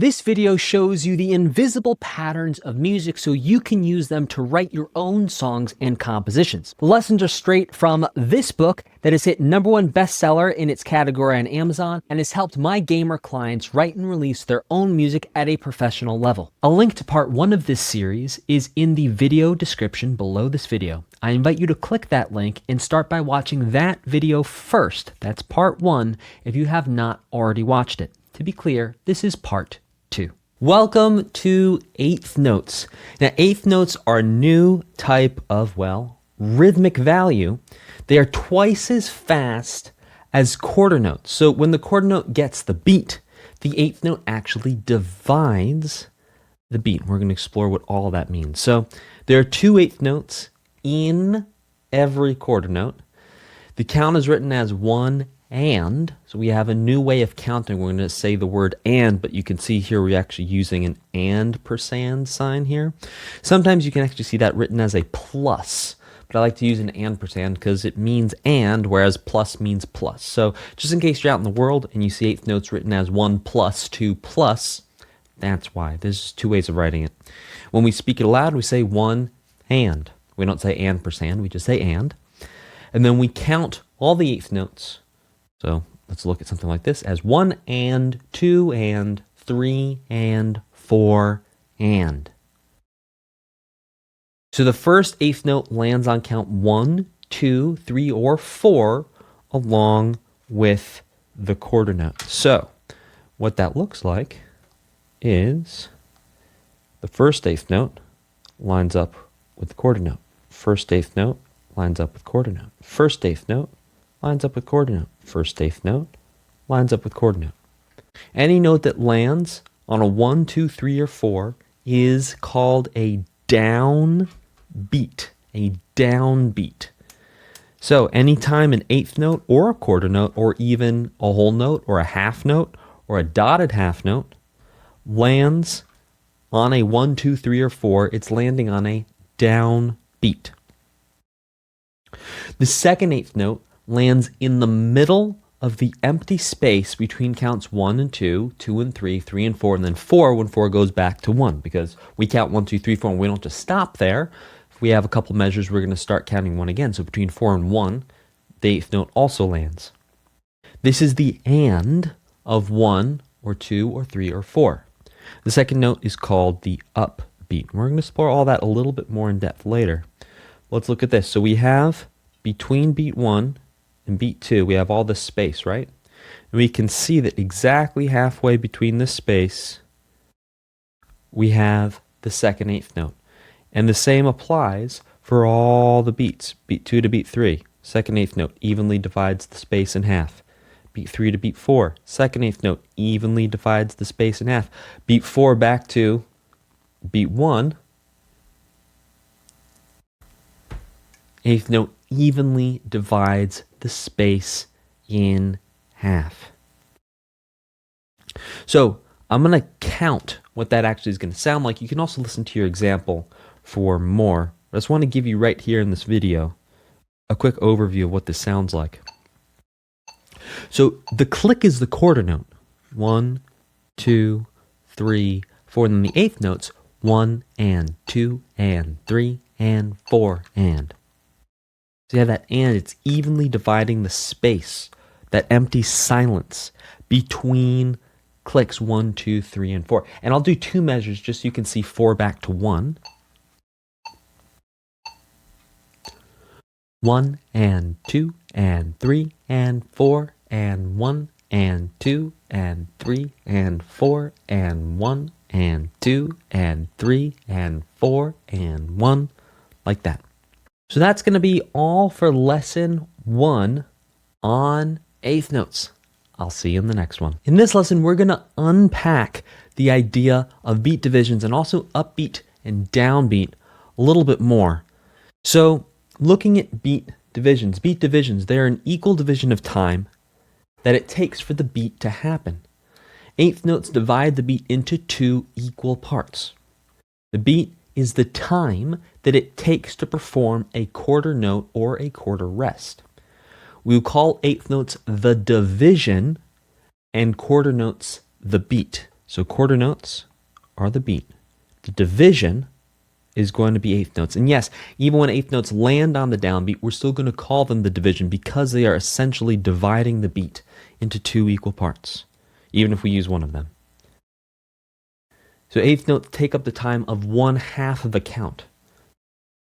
This video shows you the invisible patterns of music so you can use them to write your own songs and compositions. The lessons are straight from this book that has hit #1 bestseller in its category on Amazon and has helped my gamer clients write and release their own music at a professional level. A link to part 1 of this series is in the video description below this video. I invite you to click that link and start by watching that video first. That's part 1 if you have not already watched it. To be clear, this is part 2. Welcome to eighth notes. Now, eighth notes are a new type of, rhythmic value. They are twice as fast as quarter notes. So when the quarter note gets the beat, the eighth note actually divides the beat. We're going to explore what all that means. So there are 2 eighth notes in every quarter note. The count is written as 1 and, so we have a new way of counting. We're going to say the word and, but you can see here we're actually using an and% sign here. Sometimes you can actually see that written as a plus, but I like to use an and% because it means and, whereas plus means plus. So just in case you're out in the world and you see eighth notes written as 1 plus 2 plus, that's why. There's 2 ways of writing it. When we speak it aloud, we say 1 and. We don't say and%, we just say and. And then we count all the eighth notes. So let's look at something like this as 1 and, 2 and, 3 and, 4 and. So the first eighth note lands on count 1, 2, 3, or 4 along with the quarter note. So what that looks like is the first eighth note lines up with the quarter note. First eighth note lines up with quarter note. First eighth note lines up with quarter note. First eighth note lines up with quarter note. Any note that lands on a 1, 2, 3, or 4 is called a downbeat. A downbeat. So anytime an eighth note or a quarter note or even a whole note or a half note or a dotted half note lands on a 1, 2, 3, or 4, it's landing on a downbeat. The second eighth note lands in the middle of the empty space between counts 1 and 2, 2 and 3, 3 and 4, and then 4 when 4 goes back to 1, because we count 1, 2, 3, 4, and we don't just stop there. If we have a couple measures, we're going to start counting 1 again. So between 4 and 1, the eighth note also lands. This is the and of 1 or 2 or 3 or 4. The second note is called the upbeat. We're going to explore all that a little bit more in depth later. Let's look at this. So we have between beat 1 and beat 2, we have all this space, right? And we can see that exactly halfway between this space, we have the second eighth note. And the same applies for all the beats. Beat 2 to beat 3, second eighth note evenly divides the space in half. Beat 3 to beat 4, second eighth note evenly divides the space in half. Beat 4 back to beat 1, eighth note evenly divides the space in half. So I'm going to count what that actually is going to sound like. You can also listen to your example for more. I just want to give you right here in this video a quick overview of what this sounds like. So the click is the quarter note. 1, 2, 3, 4. And then the eighth notes 1 and 2 and 3 and 4 and. So you have that and, it's evenly dividing the space, that empty silence between clicks 1, 2, 3, and 4. And I'll do 2 measures just so you can see 4 back to 1. 1 and 2 and 3 and 4 and 1 and 2 and 3 and 4 and 1 and 2 and 3 and 4 and 1, like that. So that's going to be all for lesson 1 on eighth notes. I'll see you in the next one. In this lesson, we're going to unpack the idea of beat divisions and also upbeat and downbeat a little bit more. So looking at beat divisions, they're an equal division of time that it takes for the beat to happen. Eighth notes divide the beat into 2 equal parts. The beat is the time that it takes to perform a quarter note or a quarter rest. We will call eighth notes the division and quarter notes the beat. So quarter notes are the beat. The division is going to be eighth notes. And yes, even when eighth notes land on the downbeat, we're still going to call them the division because they are essentially dividing the beat into two equal parts, even if we use one of them. So eighth notes take up the time of 1/2 of a count.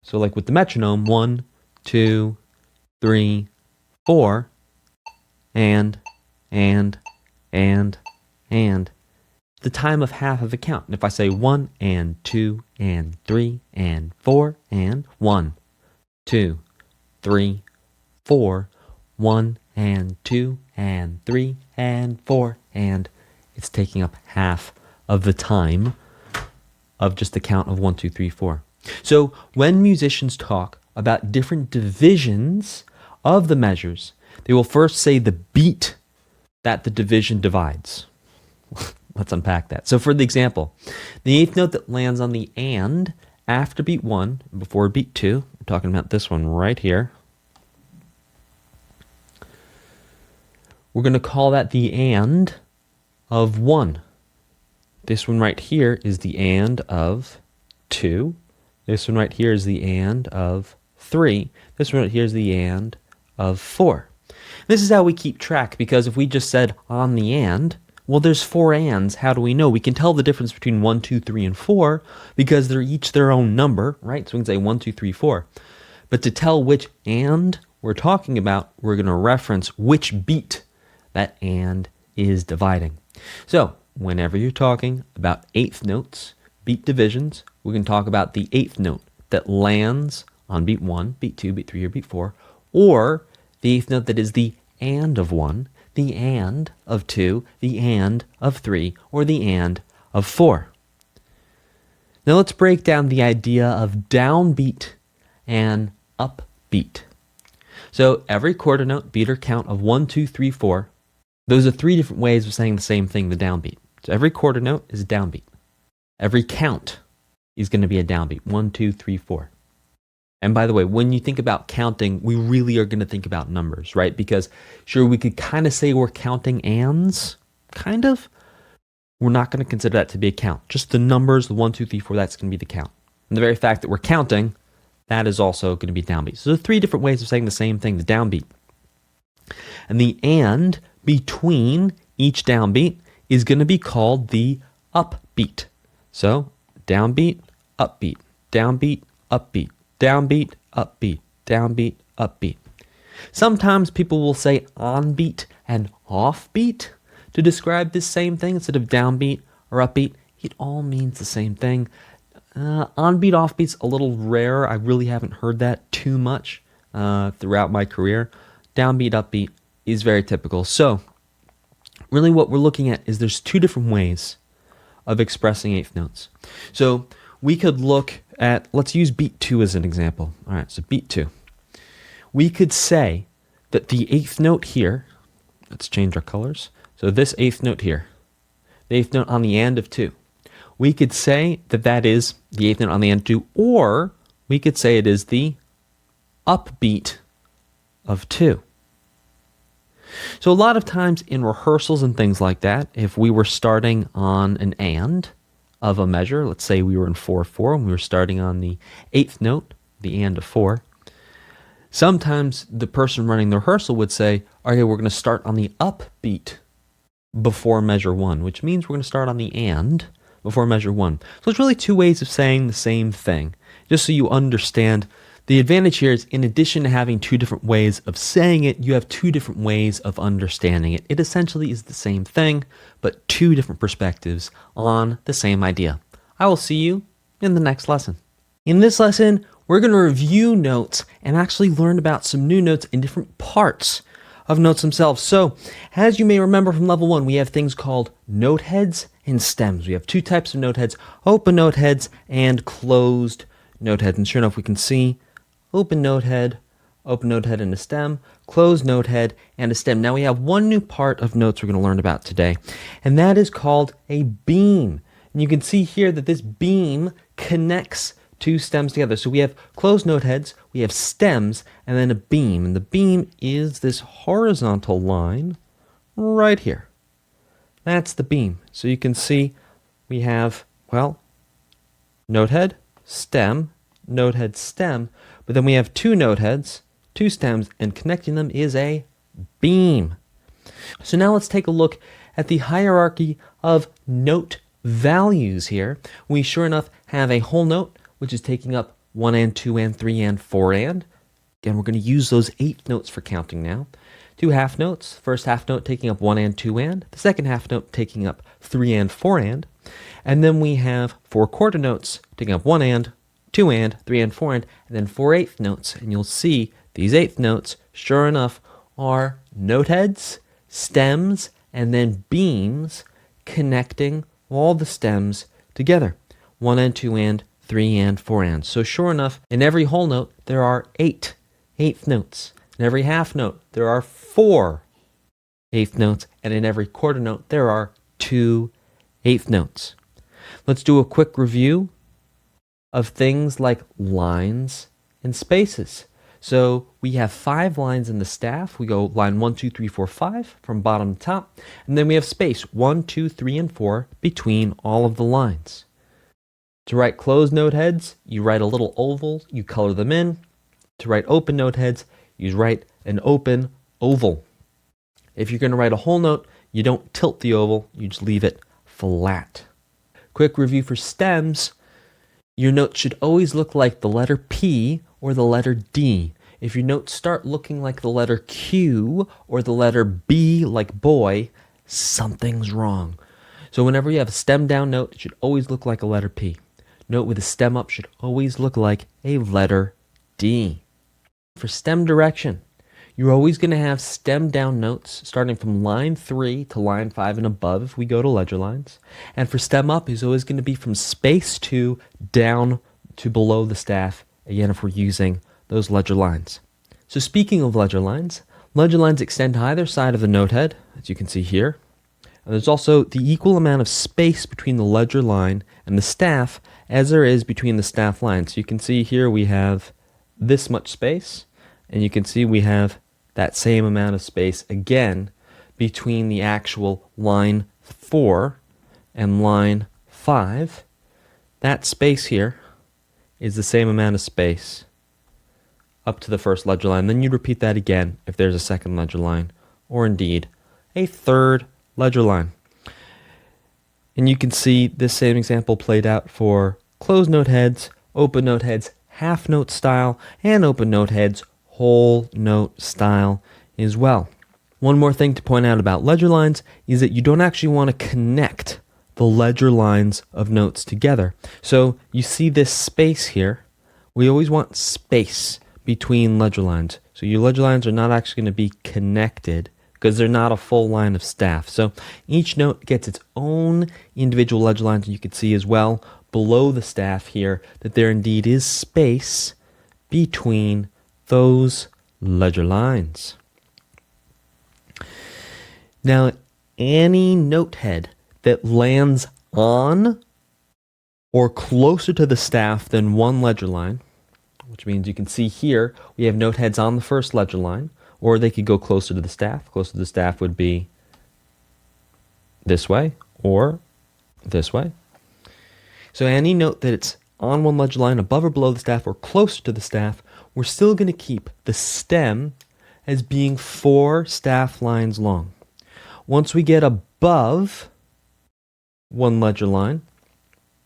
So like with the metronome, 1, 2, 3, 4, and. The time of half of a count. And if I say 1 and 2 and 3 and 4 and 1, 2, 3, 4, 1 and 2 and 3 and 4, and it's taking up half of the time of just the count of 1, 2, 3, 4. So when musicians talk about different divisions of the measures, they will first say the beat that the division divides. Let's unpack that. So for the example, the eighth note that lands on the and after beat 1, before beat 2, we're talking about this one right here. We're going to call that the and of 1. This one right here is the and of 2. This one right here is the and of 3. This one right here is the and of 4. This is how we keep track, because if we just said on the and, well, there's 4 ands. How do we know? We can tell the difference between 1, 2, 3, and 4 because they're each their own number, right? So we can say 1, 2, 3, 4. But to tell which and we're talking about, we're going to reference which beat that and is dividing. So whenever you're talking about eighth notes, beat divisions, we can talk about the eighth note that lands on beat 1, beat 2, beat 3, or beat 4, or the eighth note that is the and of 1, the and of 2, the and of 3, or the and of 4. Now let's break down the idea of downbeat and upbeat. So every quarter note, beat or count of 1, 2, 3, 4, those are 3 different ways of saying the same thing, the downbeat. So every quarter note is a downbeat. Every count is going to be a downbeat, 1, 2, 3, 4. And by the way, when you think about counting, we really are going to think about numbers, right? Because sure, we could kind of say we're counting ands, kind of. We're not going to consider that to be a count. Just the numbers, the 1, 2, 3, 4, that's going to be the count. And the very fact that we're counting, that is also going to be downbeat. So there are 3 different ways of saying the same thing, the downbeat. And the and between each downbeat is going to be called the upbeat. So downbeat, upbeat, downbeat, upbeat. Downbeat, upbeat, downbeat, upbeat. Sometimes people will say onbeat and offbeat to describe this same thing instead of downbeat or upbeat. It all means the same thing. Onbeat, offbeat's a little rare. I really haven't heard that too much throughout my career. Downbeat, upbeat is very typical. So really what we're looking at is there's 2 different ways of expressing eighth notes. So we could look at, let's use beat 2 as an example. All right, so beat 2. We could say that the eighth note here, let's change our colors. So this eighth note here, the eighth note on the and of 2. We could say that that is the eighth note on the and of 2, or we could say it is the upbeat of 2. So a lot of times in rehearsals and things like that, if we were starting on an and of a measure, let's say we were in 4/4 and we were starting on the eighth note, the and of 4, sometimes the person running the rehearsal would say, okay, we're going to start on the upbeat before measure 1, which means we're going to start on the and before measure 1. So it's really 2 ways of saying the same thing, just so you understand. The advantage here is, in addition to having 2 different ways of saying it, you have 2 different ways of understanding it. It essentially is the same thing, but 2 different perspectives on the same idea. I will see you in the next lesson. In this lesson, we're going to review notes and actually learn about some new notes in different parts of notes themselves. So, as you may remember from level 1, we have things called note heads and stems. We have 2 types of note heads, open note heads and closed note heads. And sure enough, we can see open note head and a stem, closed note head and a stem. Now we have one new part of notes we're going to learn about today, and that is called a beam. And you can see here that this beam connects 2 stems together. So we have closed note heads, we have stems, and then a beam. And the beam is this horizontal line right here. That's the beam. So you can see we have, well, note head, stem, note head, stem, but then we have two note heads, two stems, and connecting them is a beam. So now let's take a look at the hierarchy of note values here. We sure enough have a whole note, which is taking up 1 and 2 and 3 and 4 and. Again, we're going to use those 8th notes for counting now. Two half notes, first half note taking up 1 and 2 and, the second half note taking up 3 and 4 and then we have 4 quarter notes taking up 1 and, 2 and, 3 and 4 and then 4 8th notes. And you'll see these 8th notes, sure enough, are note heads, stems, and then beams connecting all the stems together. 1 and 2 and, 3 and 4 and. So sure enough, in every whole note, there are 8 8th notes. In every half note, there are 4 8th notes. And in every quarter note, there are 2 8th notes. Let's do a quick review of things like lines and spaces. So we have 5 lines in the staff. We go line 1, 2, 3, 4, 5 from bottom to top. And then we have space 1, 2, 3, and 4 between all of the lines. To write closed note heads, you write a little oval, you color them in. To write open note heads, you write an open oval. If you're going to write a whole note, you don't tilt the oval, you just leave it flat. Quick review for stems. Your notes should always look like the letter P or the letter D. If your notes start looking like the letter Q or the letter B like boy, something's wrong. So whenever you have a stem down note, it should always look like a letter P. Note with a stem up should always look like a letter D. For stem direction, you're always going to have stem down notes starting from line 3 to line 5 and above if we go to ledger lines. And for stem up is always going to be from space 2 down to below the staff, again if we're using those ledger lines. So speaking of ledger lines extend to either side of the note head, as you can see here. And there's also the equal amount of space between the ledger line and the staff as there is between the staff lines. So you can see here we have this much space, and you can see we have that same amount of space again between the actual line 4 and line 5. That space here is the same amount of space up to the first ledger line. Then you'd repeat that again if there's a second ledger line, or indeed a third ledger line. And you can see this same example played out for closed note heads, open note heads, half note style, and open note heads, whole note style as well. One more thing to point out about ledger lines is that you don't actually want to connect the ledger lines of notes together. So you see this space here. We always want space between ledger lines. So your ledger lines are not actually going to be connected because they're not a full line of staff. So each note gets its own individual ledger lines. You can see as well below the staff here that there indeed is space between those ledger lines. Now, any note head that lands on or closer to the staff than one ledger line, which means you can see here we have note heads on the first ledger line, or they could go closer to the staff. Closer to the staff would be this way or this way. So any note that it's on one ledger line above or below the staff or closer to the staff, we're still going to keep the stem as being 4 staff lines long. Once we get above one ledger line,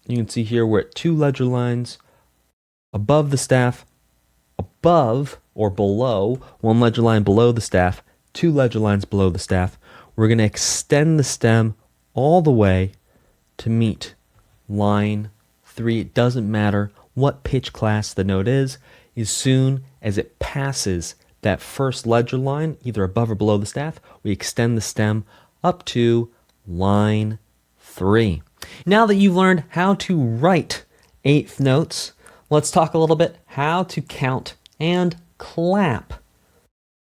you can see here we're at 2 ledger lines above the staff, above or below one ledger line below the staff, 2 ledger lines below the staff. We're going to extend the stem all the way to meet line 3. It doesn't matter what pitch class the note is, as soon as it passes that first ledger line, either above or below the staff, we extend the stem up to line 3. Now that you've learned how to write 8th notes, let's talk a little bit how to count and clap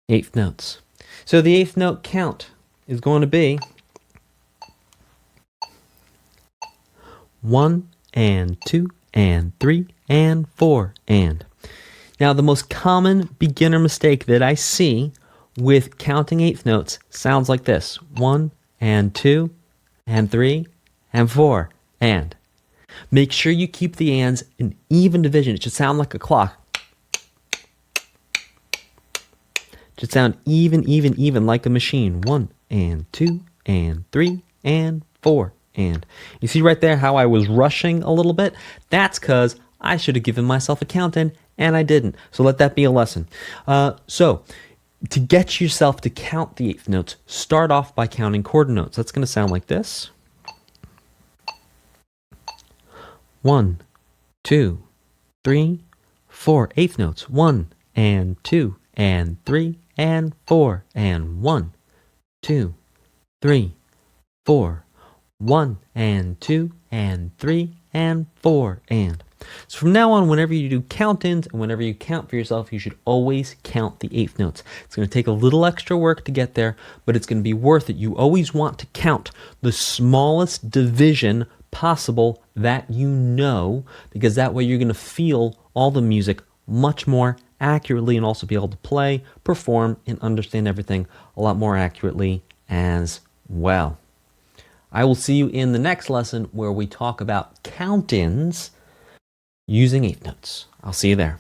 8th notes. So the 8th note count is going to be 1 and 2 and 3 and 4 and. Now the most common beginner mistake that I see with counting 8th notes sounds like this: 1 and 2 and 3, and 4, and. Make sure you keep the ands in even division. It should sound like a clock. It should sound even, like a machine. 1, and 2, and 3, and 4, and. You see right there how I was rushing a little bit? That's because I should have given myself a count in, and I didn't. So let that be a lesson. So to get yourself to count the eighth notes, start off by counting quarter notes. That's going to sound like this. 1, 2, 3, 4. Eighth notes. 1, and 2, and 3, and 4, and 1, 2, 3, 4. 1, and 2, and 3, and 4, and. So from now on, whenever you do count-ins and whenever you count for yourself, you should always count the eighth notes. It's going to take a little extra work to get there, but it's going to be worth it. You always want to count the smallest division possible that you know, because that way you're going to feel all the music much more accurately and also be able to play, perform, and understand everything a lot more accurately as well. I will see you in the next lesson where we talk about count-ins using eighth notes. I'll see you there.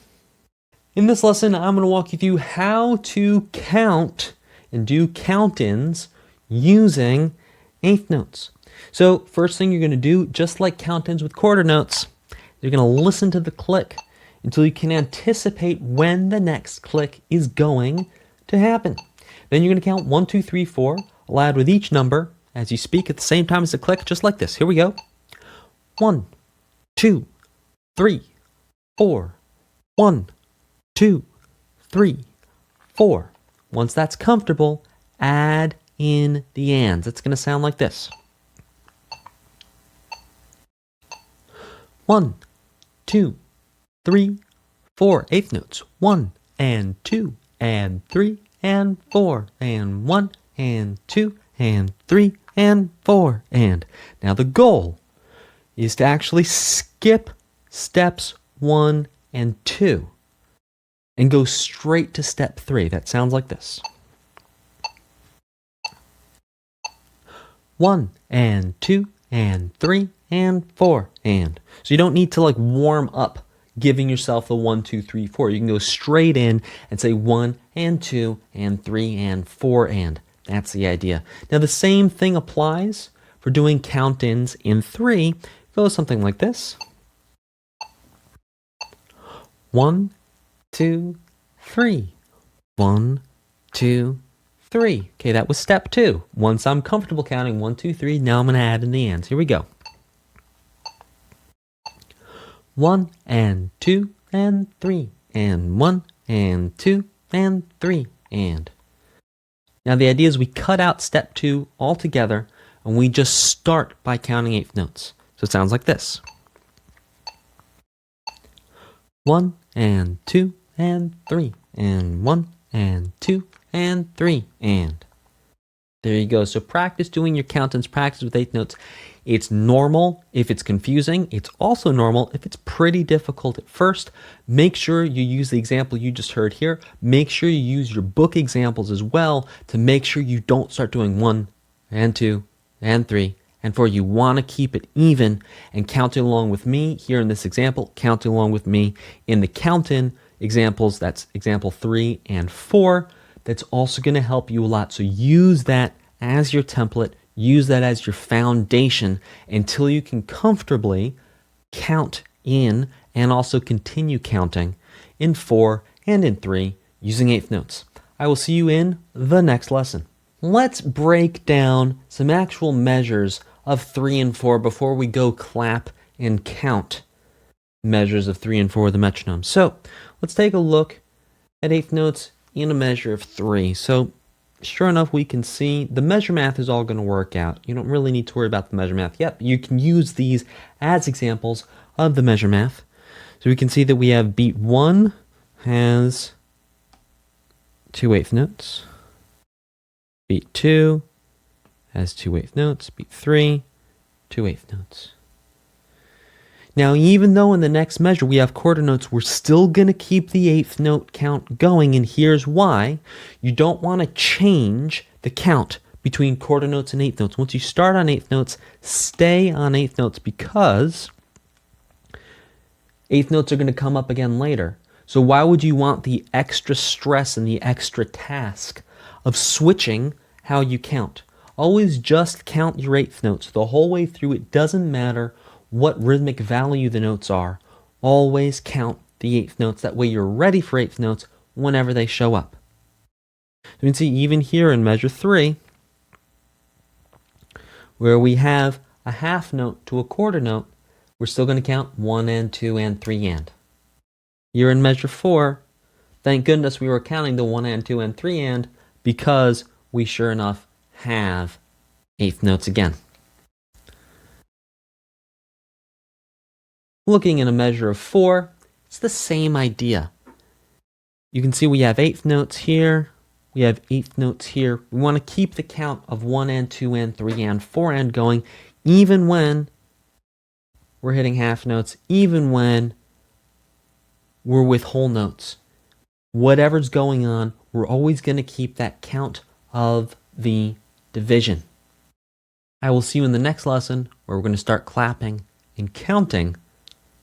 In this lesson, I'm going to walk you through how to count and do count-ins using eighth notes. So first thing you're going to do, just like count-ins with quarter notes, you're going to listen to the click until you can anticipate when the next click is going to happen. Then you're going to count 1, 2, 3, 4, aloud with each number as you speak at the same time as the click, just like this. Here we go. 1, 2, 3, 4. 1, 2, 3, 4. Once that's comfortable, add in the ands. It's going to sound like this. 1, 2, 3, 4. Eighth notes. 1, and 2, and 3, and 4, and 1, and 2, and 3, and 4, and. Now the goal is to actually skip steps 1 and 2 and go straight to step 3. That sounds like this. 1, and 2, and 3, and 4, and. So you don't need to like warm up giving yourself the 1, 2, 3, 4. You can go straight in and say 1, and 2, and 3, and 4, and. That's the idea. Now the same thing applies for doing count-ins in 3. It goes something like this. 1, 2, 3. 1, 2, 3. Okay, that was step 2. Once I'm comfortable counting 1, 2, 3, now I'm going to add in the ands. Here we go. 1, and 2, and 3, and 1, and 2, and 3, and. Now the idea is we cut out step 2 altogether and we just start by counting eighth notes. So it sounds like this. 1, and 2, and 3, and 1, and 2, and 3, and. There you go. So practice doing your count-ins, practice with eighth notes. It's normal if it's confusing. It's also normal if it's pretty difficult at first. Make sure you use the example you just heard here. Make sure you use your book examples as well to make sure you don't start doing 1, and 2, and 3, and 4. You want to keep it even and counting along with me here in this example, counting along with me in the count-in examples. That's example 3 and 4. That's also going to help you a lot. So use that as your template. Use that as your foundation until you can comfortably count in and also continue counting in 4 and in 3 using eighth notes. I will see you in the next lesson. Let's break down some actual measures of 3 and 4 before we go clap and count measures of 3 and 4 with the metronome. So let's take a look at eighth notes in a measure of 3. So sure enough, we can see the measure math is all going to work out. You don't really need to worry about the measure math. Yep, you can use these as examples of the measure math. So we can see that we have beat 1 has 2 eighth notes. Beat 2 has 2 eighth notes. Beat 3, 2 eighth notes. Now, even though in the next measure we have quarter notes, we're still going to keep the eighth note count going, and here's why. You don't want to change the count between quarter notes and eighth notes. Once you start on eighth notes, stay on eighth notes because eighth notes are going to come up again later. So why would you want the extra stress and the extra task of switching how you count? Always just count your eighth notes the whole way through. It doesn't matter what rhythmic value the notes are. Always count the eighth notes. That way you're ready for eighth notes whenever they show up. You can see even here in measure 3, where we have a half note to a quarter note, we're still going to count 1 and 2 and 3 and. Here in measure 4, thank goodness we were counting the 1 and 2 and 3 and, because we sure enough have eighth notes again. Looking in a measure of 4, it's the same idea. You can see we have eighth notes here, we have eighth notes here. We want to keep the count of 1 and 2 and 3 and 4 and going, even when we're hitting half notes, even when we're with whole notes. Whatever's going on, we're always going to keep that count of the division. I will see you in the next lesson where we're going to start clapping and counting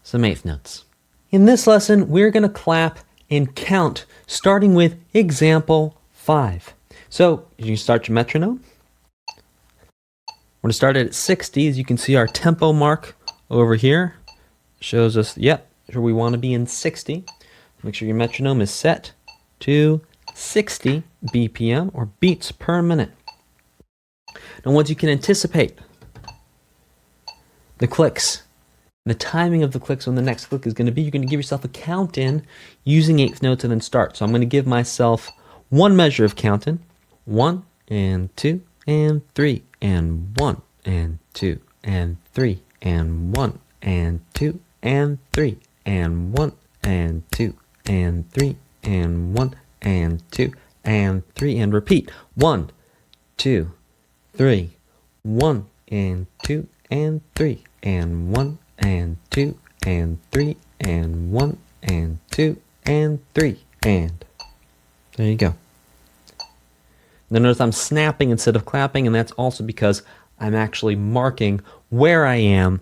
some eighth notes. In this lesson, we're going to clap and count, starting with example 5. So you start your metronome. We're going to start it at 60. As you can see, our tempo mark over here shows us, yep, where we want to be in 60. Make sure your metronome is set to 60 BPM or beats per minute. Now once you can anticipate the clicks, the timing of the clicks when the next click is going to be, you're going to give yourself a count in using eighth notes and then start. So I'm going to give myself one measure of count in. 1 and 2 and 3 and 1 and 2 and 3 and 1 and 2 and 3 and 1 and 2 and 3 and 1 and 2 and 3 and repeat. 1, 2, 3, 1 and 2 and 3 and 1 and 2 and 3 and 1 and 2 and 3 and. There you go. Now notice I'm snapping instead of clapping, and that's also because I'm actually marking where I am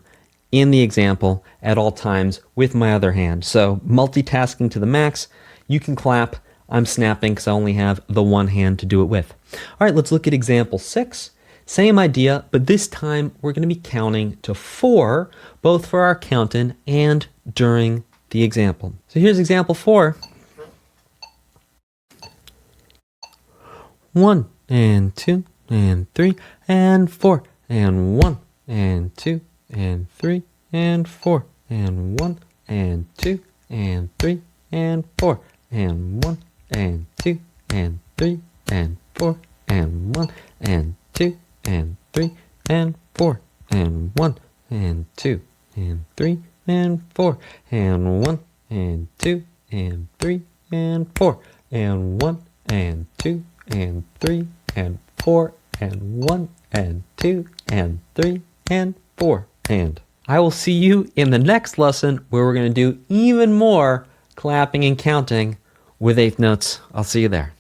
in the example at all times with my other hand. So multitasking to the max. You can clap. I'm snapping because I only have the one hand to do it with. All right, let's look at example 6. Same idea, but this time we're going to be counting to 4, both for our count-in and during the example. So here's example 4. 1 and 2 and 3 and 4 and 1 and 2 and 3 and 4 and 1 and 2 and 3 and 4 and 1 and 2 and 3 and 4 and 1 and 2 and 3 and 4 and 1 and 2 and 3 and 4 and 1 and 2 and 3 and 4 and 1 and 2 and 3 and 4 and 1 and 2 and 3 and 4 and. I will see you in the next lesson where we're going to do even more clapping and counting with eighth notes. I'll see you there.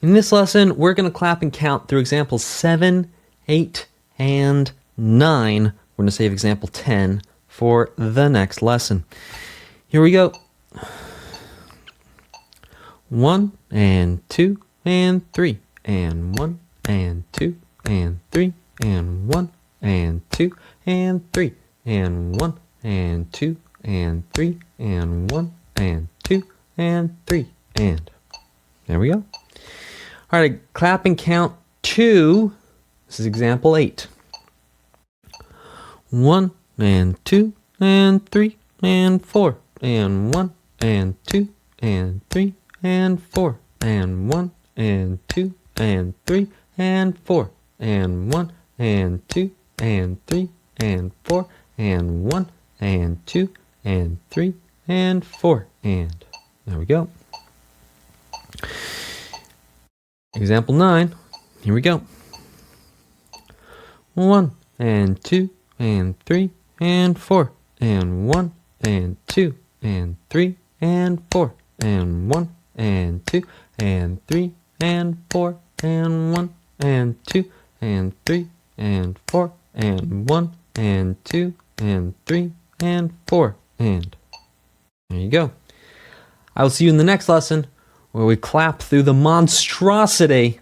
In this lesson, we're going to clap and count through examples 7, 8, and 9. We're going to save example 10 for the next lesson. Here we go. 1 and 2 and 3 and 1 and 2 and 3 and 1 and 2 and 3 and 1 and 2 and 3 and 1 and 2 and 3 and. There we go. All right, clap and count 2. This is example 8. 1 and 2 and 3 and 4 and 1 and 2 and 3 and 4 and 1 and 2 and 3 and 4 and 1 and 2 and 3 and 4 and 1 and 2 and 3 and 4 and. There we go. Example 9. Here we go. 1 and 2 and 3 and 4 and 1 and 2 and 3 and 4 and 1 and 2 and 3 and 4 and 1 and 2 and 3 and 4 and 1 and 2 and 3 and 4 and. There you go. I will see you in the next lesson where we clap through the monstrosity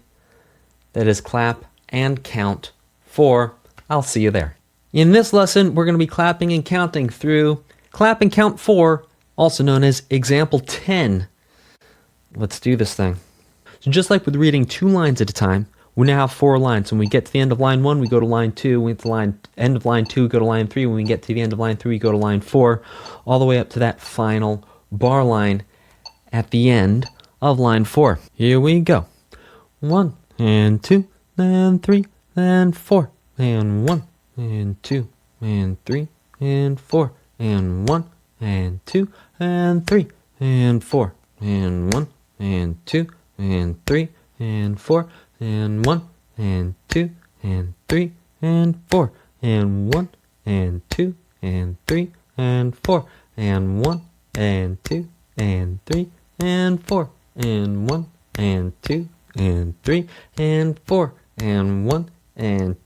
that is clap and count 4. I'll see you there. In this lesson, we're going to be clapping and counting through clap and count 4, also known as example 10. Let's do this thing. So just like with reading 2 lines at a time, we now have 4 lines. When we get to the end of line 1, we go to line 2. When we get to the end of line 2, we go to line 3. When we get to the end of line 3, we go to line 4, all the way up to that final bar line at the end of line 4. Here we go. 1 and 2, then 3, then 4, and 1 and 2 and 3 and 4 and 1 and 2 and 3 and 4 and 1 and 2 and 3 and 4 and 1 and 2 and 3 and 4 and 1 and 2 and 3 and 4 and 1 and 2 and 3 and 4 and 1 and 2 and 3 and 4 and 1 and 2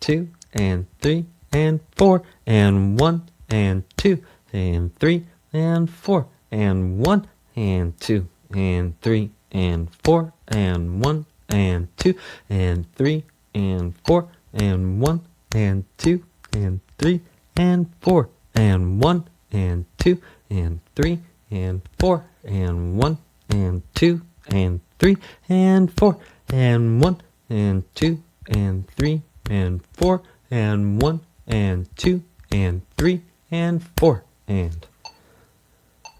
and 3 and 4 and 1 and 2 and 3 and 4 and 1 and 2 and 3 and 4 and 1 and 2 and 3 and 4 and 1 and 2 and 3 and 4 and 1 and 2 and 3 and 4 and 1 and 2 and 3 and 4 and 1 and 2 and 3 and 4 and 1 and 2 and 3 and 4 and.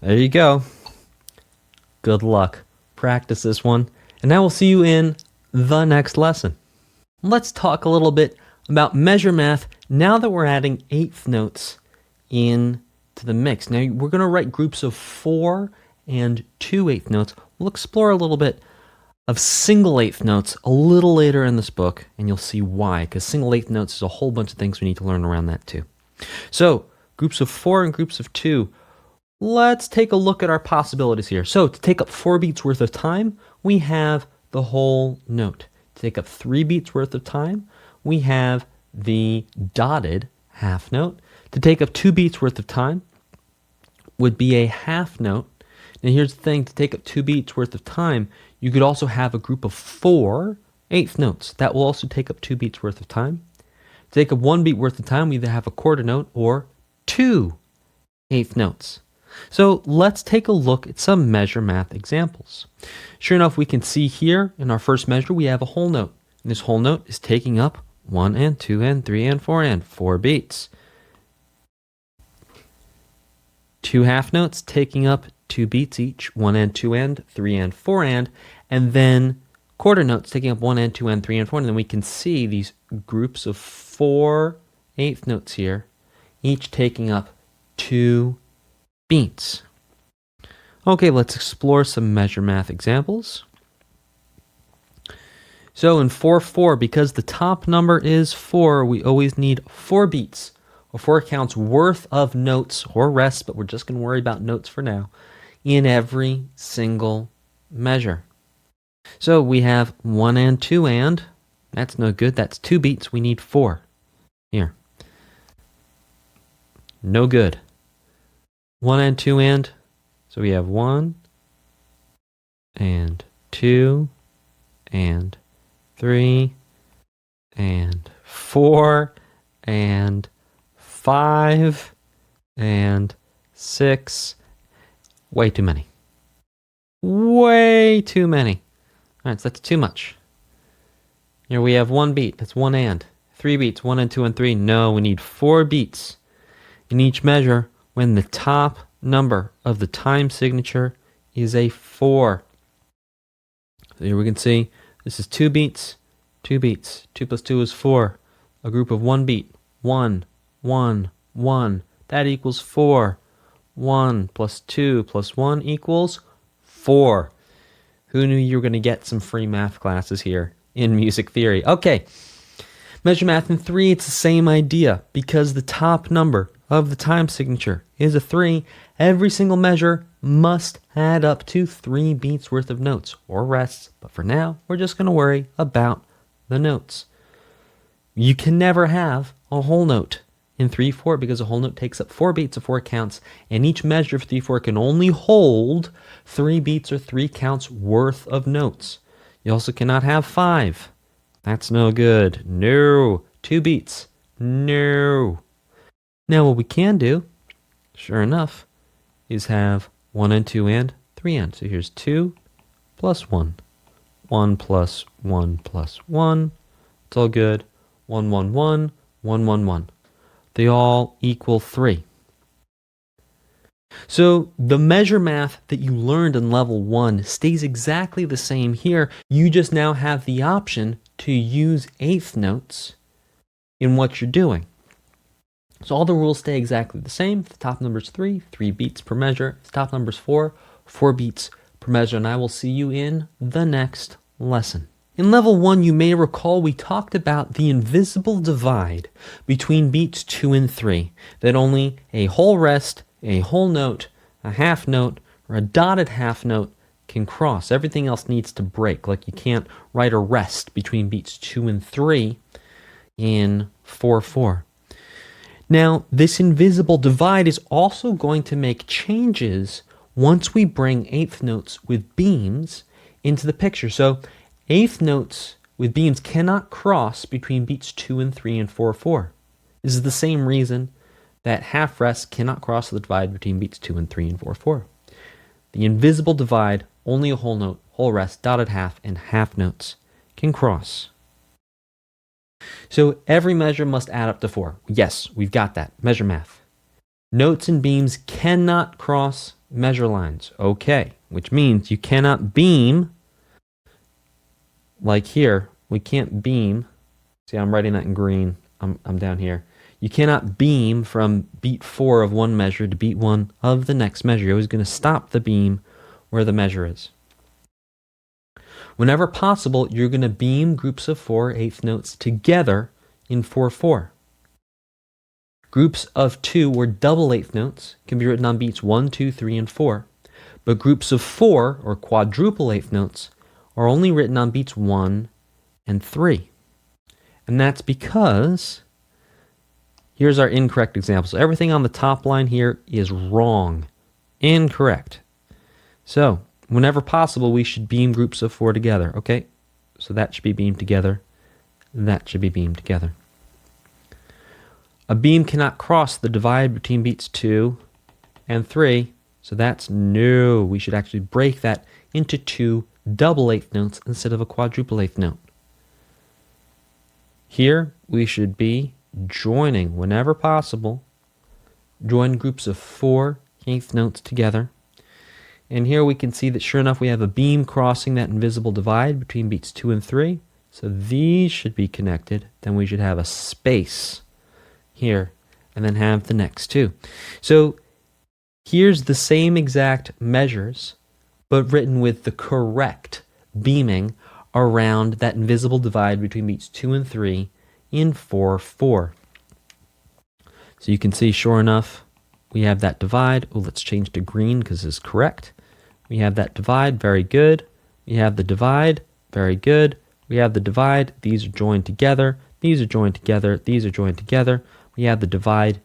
There you go. Good luck. Practice this one, and I will see you in the next lesson. Let's talk a little bit about measure math now that we're adding eighth notes into the mix. Now we're going to write groups of 4 and 2 eighth notes. We'll explore a little bit of single eighth notes a little later in this book, and you'll see why, because single eighth notes is a whole bunch of things we need to learn around that too. So groups of 4 and groups of 2. Let's take a look at our possibilities here. So to take up 4 beats worth of time, we have the whole note. To take up 3 beats worth of time, we have the dotted half note. To take up 2 beats worth of time would be a half note. And here's the thing, to take up 2 beats worth of time, you could also have a group of 4 eighth notes. That will also take up 2 beats worth of time. To take up 1 beat worth of time, we either have a quarter note or 2 eighth notes. So let's take a look at some measure math examples. Sure enough, we can see here in our first measure, we have a whole note. And this whole note is taking up 1 and 2 and 3 and 4 beats. 2 half notes taking up 2 beats each, 1 and 2 and 3 and 4 and then quarter notes taking up 1 and 2 and 3 and 4, and then we can see these groups of 4 eighth notes here, each taking up 2 beats. Okay, let's explore some measure math examples. So in 4/4, because the top number is 4, we always need 4 beats, or 4 counts worth of notes or rests, but we're just going to worry about notes for now, in every single measure. So we have 1 and 2 and, that's no good, that's 2 beats, we need 4. Here. No good. 1 and 2 and, so we have 1 and 2 and 3 and 4 and 5 and 6. Way too many. Way too many. All right, so that's too much. Here we have 1 beat, that's 1 and. 3 beats, 1 and 2 and 3. No, we need 4 beats in each measure when the top number of the time signature is a 4. So here we can see this is 2 beats, 2 beats. 2 plus 2 is 4. A group of 1 beat. 1, 1, 1. That equals 4. 1 plus 2 plus 1 equals 4. Who knew you were going to get some free math classes here in music theory? Okay. Measure math in 3, it's the same idea. Because the top number of the time signature is a 3, every single measure must add up to 3 beats worth of notes or rests. But for now, we're just going to worry about the notes. You can never have a whole note in 3/4 because a whole note takes up 4 beats of 4 counts, and each measure of 3/4 can only hold 3 beats or 3 counts worth of notes. You also cannot have 5. That's no good. No. 2 beats. No. Now what we can do, sure enough, is have 1 and 2 and 3 and. So here's 2 plus 1. 1 plus 1 plus 1. It's all good. 1, 1, 1, 1, 1, 1. They all equal 3. So the measure math that you learned in level 1 stays exactly the same here. You just now have the option to use eighth notes in what you're doing. So all the rules stay exactly the same. If the top number is 3, 3 beats per measure. If the top number is 4, 4 beats per measure. And I will see you in the next lesson. In level 1, you may recall we talked about the invisible divide between beats 2 and 3, that only a whole rest, a whole note, a half note, or a dotted half note can cross. Everything else needs to break, like you can't write a rest between beats 2 and 3 in 4/4. Now, this invisible divide is also going to make changes once we bring eighth notes with beams into the picture. So eighth notes with beams cannot cross between beats 2 and 3 in 4/4. This is the same reason that half rests cannot cross the divide between beats 2 and 3 in 4/4. The invisible divide, only a whole note, whole rest, dotted half, and half notes can cross. So every measure must add up to 4. Yes, we've got that. Measure math. Notes and beams cannot cross measure lines. Okay, which means you cannot beam. Like here, we can't beam. See, I'm writing that in green. I'm down here. You cannot beam from beat 4 of one measure to beat 1 of the next measure. You're always going to stop the beam where the measure is. Whenever possible, you're going to beam groups of 4 eighth notes together in 4/4. Groups of 2 or double eighth notes can be written on beats 1, 2, 3, and 4. But groups of 4 or quadruple eighth notes are only written on beats 1 and 3. And that's because, here's our incorrect example. So everything on the top line here is wrong. Incorrect. So, whenever possible, we should beam groups of 4 together. Okay, so that should be beamed together. That should be beamed together. A beam cannot cross the divide between beats 2 and 3. So that's no. We should actually break that into 2 double eighth notes instead of a quadruple eighth note. Here we should be joining, whenever possible, join groups of 4 eighth notes together. And here we can see that sure enough we have a beam crossing that invisible divide between beats 2 and 3. So these should be connected. Then we should have a space here and then have the next 2. So here's the same exact measures, but written with the correct beaming around that invisible divide between beats 2 and 3 in 4/4. So you can see, sure enough, we have that divide. Oh, let's change to green because it's correct. We have that divide, very good. We have the divide, very good. We have the divide, these are joined together. These are joined together. These are joined together. We have the divide,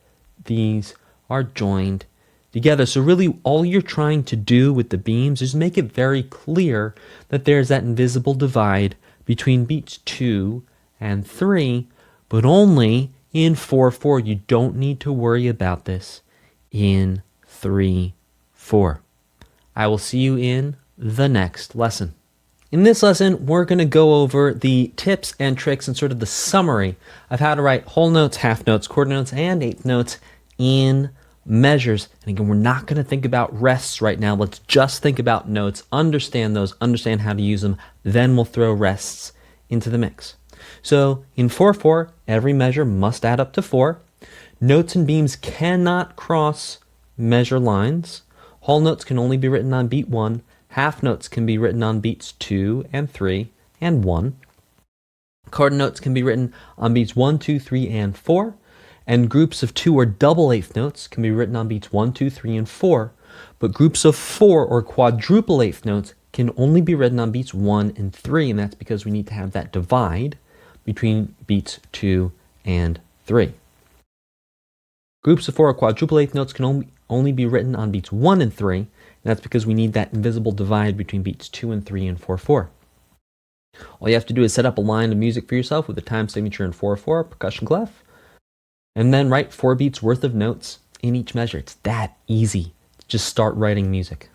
these are joined together. So really all you're trying to do with the beams is make it very clear that there's that invisible divide between beats 2 and 3, but only in 4/4. You don't need to worry about this in 3/4. I will see you in the next lesson. In this lesson, we're going to go over the tips and tricks and sort of the summary of how to write whole notes, half notes, quarter notes, and eighth notes in measures. And again, we're not going to think about rests right now. Let's just think about notes, understand those, understand how to use them. Then we'll throw rests into the mix. So in 4/4, every measure must add up to 4. Notes and beams cannot cross measure lines. Whole notes can only be written on beat 1. Half notes can be written on beats 2 and 3 and 1. Quarter notes can be written on beats 1, 2, 3, and 4. And groups of 2 or double eighth notes can be written on beats 1, 2, 3, and 4. But groups of 4 or quadruple eighth notes can only be written on beats 1 and 3. And that's because we need to have that divide between beats 2 and 3. Groups of 4 or quadruple eighth notes can only be written on beats 1 and 3, and that's because we need that invisible divide between beats 2 and 3 and 4/4. All you have to do is set up a line of music for yourself with a time signature in 4/4, percussion clef, and then write 4 beats worth of notes in each measure. It's that easy. Just start writing music.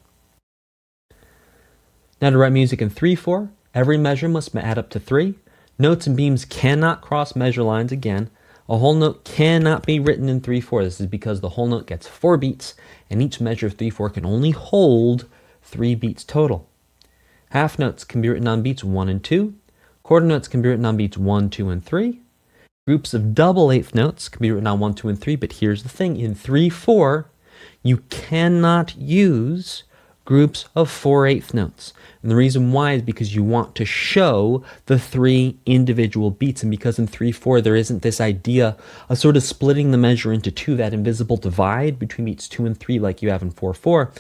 Now to write music in 3/4, every measure must add up to 3. Notes and beams cannot cross measure lines again. A whole note cannot be written in 3/4. This is because the whole note gets 4 beats, and each measure of 3/4 can only hold 3 beats total. Half notes can be written on beats 1 and 2. Quarter notes can be written on beats 1, 2, and 3. Groups of double eighth notes can be written on 1, 2, and 3, but here's the thing. In 3/4, you cannot use groups of 4/8 notes. And the reason why is because you want to show the 3 individual beats, and because in 3/4 there isn't this idea of sort of splitting the measure into 2, that invisible divide between beats 2 and 3 like you have in 4/4.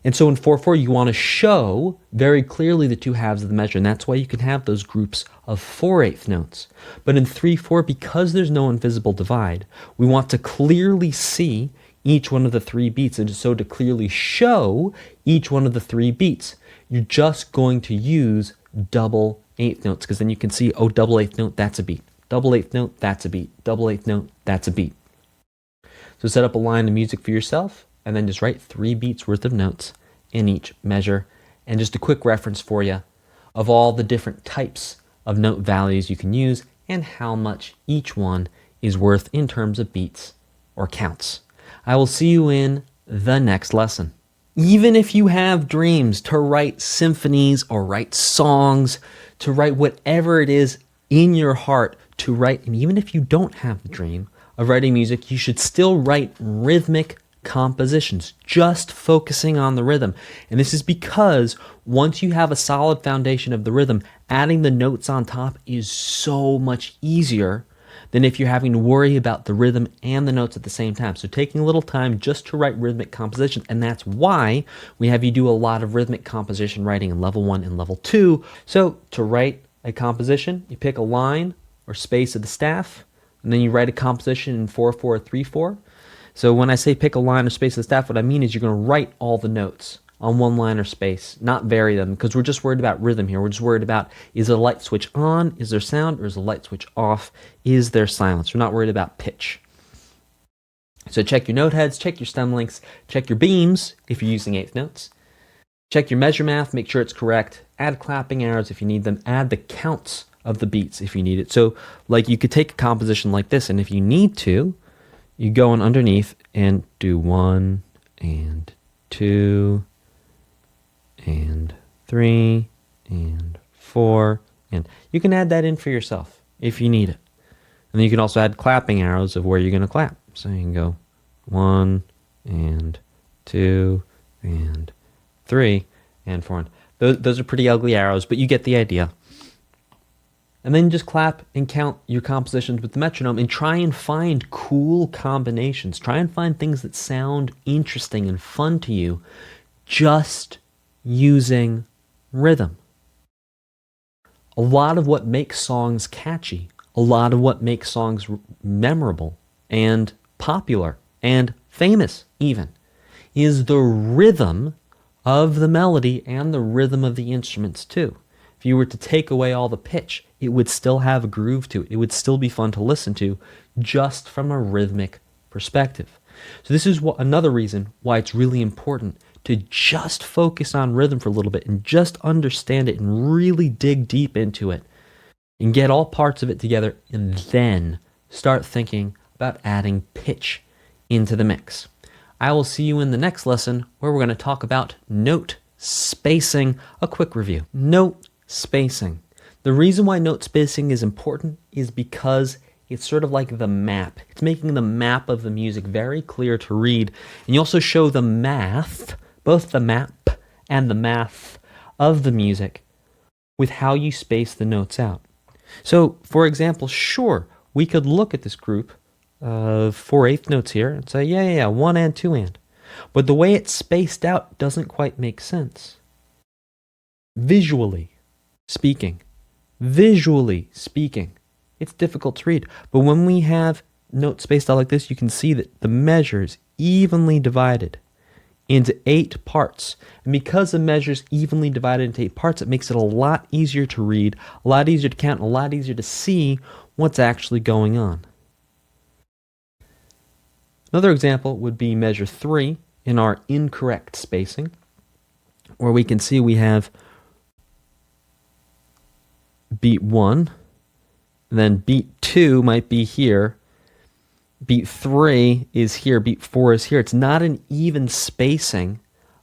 And so in 4/4 you want to show very clearly the 2 halves of the measure, and that's why you can have those groups of 4/8 notes. But in 3/4, because there's no invisible divide, we want to clearly see each one of the 3 beats, and so to clearly show each one of the 3 beats, you're just going to use double eighth notes, because then you can see, oh, double eighth note, that's a beat. Double eighth note, that's a beat. Double eighth note, that's a beat. So set up a line of music for yourself, and then just write 3 beats worth of notes in each measure. And just a quick reference for you of all the different types of note values you can use and how much each one is worth in terms of beats or counts. I will see you in the next lesson. Even if you have dreams to write symphonies or write songs, to write whatever it is in your heart to write, and even if you don't have the dream of writing music, you should still write rhythmic compositions, just focusing on the rhythm. And this is because once you have a solid foundation of the rhythm, adding the notes on top is so much easier than if you're having to worry about the rhythm and the notes at the same time. So taking a little time just to write rhythmic compositions, and that's why we have you do a lot of rhythmic composition writing in level 1 and level 2. So to write a composition, you pick a line or space of the staff, and then you write a composition in 4/4 or 3/4. So when I say pick a line or space of the staff, what I mean is you're going to write all the notes on one line or space, not vary them, because we're just worried about rhythm here. We're just worried about, is a light switch on, is there sound, or is a light switch off, is there silence? We're not worried about pitch. So check your note heads, check your stem lengths, check your beams if you're using eighth notes. Check your measure math, make sure it's correct. Add clapping arrows if you need them. Add the counts of the beats if you need it. So like you could take a composition like this, and if you need to, you go on underneath and do 1 and 2 and 3 and 4, and you can add that in for yourself if you need it. And then you can also add clapping arrows of where you're going to clap. So you can go 1 and 2 and 3 and 4. Those are pretty ugly arrows, but you get the idea. And then just clap and count your compositions with the metronome and try and find cool combinations. Try and find things that sound interesting and fun to you just using rhythm. A lot of what makes songs catchy, a lot of what makes songs memorable and popular and famous even, is the rhythm of the melody and the rhythm of the instruments too. If you were to take away all the pitch, it would still have a groove to it. It would still be fun to listen to just from a rhythmic perspective. So this is another reason why it's really important to just focus on rhythm for a little bit and just understand it and really dig deep into it and get all parts of it together, and then start thinking about adding pitch into the mix. I will see you in the next lesson where we're going to talk about note spacing. A quick review. Note spacing. The reason why note spacing is important is because it's sort of like the map. It's making the map of the music very clear to read. And you also show the math, both the map and the math of the music, with how you space the notes out. So, for example, sure, we could look at this group of 4/8 notes here and say, yeah, 1 and 2 and. But the way it's spaced out doesn't quite make sense. Visually speaking, it's difficult to read. But when we have notes spaced out like this, you can see that the measure is evenly divided into 8 parts. And because the measure is evenly divided into 8 parts, it makes it a lot easier to read, a lot easier to count, and a lot easier to see what's actually going on. Another example would be measure 3 in our incorrect spacing, where we can see we have beat 1, then beat 2 might be here, beat 3 is here, beat 4 is here. It's not an even spacing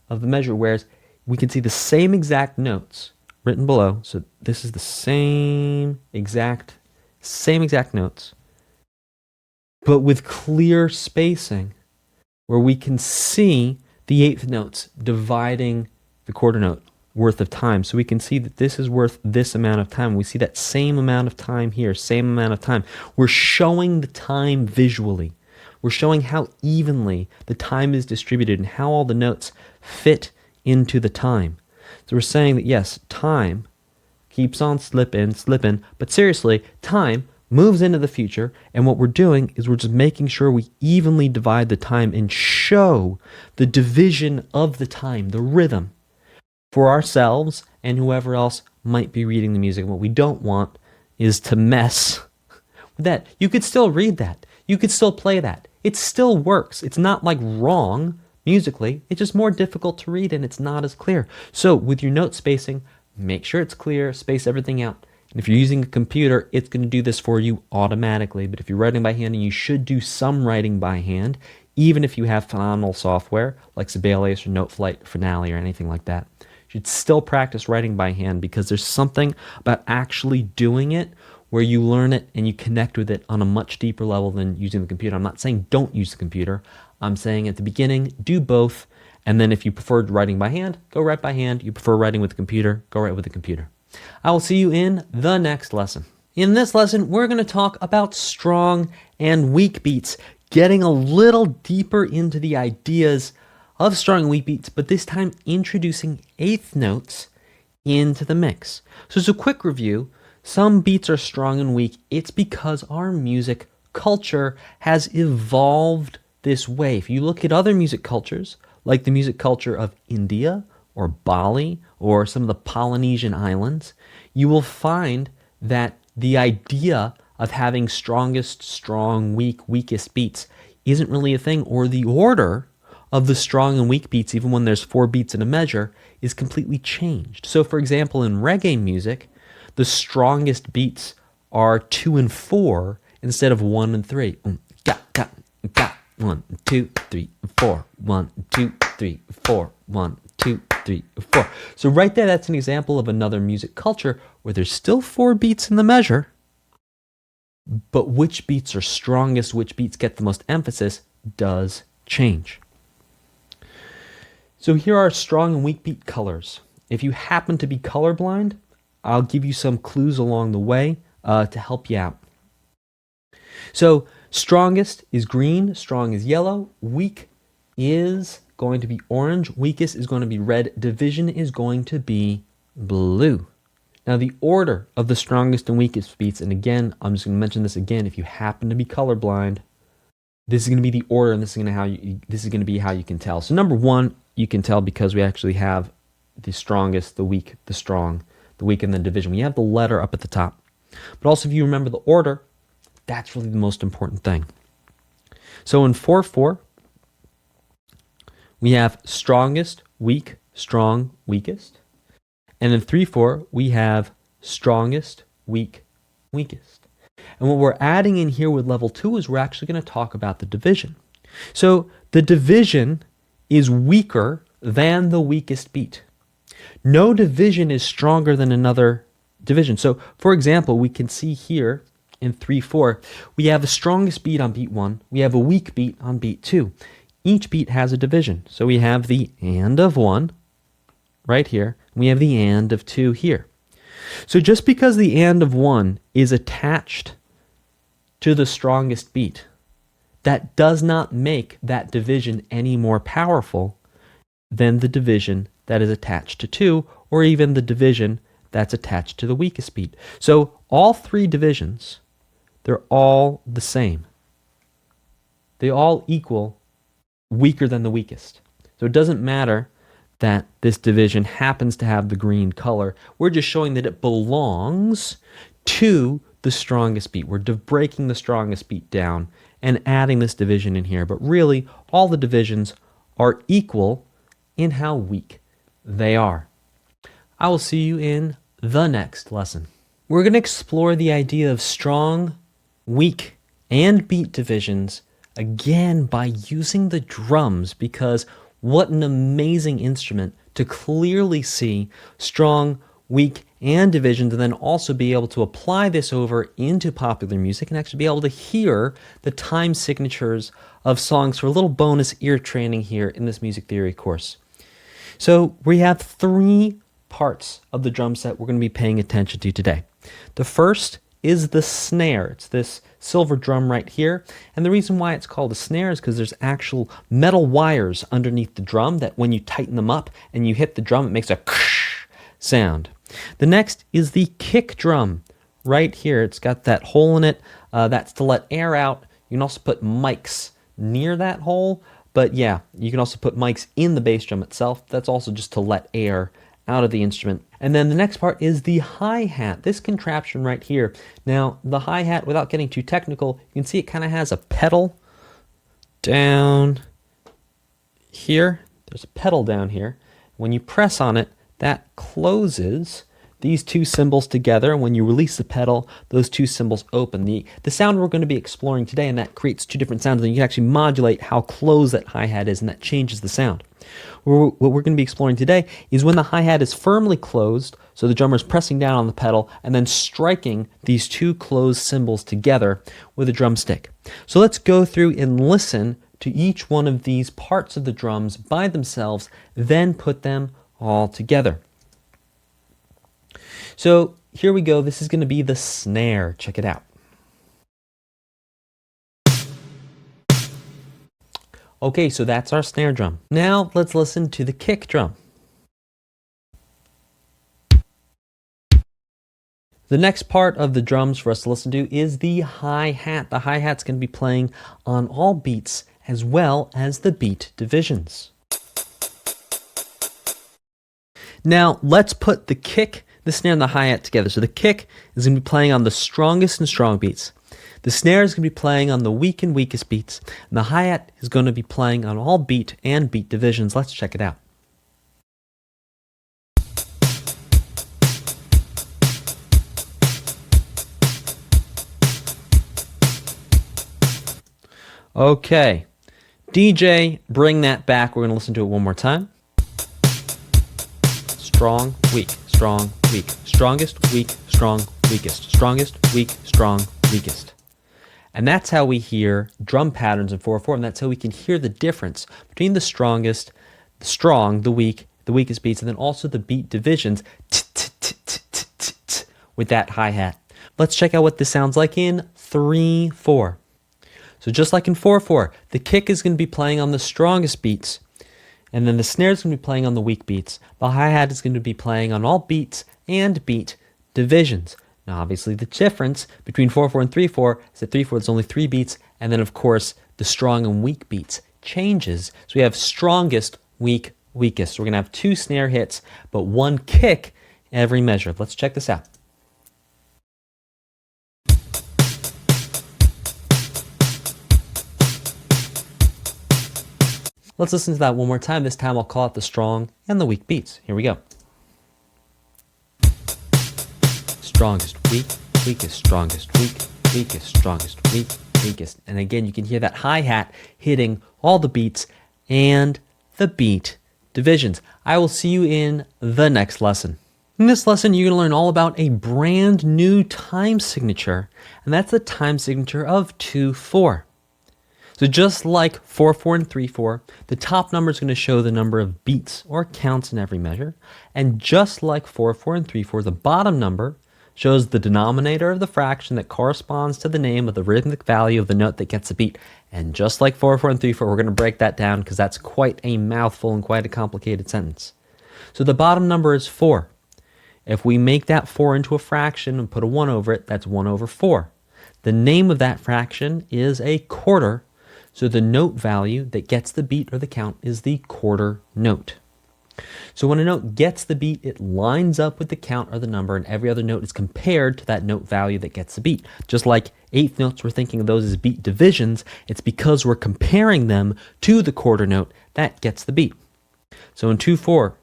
of the measure, whereas we can see the same exact notes written below. So this is the same exact notes, but with clear spacing, where we can see the 8th notes dividing the quarter note worth of time. So we can see that this is worth this amount of time. We see that same amount of time here, same amount of time. We're showing the time visually. We're showing how evenly the time is distributed and how all the notes fit into the time. So we're saying that yes, time keeps on slipping, but seriously, time moves into the future, and what we're doing is we're just making sure we evenly divide the time and show the division of the time, the rhythm, for ourselves and whoever else might be reading the music. And what we don't want is to mess with that. You could still read that. You could still play that. It still works. It's not like wrong musically. It's just more difficult to read and it's not as clear. So with your note spacing, make sure it's clear, space everything out. And if you're using a computer, it's going to do this for you automatically. But if you're writing by hand, and you should do some writing by hand, even if you have phenomenal software like Sibelius or Noteflight, Finale, or anything like that, you should still practice writing by hand, because there's something about actually doing it where you learn it and you connect with it on a much deeper level than using the computer. I'm not saying don't use the computer. I'm saying at the beginning, do both. And then if you prefer writing by hand, go write by hand. You prefer writing with the computer, go write with the computer. I will see you in the next lesson. In this lesson, we're going to talk about strong and weak beats, getting a little deeper into the ideas of strong and weak beats, but this time introducing 8th notes into the mix. So as a quick review, some beats are strong and weak. It's because our music culture has evolved this way. If you look at other music cultures, like the music culture of India or Bali or some of the Polynesian islands, you will find that the idea of having strongest, strong, weak, weakest beats isn't really a thing, or the order of the strong and weak beats, even when there's 4 beats in a measure, is completely changed. So for example, in reggae music, the strongest beats are 2 and 4 instead of 1 and 3. 1, 2, 3, 4. 1, 2, 3, 4. 1, 2, 3, 4. So right there, that's an example of another music culture where there's still 4 beats in the measure, but which beats are strongest, which beats get the most emphasis, does change. So here are strong and weak beat colors. If you happen to be colorblind, I'll give you some clues along the way to help you out. So strongest is green, strong is yellow, weak is going to be orange, weakest is going to be red, division is going to be blue. Now the order of the strongest and weakest beats, and again, I'm just going to mention this again, if you happen to be colorblind, this is going to be the order, and this is going to be how you can tell. So number 1, you can tell because we actually have the strongest, the weak, the strong, the weak, and the division. We have the letter up at the top. But also if you remember the order, that's really the most important thing. So in 4/4, we have strongest, weak, strong, weakest. And in 3/4, we have strongest, weak, weakest. And what we're adding in here with level 2 is we're actually going to talk about the division. So the division is weaker than the weakest beat. No division is stronger than another division. So for example, we can see here in 3/4, we have the strongest beat on beat 1, we have a weak beat on beat 2. Each beat has a division. So we have the and of 1 right here, and we have the and of 2 here. So just because the and of 1 is attached to the strongest beat, that does not make that division any more powerful than the division that is attached to 2, or even the division that's attached to the weakest beat. So all 3 divisions they're all the same. They all equal weaker than the weakest. So it doesn't matter that this division happens to have the green color. We're just showing that it belongs to the strongest beat. We're breaking the strongest beat down and adding this division in here. But really, all the divisions are equal in how weak they are. I will see you in the next lesson. We're going to explore the idea of strong, weak, and beat divisions again by using the drums, because what an amazing instrument to clearly see strong, weak, and divisions, and then also be able to apply this over into popular music and actually be able to hear the time signatures of songs for a little bonus ear training here in this music theory course. So we have three parts of the drum set we're going to be paying attention to today. The first is the snare. It's this silver drum right here. And the reason why it's called a snare is because there's actual metal wires underneath the drum that when you tighten them up and you hit the drum, it makes a sound. The next is the kick drum right here. It's got that hole in it. That's to let air out. You can also put mics near that hole. But yeah, you can also put mics in the bass drum itself. That's also just to let air out of the instrument. And then the next part is the hi-hat, this contraption right here. Now, the hi-hat, without getting too technical, you can see it kind of has a pedal down here. There's a pedal down here. When you press on it, that closes these two cymbals together, and when you release the pedal, those two cymbals open. The sound we're going to be exploring today, and that creates two different sounds, and you can actually modulate how close that hi-hat is, and that changes the sound. What we're going to be exploring today is when the hi-hat is firmly closed, so the drummer is pressing down on the pedal and then striking these two closed cymbals together with a drumstick. So let's go through and listen to each one of these parts of the drums by themselves, then put them all together. So here we go. This is going to be the snare. Check it out. Okay, so that's our snare drum. Now let's listen to the kick drum. The next part of the drums for us to listen to is the hi-hat. The hi-hat's going to be playing on all beats as well as the beat divisions. Now let's put the kick, the snare, and the hi-hat together. So the kick is going to be playing on the strongest and strong beats. The snare is going to be playing on the weak and weakest beats. And the hi-hat is going to be playing on all beat and beat divisions. Let's check it out. Okay. DJ, bring that back. We're going to listen to it one more time. Strong, weak, strong, weak. Strongest, weak, strong, weakest. Strongest, weak, strong, weakest. And that's how we hear drum patterns in 4/4, and that's how we can hear the difference between the strongest, the strong, the weak, the weakest beats, and then also the beat divisions with that hi-hat. Let's check out what this sounds like in 3/4. So just like in 4/4, the kick is going to be playing on the strongest beats, and then the snare is going to be playing on the weak beats. The hi-hat is going to be playing on all beats and beat divisions. Now, obviously, the difference between 4/4 and 3/4 is that 3/4 is only 3 beats, and then, of course, the strong and weak beats changes. So we have strongest, weak, weakest. So we're going to have 2 snare hits, but 1 kick every measure. Let's check this out. Let's listen to that one more time. This time I'll call out the strong and the weak beats. Here we go. Strongest, weak, weakest, strongest, weak, weakest, strongest, weak, weakest. And again, you can hear that hi-hat hitting all the beats and the beat divisions. I will see you in the next lesson. In this lesson, you're going to learn all about a brand new time signature, and that's the time signature of 2/4. So just like 4/4 and 3/4, the top number is going to show the number of beats or counts in every measure. And just like 4/4 and 3/4, the bottom number shows the denominator of the fraction that corresponds to the name of the rhythmic value of the note that gets a beat. And just like 4/4 and 3/4, we're going to break that down because that's quite a mouthful and quite a complicated sentence. So the bottom number is 4. If we make that 4 into a fraction and put a 1 over it, that's 1/4. The name of that fraction is a quarter, so the note value that gets the beat or the count is the quarter note. So when a note gets the beat, it lines up with the count or the number, and every other note is compared to that note value that gets the beat. Just like eighth notes, we're thinking of those as beat divisions. It's because we're comparing them to the quarter note that gets the beat. So in 2/4,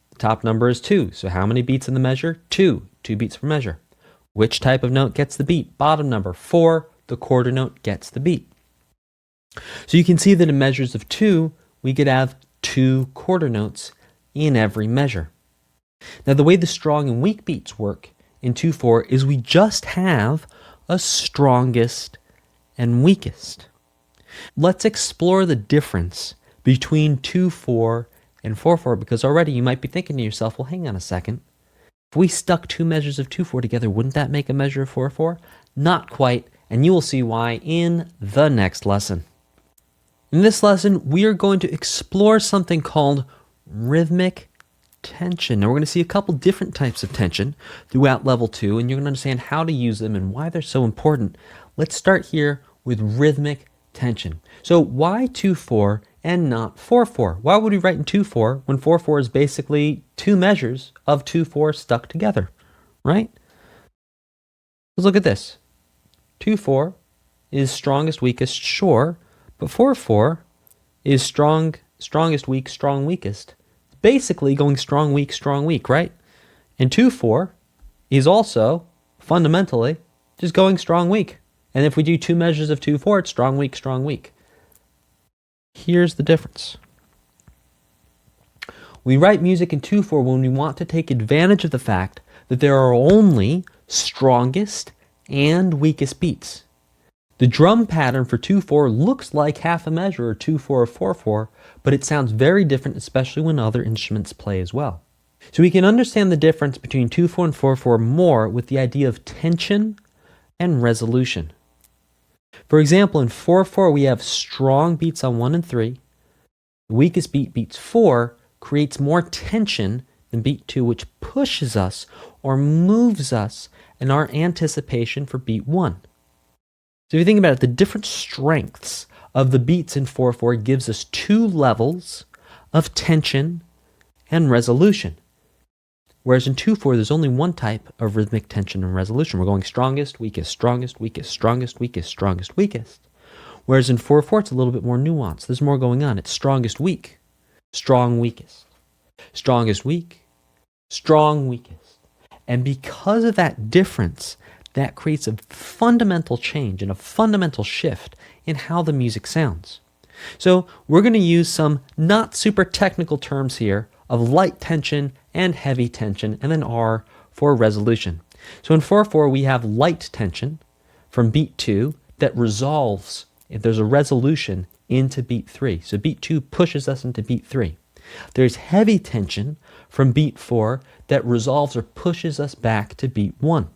the top number is 2. So how many beats in the measure? 2. 2 beats per measure. Which type of note gets the beat? Bottom number, 4. The quarter note gets the beat. So you can see that in measures of 2, we could have 2 quarter notes in every measure. Now the way the strong and weak beats work in 2/4 is we just have a strongest and weakest. Let's explore the difference between 2/4 and 4/4, because already you might be thinking to yourself, well, hang on a second. If we stuck 2 measures of 2/4 together, wouldn't that make a measure of 4/4? Not quite, and you will see why in the next lesson. In this lesson, we are going to explore something called rhythmic tension. Now, we're going to see a couple different types of tension throughout level 2, and you're going to understand how to use them and why they're so important. Let's start here with rhythmic tension. So why 2/4 and not 4/4? Why would we write in 2/4 when 4/4 is basically 2 measures of 2/4 stuck together, right? Let's look at this. 2/4 is strongest, weakest, sure, but 4/4 is strong, strongest, weak, strong, weakest. It's basically going strong, weak, right? And 2/4 is also fundamentally just going strong, weak. And if we do 2 measures of 2/4, it's strong, weak, strong, weak. Here's the difference. We write music in 2/4 when we want to take advantage of the fact that there are only strongest and weakest beats. The drum pattern for 2/4 looks like half a measure or 2/4 or 4/4, but it sounds very different, especially when other instruments play as well. So we can understand the difference between 2/4 and 4/4 more with the idea of tension and resolution. For example, in 4/4 we have strong beats on 1 and 3. The weakest beat, beats 4, creates more tension than beat 2, which pushes us or moves us in our anticipation for beat 1. So if you think about it, the different strengths of the beats in 4/4 gives us 2 levels of tension and resolution. Whereas in 2/4, there's only one type of rhythmic tension and resolution. We're going strongest, weakest, strongest, weakest, strongest, weakest, strongest, weakest. Whereas in 4/4, it's a little bit more nuanced. There's more going on. It's strongest, weak, strong, weakest, strongest, weak, strong, weakest. And because of that difference, that creates a fundamental change and a fundamental shift in how the music sounds. So we're going to use some not super technical terms here of light tension and heavy tension, and then R for resolution. So in 4/4 we have light tension from beat 2 that resolves, if there's a resolution, into beat 3. So beat 2 pushes us into beat 3. There's heavy tension from beat 4 that resolves or pushes us back to beat 1.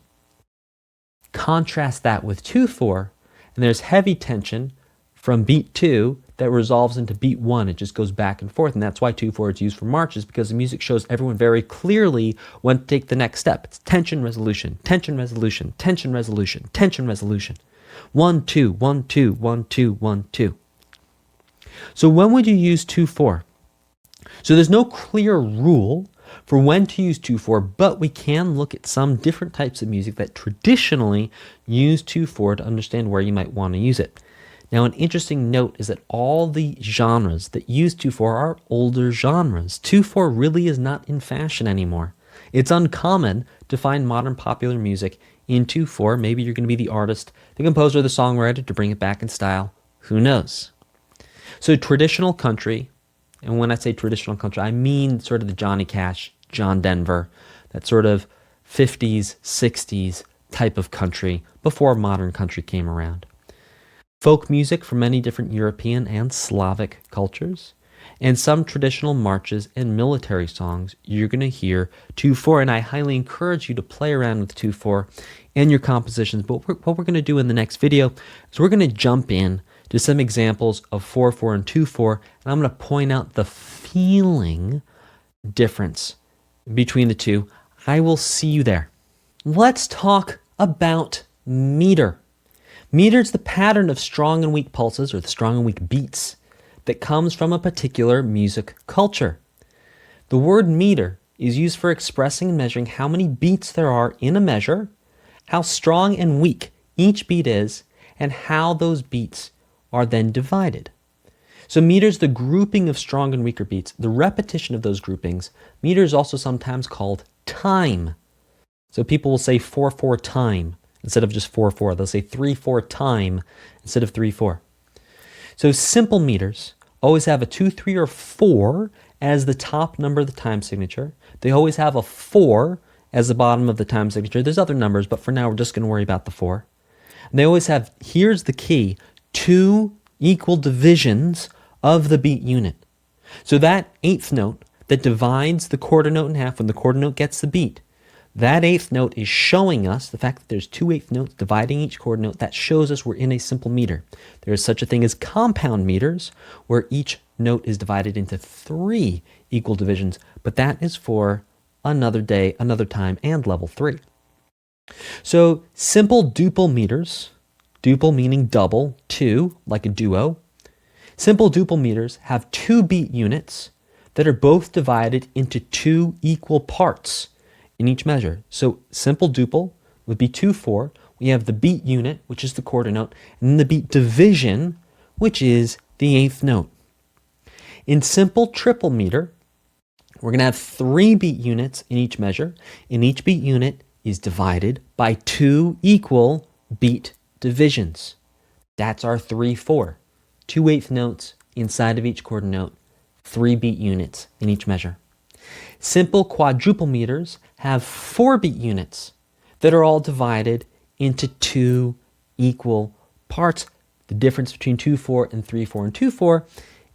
Contrast that with 2/4, and there's heavy tension from beat 2 that resolves into beat 1. It just goes back and forth, and that's why 2/4 is used for marches, because the music shows everyone very clearly when to take the next step. It's tension, resolution, tension, resolution, tension, resolution, tension, resolution. 1, 2, 1, 2, 1, 2, 1, 2. So when would you use 2/4? So there's no clear rule for when to use 2/4, but we can look at some different types of music that traditionally use 2/4 to understand where you might want to use it. Now, an interesting note is that all the genres that use 2/4 are older genres. 2/4 really is not in fashion anymore. It's uncommon to find modern popular music in 2/4. Maybe you're going to be the artist, the composer, the songwriter to bring it back in style. Who knows? So traditional country, and when I say traditional country, I mean sort of the Johnny Cash, John Denver, that sort of 50s, 60s type of country before modern country came around. Folk music from many different European and Slavic cultures, and some traditional marches and military songs you're going to hear 2/4, and I highly encourage you to play around with 2/4 in your compositions. But what we're going to do in the next video is we're going to jump in to some examples of 4/4 and 2/4, and I'm going to point out the feeling difference between the two. I will see you there. Let's talk about meter. Meter is the pattern of strong and weak pulses, or the strong and weak beats, that comes from a particular music culture. The word meter is used for expressing and measuring how many beats there are in a measure, how strong and weak each beat is, and how those beats are then divided. So meter is the grouping of strong and weaker beats, the repetition of those groupings. Meter is also sometimes called time. So people will say 4/4 time instead of just 4/4. They'll say 3/4 time instead of 3/4. So simple meters always have a 2, 3, or 4 as the top number of the time signature. They always have a 4 as the bottom of the time signature. There's other numbers, but for now we're just going to worry about the 4. And they always have, here's the key, 2 equal divisions of the beat unit. So that eighth note that divides the quarter note in half when the quarter note gets the beat, that eighth note is showing us the fact that there's 2 eighth notes dividing each quarter note. That shows us we're in a simple meter. There is such a thing as compound meters, where each note is divided into 3 equal divisions, but that is for another day, another time, and level 3. So simple duple meters, duple meaning double, 2, like a duo. Simple duple meters have 2 beat units that are both divided into 2 equal parts in each measure. So simple duple would be 2/4. We have the beat unit, which is the quarter note, and then the beat division, which is the eighth note. In simple triple meter, we're going to have 3 beat units in each measure, and each beat unit is divided by 2 equal beat divisions. That's our 3/4. 2 eighth notes inside of each quarter note, 3 beat units in each measure. Simple quadruple meters have 4 beat units that are all divided into 2 equal parts. The difference between 2/4 and 3/4 and 2/4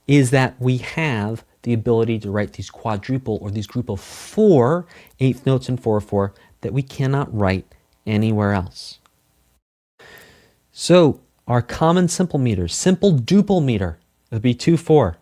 is that we have the ability to write these quadruple, or these group of 4 eighth notes in 4/4 that we cannot write anywhere else. So our common simple meters, simple duple meter would be 2/4.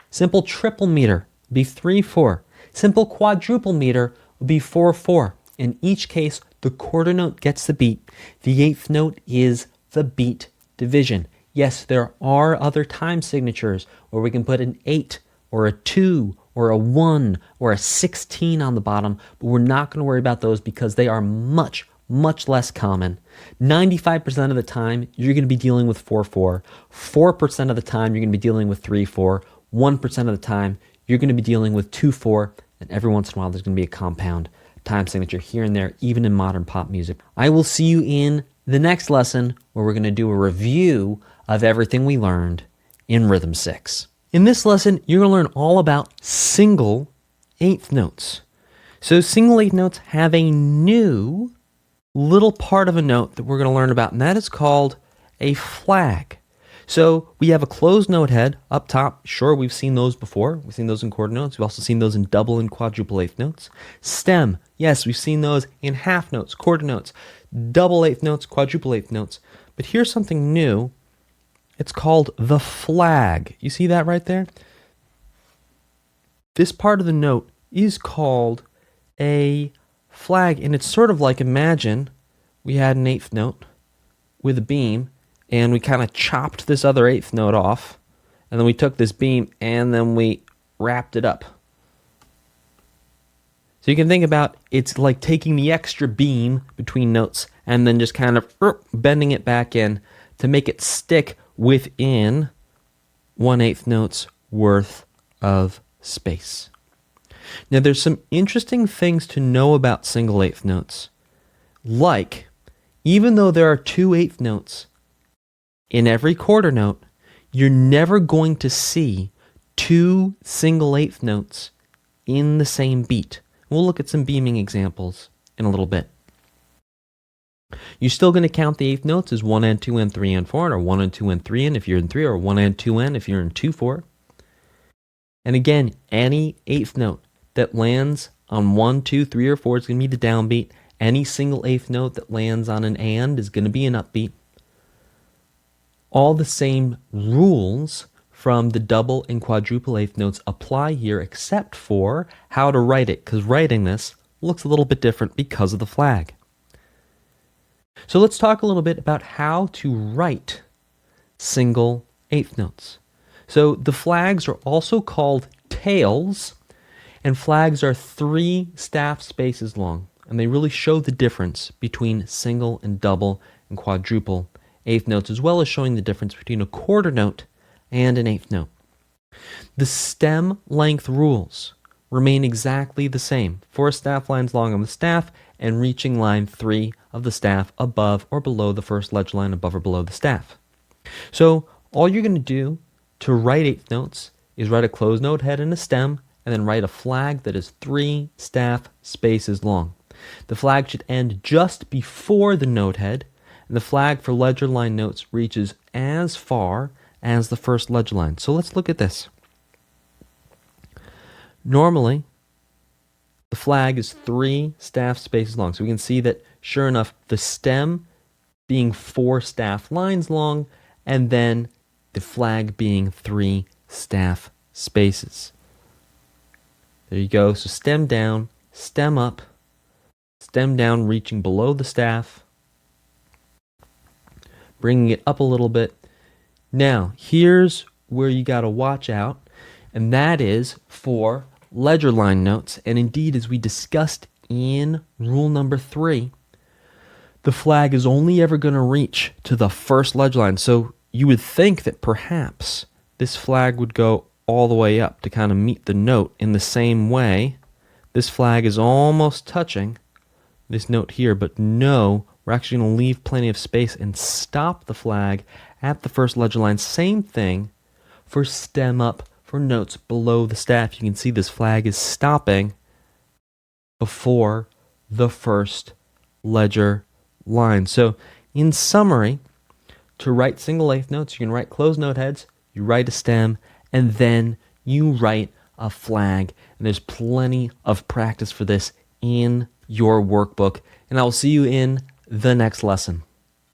Simple triple meter would be 3/4. Simple quadruple meter would be 4/4. In each case, the quarter note gets the beat. The eighth note is the beat division. Yes, there are other time signatures where we can put an 8 or a 2 or a 1 or a 16 on the bottom, but we're not going to worry about those because they are much, much less common. 95% of the time, you're going to be dealing with 4/4. 4% of the time, you're going to be dealing with 3/4. 1% of the time, you're going to be dealing with 2/4, and every once in a while, there's going to be a compound time signature here and there, even in modern pop music. I will see you in the next lesson, where we're going to do a review of everything we learned in Rhythm 6. In this lesson, you're going to learn all about single eighth notes. So single eighth notes have a new little part of a note that we're going to learn about, and that is called a flag. So we have a closed note head up top. Sure, we've seen those before. We've seen those in quarter notes. We've also seen those in double and quadruple eighth notes. Stem, yes, we've seen those in half notes, quarter notes, double eighth notes, quadruple eighth notes. But here's something new. It's called the flag. You see that right there? This part of the note is called a flag, and it's sort of like, imagine we had an eighth note with a beam, and we kind of chopped this other eighth note off, and then we took this beam and then we wrapped it up. So you can think about, it's like taking the extra beam between notes and then just kind of bending it back in to make it stick within 1/8 notes worth of space. Now there's some interesting things to know about single eighth notes. Like, even though there are 2 eighth notes in every quarter note, you're never going to see 2 single eighth notes in the same beat. We'll look at some beaming examples in a little bit. You're still going to count the eighth notes as 1 and 2 and 3 and 4, or 1 and 2 and 3 and if you're in 3, or 1 and 2 and if you're in 2/4. And again, any eighth note that lands on 1, 2, 3, or 4 is going to be the downbeat. Any single eighth note that lands on an and is going to be an upbeat. All the same rules from the double and quadruple eighth notes apply here, except for how to write it, because writing this looks a little bit different because of the flag. So let's talk a little bit about how to write single eighth notes. So the flags are also called tails, and flags are 3 staff spaces long, and they really show the difference between single and double and quadruple eighth notes, as well as showing the difference between a quarter note and an eighth note. The stem length rules remain exactly the same: 4 staff lines long on the staff and reaching line 3 of the staff above or below the first ledger line, above or below the staff. So all you're going to do to write eighth notes is write a closed note head and a stem, and then write a flag that is 3 staff spaces long. The flag should end just before the note head, and the flag for ledger line notes reaches as far as the first ledger line. So let's look at this. Normally, the flag is 3 staff spaces long. So we can see that, sure enough, the stem being 4 staff lines long, and then the flag being 3 staff spaces. There you go. So stem down, stem up, stem down reaching below the staff, bringing it up a little bit. Now, here's where you got to watch out, and that is for ledger line notes. And indeed, as we discussed in rule number 3, the flag is only ever going to reach to the first ledger line. So you would think that perhaps this flag would go all the way up to kind of meet the note. In the same way, this flag is almost touching this note here, but no, we're actually going to leave plenty of space and stop the flag at the first ledger line. Same thing for stem up for notes below the staff. You can see this flag is stopping before the first ledger line. So in summary, to write single eighth notes, you can write closed note heads, you write a stem, and then you write a flag. And there's plenty of practice for this in your workbook. And I will see you in the next lesson.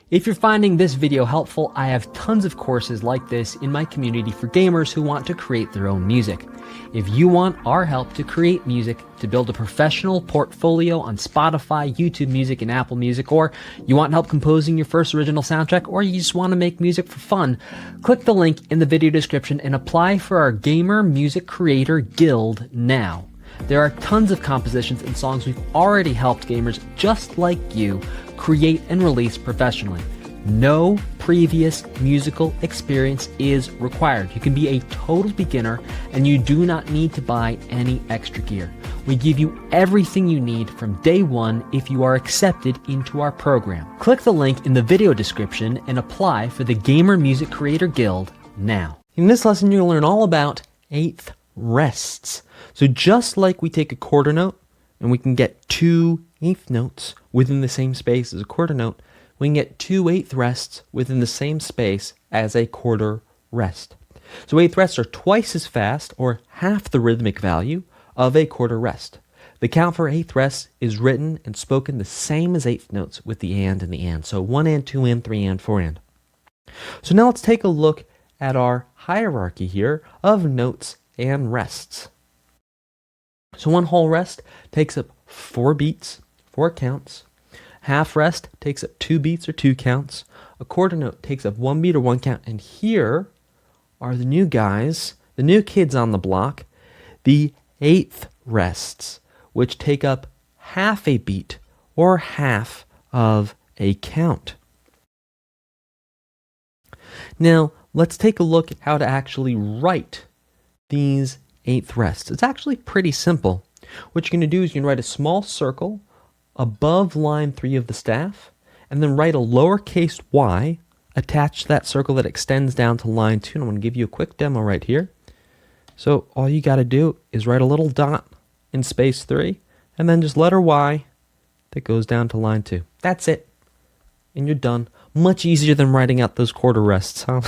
If you're finding this video helpful, I have tons of courses like this in my community for gamers who want to create their own music. If you want our help to create music, to build a professional portfolio on Spotify, YouTube Music, and Apple Music, or you want help composing your first original soundtrack, or you just want to make music for fun, click the link in the video description and apply for our Gamer Music Creator Guild now. There are tons of compositions and songs we've already helped gamers just like you create and release professionally. No previous musical experience is required. You can be a total beginner and you do not need to buy any extra gear. We give you everything you need from day one if you are accepted into our program. Click the link in the video description and apply for the Gamer Music Creator Guild now. In this lesson, you're going to learn all about eighth rests. So just like we take a quarter note and we can get 2 eighth notes within the same space as a quarter note, we can get 2 eighth rests within the same space as a quarter rest. So eighth rests are twice as fast, or half the rhythmic value, of a quarter rest. The count for eighth rests is written and spoken the same as eighth notes with the and and the and. So 1 and, 2 and, 3 and, 4 and. So now let's take a look at our hierarchy here of notes and rests. So one whole rest takes up 4 beats, 4 counts. Half rest takes up 2 beats or 2 counts. A quarter note takes up 1 beat or 1 count. And here are the new guys, the new kids on the block, the eighth rests, which take up half a beat or half of a count. Now, let's take a look at how to actually write these eighth rests. It's actually pretty simple. What you're going to do is you can write a small circle above line 3 of the staff, and then write a lowercase y attached to that circle that extends down to line 2. And I'm going to give you a quick demo right here. So all you got to do is write a little dot in space 3, and then just letter y that goes down to line 2. That's it. And you're done. Much easier than writing out those quarter rests, huh?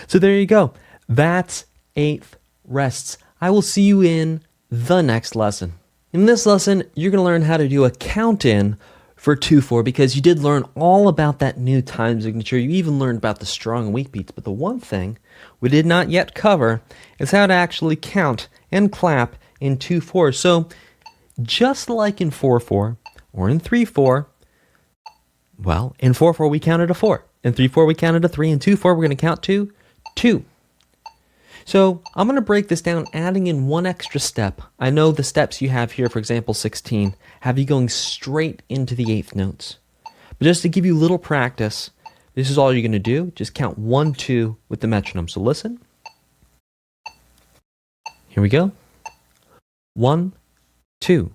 So there you go. That's eighth rests. I will see you in the next lesson. In this lesson, you're going to learn how to do a count-in for 2/4, because you did learn all about that new time signature. You even learned about the strong and weak beats. But the one thing we did not yet cover is how to actually count and clap in 2/4. So just like in 4/4 or in 3/4, Well, in 4/4 we counted a 4. In 3/4 we counted a 3. In 2/4 we're going to count to 2. So I'm going to break this down, adding in one extra step. I know the steps you have here, for example, 16, have you going straight into the eighth notes. But just to give you a little practice, this is all you're going to do. Just count 1, 2 with the metronome. So listen. Here we go. 1, 2,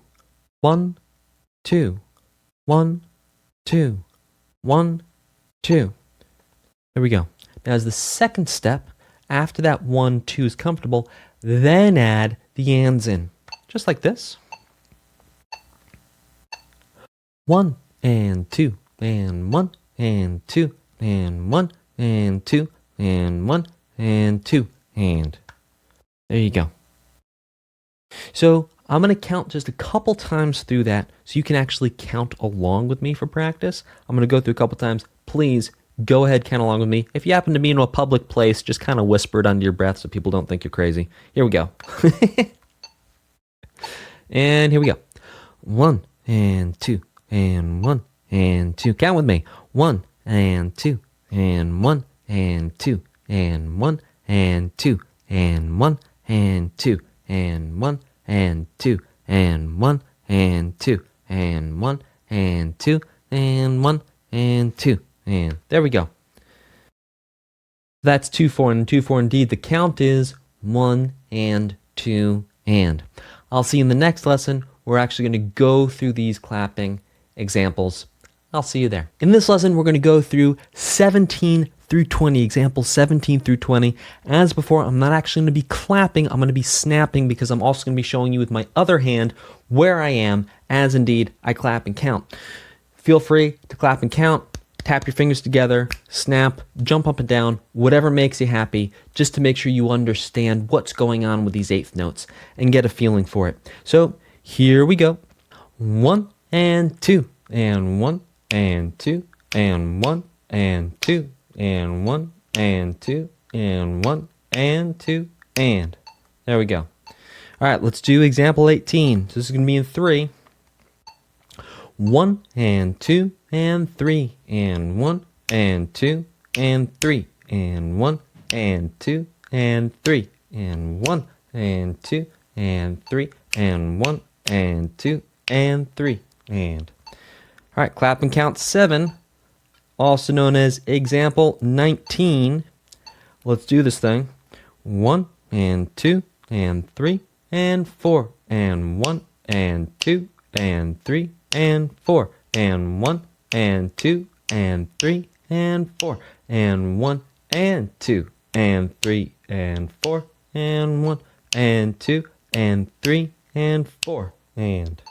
1, 2, 1, 2, 1, 2. There we go. Now as the second step, after that 1, 2 is comfortable, then add the ands in. Just like this. 1 and 2 and 1 and 2 and 1 and 2 and 1 and 2 and. There you go. So I'm going to count just a couple times through that so you can actually count along with me for practice. I'm going to go through a couple times. Please go ahead, count along with me. If you happen to be in a public place, just kind of whisper it under your breath so people don't think you're crazy. Here we go. And here we go. 1 and 2 and 1 and 2. Count with me. 1 and 2 and 1 and 2 and 1 and 2 and 1 and 2 and 1 and 2 and 1 and 2 and 1 and 2 and 1 and 2 and there we go. That's 2/4 and 2/4 indeed. The count is 1 and 2 and. I'll see you in the next lesson. We're actually going to go through these clapping examples. I'll see you there. In this lesson, we're going to go through 17 through 20, examples 17 through 20. As before, I'm not actually going to be clapping, I'm going to be snapping because I'm also going to be showing you with my other hand where I am as indeed I clap and count. Feel free to clap and count, tap your fingers together, snap, jump up and down, whatever makes you happy, just to make sure you understand what's going on with these eighth notes and get a feeling for it. So here we go. 1 and 2 and 1 and 2 and 1 and 2 and 1 and 2 and 1 and 2 and. There we go. All right, let's do example 18. So this is going to be in 3. 1 and 2 and 3 and 1 and 2 and 3 and 1 and 2 and 3 and 1 and 2 and 3 and 1 and 2 and 3 and. All right, clap and count 7, also known as example 19. Let's do this thing. 1 and 2 and 3 and 4 and 1 and 2 and 3 and 4 and 1 and 2 and 3 and 4 and 1 and 2 and 3 and 4 and 1 and 2 and 3 and 4 and.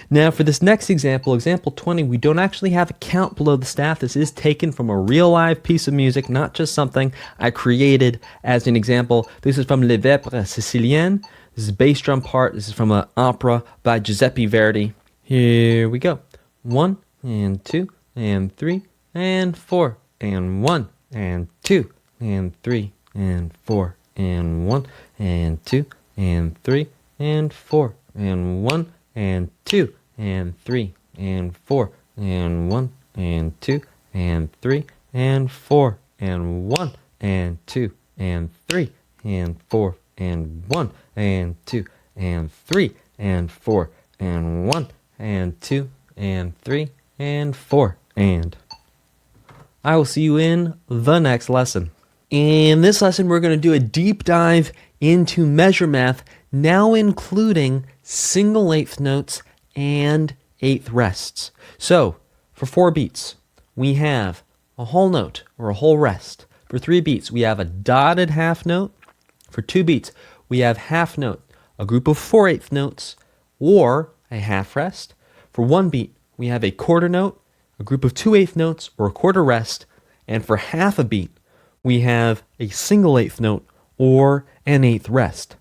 Now for this next example, example 20, we don't actually have a count below the staff. This is taken from a real live piece of music, not just something I created as an example. This is from Les Vêpres Siciliennes. This is a bass drum part. This is from an opera by Giuseppe Verdi. Here we go. 1 and 2 and 3 and 4 and 1 and 2 and 3 and 4 and 1 and 2 and 3 and 4 and 1 and 2 and 3 and 4 and 1 and 2 and 3 and 4 and 1 and 2 and 3 and 4 and 1 and 2 and 3 and 4 and 1 and 2 and 3 and 4 and. I will see you in the next lesson. In this lesson, we're going to do a deep dive into measure math, now including single eighth notes and eighth rests. So, for 4 beats, we have a whole note or a whole rest. For 3 beats, we have a dotted half note. For 2 beats, we have half note, a group of 4 eighth notes, or a half rest. For 1 beat, we have a quarter note, a group of 2 eighth notes, or a quarter rest. And for half a beat, we have a single eighth note, or an eighth rest.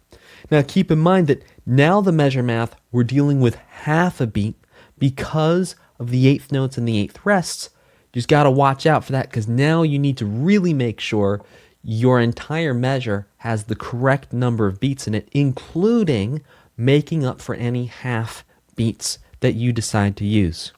Now keep in mind that now the measure math, we're dealing with half a beat because of the eighth notes and the eighth rests. You just got to watch out for that because now you need to really make sure your entire measure has the correct number of beats in it, including making up for any half beats that you decide to use.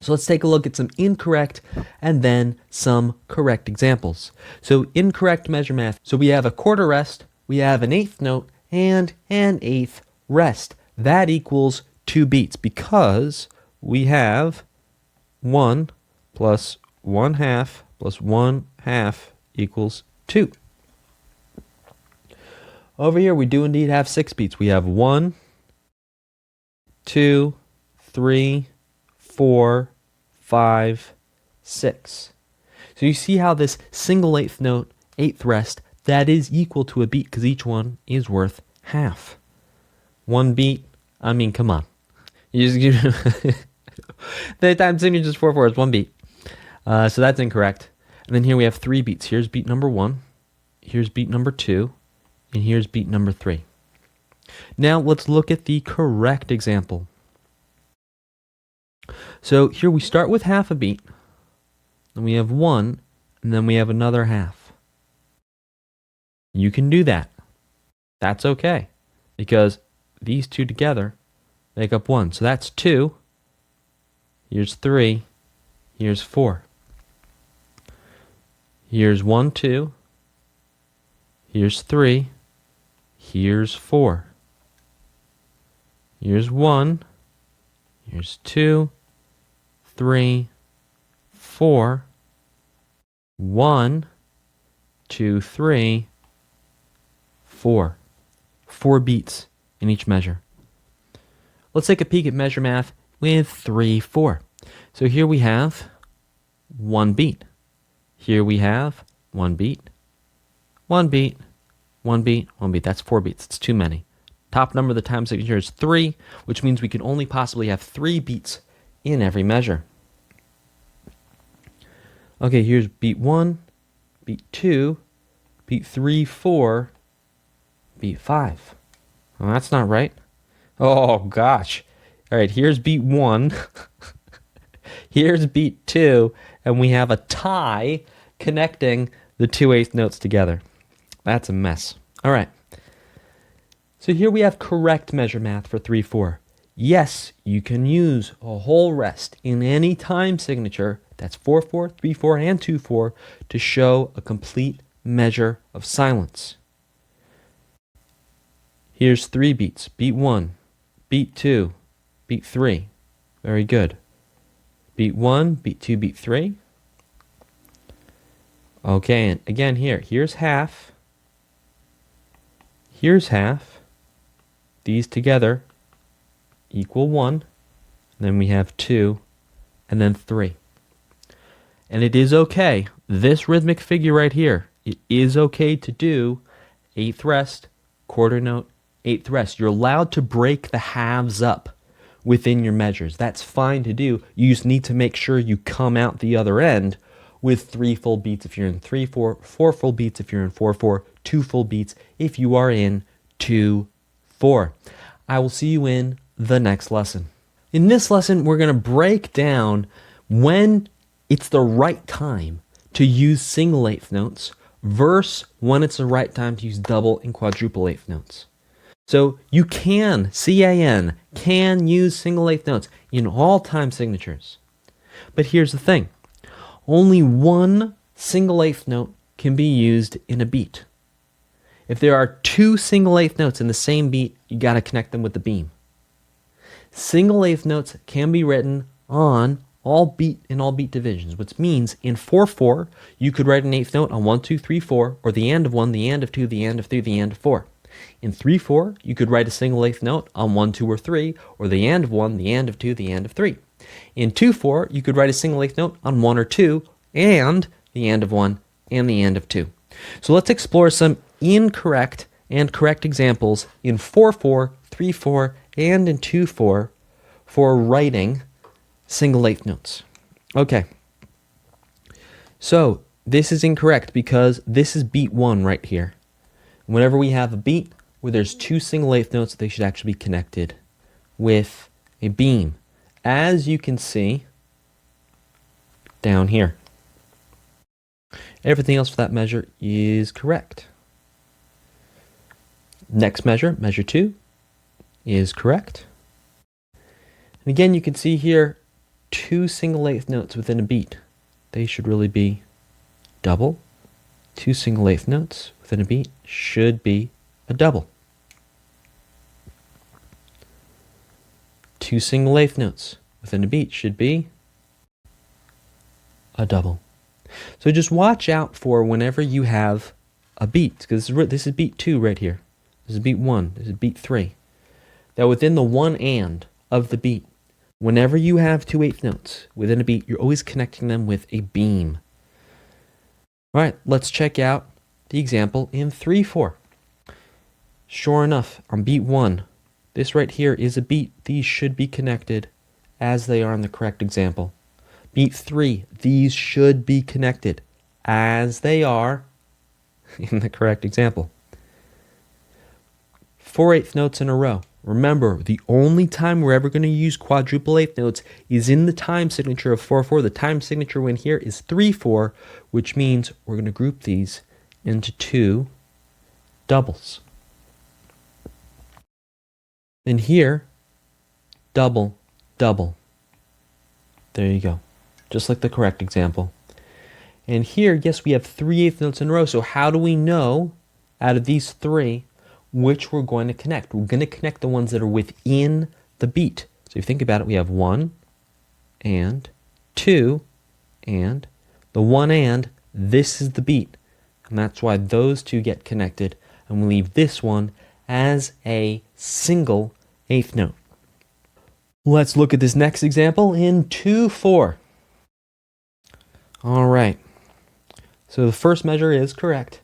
So let's take a look at some incorrect and then some correct examples. So incorrect measure math. So we have a quarter rest, we have an eighth note, and an eighth rest. That equals 2 beats because we have 1 plus 1/2 plus 1/2 equals 2. Over here we do indeed have 6 beats. We have 1, 2, 3, 4, 5, 6. So you see how this single eighth note, eighth rest, that is equal to a beat because each one is worth half. 1 beat, I mean, come on. The time signature is 4/4 is 1 beat. So that's incorrect. And then here we have 3 beats. Here's beat number 1, here's beat number 2, and here's beat number 3. Now let's look at the correct example. So here we start with half a beat, then we have 1, and then we have another half. You can do that. That's okay, because these two together make up 1. So that's 2, here's 3, here's 4. Here's 1, 2, here's 3, here's 4. Here's 1, here's 2, 3, 4, 1, 2, 3, 4. 4 beats in each measure. Let's take a peek at measure math with 3, 4. So here we have 1 beat. Here we have 1 beat, 1 beat, 1 beat, 1 beat. That's 4 beats. It's too many. Top number of the time signature is 3, which means we can only possibly have 3 beats in every measure. Okay, here's beat 1, beat 2, beat 3, 4, beat 5. Well, that's not right. Oh, gosh. All right, here's beat 1. Here's beat 2, and we have a tie connecting the 2/8 notes together. That's a mess. All right. So here we have correct measure math for 3, 4. Yes, you can use a whole rest in any time signature, that's 4, 4, 3, 4, and 2, 4, to show a complete measure of silence. Here's 3 beats. Beat 1, beat 2, beat 3. Very good. Beat 1, beat 2, beat 3. Okay, and again here's half. Here's half. These together equal 1. Then we have 2, and then 3. And it is okay, this rhythmic figure right here, it is okay to do eighth rest, quarter note, eighth rest. You're allowed to break the halves up within your measures. That's fine to do. You just need to make sure you come out the other end with 3 full beats if you're in 3, 4, 4 full beats if you're in 4, 4, 2 full beats if you are in 2, 4. I will see you in the next lesson. In this lesson, we're going to break down when it's the right time to use single eighth notes versus when it's the right time to use double and quadruple eighth notes. So you can, C-A-N, can use single eighth notes in all time signatures. But here's the thing. Only one single eighth note can be used in a beat. If there are 2 single eighth notes in the same beat, you got to connect them with the beam. Single eighth notes can be written on all beat divisions, which means in 4/4, you could write an eighth note on 1, 2, 3, 4, or the end of 1, the end of 2, the end of 3, the end of 4. In 3/4, you could write a single eighth note on 1, 2, or 3, or the end of 1, the end of 2, the end of 3. In 2/4, you could write a single eighth note on 1 or 2, and the end of 1, and the end of 2. So let's explore some incorrect and correct examples in 4/4, 3/4, and in 2/4 for writing single eighth notes. Okay. So this is incorrect because this is beat 1 right here. Whenever we have a beat where there's 2 single eighth notes, they should actually be connected with a beam, as you can see down here. Everything else for that measure is correct. Next measure, measure 2, is correct. And again, you can see here, two single eighth notes within a beat. They should really be double. Two single eighth notes within a beat should be a double. Two single eighth notes within a beat should be a double. So just watch out for whenever you have a beat, because this is beat 2 right here. This is beat 1. This is beat 3. That within the one and of the beat, whenever you have two eighth notes within a beat, you're always connecting them with a beam. All right, let's check out the example in 3/4. Sure enough, on beat 1, this right here is a beat. These should be connected as they are in the correct example. Beat 3, these should be connected as they are in the correct example. 4/8 notes in a row. Remember, the only time we're ever going to use quadruple eighth notes is in the time signature of 4/4. The time signature in here is 3/4, which means we're going to group these into two doubles. Then here, double, double. There you go. Just like the correct example. And here, yes, we have 3/8 notes in a row. So how do we know out of these three which we're going to connect? We're going to connect the ones that are within the beat. So if you think about it, we have 1 and 2 and the 1 and this is the beat. And that's why those two get connected. And we leave this one as a single eighth note. Let's look at this next example in 2/4. All right. So the first measure is correct.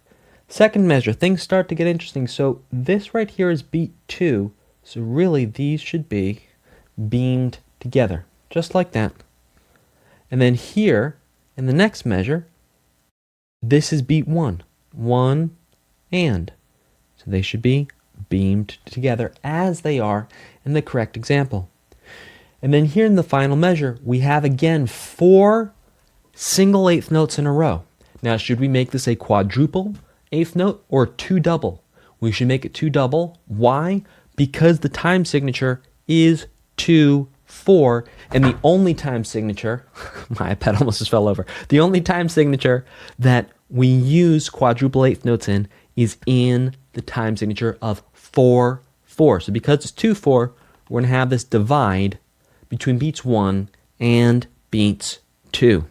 Second measure, things start to get interesting. So this right here is beat 2. So really these should be beamed together, just like that. And then here, in the next measure, this is beat 1. 1 and. So they should be beamed together as they are in the correct example. And then here in the final measure, we have again 4 single eighth notes in a row. Now, should we make this a quadruple eighth note or 2 double? We should make it 2 double. Why? Because the time signature is 2/4, and the only time signature, my iPad almost just fell over. The only time signature that we use quadruple eighth notes in is in the time signature of 4/4. So because it's 2/4, we're going to have this divide between beats 1 and beats 2.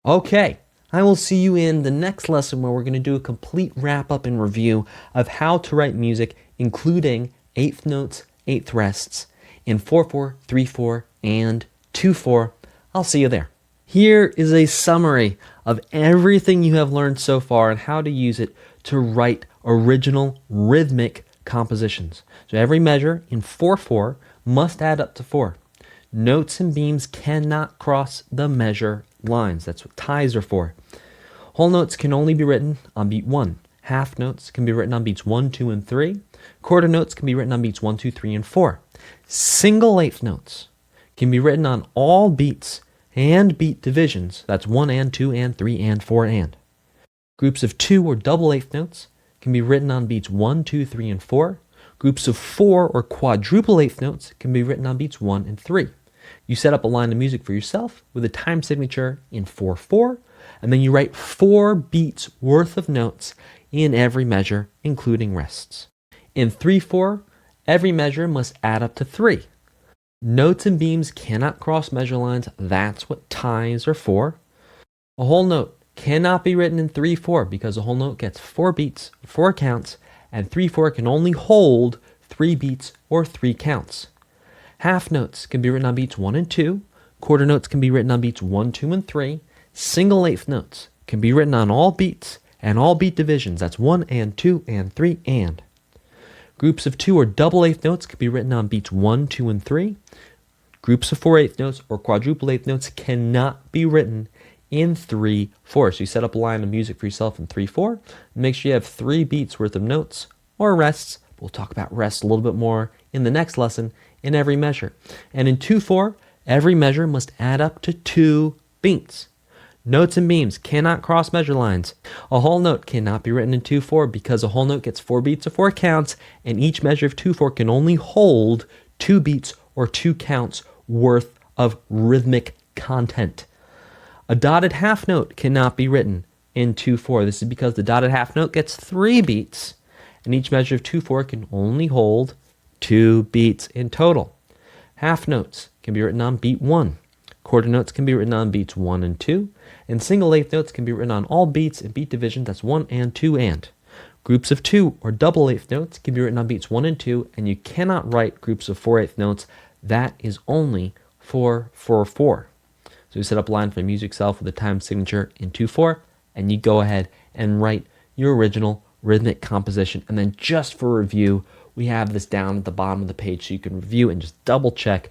Okay, I will see you in the next lesson where we're going to do a complete wrap-up and review of how to write music, including eighth notes, eighth rests, in 4/4, 3/4, and 2/4. I'll see you there. Here is a summary of everything you have learned so far and how to use it to write original rhythmic compositions. So every measure in 4/4 must add up to 4. Notes and beams cannot cross the measure lines. That's what ties are for. Whole notes can only be written on beat 1. Half notes can be written on beats 1, 2, and 3. Quarter notes can be written on beats 1, 2, 3, and 4. Single eighth notes can be written on all beats and beat divisions. That's 1 and 2 and 3 and 4 and. Groups of 2 or double eighth notes can be written on beats 1, 2, 3, and 4. Groups of 4 or quadruple eighth notes can be written on beats 1 and 3. You set up a line of music for yourself with a time signature in 4/4, and then you write 4 beats worth of notes in every measure, including rests. In 3/4, every measure must add up to 3. Notes and beams cannot cross measure lines. That's what ties are for. A whole note cannot be written in 3/4 because a whole note gets 4 beats, 4 counts, and 3/4 can only hold 3 beats or 3 counts. Half notes can be written on beats 1 and 2. Quarter notes can be written on beats 1, 2, and 3. Single eighth notes can be written on all beats and all beat divisions. That's 1 and 2 and 3 and. Groups of 2 or double eighth notes can be written on beats 1, 2, and 3. Groups of 4/8 notes or quadruple eighth notes cannot be written in 3/4. So you set up a line of music for yourself in 3/4. Make sure you have 3 beats worth of notes or rests. We'll talk about rests a little bit more in the next lesson in every measure. And in 2/4, every measure must add up to 2 beats. Notes and beams cannot cross measure lines. A whole note cannot be written in 2/4 because a whole note gets 4 beats or 4 counts, and each measure of 2/4 can only hold 2 beats or 2 counts worth of rhythmic content. A dotted half note cannot be written in 2/4. This is because the dotted half note gets 3 beats, and each measure of 2/4 can only hold 2 beats in total. Half notes can be written on beat 1. Quarter notes can be written on beats 1 and 2, and single eighth notes can be written on all beats in beat division, that's 1 and 2 and. Groups of 2 or double eighth notes can be written on beats 1 and 2, and you cannot write groups of 4/8 notes. That is only for 4/4. So you set up a line for the music itself with a time signature in 2/4, and you go ahead and write your original rhythmic composition. And then just for review, we have this down at the bottom of the page so you can review and just double check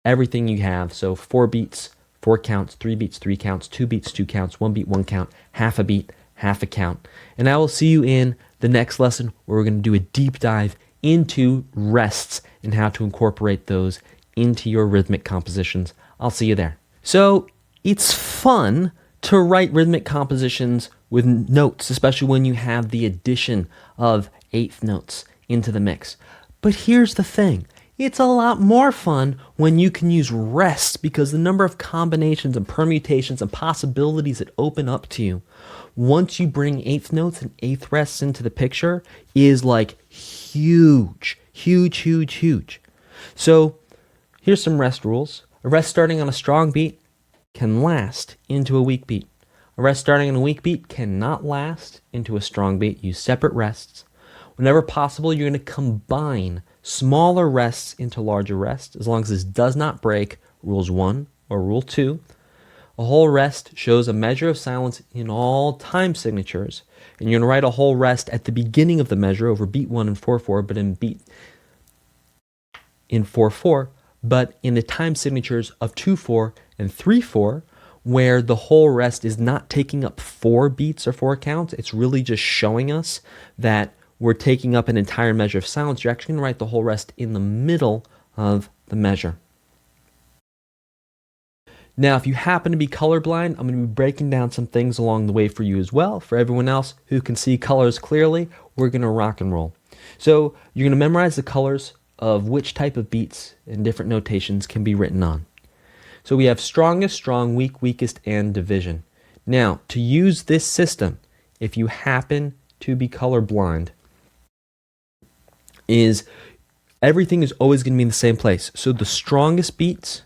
everything you have. So 4 beats, 4 counts, 3 beats, 3 counts, 2 beats, 2 counts, 1 beat, 1 count, half a beat, half a count. And I will see you in the next lesson where we're going to do a deep dive into rests and how to incorporate those into your rhythmic compositions. I'll see you there. So it's fun to write rhythmic compositions with notes, especially when you have the addition of eighth notes into the mix. But here's the thing. It's a lot more fun when you can use rests, because the number of combinations and permutations and possibilities that open up to you once you bring eighth notes and eighth rests into the picture is like huge, huge, huge, huge. So here's some rest rules. A rest starting on a strong beat can last into a weak beat. A rest starting on a weak beat cannot last into a strong beat. Use separate rests. Whenever possible, you're going to combine smaller rests into larger rests, as long as this does not break rules 1 or rule 2. A whole rest shows a measure of silence in all time signatures, and you're going to write a whole rest at the beginning of the measure over beat 1 and 4/4, but in 4/4, but in the time signatures of 2/4 and 3/4, where the whole rest is not taking up 4 beats or 4 counts. It's really just showing us that we're taking up an entire measure of silence. You're actually going to write the whole rest in the middle of the measure. Now, if you happen to be colorblind, I'm going to be breaking down some things along the way for you as well. For everyone else who can see colors clearly, we're going to rock and roll. So you're going to memorize the colors of which type of beats and different notations can be written on. So we have strongest, strong, weak, weakest, and division. Now, to use this system, if you happen to be colorblind, is everything is always going to be in the same place. So the strongest beats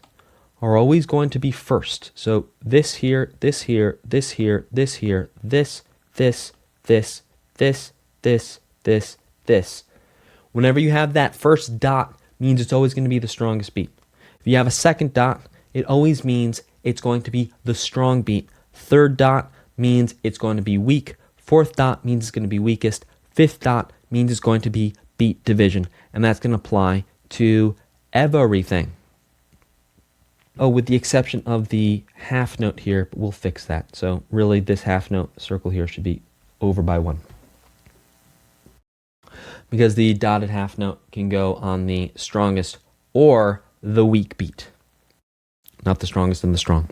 are always going to be first. So this here, this here, this here, this here, this, this, this, this, this, this, this. Whenever you have that first dot, means it's always going to be the strongest beat. If you have a second dot, it always means it's going to be the strong beat. Third dot means it's going to be weak. Fourth dot means it's going to be weakest. Fifth dot means it's going to be beat division. And that's going to apply to everything. Oh, with the exception of the half note here, but we'll fix that. So really this half note circle here should be over by 1. Because the dotted half note can go on the strongest or the weak beat. Not the strongest and the strong.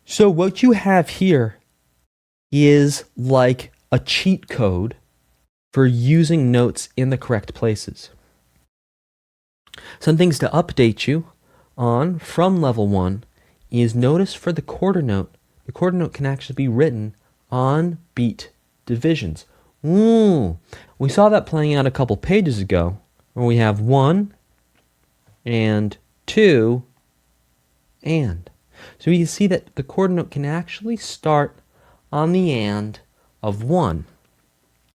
So what you have here is like a cheat code for using notes in the correct places. Some things to update you on from level 1 is notice for the quarter note can actually be written on beat divisions. We saw that playing out a couple pages ago, where we have 1 and 2 and. So you can see that the quarter note can actually start on the and of 1.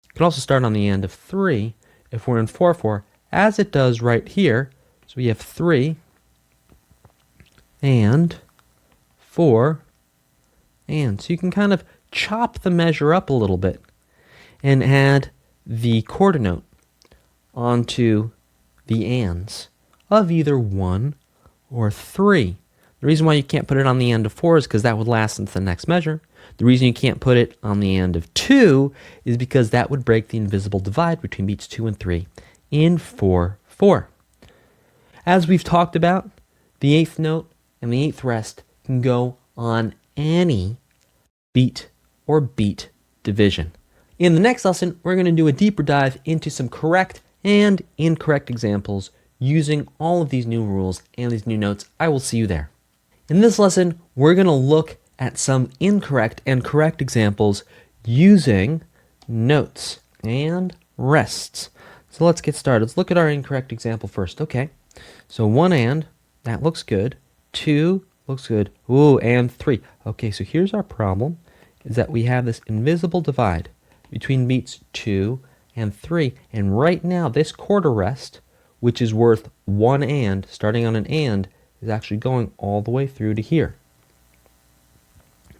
It can also start on the and of 3 if we're in 4/4, as it does right here. So we have 3 and 4 and. So you can kind of chop the measure up a little bit and add the quarter note onto the ands of either 1 or 3. The reason why you can't put it on the end of 4 is because that would last into the next measure. The reason you can't put it on the end of 2 is because that would break the invisible divide between beats 2 and 3 in 4/4. As we've talked about, the eighth note and the eighth rest can go on any beat or beat division. In the next lesson, we're going to do a deeper dive into some correct and incorrect examples using all of these new rules and these new notes. I will see you there. In this lesson, we're going to look at some incorrect and correct examples using notes and rests. So let's get started. Let's look at our incorrect example first. Okay, so 1 and, that looks good. 2 looks good. Ooh, and 3. Okay, so here's our problem, is that we have this invisible divide between beats 2 and 3. And right now, this quarter rest, which is worth 1 and, starting on an and, is actually going all the way through to here.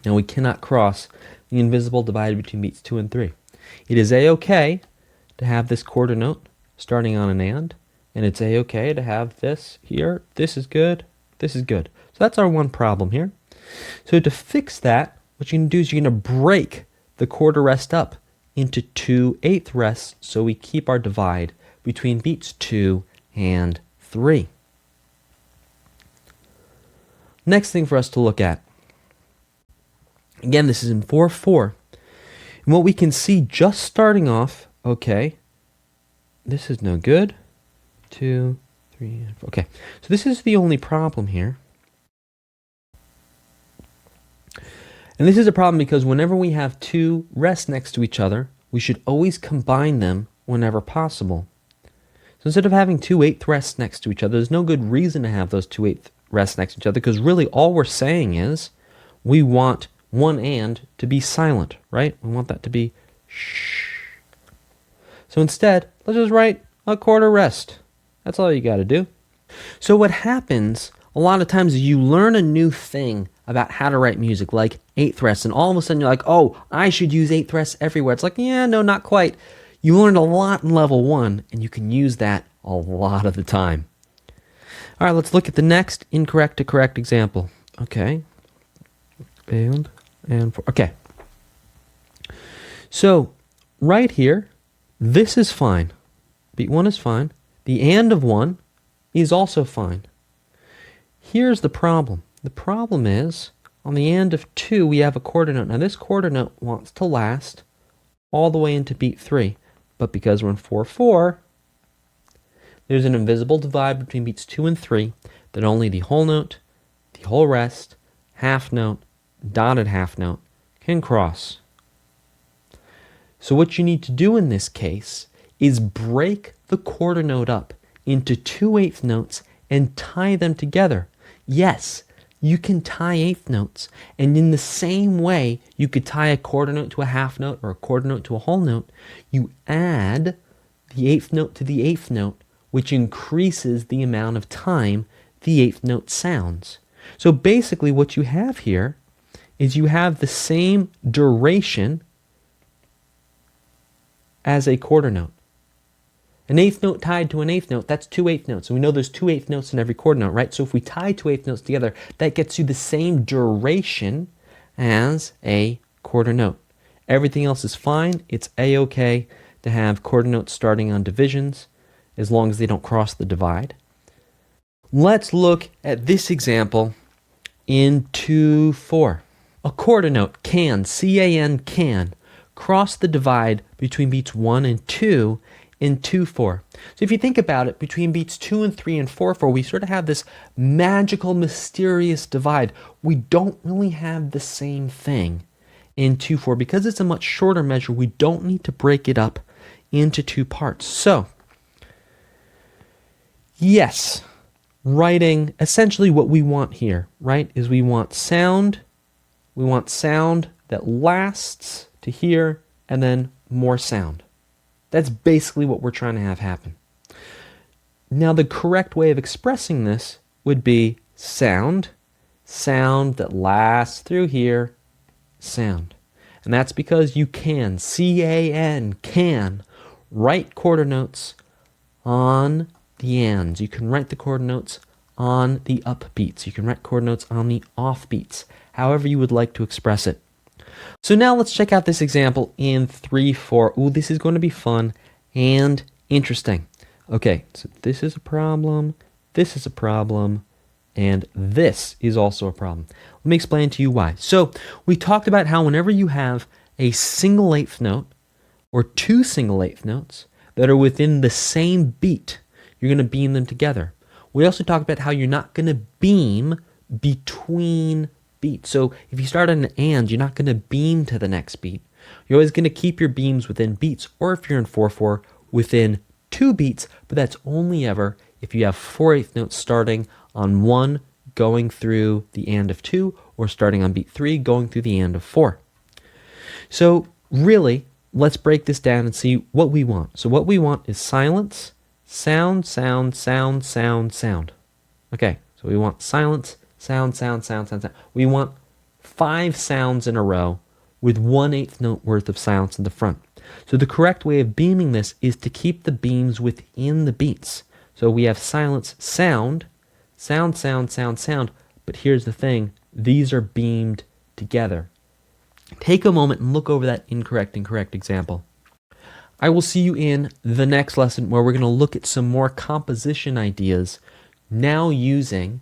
Now we cannot cross the invisible divide between beats 2 and 3. It is a-okay to have this quarter note starting on an and it's a-okay to have this here. This is good. This is good. So that's our one problem here. So to fix that, what you can do is you're going to break the quarter rest up into 2/8 rests so we keep our divide between beats 2 and 3. Next thing for us to look at. Again, this is in 4/4. And what we can see just starting off, okay, this is no good. 2, 3, and 4. Okay, so this is the only problem here. And this is a problem because whenever we have two rests next to each other, we should always combine them whenever possible. So instead of having 2/8 rests next to each other, there's no good reason to have those 2/8 rests next to each other, because really all we're saying is we want 1 and to be silent, right? We want that to be shh. So instead, let's just write a quarter rest. That's all you got to do. So what happens a lot of times is you learn a new thing about how to write music, like 8th rests, and all of a sudden you're like, oh, I should use 8th rests everywhere. It's like, yeah, no, not quite. You learned a lot in level 1, and you can use that a lot of the time. All right, let's look at the next incorrect to correct example. Okay. And 4. Okay. So right here, this is fine. Beat 1 is fine. The and of 1 is also fine. Here's the problem. The problem is, on the and of 2, we have a quarter note. Now this quarter note wants to last all the way into beat 3. But because we're in 4/4, there's an invisible divide between beats 2 and 3 that only the whole note, the whole rest, half note, dotted half note can cross. So what you need to do in this case is break the quarter note up into 2/8 notes and tie them together. Yes, you can tie eighth notes, and in the same way you could tie a quarter note to a half note or a quarter note to a whole note. You add the eighth note to the eighth note, which increases the amount of time the eighth note sounds. So basically what you have here is you have the same duration as a quarter note. An eighth note tied to an eighth note, that's 2 eighth notes. And we know there's 2 eighth notes in every quarter note, right? So if we tie 2 eighth notes together, that gets you the same duration as a quarter note. Everything else is fine. It's a-okay to have quarter notes starting on divisions as long as they don't cross the divide. Let's look at this example in 2/4. A quarter note can, C-A-N, can, cross the divide between beats 1 and 2 in 2/4. So if you think about it, between beats 2 and 3 and 4/4, we sort of have this magical, mysterious divide. We don't really have the same thing in 2/4. Because it's a much shorter measure, we don't need to break it up into two parts. So, yes, writing essentially what we want here, right, is we want sound that lasts to here, and then more sound. That's basically what we're trying to have happen. Now the correct way of expressing this would be sound that lasts through here, sound. And that's because you can, C-A-N, can, write quarter notes on the ands. You can write the quarter notes on the upbeats. You can write quarter notes on the offbeats, however you would like to express it. So now let's check out this example in 3/4. Ooh, this is going to be fun and interesting. Okay, so this is a problem, this is a problem, and this is also a problem. Let me explain to you why. So we talked about how whenever you have a single eighth note or two single eighth notes that are within the same beat, You're going to beam them together. We also talked about how you're not going to beam between beats. So if you start on an and, you're not going to beam to the next beat. You're always going to keep your beams within beats, or if you're in 4/4, within 2 beats, but that's only ever if you have 4/8 notes starting on 1 going through the and of 2, or starting on beat 3 going through the and of 4. So really, let's break this down and see what we want. So what we want is silence, sound, sound, sound, sound, sound. Okay, so we want silence, sound, sound, sound, sound, sound. We want 5 sounds in a row with 1/8 note worth of silence in the front. So the correct way of beaming this is to keep the beams within the beats. So we have silence, sound, sound, sound, sound, sound, but here's the thing, these are beamed together. Take a moment and look over that incorrect and correct example. I will see you in the next lesson where we're going to look at some more composition ideas, now using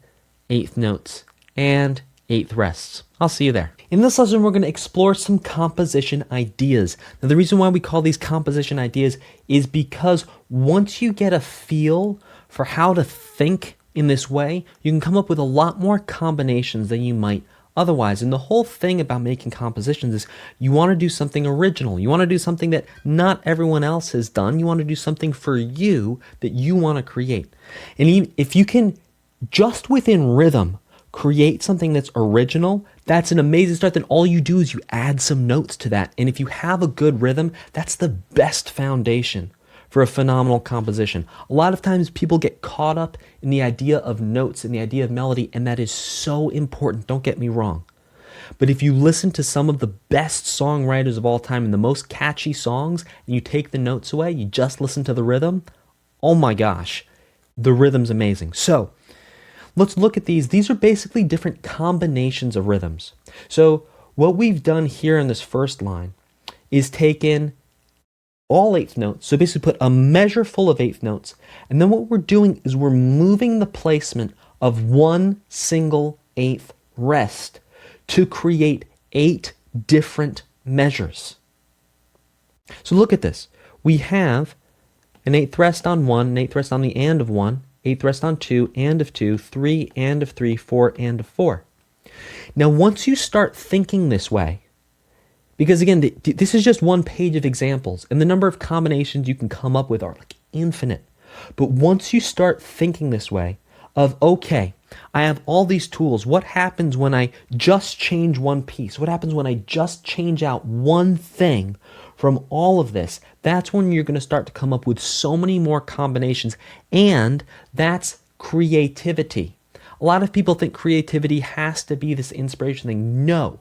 8th notes and 8th rests. I'll see you there. In this lesson, we're going to explore some composition ideas. Now, the reason why we call these composition ideas is because once you get a feel for how to think in this way, you can come up with a lot more combinations than you might otherwise. And the whole thing about making compositions is you want to do something original. You want to do something that not everyone else has done. You want to do something for you that you want to create. And even if you can, just within rhythm, create something that's original, that's an amazing start. Then all you do is you add some notes to that. And if you have a good rhythm, that's the best foundation for a phenomenal composition. A lot of times people get caught up in the idea of notes and the idea of melody, and that is so important, don't get me wrong. But if you listen to some of the best songwriters of all time and the most catchy songs, and you take the notes away, you just listen to the rhythm, oh my gosh, the rhythm's amazing. So let's look at these. These are basically different combinations of rhythms. So what we've done here in this first line is taken all 8th notes, so basically put a measure full of 8th notes, and then what we're doing is we're moving the placement of one single 8th rest to create 8 different measures. So look at this. We have an 8th rest on 1, an 8th rest on the and of 1, 8th rest on 2, and of 2, 3, and of 3, 4, and of 4. Now once you start thinking this way, because again, this is just one page of examples, and the number of combinations you can come up with are like infinite. But once you start thinking this way of, okay, I have all these tools. What happens when I just change one piece? What happens when I just change out one thing from all of this? That's when you're going to start to come up with so many more combinations, and that's creativity. A lot of people think creativity has to be this inspiration thing. No.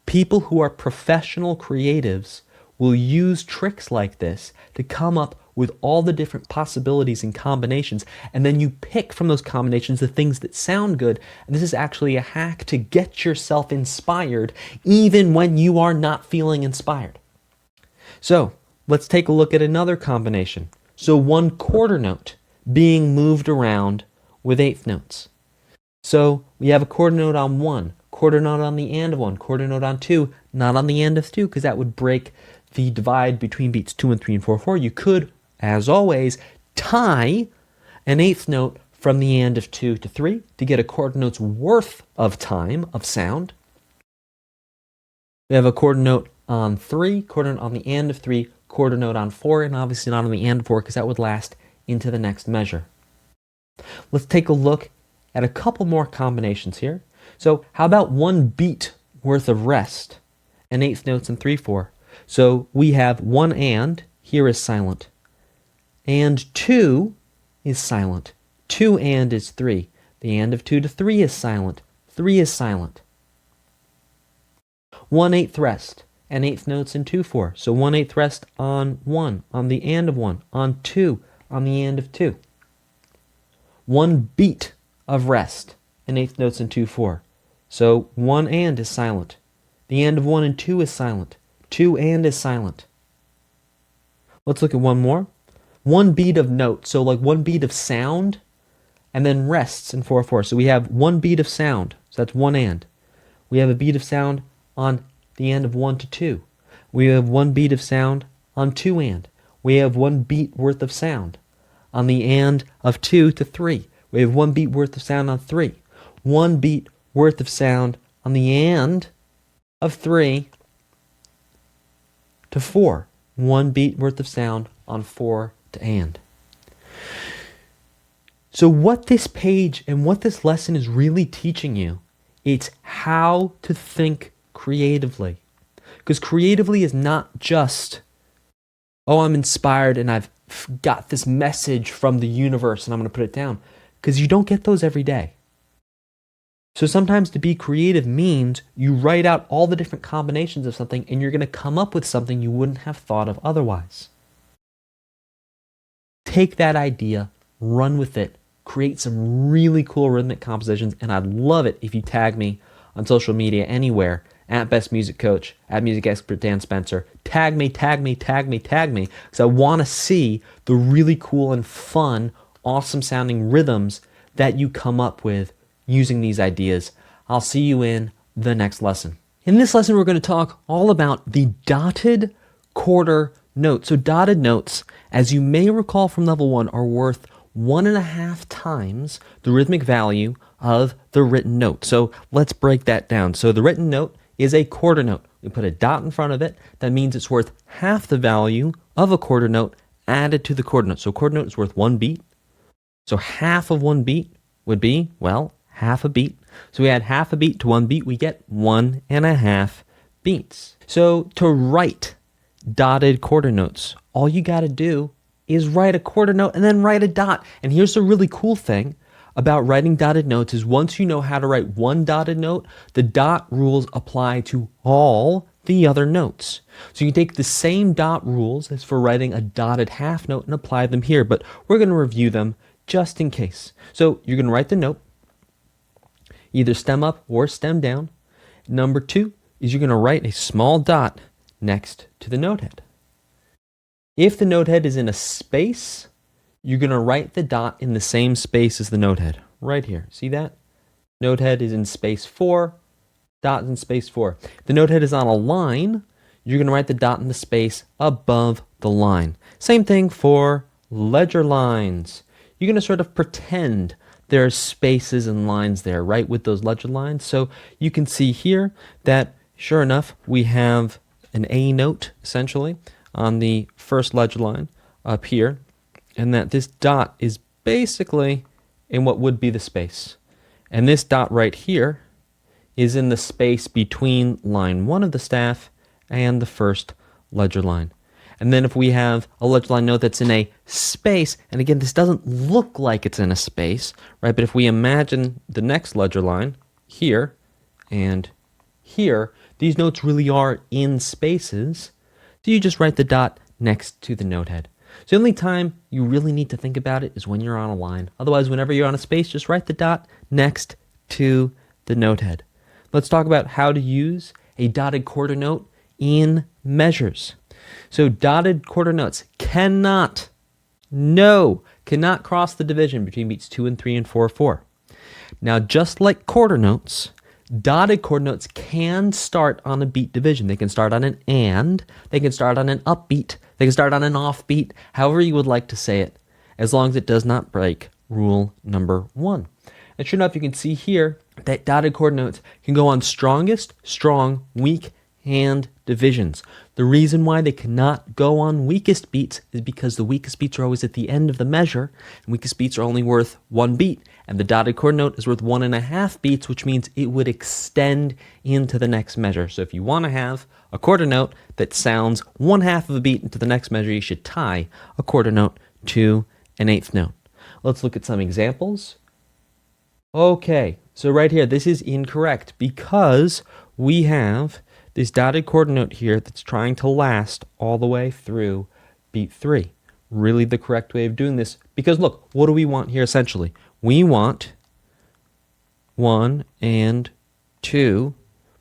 People who are professional creatives will use tricks like this to come up with all the different possibilities and combinations, and then you pick from those combinations the things that sound good, and this is actually a hack to get yourself inspired even when you are not feeling inspired. So let's take a look at another combination. So one quarter note being moved around with 8th notes. So we have a quarter note on 1, quarter note on the and of 1, quarter note on 2, not on the and of 2, because that would break the divide between beats 2 and 3 and 4/4. You could, as always, tie an 8th note from the and of 2 to 3 to get a quarter note's worth of time of sound. We have a quarter note on 3, quarter note on the and of 3, quarter note on 4, and obviously not on the and of 4 because that would last into the next measure. Let's take a look at a couple more combinations here. So how about one beat worth of rest and 8th notes in 3/4? So we have 1 and, here is silent, and 2 is silent, 2 and is 3, the and of 2 to 3 is silent, 3 is silent. 1/8 rest and 8th notes in 2/4, so 1/8 rest on 1, on the and of 1, on 2, on the and of 2. 1 beat of rest and 8th notes in 2/4. So 1 and is silent. The and of 1 and 2 is silent. 2 and is silent. Let's look at one more. 1 beat of note, so like 1 beat of sound, and then rests in 4/4. So we have 1 beat of sound, so that's 1 and. We have a beat of sound on the and of 1 to 2. We have 1 beat of sound on 2 and. We have 1 beat worth of sound on the and of 2 to 3. We have 1 beat worth of sound on 3. 1 beat worth of sound on the and of 3 to 4. 1 beat worth of sound on 4 to and. So what this page and what this lesson is really teaching you, it's how to think creatively. Because creatively is not just, oh, I'm inspired and I've got this message from the universe and I'm going to put it down. Because you don't get those every day. So sometimes to be creative means you write out all the different combinations of something and you're going to come up with something you wouldn't have thought of otherwise. Take that idea, run with it, create some really cool rhythmic compositions, and I'd love it if you tag me on social media anywhere, at Best Music Coach, at Music Expert Dan Spencer. Tag me, because I want to see the really cool and fun, awesome sounding rhythms that you come up with using these ideas. I'll see you in the next lesson. In this lesson, we're going to talk all about the dotted quarter note. So dotted notes, as you may recall from level 1, are worth 1.5 times the rhythmic value of the written note. So let's break that down. So the written note is a quarter note. We put a dot in front of it. That means it's worth half the value of a quarter note added to the quarter note. So a quarter note is worth 1 beat. So half of 1 beat would be, well, half a beat. So we add half a beat to 1 beat, we get 1.5 beats. So to write dotted quarter notes, all you got to do is write a quarter note and then write a dot. And here's the really cool thing about writing dotted notes is once you know how to write one dotted note, the dot rules apply to all the other notes. So you can take the same dot rules as for writing a dotted half note and apply them here, but we're going to review them just in case. So you're going to write the note, either stem up or stem down. Number 2 is you're going to write a small dot next to the note head. If the note head is in a space, you're going to write the dot in the same space as the note head, right here. See that? Note head is in space 4, dot is in space 4. If the note head is on a line, you're going to write the dot in the space above the line. Same thing for ledger lines. You're going to sort of pretend there are spaces and lines there, right, with those ledger lines. So you can see here that, sure enough, we have an A note, essentially, on the first ledger line up here, and that this dot is basically in what would be the space. And this dot right here is in the space between line 1 of the staff and the first ledger line. And then if we have a ledger line note that's in a space, and again, this doesn't look like it's in a space, right? But if we imagine the next ledger line here and here, these notes really are in spaces. So you just write the dot next to the note head. So the only time you really need to think about it is when you're on a line. Otherwise, whenever you're on a space, just write the dot next to the note head. Let's talk about how to use a dotted quarter note in measures. So dotted quarter notes cannot cross the division between beats 2 and 3 and 4, 4. Now, just like quarter notes, dotted quarter notes can start on a beat division. They can start on an and, they can start on an upbeat, they can start on an offbeat, however you would like to say it, as long as it does not break rule number 1. And sure enough, you can see here that dotted quarter notes can go on strongest, strong, weak, and divisions. The reason why they cannot go on weakest beats is because the weakest beats are always at the end of the measure, and weakest beats are only worth 1 beat, and the dotted quarter note is worth 1.5 beats, which means it would extend into the next measure. So if you want to have a quarter note that sounds 1/2 of a beat into the next measure, you should tie a quarter note to an 1/8 note. Let's look at some examples. Okay, so right here, this is incorrect because we have this dotted quarter note here that's trying to last all the way through beat 3. Really the correct way of doing this, because look, what do we want here essentially? We want 1 and 2.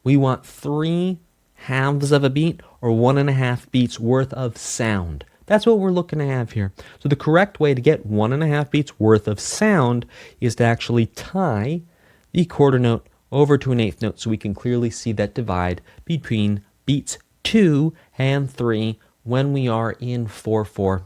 We want 3 halves of a beat or 1.5 beats worth of sound. That's what we're looking to have here. So the correct way to get 1.5 beats worth of sound is to actually tie the quarter note over to an 1/8 note so we can clearly see that divide between beats 2 and 3 when we are in 4/4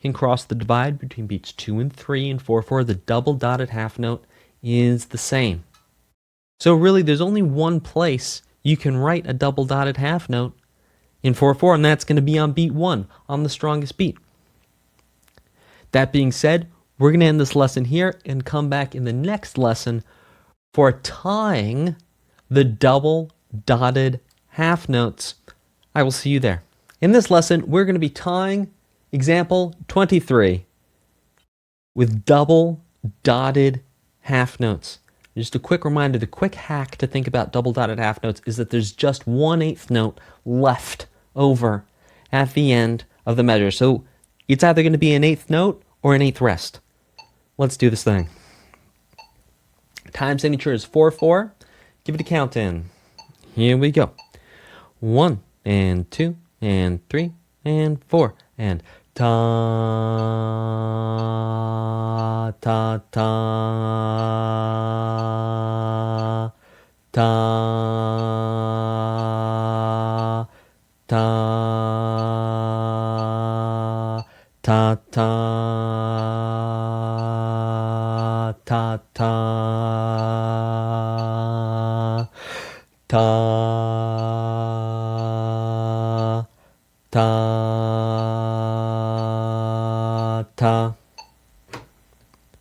can cross the divide between beats 2 and 3 and 4/4. The double dotted half note is the same. So really, there's only one place you can write a double dotted half note in 4/4, and that's going to be on beat 1, on the strongest beat. That being said, we're going to end this lesson here and come back in the next lesson for tying the double dotted half notes. I will see you there. In this lesson, we're going to be tying example 23 with double dotted half notes. Just a quick reminder, the quick hack to think about double dotted half notes is that there's just 1/8 note left over at the end of the measure. So it's either going to be an 8th note or an 8th rest. Let's do this thing. Time signature is 4/4. Give it a count in. Here we go. 1 and 2 and 3 and 4 and ta ta ta ta ta ta ta ta ta ta ta ta.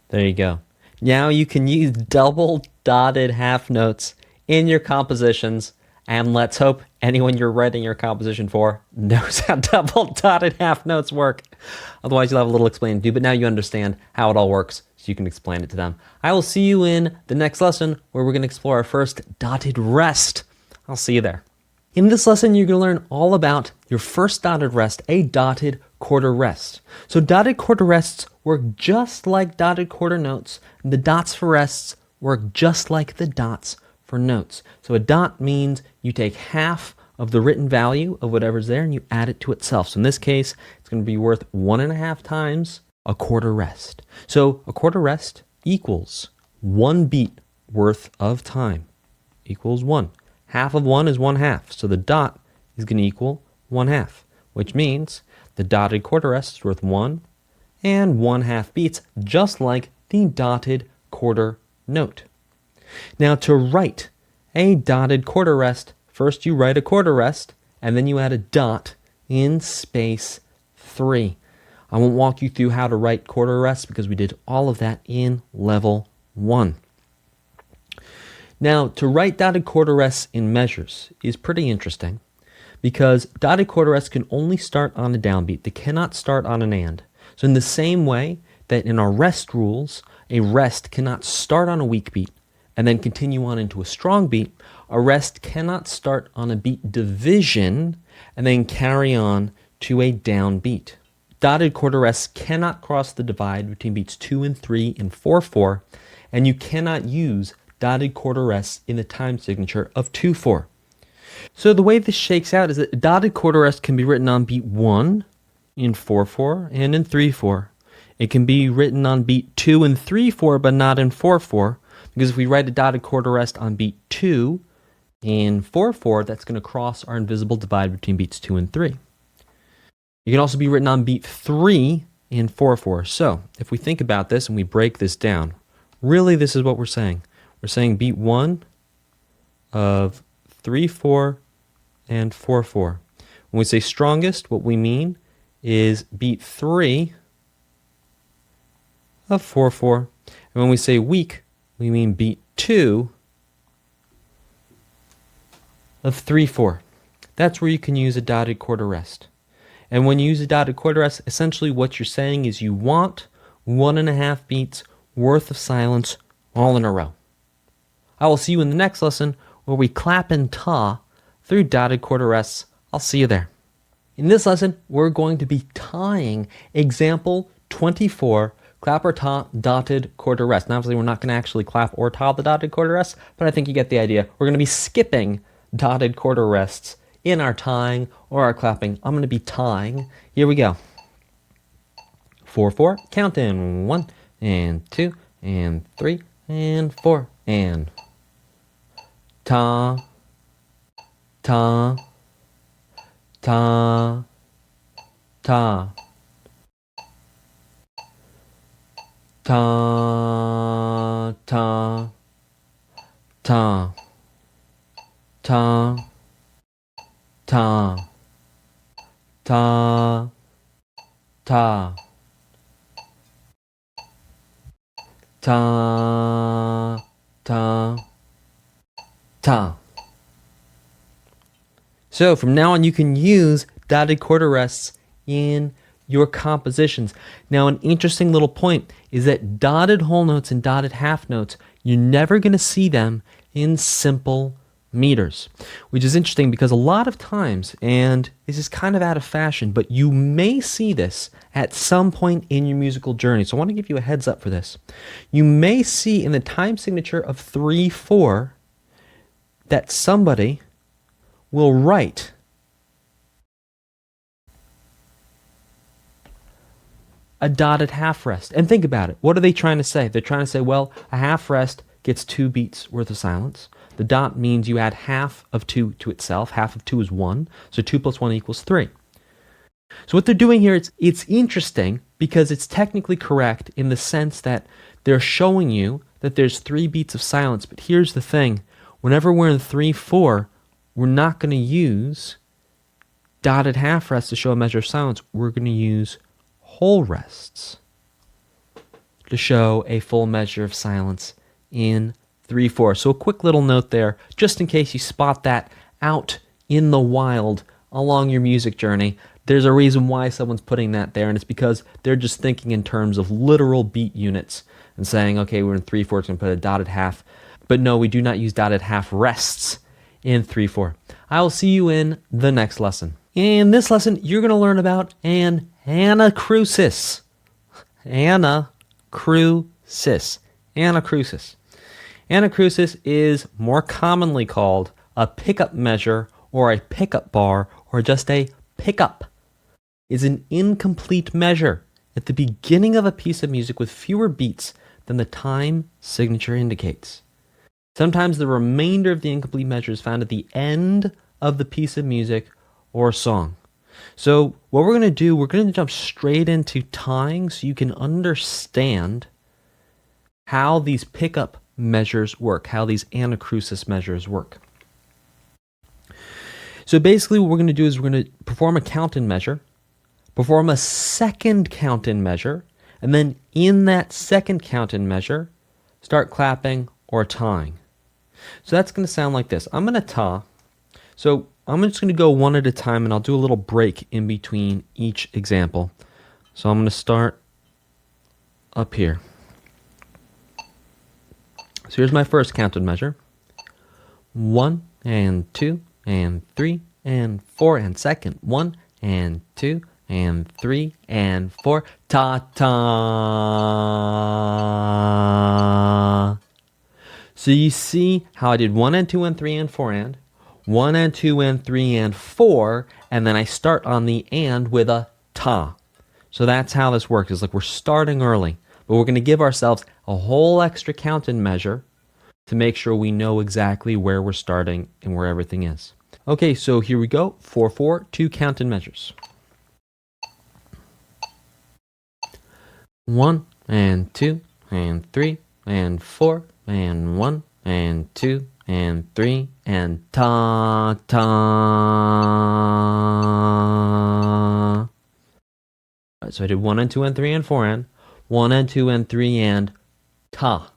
There you go. Now you can use double dotted half notes in your compositions, and let's hope anyone you're writing your composition for knows how double dotted half notes work. Otherwise, you'll have a little explaining to do, but now you understand how it all works, so you can explain it to them. I will see you in the next lesson, where we're going to explore our first dotted rest. I'll see you there. In this lesson, you're going to learn all about your first dotted rest, a dotted quarter rest. So dotted quarter rests work just like dotted quarter notes, and the dots for rests work just like the dots for notes. So a dot means you take half of the written value of whatever's there and you add it to itself. So in this case, it's going to be worth 1.5 times a quarter rest. So a quarter rest equals 1 beat worth of time equals 1. Half of 1 is 1/2. So the dot is going to equal 1/2, which means the dotted quarter rest is worth 1 and 1/2 beats, just like the dotted quarter note. Now to write a dotted quarter rest, first you write a quarter rest, and then you add a dot in space 3. I won't walk you through how to write quarter rests because we did all of that in level 1. Now, to write dotted quarter rests in measures is pretty interesting because dotted quarter rests can only start on a downbeat. They cannot start on an and. So in the same way that in our rest rules, a rest cannot start on a weak beat and then continue on into a strong beat, a rest cannot start on a beat division and then carry on to a downbeat. Dotted quarter rests cannot cross the divide between beats 2 and 3 and 4/4, and you cannot use dotted quarter rests in the time signature of 2/4. So the way this shakes out is that a dotted quarter rest can be written on beat 1 in 4/4 and in 3/4. It can be written on beat 2 and 3/4 but not in 4/4, because if we write a dotted quarter rest on beat 2 in 4/4, that's going to cross our invisible divide between beats 2 and 3. It can also be written on beat 3 in 4/4. So if we think about this and we break this down, really this is what we're saying. We're saying beat 1 of 3/4 and 4/4. When we say strongest, what we mean is beat 3 of 4/4. And when we say weak, we mean beat 2 of 3/4. That's where you can use a dotted quarter rest. And when you use a dotted quarter rest, essentially what you're saying is you want 1.5 beats worth of silence all in a row. I will see you in the next lesson where we clap and ta through dotted quarter rests. I'll see you there. In this lesson, we're going to be tying example 24, clap or ta dotted quarter rest. Now, obviously, we're not going to actually clap or ta the dotted quarter rests, but I think you get the idea. We're going to be skipping dotted quarter rests in our tying or our clapping. I'm going to be tying. Here we go. 4/4, count in 1 and 2 and 3 and 4 and ta, ta, ta, ta, ta, ta, ta, ta, ta, ta, ta, ta, ta, ta. So from now on, you can use dotted chord arrests in your compositions. Now, an interesting little point is that dotted whole notes and dotted half notes, you're never going to see them in simple meters, which is interesting because a lot of times, and this is kind of out of fashion, but you may see this at some point in your musical journey. So I want to give you a heads up for this. You may see in the time signature of 3/4 that somebody will write a dotted half rest. And think about it. What are they trying to say? They're trying to say, well, a half rest gets 2 beats worth of silence. The dot means you add half of 2 to itself. Half of 2 is 1. So 2 plus 1 equals 3. So what they're doing here, it's interesting because it's technically correct in the sense that they're showing you that there's 3 beats of silence. But here's the thing. Whenever we're in 3/4, we're not going to use dotted half rests to show a measure of silence. We're going to use whole rests to show a full measure of silence in 3/4. So a quick little note there, just in case you spot that out in the wild along your music journey. There's a reason why someone's putting that there, and it's because they're just thinking in terms of literal beat units and saying, okay, we're in 3/4, it's going to put a dotted half. But no, we do not use dotted half rests in 3/4. I will see you in the next lesson. In this lesson, you're going to learn about an anacrusis. Anacrusis. Anacrusis. Anacrusis is more commonly called a pickup measure or a pickup bar or just a pickup. It's an incomplete measure at the beginning of a piece of music with fewer beats than the time signature indicates. Sometimes the remainder of the incomplete measure is found at the end of the piece of music or song. So what we're going to do, we're going to jump straight into tying so you can understand how these pickup measures work, how these anacrusis measures work. So basically what we're going to do is we're going to perform a count-in measure, perform a second count-in measure, and then in that second count-in measure, start clapping or tying. So that's going to sound like this. I'm going to ta. So I'm just going to go one at a time, and I'll do a little break in between each example. So I'm going to start up here. So here's my first count-in measure. 1 and 2 and 3 and 4, and second 1 and 2 and 3 and 4. Ta ta. So you see how I did 1 and 2 and 3 and 4 and 1 and 2 and 3 and 4, and then I start on the and with a ta. So that's how this works. It's like we're starting early, but we're going to give ourselves a whole extra count-in measure to make sure we know exactly where we're starting and where everything is. Okay, so here we go. 4/4, 2 count-in measures. 1 and 2 and 3 and 4 and 1 and 2 and 3 and ta ta. All right, so I did 1 and 2 and 3 and 4 and 1 and 2 and 3 and ta.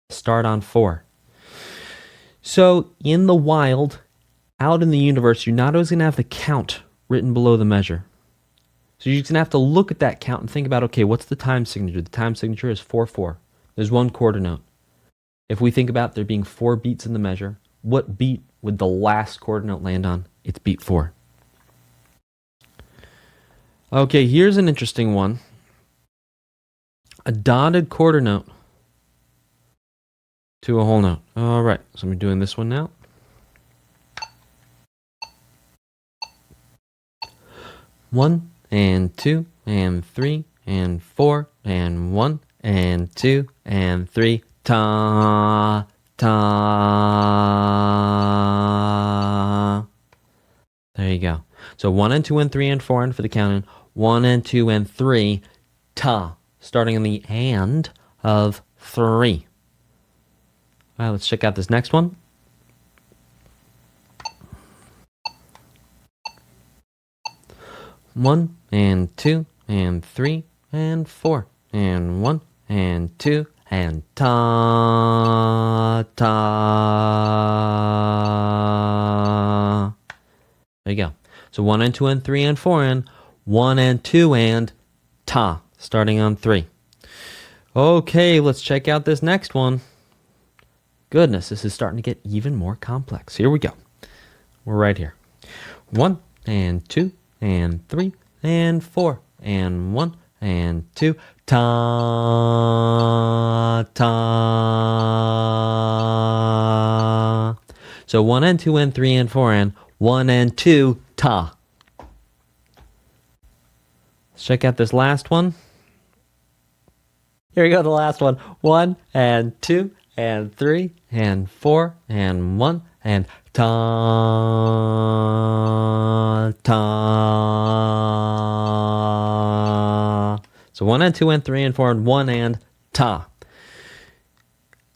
Start on 4. So in the wild, out in the universe, you're not always going to have the count written below the measure. So you're just going to have to look at that count and think about, okay, what's the time signature? The time signature is 4/4. There's 1 quarter note. If we think about there being 4 beats in the measure, what beat would the last quarter note land on? It's beat 4. Okay, here's an interesting one. A dotted quarter note to a whole note. All right, so I'm doing this one now. One and 2 and 3 and 4 and 1 and 2 and 3. Ta ta. There you go. So 1 and 2 and 3 and 4 and for the count in 1 and 2 and 3 ta. starting on the and of 3. All right, let's check out this next one. One and 2 and 3 and 4 and 1 and 2 and ta ta. There you go. So 1 and 2 and 3 and 4 and 1 and 2 and ta, starting on 3. Okay, let's check out this next one. Goodness, this is starting to get even more complex. Here we go. We're right here. 1 and 2 and 3 and 4 and 1 and 2 ta ta. So 1 and 2 and 3 and 4 and 1 and 2 ta. Let's check out this last one. Here we go, the last one. 1 and 2 and 3 and 4 and 1 and ta ta. So 1 and 2 and 3 and 4 and 1 and ta.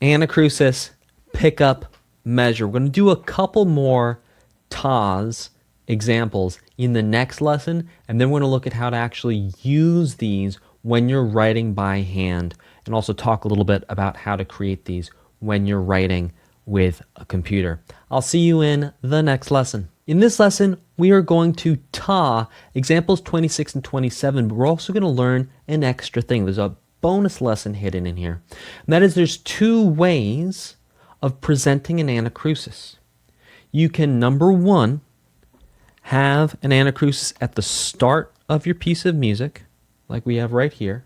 Anacrusis, pickup, measure. We're going to do a couple more tas examples in the next lesson, and then we're going to look at how to actually use these when you're writing by hand, and also talk a little bit about how to create these when you're writing with a computer. I'll see you in the next lesson. In this lesson, we are going to ta examples 26 and 27, but we're also going to learn an extra thing. There's a bonus lesson hidden in here. And that is, there's 2 ways of presenting an anacrusis. You can, number 1, have an anacrusis at the start of your piece of music, like we have right here,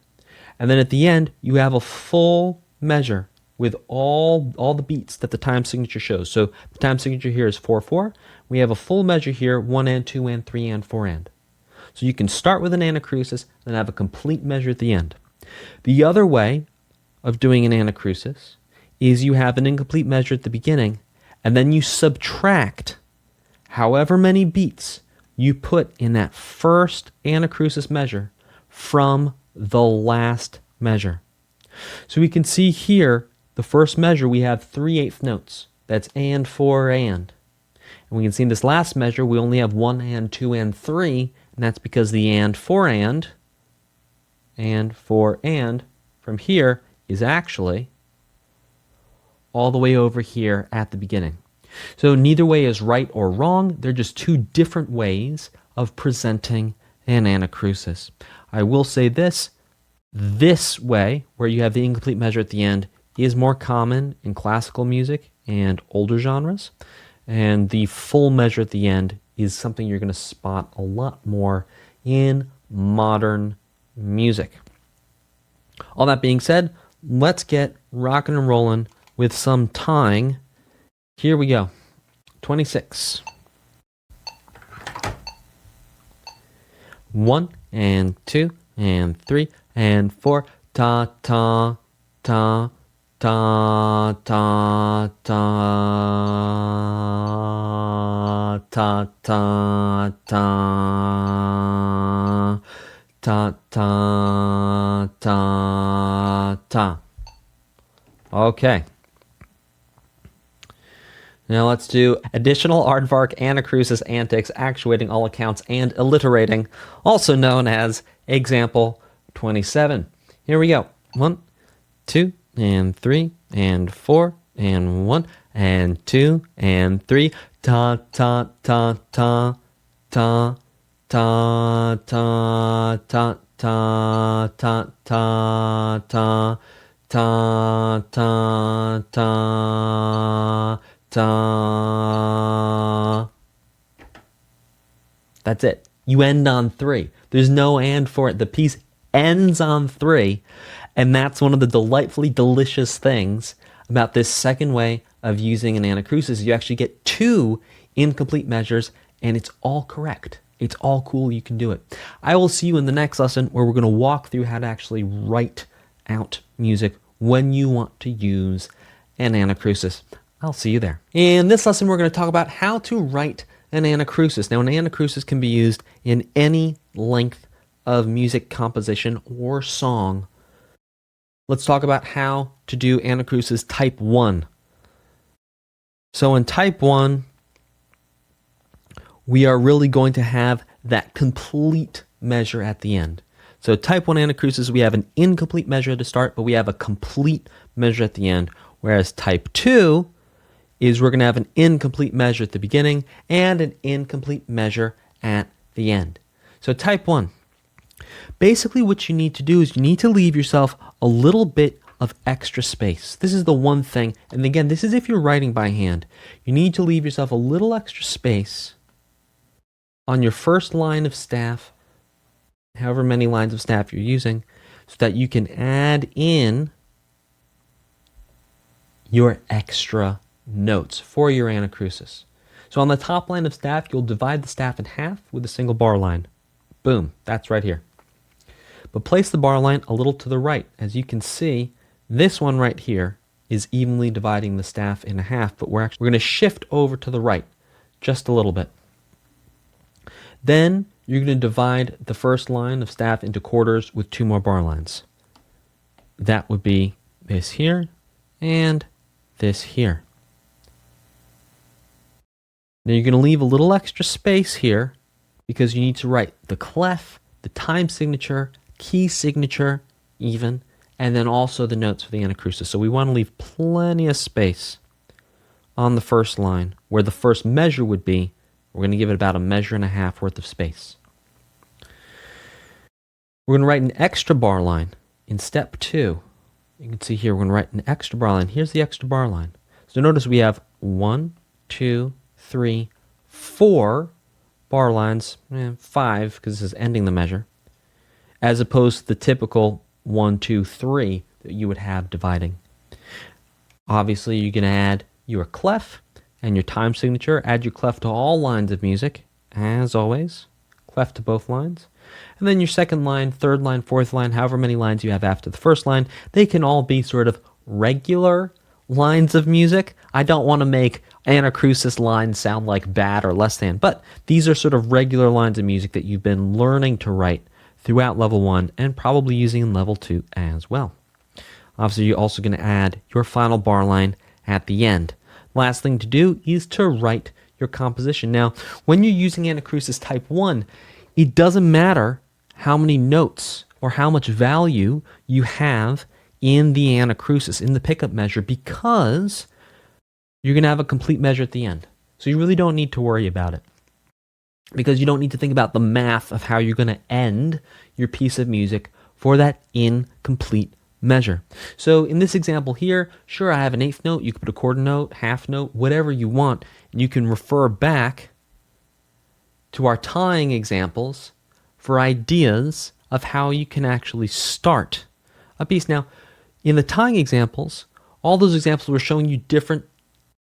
and then at the end, you have a full measure with all the beats that the time signature shows. So the time signature here is 4/4. We have a full measure here, 1 and 2 and 3 and 4 and. So you can start with an anacrusis and have a complete measure at the end. The other way of doing an anacrusis is you have an incomplete measure at the beginning, and then you subtract however many beats you put in that first anacrusis measure from the last measure. So we can see here, the first measure, we have 3/8 notes. That's and, 4, and. And we can see in this last measure, we only have 1 and 2 and 3, and that's because the and, 4 and 4 and from here is actually all the way over here at the beginning. So neither way is right or wrong. They're just 2 different ways of presenting an anacrusis. I will say this way, where you have the incomplete measure at the end, is more common in classical music and older genres, and the full measure at the end is something you're going to spot a lot more in modern music. All that being said, let's get rocking and rolling with some tying. Here we go. 26. 1 and 2 and 3 and 4 ta ta ta ta ta ta ta ta ta ta ta ta ta. Okay. Now let's do additional aardvark anacrusis antics, actuating all accounts and alliterating, also known as example 27. Here we go. 1, 2, and 3, and 4, and 1, and 2, and 3. Ta ta ta ta ta ta ta ta ta ta ta ta ta ta ta ta. That's it. You end on 3. There's no and for it. The piece ends on 3, and that's one of the delightfully delicious things about this second way of using an anacrusis. You actually get 2 incomplete measures, and it's all correct. It's all cool. You can do it. I will see you in the next lesson, where we're going to walk through how to actually write out music when you want to use an anacrusis. I'll see you there. In this lesson, we're going to talk about how to write an anacrusis. Now, an anacrusis can be used in any length of music composition or song let's talk about how to do anacrusis type 1. So in type 1, we are really going to have that complete measure at the end. So type 1 anacrusis, we have an incomplete measure at the start, but we have a complete measure at the end. Whereas type 2 is we're going to have an incomplete measure at the beginning and an incomplete measure at the end. So type 1, basically what you need to do is you need to leave yourself a little bit of extra space. This is the one thing, and again, this is if you're writing by hand. You need to leave yourself a little extra space on your first line of staff, however many lines of staff you're using, so that you can add in your extra notes for your anacrusis. So on the top line of staff, you'll divide the staff in half with a single bar line. Boom, that's right here. But place the bar line a little to the right. As you can see, this one right here is evenly dividing the staff in half, but we're going to shift over to the right just a little bit. Then you're going to divide the first line of staff into quarters with 2 more bar lines. That would be this here and this here. Now you're going to leave a little extra space here because you need to write the clef, the time signature, key signature even, and then also the notes for the anacrusis. So we want to leave plenty of space on the first line where the first measure would be. We're going to give it about 1.5 measures worth of space. We're going to write an extra bar line in step 2. You can see here we're going to write an extra bar line. Here's the extra bar line. So notice we have 1, 2, 3, 4 bar lines, 5 because this is ending the measure, as opposed to the typical 1, 2, 3 that you would have dividing. Obviously, you're going to add your clef and your time signature. Add your clef to all lines of music, as always. Clef to both lines. And then your second line, third line, fourth line, however many lines you have after the first line, they can all be sort of regular lines of music. I don't want to make anacrusis lines sound like bad or less than, but these are sort of regular lines of music that you've been learning to write throughout level 1 and probably using in level 2 as well. Obviously, you're also going to add your final bar line at the end. Last thing to do is to write your composition. Now, when you're using anacrusis type 1, it doesn't matter how many notes or how much value you have in the anacrusis, in the pickup measure, because you're going to have a complete measure at the end. So you really don't need to worry about it, because you don't need to think about the math of how you're going to end your piece of music for that incomplete measure. So in this example here, sure, I have an 8th note. You could put a quarter note, half note, whatever you want, and you can refer back to our tying examples for ideas of how you can actually start a piece. Now, in the tying examples, all those examples were showing you different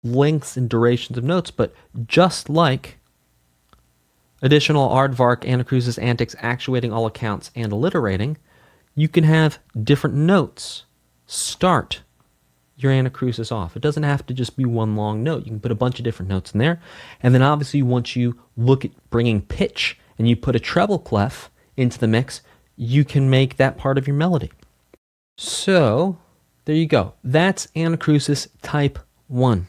lengths and durations of notes, but just like additional aardvark, anacrusis, antics, actuating all accounts, and alliterating, you can have different notes start your anacrusis off. It doesn't have to just be one long note. You can put a bunch of different notes in there. And then obviously once you look at bringing pitch and you put a treble clef into the mix, you can make that part of your melody. So there you go. That's anacrusis type 1.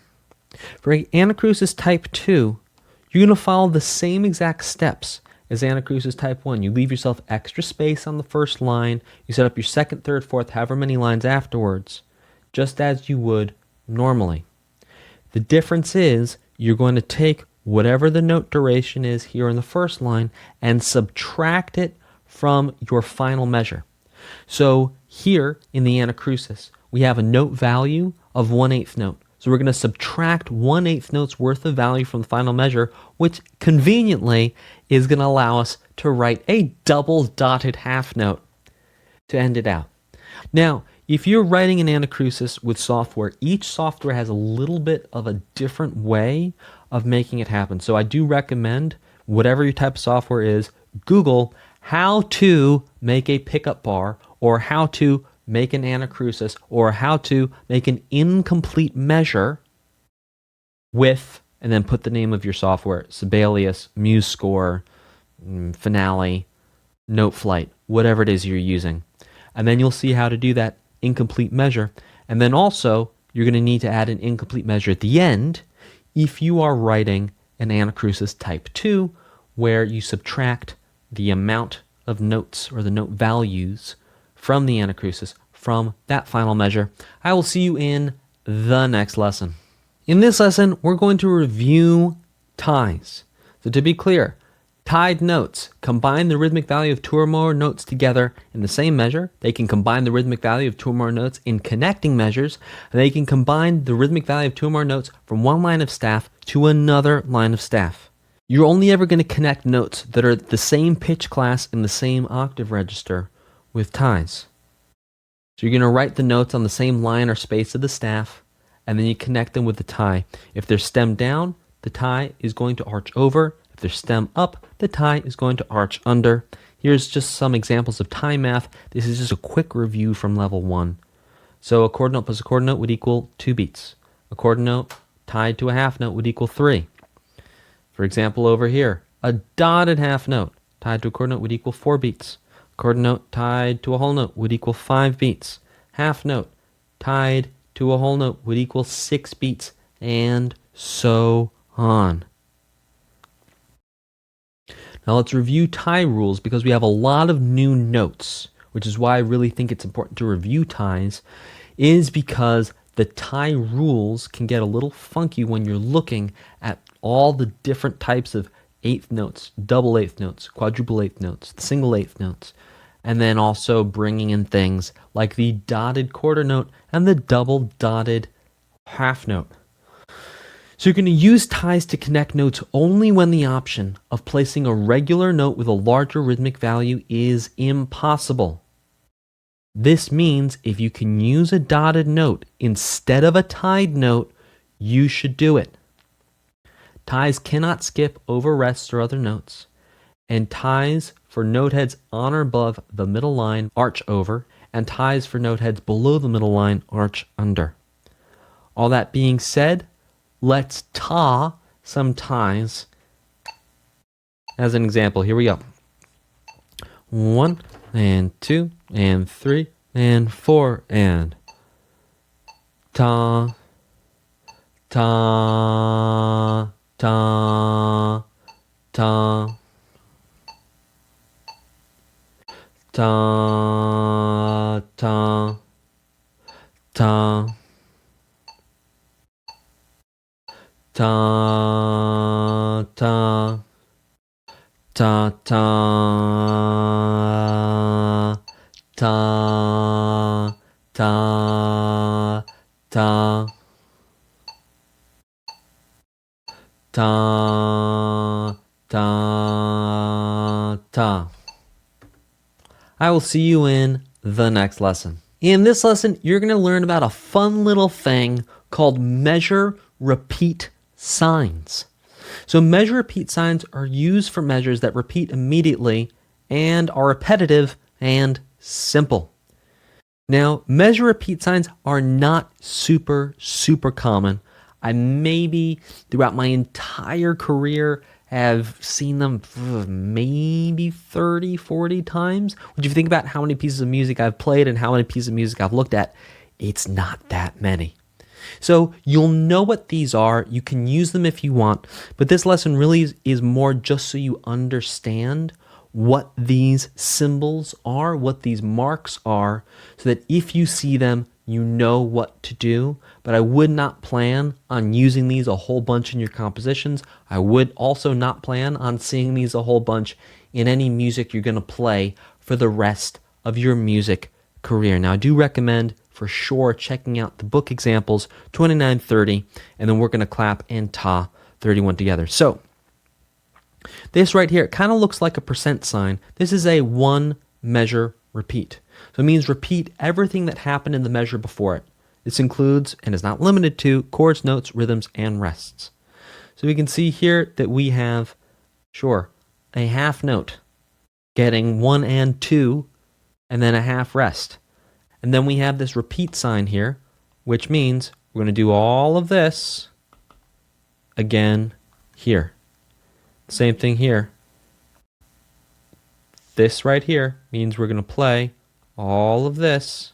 For anacrusis type 2, you're going to follow the same exact steps as anacrusis type 1. You leave yourself extra space on the first line. You set up your second, third, fourth, however many lines afterwards, just as you would normally. The difference is you're going to take whatever the note duration is here in the first line and subtract it from your final measure. So here in the anacrusis, we have a note value of 1/8 note. So we're going to subtract 1/8 notes worth of value from the final measure, which conveniently is going to allow us to write a double dotted half note to end it out. Now, if you're writing an anacrusis with software, each software has a little bit of a different way of making it happen. So I do recommend, whatever your type of software is, Google how to make a pickup bar, or how to make an anacrusis, or how to make an incomplete measure with, and then put the name of your software, Sibelius, MuseScore, Finale, Noteflight, whatever it is you're using. And then you'll see how to do that incomplete measure. And then also, you're going to need to add an incomplete measure at the end if you are writing an anacrusis type 2, where you subtract the amount of notes or the note values from the anacrusis from that final measure. I will see you in the next lesson. In this lesson, we're going to review ties. So to be clear, tied notes combine the rhythmic value of two or more notes together in the same measure. They can combine the rhythmic value of two or more notes in connecting measures, and they can combine the rhythmic value of two or more notes from one line of staff to another line of staff. You're only ever going to connect notes that are the same pitch class in the same octave register with ties. So you're going to write the notes on the same line or space of the staff, and then you connect them with the tie. If they're stemmed down, the tie is going to arch over. If they're stem up, the tie is going to arch under. Here's just some examples of tie math. This is just a quick review from level 1. So a chord note plus a chord note would equal 2 beats. A chord note tied to a half note would equal 3. For example, over here, a dotted half note tied to a chord note would equal 4 beats. A chord note tied to a whole note would equal 5 beats. Half note tied to a whole note would equal 6 beats, and so on. Now let's review tie rules, because we have a lot of new notes, which is why I really think it's important to review ties, is because the tie rules can get a little funky when you're looking at all the different types of eighth notes, double eighth notes, quadruple eighth notes, single eighth notes, and then also bringing in things like the dotted quarter note and the double dotted half note. So you're going to use ties to connect notes only when the option of placing a regular note with a larger rhythmic value is impossible. This means if you can use a dotted note instead of a tied note, you should do it. Ties cannot skip over rests or other notes, and ties for note heads on or above the middle line arch over, and ties for note heads below the middle line arch under. All that being said, let's ta some ties as an example. Here we go. 1 and 2 and 3 and 4 and ta ta ta ta ta ta ta ta ta ta ta ta ta ta ta ta ta. I will see you in the next lesson. In this lesson, you're going to learn about a fun little thing called measure repeat signs. So measure repeat signs are used for measures that repeat immediately and are repetitive and simple. Now, measure repeat signs are not super common. I maybe throughout my entire career have seen them maybe 30, 40 times. When you think about how many pieces of music I've played and how many pieces of music I've looked at, it's not that many. So you'll know what these are. You can use them if you want, but this lesson really is more just so you understand what these symbols are, what these marks are, so that if you see them, you know what to do. But I would not plan on using these a whole bunch in your compositions. I would also not plan on seeing these a whole bunch in any music you're going to play for the rest of your music career. Now, I do recommend for sure checking out the book examples 29, 30, and then we're going to clap and ta 31 together. So this right here, it kind of looks like a percent sign. This is a one measure repeat. So it means repeat everything that happened in the measure before it. This includes, and is not limited to, chords, notes, rhythms, and rests. So we can see here that we have, sure, a half note getting 1 and 2, and then a half rest. And then we have this repeat sign here, which means we're going to do all of this again here. Same thing here. This right here means we're going to play all of this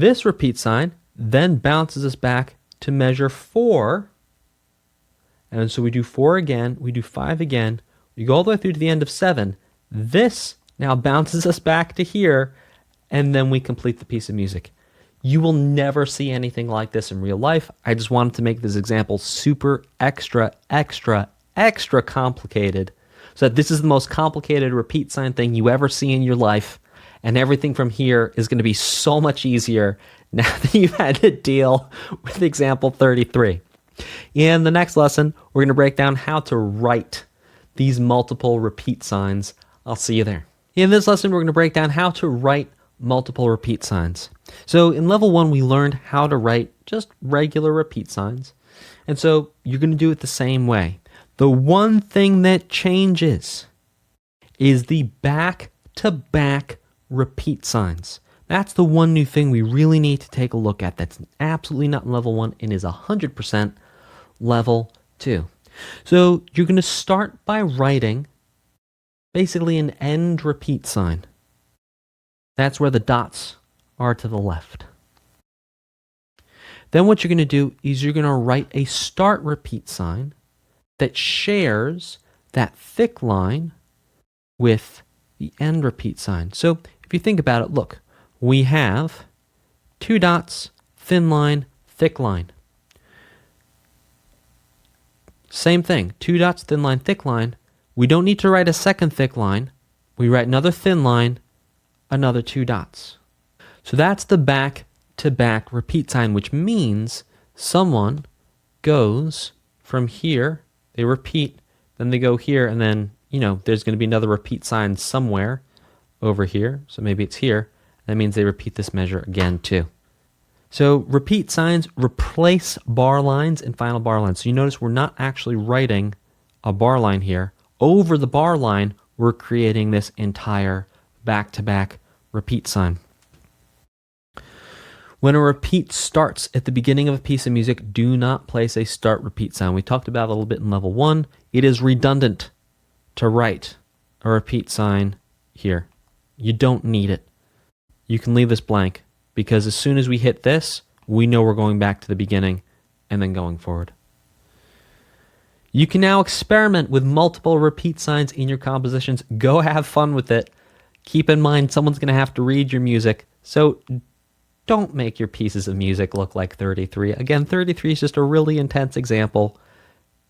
This repeat sign then bounces us back to measure 4. And so we do 4 again, we do 5 again, we go all the way through to the end of 7. This now bounces us back to here, and then we complete the piece of music. You will never see anything like this in real life. I just wanted to make this example super extra complicated, so that this is the most complicated repeat sign thing you ever see in your life, and everything from here is going to be so much easier now that you've had to deal with example 33. In the next lesson, we're going to break down how to write these multiple repeat signs. I'll see you there. In this lesson, we're going to break down how to write multiple repeat signs. So in level 1, we learned how to write just regular repeat signs. And so you're going to do it the same way. The one thing that changes is the back-to-back repeat signs. That's the one new thing we really need to take a look at. That's absolutely not in level 1 and is 100% level 2. So you're going to start by writing basically an end repeat sign. That's where the dots are to the left. Then what you're going to do is you're going to write a start repeat sign that shares that thick line with the end repeat sign. So if you think about it, look, we have 2 dots, thin line, thick line. Same thing, 2 dots, thin line, thick line. We don't need to write a second thick line. We write another thin line, another 2 dots. So that's the back-to-back repeat sign, which means someone goes from here, they repeat, then they go here, and then, there's going to be another repeat sign somewhere over here. So maybe it's here. That means they repeat this measure again too. So repeat signs replace bar lines and final bar lines. So you notice we're not actually writing a bar line here. Over the bar line, we're creating this entire back-to-back repeat sign. When a repeat starts at the beginning of a piece of music, do not place a start repeat sign. We talked about it a little bit in level 1. It is redundant to write a repeat sign here. You don't need it. You can leave this blank, because as soon as we hit this, we know we're going back to the beginning and then going forward. You can now experiment with multiple repeat signs in your compositions. Go have fun with it. Keep in mind, someone's going to have to read your music, so don't make your pieces of music look like 33. Again, 33 is just a really intense example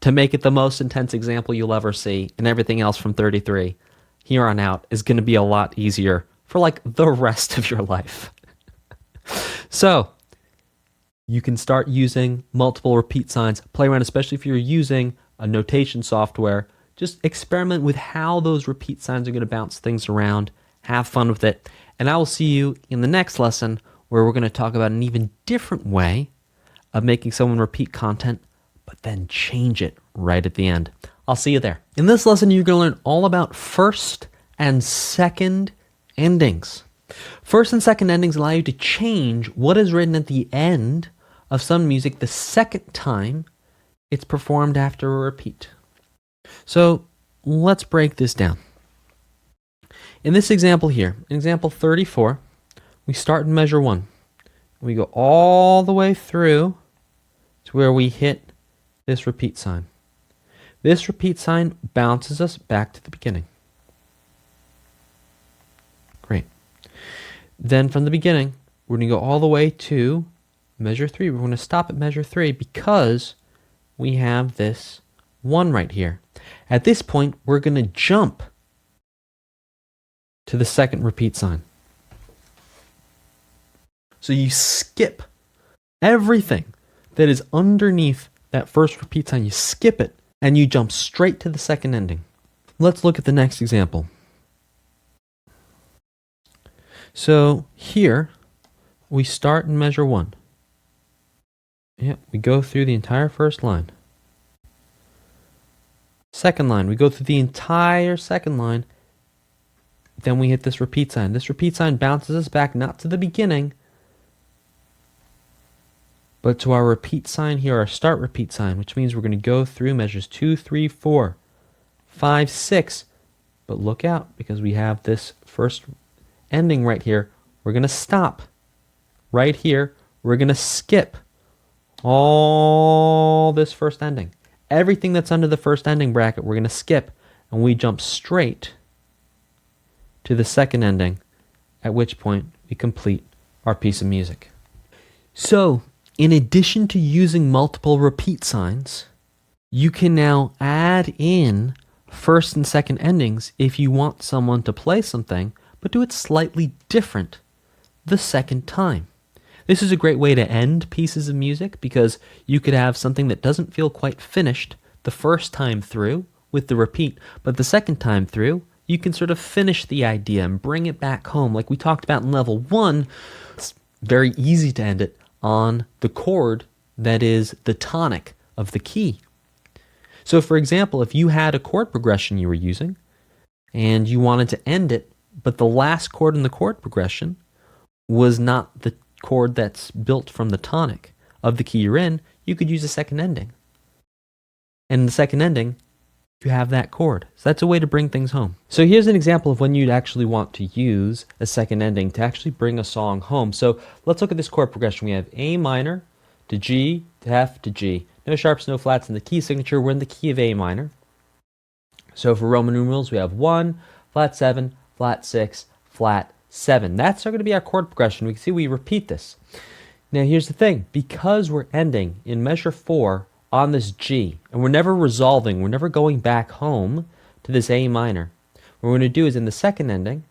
to make it the most intense example you'll ever see, and everything else from 33 here on out is going to be a lot easier for like the rest of your life. So you can start using multiple repeat signs, play around, especially if you're using a notation software. Just experiment with how those repeat signs are going to bounce things around. Have fun with it. And I will see you in the next lesson, where we're going to talk about an even different way of making someone repeat content, but then change it right at the end. I'll see you there. In this lesson, you're going to learn all about first and second endings. First and second endings allow you to change what is written at the end of some music the second time it's performed after a repeat. So let's break this down. In this example here, in example 34, we start in measure 1. We go all the way through to where we hit this repeat sign. This repeat sign bounces us back to the beginning. Great. Then from the beginning, we're going to go all the way to measure 3. We're going to stop at measure 3 because we have this 1 right here. At this point, we're going to jump to the second repeat sign. So you skip everything that is underneath that first repeat sign. You skip it and you jump straight to the second ending. Let's look at the next example. So here we start in measure 1. We go through the entire first line. Second line, we go through the entire second line. Then we hit this repeat sign. This repeat sign bounces us back not to the beginning, but to our repeat sign here, our start repeat sign, which means we're going to go through measures 2, 3, 4, 5, 6. But look out, because we have this first ending right here. We're going to stop right here, we're going to skip all this first ending. Everything that's under the first ending bracket, we're going to skip, and we jump straight to the second ending, at which point we complete our piece of music. So, in addition to using multiple repeat signs, you can now add in first and second endings if you want someone to play something, but do it slightly different the second time. This is a great way to end pieces of music because you could have something that doesn't feel quite finished the first time through with the repeat, but the second time through, you can sort of finish the idea and bring it back home. Like we talked about in level 1, it's very easy to end it on the chord that is the tonic of the key. So for example, if you had a chord progression you were using and you wanted to end it, but the last chord in the chord progression was not the chord that's built from the tonic of the key you're in, you could use a second ending. And in the second ending, you have that chord. So that's a way to bring things home. So here's an example of when you'd actually want to use a second ending to actually bring a song home. So let's look at this chord progression. We have A minor to G to F to G. No sharps, no flats in the key signature. We're in the key of A minor. So for Roman numerals, we have 1, flat 7, flat 6, flat 7. That's going to be our chord progression. We can see we repeat this. Now here's the thing. Because we're ending in measure 4 on this G, and we're never resolving, we're never going back home to this A minor, what we're going to do is in the second ending,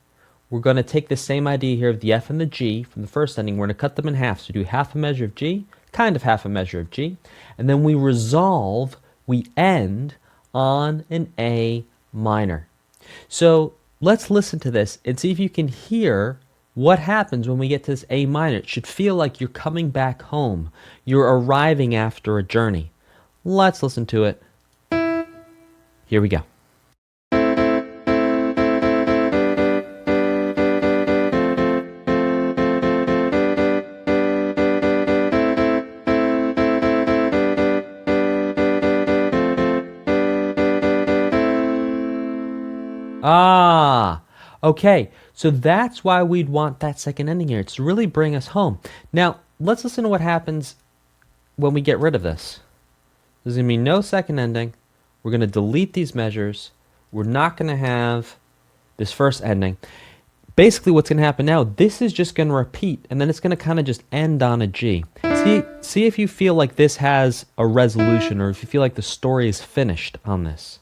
we're going to take the same idea here of the F and the G from the first ending, we're going to cut them in half. So do half a measure of G, kind of half a measure of G, and then we resolve, we end on an A minor. So let's listen to this and see if you can hear what happens when we get to this A minor. It should feel like you're coming back home. You're arriving after a journey. Let's listen to it. Here we go. Okay, so that's why we'd want that second ending here. It's to really bring us home. Now, let's listen to what happens when we get rid of this. There's going to be no second ending. We're going to delete these measures. We're not going to have this first ending. Basically, what's going to happen now, this is just going to repeat, and then it's going to kind of just end on a G. See if you feel like this has a resolution, or if you feel like the story is finished on this.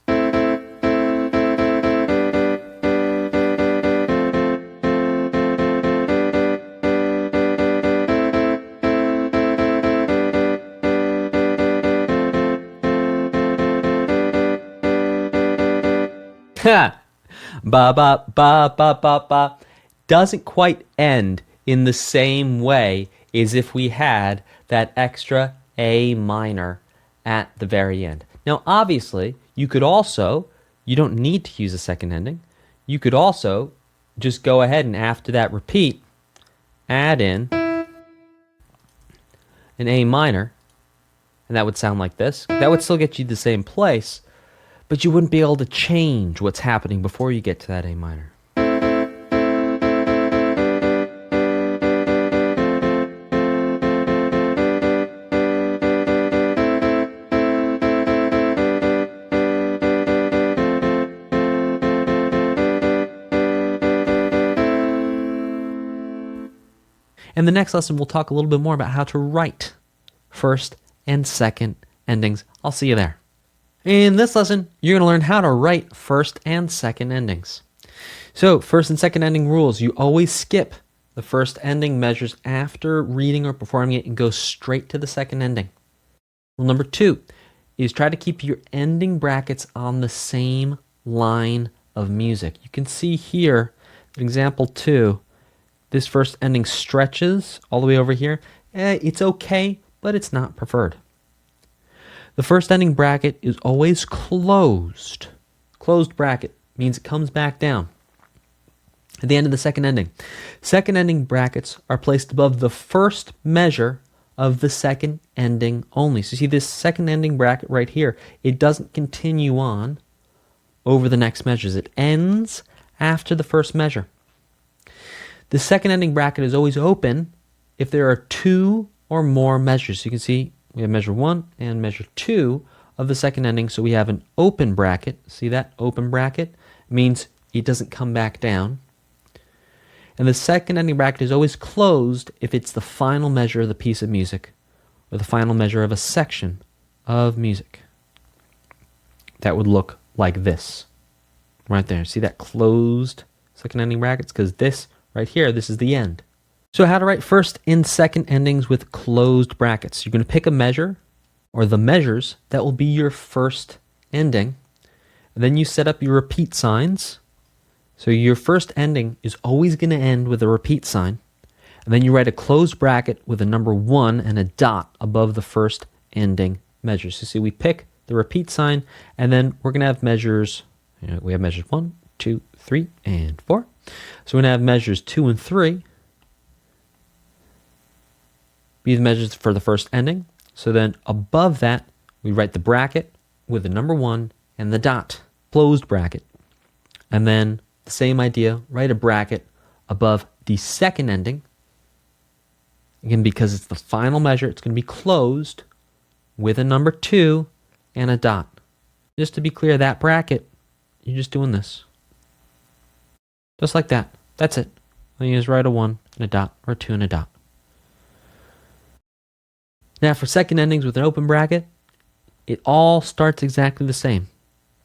Ba ba ba ba ba ba doesn't quite end in the same way as if we had that extra A minor at the very end. Now obviously you could also, you don't need to use a second ending, you could also just go ahead and after that repeat add in an A minor, and that would sound like this. That would still get you the same place, but you wouldn't be able to change what's happening before you get to that A minor. In the next lesson, we'll talk a little bit more about how to write first and second endings. I'll see you there. In this lesson, you're going to learn how to write first and second endings. So, first and second ending rules. You always skip the first ending measures after reading or performing it and go straight to the second ending. Rule number 2 is try to keep your ending brackets on the same line of music. You can see here, example 2, this first ending stretches all the way over here. It's okay, but it's not preferred. The first ending bracket is always closed. Closed bracket means it comes back down at the end of the second ending. Second ending brackets are placed above the first measure of the second ending only. So you see this second ending bracket right here, it doesn't continue on over the next measures. It ends after the first measure. The second ending bracket is always open if there are two or more measures. You can see we have measure 1 and measure 2 of the second ending, so we have an open bracket. See that? Open bracket means it doesn't come back down. And the second ending bracket is always closed if it's the final measure of the piece of music or the final measure of a section of music. That would look like this right there. See that closed second ending brackets? Because this right here, this is the end. So how to write first and second endings with closed brackets. You're going to pick a measure or the measures that will be your first ending. And then you set up your repeat signs. So your first ending is always going to end with a repeat sign. And then you write a closed bracket with a number 1 and a dot above the first ending measure. So see, we pick the repeat sign, and then we're going to have measures. We have measures 1, 2, 3, and 4. So we're going to have measures 2 and 3 be the measures for the first ending. So then above that, we write the bracket with the number 1 and the dot, closed bracket. And then the same idea, write a bracket above the second ending. Again, because it's the final measure, it's going to be closed with a number 2 and a dot. Just to be clear, that bracket, you're just doing this. Just like that. That's it. All you just write a 1 and a dot, or a 2 and a dot. Now for second endings with an open bracket, it all starts exactly the same.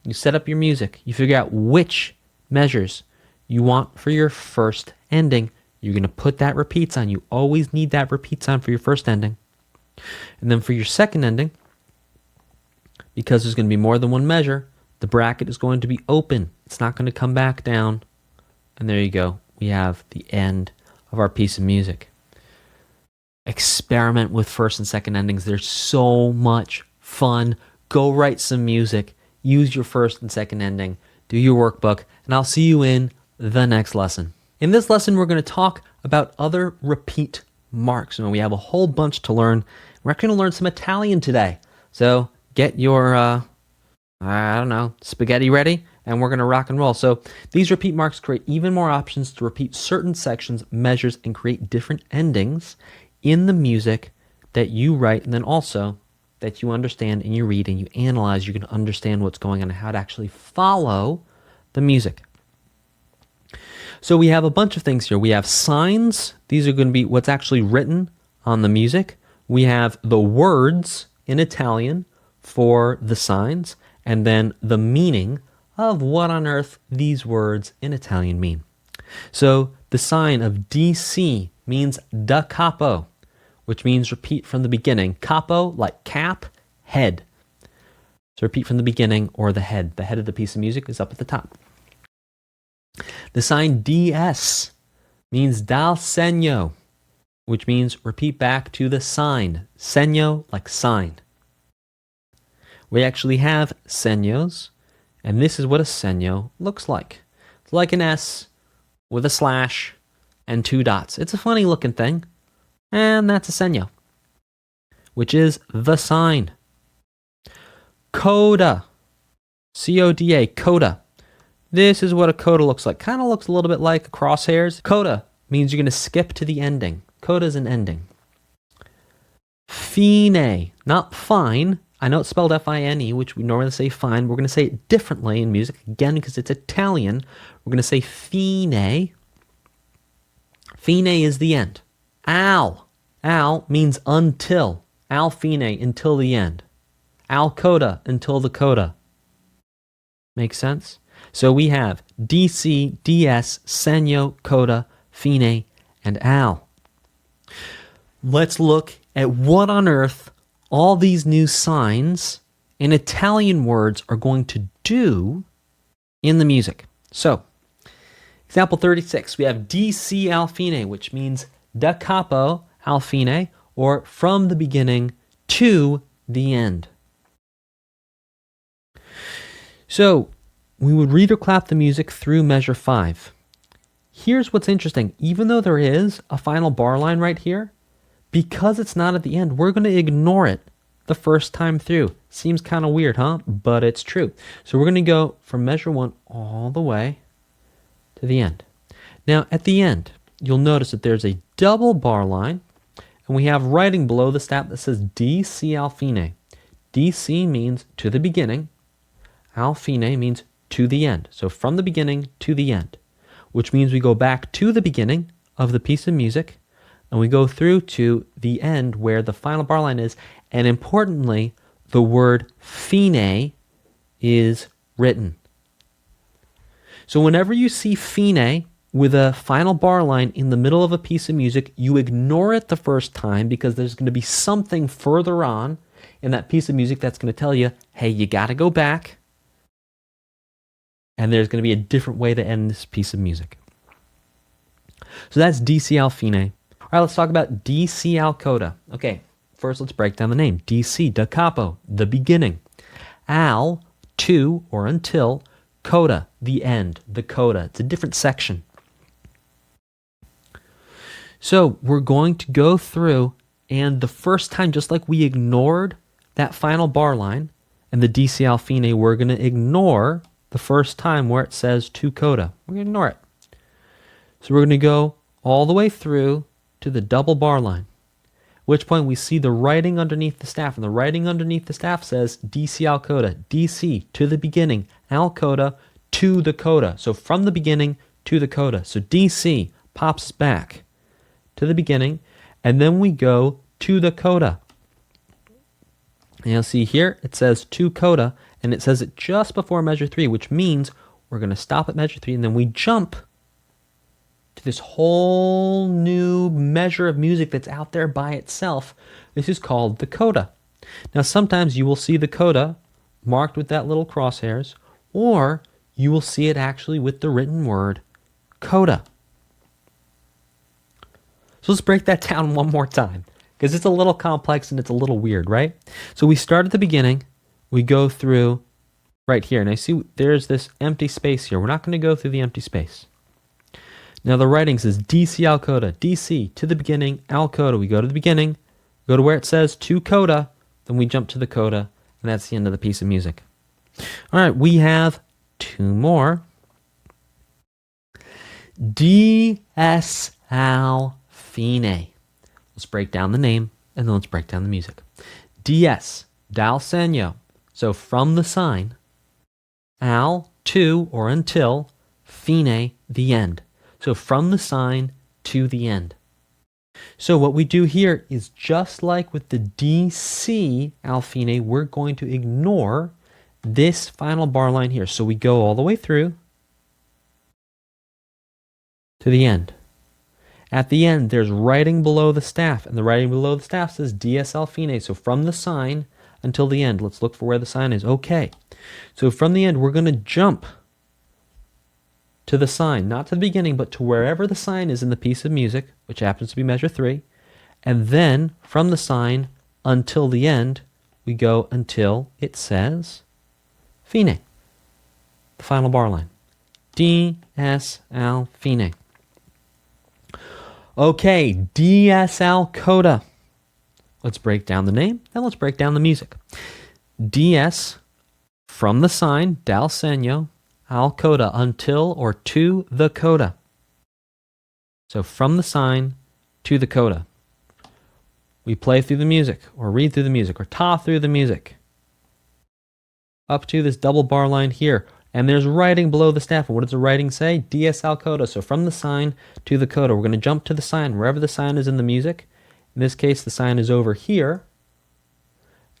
You set up your music. You figure out which measures you want for your first ending. You're going to put that repeat sign. You always need that repeat sign for your first ending. And then for your second ending, because there's going to be more than one measure, the bracket is going to be open. It's not going to come back down. And there you go. We have the end of our piece of music. Experiment with first and second endings. They're so much fun. Go write some music. Use your first and second ending. Do your workbook. And I'll see you in the next lesson. In this lesson, we're going to talk about other repeat marks. And we have a whole bunch to learn. We're actually going to learn some Italian today. So get your, spaghetti ready, and we're going to rock and roll. So these repeat marks create even more options to repeat certain sections, measures, and create different endings in the music that you write, and then also that you understand and you read and you analyze. You can understand what's going on and how to actually follow the music. So we have a bunch of things here. We have signs. These are going to be what's actually written on the music. We have the words in Italian for the signs, and then the meaning of what on earth these words in Italian mean. So the sign of DC means da capo, which means repeat from the beginning. Capo, like cap, head. So repeat from the beginning or the head. The head of the piece of music is up at the top. The sign DS means dal segno, which means repeat back to the sign. Segno, like sign. We actually have segnos, and this is what a segno looks like. It's like an S with a slash and 2 dots. It's a funny looking thing. And that's a segno, which is the sign. Coda, C-O-D-A, coda. This is what a coda looks like. Kind of looks a little bit like crosshairs. Coda means you're going to skip to the ending. Coda is an ending. Fine, not fine. I know it's spelled F-I-N-E, which we normally say fine. We're going to say it differently in music. Again, because it's Italian, we're going to say fine. Fine is the end. Al means until. Al fine, until the end. Al coda, until the coda. Make sense? So we have DC, DS, segno, coda, fine, and al. Let's look at what on earth all these new signs in Italian words are going to do in the music. So, example 36, we have DC al fine, which means da capo al fine, or from the beginning to the end. So, we would read or clap the music through measure 5. Here's what's interesting. Even though there is a final bar line right here, because it's not at the end, we're going to ignore it the first time through. Seems kind of weird, huh? But it's true. So we're going to go from measure 1 all the way to the end. Now, at the end, you'll notice that there's a double bar line and we have writing below the staff that says D, C, Al fine. DC means to the beginning. Al fine means to the end. So from the beginning to the end, which means we go back to the beginning of the piece of music and we go through to the end where the final bar line is. And importantly, the word fine is written. So whenever you see fine with a final bar line in the middle of a piece of music, you ignore it the first time because there's going to be something further on in that piece of music that's going to tell you, hey, you got to go back. And there's going to be a different way to end this piece of music. So that's DC Al fine. All right, let's talk about DC Al coda. Okay, first let's break down the name. DC, da capo, the beginning. Al, to or until. Coda, the end, the coda. It's a different section. So we're going to go through, and the first time, just like we ignored that final bar line and the DC Al fine, we're going to ignore the first time where it says to coda. We're going to ignore it. So we're going to go all the way through to the double bar line, at which point we see the writing underneath the staff, and the writing underneath the staff says DC Al coda, DC to the beginning, Al coda to the coda. So from the beginning to the coda. So DC pops back to the beginning, and then we go to the coda. And you'll see here it says to coda, and it says it just before measure 3, which means we're going to stop at measure 3, and then we jump to this whole new measure of music that's out there by itself. This is called the coda. Now sometimes you will see the coda marked with that little crosshairs, or you will see it actually with the written word coda. So let's break that down one more time, because it's a little complex and it's a little weird, right? So we start at the beginning, we go through right here, and I see there's this empty space here. We're not going to go through the empty space. Now the writing says DC Al coda, DC to the beginning, Al coda. We go to the beginning, go to where it says to coda, then we jump to the coda, and that's the end of the piece of music. All right, we have two more. DS Al fine. Let's break down the name, and then let's break down the music. DS, dal segno. So from the sign, Al, to or until, fine, the end. So from the sign to the end. So what we do here is just like with the DC Al fine, we're going to ignore this final bar line here. So we go all the way through to the end. At the end, there's writing below the staff, and the writing below the staff says DS Al fine. So from the sign until the end. Let's look for where the sign is. Okay. So from the end, we're going to jump to the sign, not to the beginning, but to wherever the sign is in the piece of music, which happens to be measure 3. And then from the sign until the end, we go until it says fine, the final bar line. DS Al fine. Okay, DS Al coda. Let's break down the name, then let's break down the music. DS, from the sign, dal segno, Al coda, until or to the coda. So from the sign to the coda. We play through the music, or read through the music, or ta through the music, up to this double bar line here. And there's writing below the staff. And what does the writing say? DS Al coda. So from the sign to the coda. We're going to jump to the sign, wherever the sign is in the music. In this case, the sign is over here.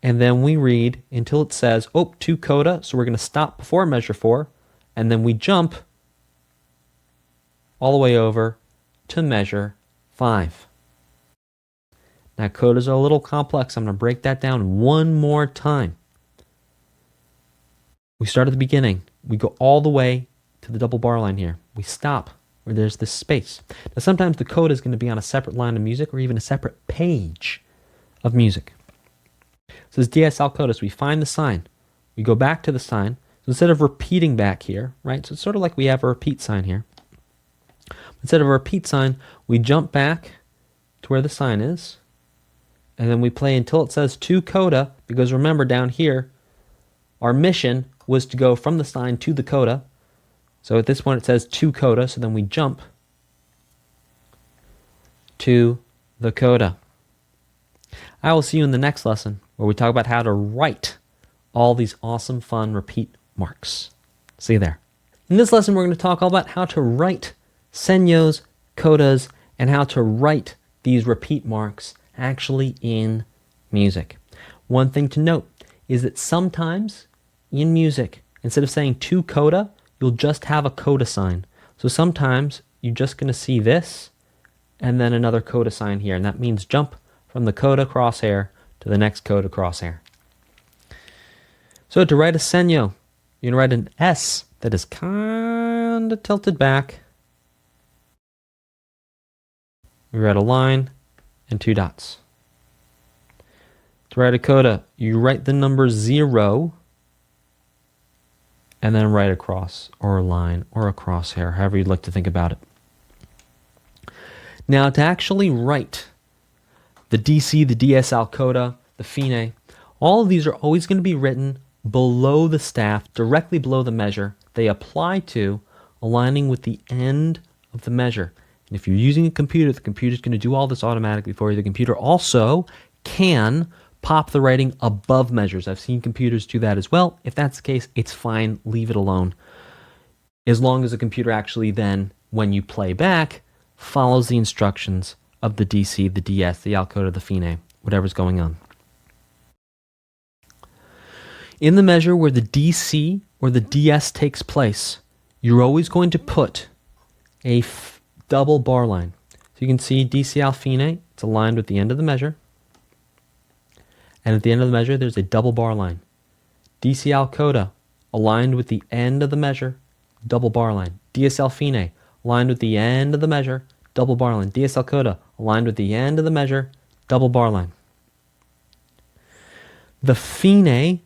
And then we read until it says, oh, to coda. So we're going to stop before measure 4. And then we jump all the way over to measure 5. Now, codas are a little complex. I'm going to break that down one more time. We start at the beginning. We go all the way to the double bar line here. We stop where there's this space. Now, sometimes the coda is going to be on a separate line of music or even a separate page of music. So this DS Al coda, so we find the sign. We go back to the sign. So instead of repeating back here, right? So it's sort of like we have a repeat sign here. Instead of a repeat sign, we jump back to where the sign is. And then we play until it says to coda, because remember down here, our mission was to go from the sign to the coda. So at this point it says to coda, so then we jump to the coda. I will see you in the next lesson where we talk about how to write all these awesome, fun repeat marks. See you there. In this lesson, we're going to talk all about how to write segnos, codas, and how to write these repeat marks actually in music. One thing to note is that sometimes in music, instead of saying to coda, you'll just have a coda sign. So sometimes you're just going to see this and then another coda sign here, and that means jump from the coda crosshair to the next coda crosshair. So to write a segno, you're going to write an S that is kind of tilted back. We write a line and 2 dots. To write a coda, you write the number 0 and then write a cross or a line or a crosshair, however you'd like to think about it. Now to actually write the DC, the DSL coda, the fine, all of these are always going to be written below the staff, directly below the measure. They apply to aligning with the end of the measure. And if you're using a computer, the computer's going to do all this automatically for you. The computer also can pop the writing above measures. I've seen computers do that as well. If that's the case, it's fine. Leave it alone. As long as the computer actually then, when you play back, follows the instructions of the DC, the DS, the al coda, the fine, whatever's going on. In the measure where the DC or the DS takes place, you're always going to put a double bar line. So you can see DC al fine, it's aligned with the end of the measure. And at the end of the measure, there's a double bar line. DC al coda, aligned with the end of the measure, double bar line. DS al fine, aligned with the end of the measure, double bar line. DS al coda, aligned with the end of the measure, double bar line. The fine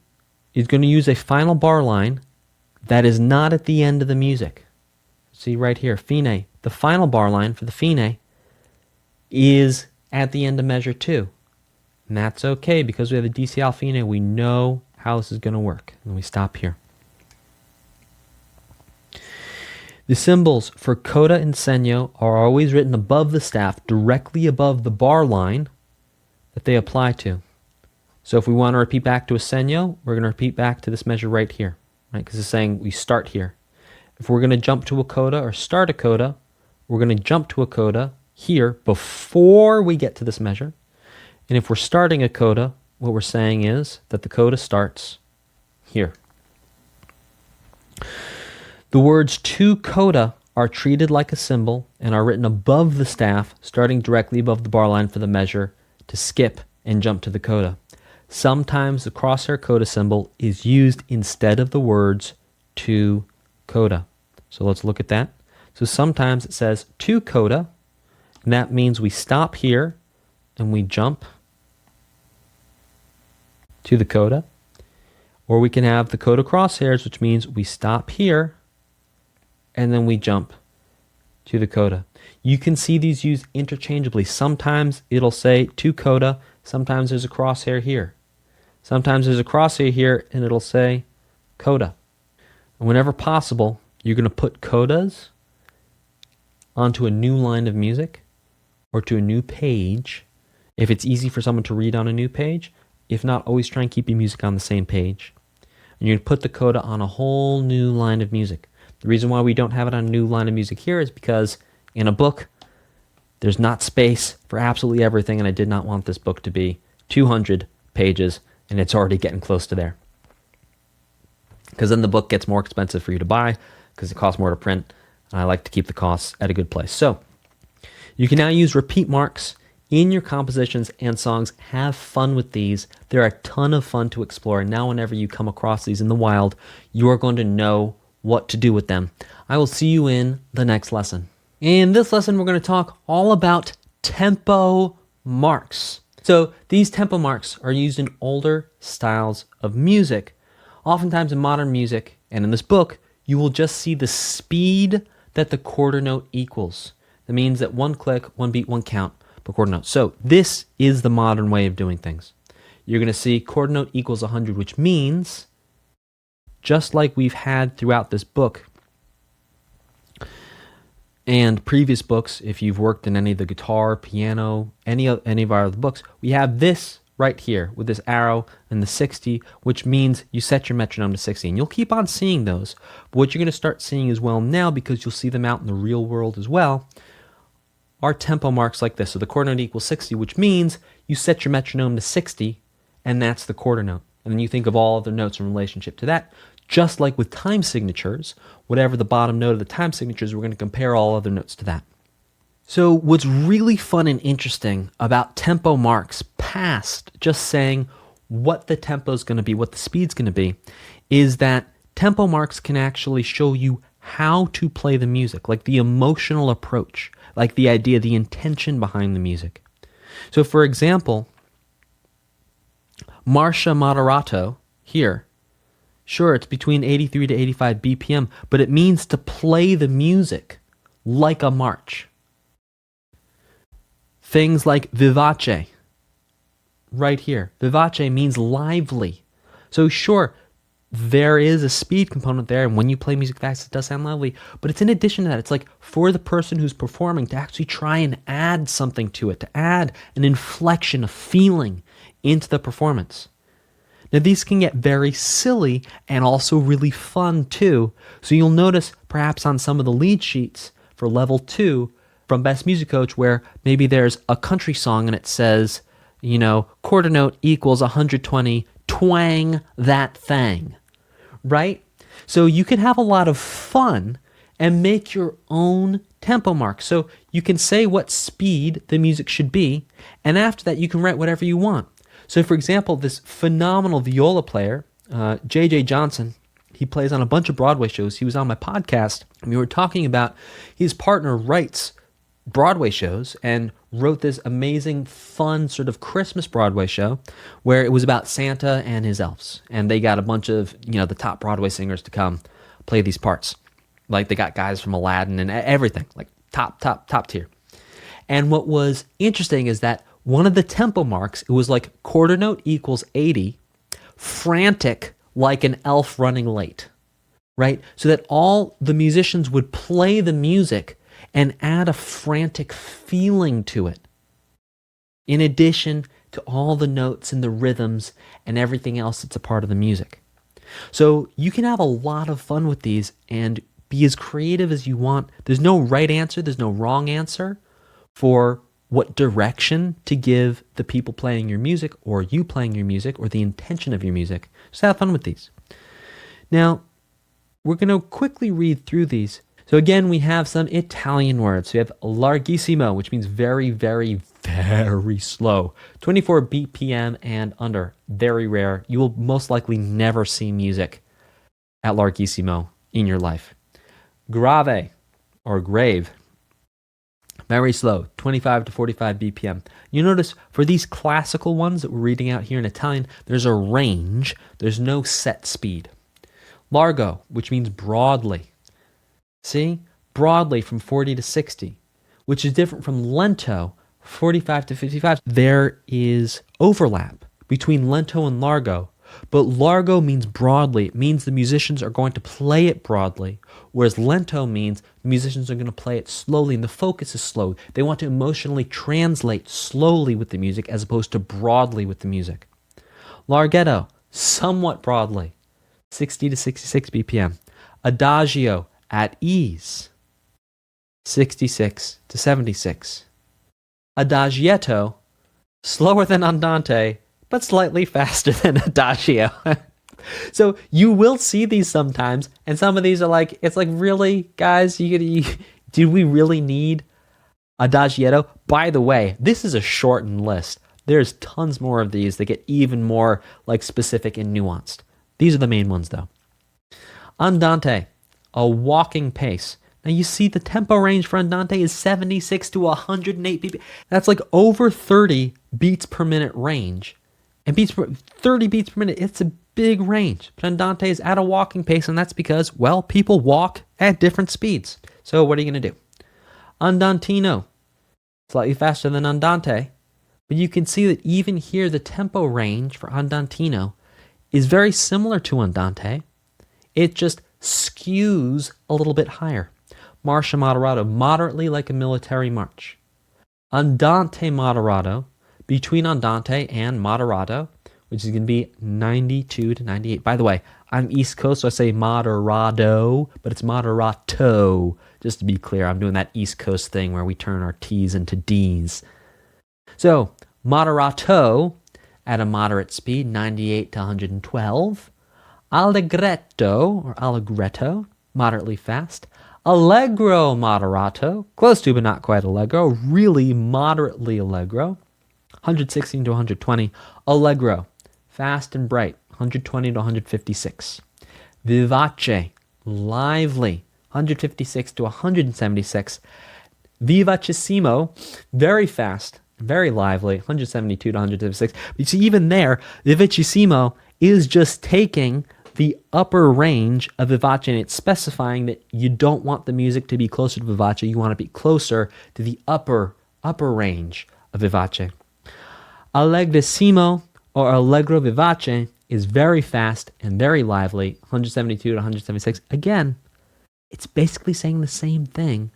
is going to use a final bar line that is not at the end of the music. See right here, fine. The final bar line for the fine is at the end of measure 2. And that's okay because we have the DC al fine. We know how this is going to work. And we stop here. The symbols for coda and segno are always written above the staff, directly above the bar line that they apply to. So if we want to repeat back to a segno, we're going to repeat back to this measure right here, right? Because it's saying we start here. If we're going to jump to a coda or start a coda, we're going to jump to a coda here before we get to this measure. And if we're starting a coda, what we're saying is that the coda starts here. The words to coda are treated like a symbol and are written above the staff, starting directly above the bar line for the measure to skip and jump to the coda. Sometimes the crosshair coda symbol is used instead of the words to coda. So let's look at that. So sometimes it says to coda, and that means we stop here and we jump to the coda. Or we can have the coda crosshairs, which means we stop here and then we jump to the coda. You can see these used interchangeably. Sometimes it'll say to coda, sometimes there's a crosshair here. Sometimes there's a crosshair here and it'll say coda. And whenever possible, you're going to put codas onto a new line of music or to a new page if it's easy for someone to read on a new page. If not, always try and keep your music on the same page. And you're going to put the coda on a whole new line of music. The reason why we don't have it on a new line of music here is because in a book, there's not space for absolutely everything, and I did not want this book to be 200 pages, and it's already getting close to there. Because then the book gets more expensive for you to buy, because it costs more to print, and I like to keep the costs at a good place. So, you can now use repeat marks in your compositions and songs. Have fun with these. They're a ton of fun to explore, and now whenever you come across these in the wild, you are going to know what to do with them. I will see you in the next lesson. In this lesson, we're going to talk all about tempo marks. So these tempo marks are used in older styles of music. Oftentimes in modern music, and in this book, you will just see the speed that the quarter note equals. That means that one click, one beat, one count per quarter note. So this is the modern way of doing things. You're going to see quarter note equals 100, which means, just like we've had throughout this book and previous books, if you've worked in any of the guitar, piano, any of our other books, we have this right here with this arrow and the 60, which means you set your metronome to 60. And you'll keep on seeing those. But what you're going to start seeing as well now, because you'll see them out in the real world as well, are tempo marks like this. So the quarter note equals 60, which means you set your metronome to 60, and that's the quarter note. And then you think of all other notes in relationship to that. Just like with time signatures, whatever the bottom note of the time signatures, we're going to compare all other notes to that. So what's really fun and interesting about tempo marks past just saying what the tempo is going to be, what the speed's going to be, is that tempo marks can actually show you how to play the music, like the emotional approach, like the idea, the intention behind the music. So for example, Marcia Moderato here, sure, it's between 83 to 85 BPM, but it means to play the music like a march. Things like vivace, right here. Vivace means lively. So sure, there is a speed component there, and when you play music fast, it does sound lively. But it's in addition to that. It's like for the person who's performing to actually try and add something to it, to add an inflection, a feeling into the performance. Now these can get very silly and also really fun too. So you'll notice perhaps on some of the lead sheets for level 2 from Best Music Coach where maybe there's a country song and it says, you know, quarter note equals 120, twang that thing, right? So you can have a lot of fun and make your own tempo mark. So you can say what speed the music should be, and after that you can write whatever you want. So for example, this phenomenal viola player, J.J. Johnson, he plays on a bunch of Broadway shows. He was on my podcast, and we were talking about his partner writes Broadway shows and wrote this amazing, fun sort of Christmas Broadway show where it was about Santa and his elves. And they got a bunch of, you know, the top Broadway singers to come play these parts. Like they got guys from Aladdin and everything, like top tier. And what was interesting is that one of the tempo marks, it was like quarter note equals 80, frantic like an elf running late, right? So that all the musicians would play the music and add a frantic feeling to it, in addition to all the notes and the rhythms and everything else that's a part of the music. So you can have a lot of fun with these and be as creative as you want. There's no right answer, there's no wrong answer for what direction to give the people playing your music or you playing your music or the intention of your music. Just have fun with these. Now, we're going to quickly read through these. So again, we have some Italian words. We have larghissimo, which means very, very, very slow. 24 BPM and under. Very rare. You will most likely never see music at larghissimo in your life. Grave, or grave. Very slow, 25 to 45 BPM. You notice for these classical ones that we're reading out here in Italian, there's a range. There's no set speed. Largo, which means broadly. See? Broadly from 40 to 60, which is different from lento, 45 to 55. There is overlap between lento and largo, but largo means broadly. It means the musicians are going to play it broadly, whereas lento means the musicians are going to play it slowly, and the focus is slow. They want to emotionally translate slowly with the music as opposed to broadly with the music. Larghetto, somewhat broadly, 60 to 66 BPM. Adagio, at ease, 66 to 76. Adagietto, slower than andante, but slightly faster than adagio. So you will see these sometimes, and some of these are like, it's like, really, guys, do we really need adagietto? By the way, this is a shortened list. There's tons more of these that get even more like specific and nuanced. These are the main ones though. Andante, a walking pace. Now you see the tempo range for andante is 76 to 108 BPM. That's like over 30 beats per minute range. And 30 beats per minute, it's a big range. But andante is at a walking pace, and that's because, well, people walk at different speeds. So what are you going to do? Andantino, slightly faster than andante. But you can see that even here, the tempo range for andantino is very similar to andante. It just skews a little bit higher. Marcia moderato, moderately like a military march. Andante moderato, between andante and moderato, which is going to be 92 to 98. By the way, I'm East Coast, so I say moderato, but it's moderato. Just to be clear, I'm doing that East Coast thing where we turn our T's into D's. So, moderato at a moderate speed, 98 to 112. Allegretto, or allegretto, moderately fast. Allegro moderato, close to but not quite allegro, really moderately allegro, 116 to 120. Allegro, fast and bright, 120 to 156. Vivace, lively, 156 to 176. Vivacissimo, very fast, very lively, 172 to 176. But you see, even there, vivacissimo is just taking the upper range of vivace, and it's specifying that you don't want the music to be closer to vivace, you want to be closer to the upper range of vivace. Allegrissimo or allegro vivace is very fast and very lively, 172 to 176. Again, it's basically saying the same thing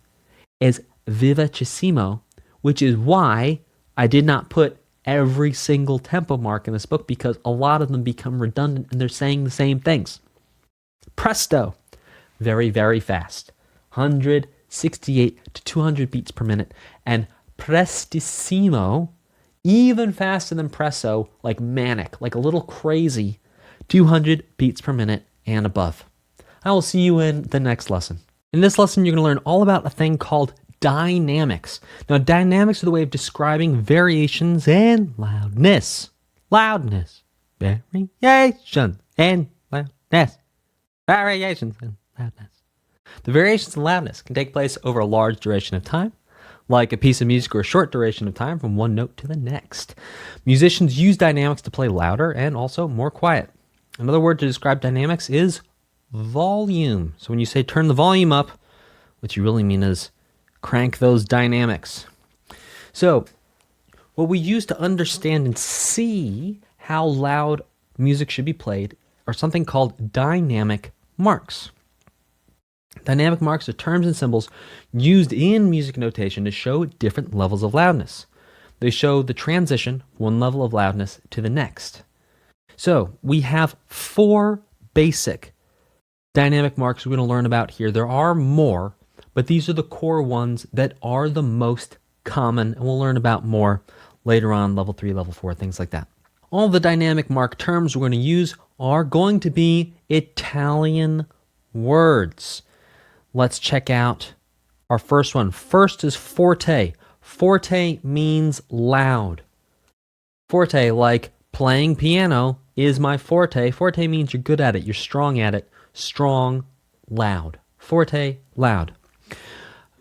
as vivacissimo, which is why I did not put every single tempo mark in this book, because a lot of them become redundant and they're saying the same things. Presto, very, very fast, 168 to 200 beats per minute. And prestissimo, even faster than presto, like manic, like a little crazy, 200 beats per minute and above. I will see you in the next lesson. In this lesson, you're going to learn all about a thing called dynamics. Now, dynamics are the way of describing variations in loudness. Loudness. Variation in loudness. Variations in loudness. The variations in loudness can take place over a large duration of time, like a piece of music, or a short duration of time from one note to the next. Musicians use dynamics to play louder and also more quiet. Another word to describe dynamics is volume. So when you say turn the volume up, what you really mean is crank those dynamics. So, what we use to understand and see how loud music should be played are something called dynamic marks. Dynamic marks are terms and symbols used in music notation to show different levels of loudness. They show the transition from one level of loudness to the next. So, we have 4 basic dynamic marks we're going to learn about here. There are more, but these are the core ones that are the most common, and we'll learn about more later on, level 3, level 4, things like that. All the dynamic mark terms we're going to use are going to be Italian words. Let's check out our first one. First is forte. Forte means loud. Forte, like playing piano, is my forte. Forte means you're good at it, you're strong at it. Strong, loud. Forte, loud.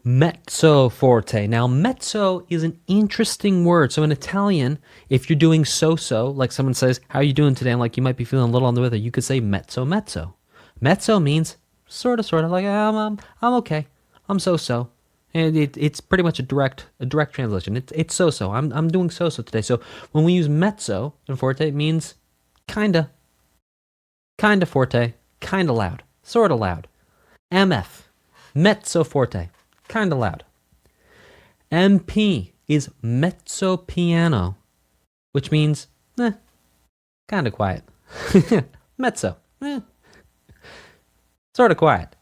Mezzo forte. Now, mezzo is an interesting word. So in Italian, if you're doing so-so, like someone says, how are you doing today? And like you might be feeling a little under the weather, you could say mezzo, mezzo. Mezzo means sort of, like I'm okay. I'm so-so. And it's pretty much a direct translation. It's so-so. I'm doing so-so today. So when we use mezzo and forte, it means kinda forte, kinda loud, sorta loud. MF, mezzo forte. Kind of loud. MP is mezzo piano, which means kind of quiet. Mezzo, sort of quiet.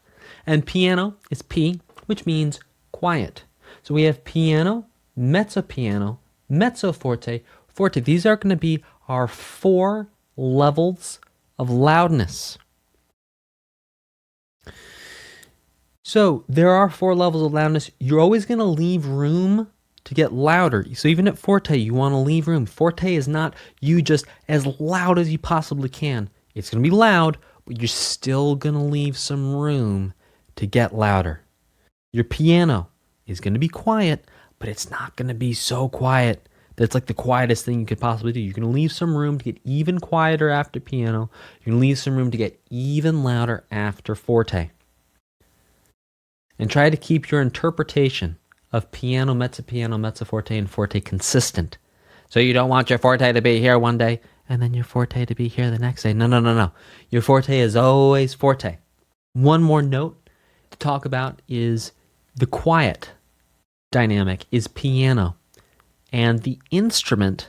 And piano is P, which means quiet. So we have piano, mezzo forte, forte. These are going to be our 4 levels of loudness. So there are 4 levels of loudness. You're always going to leave room to get louder. So even at forte, you want to leave room. Forte is not you just as loud as you possibly can. It's going to be loud, but you're still going to leave some room to get louder. Your piano is going to be quiet, but it's not going to be so quiet that it's like the quietest thing you could possibly do. You're going to leave some room to get even quieter after piano. You're going to leave some room to get even louder after forte. And try to keep your interpretation of piano, mezzo forte, and forte consistent. So you don't want your forte to be here one day and then your forte to be here the next day. No. Your forte is always forte. One more note to talk about is the quiet dynamic is piano. And the instrument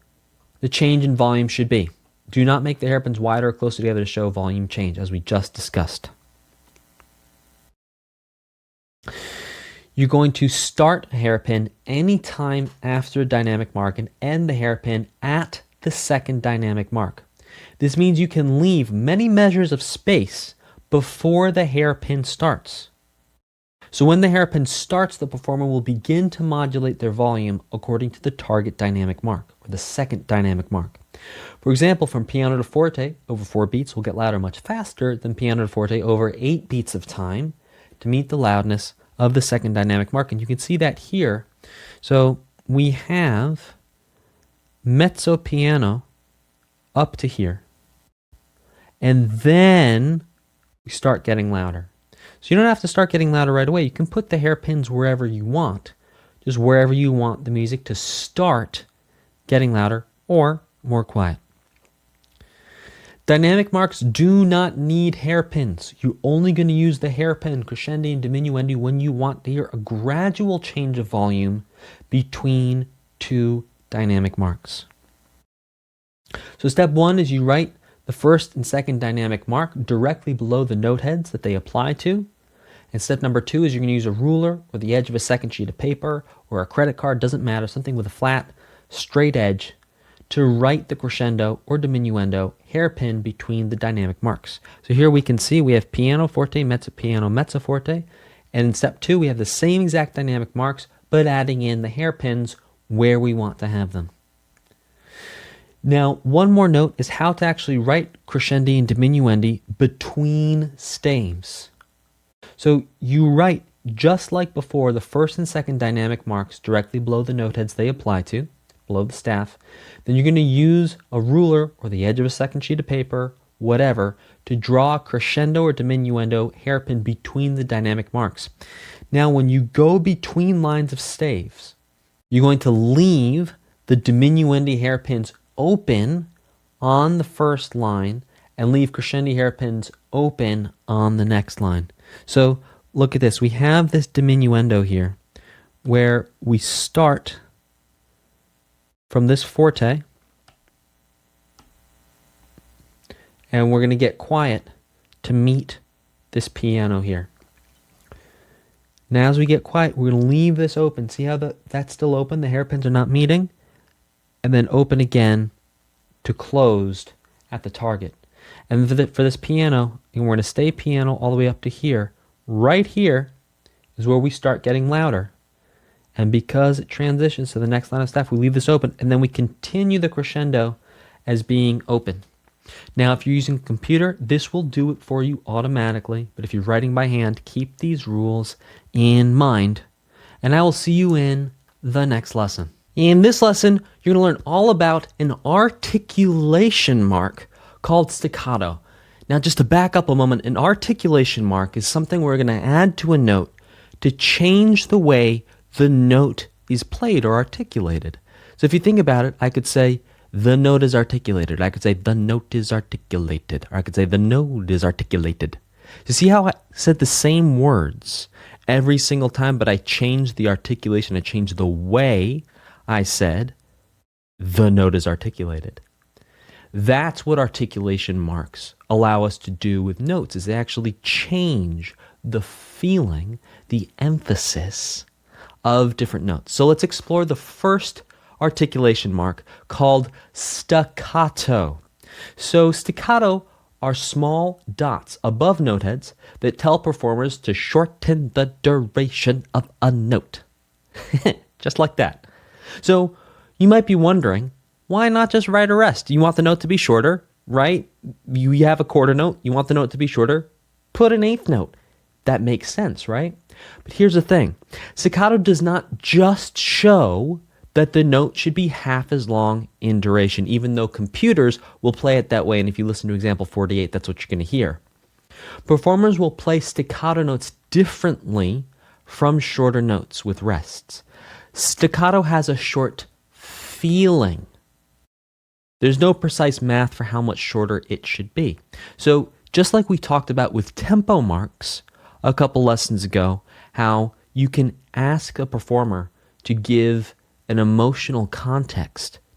the change in volume should be. Do not make the hairpins wider or closer together to show volume change, as we just discussed. You're going to start a hairpin anytime after a dynamic mark and end the hairpin at the second dynamic mark. This means you can leave many measures of space before the hairpin starts. So when the hairpin starts, the performer will begin to modulate their volume according to the target dynamic mark, or the second dynamic mark. For example, from piano to forte, over 4 beats will get louder much faster than piano to forte over 8 beats of time to meet the loudness of the second dynamic mark. And you can see that here. So we have mezzo piano up to here. And then we start getting louder. So you don't have to start getting louder right away. You can put the hairpins wherever you want, just wherever you want the music to start getting louder or more quiet. Dynamic marks do not need hairpins. You're only going to use the hairpin, crescendi and diminuendo, when you want to hear a gradual change of volume between two dynamic marks. So step 1 is you write the first and second dynamic mark directly below the note heads that they apply to. And step number 2 is you're going to use a ruler or the edge of a second sheet of paper or a credit card, doesn't matter, something with a flat, straight edge, to write the crescendo or diminuendo hairpin between the dynamic marks. So here we can see we have piano, forte, mezzo piano, mezzo forte. And in step 2, we have the same exact dynamic marks, but adding in the hairpins where we want to have them. Now, one more note is how to actually write crescendi and diminuendi between staves. So you write, just like before, the first and second dynamic marks directly below the note heads they apply to, below the staff. Then you're going to use a ruler or the edge of a second sheet of paper, whatever, to draw a crescendo or diminuendo hairpin between the dynamic marks. Now, when you go between lines of staves, you're going to leave the diminuendi hairpins open on the first line and leave crescendi hairpins open on the next line. So look at this. We have this diminuendo here where we start from this forte and we're going to get quiet to meet this piano here. Now as we get quiet, we're going to leave this open. See how that's still open? The hairpins are not meeting. And then open again to closed at the target. And for this piano, and we're going to stay piano all the way up to here. Right here is where we start getting louder. And because it transitions to the next line of staff, we leave this open, and then we continue the crescendo as being open. Now, if you're using a computer, this will do it for you automatically. But if you're writing by hand, keep these rules in mind. And I will see you in the next lesson. In this lesson, you're going to learn all about an articulation mark called staccato. Now, just to back up a moment, an articulation mark is something we're going to add to a note to change the way the note is played or articulated. So if you think about it, I could say, the note is articulated. I could say, the note is articulated. Or I could say, the note is articulated. You see how I said the same words every single time, but I changed the articulation. I changed the way I said, the note is articulated. That's what articulation marks allow us to do with notes, is they actually change the feeling, the emphasis of different notes. So let's explore the first articulation mark called staccato. So staccato are small dots above note heads that tell performers to shorten the duration of a note. Just like that. So you might be wondering, why not just write a rest? You want the note to be shorter, right? You have a quarter note, you want the note to be shorter, put an eighth note. That makes sense, right? But here's the thing. Staccato does not just show that the note should be half as long in duration, even though computers will play it that way. And if you listen to example 48, that's what you're going to hear. Performers will play staccato notes differently from shorter notes with rests. Staccato has a short feeling. There's no precise math for how much shorter it should be. So just like we talked about with tempo marks a couple lessons ago, how you can ask a performer to give an emotional context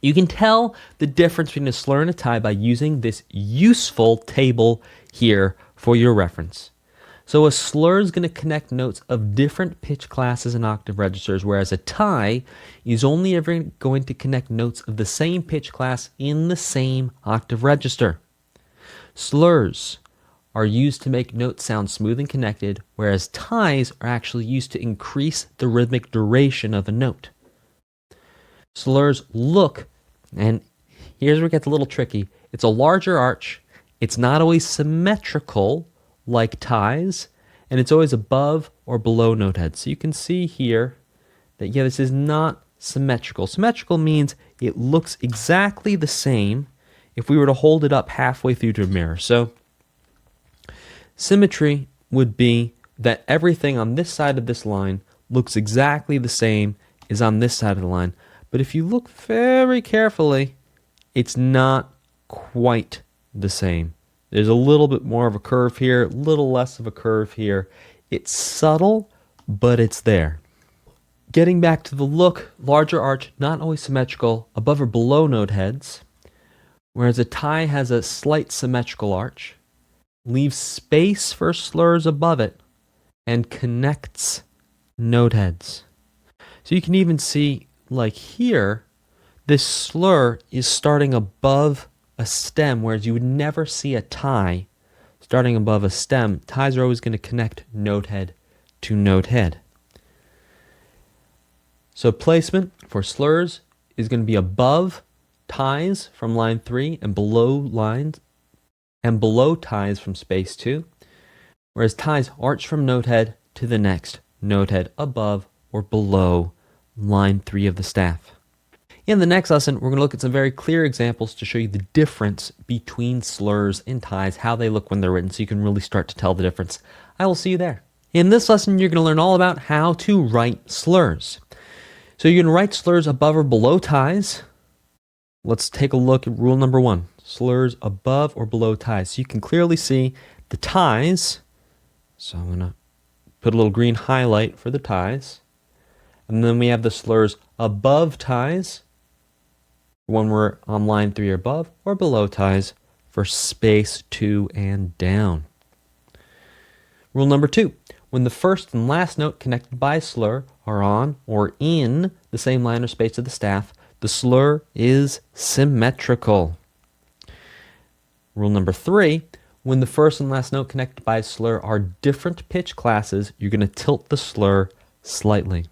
You can tell the difference between a slur and a tie by using this useful table here for your reference. So a slur is going to connect notes of different pitch classes and octave registers, whereas a tie is only ever going to connect notes of the same pitch class in the same octave register. Slurs are used to make notes sound smooth and connected, whereas ties are actually used to increase the rhythmic duration of a note. Slurs look, and here's where it gets a little tricky, it's a larger arch, it's not always symmetrical like ties, and it's always above or below note heads. So you can see here that, yeah, this is not symmetrical. Symmetrical means it looks exactly the same if we were to hold it up halfway through to a mirror. So symmetry would be that everything on this side of this line looks exactly the same as on this side of the line. But if you look very carefully, it's not quite the same. There's a little bit more of a curve here, a little less of a curve here. It's subtle, but it's there. Getting back to the look, larger arch, not always symmetrical, above or below note heads, whereas a tie has a slight symmetrical arch, leaves space for slurs above it, and connects note heads. So you can even see, like here, this slur is starting above a stem, whereas you would never see a tie starting above a stem. Ties are always going to connect note head to note head. So placement for slurs is going to be above ties from line 3 and below ties from space 2, whereas ties arch from note head to the next note head above or below line 3 of the staff. In the next lesson, we're going to look at some very clear examples to show you the difference between slurs and ties, how they look when they're written, so you can really start to tell the difference. I will see you there. In this lesson, you're going to learn all about how to write slurs. So you're going to write slurs above or below ties. Let's take a look at rule number 1. Slurs above or below ties. So you can clearly see the ties. So I'm going to put a little green highlight for the ties. And then we have the slurs above ties when we're on line 3 or above, or below ties for space 2 and down. Rule number 2. When the first and last note connected by a slur are on or in the same line or space of the staff, the slur is symmetrical. Rule number 3. When the first and last note connected by a slur are different pitch classes, you're going to tilt the slur slightly.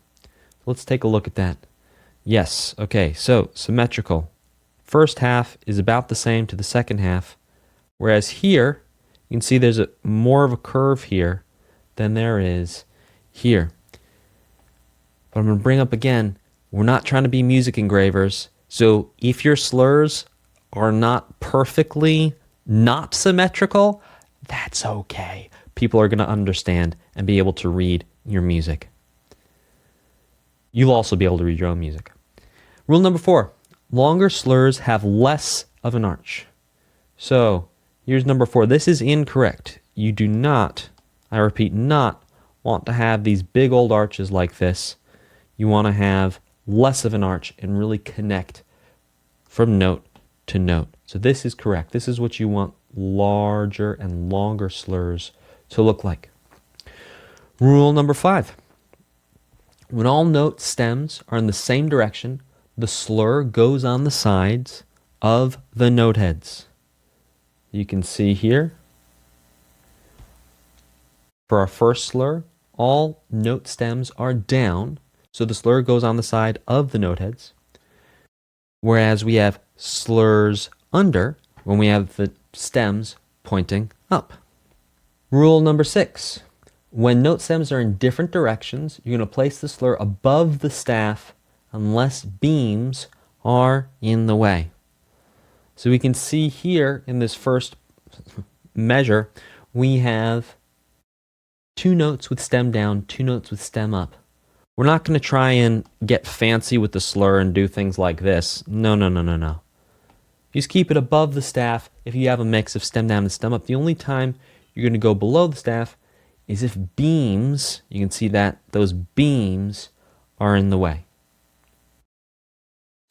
Let's take a look at that. Yes, okay, so symmetrical. First half is about the same to the second half, whereas here, you can see there's more of a curve here than there is here. But I'm going to bring up again, we're not trying to be music engravers, so if your slurs are not perfectly not symmetrical, that's okay. People are going to understand and be able to read your music. You'll also be able to read your own music. Rule number 4, longer slurs have less of an arch. So here's number 4. This is incorrect. You do not, I repeat, not want to have these big old arches like this. You want to have less of an arch and really connect from note to note. So this is correct. This is what you want larger and longer slurs to look like. Rule number 5. When all note stems are in the same direction, the slur goes on the sides of the note heads. You can see here, for our first slur, all note stems are down, so the slur goes on the side of the note heads. Whereas we have slurs under when we have the stems pointing up. Rule number 6. When note stems are in different directions, you're going to place the slur above the staff unless beams are in the way. So we can see here in this first measure, we have 2 notes with stem down, 2 notes with stem up. We're not going to try and get fancy with the slur and do things like this. No. Just keep it above the staff if you have a mix of stem down and stem up. The only time you're going to go below the staff is if beams, you can see that those beams are in the way.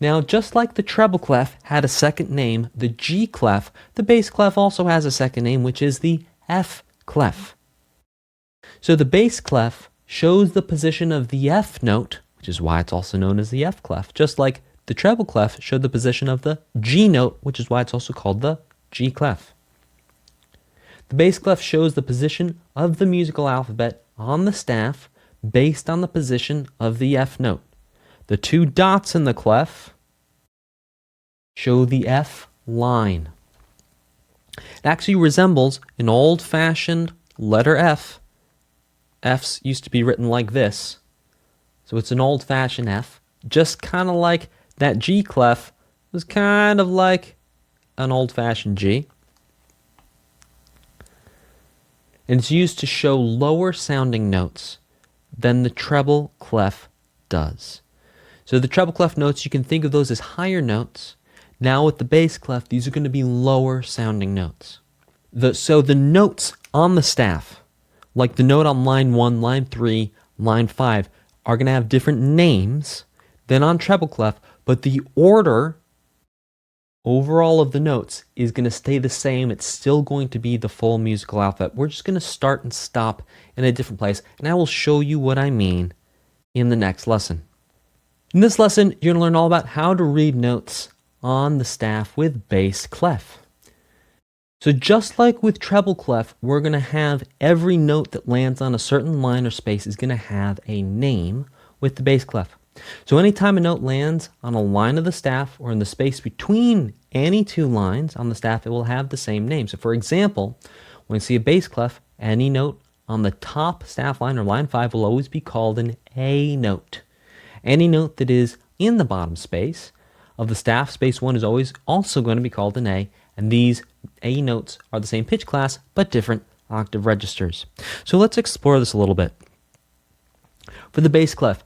Now, just like the treble clef had a second name, the G clef, the bass clef also has a second name, which is the F clef. So the bass clef shows the position of the F note, which is why it's also known as the F clef, just like the treble clef showed the position of the G note, which is why it's also called the G clef. The bass clef shows the position of the musical alphabet on the staff based on the position of the F note. The two dots in the clef show the F line. It actually resembles an old-fashioned letter F. F's used to be written like this. So it's an old-fashioned F, just kind of like that G clef was kind of like an old-fashioned G. And it's used to show lower sounding notes than the treble clef does. So the treble clef notes, you can think of those as higher notes. Now with the bass clef, these are going to be lower sounding notes. So the notes on the staff, like the note on line 1, line 3, line 5, are going to have different names than on treble clef, but the order overall of the notes is going to stay the same. It's still going to be the full musical alphabet. We're just going to start and stop in a different place, and I will show you what I mean in the next lesson. In this lesson, you're going to learn all about how to read notes on the staff with bass clef. So just like with treble clef, we're going to have every note that lands on a certain line or space is going to have a name with the bass clef. So anytime a note lands on a line of the staff or in the space between any two lines on the staff, it will have the same name. So for example, when you see a bass clef, any note on the top staff line or line 5 will always be called an A note. Any note that is in the bottom space of the staff, space 1, is always also going to be called an A, and these A notes are the same pitch class but different octave registers. So let's explore this a little bit. For the bass clef,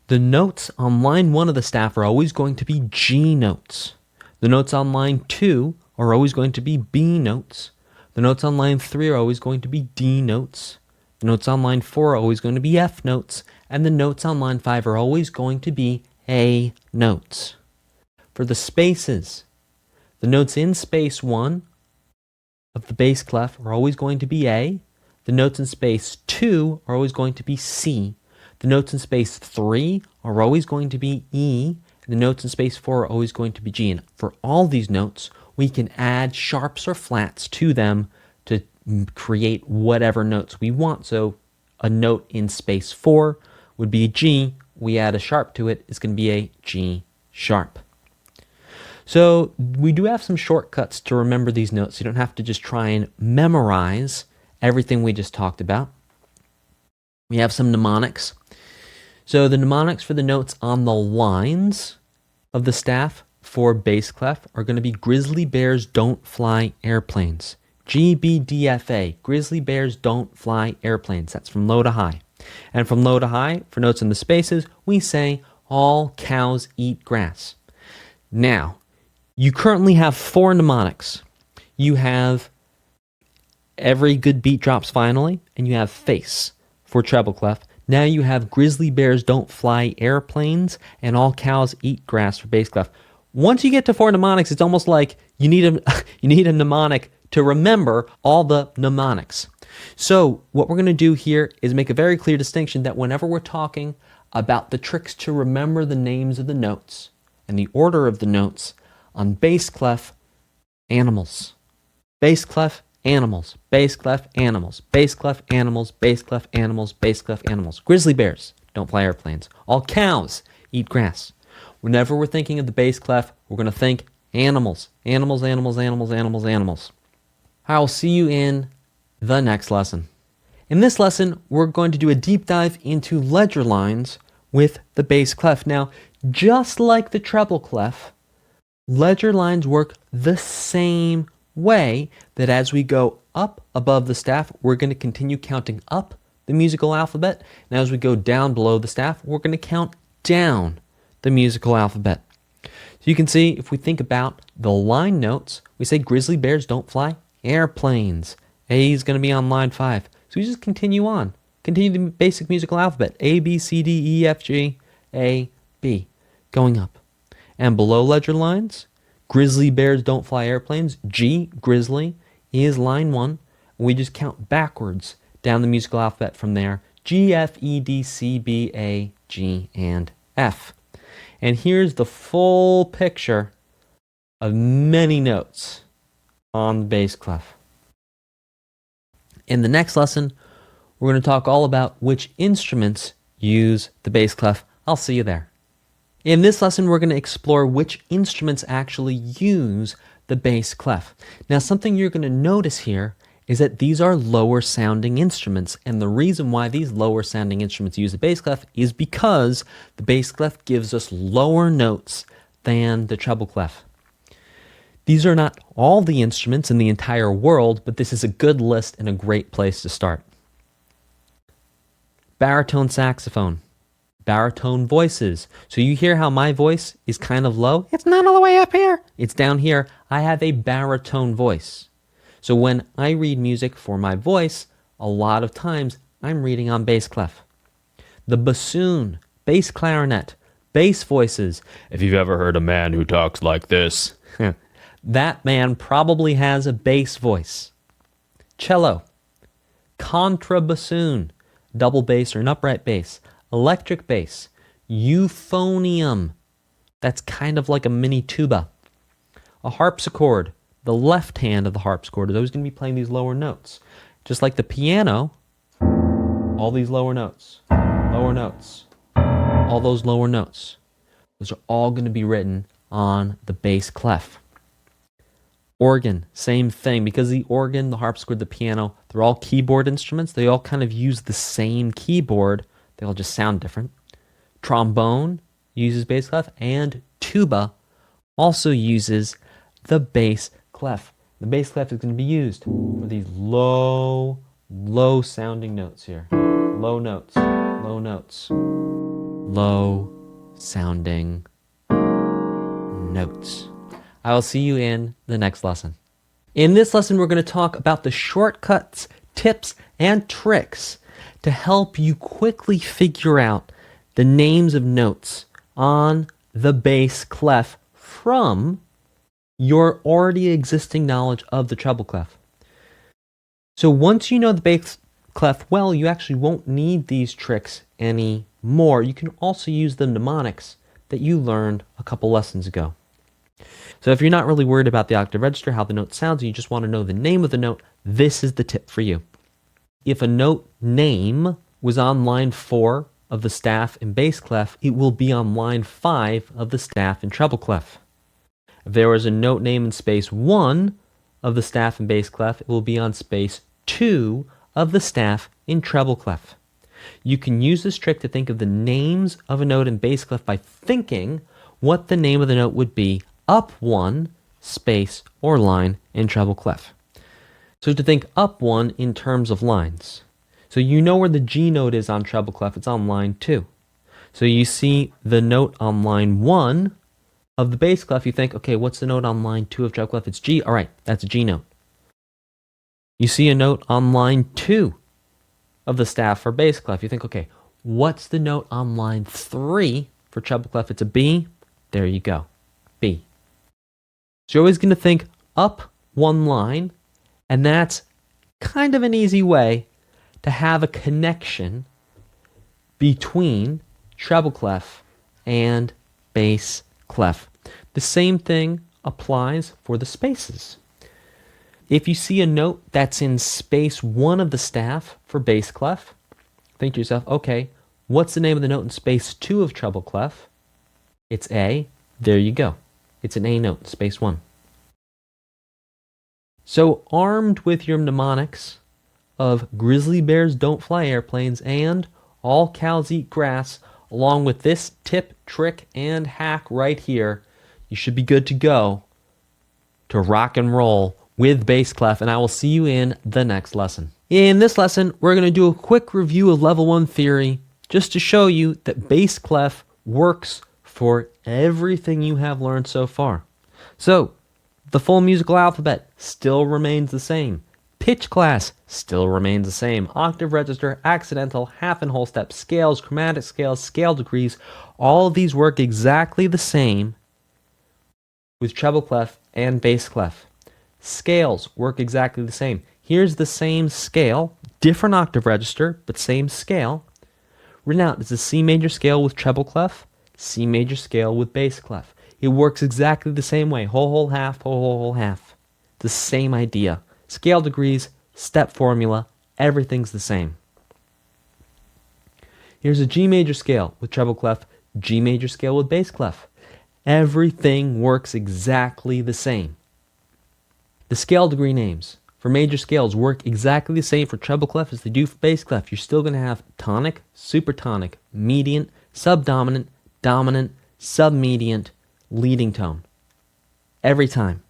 the notes on line 1 of the staff are always going to be G notes. The notes on line 2 are always going to be B notes. The notes on line 3 are always going to be D notes. The notes on line 4 are always going to be F notes, and the notes on line 5 are always going to be A notes. For the spaces, the notes in space 1 of the bass clef are always going to be A. The notes in space 2 are always going to be C. The notes in space 3 are always going to be E. And the notes in space 4 are always going to be G. And for all these notes, we can add sharps or flats to them to create whatever notes we want. So a note in space 4 would be a G. We add a sharp to it, it's going to be a G sharp. So we do have some shortcuts to remember these notes. You don't have to just try and memorize everything we just talked about. We have some mnemonics. So the mnemonics for the notes on the lines of the staff for bass clef are going to be grizzly bears don't fly airplanes. GBDFA, grizzly bears don't fly airplanes. That's from low to high. And from low to high, for notes in the spaces, we say all cows eat grass. Now, you currently have 4 mnemonics. You have every good beat drops finally, and you have face for treble clef. Now you have grizzly bears don't fly airplanes, and all cows eat grass for bass clef. Once you get to 4 mnemonics, it's almost like you need a mnemonic to remember all the mnemonics. So what we're going to do here is make a very clear distinction that whenever we're talking about the tricks to remember the names of the notes and the order of the notes on bass clef, animals, bass clef, animals, bass clef, animals, bass clef, animals, bass clef, animals, bass clef, animals. Grizzly bears don't fly airplanes. All cows eat grass. Whenever we're thinking of the bass clef, we're going to think animals, animals, animals, animals, animals, animals. I'll see you in the next lesson. In this lesson, we're going to do a deep dive into ledger lines with the bass clef. Now, just like the treble clef, ledger lines work the same way, that as we go up above the staff, we're going to continue counting up the musical alphabet. And as we go down below the staff, we're going to count down the musical alphabet. So you can see, if we think about the line notes, we say grizzly bears don't fly airplanes. A is going to be on line 5. So we just continue on. Continue the basic musical alphabet. A, B, C, D, E, F, G, A, B. Going up. And below ledger lines, grizzly bears don't fly airplanes. G, grizzly, is line 1. We just count backwards down the musical alphabet from there. G, F, E, D, C, B, A, G, and F. And here's the full picture of many notes on the bass clef. In the next lesson, we're going to talk all about which instruments use the bass clef. I'll see you there. In this lesson, we're going to explore which instruments actually use the bass clef. Now, something you're going to notice here is that these are lower sounding instruments, and the reason why these lower sounding instruments use the bass clef is because the bass clef gives us lower notes than the treble clef. These are not all the instruments in the entire world, but this is a good list and a great place to start. Baritone saxophone, baritone voices. So you hear how my voice is kind of low? It's not all the way up here. It's down here. I have a baritone voice. So when I read music for my voice, a lot of times I'm reading on bass clef. The bassoon, bass clarinet, bass voices. If you've ever heard a man who talks like this, that man probably has a bass voice. Cello, contrabassoon, double bass or an upright bass, electric bass, euphonium, that's kind of like a mini tuba, a harpsichord. The left hand of the harpsichord is always going to be playing these lower notes. Just like the piano, all these lower notes, all those lower notes. Those are all going to be written on the bass clef. Organ, same thing. Because the organ, the harpsichord, the piano, they're all keyboard instruments. They all kind of use the same keyboard. They all just sound different. Trombone uses bass clef, and tuba also uses the bass clef. The bass clef is going to be used for these low sounding notes here. Low notes, low sounding notes. I will see you in the next lesson. In this lesson, we're going to talk about the shortcuts, tips, and tricks to help you quickly figure out the names of notes on the bass clef from your already existing knowledge of the treble clef. So once you know the bass clef well, you actually won't need these tricks anymore. You can also use the mnemonics that you learned a couple lessons ago. So if you're not really worried about the octave register, how the note sounds, and you just want to know the name of the note, this is the tip for you. If a note name was on line 4 of the staff in bass clef, it will be on line 5 of the staff in treble clef. If there was a note name in space 1 of the staff in bass clef, it will be on space 2 of the staff in treble clef. You can use this trick to think of the names of a note in bass clef by thinking what the name of the note would be up 1 space or line in treble clef. So to think up 1 in terms of lines. So you know where the G note is on treble clef, it's on line 2. So you see the note on line 1 of the bass clef, you think, okay, what's the note on line 2 of treble clef? It's G. All right, that's a G note. You see a note on line 2 of the staff for bass clef. You think, okay, what's the note on line 3 for treble clef? It's a B. There you go, B. So you're always going to think up 1 line, and that's kind of an easy way to have a connection between treble clef and bass clef. The same thing applies for the spaces. If you see a note that's in space 1 of the staff for bass clef, think to yourself, okay, what's the name of the note in space 2 of treble clef? It's A. There you go. It's an A note, space 1. So armed with your mnemonics of grizzly bears don't fly airplanes and all cows eat grass, along with this tip, trick, and hack right here, you should be good to go to rock and roll with bass clef, and I will see you in the next lesson. In this lesson, we're going to do a quick review of level 1 theory just to show you that bass clef works for everything you have learned so far. So, the full musical alphabet still remains the same. Pitch class still remains the same. Octave register, accidental, half and whole step, scales, chromatic scales, scale degrees, all of these work exactly the same with treble clef and bass clef. Scales work exactly the same. Here's the same scale, different octave register, but same scale. Written out as a C major scale with treble clef, C major scale with bass clef. It works exactly the same way. Whole, whole, half, whole, whole, whole, half. The same idea. Scale degrees, step formula, everything's the same. Here's a G major scale with treble clef, G major scale with bass clef. Everything works exactly the same. The scale degree names for major scales work exactly the same for treble clef as they do for bass clef. You're still going to have tonic, supertonic, mediant, subdominant, dominant, submediant, leading tone. Every time.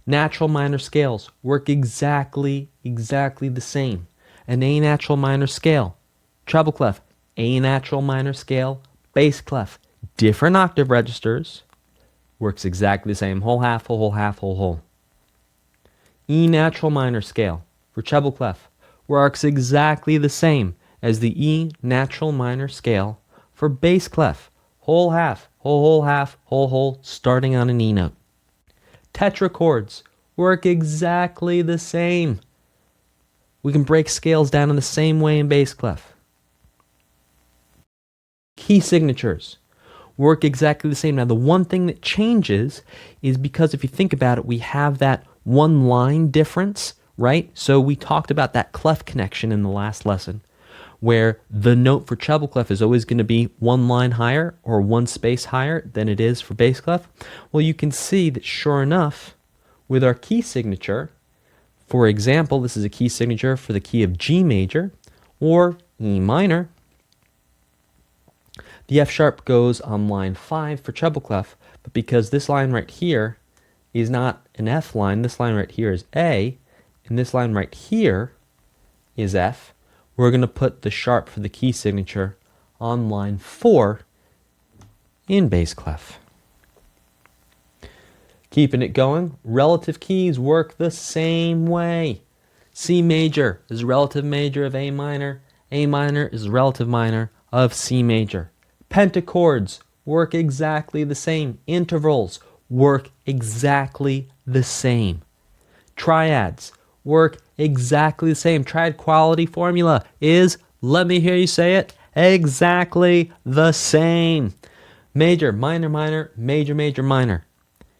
Natural minor scales work exactly the same. An A natural minor scale, treble clef, A natural minor scale, bass clef, different octave registers, works exactly the same. Whole, half, whole, half, whole. E natural minor scale for treble clef works exactly the same as the E natural minor scale for bass clef. Whole, half, whole, half, whole, starting on an E note. Tetrachords work exactly the same. We can break scales down in the same way in bass clef. Key signatures work exactly the same. Now, the one thing that changes is because if you think about it, we have that one line difference, right? So we talked about that clef connection in the last lesson, where the note for treble clef is always going to be one line higher or one space higher than it is for bass clef. Well, you can see that sure enough, with our key signature, for example, this is a key signature for the key of G major or E minor. The F sharp goes on line 5 for treble clef, but because this line right here is not an F line, this line right here is A, and this line right here is F, we're going to put the sharp for the key signature on line 4 in bass clef. Keeping it going, relative keys work the same way. C major is a relative major of A minor is a relative minor of C major. Pentachords work exactly the same. Intervals work exactly the same. Triads work exactly the same. Triad quality formula is, let me hear you say it, exactly the same. Major, minor, minor, major, major, minor.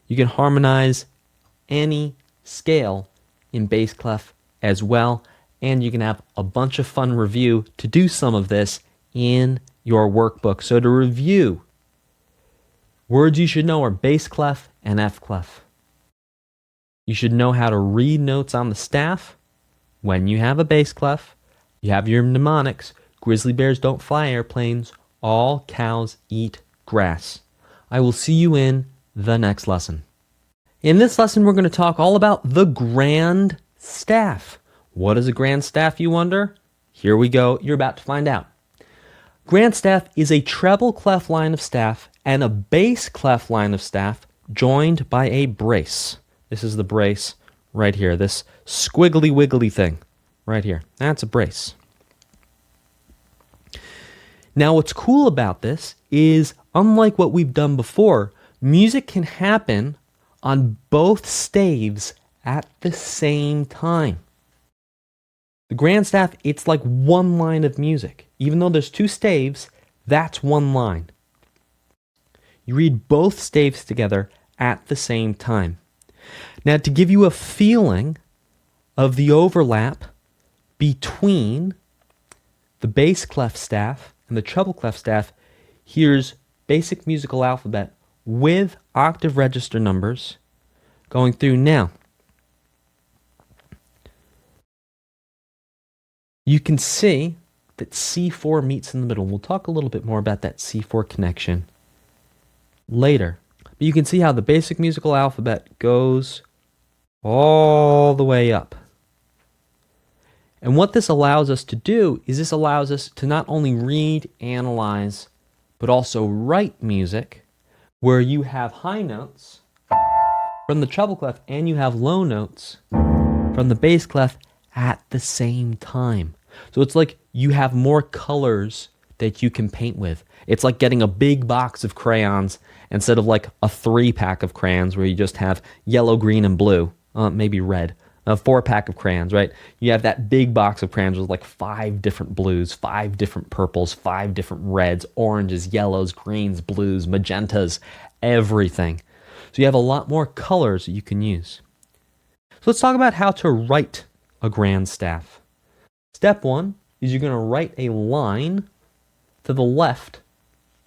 You can harmonize any scale in bass clef as well, and you can have a bunch of fun review to do some of this in your workbook. So to review, words you should know are bass clef and F clef. You should know how to read notes on the staff. When you have a bass clef, you have your mnemonics. Grizzly bears don't fly airplanes. All cows eat grass. I will see you in the next lesson. In this lesson, we're going to talk all about the grand staff. What is a grand staff, you wonder? Here we go. You're about to find out. Grand staff is a treble clef line of staff and a bass clef line of staff joined by a brace. This is the brace right here, this squiggly wiggly thing right here. That's a brace. Now, what's cool about this is, unlike what we've done before, music can happen on both staves at the same time. The grand staff, it's like one line of music. Even though there's two staves, that's one line. You read both staves together at the same time. Now, to give you a feeling of the overlap between the bass clef staff and the treble clef staff, here's basic musical alphabet with octave register numbers going through now. You can see that C4 meets in the middle. We'll talk a little bit more about that C4 connection later. But you can see how the basic musical alphabet goes all the way up. And what this allows us to do is this allows us to not only read, analyze, but also write music where you have high notes from the treble clef and you have low notes from the bass clef at the same time. So it's like you have more colors that you can paint with. It's like getting a big box of crayons instead of like a 3-pack of crayons where you just have yellow, green, and blue, maybe red. A 4-pack of crayons, right? You have that big box of crayons with like 5 different blues, 5 different purples, 5 different reds, oranges, yellows, greens, blues, magentas, everything. So you have a lot more colors that you can use. So let's talk about how to write a grand staff. Step 1 is you're going to write a line to the left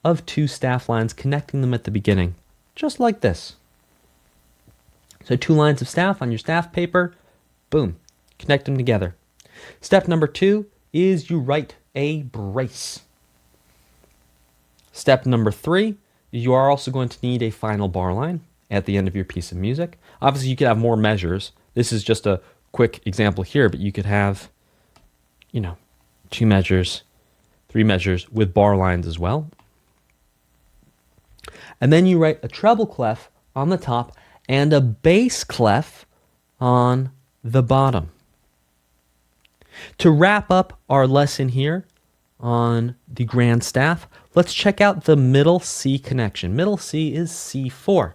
of 2 staff lines, connecting them at the beginning, just like this. So 2 lines of staff on your staff paper, boom, connect them together. Step number 2 is you write a brace. Step number 3, you are also going to need a final bar line at the end of your piece of music. Obviously, you could have more measures. This is just a quick example here, but you could have, 2 measures, 3 measures with bar lines as well. And then you write a treble clef on the top and a bass clef on the bottom. To wrap up our lesson here on the grand staff, let's check out the middle C connection. Middle C is C4.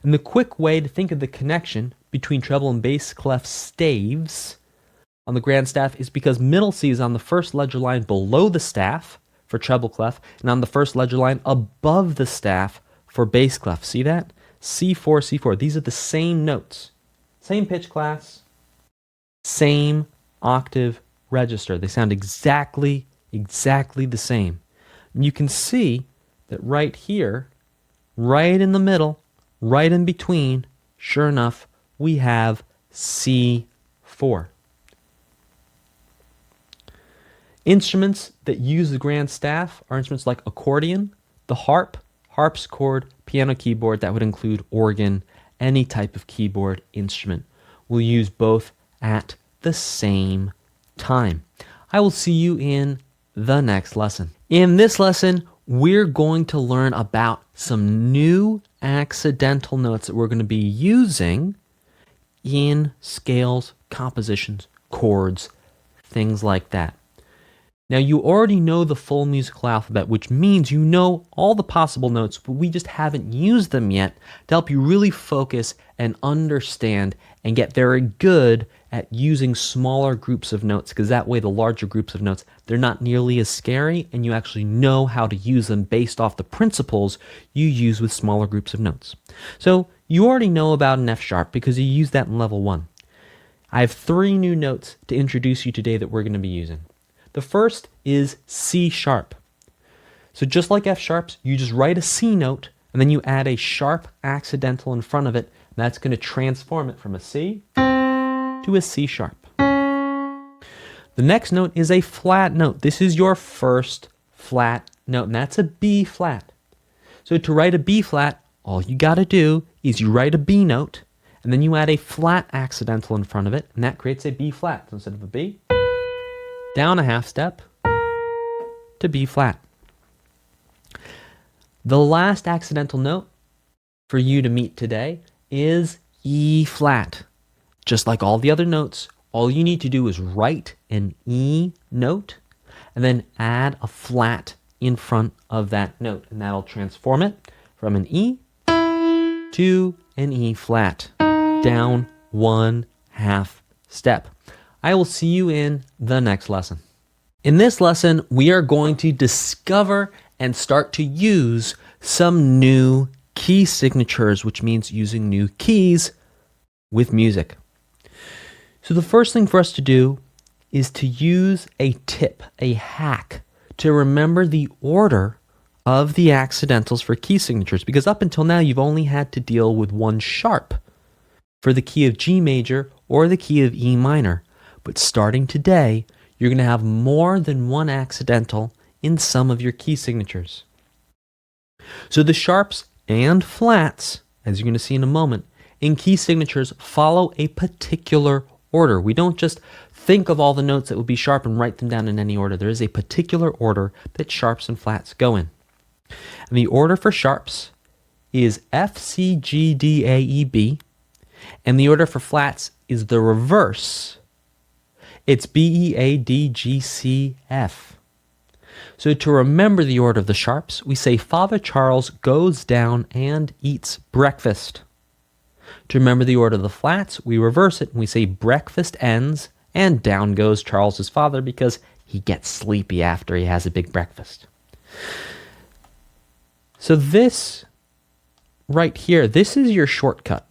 And the quick way to think of the connection between treble and bass clef staves on the grand staff is because middle C is on the first ledger line below the staff for treble clef and on the first ledger line above the staff for bass clef. See that? C4, C4. These are the same notes. Same pitch class, same octave register. They sound exactly the same. And you can see that right here, right in the middle, right in between, sure enough, we have C4. Instruments that use the grand staff are instruments like accordion, the harp, harpsichord, piano keyboard. That would include organ, any type of keyboard instrument. We'll use both at the same time. I will see you in the next lesson. In this lesson, we're going to learn about some new accidental notes that we're going to be using in scales, compositions, chords, things like that. Now, you already know the full musical alphabet, which means you know all the possible notes, but we just haven't used them yet to help you really focus and understand and get very good at using smaller groups of notes, because that way the larger groups of notes, they're not nearly as scary, and you actually know how to use them based off the principles you use with smaller groups of notes. So you already know about an F sharp because you used that in level 1. I have 3 new notes to introduce you today that we're going to be using. The first is C sharp. So just like F sharps, you just write a C note and then you add a sharp accidental in front of it. And that's going to transform it from a C to a C sharp. The next note is a flat note. This is your first flat note, and that's a B flat. So to write a B flat, all you got to do is you write a B note and then you add a flat accidental in front of it, and that creates a B flat. So instead of a B, down a half step to B flat. The last accidental note for you to meet today is E flat. Just like all the other notes, all you need to do is write an E note and then add a flat in front of that note, and that'll transform it from an E to an E flat, down 1/2 step. I will see you in the next lesson. In this lesson, we are going to discover and start to use some new key signatures, which means using new keys with music. So the first thing for us to do is to use a tip, a hack, to remember the order of the accidentals for key signatures, because up until now, you've only had to deal with one sharp for the key of G major or the key of E minor. But starting today, you're going to have more than one accidental in some of your key signatures. So the sharps and flats, as you're going to see in a moment, in key signatures follow a particular order. We don't just think of all the notes that would be sharp and write them down in any order. There is a particular order that sharps and flats go in. And the order for sharps is F, C, G, D, A, E, B. And the order for flats is the reverse. It's B, E, A, D, G, C, F. So to remember the order of the sharps, we say Father Charles goes down and eats breakfast. To remember the order of the flats, we reverse it and we say breakfast ends and down goes Charles's father because he gets sleepy after he has a big breakfast. So this right here, this is your shortcut.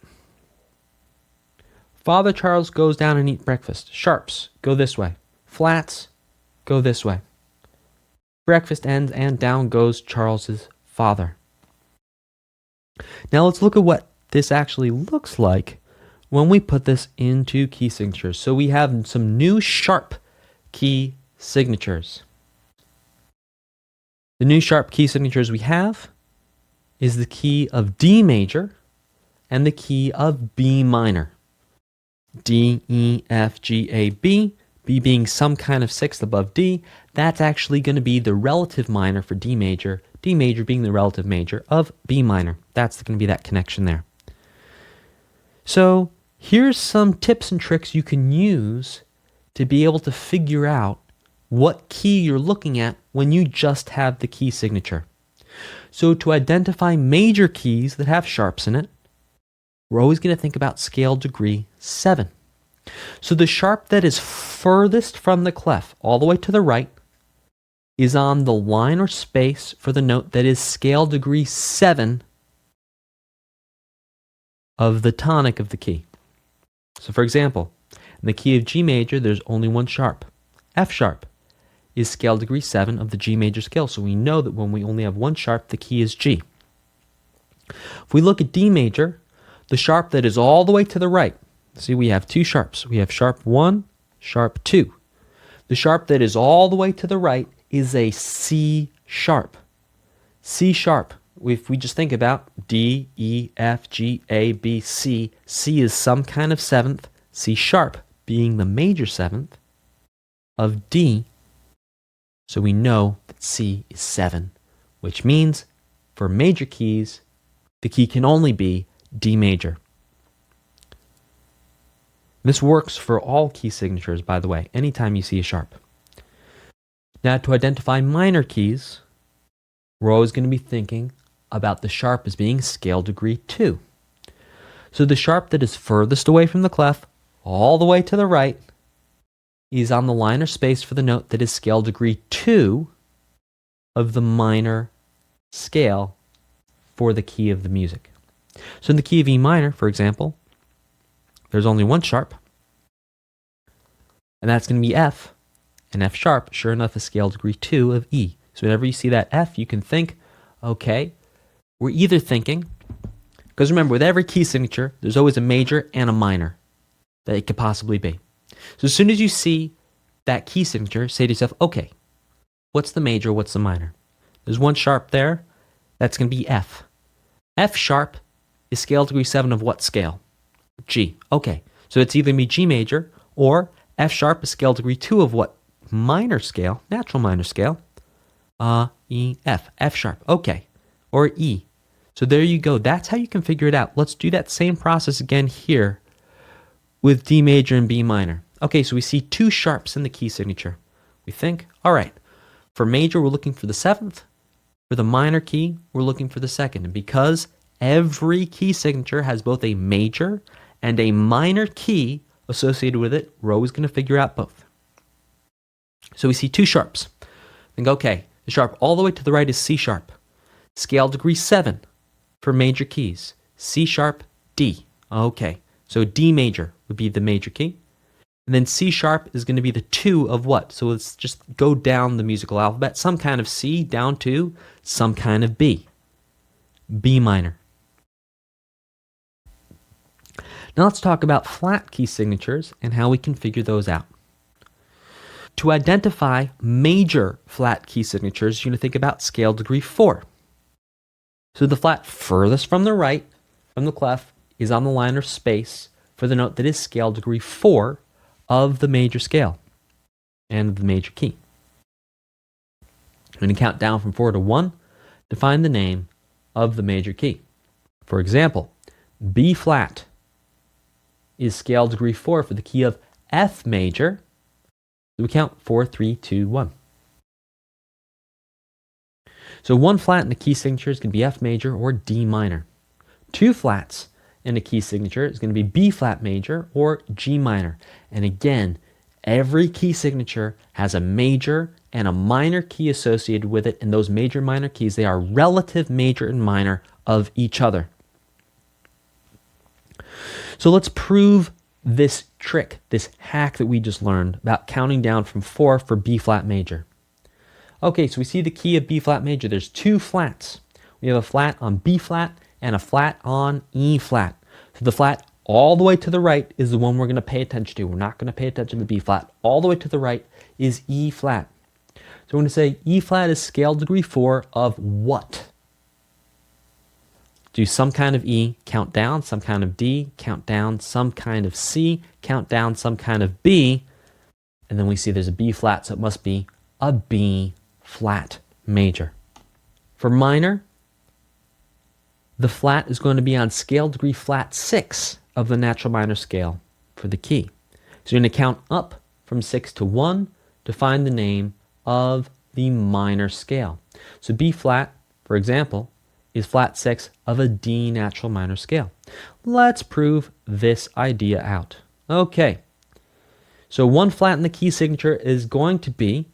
Father Charles goes down and eat breakfast. Sharps, go this way. Flats, go this way. Breakfast ends and down goes Charles's father. Now let's look at what this actually looks like when we put this into key signatures. So we have some new sharp key signatures. The new sharp key signatures we have is the key of D major and the key of B minor. D, E, F, G, A, B. B being some kind of sixth above D. That's actually going to be the relative minor for D major being the relative major of B minor. That's going to be that connection there. So here's some tips and tricks you can use to be able to figure out what key you're looking at when you just have the key signature. So to identify major keys that have sharps in it, we're always going to think about scale degree 7. So the sharp that is furthest from the clef, all the way to the right, is on the line or space for the note that is scale degree 7 of the tonic of the key. So for example, in the key of G major, there's only one sharp. F sharp is scale degree 7 of the G major scale. So we know that when we only have one sharp, the key is G. If we look at D major, the sharp that is all the way to the right, see we have two sharps. We have sharp 1, sharp 2. The sharp that is all the way to the right is a C sharp. C sharp, if we just think about D, E, F, G, A, B, C, C is some kind of seventh, C sharp being the major seventh of D. So we know that C is 7, which means for major keys, the key can only be D major. This works for all key signatures, by the way, anytime you see a sharp. Now, to identify minor keys, we're always going to be thinking about the sharp as being scale degree 2. So the sharp that is furthest away from the clef, all the way to the right, is on the line or space for the note that is scale degree 2 of the minor scale for the key of the music. So in the key of E minor, for example, there's only one sharp, and that's going to be F. And F sharp, sure enough, is scale degree 2 of E. So whenever you see that F, you can think, okay, we're either thinking, because remember, with every key signature, there's always a major and a minor that it could possibly be. So as soon as you see that key signature, say to yourself, okay, what's the major, what's the minor? There's one sharp there, that's going to be F. F sharp is scale degree 7 of what scale? G. Okay, so it's either going to be G major or F sharp is scale degree 2 of what minor scale, natural minor scale? E, F. F sharp. Okay, or E. So there you go. That's how you can figure it out. Let's do that same process again here with D major and B minor. Okay, so we see two sharps in the key signature. We think, all right, for major, we're looking for the 7th. For the minor key, we're looking for the 2nd. And because every key signature has both a major and a minor key associated with it, we're always going to figure out both. So we see two sharps. Think, okay, the sharp all the way to the right is C sharp. Scale degree 7 for major keys. C sharp, D. Okay, so D major would be the major key. And then C sharp is going to be the 2 of what? So let's just go down the musical alphabet. Some kind of C down to some kind of B. B minor. Now let's talk about flat key signatures and how we can figure those out. To identify major flat key signatures, you're going to think about scale degree 4. So the flat furthest from the right, from the clef, is on the line or space for the note that is scale degree 4 of the major scale and the major key. I'm going to count down from 4 to 1 to find the name of the major key. For example, B flat is scale degree 4 for the key of F major. So we count 4, 3, 2, 1. So one flat in the key signature is going to be F major or D minor. Two flats in the key signature is going to be B flat major or G minor. And again, every key signature has a major and a minor key associated with it, and those major and minor keys, they are relative major and minor of each other. So let's prove this trick, this hack that we just learned about counting down from 4 for B flat major. Okay, so we see the key of B flat major. There's two flats. We have a flat on B flat and a flat on E flat. So the flat all the way to the right is the one we're going to pay attention to. We're not going to pay attention to B flat. All the way to the right is E flat. So we're going to say E flat is scale degree 4 of what? Do some kind of E, count down, some kind of D, count down, some kind of C, count down, some kind of B, and then we see there's a B flat, so it must be a B flat major. For minor, the flat is going to be on scale degree flat 6 of the natural minor scale for the key. So you're going to count up from 6 to 1 to find the name of the minor scale. So B flat, for example, is flat 6 of a D natural minor scale. Let's prove this idea out. Okay, so one flat in the key signature is going to be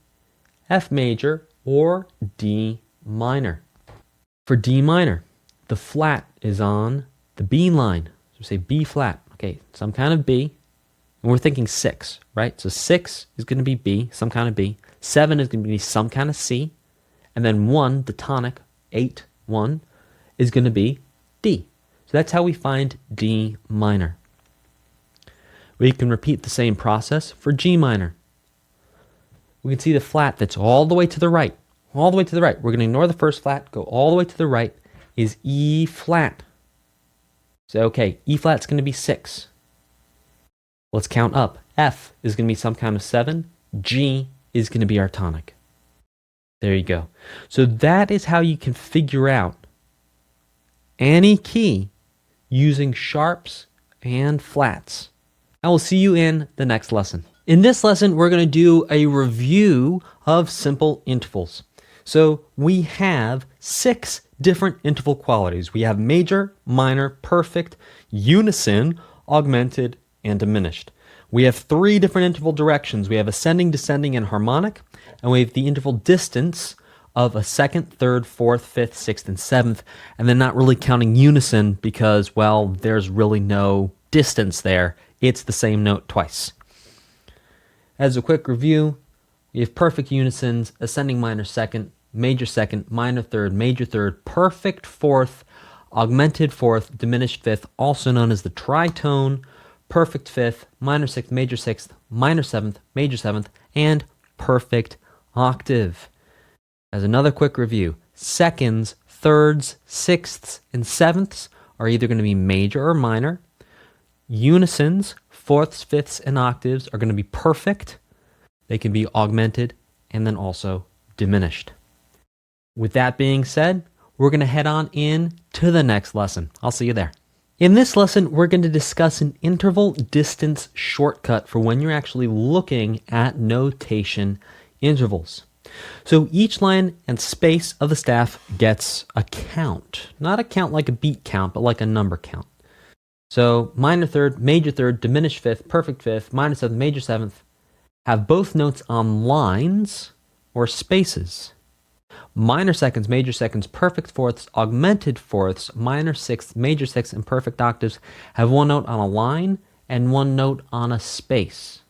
F major or D minor. For D minor, the flat is on the B line. So say B flat, okay, some kind of B, and we're thinking 6, right? So 6 is going to be B, some kind of B. 7 is going to be some kind of C, and then 1, the tonic, 8, 1, is going to be D. So that's how we find D minor. We can repeat the same process for G minor. We can see the flat that's all the way to the right. All the way to the right. We're going to ignore the first flat, go all the way to the right, is E flat. So, okay, E flat's going to be 6. Let's count up. F is going to be some kind of 7. G is going to be our tonic. There you go. So that is how you can figure out any key using sharps and flats. I will see you in the next lesson. In this lesson, we're going to do a review of simple intervals. So we have 6 different interval qualities. We have major, minor, perfect, unison, augmented, and diminished. We have 3 different interval directions. We have ascending, descending, and harmonic. And we have the interval distance of a 2nd, 3rd, 4th, 5th, 6th, and 7th, and then not really counting unison because, well, there's really no distance there. It's the same note twice. As a quick review, we have perfect unisons, ascending minor 2nd, major 2nd, minor 3rd, major 3rd, perfect 4th, augmented 4th, diminished 5th, also known as the tritone, perfect 5th, minor 6th, major 6th, minor 7th, major 7th, and perfect octave. As another quick review, seconds, thirds, sixths, and sevenths are either going to be major or minor. Unisons, fourths, fifths, and octaves are going to be perfect. They can be augmented and then also diminished. With that being said, we're going to head on in to the next lesson. I'll see you there. In this lesson, we're going to discuss an interval distance shortcut for when you're actually looking at notation intervals. So each line and space of the staff gets a count. Not a count like a beat count, but like a number count. So minor 3rd, major 3rd, diminished 5th, perfect 5th, minor 7th, major 7th have both notes on lines or spaces. Minor 2nds, major 2nds, perfect 4ths, augmented 4ths, minor 6th, major 6th, and perfect octaves have one note on a line and one note on a space.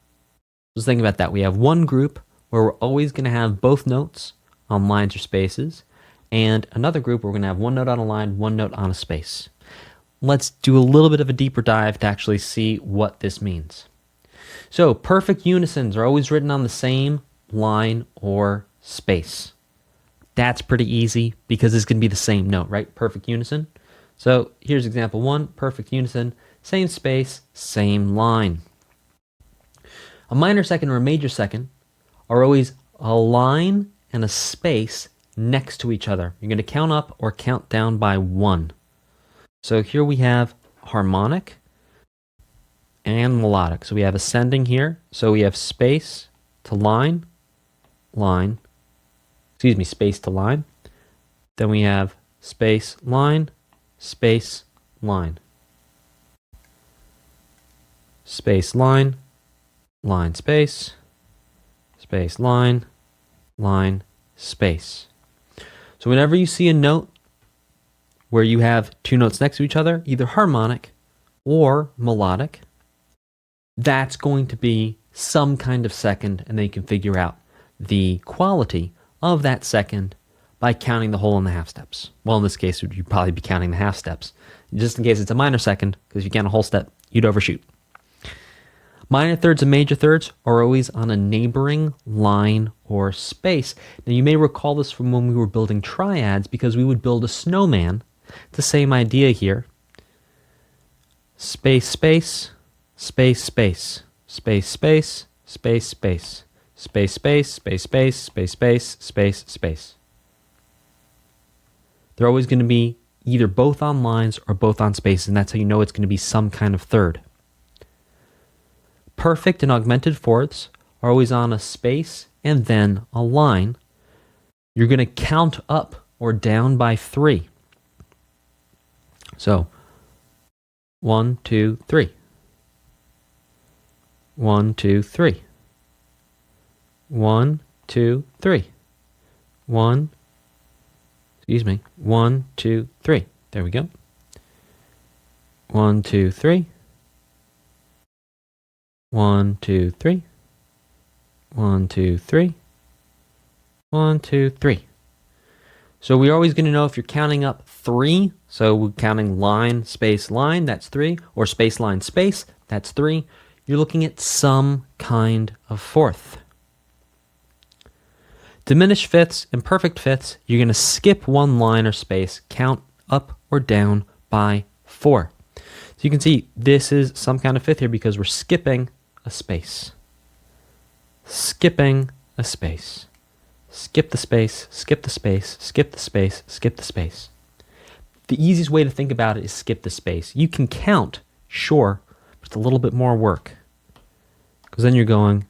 Just think about that. We have one group where we're always going to have both notes on lines or spaces, and another group where we're going to have one note on a line, one note on a space. Let's do a little bit of a deeper dive to actually see what this means. So perfect unisons are always written on the same line or space. That's pretty easy because it's going to be the same note, right? Perfect unison. So here's example 1, perfect unison, same space, same line. A minor 2nd or a major 2nd are always a line and a space next to each other. You're going to count up or count down by 1. So here we have harmonic and melodic. So we have ascending here. So we have space to line, space to line, then we have space, line, space, line. Space, line, line, space, space, line, line, space. So whenever you see a note where you have two notes next to each other, either harmonic or melodic, that's going to be some kind of second, and then you can figure out the quality of that second by counting the whole and the half steps. Well, in this case, you'd probably be counting the half steps, just in case it's a minor second, because if you count a whole step, you'd overshoot. Minor thirds and major thirds are always on a neighboring line or space. Now, you may recall this from when we were building triads, because we would build a snowman. It's the same idea here. Space, space, space, space, space, space, space, space, space, space, space, space, space, space, space, space. They're always going to be either both on lines or both on spaces, and that's how you know it's going to be some kind of third. Perfect and augmented fourths are always on a space and then a line. You're going to count up or down by 3. So 1, 2, 3. 1, 2, 3. 1, 2, 3. 1, 2, 3. There we go. 1, 2, 3. 1, 2, 3. 1, 2, 3. 1, 2, 3. So we're always going to know if you're counting up 3. So we're counting line, space, line, that's 3. Or space, line, space, that's 3. You're looking at some kind of fourth. Diminished fifths and perfect fifths, you're going to skip one line or space, count up or down by 4. So you can see this is some kind of fifth here because we're skipping a space. Skipping a space. Skip the space, skip the space, skip the space, skip the space. The easiest way to think about it is skip the space. You can count, sure, but it's a little bit more work. Because then you're going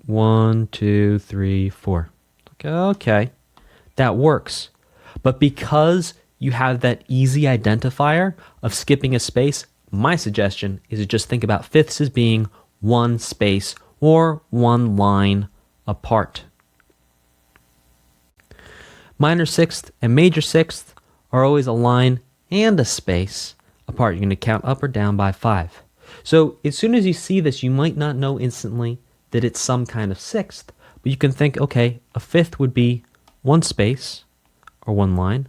1, 2, 3, 4. Okay, that works. But because you have that easy identifier of skipping a space, my suggestion is to just think about fifths as being one space or one line apart. Minor sixth and major sixth are always a line and a space apart. You're going to count up or down by 5. So as soon as you see this, you might not know instantly that it's some kind of sixth, but you can think, okay, a fifth would be one space or one line.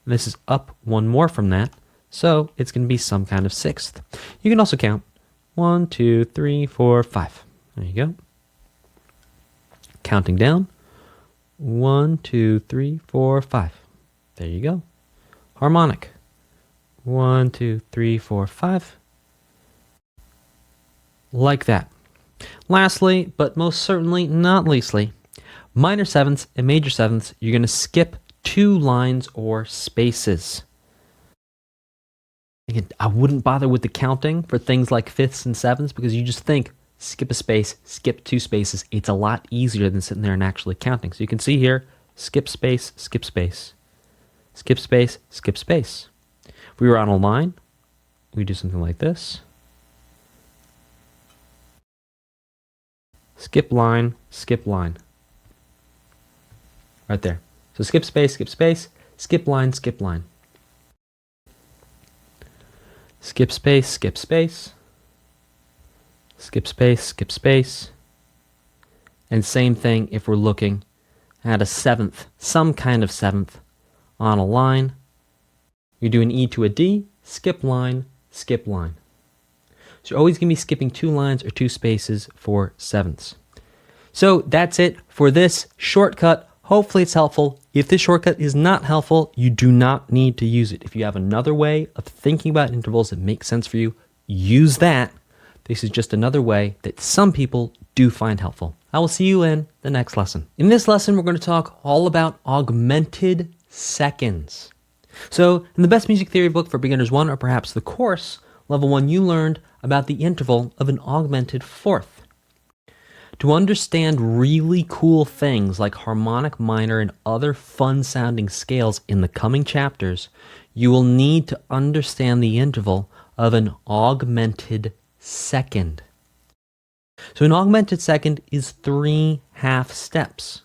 And this is up one more from that, so it's going to be some kind of sixth. You can also count 1, 2, 3, 4, 5. There you go. Counting down. 1, 2, 3, 4, 5. There you go. Harmonic. 1, 2, 3, 4, 5. Like that. Lastly, but most certainly not leastly, minor sevenths and major sevenths, you're going to skip 2 lines or spaces. Again, I wouldn't bother with the counting for things like fifths and sevenths because you just think, skip a space, skip 2 spaces. It's a lot easier than sitting there and actually counting. So you can see here, skip space, skip space. Skip space, skip space. If we were on a line, we do something like this. Skip line, skip line. Right there. So skip space, skip space, skip line, skip line. Skip space, skip space. Skip space, skip space. And same thing if we're looking at a seventh, some kind of seventh on a line. You do an E to a D, skip line, skip line. So you're always going to be skipping 2 lines or 2 spaces for sevenths. So that's it for this shortcut. Hopefully it's helpful. If this shortcut is not helpful, you do not need to use it. If you have another way of thinking about intervals that makes sense for you, use that. This is just another way that some people do find helpful. I will see you in the next lesson. In this lesson, we're going to talk all about augmented seconds. So in the Best Music Theory book for Beginners 1, or perhaps the course, Level 1, you learned about the interval of an augmented fourth. To understand really cool things like harmonic minor and other fun sounding scales in the coming chapters, you will need to understand the interval of an augmented second. So an augmented second is 3 half steps.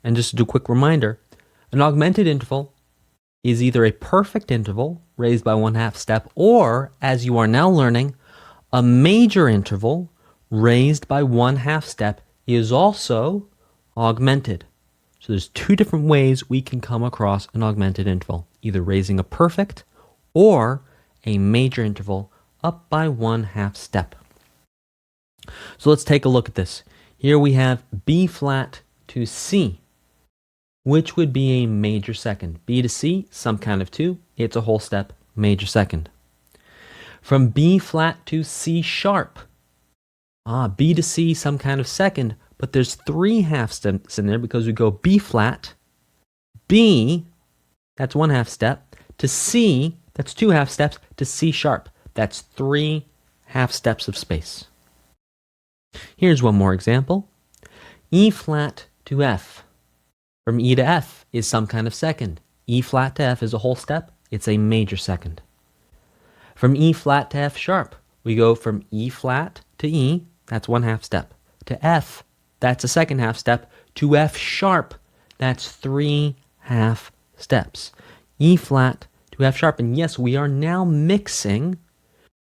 And just to do a quick reminder, an augmented interval is either a perfect interval raised by 1/2 step, or, as you are now learning, a major interval raised by 1/2 step is also augmented. So there's 2 different ways we can come across an augmented interval, either raising a perfect or a major interval up by 1/2 step. So let's take a look at this. Here we have B flat to C, which would be a major second. B to C, some kind of 2, it's a whole step, major second. From B flat to C sharp, B to C, some kind of second, but there's 3 half steps in there because we go B flat, B, that's 1/2 step, to C, that's 2 half steps, to C sharp, that's 3 half steps of space. Here's one more example. E flat to F. From E to F is some kind of second. E flat to F is a whole step, it's a major second. From E flat to F sharp, we go from E flat to E, that's 1/2 step, to F, that's a 2nd half step, to F sharp, that's 3 half steps. E flat to F sharp, and yes, we are now mixing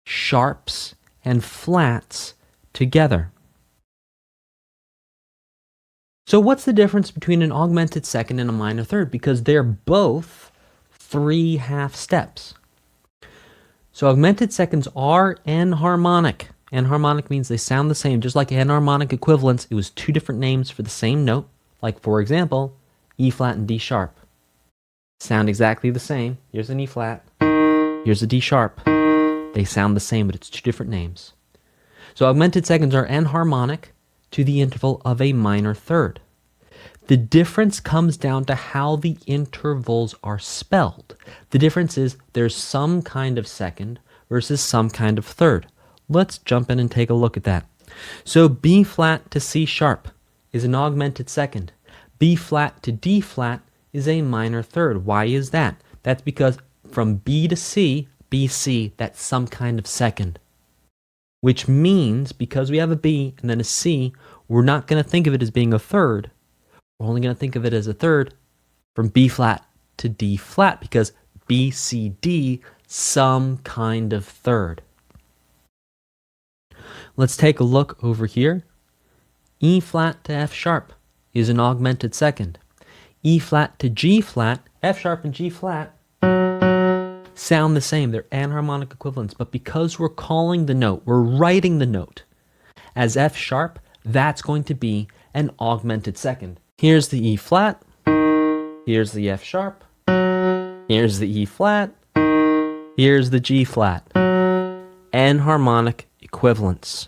sharps and flats together. So what's the difference between an augmented second and a minor third? Because they're both 3 half steps. So augmented seconds are enharmonic. Enharmonic means they sound the same, just like enharmonic equivalents. It was 2 different names for the same note. Like, for example, E flat and D sharp. Sound exactly the same. Here's an E flat. Here's a D sharp. They sound the same, but it's 2 different names. So augmented seconds are enharmonic to the interval of a minor third. The difference comes down to how the intervals are spelled. The difference is there's some kind of second versus some kind of third. Let's jump in and take a look at that. So B flat to C sharp is an augmented second. B flat to D flat is a minor third. Why is that? That's because from B to C, BC, that's some kind of second. Which means, because we have a B and then a C, we're not going to think of it as being a third. We're only going to think of it as a third from B flat to D flat, because B, C, D, some kind of third. Let's take a look over here. E flat to F sharp is an augmented second. E flat to G flat, F sharp and G flat sound the same. They're enharmonic equivalents, but because we're calling the note, we're writing the note as F sharp, that's going to be an augmented second. Here's the E flat, here's the F sharp, here's the E flat, here's the G flat. Enharmonic equivalents.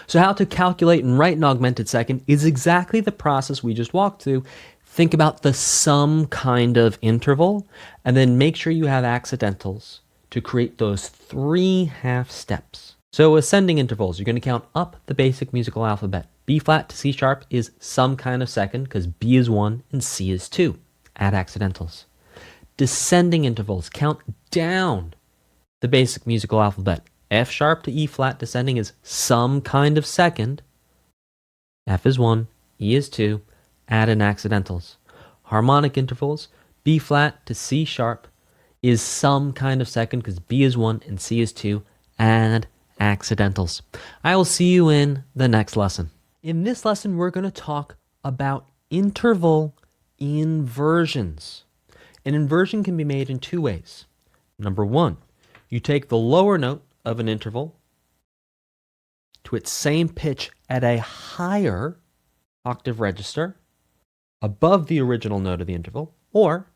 So how to calculate and write an augmented second is exactly the process we just walked through. Think about the some kind of interval, and then make sure you have accidentals to create those 3 half steps. So ascending intervals, you're going to count up the basic musical alphabet. B flat to C sharp is some kind of second, because B is 1 and C is 2. Add accidentals. Descending intervals, count down the basic musical alphabet. F sharp to E flat descending is some kind of second. F is 1, E is 2. Add in accidentals. Harmonic intervals, B flat to C sharp is some kind of second, because B is 1 and C is 2. Add accidentals. I will see you in the next lesson. In this lesson, we're going to talk about interval inversions. An inversion can be made in 2 ways. Number 1, you take the lower note of an interval to its same pitch at a higher octave register above the original note of the interval, or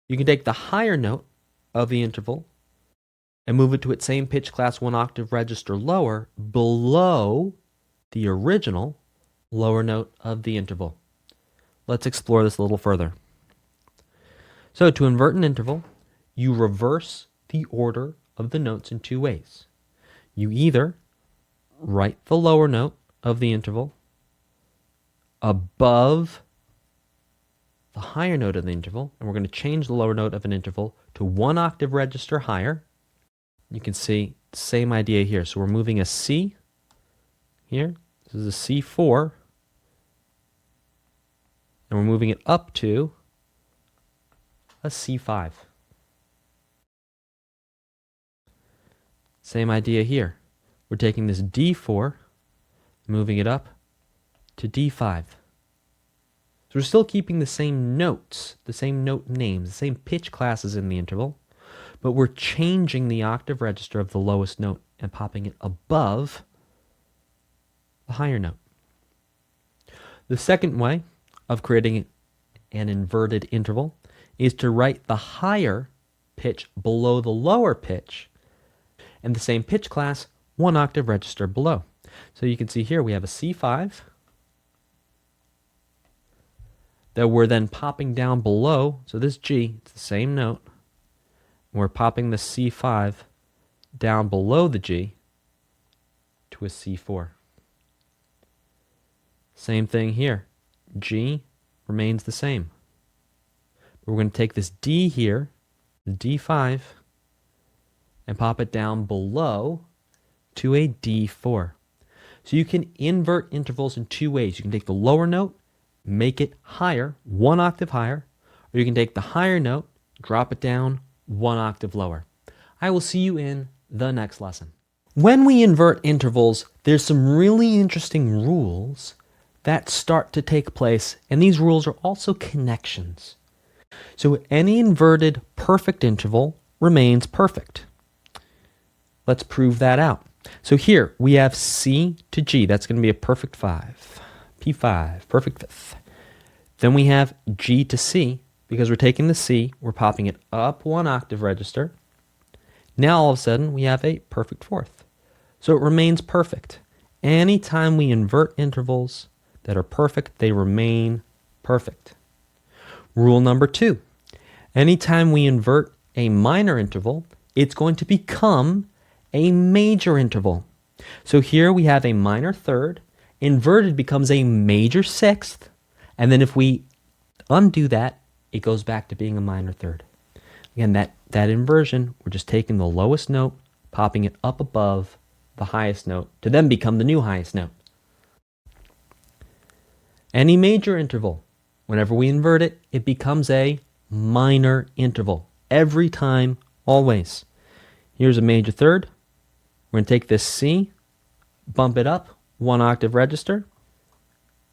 you can take the higher note of the interval and move it to its same pitch class 1 octave register lower below the original lower note of the interval. Let's explore this a little further. So to invert an interval, you reverse the order of the notes in 2 ways. You either write the lower note of the interval above the higher note of the interval, and we're going to change the lower note of an interval to 1 octave register higher. You can see the same idea here. So we're moving a C here. This is a C4. And we're moving it up to a C5. Same idea here. We're taking this D4, moving it up to D5. So we're still keeping the same notes, the same note names, the same pitch classes in the interval, but we're changing the octave register of the lowest note and popping it above the higher note. The second way of creating an inverted interval is to write the higher pitch below the lower pitch and the same pitch class 1 octave register below. So you can see here we have a C5 that we're then popping down below. So this G, it's the same note. We're popping the C5 down below the G to a C4. Same thing here. G remains the same. But we're going to take this D here, the D5, and pop it down below to a D4. So you can invert intervals in 2 ways. You can take the lower note, make it higher, 1 octave higher, or you can take the higher note, drop it down 1 octave lower. I will see you in the next lesson. When we invert intervals, there's some really interesting rules that start to take place, and these rules are also connections. So any inverted perfect interval remains perfect. Let's prove that out. So here we have C to G. That's going to be a perfect 5. P5, perfect fifth. Then we have G to C. Because we're taking the C, we're popping it up 1 octave register. Now all of a sudden we have a perfect fourth. So it remains perfect. Anytime we invert intervals that are perfect, they remain perfect. Rule number 2. Anytime we invert a minor interval, it's going to become a major interval. So here we have a minor third, inverted becomes a major sixth, and then if we undo that, it goes back to being a minor third. Again, that inversion, we're just taking the lowest note, popping it up above the highest note to then become the new highest note. Any major interval, whenever we invert it, it becomes a minor interval. Every time, always. Here's a major third. We're going to take this C, bump it up 1 octave register.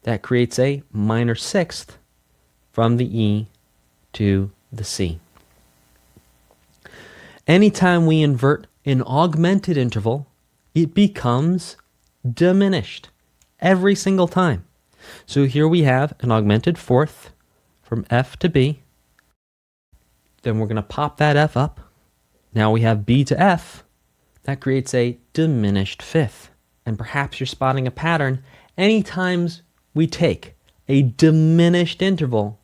That creates a minor sixth from the E to the C. Anytime we invert an augmented interval, it becomes diminished every single time. So here we have an augmented fourth from F to B. Then we're going to pop that F up. Now we have B to F. That creates a diminished fifth. And perhaps you're spotting a pattern. Anytime we take a diminished interval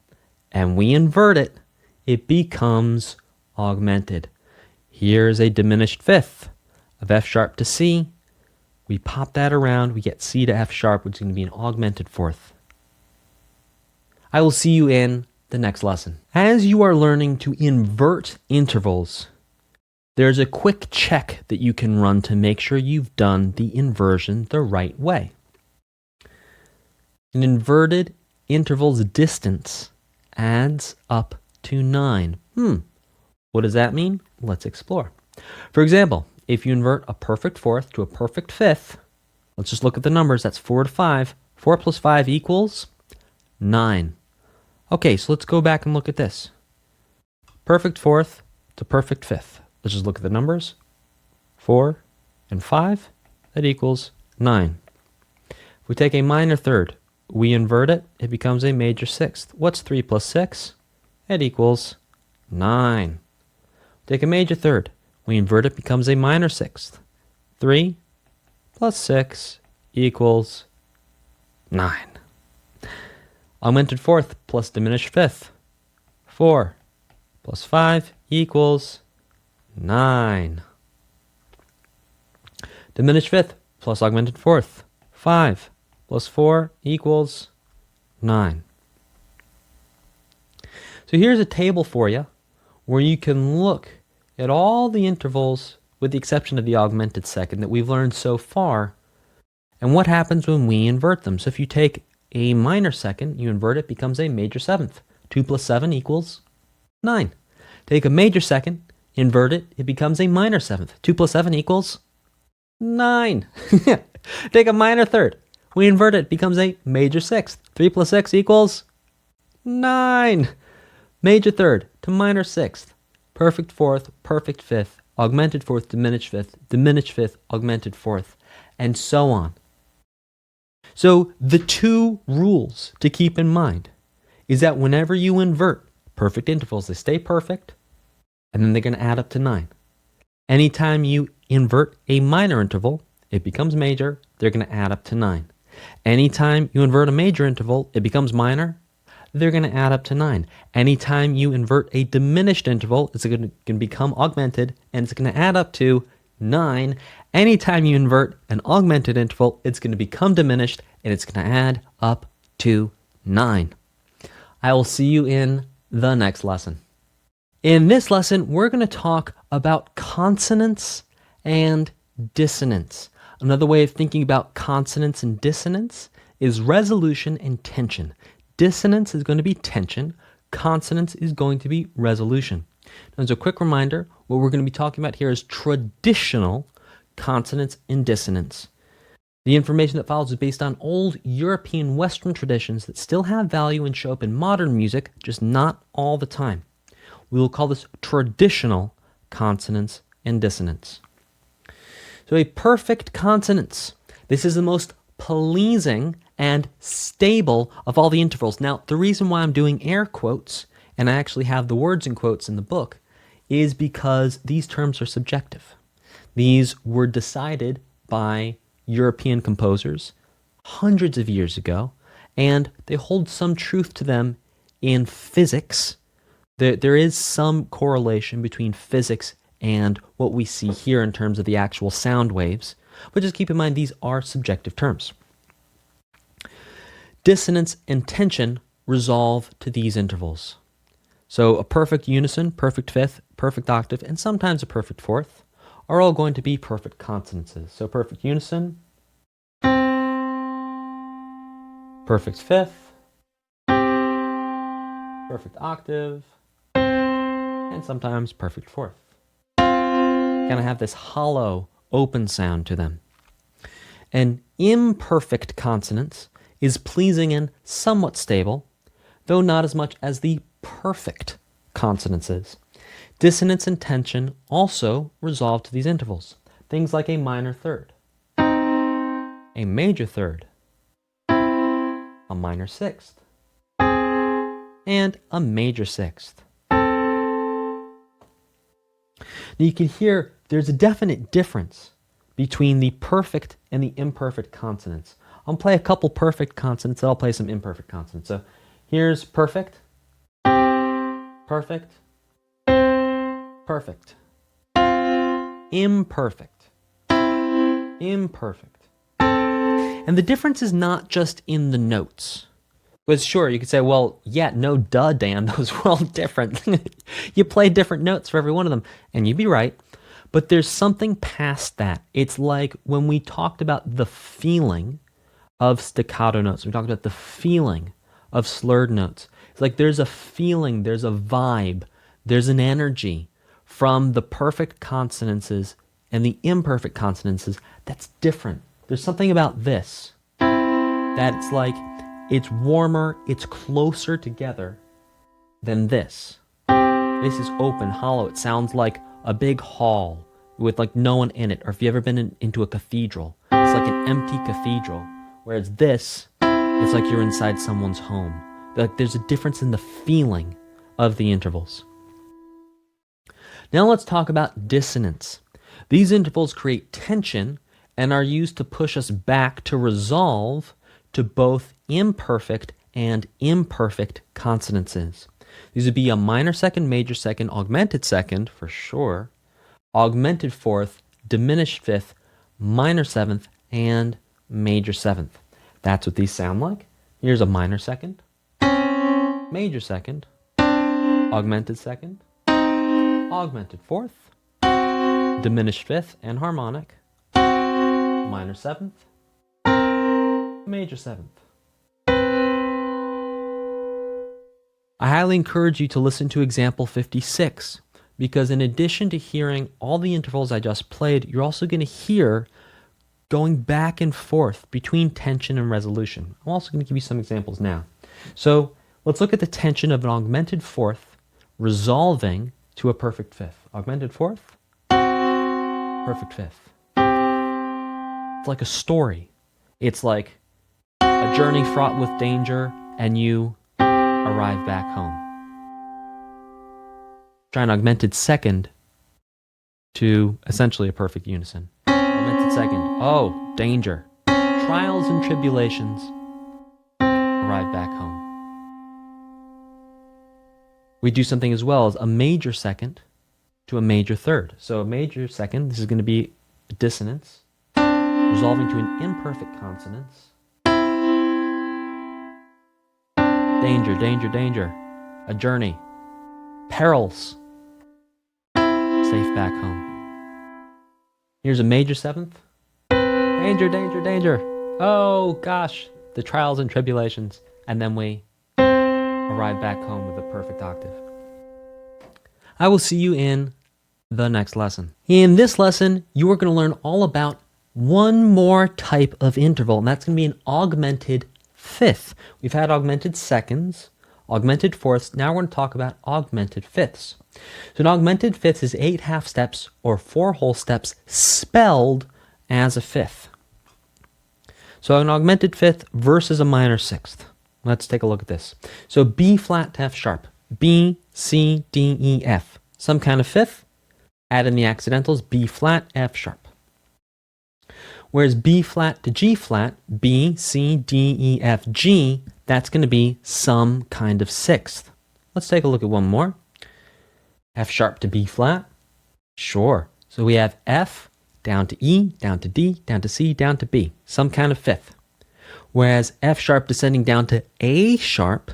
and we invert it, it becomes augmented. Here's a diminished fifth of F sharp to C. We pop that around, we get C to F sharp, which is going to be an augmented fourth. I will see you in the next lesson. As you are learning to invert intervals, there's a quick check that you can run to make sure you've done the inversion the right way. An inverted interval's distance adds up to 9. What does that mean? Let's explore. For example, if you invert a perfect fourth to a perfect fifth, let's just look at the numbers. That's 4 to 5. 4 plus 5 equals 9. Okay, so let's go back and look at this. Perfect fourth to perfect fifth. Let's just look at the numbers. 4 and 5, that equals 9. If we take a minor third, we invert it, it becomes a major sixth. What's 3 plus 6? It equals 9. Take a major third, we invert it, becomes a minor sixth. 3 plus 6 equals 9. Augmented fourth plus diminished fifth. 4 plus 5 equals 9. Diminished fifth plus augmented fourth. 5 plus 4 equals 9. So here's a table for you where you can look at all the intervals with the exception of the augmented second that we've learned so far and what happens when we invert them. So if you take a minor second, you invert it, becomes a major seventh. 2 plus 7 equals 9. Take a major second, invert it, it becomes a minor seventh. 2 plus 7 equals 9. Take a minor third, we invert it, it becomes a major sixth. 3 plus 6 equals 9. Major third to minor sixth. Perfect fourth, perfect fifth, augmented fourth, diminished fifth, augmented fourth, and so on. So the two rules to keep in mind is that whenever you invert perfect intervals, they stay perfect, and then they're going to add up to 9. Anytime you invert a minor interval, it becomes major, they're going to add up to 9. Anytime you invert a major interval, it becomes minor, they're going to add up to 9. Anytime you invert a diminished interval, it's going to become augmented, and it's going to add up to 9. Anytime you invert an augmented interval, it's going to become diminished, and it's going to add up to 9. I will see you in the next lesson. In this lesson, we're going to talk about consonance and dissonance. Another way of thinking about consonance and dissonance is resolution and tension. Dissonance is going to be tension. Consonance is going to be resolution. Now, as a quick reminder, what we're going to be talking about here is traditional consonance and dissonance. The information that follows is based on old European Western traditions that still have value and show up in modern music, just not all the time. We will call this traditional consonance and dissonance. So a perfect consonance. This is the most pleasing and stable of all the intervals. Now, the reason why I'm doing air quotes, and I actually have the words in quotes in the book, is because these terms are subjective. These were decided by European composers hundreds of years ago, and they hold some truth to them in physics. There is some correlation between physics and what we see here in terms of the actual sound waves, but just keep in mind these are subjective terms. Dissonance and tension resolve to these intervals. So a perfect unison, perfect fifth, perfect octave, and sometimes a perfect fourth are all going to be perfect consonances. So perfect unison, perfect fifth, perfect octave, and sometimes perfect fourth. Kind of have this hollow, open sound to them. An imperfect consonance is pleasing and somewhat stable, though not as much as the perfect consonances. Dissonance and tension also resolve to these intervals. Things like a minor third, a major third, a minor sixth, and a major sixth. Now you can hear there's a definite difference between the perfect and the imperfect consonants. I'll play a couple perfect consonants, and I'll play some imperfect consonants. So here's perfect, perfect, perfect, imperfect, imperfect. And the difference is not just in the notes. But sure, you could say, well, yeah, no duh, Dan, those were all different. You play different notes for every one of them, and you'd be right. But there's something past that. It's like when we talked about the feeling of staccato notes. We talked about the feeling of slurred notes. It's like there's a feeling, there's a vibe, there's an energy from the perfect consonances and the imperfect consonances that's different. There's something about this that it's like it's warmer, it's closer together than this. This is open, hollow. It sounds like a big hall with like no one in it. Or if you've ever been into a cathedral, it's like an empty cathedral. Whereas this, it's like you're inside someone's home. Like there's a difference in the feeling of the intervals. Now let's talk about dissonance. These intervals create tension and are used to push us back to resolve to both imperfect and imperfect consonances. These would be a minor second, major second, augmented second for sure, augmented fourth, diminished fifth, minor seventh, and major 7th. That's what these sound like. Here's a minor 2nd, major 2nd, augmented 2nd, augmented 4th, diminished 5th and harmonic, minor 7th, major 7th. I highly encourage you to listen to example 56, because in addition to hearing all the intervals I just played, you're also going to hear going back and forth between tension and resolution. I'm also going to give you some examples now. So let's look at the tension of an augmented 4th resolving to a perfect 5th. Augmented 4th, perfect 5th. It's like a story. It's like a journey fraught with danger, and you arrive back home. Try an augmented 2nd to essentially a perfect unison. Augmented 2nd, oh, danger. Trials and tribulations, arrive back home. We do something as well as a major 2nd to a major 3rd. So a major 2nd, this is going to be a dissonance, resolving to an imperfect consonance. Danger, danger, danger. A journey. Perils. Safe back home. Here's a major 7th. Danger, danger, danger. Oh gosh, the trials and tribulations. And then we arrive back home with a perfect octave. I will see you in the next lesson. In this lesson, you are going to learn all about one more type of interval, and that's going to be an augmented 5th. We've had augmented 2nds, augmented 4ths. Now we're going to talk about augmented 5ths. So an augmented 5th is 8 half steps or 4 whole steps spelled as a 5th. So an augmented 5th versus a minor 6th. Let's take a look at this. So B flat to F sharp. B, C, D, E, F. Some kind of 5th. Add in the accidentals. B flat, F sharp. Whereas B flat to G flat, B, C, D, E, F, G, that's going to be some kind of 6th. Let's take a look at one more. F sharp to B flat. Sure. So we have F down to E, down to D, down to C, down to B. Some kind of 5th. Whereas F sharp descending down to A sharp,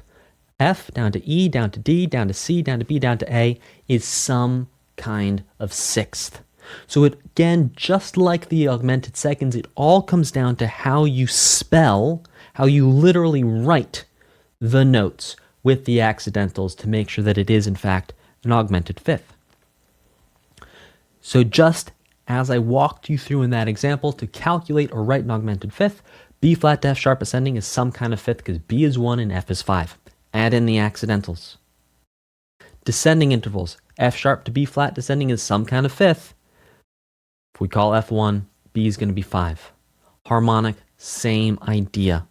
F down to E, down to D, down to C, down to B, down to A, is some kind of 6th. So it, again, just like the augmented 2nds, it all comes down to how you spell, how you literally write the notes with the accidentals to make sure that it is, in fact, an augmented 5th. So just as I walked you through in that example, to calculate or write an augmented 5th, B flat to F sharp ascending is some kind of 5th because B is 1 and F is 5. Add in the accidentals. Descending intervals, F sharp to B flat descending is some kind of 5th. If we call F1, B is going to be 5. Harmonic, same idea.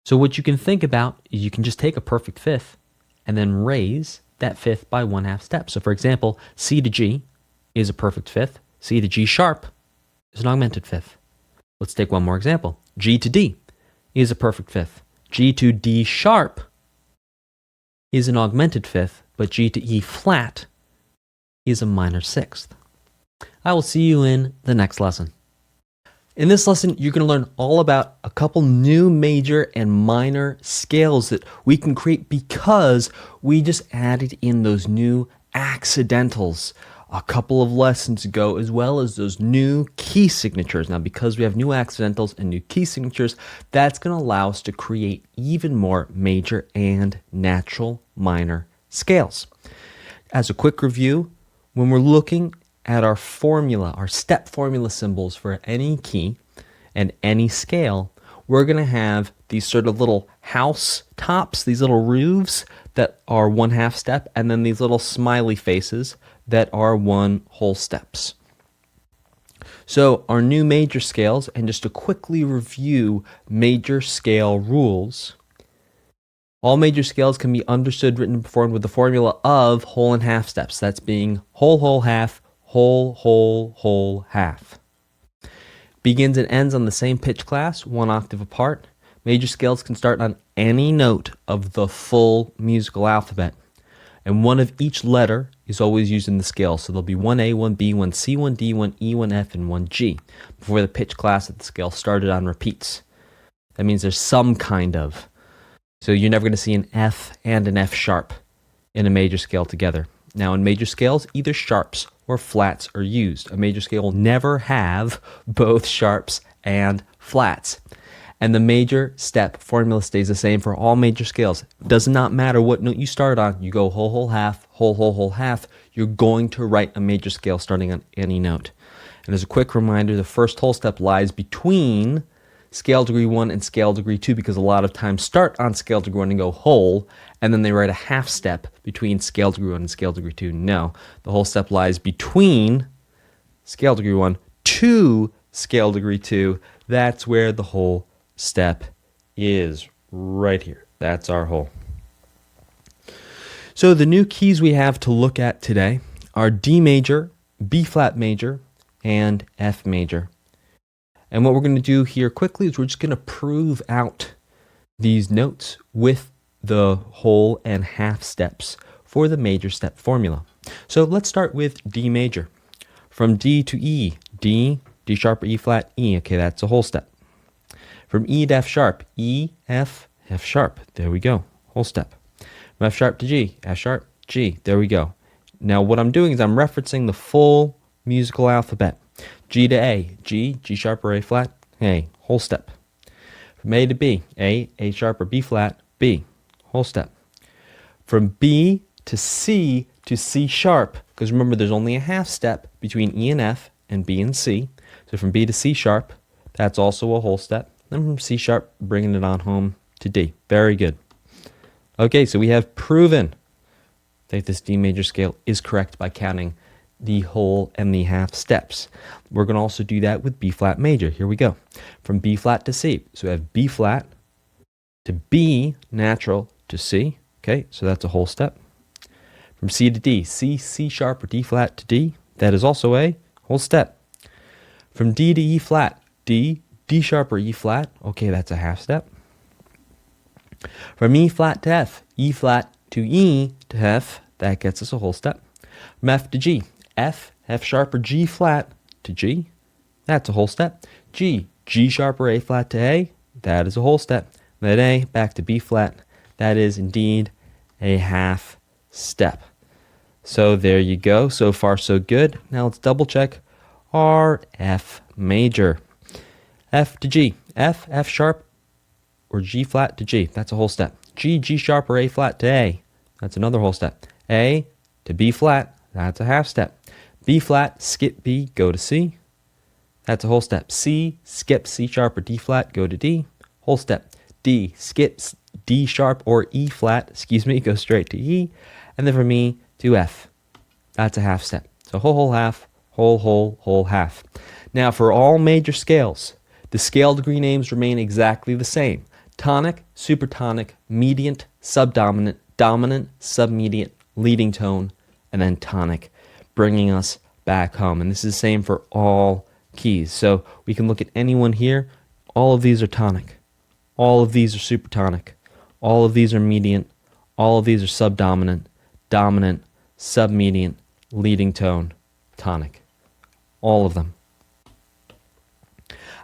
So what you can think about is you can just take a perfect 5th and then raise that 5th by 1/2 step. So for example, C to G is a perfect 5th. C to G sharp is an augmented 5th. Let's take one more example. G to D is a perfect 5th. G to D sharp is an augmented 5th, but G to E flat is a minor 6th. I will see you in the next lesson. In this lesson, you're going to learn all about a couple new major and minor scales that we can create because we just added in those new accidentals a couple of lessons ago, as well as those new key signatures. Now, because we have new accidentals and new key signatures, that's going to allow us to create even more major and natural minor scales. As a quick review, when we're looking at our formula, our step formula symbols for any key and any scale, we're going to have these sort of little house tops, these little roofs that are 1/2 step, and then these little smiley faces that are 1 whole steps. So our new major scales, and just to quickly review major scale rules, all major scales can be understood, written, and performed with the formula of whole and half steps. That's being whole, whole, half, whole, whole, whole, half. Begins and ends on the same pitch class, 1 octave apart. Major scales can start on any note of the full musical alphabet. And one of each letter is always used in the scale. So there'll be one A, one B, one C, one D, one E, one F, and one G. Before the pitch class of the scale started on repeats. That means there's some kind of. So you're never going to see an F and an F sharp in a major scale together. Now in major scales, either sharps or flats are used. A major scale will never have both sharps and flats. And the major step formula stays the same for all major scales. Does not matter what note you start on. You go whole, whole, half, whole, whole, whole, half. You're going to write a major scale starting on any note. And as a quick reminder, the first whole step lies between scale degree 1 and scale degree 2 because a lot of times start on scale degree 1 and go whole, and then they write a half step between scale degree 1 and scale degree 2. No, the whole step lies between scale degree 1 to scale degree 2. That's where the whole step is, right here. That's our whole. So the new keys we have to look at today are D major, B flat major, and F major. And what we're going to do here quickly is we're just going to prove out these notes with the whole and half steps for the major step formula. So let's start with D major. From D to E, D, D sharp or E flat, E. Okay, that's a whole step. From E to F sharp, E, F, F sharp. There we go, whole step. From F sharp to G, F sharp, G. There we go. Now what I'm doing is I'm referencing the full musical alphabet. G to A, G, G sharp or A flat, A, whole step. From A to B, A sharp or B flat, B, whole step. From B to C sharp, because remember there's only a half step between E and F and B and C. So from B to C sharp, that's also a whole step. Then from C sharp, bringing it on home to D. Very good. Okay, so we have proven that this D major scale is correct by counting the whole and the half steps. We're going to also do that with B flat major. Here we go. From B flat to C. So we have B flat to B natural to C. Okay, so that's a whole step. From C to D, C, C sharp or D flat to D. That is also a whole step. From D to E flat, D, D sharp or E flat. Okay, that's a half step. From E flat to F, E flat to E to F. That gets us a whole step. From F to G, F, F sharp or G flat to G. That's a whole step. G, G sharp or A flat to A. That is a whole step. Then A back to B flat. That is indeed a half step. So there you go. So far so good. Now let's double check our F major. F to G, F, F sharp or G flat to G. That's a whole step. G, G sharp or A flat to A. That's another whole step. A to B flat. That's a half step. B flat, skip B, go to C. That's a whole step. C, skip C sharp or D flat, go to D. Whole step. D, skip D sharp or E flat, go straight to E. And then from E to F. That's a half step. So whole, whole, half, whole, whole, whole, half. Now for all major scales, the scale degree names remain exactly the same. Tonic, supertonic, mediant, subdominant, dominant, submediate, leading tone, and then tonic, bringing us back home. And this is the same for all keys. So we can look at any one here. All of these are tonic. All of these are supertonic. All of these are mediant. All of these are subdominant, dominant, submediant, leading tone, tonic. All of them.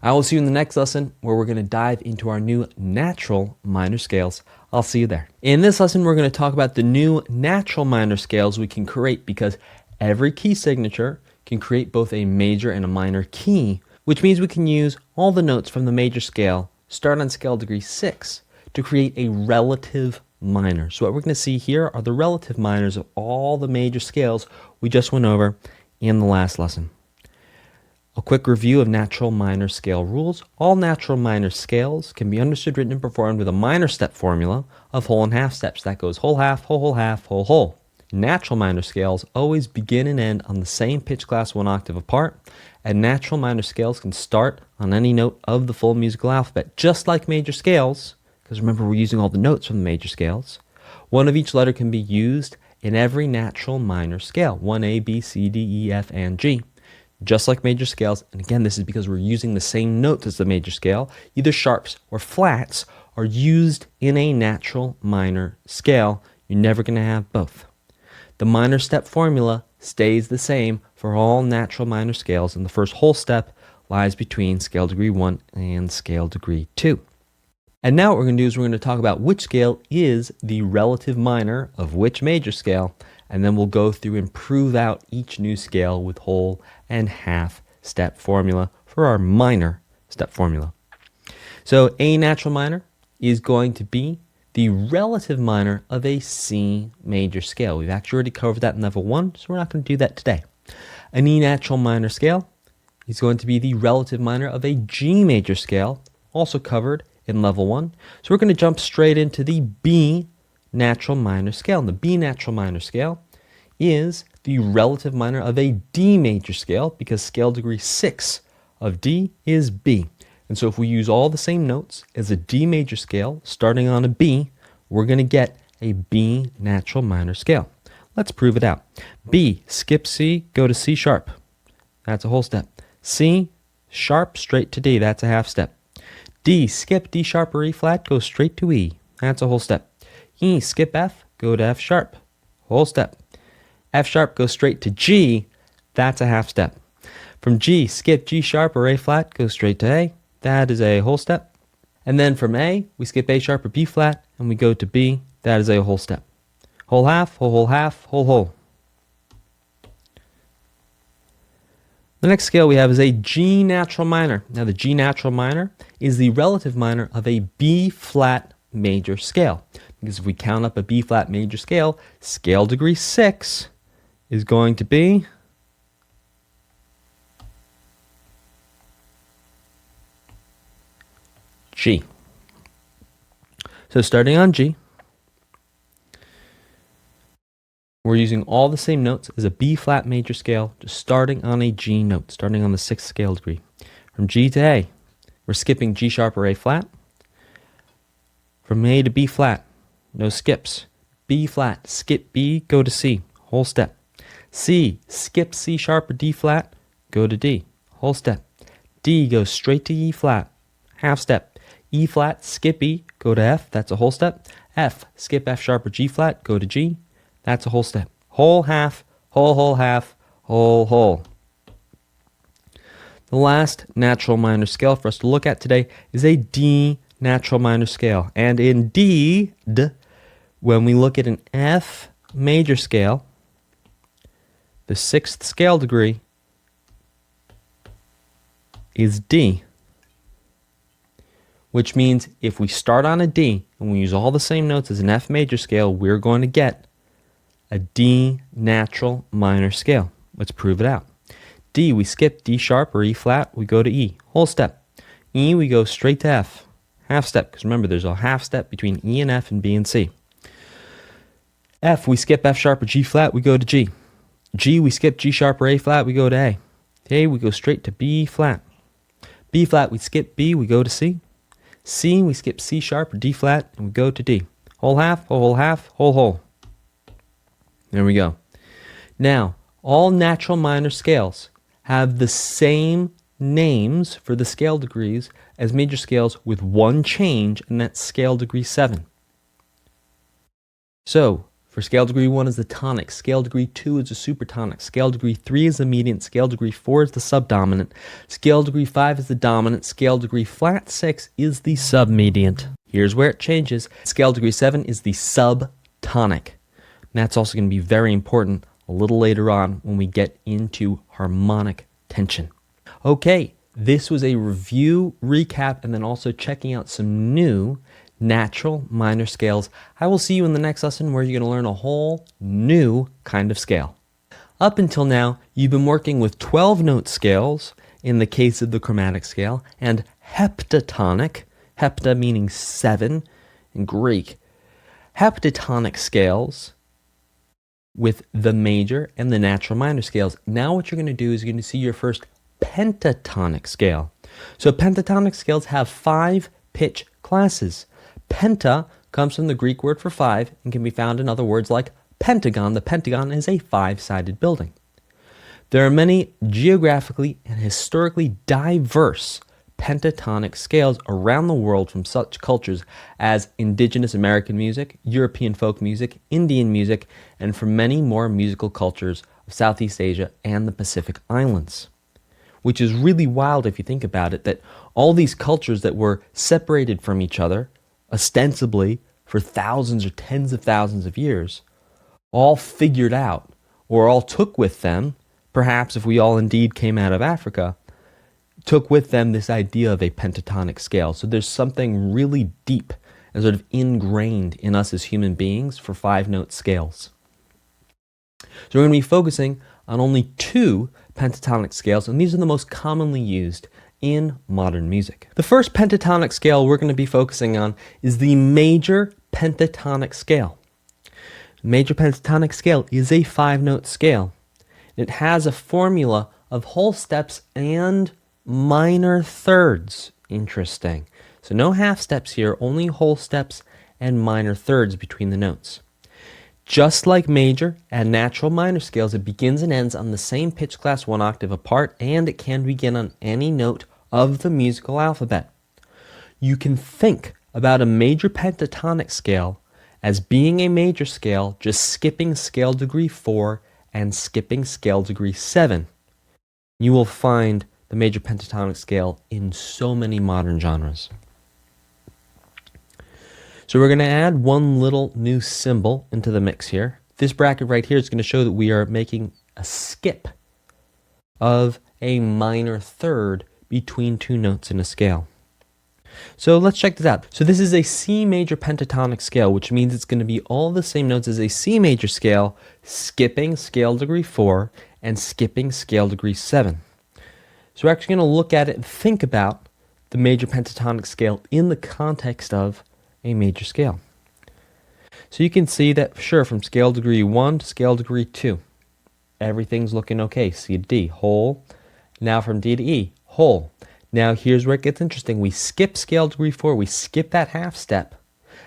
I will see you in the next lesson where we're going to dive into our new natural minor scales. I'll see you there. In this lesson, we're going to talk about the new natural minor scales we can create because every key signature can create both a major and a minor key, which means we can use all the notes from the major scale, start on scale degree 6, to create a relative minor. So what we're going to see here are the relative minors of all the major scales we just went over in the last lesson. A quick review of natural minor scale rules. All natural minor scales can be understood, written, and performed with a minor step formula of whole and half steps. That goes whole, half, whole, whole, half, whole, whole. Natural minor scales always begin and end on the same pitch class 1 octave apart, and natural minor scales can start on any note of the full musical alphabet, just like major scales, because remember we're using all the notes from the major scales. One of each letter can be used in every natural minor scale, 1 A, B, C, D, E, F, and G. Just like major scales, and again this is because we're using the same notes as the major scale, either sharps or flats are used in a natural minor scale. You're never going to have both. the minor step formula stays the same for all natural minor scales, and the first whole step lies between scale degree 1 and scale degree 2. And now what we're going to do is we're going to talk about which scale is the relative minor of which major scale, and then we'll go through and prove out each new scale with whole and half step formula for our minor step formula. So A natural minor is going to be the relative minor of a C major scale. We've actually already covered that in level 1, so we're not going to do that today. An E natural minor scale is going to be the relative minor of a G major scale, also covered in level 1. So we're going to jump straight into the B natural minor scale. And the B natural minor scale is the relative minor of a D major scale, because scale degree 6 of D is B. And so if we use all the same notes as a D major scale starting on a B, we're going to get a B natural minor scale. Let's prove it out. B, skip C, go to C sharp. That's a whole step. C, sharp, straight to D. That's a half step. D, skip D sharp or E flat, go straight to E. That's a whole step. E, skip F, go to F sharp. Whole step. F sharp, go straight to G. That's a half step. From G, skip G sharp or A flat, go straight to A. That is a whole step. And then from A, we skip A sharp or B flat, and we go to B. That is a whole step. Whole half, whole half, whole whole. The next scale we have is a G natural minor. Now the G natural minor is the relative minor of a B flat major scale. Because if we count up a B flat major scale, scale degree 6 is going to be G. So starting on G, we're using all the same notes as a B flat major scale, just starting on a G note, starting on the 6th scale degree. From G to A, we're skipping G sharp or A flat. From A to B flat, no skips. B flat, skip B, go to C, whole step. C, skip C sharp or D flat, go to D, whole step. D, goes straight to E flat, half step. E flat, skip E, go to F, that's a whole step. F, skip F sharp or G flat, go to G, that's a whole step. Whole half, whole half, whole. The last natural minor scale for us to look at today is a D natural minor scale. And in D, when we look at an F major scale, the 6th scale degree is D. Which means if we start on a D and we use all the same notes as an F major scale, we're going to get a D natural minor scale. Let's prove it out. D, we skip D sharp or E flat, we go to E, whole step. E, we go straight to F, half step, because remember there's a half step between E and F and B and C. F, we skip F sharp or G flat, we go to G. G, we skip G sharp or A flat, we go to A. A, we go straight to B flat. B flat, we skip B, we go to C. C, we skip C sharp or D flat, and we go to D. Whole half, whole. There we go. Now, all natural minor scales have the same names for the scale degrees as major scales with one change, and that's scale degree 7. So, for scale degree 1 is the tonic, scale degree 2 is the supertonic, scale degree 3 is the mediant, scale degree 4 is the subdominant, scale degree 5 is the dominant, scale degree flat 6 is the submediant. Here's where it changes. Scale degree 7 is the subtonic. And that's also going to be very important a little later on when we get into harmonic tension. Okay, this was a review, recap, and then also checking out some new natural minor scales. I will see you in the next lesson where you're going to learn a whole new kind of scale. Up until now, you've been working with 12-note scales in the case of the chromatic scale, and heptatonic, hepta meaning 7 in Greek, heptatonic scales with the major and the natural minor scales. Now what you're going to do is you're going to see your first pentatonic scale. So pentatonic scales have 5 pitch classes. Penta comes from the Greek word for 5 and can be found in other words like pentagon. The pentagon is a 5-sided building. There are many geographically and historically diverse pentatonic scales around the world from such cultures as indigenous American music, European folk music, Indian music, and from many more musical cultures of Southeast Asia and the Pacific Islands. Which is really wild if you think about it, that all these cultures that were separated from each other, ostensibly for thousands or tens of thousands of years, all figured out, or all took with them, perhaps if we all indeed came out of Africa, took with them this idea of a pentatonic scale. So there's something really deep and sort of ingrained in us as human beings for 5-note scales. So we're going to be focusing on only 2 pentatonic scales, and these are the most commonly used in modern music. The first pentatonic scale we're going to be focusing on is the major pentatonic scale. The major pentatonic scale is a 5-note scale. It has a formula of whole steps and minor thirds. Interesting. So no half steps here, only whole steps and minor thirds between the notes. Just like major and natural minor scales, it begins and ends on the same pitch class 1 octave apart, and it can begin on any note of the musical alphabet. You can think about a major pentatonic scale as being a major scale, just skipping scale degree 4 and skipping scale degree 7. You will find the major pentatonic scale in so many modern genres. So we're going to add one little new symbol into the mix here. This bracket right here is going to show that we are making a skip of a minor third between 2 notes in a scale. So let's check this out. So this is a C major pentatonic scale, which means it's going to be all the same notes as a C major scale, skipping scale degree 4 and skipping scale degree 7. So we're actually going to look at it and think about the major pentatonic scale in the context of a major scale. So you can see that, sure, from scale degree 1 to scale degree 2, everything's looking okay. C to D, whole. Now from D to E, whole. Now here's where it gets interesting. We skip scale degree 4, we skip that half step,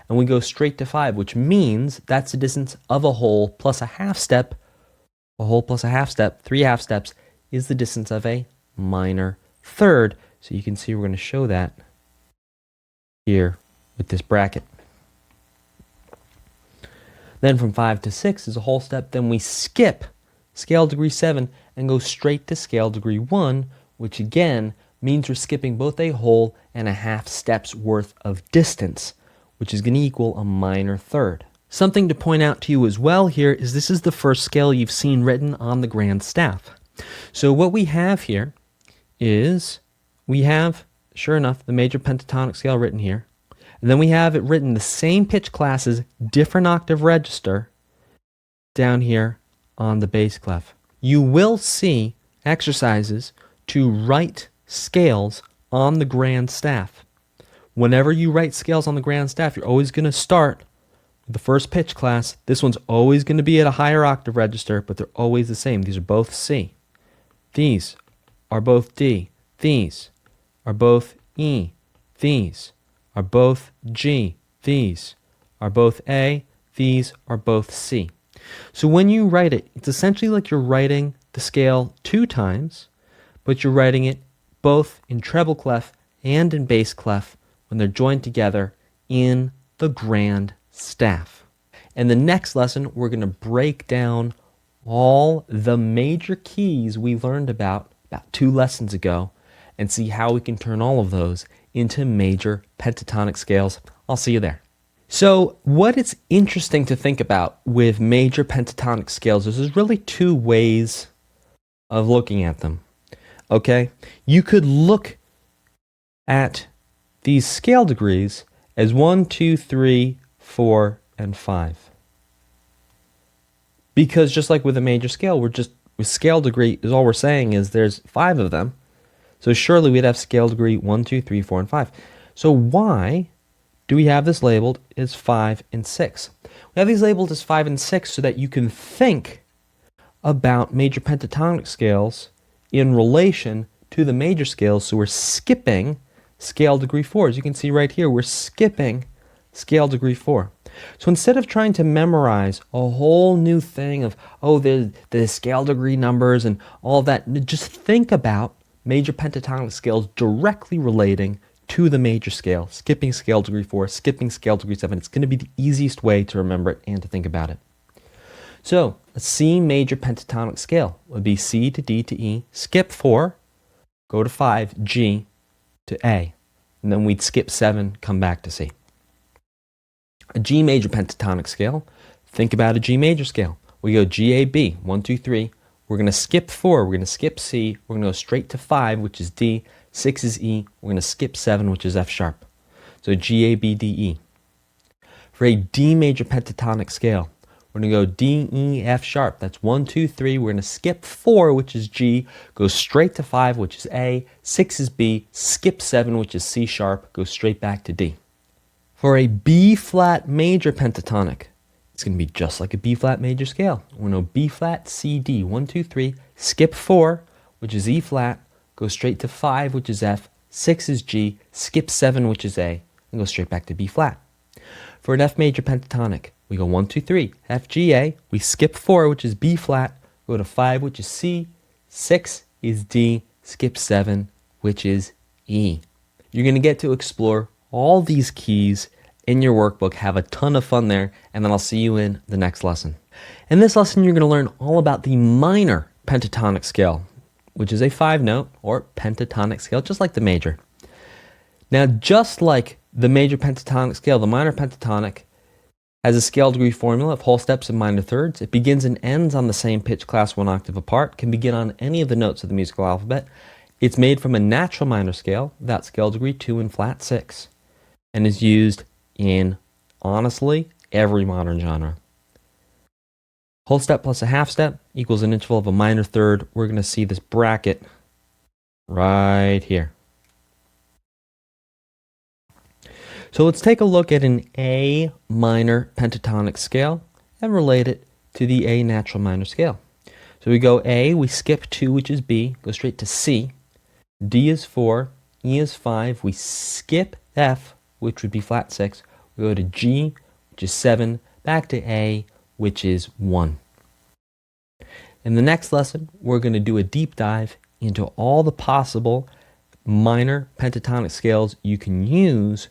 and we go straight to 5, which means that's the distance of a whole plus a half step. A whole plus a half step, 3 half steps, is the distance of a minor third. So you can see we're going to show that here with this bracket. Then from 5 to 6 is a whole step. Then we skip scale degree 7 and go straight to scale degree 1, which again means we're skipping both a whole and a half steps worth of distance, which is going to equal a minor third. Something to point out to you as well here is this is the first scale you've seen written on the grand staff. So what we have here is we have, sure enough, the major pentatonic scale written here. And then we have it written the same pitch classes, different octave register down here on the bass clef. You will see exercises to write scales on the grand staff. Whenever you write scales on the grand staff, you're always going to start with the first pitch class. This one's always going to be at a higher octave register, but they're always the same. These are both C. These are both D. These are both E. These are both G. These are both A. These are both C. So when you write it, it's essentially like you're writing the scale 2 times, but you're writing it both in treble clef and in bass clef when they're joined together in the grand staff. In the next lesson, we're going to break down all the major keys we learned about 2 lessons ago and see how we can turn all of those into major pentatonic scales. I'll see you there. So what it's interesting to think about with major pentatonic scales is there's really 2 ways of looking at them. Okay? You could look at these scale degrees as 1, 2, 3, 4, and 5. Because just like with a major scale, with scale degree is all we're saying is there's 5 of them. So surely we'd have scale degree 1, 2, 3, 4, and 5. So why do we have this labeled as 5 and 6? We have these labeled as 5 and 6 so that you can think about major pentatonic scales in relation to the major scales. So we're skipping scale degree 4. As you can see right here, we're skipping scale degree 4. So instead of trying to memorize a whole new thing of, the scale degree numbers and all that, just think about major pentatonic scales directly relating to the major scale, skipping scale degree 4, skipping scale degree 7. It's going to be the easiest way to remember it and to think about it. So a C major pentatonic scale would be C to D to E, skip 4, go to 5, G to A, and then we'd skip 7, come back to C. A G major pentatonic scale, think about a G major scale. We go G, A, B, 1, 2, 3. We're going to skip 4, we're going to skip C, we're going to go straight to 5, which is D, 6 is E, we're going to skip 7, which is F sharp. So G, A, B, D, E. For a D major pentatonic scale, we're going to go D, E, F sharp. That's 1, 2, 3. We're going to skip 4, which is G, go straight to 5, which is A, 6 is B, skip 7, which is C sharp, go straight back to D. For a B flat major pentatonic, it's going to be just like a B flat major scale. We're going to B flat, C, D, 1, 2, 3, skip 4, which is E flat, go straight to 5, which is F, 6 is G, skip 7, which is A, and go straight back to B flat. For an F major pentatonic, we go 1, 2, 3, F, G, A, we skip 4, which is B flat, go to 5, which is C, 6 is D, skip 7, which is E. You're going to get to explore all these keys in your workbook, have a ton of fun there, and then I'll see you in the next lesson. In this lesson, you're going to learn all about the minor pentatonic scale, which is a 5-note or pentatonic scale, just like the major. Now, just like the major pentatonic scale, the minor pentatonic has a scale degree formula of whole steps and minor thirds. It begins and ends on the same pitch class 1 octave apart, can begin on any of the notes of the musical alphabet. It's made from a natural minor scale, that scale degree 2 and flat 6, and is used in, honestly, every modern genre. Whole step plus a half step equals an interval of a minor third. We're going to see this bracket right here. So let's take a look at an A minor pentatonic scale and relate it to the A natural minor scale. So we go A, we skip 2, which is B, go straight to C. D is 4, E is 5, we skip F, which would be flat 6. We go to G, which is 7, back to A, which is 1. In the next lesson, we're going to do a deep dive into all the possible minor pentatonic scales you can use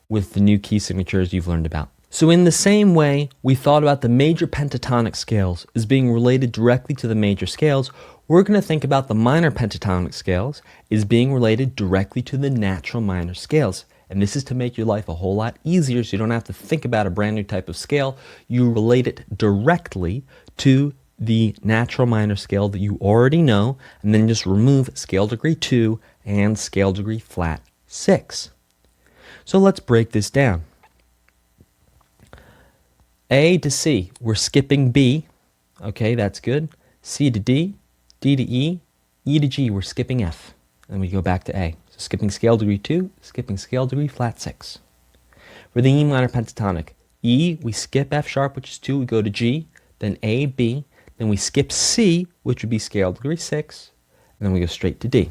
with the new key signatures you've learned about. So in the same way we thought about the major pentatonic scales as being related directly to the major scales, we're going to think about the minor pentatonic scales as being related directly to the natural minor scales. And this is to make your life a whole lot easier so you don't have to think about a brand new type of scale. You relate it directly to the natural minor scale that you already know, and then just remove scale degree 2 and scale degree flat 6. So let's break this down. A to C, we're skipping B. Okay, that's good. C to D, D to E, E to G, we're skipping F. And we go back to A. So skipping scale degree 2, skipping scale degree flat 6. For the E minor pentatonic, E, we skip F sharp, which is 2, we go to G, then A, B, then we skip C, which would be scale degree 6, and then we go straight to D.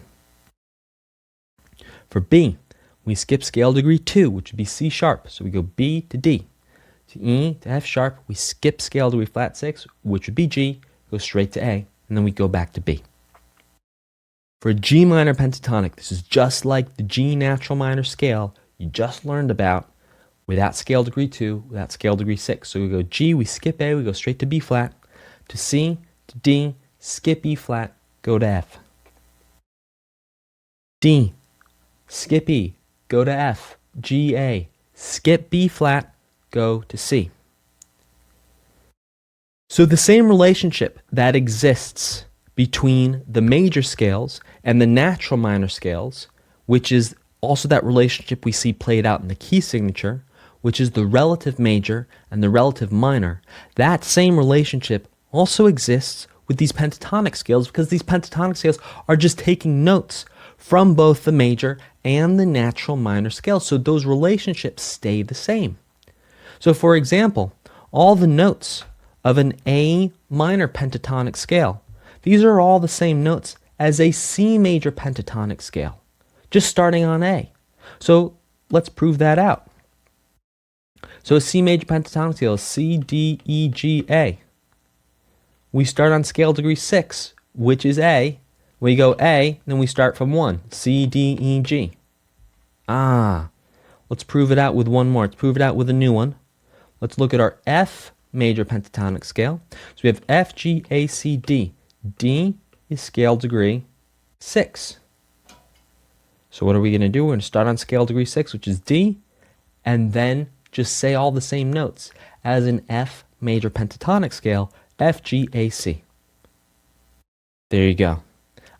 For B, we skip scale degree 2, which would be C sharp, so we go B to D. To E to F sharp, we skip scale degree flat 6, which would be G, go straight to A, and then we go back to B. For a G minor pentatonic, this is just like the G natural minor scale you just learned about without scale degree 2, without scale degree 6. So we go G, we skip A, we go straight to B flat, to C, to D, skip E flat, go to F. D, skip E, go to F, G, A, skip B flat, go to C. So the same relationship that exists between the major scales and the natural minor scales, which is also that relationship we see played out in the key signature, which is the relative major and the relative minor, that same relationship also exists with these pentatonic scales, because these pentatonic scales are just taking notes from both the major and the natural minor scales. So those relationships stay the same. So for example, all the notes of an A minor pentatonic scale, these are all the same notes as a C major pentatonic scale, just starting on A. So let's prove that out. So a C major pentatonic scale is C, D, E, G, A. We start on scale degree 6, which is A. We go A, then we start from 1. C, D, E, G. Let's prove it out with one more. Let's prove it out with a new one. Let's look at our F major pentatonic scale. So we have F, G, A, C, D. D is scale degree 6. So what are we going to do? We're going to start on scale degree 6, which is D, and then just say all the same notes as an F major pentatonic scale, F, G, A, C. There you go.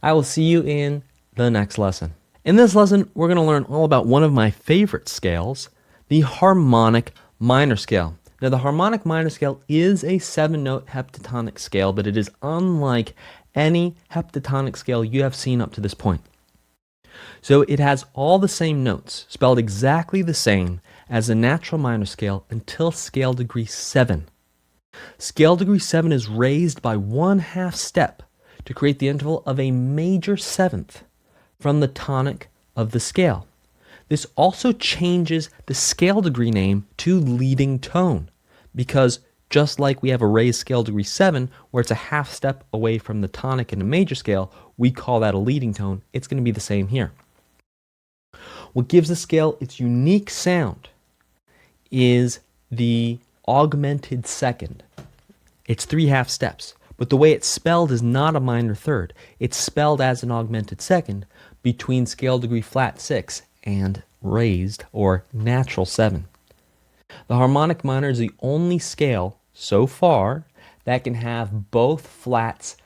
I will see you in the next lesson. In this lesson, we're going to learn all about one of my favorite scales, the harmonic minor scale. Now, the harmonic minor scale is a 7-note heptatonic scale, but it is unlike any heptatonic scale you have seen up to this point. So it has all the same notes, spelled exactly the same as a natural minor scale until scale degree 7. Scale degree 7 is raised by 1/2 step to create the interval of a major 7th from the tonic of the scale. This also changes the scale degree name to leading tone, because just like we have a raised scale degree 7 where it's a 1/2 step away from the tonic in a major scale, we call that a leading tone. It's going to be the same here. What gives the scale its unique sound is the augmented second. It's 3/2 steps, but the way it's spelled is not a minor third. It's spelled as an augmented second between scale degree flat 6 and raised or natural 7. The harmonic minor is the only scale so far that can have both flats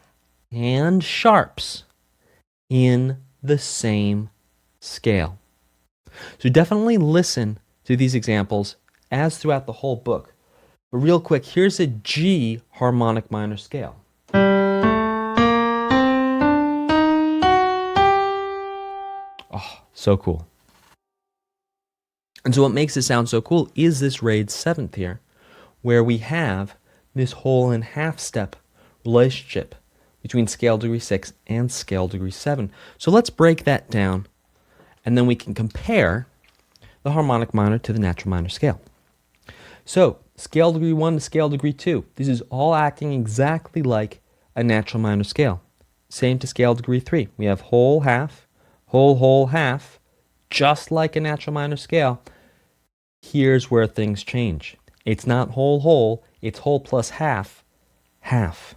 and sharps in the same scale. So definitely listen to these examples as throughout the whole book. But real quick, here's a G harmonic minor scale. Oh, so cool. And so what makes it sound so cool is this raised 7th here, where we have this whole and 1/2 step relationship between scale degree 6 and scale degree 7. So let's break that down, and then we can compare the harmonic minor to the natural minor scale. So scale degree 1 to scale degree 2. This is all acting exactly like a natural minor scale. Same to scale degree 3. We have whole, half, whole, half, just like a natural minor scale. Here's where things change. It's not whole, it's whole plus half, half.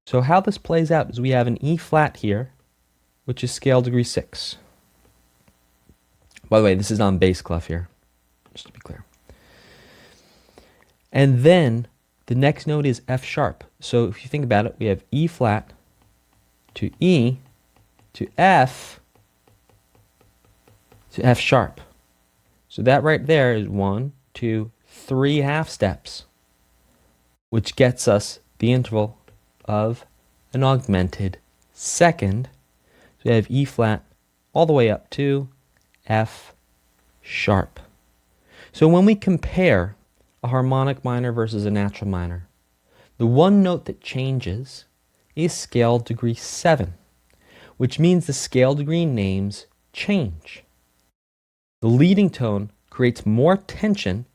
So how this plays out is we have an E flat here, which is scale degree 6. By the way, this is on bass clef here, just to be clear. And then the next note is F sharp. So if you think about it, we have E flat to E to F sharp. So that right there is 1, 2, 3 half steps, which gets us the interval of an augmented second. So we have E flat all the way up to F sharp. So when we compare a harmonic minor versus a natural minor, the one note that changes is scale degree 7, which means the scale degree names change. The leading tone creates more tension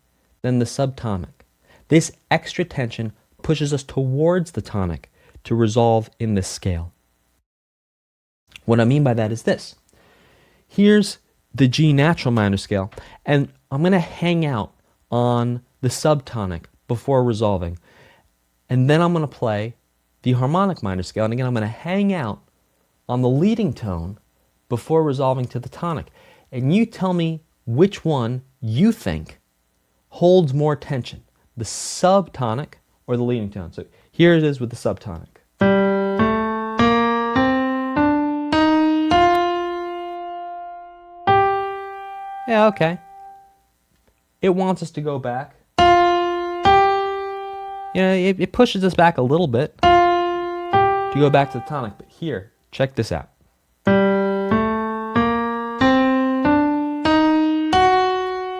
than the subtonic. This extra tension pushes us towards the tonic to resolve in this scale. What I mean by that is this. Here's the G natural minor scale, and I'm going to hang out on the subtonic before resolving. And then I'm going to play the harmonic minor scale, and again I'm going to hang out on the leading tone before resolving to the tonic. And you tell me which one you think holds more tension, the subtonic or the leading tone. So here it is with the subtonic. Yeah, okay. It wants us to go back. You know, it pushes us back a little bit to go back to the tonic. But here, check this out.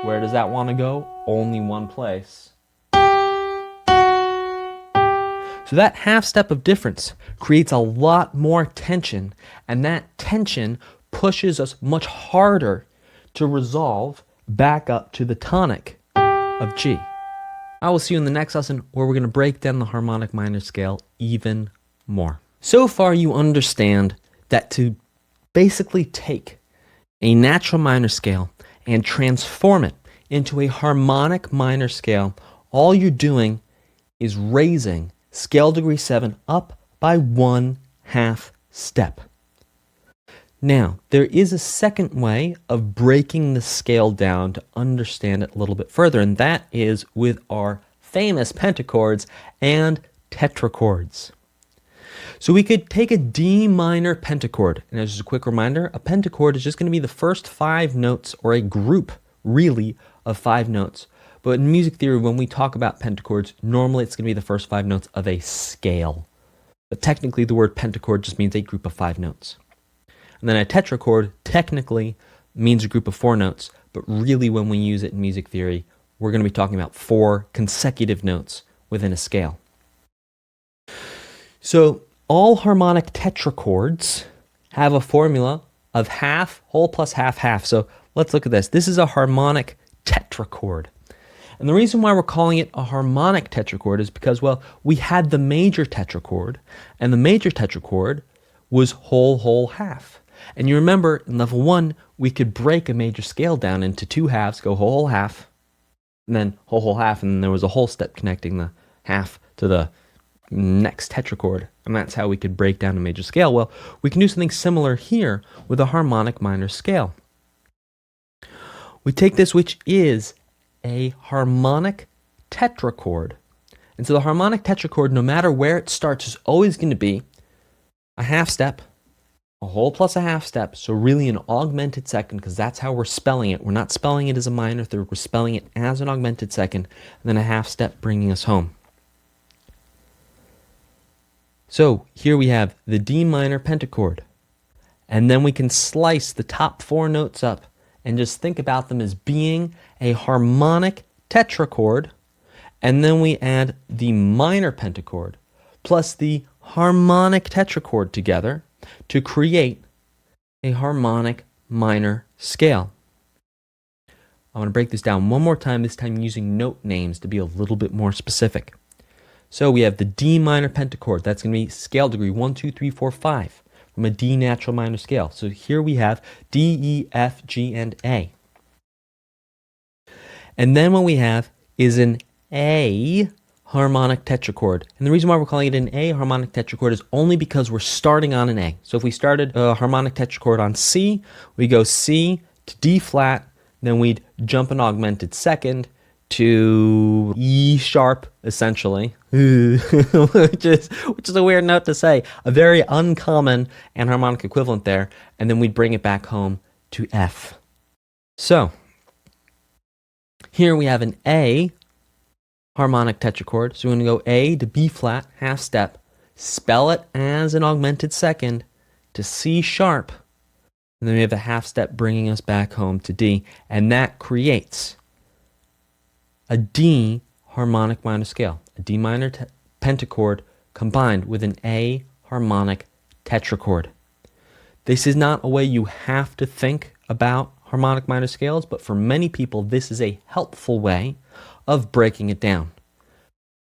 Where does that want to go? Only one place. So that half step of difference creates a lot more tension, and that tension pushes us much harder to resolve back up to the tonic of G. I will see you in the next lesson where we're going to break down the harmonic minor scale even more. So far you understand that to basically take a natural minor scale and transform it into a harmonic minor scale, all you're doing is raising scale degree 7 up by 1/2 step. Now, there is a second way of breaking the scale down to understand it a little bit further, and that is with our famous pentachords and tetrachords. So we could take a D minor pentachord, and as just a quick reminder, a pentachord is just going to be the first 5 notes, or a group, really, of 5 notes. But in music theory, when we talk about pentachords, normally it's going to be the first 5 notes of a scale. But technically, the word pentachord just means a group of 5 notes. And then a tetrachord technically means a group of 4 notes, but really when we use it in music theory, we're going to be talking about 4 consecutive notes within a scale. So all harmonic tetrachords have a formula of half, whole plus half, half. So let's look at this. This is a harmonic tetrachord. And the reason why we're calling it a harmonic tetrachord is because, well, we had the major tetrachord, and the major tetrachord was whole, whole, half. And you remember in level 1, we could break a major scale down into 2 halves, go whole, whole, half, and then whole, whole, half, and then there was a whole step connecting the half to the next tetrachord, and that's how we could break down a major scale. Well, we can do something similar here with a harmonic minor scale. We take this, which is a harmonic tetrachord, and so the harmonic tetrachord, no matter where it starts, is always going to be a half step, a whole plus a half step, so really an augmented second, because that's how we're spelling it. We're not spelling it as a minor third, we're spelling it as an augmented second, and then a half step bringing us home. So here we have the D minor pentachord, and then we can slice the top 4 notes up and just think about them as being a harmonic tetrachord, and then we add the minor pentachord plus the harmonic tetrachord together to create a harmonic minor scale. I want to break this down one more time, this time using note names to be a little bit more specific. So we have the D minor pentachord. That's going to be scale degree 1, 2, 3, 4, 5 from a D natural minor scale. So here we have D, E, F, G, and A. And then what we have is an A harmonic tetrachord. And the reason why we're calling it an A harmonic tetrachord is only because we're starting on an A. So if we started a harmonic tetrachord on C, we go C to D flat, then we'd jump an augmented second to E sharp, essentially, which is a weird note to say, a very uncommon anharmonic equivalent there, and then we'd bring it back home to F. So here we have an A harmonic tetrachord, so we're going to go A to B flat, half step, spell it as an augmented second to C sharp, and then we have a half step bringing us back home to D, and that creates a D harmonic minor scale, a D minor pentachord combined with an A harmonic tetrachord. This is not a way you have to think about harmonic minor scales, but for many people this is a helpful way of breaking it down.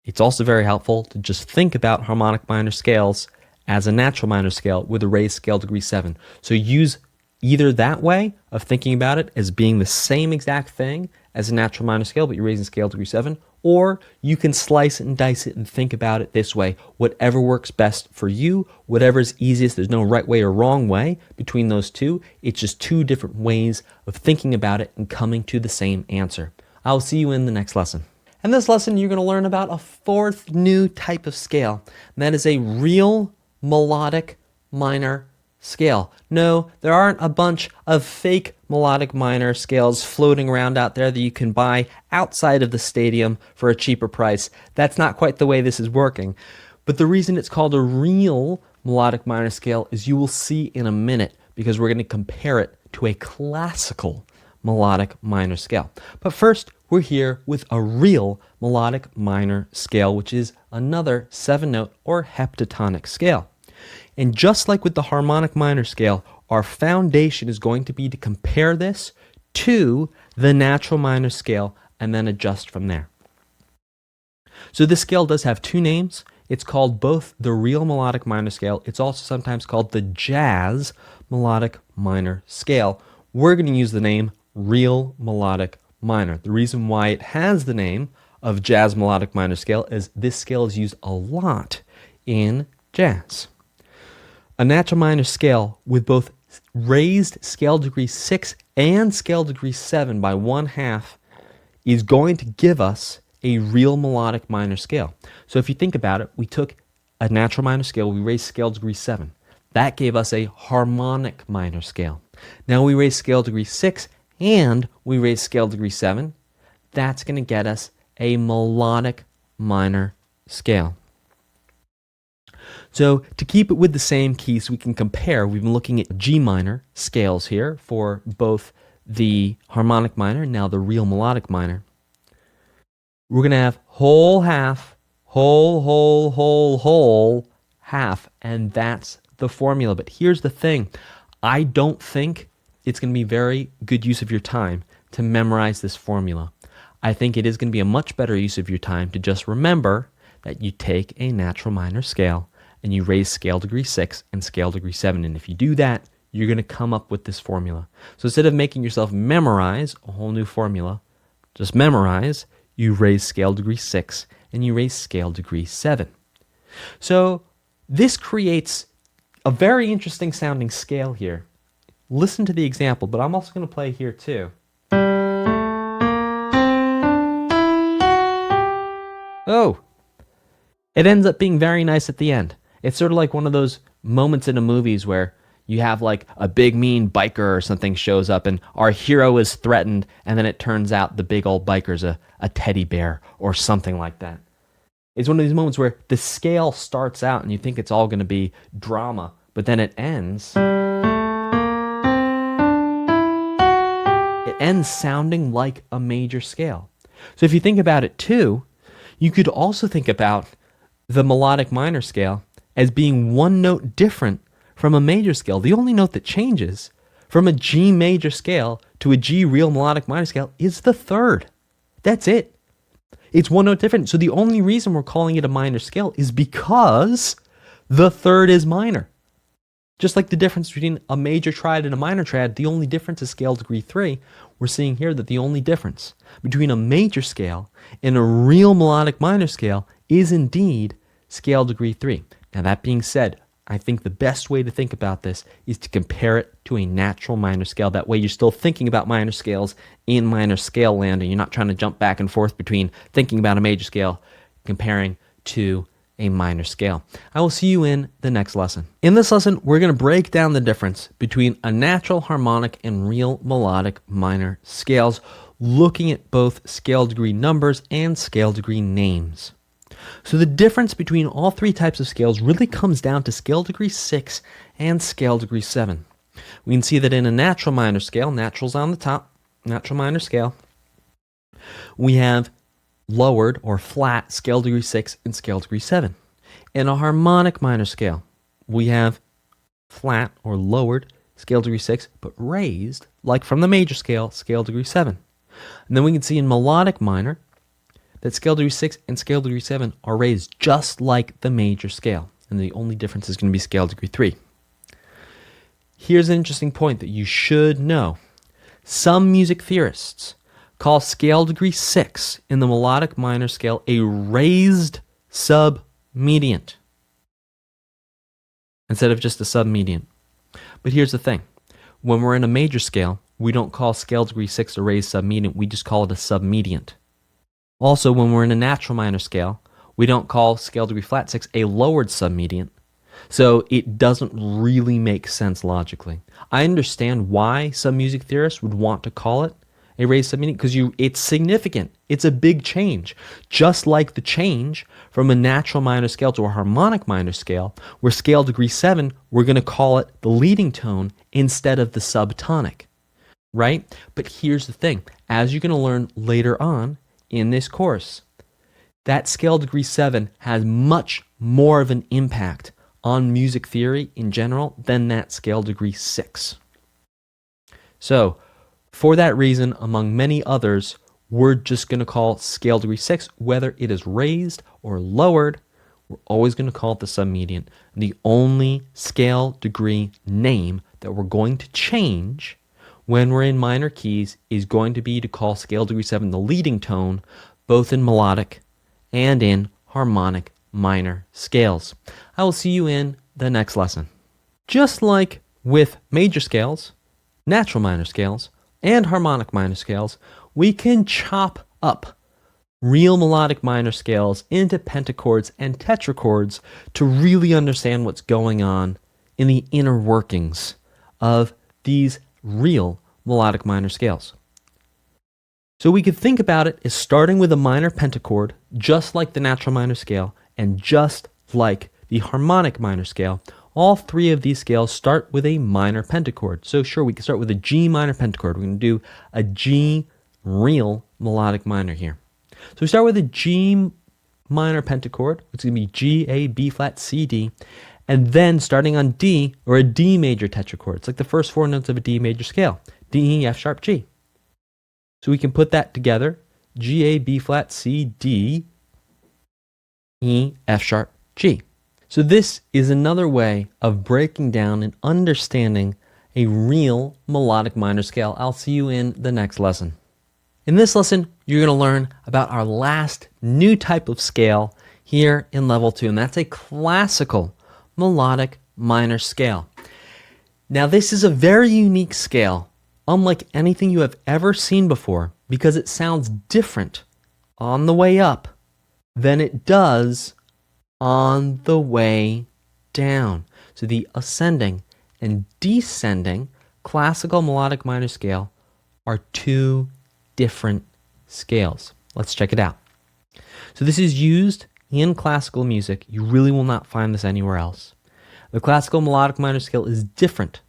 It's also very helpful to just think about harmonic minor scales as a natural minor scale with a raised scale degree 7. So use either that way of thinking about it as being the same exact thing as a natural minor scale, but you're raising scale degree 7, or you can slice it and dice it and think about it this way. Whatever works best for you, whatever is easiest, there's no right way or wrong way between those two. It's just 2 different ways of thinking about it and coming to the same answer. I'll see you in the next lesson. In this lesson, you're going to learn about a 4th new type of scale, and that is a real melodic minor scale. No, there aren't a bunch of fake melodic minor scales floating around out there that you can buy outside of the stadium for a cheaper price. That's not quite the way this is working. But the reason it's called a real melodic minor scale is you will see in a minute, because we're going to compare it to a classical melodic minor scale. But first, we're here with a real melodic minor scale, which is another 7-note or heptatonic scale. And just like with the harmonic minor scale, our foundation is going to be to compare this to the natural minor scale and then adjust from there. So this scale does have 2 names. It's called both the real melodic minor scale. It's also sometimes called the jazz melodic minor scale. We're going to use the name real melodic minor. The reason why it has the name of jazz melodic minor scale is this scale is used a lot in jazz. A natural minor scale with both raised scale degree 6 and scale degree 7 by 1/2 is going to give us a real melodic minor scale. So if you think about it, we took a natural minor scale, we raised scale degree 7. That gave us a harmonic minor scale. Now we raise scale degree 6 and we raise scale degree 7. That's going to get us a melodic minor scale. So to keep it with the same keys, we can compare. We've been looking at G minor scales here for both the harmonic minor and now the real melodic minor. We're going to have whole half, whole half, and that's the formula. But here's the thing. I don't think it's going to be very good use of your time to memorize this formula. I think it is going to be a much better use of your time to just remember that you take a natural minor scale and you raise scale degree 6 and scale degree 7. And if you do that, you're going to come up with this formula. So instead of making yourself memorize a whole new formula, just memorize, you raise scale degree 6 and you raise scale degree 7. So this creates a very interesting sounding scale here. Listen to the example, but I'm also going to play here too. Oh, it ends up being very nice at the end. It's sort of like one of those moments in the movies where you have like a big mean biker or something shows up and our hero is threatened, and then it turns out the big old biker's a teddy bear or something like that. It's one of these moments where the scale starts out and you think it's all going to be drama, but then it ends. It ends sounding like a major scale. So if you think about it too, you could also think about the melodic minor scale as being one note different from a major scale. The only note that changes from a G major scale to a G real melodic minor scale is the third. That's it. It's one note different. So the only reason we're calling it a minor scale is because the third is minor. Just like the difference between a major triad and a minor triad, the only difference is scale degree 3. We're seeing here that the only difference between a major scale and a real melodic minor scale is indeed scale degree 3. Now that being said, I think the best way to think about this is to compare it to a natural minor scale. That way you're still thinking about minor scales in minor scale land, and you're not trying to jump back and forth between thinking about a major scale, comparing to a minor scale. I will see you in the next lesson. In this lesson, we're going to break down the difference between a natural harmonic and real melodic minor scales, looking at both scale degree numbers and scale degree names. So the difference between all three types of scales really comes down to scale degree 6 and scale degree 7. We can see that in a natural minor scale, natural's on the top, natural minor scale, we have lowered or flat scale degree 6 and scale degree 7. In a harmonic minor scale, we have flat or lowered scale degree 6, but raised, like from the major scale, scale degree 7. And then we can see in melodic minor that scale degree 6 and scale degree 7 are raised just like the major scale, and the only difference is going to be scale degree 3. Here's an interesting point that you should know. Some music theorists call scale degree 6 in the melodic minor scale a raised submediant instead of just a submediant. But here's the thing. When we're in a major scale, we don't call scale degree 6 a raised submediant, we just call it a submediant. Also, when we're in a natural minor scale, we don't call scale degree flat 6 a lowered submediant. So it doesn't really make sense logically. I understand why some music theorists would want to call it a raised submediant, because it's significant. It's a big change. Just like the change from a natural minor scale to a harmonic minor scale, where scale degree 7, we're going to call it the leading tone instead of the subtonic, right? But here's the thing. As you're going to learn later on in this course, that scale degree 7 has much more of an impact on music theory in general than that scale degree 6. So, for that reason, among many others, we're just going to call scale degree 6, whether it is raised or lowered, we're always going to call it the submedian. The only scale degree name that we're going to change when we're in minor keys is going to be to call scale degree 7 the leading tone, both in melodic and in harmonic minor scales. I will see you in the next lesson. Just like with major scales, natural minor scales, and harmonic minor scales, we can chop up real melodic minor scales into pentachords and tetrachords to really understand what's going on in the inner workings of these real melodic minor scales. So we could think about it as starting with a minor pentachord, just like the natural minor scale, and just like the harmonic minor scale. All three of these scales start with a minor pentachord. So sure, we can start with a G minor pentachord. We're going to do a G real melodic minor here. So we start with a G minor pentachord, which is going to be G, A, B flat, C, D, and then starting on D, or a D major tetrachord. It's like the first four notes of a D major scale, D, E, F sharp, G. So we can put that together, G, A, B flat, C, D, E, F sharp, G. So this is another way of breaking down and understanding a real melodic minor scale. I'll see you in the next lesson. In this lesson, you're going to learn about our last new type of scale here in level 2, and that's a classical melodic minor scale. Now, this is a very unique scale, unlike anything you have ever seen before, because it sounds different on the way up than it does on the way down. So the ascending and descending classical melodic minor scale are two different scales. Let's check it out. So this is used in classical music. You really will not find this anywhere else. The classical melodic minor scale is different,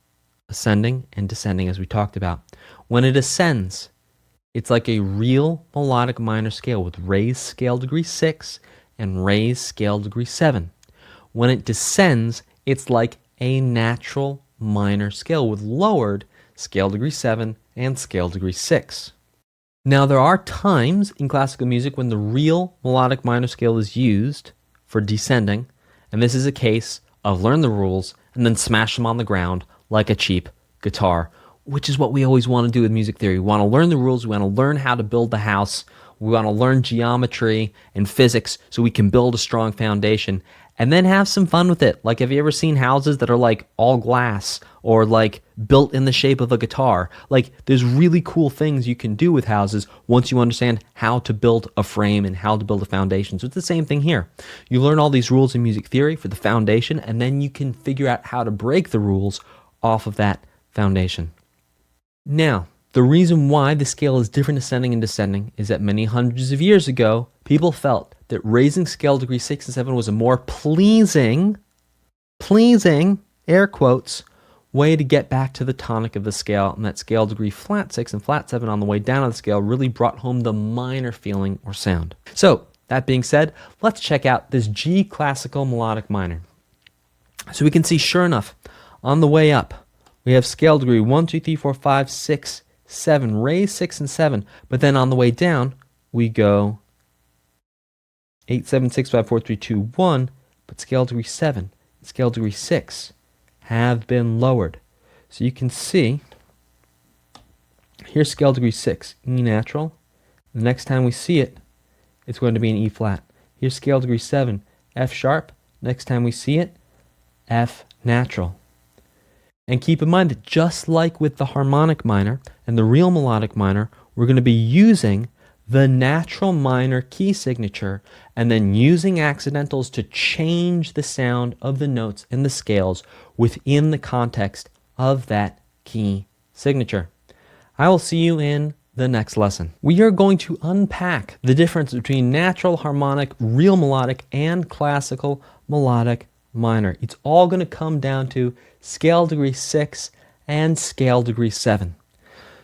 ascending and descending, as we talked about. When it ascends, it's like a real melodic minor scale with raised scale degree 6 and raised scale degree 7. When it descends, it's like a natural minor scale with lowered scale degree 7 and scale degree 6. Now, there are times in classical music when the real melodic minor scale is used for descending, and this is a case of learn the rules and then smash them on the ground like a cheap guitar, which is what we always want to do with music theory. We want to learn the rules, we want to learn how to build the house, we want to learn geometry and physics so we can build a strong foundation, and then have some fun with it. Like, have you ever seen houses that are like all glass or like built in the shape of a guitar? Like, there's really cool things you can do with houses once you understand how to build a frame and how to build a foundation. So it's the same thing here. You learn all these rules in music theory for the foundation, and then you can figure out how to break the rules off of that foundation. Now, the reason why the scale is different ascending and descending is that many hundreds of years ago, people felt that raising scale degree 6 and 7 was a more pleasing, air quotes, way to get back to the tonic of the scale, and that scale degree flat 6 and flat 7 on the way down of the scale really brought home the minor feeling or sound. So, that being said, let's check out this G classical melodic minor. So we can see, sure enough, on the way up, we have scale degree 1, 2, 3, 4, 5, 6, 7, raised 6 and 7, but then on the way down, we go 8, 7, 6, 5, 4, 3, 2, 1, but scale degree 7 and scale degree 6 have been lowered. So you can see, here's scale degree 6, E natural. The next time we see it, it's going to be an E flat. Here's scale degree 7, F sharp. Next time we see it, F natural. And keep in mind that just like with the harmonic minor and the real melodic minor, we're going to be using the natural minor key signature and then using accidentals to change the sound of the notes and the scales within the context of that key signature. I will see you in the next lesson. We are going to unpack the difference between natural, harmonic, real melodic, and classical melodic minor. It's all going to come down to scale degree 6 and scale degree 7.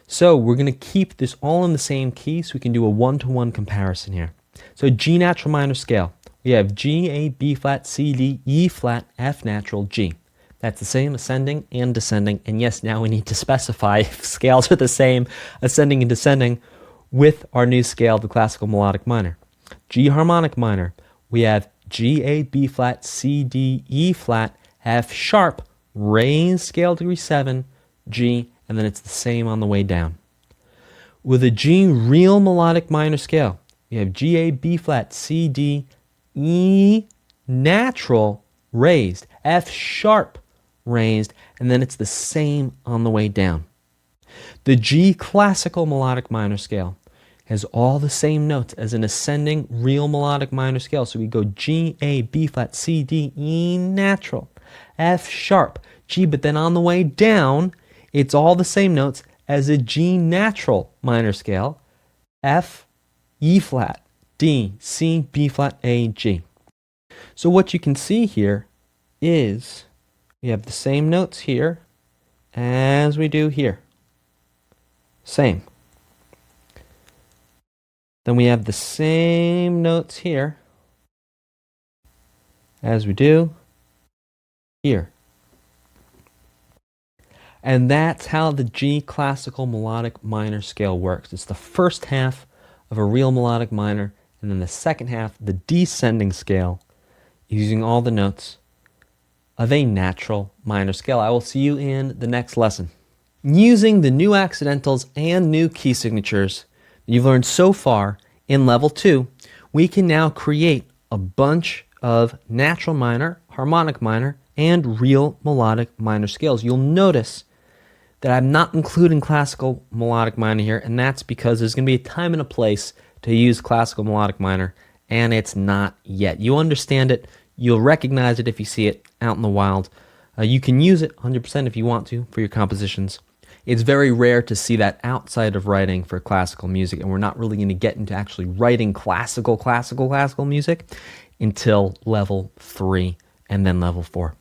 So we're going to keep this all in the same key so we can do a one-to-one comparison here. So G natural minor scale. We have G, A, B flat, C, D, E flat, F natural, G. That's the same ascending and descending. And yes, now we need to specify if scales are the same, ascending and descending, with our new scale, the classical melodic minor. G harmonic minor. We have G, A, B flat, C, D, E flat, F sharp, raised scale degree 7, G, and then it's the same on the way down. With a G real melodic minor scale, we have G, A, B flat, C, D, E natural raised, F sharp raised, and then it's the same on the way down. The G classical melodic minor scale has all the same notes as an ascending real melodic minor scale. So we go G, A, B flat, C, D, E natural, F sharp, G, but then on the way down, it's all the same notes as a G natural minor scale, F, E flat, D, C, B flat, A, G. So what you can see here is we have the same notes here as we do here. Same. Then we have the same notes here as we do here. And that's how the G classical melodic minor scale works. It's the first half of a real melodic minor, and then the second half, the descending scale, using all the notes of a natural minor scale. I will see you in the next lesson. Using the new accidentals and new key signatures that you've learned so far in level 2, we can now create a bunch of natural minor, harmonic minor, and real melodic minor scales. You'll notice that I'm not including classical melodic minor here, and that's because there's going to be a time and a place to use classical melodic minor, and it's not yet. You understand it, you'll recognize it if you see it out in the wild. You can use it 100% if you want to for your compositions. It's very rare to see that outside of writing for classical music, and we're not really going to get into actually writing classical music until level 3 and then level 4.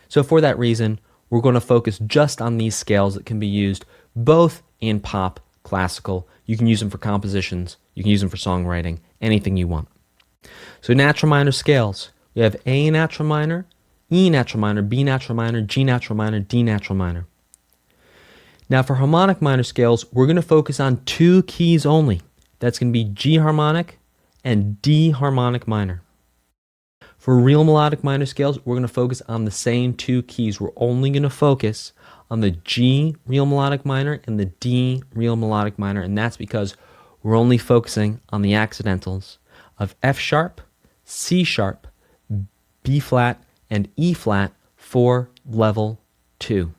So for that reason, we're going to focus just on these scales that can be used both in pop, classical. You can use them for compositions, you can use them for songwriting, anything you want. So natural minor scales, we have A natural minor, E natural minor, B natural minor, G natural minor, D natural minor. Now for harmonic minor scales, we're going to focus on 2 keys only. That's going to be G harmonic and D harmonic minor. For real melodic minor scales, we're going to focus on the same 2 keys. We're only going to focus on the G real melodic minor and the D real melodic minor, and that's because we're only focusing on the accidentals of F sharp, C sharp, B flat, and E flat for level 2.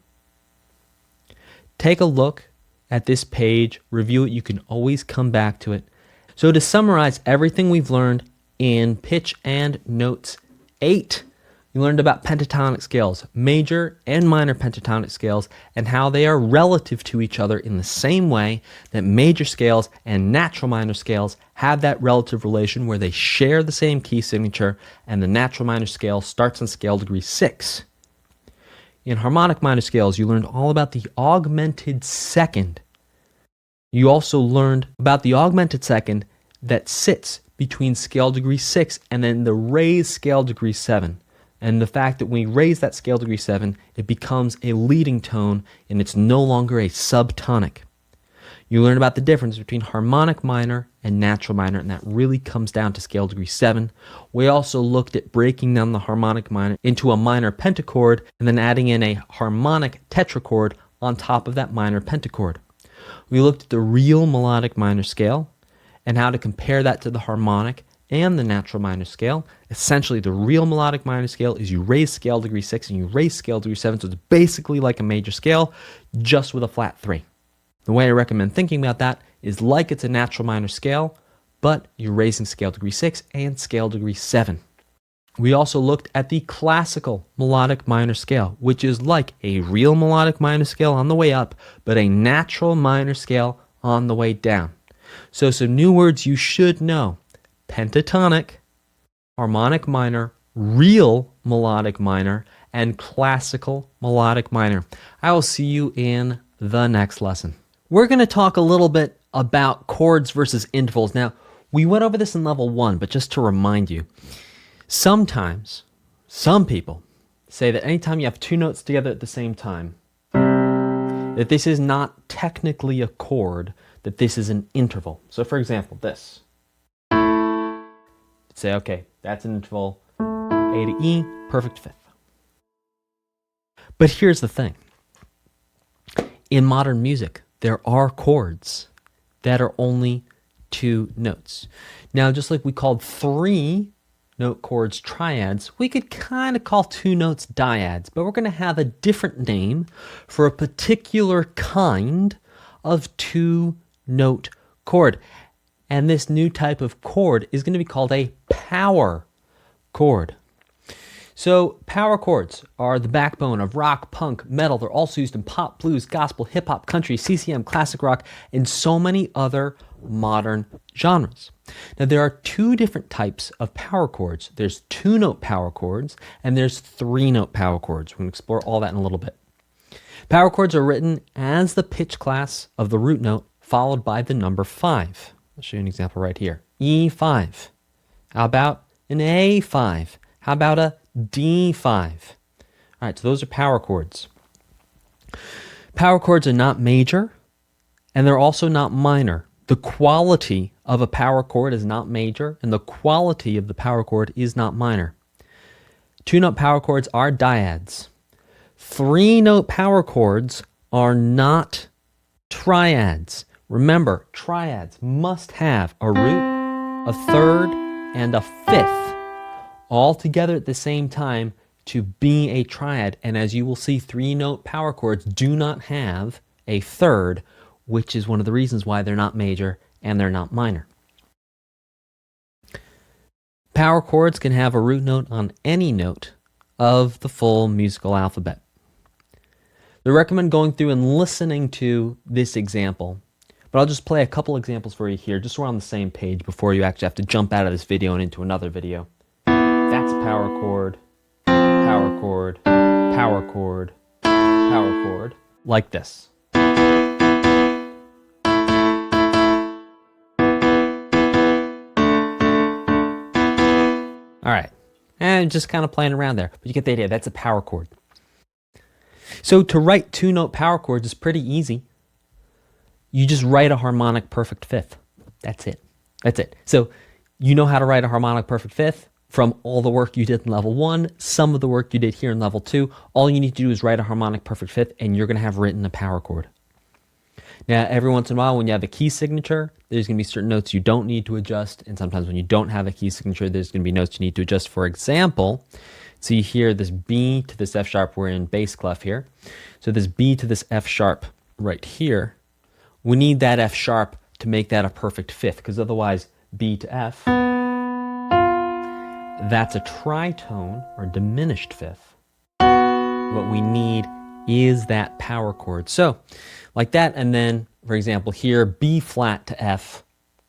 Take a look at this page, review it, you can always come back to it. So to summarize everything we've learned in Pitch and Notes 8, you learned about pentatonic scales, major and minor pentatonic scales, and how they are relative to each other in the same way that major scales and natural minor scales have that relative relation where they share the same key signature, and the natural minor scale starts on scale degree 6. In harmonic minor scales, you learned all about the augmented second. You also learned about the augmented second that sits between scale degree 6 and then the raised scale degree 7. And the fact that when we raise that scale degree 7, it becomes a leading tone and it's no longer a subtonic. You learn about the difference between harmonic minor and natural minor, and that really comes down to scale degree 7. We also looked at breaking down the harmonic minor into a minor pentachord and then adding in a harmonic tetrachord on top of that minor pentachord. We looked at the real melodic minor scale and how to compare that to the harmonic and the natural minor scale. Essentially, the real melodic minor scale is you raise scale degree 6 and you raise scale degree 7, so it's basically like a major scale, just with a flat 3. The way I recommend thinking about that is like it's a natural minor scale, but you're raising scale degree 6 and scale degree 7. We also looked at the classical melodic minor scale, which is like a real melodic minor scale on the way up, but a natural minor scale on the way down. So some new words you should know: pentatonic, harmonic minor, real melodic minor, and classical melodic minor. I will see you in the next lesson. We're going to talk a little bit about chords versus intervals. Now, we went over this in level 1, but just to remind you, sometimes some people say that anytime you have 2 notes together at the same time, that this is not technically a chord, that this is an interval. So for example, this. Say, okay, that's an interval A to E, perfect fifth. But here's the thing. In modern music, there are chords that are only 2 notes. Now, just like we called 3-note chords triads, we could kind of call 2 notes dyads, but we're going to have a different name for a particular kind of 2-note chord. And this new type of chord is going to be called a power chord. So power chords are the backbone of rock, punk, metal. They're also used in pop, blues, gospel, hip hop, country, CCM, classic rock, and so many other modern genres. Now there are 2 different types of power chords. There's 2-note power chords and there's 3-note power chords. We're going to explore all that in a little bit. Power chords are written as the pitch class of the root note followed by the number 5. I'll show you an example right here. E5. How about an A5? How about a D5? All right, so those are power chords. Power chords are not major, and they're also not minor. The quality of a power chord is not major, and the quality of the power chord is not minor. 2-note power chords are dyads. 3-note power chords are not triads. Remember, triads must have a root, a third, and a fifth all together at the same time to be a triad. And as you will see, 3-note power chords do not have a third, which is one of the reasons why they're not major and they're not minor. Power chords can have a root note on any note of the full musical alphabet. I recommend going through and listening to this example, but I'll just play a couple examples for you here, just so we're on the same page before you actually have to jump out of this video and into another video. That's a power chord, power chord, power chord, power chord, like this. All right, and just kind of playing around there, but you get the idea. That's a power chord. So to write 2-note power chords is pretty easy. You just write a harmonic perfect fifth. That's it. That's it. So you know how to write a harmonic perfect fifth from all the work you did in level 1, some of the work you did here in level 2. All you need to do is write a harmonic perfect fifth, and you're going to have written a power chord. Now, every once in a while, when you have a key signature, there's going to be certain notes you don't need to adjust, and sometimes when you don't have a key signature, there's going to be notes you need to adjust. For example, so you hear this B to this F sharp, we're in bass clef here. So this B to this F sharp right here, we need that F sharp to make that a perfect fifth, because otherwise B to F, that's a tritone or diminished fifth. What we need is that power chord. So like that, and then for example here, B flat to F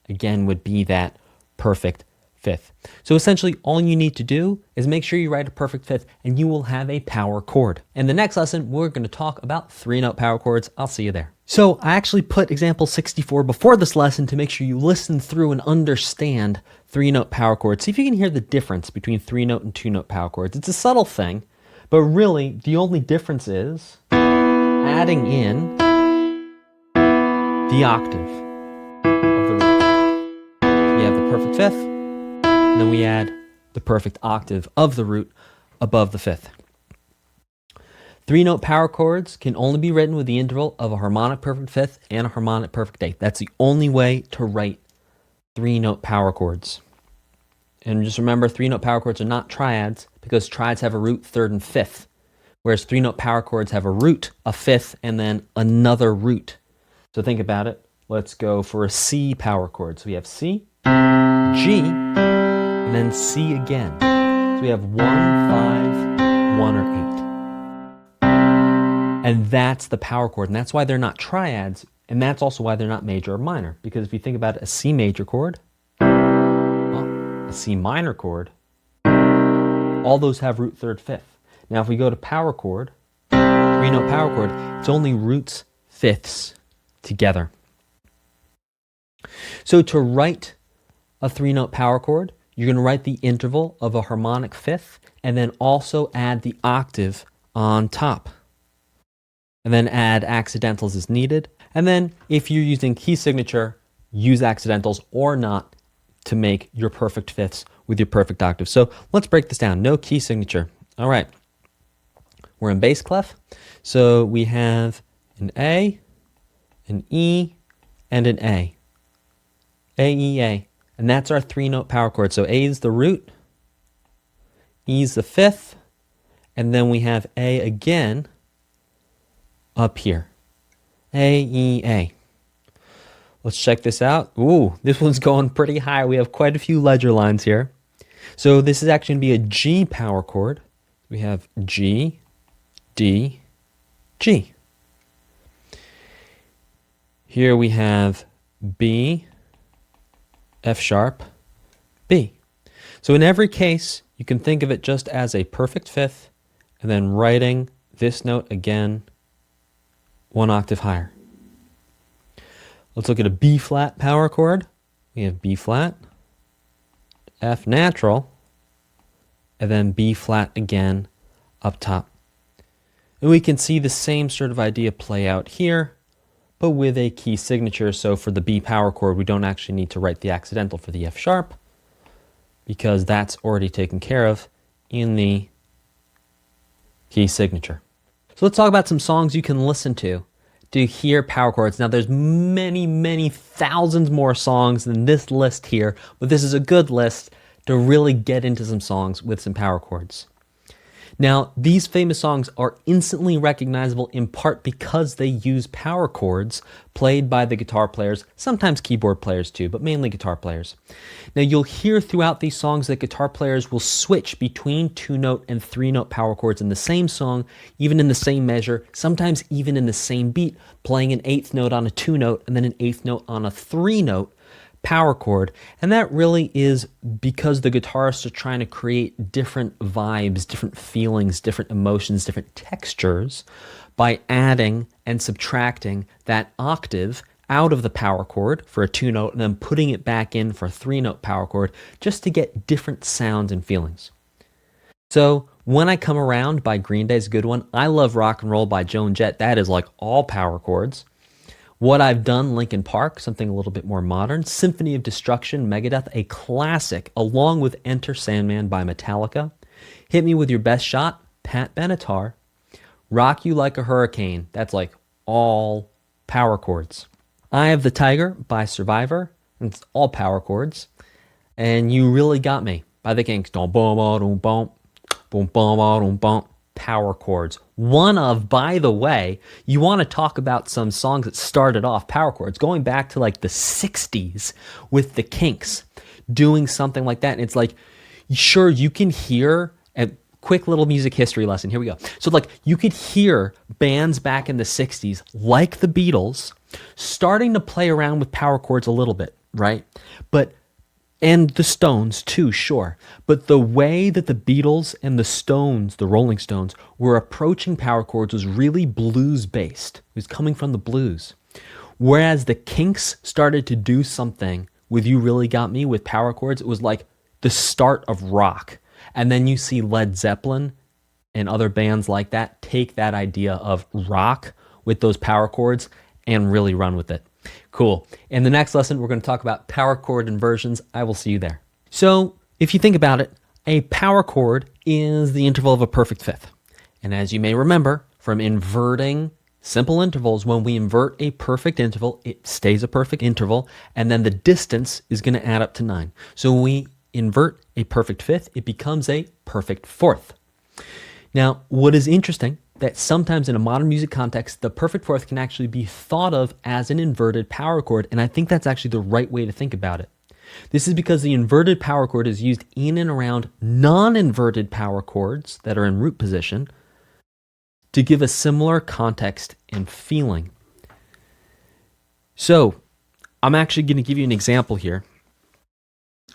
again would be that perfect fifth. So essentially all you need to do is make sure you write a perfect fifth and you will have a power chord. In the next lesson, we're going to talk about 3-note power chords. I'll see you there. So I actually put example 64 before this lesson to make sure you listen through and understand 3-note power chords. See if you can hear the difference between 3-note and 2-note power chords. It's a subtle thing, but really the only difference is adding in the octave of the root. So we have the perfect fifth, and then we add the perfect octave of the root above the fifth. 3-note power chords can only be written with the interval of a harmonic perfect fifth and a harmonic perfect eighth. That's the only way to write 3-note power chords. And just remember, 3-note power chords are not triads because triads have a root, third, and fifth, whereas 3-note power chords have a root, a fifth, and then another root. So think about it. Let's go for a C power chord. So we have C, G, and then C again. So we have 1, 5, 1, or 8. And that's the power chord. And that's why they're not triads. And that's also why they're not major or minor. Because if you think about it, a C major chord, well, a C minor chord, all those have root, third, fifth. Now if we go to power chord, 3-note power chord, it's only roots, fifths together. So to write a 3-note power chord, you're going to write the interval of a harmonic fifth and then also add the octave on top. And then add accidentals as needed. And then if you're using key signature, use accidentals or not. to make your perfect fifths with your perfect octave. So let's break this down. No key signature. All right. We're in bass clef. So we have an A, an E, and an A. A, E, A. And that's our 3-note power chord. So A is the root, E is the fifth, and then we have A again up here. A, E, A. Let's check this out. Ooh, this one's going pretty high. We have quite a few ledger lines here. So this is actually going to be a G power chord. We have G, D, G. Here we have B, F sharp, B. So in every case, you can think of it just as a perfect fifth and then writing this note again 1 octave higher. Let's look at a B flat power chord. We have B flat, F natural, and then B flat again up top. And we can see the same sort of idea play out here, but with a key signature. So for the B power chord, we don't actually need to write the accidental for the F sharp because that's already taken care of in the key signature. So let's talk about some songs you can listen to hear power chords. Now there's many, many thousands more songs than this list here, but this is a good list to really get into some songs with some power chords. Now, these famous songs are instantly recognizable in part because they use power chords played by the guitar players, sometimes keyboard players too, but mainly guitar players. Now, you'll hear throughout these songs that guitar players will switch between 2-note and 3-note power chords in the same song, even in the same measure, sometimes even in the same beat, playing an 8th note on a 2-note and then an 8th note on a 3-note power chord. And that really is because the guitarists are trying to create different vibes, different feelings, different emotions, different textures by adding and subtracting that octave out of the power chord for a 2-note and then putting it back in for a 3-note power chord just to get different sounds and feelings. So When I Come Around by Green Day is a good one. I Love Rock and Roll by Joan Jett. That is like all power chords. What I've Done, Linkin Park, something a little bit more modern. Symphony of Destruction, Megadeth, a classic, along with Enter Sandman by Metallica. Hit Me With Your Best Shot, Pat Benatar. Rock You Like a Hurricane, that's like all power chords. Eye of the Tiger by Survivor, it's all power chords. And You Really Got Me by the Kinks, boom, boom, boom, boom, boom, boom, boom. Power chords. One of, by the way, you want to talk about some songs that started off power chords, going back to like the 60s with the Kinks doing something like that. And it's like, sure, you can hear a quick little music history lesson. Here we go. So like you could hear bands back in the 60s, like the Beatles, starting to play around with power chords a little bit, right? And the Stones too, sure. But the way that the Beatles and the Stones, the Rolling Stones, were approaching power chords was really blues-based. It was coming from the blues. Whereas the Kinks started to do something with You Really Got Me with power chords, it was like the start of rock. And then you see Led Zeppelin and other bands like that take that idea of rock with those power chords and really run with it. Cool. In the next lesson, we're going to talk about power chord inversions. I will see you there. So if you think about it, a power chord is the interval of a perfect fifth. And as you may remember from inverting simple intervals, when we invert a perfect interval, it stays a perfect interval, and then the distance is going to add up to 9. So when we invert a perfect fifth, it becomes a perfect fourth. Now, what is interesting, that sometimes in a modern music context, the perfect fourth can actually be thought of as an inverted power chord, and I think that's actually the right way to think about it. This is because the inverted power chord is used in and around non-inverted power chords that are in root position to give a similar context and feeling. So, I'm actually going to give you an example here.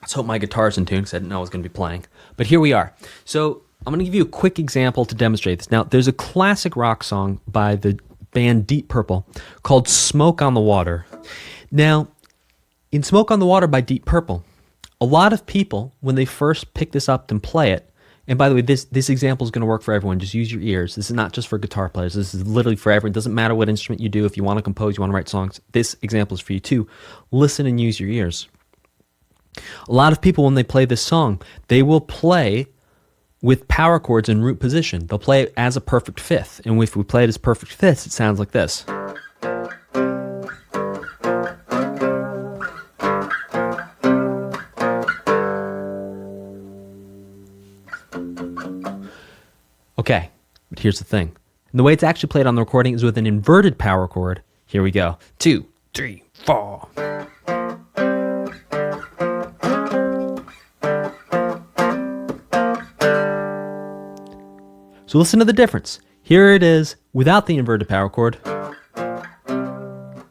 Let's hope my guitar's in tune because I didn't know I was going to be playing. But here we are. So, I'm going to give you a quick example to demonstrate this. Now, there's a classic rock song by the band Deep Purple called Smoke on the Water. Now, in Smoke on the Water by Deep Purple, a lot of people, when they first pick this up and play it, and by the way, this example is going to work for everyone. Just use your ears. This is not just for guitar players. This is literally for everyone. It doesn't matter what instrument you do. If you want to compose, you want to write songs, this example is for you too. Listen and use your ears. A lot of people, when they play this song, they will play with power chords in root position. They'll play it as a perfect fifth. And if we play it as perfect fifths, it sounds like this. Okay, but here's the thing. And the way it's actually played on the recording is with an inverted power chord. Here we go. 2, 3, 4. So listen to the difference. Here it is without the inverted power chord.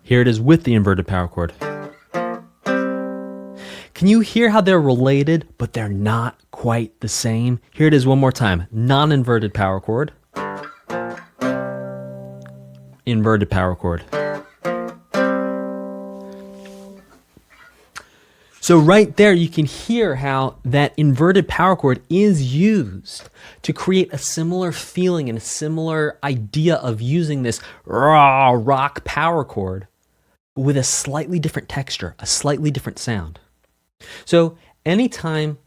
Here it is with the inverted power chord. Can you hear how they're related, but they're not quite the same? Here it is one more time. Non-inverted power chord. Inverted power chord. So right there, you can hear how that inverted power chord is used to create a similar feeling and a similar idea of using this raw rock power chord with a slightly different texture, a slightly different sound. So anytime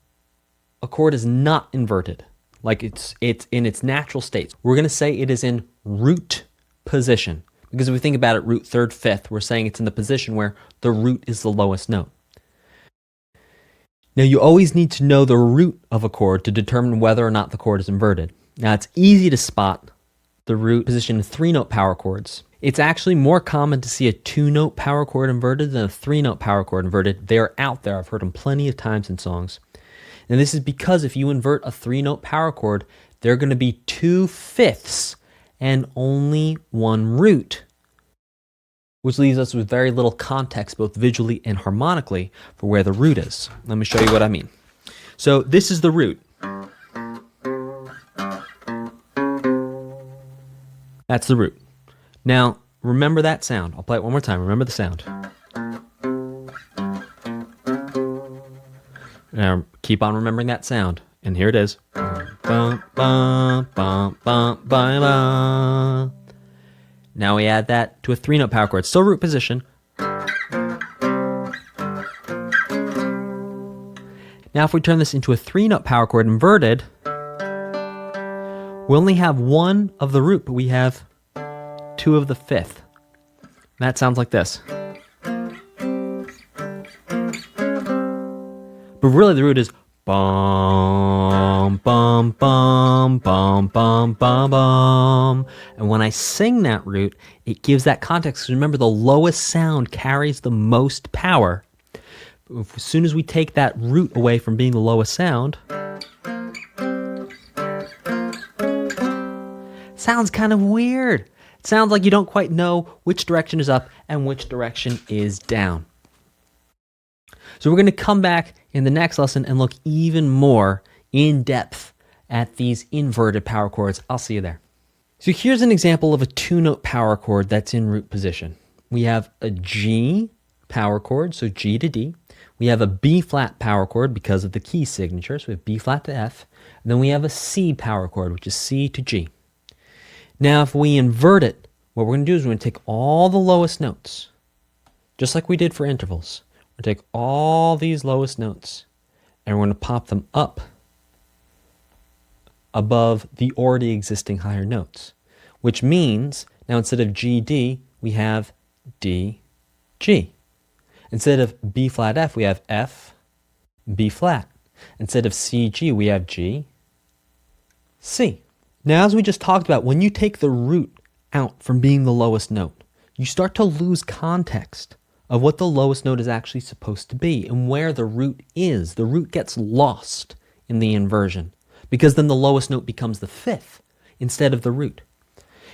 a chord is not inverted, like it's in its natural state, we're going to say it is in root position. Because if we think about it, root, third, fifth, we're saying it's in the position where the root is the lowest note. Now, you always need to know the root of a chord to determine whether or not the chord is inverted. Now, it's easy to spot the root position in 3-note power chords. It's actually more common to see a 2-note power chord inverted than a 3-note power chord inverted. They're out there. I've heard them plenty of times in songs. And this is because if you invert a 3-note power chord, there are going to be 2 fifths and only 1 root, which leaves us with very little context, both visually and harmonically, for where the root is. Let me show you what I mean. So this is the root. That's the root. Now, remember that sound. I'll play it one more time. Remember the sound. Now, keep on remembering that sound. And here it is. Bum, bum, bum, bum, bum, bum. Now we add that to a 3-note power chord, still root position. Now if we turn this into a 3-note power chord inverted, we only have 1 of the root, but we have 2 of the fifth. That sounds like this. But really the root is bum, bum, bum, bum, bum, bum, bum. And when I sing that root, it gives that context. Remember, the lowest sound carries the most power. As soon as we take that root away from being the lowest sound, sounds kind of weird. It sounds like you don't quite know which direction is up and which direction is down. So we're going to come back in the next lesson and look even more in depth at these inverted power chords. I'll see you there. So here's an example of a 2-note power chord that's in root position. We have a G power chord, so G to D. We have a B flat power chord because of the key signature, so we have B flat to F. And then we have a C power chord, which is C to G. Now if we invert it, what we're going to do is we're going to take all the lowest notes, just like we did for intervals. We're going to take all these lowest notes and we're going to pop them up above the already existing higher notes, which means now instead of G, D, we have D, G. Instead of B flat F, we have F, B flat. Instead of C, G, we have G, C. Now, as we just talked about, when you take the root out from being the lowest note, you start to lose context of what the lowest note is actually supposed to be and where the root is. The root gets lost in the inversion because then the lowest note becomes the fifth instead of the root.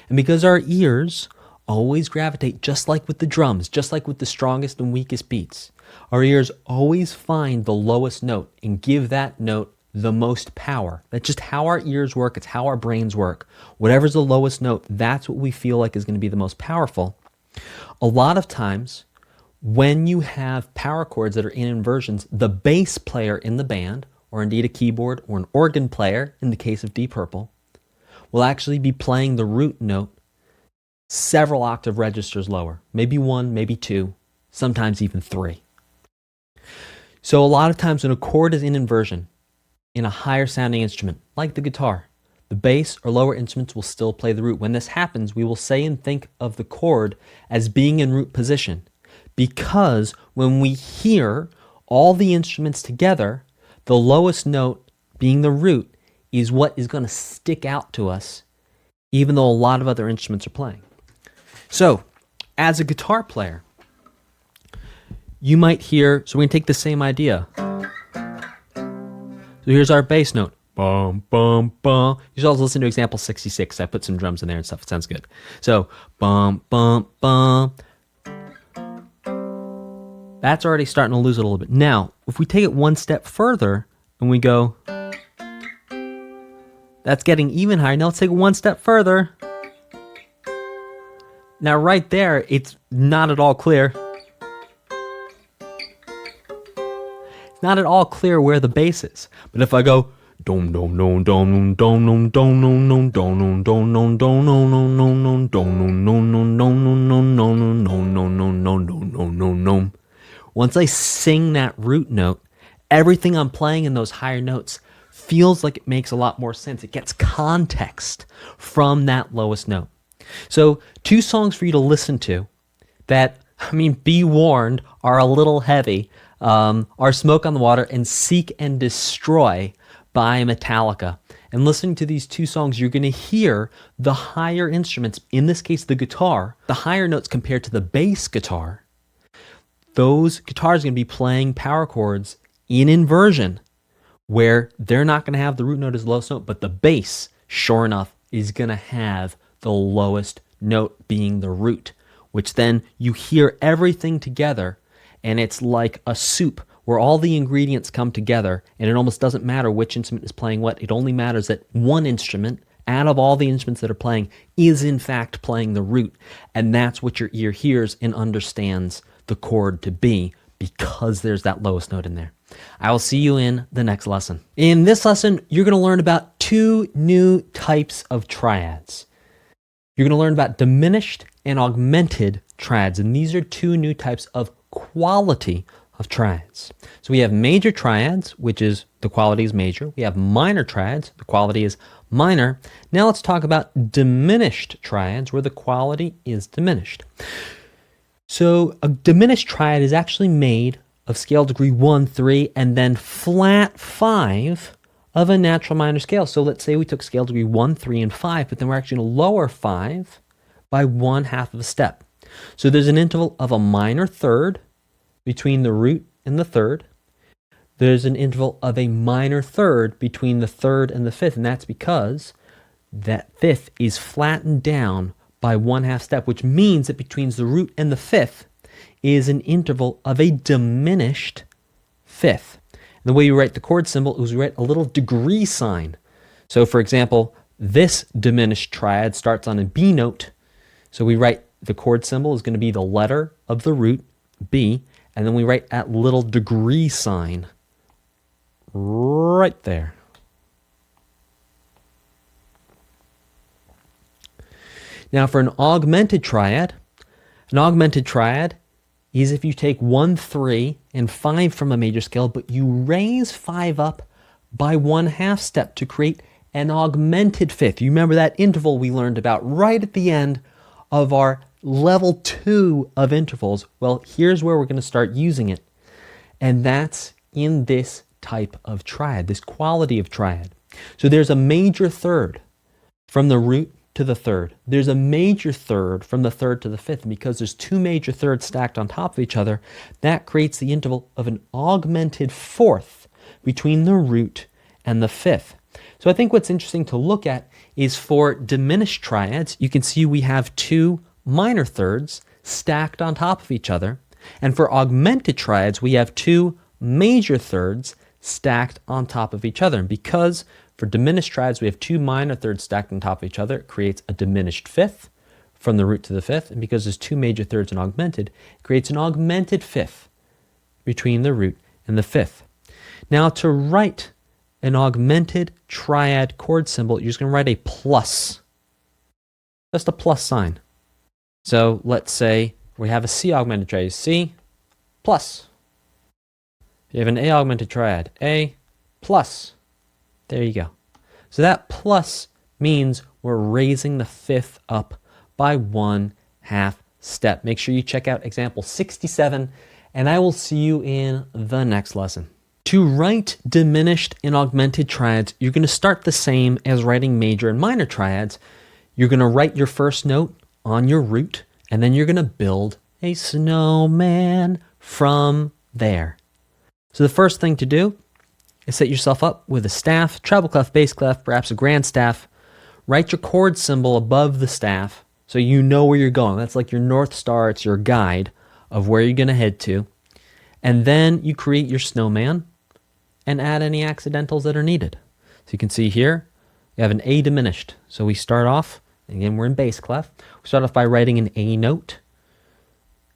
And because our ears always gravitate, just like with the drums, just like with the strongest and weakest beats, our ears always find the lowest note and give that note the most power. That's just how our ears work. It's how our brains work. Whatever's the lowest note, that's what we feel like is going to be the most powerful. A lot of times, when you have power chords that are in inversions, the bass player in the band, or indeed a keyboard or an organ player, in the case of Deep Purple, will actually be playing the root note several octave registers lower. Maybe 1, maybe 2, sometimes even 3. So a lot of times when a chord is in inversion, in a higher sounding instrument, like the guitar, the bass or lower instruments will still play the root. When this happens, we will say and think of the chord as being in root position, because when we hear all the instruments together, the lowest note, being the root, is what is going to stick out to us, even though a lot of other instruments are playing. So, as a guitar player, you might hear, so we're going to take the same idea. So here's our bass note. Bum, bum, bum. You should also listen to example 66. I put some drums in there and stuff. It sounds good. So, bum, bum, bum. That's already starting to lose it a little bit. Now, if we take it one step further and we go, that's getting even higher. Now let's take it one step further. Now right there, it's not at all clear. It's not at all clear where the bass is. But if I go dom dom dom dom dom dom dom dom dom dom dom dom dom dom dom, once I sing that root note, everything I'm playing in those higher notes feels like it makes a lot more sense. It gets context from that lowest note. So 2 songs for you to listen to that, be warned, are a little heavy, are Smoke on the Water and Seek and Destroy by Metallica. And listening to these 2 songs, you're going to hear the higher instruments, in this case the guitar, the higher notes compared to the bass guitar. Those guitars are going to be playing power chords in inversion, where they're not going to have the root note as the lowest note, but the bass, sure enough, is going to have the lowest note being the root, which then you hear everything together, and it's like a soup where all the ingredients come together, and it almost doesn't matter which instrument is playing what. It only matters that one instrument, out of all the instruments that are playing, is in fact playing the root, and that's what your ear hears and understands the chord to be, because there's that lowest note in there. I will see you in the next lesson. In this lesson, you're going to learn about 2 new types of triads. You're going to learn about diminished and augmented triads, and these are 2 new types of quality of triads. So we have major triads, which is the quality is major. We have minor triads, the quality is minor. Now let's talk about diminished triads, where the quality is diminished. So a diminished triad is actually made of scale degree 1, 3, and then flat 5 of a natural minor scale. So let's say we took scale degree 1, 3, and 5, but then we're actually going to lower 5 by 1/2 of a step. So there's an interval of a minor third between the root and the third. There's an interval of a minor third between the third and the fifth, and that's because that fifth is flattened down by 1/2 step, which means that between the root and the fifth is an interval of a diminished fifth. And the way you write the chord symbol is we write a little degree sign. So for example, this diminished triad starts on a B note. So we write the chord symbol is going to be the letter of the root, B, and then we write that little degree sign right there. Now for an augmented triad is if you take 1, 3, and 5 from a major scale, but you raise 5 up by 1/2 step to create an augmented fifth. You remember that interval we learned about right at the end of our level 2 of intervals? Well, here's where we're going to start using it, and that's in this type of triad, this quality of triad. So there's a major third from the root to the third. There's a major third from the third to the fifth, and because there's 2 major thirds stacked on top of each other, that creates the interval of an augmented fourth between the root and the fifth. So I think what's interesting to look at is for diminished triads, you can see we have 2 minor thirds stacked on top of each other, and for augmented triads, we have 2 major thirds stacked on top of each other. And because for diminished triads, we have 2 minor thirds stacked on top of each other, it creates a diminished fifth from the root to the fifth. And because there's 2 major thirds and augmented, it creates an augmented fifth between the root and the fifth. Now to write an augmented triad chord symbol, you're just going to write a plus. Just a plus sign. So let's say we have a C augmented triad, C plus. You have an A augmented triad, A plus. There you go. So that plus means we're raising the fifth up by 1/2 step. Make sure you check out example 67, and I will see you in the next lesson. To write diminished and augmented triads, you're going to start the same as writing major and minor triads. You're going to write your first note on your root, and then you're going to build a snowman from there. So the first thing to do is set yourself up with a staff, treble clef, bass clef, perhaps a grand staff. Write your chord symbol above the staff so you know where you're going. That's like your North Star. It's your guide of where you're going to head to. And then you create your snowman and add any accidentals that are needed. So you can see here, you have an A diminished. So we start off, again, we're in bass clef. We start off by writing an A note.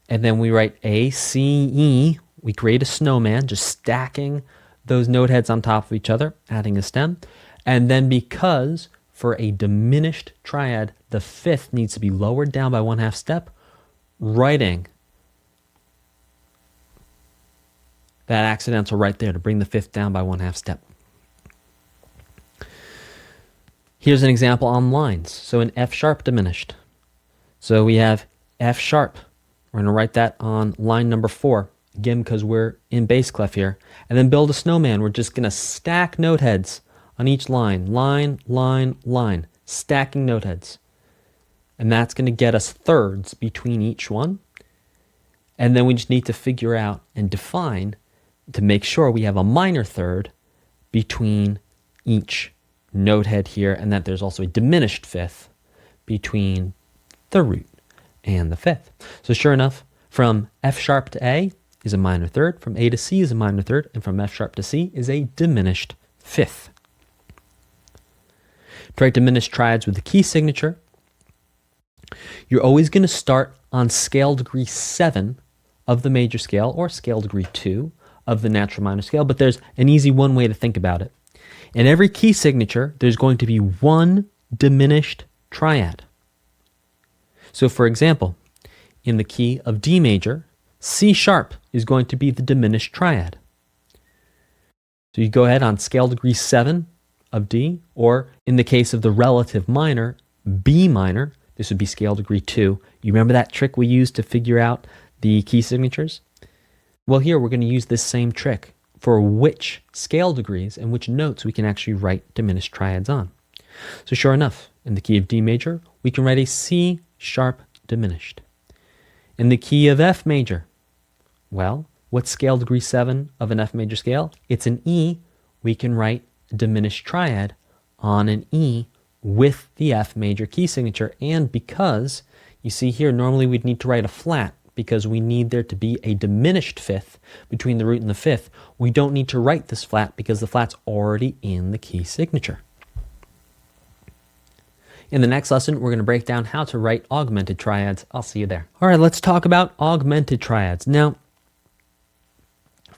And then we write A, C, E. We create a snowman, just stacking those note heads on top of each other, adding a stem. And then because for a diminished triad, the fifth needs to be lowered down by 1/2 step, writing that accidental right there to bring the fifth down by 1/2 step. Here's an example on lines. So an F sharp diminished. So we have F sharp. We're going to write that on line number 4. Again, because we're in bass clef here. And then build a snowman. We're just going to stack note heads on each line. Line, line, line. Stacking note heads. And that's going to get us thirds between each one. And then we just need to figure out and define to make sure we have a minor third between each note head here, and that there's also a diminished fifth between the root and the fifth. So sure enough, from F sharp to A is a minor third, from A to C is a minor third, and from F sharp to C is a diminished fifth. To write diminished triads with the key signature, you're always going to start on scale degree 7 of the major scale, or scale degree 2 of the natural minor scale, but there's an easy one way to think about it. In every key signature, there's going to be one diminished triad. So for example, in the key of D major, C sharp is going to be the diminished triad. So you go ahead on scale degree 7 of D, or in the case of the relative minor, B minor, this would be scale degree 2. You remember that trick we used to figure out the key signatures? Well, here we're going to use this same trick for which scale degrees and which notes we can actually write diminished triads on. So sure enough, in the key of D major, we can write a C sharp diminished. In the key of F major, well, what's scale degree 7 of an F major scale? It's an E. We can write a diminished triad on an E with the F major key signature. And because, you see here, normally we'd need to write a flat because we need there to be a diminished fifth between the root and the fifth. We don't need to write this flat because the flat's already in the key signature. In the next lesson, we're going to break down how to write augmented triads. I'll see you there. All right, let's talk about augmented triads. Now,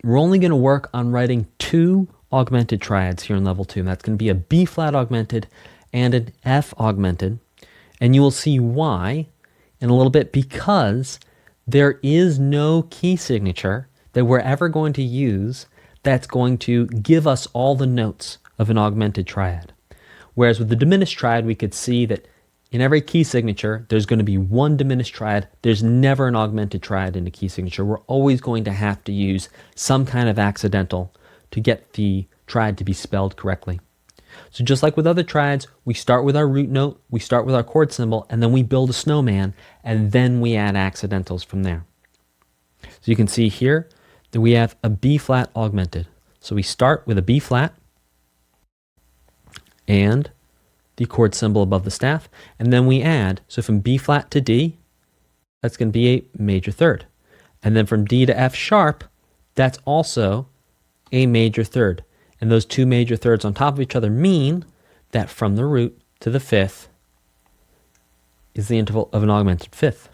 we're only going to work on writing 2 augmented triads here in level 2. And that's going to be a B flat augmented and an F augmented. And you will see why in a little bit, because there is no key signature that we're ever going to use that's going to give us all the notes of an augmented triad. Whereas with the diminished triad, we could see that in every key signature, there's going to be one diminished triad. There's never an augmented triad in a key signature. We're always going to have to use some kind of accidental to get the triad to be spelled correctly. So just like with other triads, we start with our root note, we start with our chord symbol, and then we build a snowman, and then we add accidentals from there. So you can see here that we have a B flat augmented. So we start with a B flat and the chord symbol above the staff, and then we add, so from B flat to D, that's going to be a major third. And then from D to F sharp, that's also a major third. And those 2 major thirds on top of each other mean that from the root to the fifth is the interval of an augmented fifth.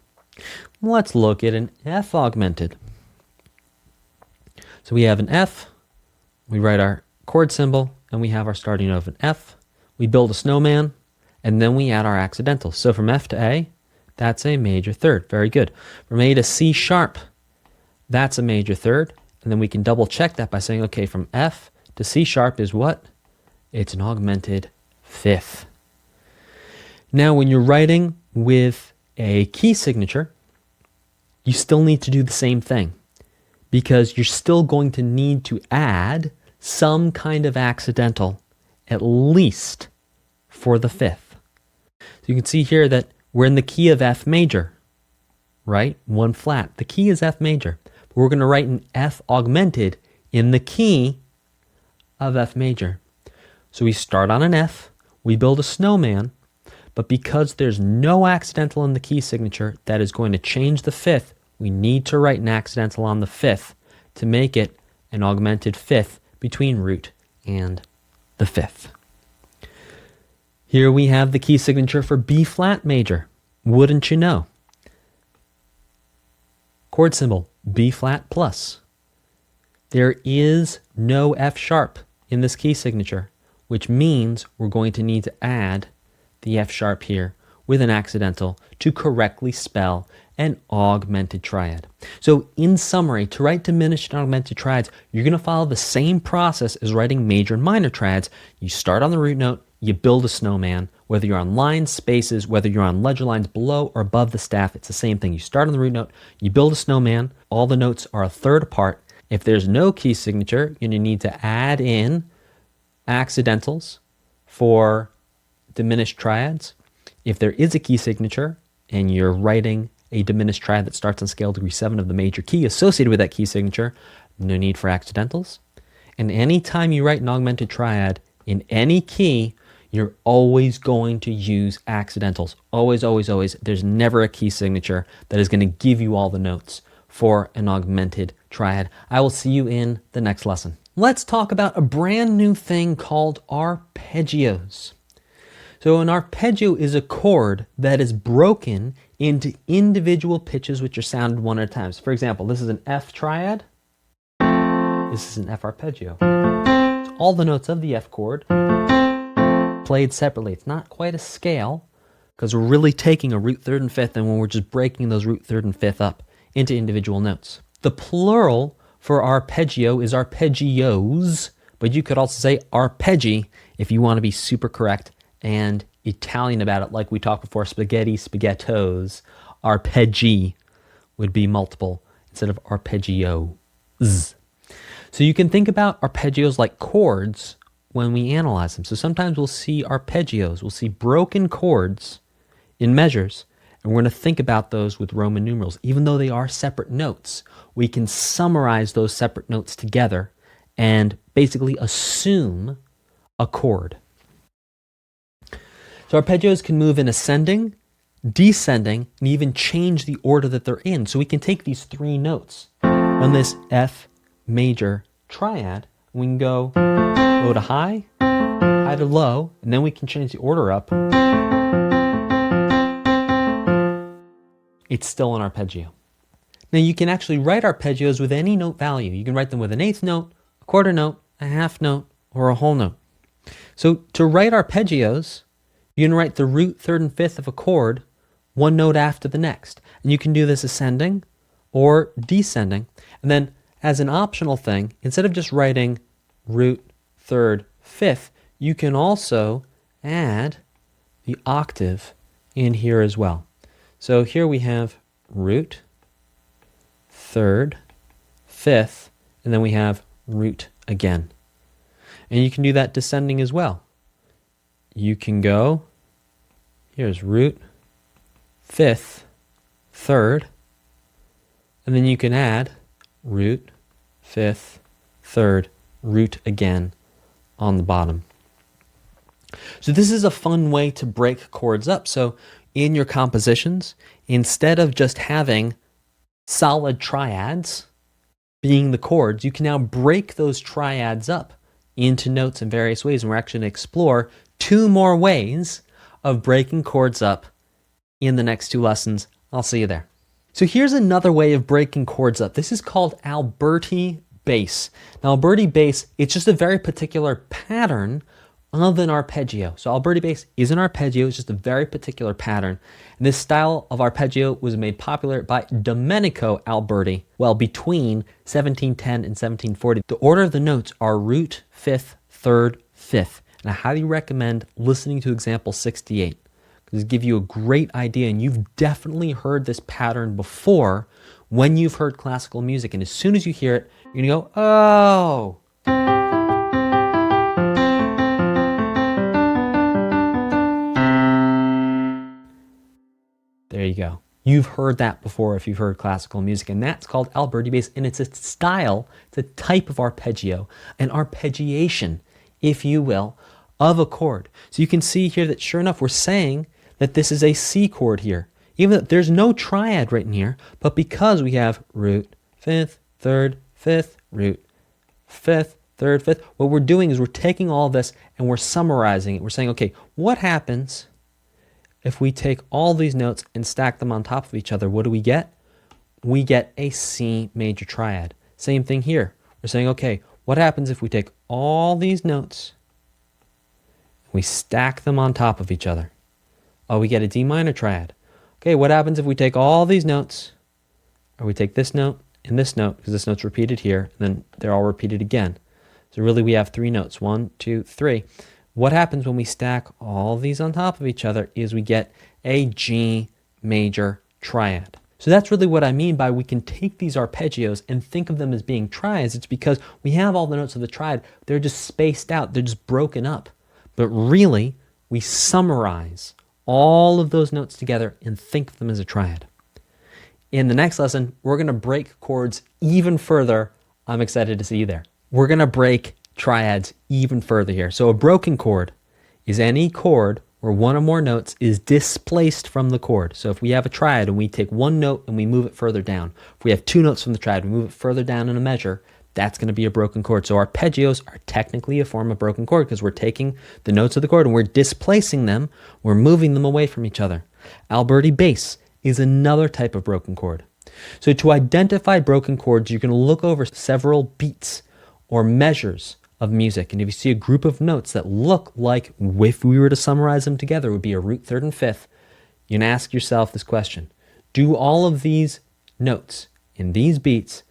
Let's look at an F augmented. So we have an F, we write our chord symbol, and we have our starting note of an F. We build a snowman, and then we add our accidentals. So from F to A, that's a major third. Very good. From A to C sharp, that's a major third. And then we can double check that by saying, okay, from F to C sharp is what? It's an augmented fifth. Now, when you're writing with a key signature, you still need to do the same thing because you're still going to need to add some kind of accidental, at least for the fifth. So you can see here that we're in the key of F major, right? 1 flat. The key is F major. But we're going to write an F augmented in the key of F major. So we start on an F, we build a snowman, but because there's no accidental in the key signature that is going to change the fifth, we need to write an accidental on the fifth to make it an augmented fifth between root and the fifth. Here we have the key signature for B flat major. Wouldn't you know? Chord symbol, B flat plus. There is no F sharp in this key signature, which means we're going to need to add the F sharp here with an accidental to correctly spell an augmented triad. So in summary, to write diminished and augmented triads, you're going to follow the same process as writing major and minor triads. You start on the root note, you build a snowman, whether you're on lines, spaces, whether you're on ledger lines below or above the staff, it's the same thing. You start on the root note, you build a snowman, all the notes are a third apart. If there's no key signature, you're going to need to add in accidentals for diminished triads. If there is a key signature and you're writing a diminished triad that starts on scale degree 7 of the major key associated with that key signature, no need for accidentals. And anytime you write an augmented triad in any key, you're always going to use accidentals. Always, always, always. There's never a key signature that is going to give you all the notes for an augmented triad. I will see you in the next lesson. Let's talk about a brand new thing called arpeggios. So an arpeggio is a chord that is broken into individual pitches which are sounded one at a time. So for example, this is an F triad. This is an F arpeggio. So all the notes of the F chord played separately. It's not quite a scale because we're really taking a root third and fifth and when we're just breaking those root third and fifth up into individual notes. The plural for arpeggio is arpeggios, but you could also say arpeggi if you want to be super correct and Italian about it, like we talked before, spaghetti, spaghettos. Arpeggi would be multiple instead of arpeggios. So you can think about arpeggios like chords when we analyze them. So sometimes we'll see arpeggios, we'll see broken chords in measures, and we're going to think about those with Roman numerals. Even though they are separate notes, we can summarize those separate notes together and basically assume a chord. So arpeggios can move in ascending, descending, and even change the order that they're in. So we can take these 3 notes on this F major triad, and we can go low to high, high to low, and then we can change the order up. It's still an arpeggio. Now you can actually write arpeggios with any note value. You can write them with an eighth note, a quarter note, a half note, or a whole note. So to write arpeggios, you can write the root third and fifth of a chord one note after the next. And you can do this ascending or descending. And then as an optional thing, instead of just writing root, third, fifth, you can also add the octave in here as well. So here we have root, third, fifth, and then we have root again. And you can do that descending as well. You can go, here's root, fifth, third, and then you can add root, fifth, third, root again on the bottom. So this is a fun way to break chords up. So in your compositions, instead of just having solid triads being the chords, you can now break those triads up into notes in various ways. And we're actually going to explore 2 more ways of breaking chords up in the next 2 lessons. I'll see you there. So here's another way of breaking chords up. This is called Alberti bass. Now Alberti bass, it's just a very particular pattern of an arpeggio. So Alberti bass is an arpeggio. It's just a very particular pattern. And this style of arpeggio was made popular by Domenico Alberti, well, between 1710 and 1740. The order of the notes are root, fifth, third, fifth. And I highly recommend listening to example 68 because it gives you a great idea. And you've definitely heard this pattern before when you've heard classical music. And as soon as you hear it, you're going to go, oh. There you go. You've heard that before if you've heard classical music, and that's called Alberti bass, and it's a style, it's a type of arpeggio, an arpeggiation, if you will, of a chord. So you can see here that sure enough, we're saying that this is a C chord here. Even though there's no triad written here, but because we have root, fifth, third, fifth, root, fifth, third, fifth, what we're doing is we're taking all this and we're summarizing it. We're saying, okay, what happens if we take all these notes and stack them on top of each other? What do we get? We get a C major triad. Same thing here. We're saying, okay, what happens if we take all these notes, we stack them on top of each other? Oh, we get a D minor triad. Okay, what happens if we take all these notes, or we take this note and this note, because this note's repeated here, and then they're all repeated again. So really we have three notes, 1, 2, 3. What happens when we stack all these on top of each other is we get a G major triad. So that's really what I mean by we can take these arpeggios and think of them as being triads. It's because we have all the notes of the triad. They're just spaced out. They're just broken up. But really, we summarize all of those notes together and think of them as a triad. In the next lesson, we're going to break chords even further. I'm excited to see you there. We're going to break triads even further here. So a broken chord is any chord where one or more notes is displaced from the chord. So if we have a triad and we take one note and we move it further down, if we have two notes from the triad, we move it further down in a measure, that's going to be a broken chord. So arpeggios are technically a form of broken chord because we're taking the notes of the chord and we're displacing them, we're moving them away from each other. Alberti bass is another type of broken chord. So to identify broken chords, you're going to look over several beats or measures of music. And if you see a group of notes that look like, if we were to summarize them together, would be a root, third, and fifth, you can ask yourself this question. Do all of these notes in these beats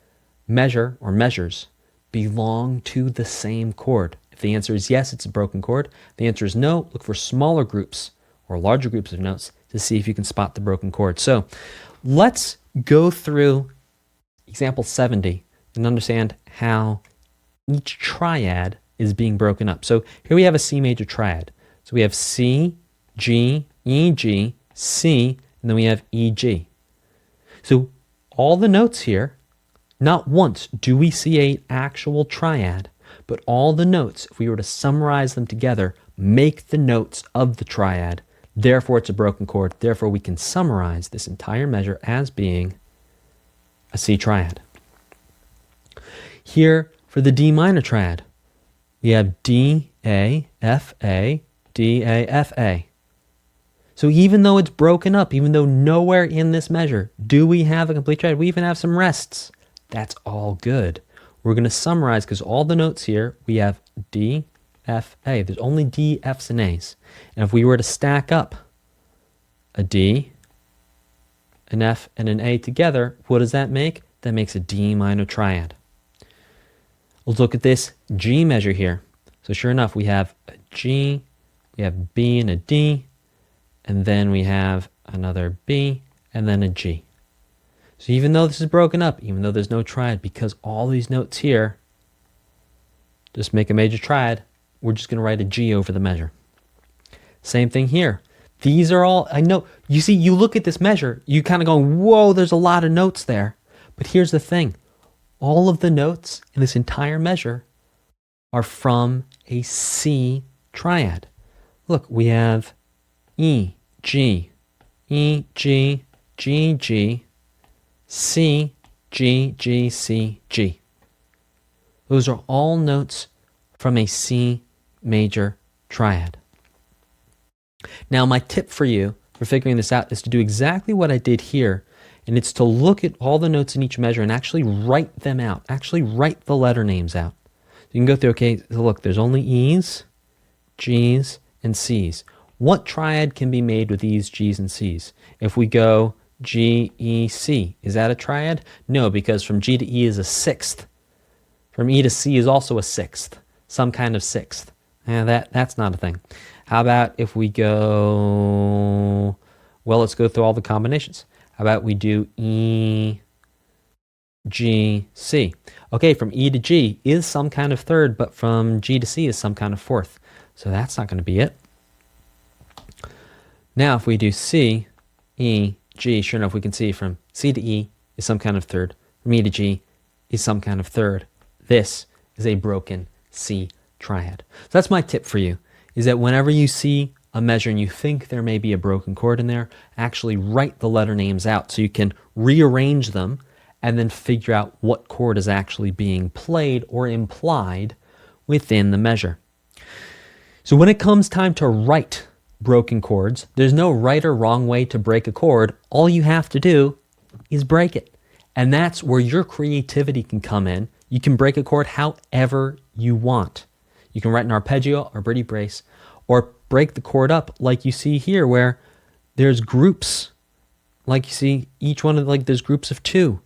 measure or measures belong to the same chord? If the answer is yes, it's a broken chord. If the answer is no, look for smaller groups or larger groups of notes to see if you can spot the broken chord. So let's go through example 70 and understand how each triad is being broken up. So here we have a C major triad. So we have C, G, E, G, C, and then we have E, G. So all the notes here, not once do we see an actual triad, but all the notes, if we were to summarize them together, make the notes of the triad. Therefore, it's a broken chord. Therefore, we can summarize this entire measure as being a C triad. Here, for the D minor triad, we have D, A, F, A, D, A, F, A. So even though it's broken up, even though nowhere in this measure do we have a complete triad, we even have some rests. That's all good. We're going to summarize because all the notes here, we have D, F, A. There's only D, Fs, and As. And if we were to stack up a D, an F, and an A together, what does that make? That makes a D minor triad. Let's look at this G measure here. So sure enough, we have a G, we have B and a D, and then we have another B, and then a G. So even though this is broken up, even though there's no triad, because all these notes here just make a major triad, we're just going to write a G over the measure. Same thing here. These are all, I know, you see, you look at this measure, you kind of go, whoa, there's a lot of notes there. But here's the thing. All of the notes in this entire measure are from a C triad. Look, we have E, G, E, G, G, G, C, G, G, C, G. Those are all notes from a C major triad. Now, my tip for you for figuring this out is to do exactly what I did here, and it's to look at all the notes in each measure and actually write them out, actually write the letter names out. So you can go through, okay, so look, there's only E's, G's, and C's. What triad can be made with these G's and C's? If we go G, E, C, is that a triad? No, because from G to E is a sixth. From E to C is also a sixth, some kind of sixth. That's not a thing. How about if we go, well, let's go through all the combinations. How about we do E, G, C. Okay, from E to G is some kind of third, but from G to C is some kind of fourth. So that's not going to be it. Now if we do C, E, G, sure enough we can see from C to E is some kind of third, from E to G is some kind of third. This is a broken C triad. So that's my tip for you, is that whenever you see a measure and you think there may be a broken chord in there, actually write the letter names out so you can rearrange them and then figure out what chord is actually being played or implied within the measure. So when it comes time to write broken chords, there's no right or wrong way to break a chord. All you have to do is break it. And that's where your creativity can come in. You can break a chord however you want. You can write an arpeggio or Birdie brace, or break the chord up like you see here, where there's groups. Like you see, each one of there's groups of two.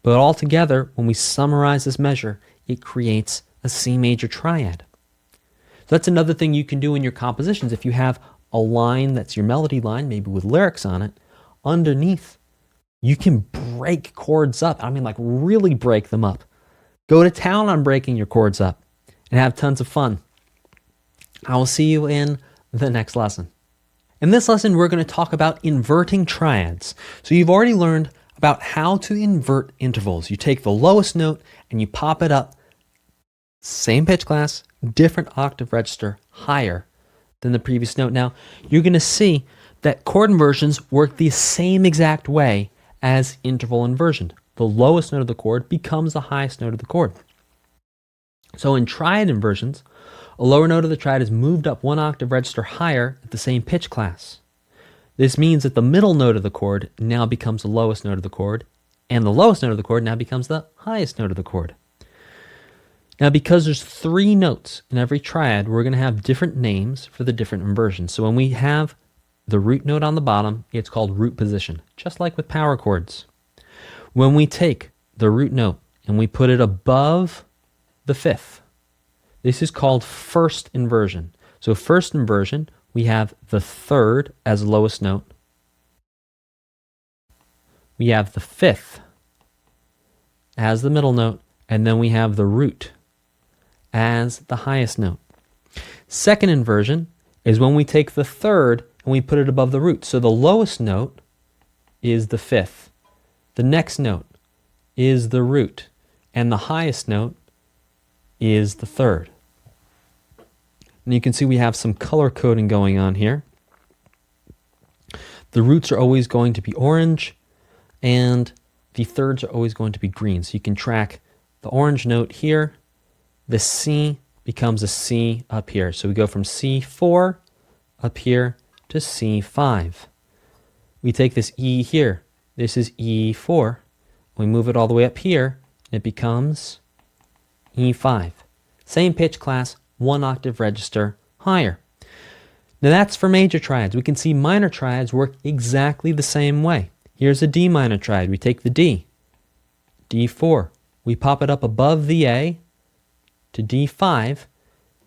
But all together, when we summarize this measure, it creates a C major triad. So that's another thing you can do in your compositions. If you have a line that's your melody line, maybe with lyrics on it, underneath, you can break chords up. I mean, like really break them up. Go to town on breaking your chords up and have tons of fun. I will see you in the next lesson. In this lesson, we're going to talk about inverting triads. So you've already learned about how to invert intervals. You take the lowest note and you pop it up, same pitch class, different octave register, higher than the previous note. Now, you're going to see that chord inversions work the same exact way as interval inversion. The lowest note of the chord becomes the highest note of the chord. So in triad inversions, a lower note of the triad is moved up one octave register higher at the same pitch class. This means that the middle note of the chord now becomes the lowest note of the chord, and the lowest note of the chord now becomes the highest note of the chord. Now, because there's 3 notes in every triad, we're going to have different names for the different inversions. So when we have the root note on the bottom, it's called root position, just like with power chords. When we take the root note and we put it above the 5th, this is called first inversion. So first inversion, we have the 3rd as the lowest note. We have the 5th as the middle note, and then we have the root as the highest note. Second inversion is when we take the 3rd and we put it above the root. So the lowest note is the 5th. The next note is the root, and the highest note is the 3rd. And you can see we have some color coding going on here. The roots are always going to be orange, and the thirds are always going to be green. So you can track the orange note here. The C becomes a C up here. So we go from C4 up here to C5. We take this E here. This is E4. We move it all the way up here, and it becomes E5. Same pitch class, 1 octave register higher. Now that's for major triads. We can see minor triads work exactly the same way. Here's a D minor triad. We take the D, D4. We pop it up above the A to D5.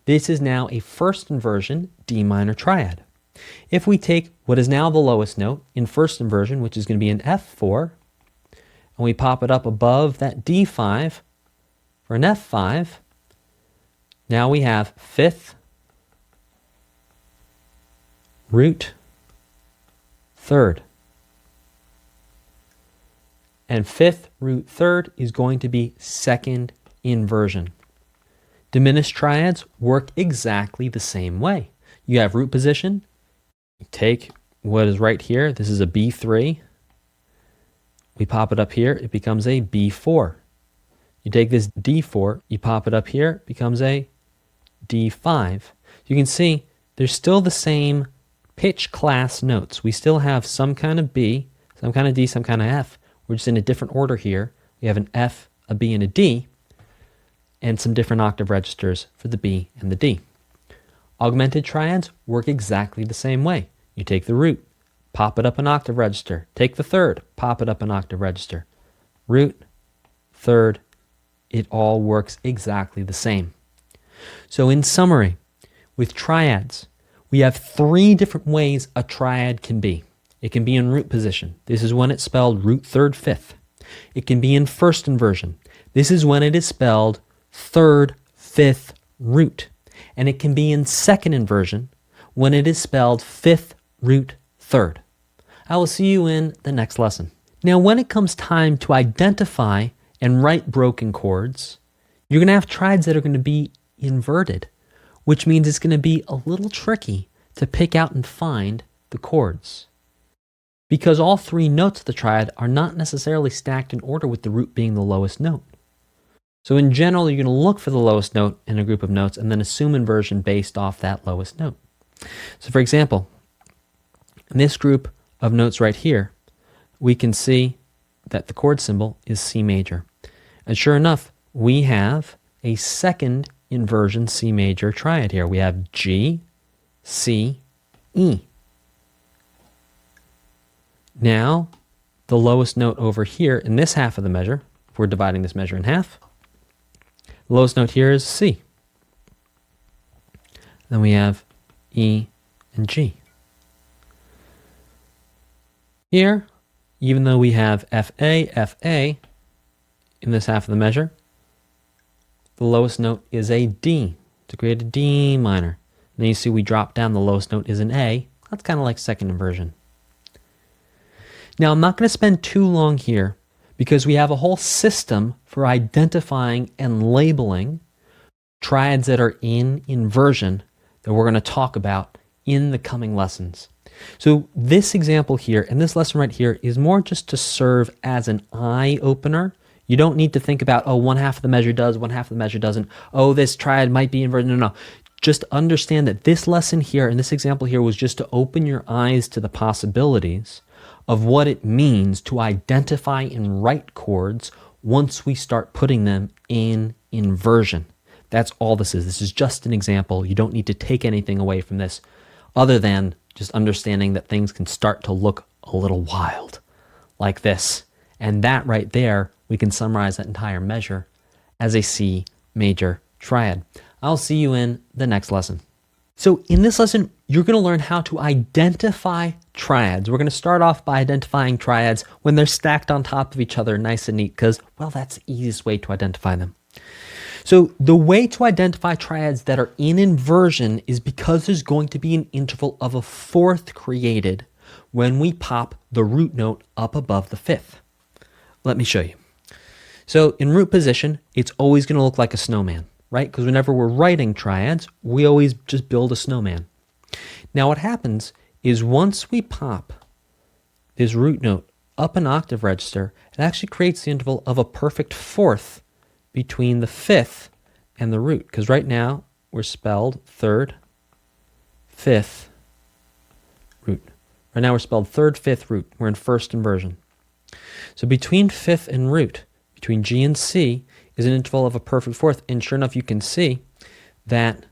This is now a first inversion D minor triad. If we take what is now the lowest note in first inversion, which is going to be an F4, and we pop it up above that D5 for an F5, now we have 5th, root, 3rd. And 5th, root, 3rd is going to be second inversion. Diminished triads work exactly the same way. You have root position. You take what is right here. This is a B3. We pop it up here. It becomes a B4. You take this D4. You pop it up here. It becomes a D5. You can see there's still the same pitch class notes. We still have some kind of B, some kind of D, some kind of F. We're just in a different order here. We have an F, a B, and a D, and some different octave registers for the B and the D. Augmented triads work exactly the same way. You take the root, pop it up an octave register. Take the third, pop it up an octave register. Root, third, it all works exactly the same. So in summary, with triads, we have three different ways a triad can be. It can be in root position. This is when it's spelled root third fifth. It can be in first inversion. This is when it is spelled third fifth root. And it can be in second inversion when it is spelled fifth root third. I will see you in the next lesson. Now, when it comes time to identify and write broken chords, you're going to have triads that are going to be inverted, which means it's going to be a little tricky to pick out and find the chords, because all three notes of the triad are not necessarily stacked in order with the root being the lowest note. So in general, you're going to look for the lowest note in a group of notes and then assume inversion based off that lowest note. So for example, in this group of notes right here, we can see that the chord symbol is C major. And sure enough, we have a second inversion C major triad here. We have G, C, E. Now, the lowest note over here in this half of the measure, if we're dividing this measure in half, the lowest note here is C. Then we have E and G. Here, even though we have FA, FA in this half of the measure, the lowest note is a D to create a D minor. And then you see we drop down, the lowest note is an A. That's kind of like second inversion. Now, I'm not going to spend too long here because we have a whole system for identifying and labeling triads that are in inversion that we're going to talk about in the coming lessons. So this example here and this lesson right here is more just to serve as an eye opener. You don't need to think about, oh, one half of the measure does, one half of the measure doesn't. Oh, this triad might be inverted. No, no. Just understand that this lesson here and this example here was just to open your eyes to the possibilities of what it means to identify and write chords once we start putting them in inversion. That's all this is. This is just an example. You don't need to take anything away from this other than just understanding that things can start to look a little wild like this. And that right there, we can summarize that entire measure as a C major triad. I'll see you in the next lesson. So in this lesson, you're going to learn how to identify triads. We're going to start off by identifying triads when they're stacked on top of each other nice and neat because, well, that's the easiest way to identify them. So the way to identify triads that are in inversion is because there's going to be an interval of a fourth created when we pop the root note up above the fifth. Let me show you. So in root position, it's always going to look like a snowman, right? Because whenever we're writing triads, we always just build a snowman. Now what happens is once we pop this root note up an octave register, it actually creates the interval of a perfect fourth between the fifth and the root. Because right now we're spelled third, fifth, root. Right now we're spelled third, fifth, root. We're in first inversion. So between fifth and root, between G and C, is an interval of a perfect fourth. And sure enough, you can see that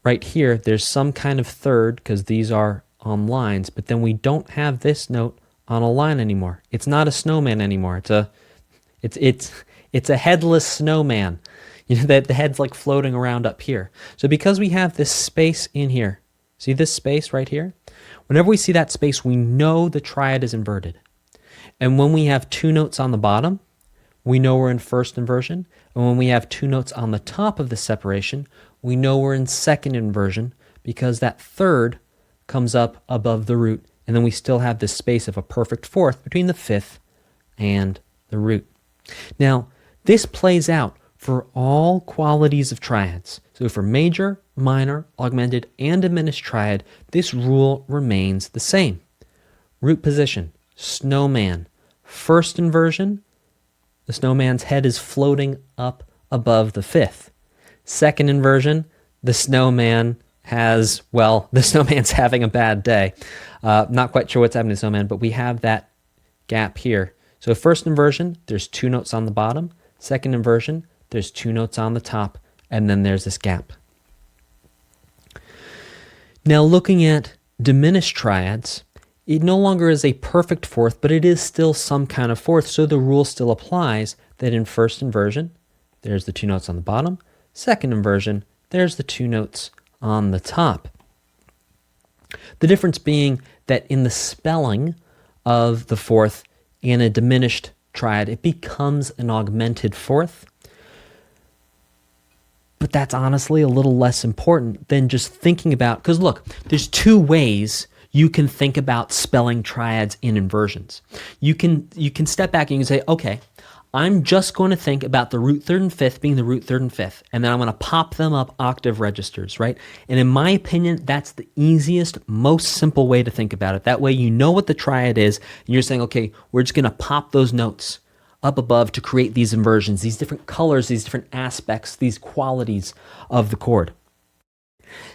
right here, there's some kind of third because these are on lines, but then we don't have this note on a line anymore. It's not a snowman anymore. It's a headless snowman. You know, that the head's like floating around up here. So because we have this space in here, see this space right here? Whenever we see that space, we know the triad is inverted. And when we have two notes on the bottom, we know we're in first inversion. And when we have two notes on the top of the separation, we know we're in second inversion because that third comes up above the root. And then we still have this space of a perfect fourth between the fifth and the root. Now, this plays out for all qualities of triads. So for major, minor, augmented, and diminished triad, this rule remains the same. Root position, snowman. First inversion, the snowman's head is floating up above the fifth. Second inversion, the snowman's having a bad day. Not quite sure what's happening to the snowman, but we have that gap here. So first inversion, there's two notes on the bottom. Second inversion, there's two notes on the top, and then there's this gap. Now looking at diminished triads, it no longer is a perfect fourth, but it is still some kind of fourth, so the rule still applies that in first inversion, there's the two notes on the bottom. Second inversion, there's the two notes on the top. The difference being that in the spelling of the fourth in a diminished triad, it becomes an augmented fourth. But that's honestly a little less important than just thinking about, because look, there's two ways you can think about spelling triads in inversions. You can step back and you can say, okay, I'm just going to think about the root third and fifth being the root third and fifth, and then I'm going to pop them up octave registers, right? And in my opinion, that's the easiest, most simple way to think about it. That way you know what the triad is, and you're saying, okay, we're just going to pop those notes up above to create these inversions, these different colors, these different aspects, these qualities of the chord.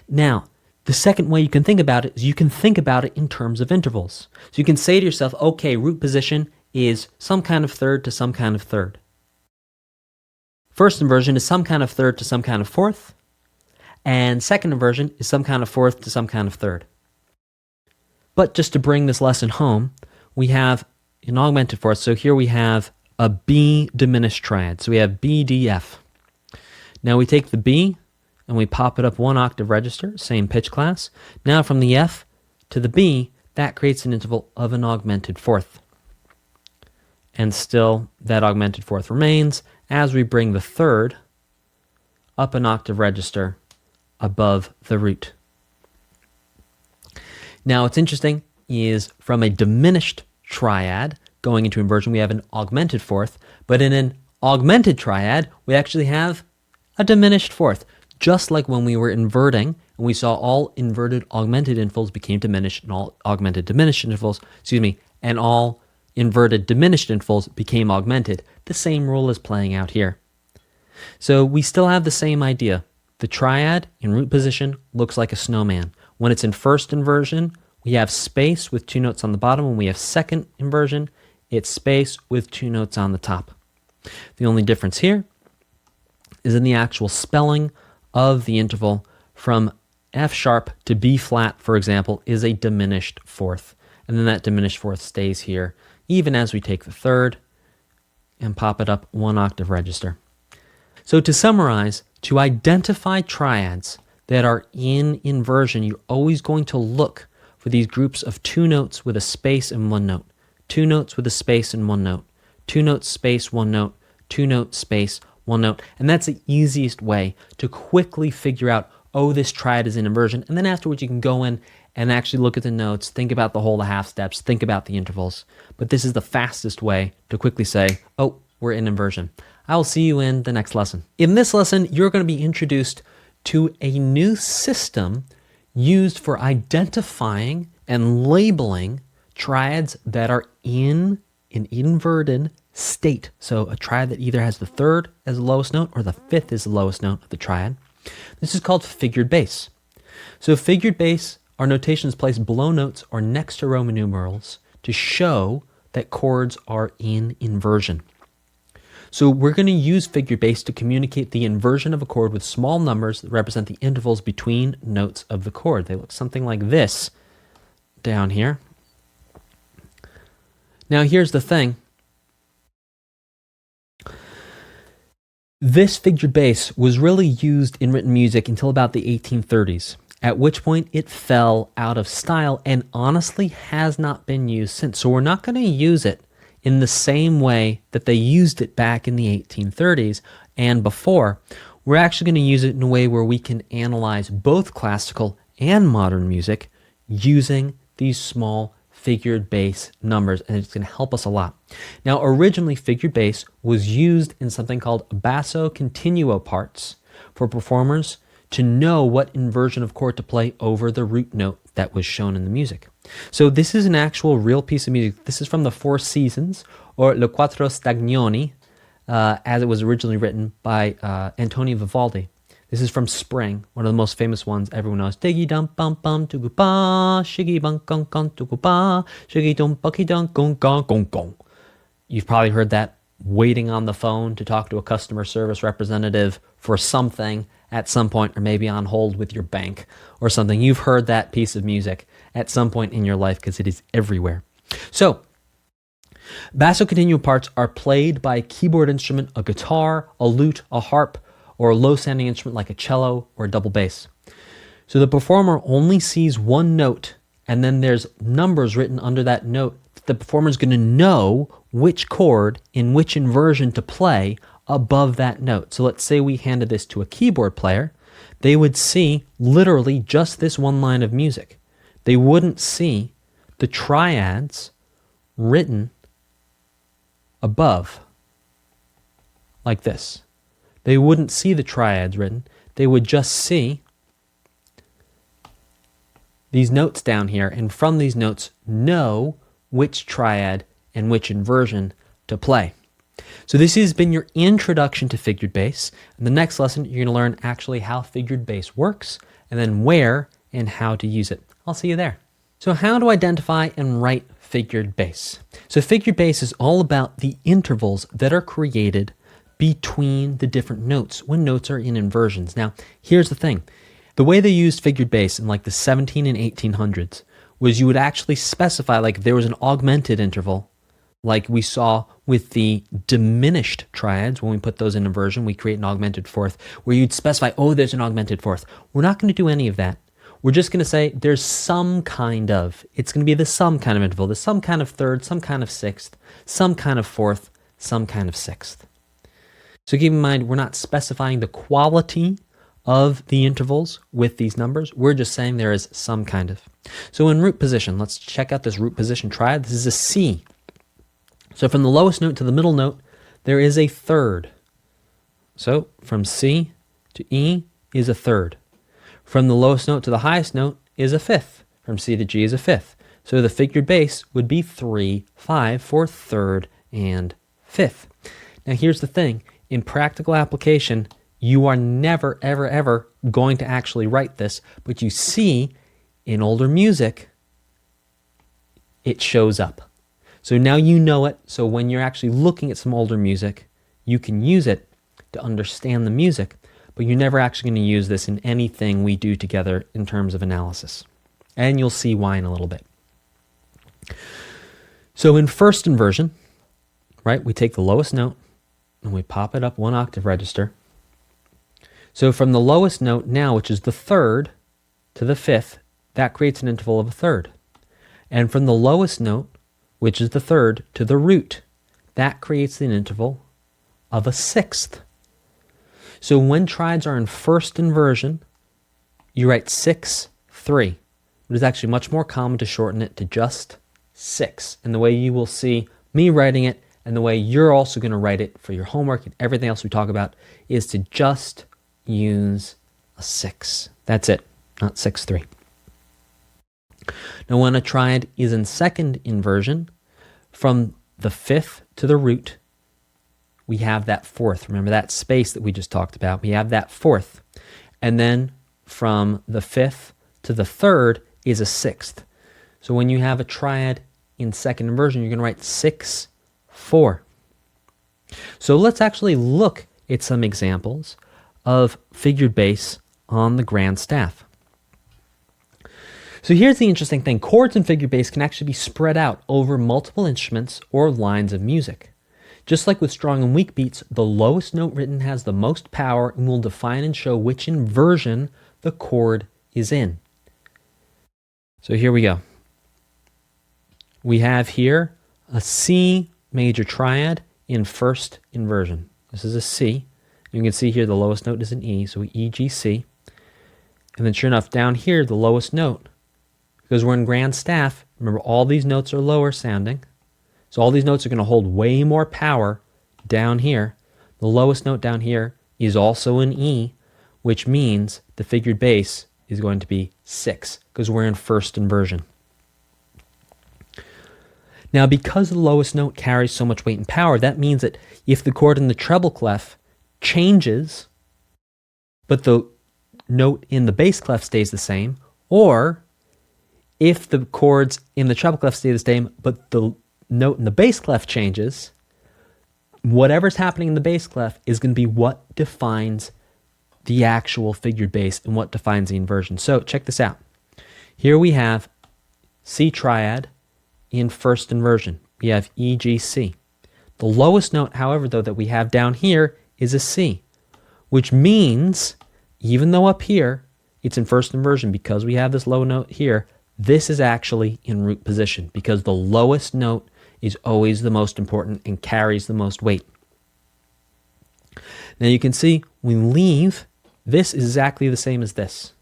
Now, the second way you can think about it is you can think about it in terms of intervals. So you can say to yourself, okay, root position is some kind of third to some kind of third. First inversion is some kind of third to some kind of fourth. And second inversion is some kind of fourth to some kind of third. But just to bring this lesson home, we have an augmented fourth. So here we have a B diminished triad. So we have B, D, F. Now we take the B and we pop it up one octave register, same pitch class. Now from the F to the B, that creates an interval of an augmented fourth. And still that augmented fourth remains as we bring the third up an octave register above the root. Now what's interesting is from a diminished triad going into inversion, we have an augmented fourth, but in an augmented triad, we actually have a diminished fourth. Just like when we were inverting, and we saw all inverted augmented intervals became diminished, and all augmented diminished intervals, and all inverted diminished intervals became augmented. The same rule is playing out here. So we still have the same idea. The triad in root position looks like a snowman. When it's in first inversion, we have space with two notes on the bottom. When we have second inversion, it's space with two notes on the top. The only difference here is in the actual spelling of the interval. From F sharp to B flat, for example, is a diminished fourth. And then that diminished fourth stays here, even as we take the third and pop it up one octave register. So to summarize, to identify triads that are in inversion, you're always going to look for these groups of two notes with a space and one note, two notes with a space and one note, two notes, space, one note, two notes, space, one note. And that's the easiest way to quickly figure out, oh, this triad is in inversion. And then afterwards you can go in and actually look at the notes, think about the whole, the half steps, think about the intervals. But this is the fastest way to quickly say, oh, we're in inversion. I will see you in the next lesson. In this lesson, you're going to be introduced to a new system used for identifying and labeling triads that are in an inverted state. So a triad that either has the third as the lowest note or the fifth is the lowest note of the triad. This is called figured bass. So figured bass are notations placed below notes or next to Roman numerals to show that chords are in inversion. So we're going to use figured bass to communicate the inversion of a chord with small numbers that represent the intervals between notes of the chord. They look something like this down here. Now here's the thing. This figured bass was really used in written music until about the 1830s, at which point it fell out of style and honestly has not been used since. So we're not going to use it in the same way that they used it back in the 1830s and before. We're actually going to use it in a way where we can analyze both classical and modern music using these small figured bass numbers, and it's going to help us a lot. Now, originally, figured bass was used in something called basso continuo parts for performers to know what inversion of chord to play over the root note that was shown in the music. So this is an actual real piece of music. This is from the Four Seasons, or Le Quattro Stagioni, as it was originally written by Antonio Vivaldi. This is from Spring, one of the most famous ones everyone knows. Diggy dum bum bum to go ba, shiggy bum gong gong to go ba, shiggy dum bucky dum gong gong gong gong. You've probably heard that waiting on the phone to talk to a customer service representative for something at some point, or maybe on hold with your bank or something. You've heard that piece of music at some point in your life because it is everywhere. So, basso continuo parts are played by a keyboard instrument, a guitar, a lute, a harp, or a low-sounding instrument like a cello or a double bass. So the performer only sees one note, and then there's numbers written under that note. The performer is going to know which chord in which inversion to play above that note. So let's say we handed this to a keyboard player. They would see literally just this one line of music. They wouldn't see the triads written above, like this. They wouldn't see the triads written. They would just see these notes down here, and from these notes know which triad and which inversion to play. So this has been your introduction to figured bass. In the next lesson, you're going to learn actually how figured bass works, and then where and how to use it. I'll see you there. So how to identify and write figured bass? So figured bass is all about the intervals that are created between the different notes when notes are in inversions. Now, here's the thing. The way they used figured bass in like the 17 and 1800s was you would actually specify, like if there was an augmented interval, like we saw with the diminished triads. When we put those in inversion, we create an augmented fourth where you'd specify, oh, there's an augmented fourth. We're not going to do any of that. We're just going to say there's some kind of, it's going to be the some kind of interval, the some kind of third, some kind of sixth, some kind of fourth, some kind of sixth. So keep in mind, we're not specifying the quality of the intervals with these numbers. We're just saying there is some kind of. So in root position, let's check out this root position triad. This is a C. So from the lowest note to the middle note, there is a third. So from C to E is a third. From the lowest note to the highest note is a fifth. From C to G is a fifth. So the figured bass would be 3, 5 for third and fifth. Now here's the thing. In practical application, you are never, ever, ever going to actually write this, but you see in older music, it shows up. So now you know it, so when you're actually looking at some older music, you can use it to understand the music, but you're never actually going to use this in anything we do together in terms of analysis. And you'll see why in a little bit. So in first inversion, right, we take the lowest note, and we pop it up one octave register. So from the lowest note now, which is the third, to the fifth, that creates an interval of a third. And from the lowest note, which is the third, to the root, that creates an interval of a sixth. So when triads are in first inversion, you write 6, 3. But it's actually much more common to shorten it to just 6. And the way you will see me writing it, and the way you're also going to write it for your homework and everything else we talk about, is to just use a 6. That's it, not 6, 3. Now when a triad is in second inversion, from the fifth to the root, we have that fourth. Remember that space that we just talked about? We have that fourth. And then from the fifth to the third is a sixth. So when you have a triad in second inversion, you're going to write 6, 4. So let's actually look at some examples of figured bass on the grand staff. So here's the interesting thing. Chords in figured bass can actually be spread out over multiple instruments or lines of music. Just like with strong and weak beats, the lowest note written has the most power and will define and show which inversion the chord is in. So here we go. We have here a C major triad in first inversion. This is a C. You can see here the lowest note is an E, so E, G, C. And then sure enough, down here, the lowest note, because we're in grand staff, remember all these notes are lower sounding, so all these notes are going to hold way more power down here. The lowest note down here is also an E, which means the figured bass is going to be 6, because we're in first inversion. Now, because the lowest note carries so much weight and power, that means that if the chord in the treble clef changes, but the note in the bass clef stays the same, or if the chords in the treble clef stay the same, but the note in the bass clef changes, whatever's happening in the bass clef is going to be what defines the actual figured bass and what defines the inversion. So check this out. Here we have C triad in first inversion. We have E, G, C. The lowest note, however, though, that we have down here is a C, which means even though up here it's in first inversion, because we have this low note here, this is actually in root position because the lowest note is always the most important and carries the most weight. Now you can see we leave, this is exactly the same as this.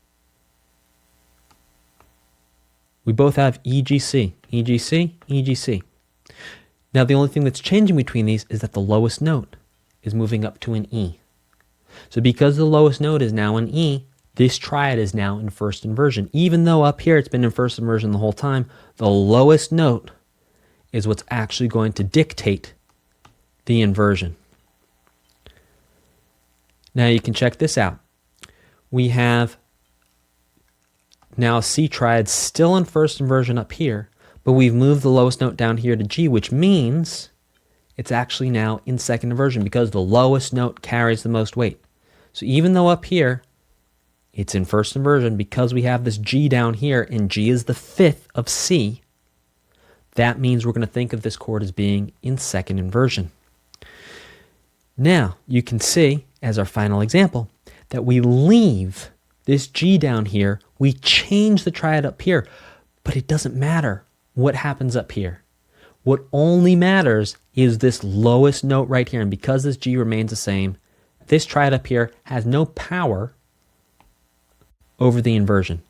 We both have E, G, C, E, G, C, E, G, C. Now the only thing that's changing between these is that the lowest note is moving up to an E. So because the lowest note is now an E, this triad is now in first inversion. Even though up here it's been in first inversion the whole time, the lowest note is what's actually going to dictate the inversion. Now you can check this out. We have now C triad still in first inversion up here, but we've moved the lowest note down here to G, which means it's actually now in second inversion because the lowest note carries the most weight. So even though up here it's in first inversion, because we have this G down here and G is the fifth of C, that means we're going to think of this chord as being in second inversion. Now you can see, as our final example, that we leave this G down here, we change the triad up here, but it doesn't matter what happens up here. What only matters is this lowest note right here, and because this G remains the same, this triad up here has no power over the inversion.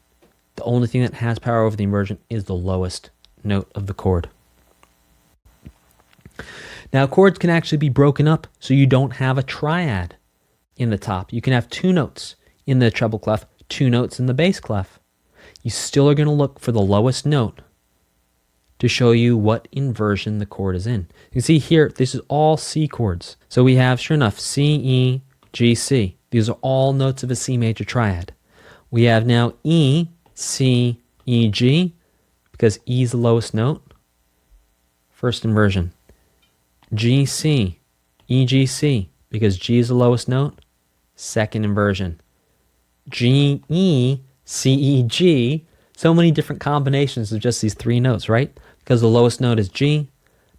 The only thing that has power over the inversion is the lowest note of the chord. Now chords can actually be broken up so you don't have a triad in the top. You can have two notes in the treble clef, two notes in the bass clef. You still are going to look for the lowest note to show you what inversion the chord is in. You can see here, this is all C chords. So we have, sure enough, C, E, G, C. These are all notes of a C major triad. We have now E, C, E, G, because E is the lowest note, first inversion. G, C, E, G, C, because G is the lowest note, second inversion. G, E, C, E, G, so many different combinations of just these three notes, right? Because the lowest note is G,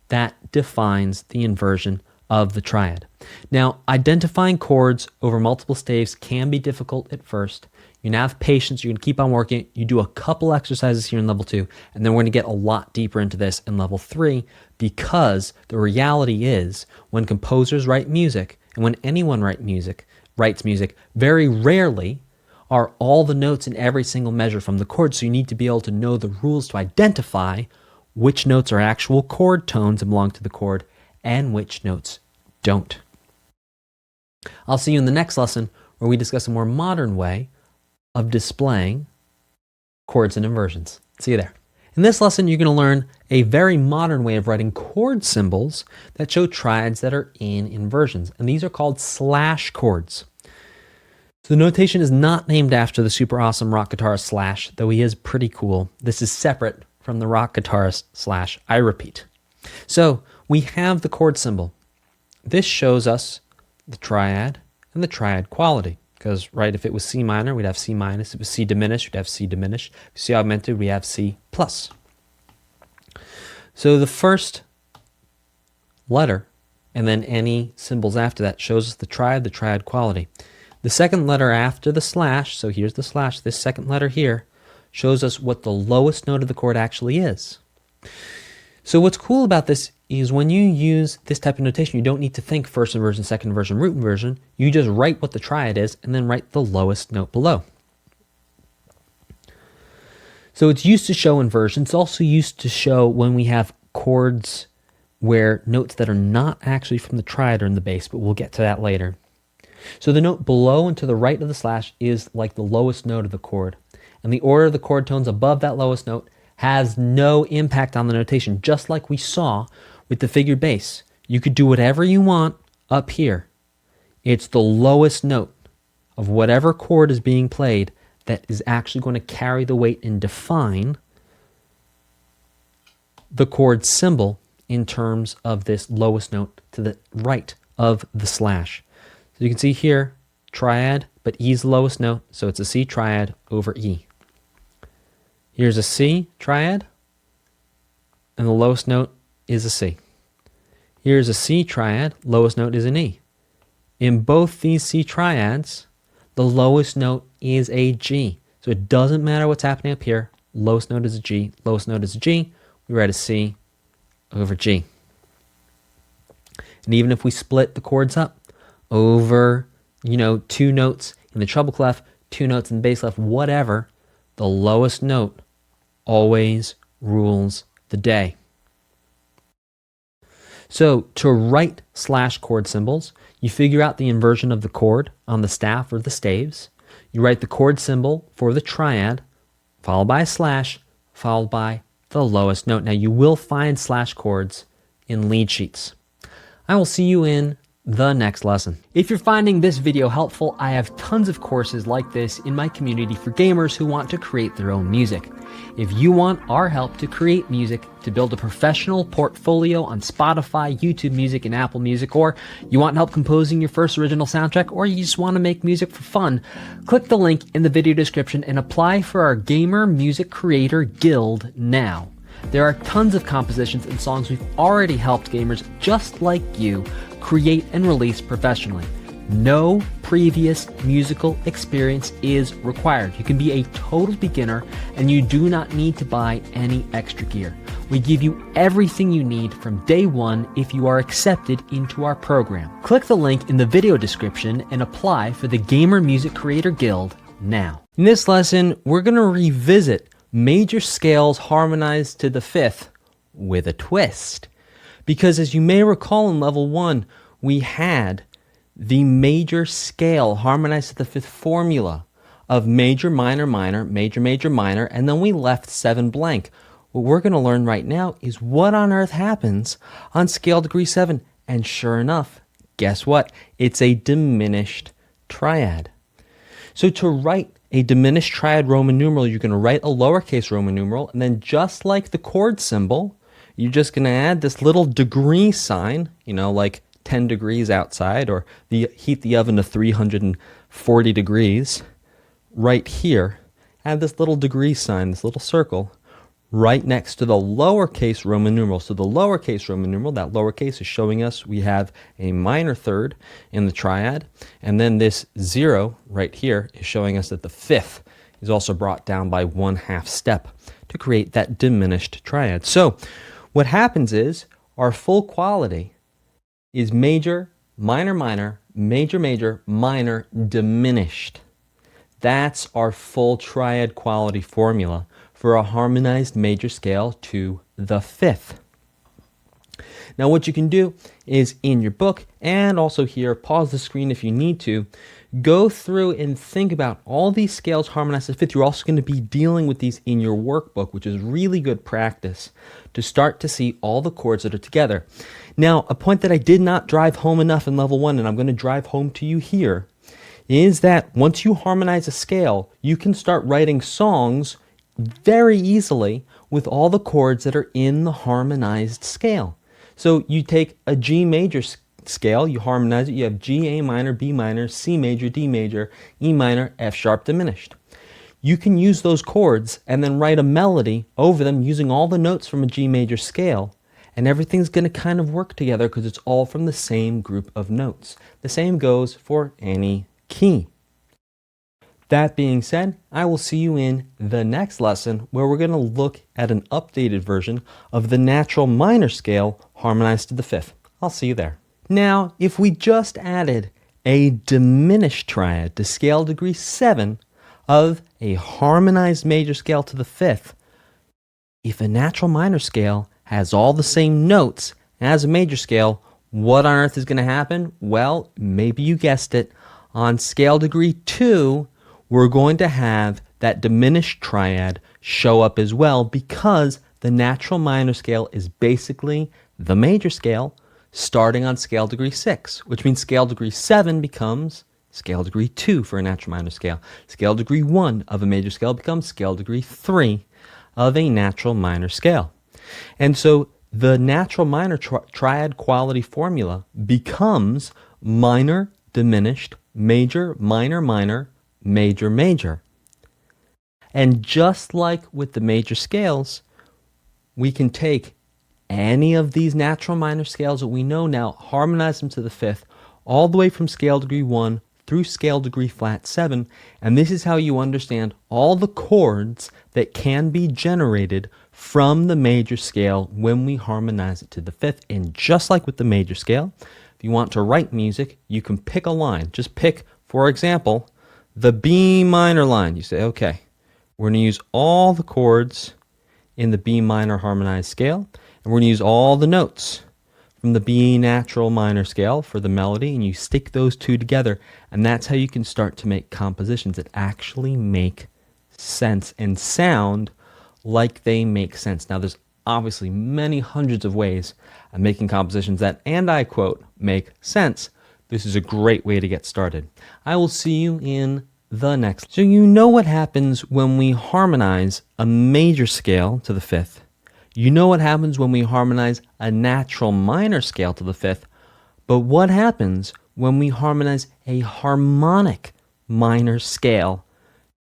that defines the inversion of the triad. Now, identifying chords over multiple staves can be difficult at first. You now have patience, you're going to keep on working. You do a couple exercises here in level 2, and then we're going to get a lot deeper into this in level 3, because the reality is when composers write music, and when anyone writes music, very rarely are all the notes in every single measure from the chord, so you need to be able to know the rules to identify which notes are actual chord tones and belong to the chord, and which notes don't. I'll see you in the next lesson where we discuss a more modern way of displaying chords and inversions. See you there. In this lesson, you're going to learn a very modern way of writing chord symbols that show triads that are in inversions, and these are called slash chords. So the notation is not named after the super awesome rock guitarist Slash, though he is pretty cool. This is separate from the rock guitarist Slash, I repeat. So we have the chord symbol. This shows us the triad and the triad quality. Because, right, if it was C minor, we'd have C minus. If it was C diminished, we'd have C diminished. If it's C augmented, we have C plus. So the first letter, and then any symbols after that, shows us the triad quality. The second letter after the slash, so here's the slash, this second letter here, shows us what the lowest note of the chord actually is. So what's cool about this is when you use this type of notation, you don't need to think first inversion, second inversion, root inversion. You just write what the triad is and then write the lowest note below. So it's used to show inversion. It's also used to show when we have chords where notes that are not actually from the triad are in the bass, but we'll get to that later. So the note below and to the right of the slash is like the lowest note of the chord. And the order of the chord tones above that lowest note has no impact on the notation, just like we saw with the figured bass. You could do whatever you want up here. It's the lowest note of whatever chord is being played that is actually going to carry the weight and define the chord symbol in terms of this lowest note to the right of the slash. So you can see here, triad but E is the lowest note, so it's a C triad over E. Here's a C triad, and the lowest note is a C. Here's a C triad, lowest note is an E. In both these C triads, the lowest note is a G. So it doesn't matter what's happening up here. Lowest note is a G, lowest note is a G. We write a C over G. And even if we split the chords up over, two notes in the treble clef, two notes in the bass clef, whatever, the lowest note always rules the day. So to write slash chord symbols, you figure out the inversion of the chord on the staff or the staves. You write the chord symbol for the triad, followed by a slash, followed by the lowest note. Now you will find slash chords in lead sheets. I will see you in the next lesson. If you're finding this video helpful, I have tons of courses like this in my community for gamers who want to create their own music. If you want our help to create music, to build a professional portfolio on Spotify, YouTube Music, and Apple Music, or you want help composing your first original soundtrack, or you just want to make music for fun, click the link in the video description and apply for our Gamer Music Creator Guild now. There are tons of compositions and songs we've already helped gamers just like you create and release professionally. No previous musical experience is required. You can be a total beginner and you do not need to buy any extra gear. We give you everything you need from day one if you are accepted into our program. Click the link in the video description and apply for the Gamer Music Creator Guild now. In this lesson, we're going to revisit major scales harmonized to the fifth with a twist. Because as you may recall in level 1, we had the major scale harmonized to the fifth formula of major, minor, minor, major, major, minor, and then we left 7 blank. What we're going to learn right now is what on earth happens on scale degree 7. And sure enough, guess what? It's a diminished triad. So to write a diminished triad Roman numeral, you're going to write a lowercase Roman numeral, and then just like the chord symbol, you're just going to add this little degree sign, like 10 degrees outside, or heat the oven to 340 degrees, right here. Add this little degree sign, this little circle, right next to the lowercase Roman numeral. So the lowercase Roman numeral, that lowercase is showing us we have a minor third in the triad, and then this 0 right here is showing us that the fifth is also brought down by 1/2 step to create that diminished triad. So what happens is our full quality is major, minor, minor, major, major, minor, diminished. That's our full triad quality formula for a harmonized major scale to the fifth. Now what you can do is in your book, and also here, pause the screen if you need to, go through and think about all these scales harmonized to the fifth. You're also going to be dealing with these in your workbook, which is really good practice to start to see all the chords that are together. Now, a point that I did not drive home enough in level 1, and I'm going to drive home to you here, is that once you harmonize a scale, you can start writing songs very easily with all the chords that are in the harmonized scale. So you take a G major scale, you harmonize it, you have G, A minor, B minor, C major, D major, E minor, F sharp diminished. You can use those chords and then write a melody over them using all the notes from a G major scale, and everything's going to kind of work together because it's all from the same group of notes. The same goes for any key. That being said, I will see you in the next lesson where we're going to look at an updated version of the natural minor scale harmonized to the fifth. I'll see you there. Now, if we just added a diminished triad to scale degree 7 of a harmonized major scale to the fifth, if a natural minor scale has all the same notes as a major scale, what on earth is going to happen? Well, maybe you guessed it. On scale degree 2, we're going to have that diminished triad show up as well, because the natural minor scale is basically the major scale starting on scale degree 6, which means scale degree 7 becomes scale degree 2 for a natural minor scale. Scale degree 1 of a major scale becomes scale degree 3 of a natural minor scale. And so the natural minor triad quality formula becomes minor, diminished, major, minor, minor, major, major. And just like with the major scales, we can take any of these natural minor scales that we know now, harmonize them to the fifth, all the way from scale degree 1 through scale degree flat 7, and this is how you understand all the chords that can be generated from the major scale when we harmonize it to the fifth. And just like with the major scale, if you want to write music, you can pick a line. Just pick, for example, the B minor line. You say, okay, we're going to use all the chords in the B minor harmonized scale, and we're going to use all the notes from the B natural minor scale for the melody, and you stick those two together, and that's how you can start to make compositions that actually make sense and sound like they make sense. Now, there's obviously many hundreds of ways of making compositions that, and I quote, make sense. This is a great way to get started. I will see you in the next. So you know what happens when we harmonize a major scale to the fifth. You know what happens when we harmonize a natural minor scale to the fifth, but what happens when we harmonize a harmonic minor scale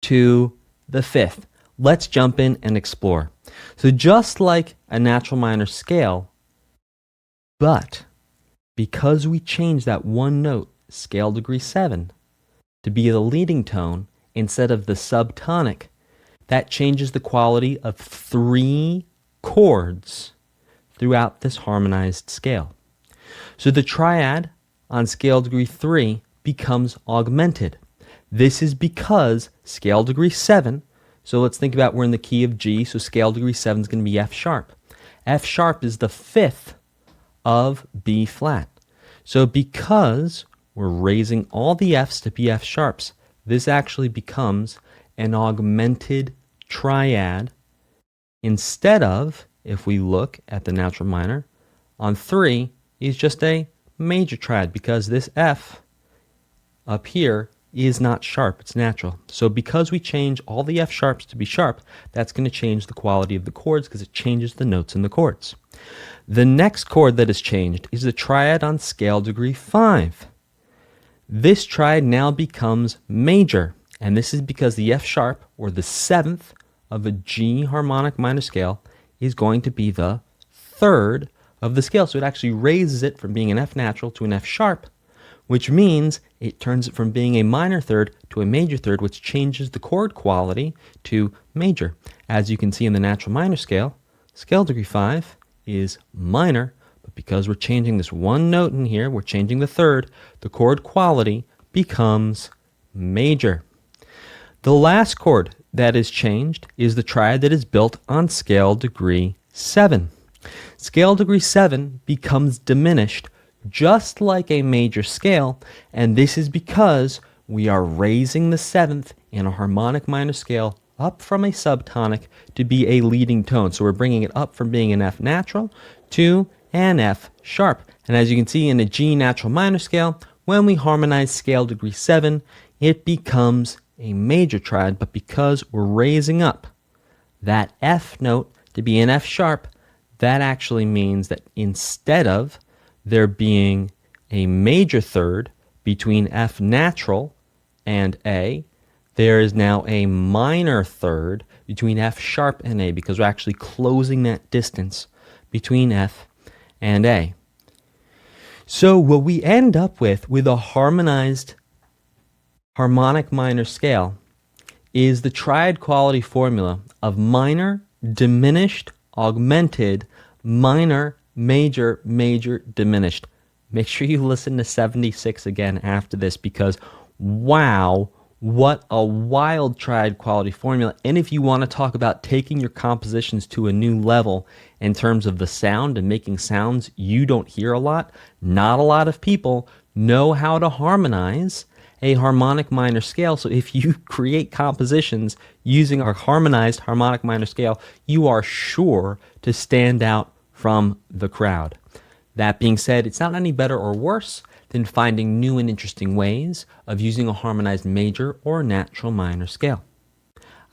to the fifth? Let's jump in and explore. So just like a natural minor scale, but because we change that one note, scale degree 7, to be the leading tone instead of the subtonic, that changes the quality of 3 chords throughout this harmonized scale. So the triad on scale degree 3 becomes augmented. This is because scale degree 7, so let's think about we're in the key of G, so scale degree 7 is going to be F sharp. F sharp is the fifth of B flat. So because we're raising all the Fs to be F sharps, this actually becomes an augmented triad instead of, if we look at the natural minor, on 3 is just a major triad because this F up here is not sharp, it's natural. So because we change all the F sharps to be sharp, that's going to change the quality of the chords because it changes the notes in the chords. The next chord that is changed is the triad on scale degree 5. This triad now becomes major, and this is because the F sharp, or the 7th of a G harmonic minor scale, is going to be the 3rd of the scale. So it actually raises it from being an F natural to an F sharp, which means it turns it from being a minor third to a major third, which changes the chord quality to major. As you can see in the natural minor scale, scale degree 5 is minor, but because we're changing this one note in here, we're changing the 3rd, the chord quality becomes major. The last chord that is changed is the triad that is built on scale degree 7. Scale degree 7 becomes diminished just like a major scale, and this is because we are raising the 7th in a harmonic minor scale up from a subtonic to be a leading tone. So we're bringing it up from being an F natural to an F sharp. And as you can see in a G natural minor scale, when we harmonize scale degree 7, it becomes a major triad, but because we're raising up that F note to be an F sharp, that actually means that instead of there being a major third between F natural and A, there is now a minor third between F sharp and A because we're actually closing that distance between F and A. So what we end up with a harmonized harmonic minor scale is the triad quality formula of minor, diminished, augmented, minor, major, major, diminished. Make sure you listen to 76 again after this because wow, what a wild triad quality formula. And if you want to talk about taking your compositions to a new level in terms of the sound and making sounds you don't hear a lot, not a lot of people know how to harmonize a harmonic minor scale. So if you create compositions using a harmonized harmonic minor scale, you are sure to stand out from the crowd. That being said, it's not any better or worse than finding new and interesting ways of using a harmonized major or natural minor scale.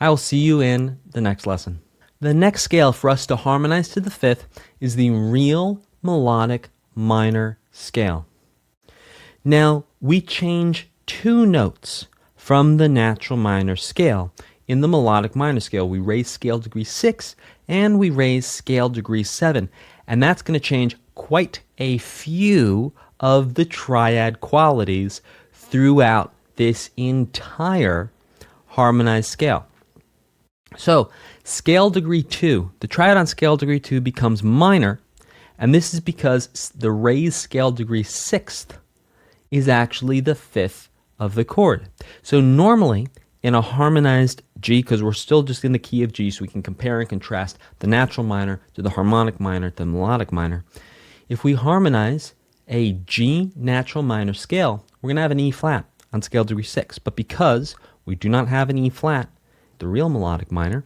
I will see you in the next lesson. The next scale for us to harmonize to the 5th is the real melodic minor scale. Now, we change two notes from the natural minor scale. In the melodic minor scale, we raise scale degree 6 and we raise scale degree 7. And that's going to change quite a few of the triad qualities throughout this entire harmonized scale. So, scale degree 2, the triad on scale degree 2 becomes minor, and this is because the raised scale degree 6th is actually the 5th of the chord. So normally, in a harmonized G, because we're still just in the key of G, so we can compare and contrast the natural minor to the harmonic minor to the melodic minor. If we harmonize a G natural minor scale, we're going to have an E flat on scale degree 6. But because we do not have an E flat, the real melodic minor,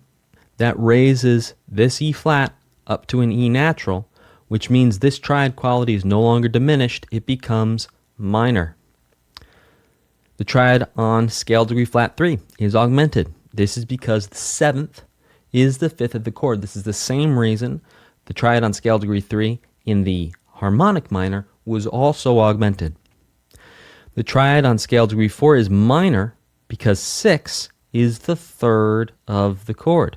that raises this E flat up to an E natural, which means this triad quality is no longer diminished, it becomes minor. The triad on scale degree flat 3 is augmented. This is because the 7th is the 5th of the chord. This is the same reason the triad on scale degree 3 in the harmonic minor was also augmented. The triad on scale degree 4 is minor because 6 is the 3rd of the chord.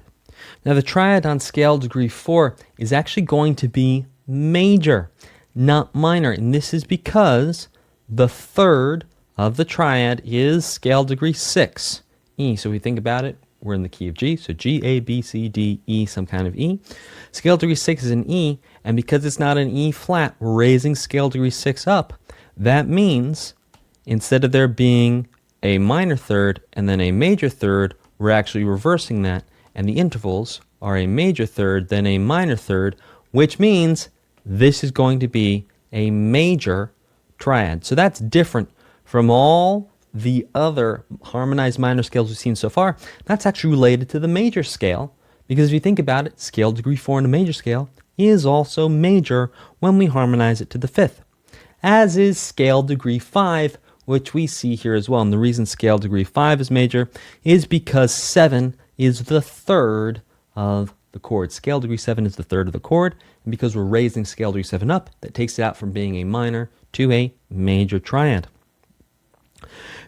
Now the triad on scale degree 4 is actually going to be major, not minor, and this is because the 3rd of the triad is scale degree 6, E. So we think about it, we're in the key of G, so G, A, B, C, D, E, some kind of E. Scale degree 6 is an E, and because it's not an E flat, we're raising scale degree 6 up. That means instead of there being a minor third and then a major third, we're actually reversing that, and the intervals are a major third, then a minor third, which means this is going to be a major triad. So that's different from all the other harmonized minor scales we've seen so far. That's actually related to the major scale, because if you think about it, scale degree 4 in a major scale is also major when we harmonize it to the 5th, as is scale degree 5, which we see here as well. And the reason scale degree 5 is major is because 7 is the 3rd of the chord. Scale degree 7 is the 3rd of the chord, and because we're raising scale degree 7 up, that takes it out from being a minor to a major triad.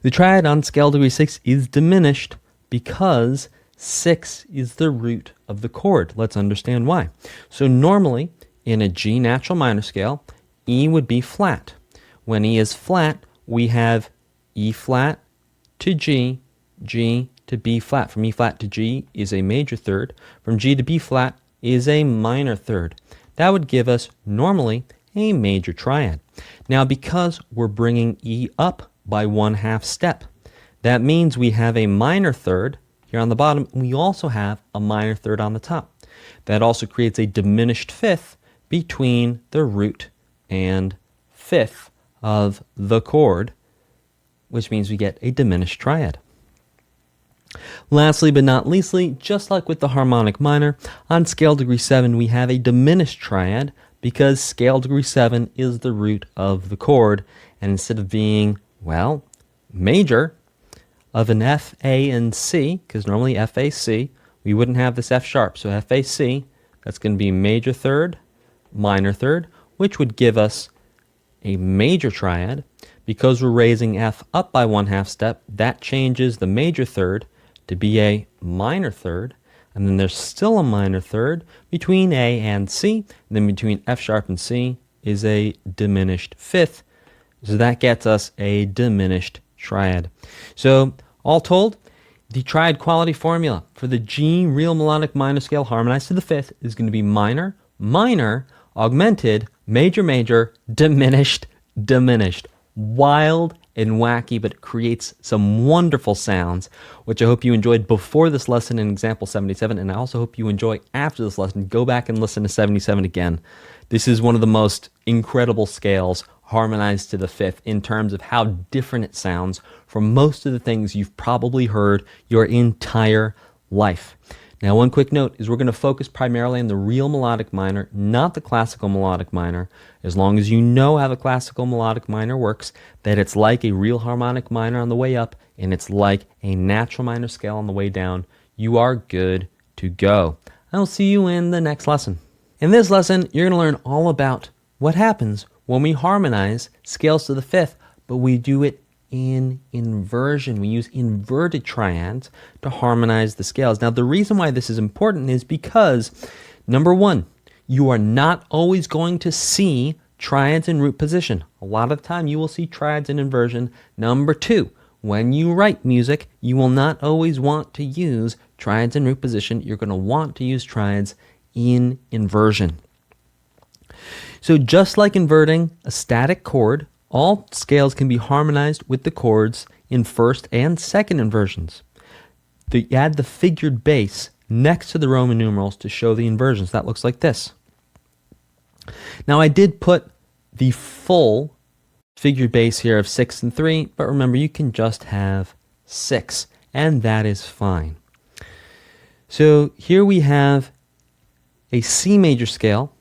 The triad on scale degree 6 is diminished because 6 is the root of the chord. Let's understand why. So normally, in a G natural minor scale, E would be flat. When E is flat, we have E flat to G, G to B flat. From E flat to G is a major third. From G to B flat is a minor third. That would give us, normally, a major triad. Now, because we're bringing E up by 1/2 step, that means we have a minor third here on the bottom, and we also have a minor third on the top. That also creates a diminished 5th between the root and 5th of the chord, which means we get a diminished triad. Lastly but not leastly, just like with the harmonic minor, on scale degree 7 we have a diminished triad because scale degree 7 is the root of the chord, and instead of being, well, major of an F, A, and C, because normally F, A, C, we wouldn't have this F sharp, so F, A, C, that's going to be major third, minor third, which would give us a major triad. Because we're raising F up by 1/2 step, that changes the major third to be a minor third, and then there's still a minor third between A and C, and then between F sharp and C is a diminished 5th, so that gets us a diminished triad. So all told, the triad quality formula for the G real melodic minor scale harmonized to the 5th is going to be minor, minor, augmented, major, major, diminished, diminished. Wild and wacky, but it creates some wonderful sounds, which I hope you enjoyed before this lesson in example 77, and I also hope you enjoy after this lesson. Go back and listen to 77 again. This is one of the most incredible scales harmonized to the 5th in terms of how different it sounds from most of the things you've probably heard your entire life. Now, one quick note is we're going to focus primarily on the real melodic minor, not the classical melodic minor. As long as you know how the classical melodic minor works, that it's like a real harmonic minor on the way up, and it's like a natural minor scale on the way down, you are good to go. I'll see you in the next lesson. In this lesson, you're going to learn all about what happens when we harmonize scales to the 5th, but we do it in inversion. We use inverted triads to harmonize the scales. Now, the reason why this is important is because, number one, you are not always going to see triads in root position. A lot of the time you will see triads in inversion. Number two, when you write music, you will not always want to use triads in root position. You're going to want to use triads in inversion. So just like inverting a static chord, all scales can be harmonized with the chords in first and second inversions. You add the figured bass next to the Roman numerals to show the inversions. That looks like this. Now I did put the full figured bass here of 6 and 3, but remember you can just have 6, and that is fine. So here we have a C major scale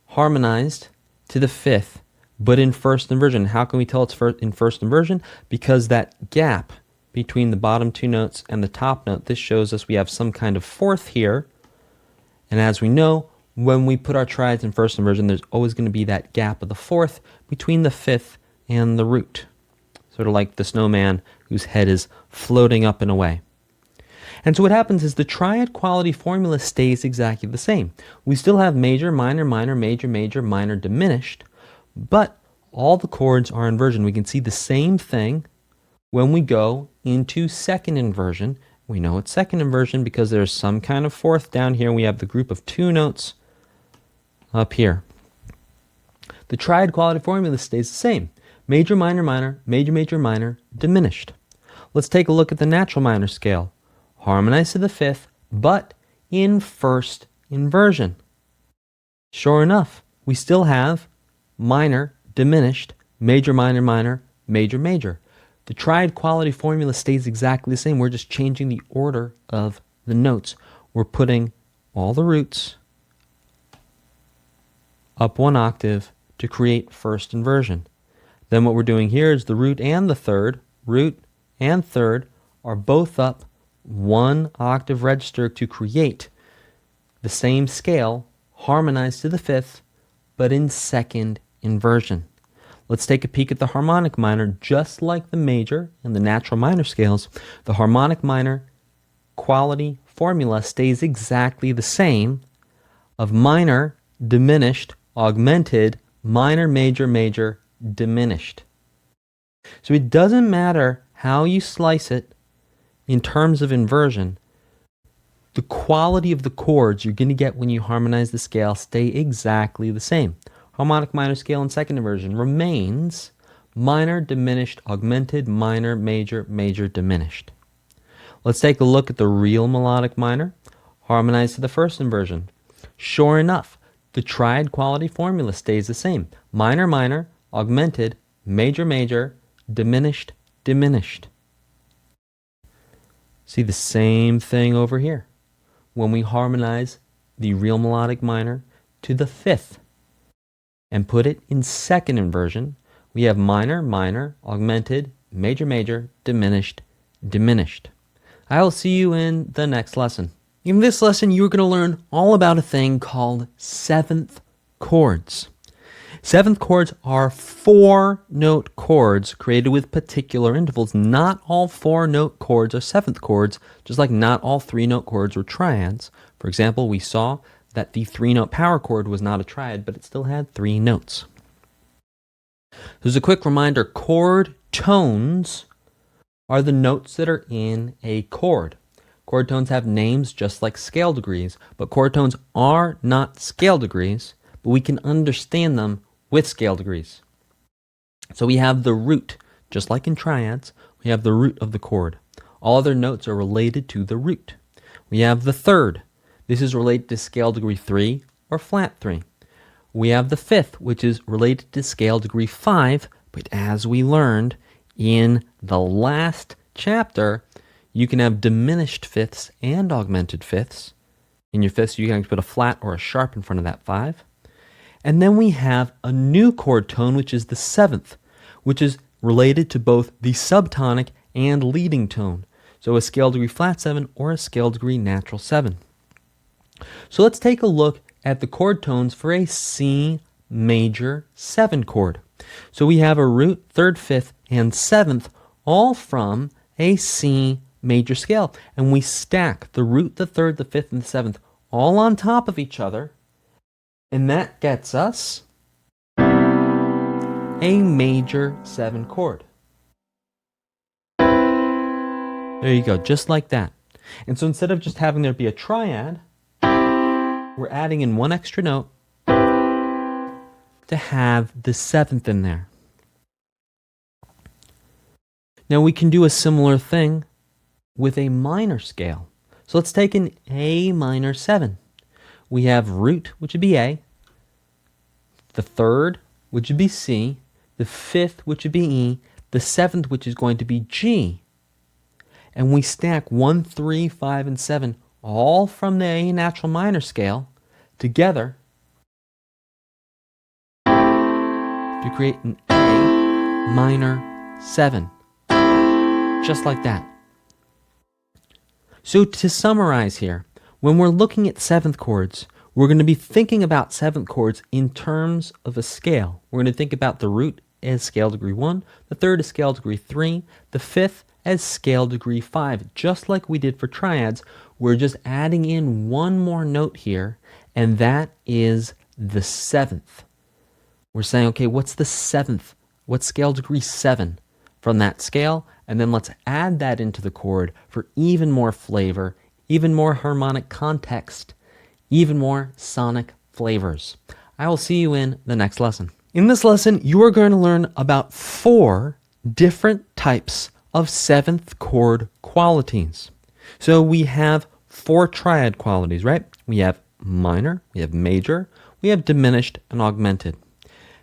harmonized to the 5th, but in first inversion. How can we tell it's in first inversion? Because that gap between the bottom two notes and the top note, this shows us we have some kind of fourth here. And as we know, when we put our triads in first inversion, there's always going to be that gap of the fourth between the 5th and the root. Sort of like the snowman whose head is floating up and away. And so what happens is the triad quality formula stays exactly the same. We still have major, minor, minor, major, major, minor, diminished, but all the chords are inversion. We can see the same thing when we go into second inversion. We know it's second inversion because there's some kind of fourth down here. We have the group of two notes up here. The triad quality formula stays the same. Major, minor, minor, major, major, minor, diminished. Let's take a look at the natural minor scale. Harmonized to the 5th, but in first inversion. Sure enough, we still have minor, diminished, major, minor, minor, major, major. The triad quality formula stays exactly the same. We're just changing the order of the notes. We're putting all the roots up one octave to create first inversion. Then what we're doing here is the root and third are both up one octave register to create the same scale harmonized to the 5th, but in second inversion. Let's take a peek at the harmonic minor. Just like the major and the natural minor scales, the harmonic minor quality formula stays exactly the same of minor, diminished, augmented, minor, major, major, diminished. So it doesn't matter how you slice it in terms of inversion, the quality of the chords you're going to get when you harmonize the scale stay exactly the same. Harmonic minor scale in second inversion remains minor, diminished, augmented, minor, major, major, diminished. Let's take a look at the real melodic minor, harmonized to the first inversion. Sure enough, the triad quality formula stays the same. Minor, minor, augmented, major, major, diminished, diminished. See the same thing over here. When we harmonize the real melodic minor to the 5th and put it in second inversion, we have minor, minor, augmented, major, major, diminished, diminished. I will see you in the next lesson. In this lesson, you're going to learn all about a thing called seventh chords. Seventh chords are 4-note chords created with particular intervals. Not all 4-note chords are seventh chords, just like not all 3-note chords are triads. For example, we saw that the 3-note power chord was not a triad, but it still had 3 notes. There's a quick reminder, chord tones are the notes that are in a chord. Chord tones have names just like scale degrees, but chord tones are not scale degrees, but we can understand them with scale degrees. So we have the root, just like in triads, we have the root of the chord. All other notes are related to the root. We have the third. This is related to scale degree 3 or flat 3. We have the 5th, which is related to scale degree 5, but as we learned in the last chapter, you can have diminished 5ths and augmented 5ths. In your 5ths, you can put a flat or a sharp in front of that 5. And then we have a new chord tone, which is the 7th, which is related to both the subtonic and leading tone. So a scale degree flat 7 or a scale degree natural 7. So let's take a look at the chord tones for a C major 7 chord. So we have a root, third, fifth, and seventh, all from a C major scale. And we stack the root, the third, the fifth, and the seventh all on top of each other. And that gets us a major 7 chord. There you go, just like that. And so instead of just having there be a triad, we're adding in one extra note to have the 7th in there. Now we can do a similar thing with a minor scale. So let's take an A minor 7. We have root, which would be A, the third, which would be C, the fifth, which would be E, the seventh, which is going to be G. And we stack 1, 3, 5, and 7, all from the A natural minor scale, together to create an A minor 7. Just like that. So to summarize here, when we're looking at 7th chords, we're going to be thinking about 7th chords in terms of a scale. We're going to think about the root as scale degree 1, the third as scale degree 3, the fifth as scale degree 5. Just like we did for triads, we're just adding in one more note here, and that is the 7th. We're saying, okay, what's the 7th? What's scale degree 7 from that scale? And then let's add that into the chord for even more flavor, even more harmonic context, even more sonic flavors. I will see you in the next lesson. In this lesson, you are going to learn about 4 different types of 7th chord qualities. So we have 4 triad qualities, right? We have minor, we have major, we have diminished and augmented.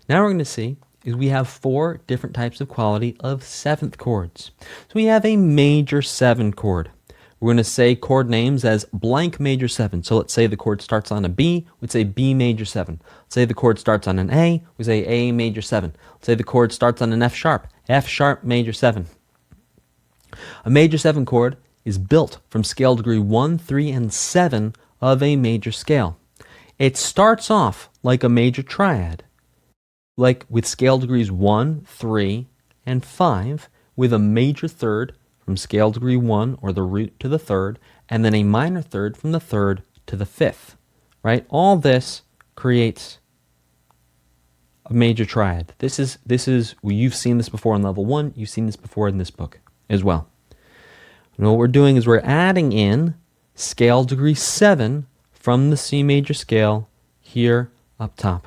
Now we're going to see is we have 4 different types of quality of 7th chords. So we have a major 7 chord. We're going to say chord names as blank major 7. So let's say the chord starts on a B, we'd say B major 7. Let's say the chord starts on an A, we say A major 7. Let's say the chord starts on an F sharp major 7. A major 7 chord is built from scale degree 1, 3, and 7 of a major scale. It starts off like a major triad, like with scale degrees 1, 3, and 5, with a major third from scale degree 1, or the root, to the third, and then a minor third from the third to the fifth, right? All this creates a major triad. This is you've seen this before in level 1, you've seen this before in this book as well. And what we're doing is we're adding in scale degree 7 from the C major scale here up top.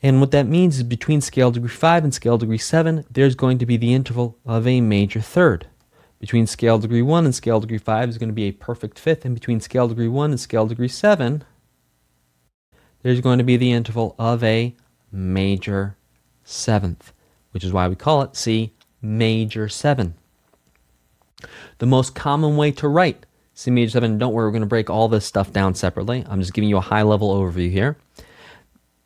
And what that means is between scale degree 5 and scale degree 7, there's going to be the interval of a major third. Between scale degree 1 and scale degree 5 is going to be a perfect fifth, and between scale degree 1 and scale degree 7, there's going to be the interval of a major 7th, which is why we call it C major 7. The most common way to write C major 7, don't worry, we're going to break all this stuff down separately. I'm just giving you a high-level overview here.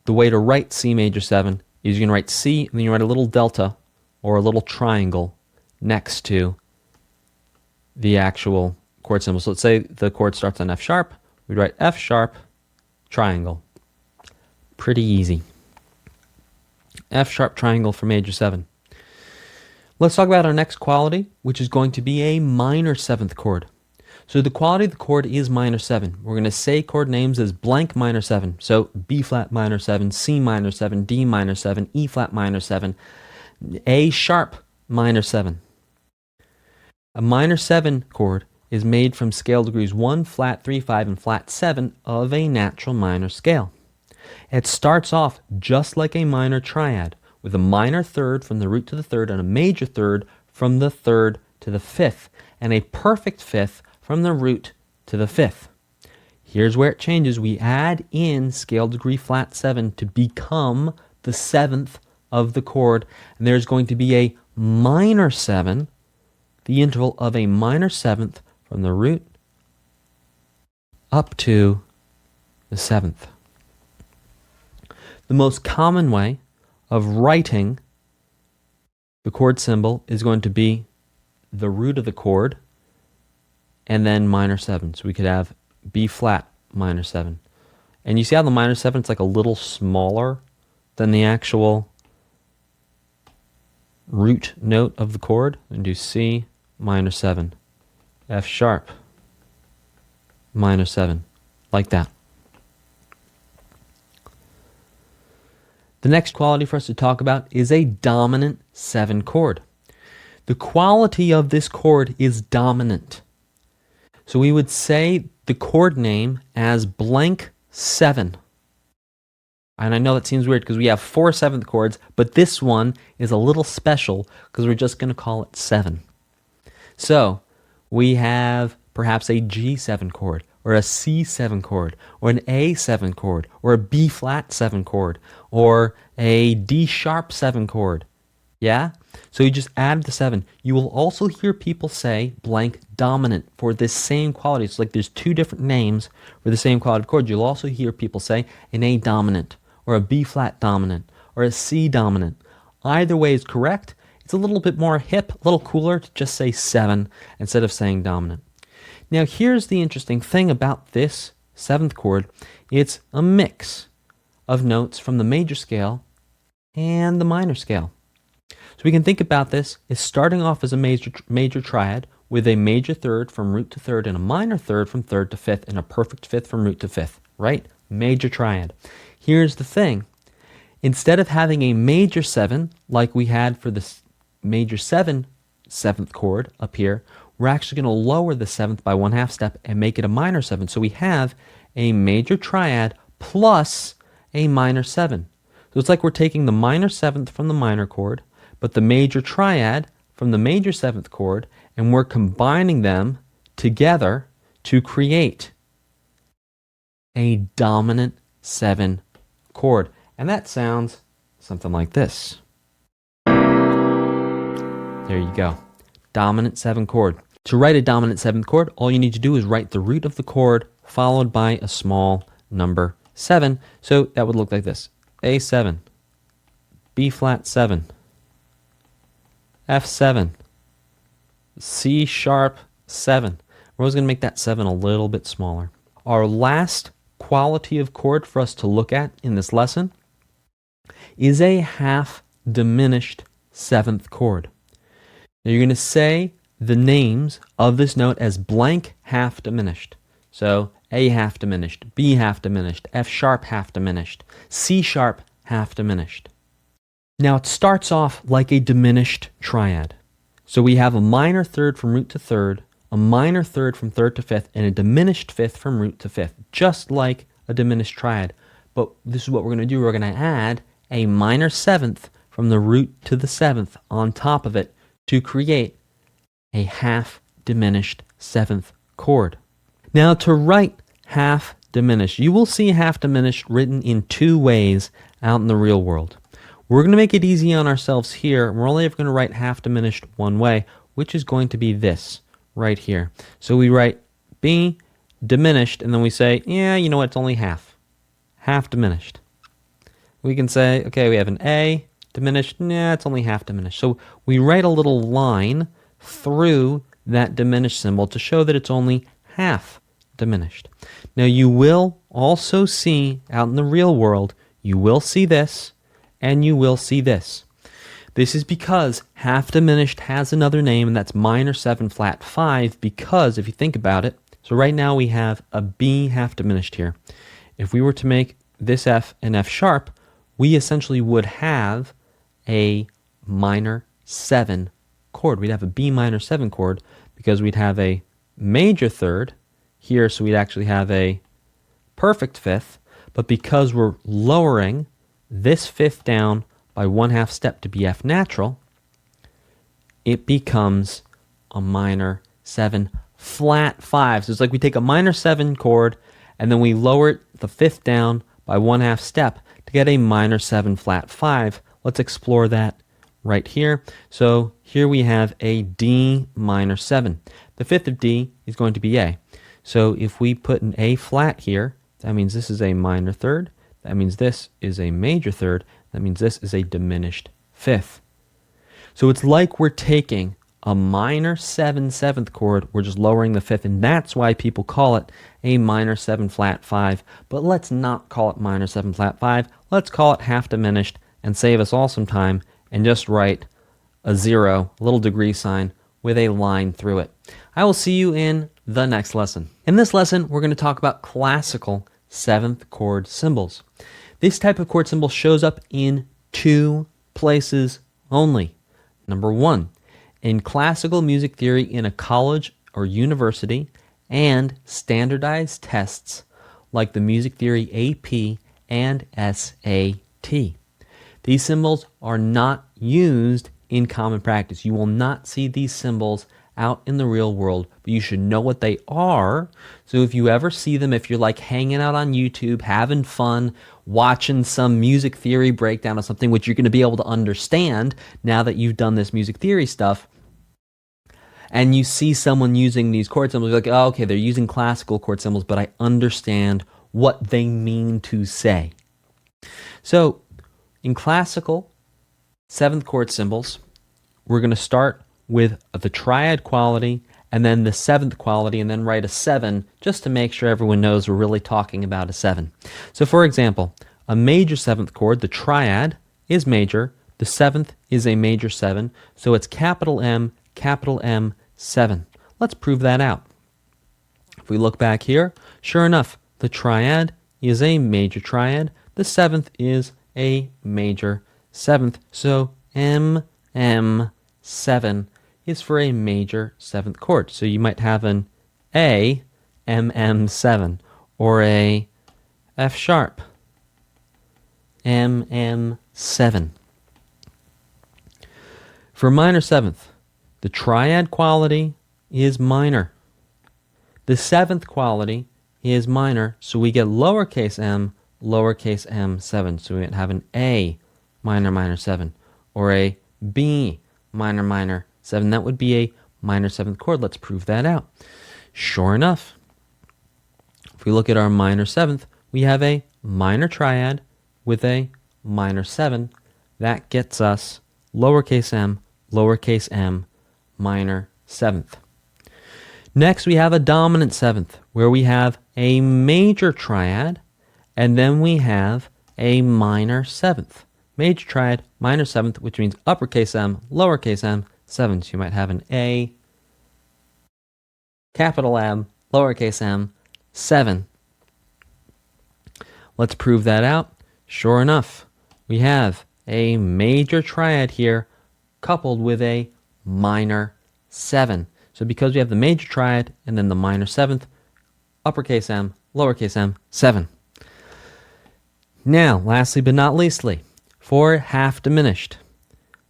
The way to write C major 7 is you're going to write C, and then you write a little delta or a little triangle next to the actual chord symbol. So let's say the chord starts on F sharp. We'd write F sharp, triangle. Pretty easy. F sharp triangle for major 7. Let's talk about our next quality, which is going to be a minor 7th chord. So the quality of the chord is minor 7. We're going to say chord names as blank minor 7. So B flat minor 7, C minor 7, D minor 7, E flat minor 7, A sharp minor 7. A minor 7 chord is made from scale degrees 1, flat 3, 5, and flat 7 of a natural minor scale. It starts off just like a minor triad, with a minor third from the root to the third and a major third from the third to the fifth, and a perfect fifth from the root to the fifth. Here's where it changes. We add in scale degree flat 7 to become the 7th of the chord, and there's going to be a minor 7, the interval of a minor 7th from the root up to the 7th. The most common way of writing the chord symbol is going to be the root of the chord and then minor 7. So we could have B flat minor 7. And you see how the minor 7 is like a little smaller than the actual root note of the chord and do C minor 7, F sharp minor 7, like that. The next quality for us to talk about is a dominant 7 chord. The quality of this chord is dominant. So we would say the chord name as blank 7. And I know that seems weird because we have 4 7th chords, but this one is a little special because we're just going to call it 7. So we have perhaps a G7 chord, or a C7 chord, or an A7 chord, or a B flat 7 chord, or a D sharp 7 chord. Yeah? So you just add the 7. You will also hear people say blank dominant for this same quality. It's like there's 2 different names for the same quality of chord. You'll also hear people say an A dominant, or a B flat dominant, or a C dominant. Either way is correct. It's a little bit more hip, a little cooler to just say 7 instead of saying dominant. Now here's the interesting thing about this 7th chord. It's a mix of notes from the major scale and the minor scale. So we can think about this as starting off as a major triad with a major third from root to third and a minor third from third to fifth and a perfect fifth from root to fifth, right? Major triad. Here's the thing. Instead of having a major 7 like we had for the major 7 7th chord up here, we're actually going to lower the 7th by 1/2 step and make it a minor 7. So we have a major triad plus a minor 7. So it's like we're taking the minor 7th from the minor chord, but the major triad from the major 7th chord, and we're combining them together to create a dominant 7 chord. And that sounds something like this. There you go. Dominant 7 chord. To write a dominant 7th chord, all you need to do is write the root of the chord followed by a small number 7. So that would look like this. A7, B flat 7, F7, C sharp 7. We're always going to make that 7 a little bit smaller. Our last quality of chord for us to look at in this lesson is a half diminished 7th chord. Now you're going to say the names of this note as blank half diminished. So A half diminished, B half diminished, F sharp half diminished, C sharp half diminished. Now it starts off like a diminished triad. So we have a minor third from root to third, a minor third from third to fifth, and a diminished fifth from root to fifth, just like a diminished triad. But this is what we're going to do. We're going to add a minor 7th from the root to the 7th on top of it to create a half diminished 7th chord. Now to write half diminished, you will see half diminished written in 2 ways out in the real world. We're going to make it easy on ourselves here. We're only ever going to write half diminished one way, which is going to be this right here. So we write B diminished, and then we say, yeah, you know what, it's only half. Half diminished. We can say, okay, we have an A diminished, nah, it's only half diminished. So we write a little line through that diminished symbol to show that it's only half diminished. Now you will also see out in the real world, you will see this and you will see this. This is because half diminished has another name, and that's minor 7 flat 5, because if you think about it, so right now we have a B half diminished here. If we were to make this F an F sharp, we essentially would have a minor 7 chord. We'd have a B minor 7 chord because we'd have a major third here, so we'd actually have a perfect fifth, but because we're lowering this fifth down by 1/2 step to be F natural, it becomes a minor 7 flat 5. So it's like we take a minor 7 chord and then we lower the fifth down by 1/2 step to get a minor 7 flat 5. Let's explore that right here. So here we have a D minor 7. The fifth of D is going to be A. So if we put an A flat here, that means this is a minor third. That means this is a major third. That means this is a diminished fifth. So it's like we're taking a minor 7 7th chord, we're just lowering the fifth, and that's why people call it a minor 7 flat 5. But let's not call it minor 7 flat 5. Let's call it half diminished and save us all some time and just write a 0, a little degree sign with a line through it. I will see you in the next lesson. In this lesson, we're going to talk about classical 7th chord symbols. This type of chord symbol shows up in 2 places only. Number 1, in classical music theory in a college or university and standardized tests like the Music Theory AP and SAT. These symbols are not used in common practice. You will not see these symbols out in the real world, but you should know what they are. So if you ever see them, if you're like hanging out on YouTube, having fun, watching some music theory breakdown of something which you're going to be able to understand now that you've done this music theory stuff, and you see someone using these chord symbols, you're like, oh, okay, they're using classical chord symbols, but I understand what they mean to say. So in classical 7th chord symbols, we're going to start with the triad quality and then the 7th quality and then write a 7 just to make sure everyone knows we're really talking about a 7. So for example, a major 7th chord, the triad, is major. The 7th is a major 7, so it's capital M, 7. Let's prove that out. If we look back here, sure enough, the triad is a major triad. The 7th is a major 7th, so M, 7 is for a major 7th chord. So you might have an A, MM7, or a F sharp, MM7. For minor 7th, the triad quality is minor. The 7th quality is minor, so we get lowercase m, lowercase m7. So we might have an A minor 7, or a B minor 7. That would be a minor 7th chord. Let's prove that out. Sure enough, if we look at our minor 7th, we have a minor triad with a minor 7. That gets us lowercase m, minor 7th. Next, we have a dominant 7th, where we have a major triad, and then we have a minor 7th. Major triad, minor 7th, which means uppercase M, lowercase m, 7. So you might have an A, capital M, lowercase m, 7. Let's prove that out. Sure enough, we have a major triad here coupled with a minor 7. So because we have the major triad and then the minor 7th, uppercase M, lowercase m, 7. Now, lastly but not leastly, for half diminished,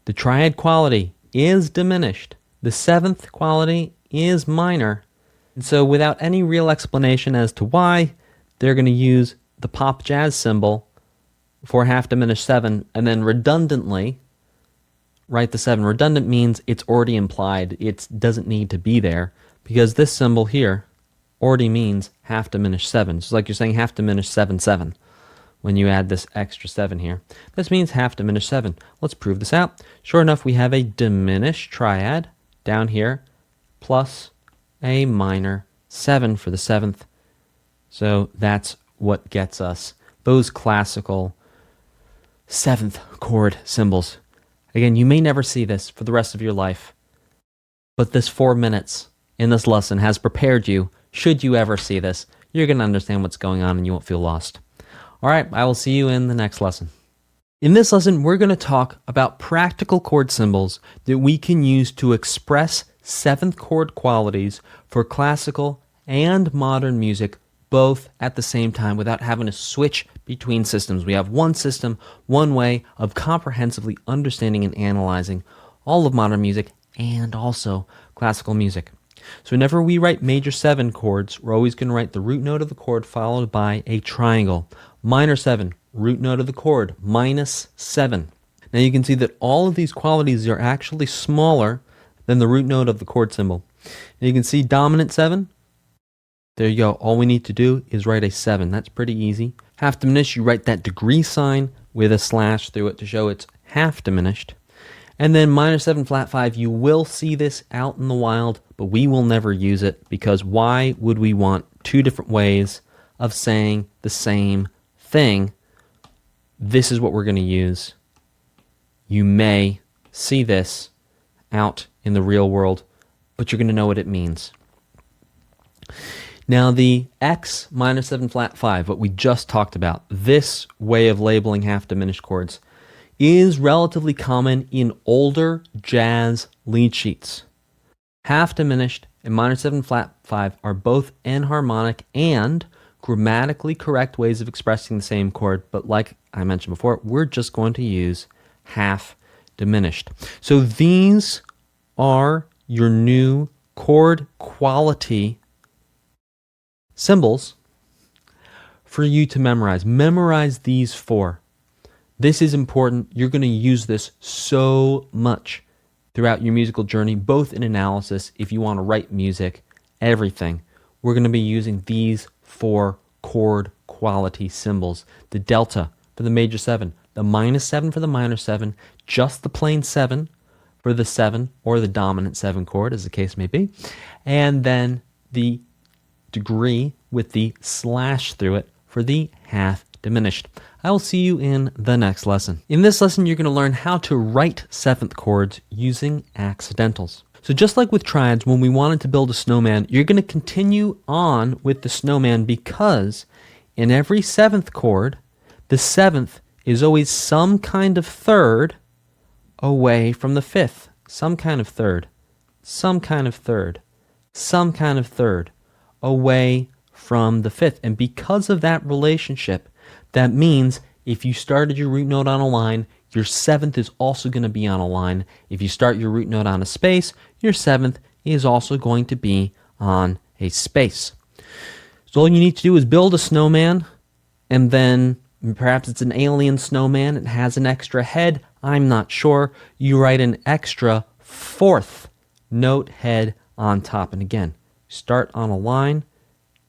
the triad quality is diminished. The 7th quality is minor. And so without any real explanation as to why, they're going to use the pop jazz symbol for half diminished 7 and then redundantly write the 7. Redundant means it's already implied. It doesn't need to be there because this symbol here already means half diminished 7. So it's like you're saying half diminished 7 when you add this extra 7 here. This means half diminished 7. Let's prove this out. Sure enough, we have a diminished triad down here plus a minor 7 for the 7th. So that's what gets us those classical 7th chord symbols. Again, you may never see this for the rest of your life, but this 4 minutes in this lesson has prepared you. Should you ever see this, you're going to understand what's going on and you won't feel lost. All right, I will see you in the next lesson. In this lesson, we're going to talk about practical chord symbols that we can use to express 7th chord qualities for classical and modern music both at the same time without having to switch between systems. We have one system, one way of comprehensively understanding and analyzing all of modern music and also classical music. So whenever we write major 7 chords, we're always going to write the root note of the chord followed by a triangle. Minor 7, root note of the chord, -7. Now you can see that all of these qualities are actually smaller than the root note of the chord symbol. Now you can see dominant 7. There you go. All we need to do is write a 7. That's pretty easy. Half diminished, you write that degree sign with a slash through it to show it's half diminished. And then minor 7 flat 5, you will see this out in the wild, but we will never use it because why would we want 2 different ways of saying the same thing? This is what we're going to use. You may see this out in the real world, but you're going to know what it means. Now the X minor 7 flat 5, what we just talked about, this way of labeling half diminished chords is relatively common in older jazz lead sheets. Half diminished and minor 7 flat 5 are both enharmonic and grammatically correct ways of expressing the same chord, but like I mentioned before, we're just going to use half diminished. So these are your new chord quality symbols for you to memorize. Memorize these four. This is important. You're going to use this so much throughout your musical journey, both in analysis, if you want to write music, everything. We're going to be using these four chord quality symbols. The delta for the major 7, the minus 7 for the minor 7, just the plain 7 for the 7 or the dominant 7 chord, as the case may be, and then the degree with the slash through it for the half diminished. I will see you in the next lesson. In this lesson, you're going to learn how to write 7th chords using accidentals. So just like with triads, when we wanted to build a snowman, you're going to continue on with the snowman because in every 7th chord, the 7th is always some kind of third away from the 5th. Some kind of third, some kind of third, some kind of third away from the 5th. And because of that relationship, that means if you started your root note on a line, your 7th is also going to be on a line. If you start your root note on a space, your 7th is also going to be on a space. So all you need to do is build a snowman, and then perhaps it's an alien snowman. It has an extra head. I'm not sure. You write an extra 4th note head on top. And again, start on a line.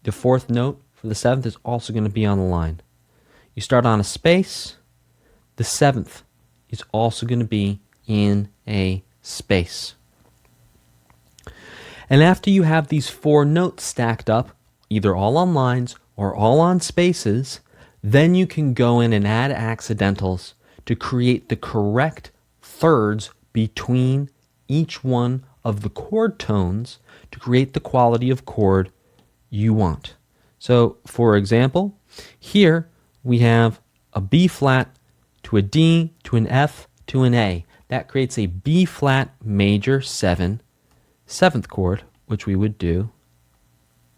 The 4th note for the 7th is also going to be on the line. You start on a space. The 7th is also going to be in a space. And after you have these 4 notes stacked up, either all on lines or all on spaces, then you can go in and add accidentals to create the correct thirds between each one of the chord tones to create the quality of chord you want. So, for example, here we have a B flat to a D to an F to an A. That creates a B flat major 7 7th chord, which we would do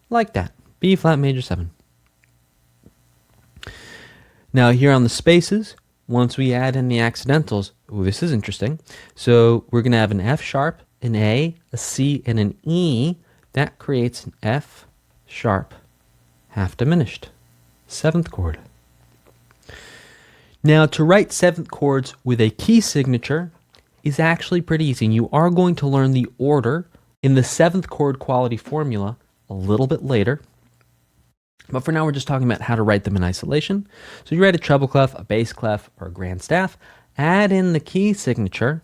like that. B flat major 7. Now here on the spaces, once we add in the accidentals, ooh, this is interesting. So we're going to have an F sharp, an A, a C, and an E. That creates an F sharp half diminished 7th chord. Now to write 7th chords with a key signature is actually pretty easy. And you are going to learn the order in the 7th chord quality formula a little bit later. But for now, we're just talking about how to write them in isolation. So you write a treble clef, a bass clef, or a grand staff, add in the key signature,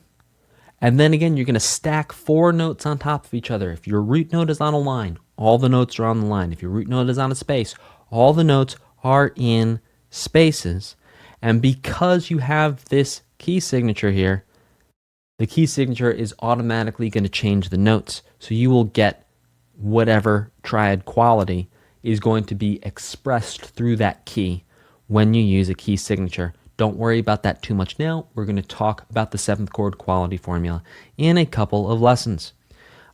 and then again, you're going to stack 4 notes on top of each other. If your root note is on a line, all the notes are on the line. If your root note is on a space, all the notes are in spaces. And because you have this key signature here, the key signature is automatically going to change the notes. So you will get whatever triad quality is going to be expressed through that key when you use a key signature. Don't worry about that too much now. We're going to talk about the 7th chord quality formula in a couple of lessons.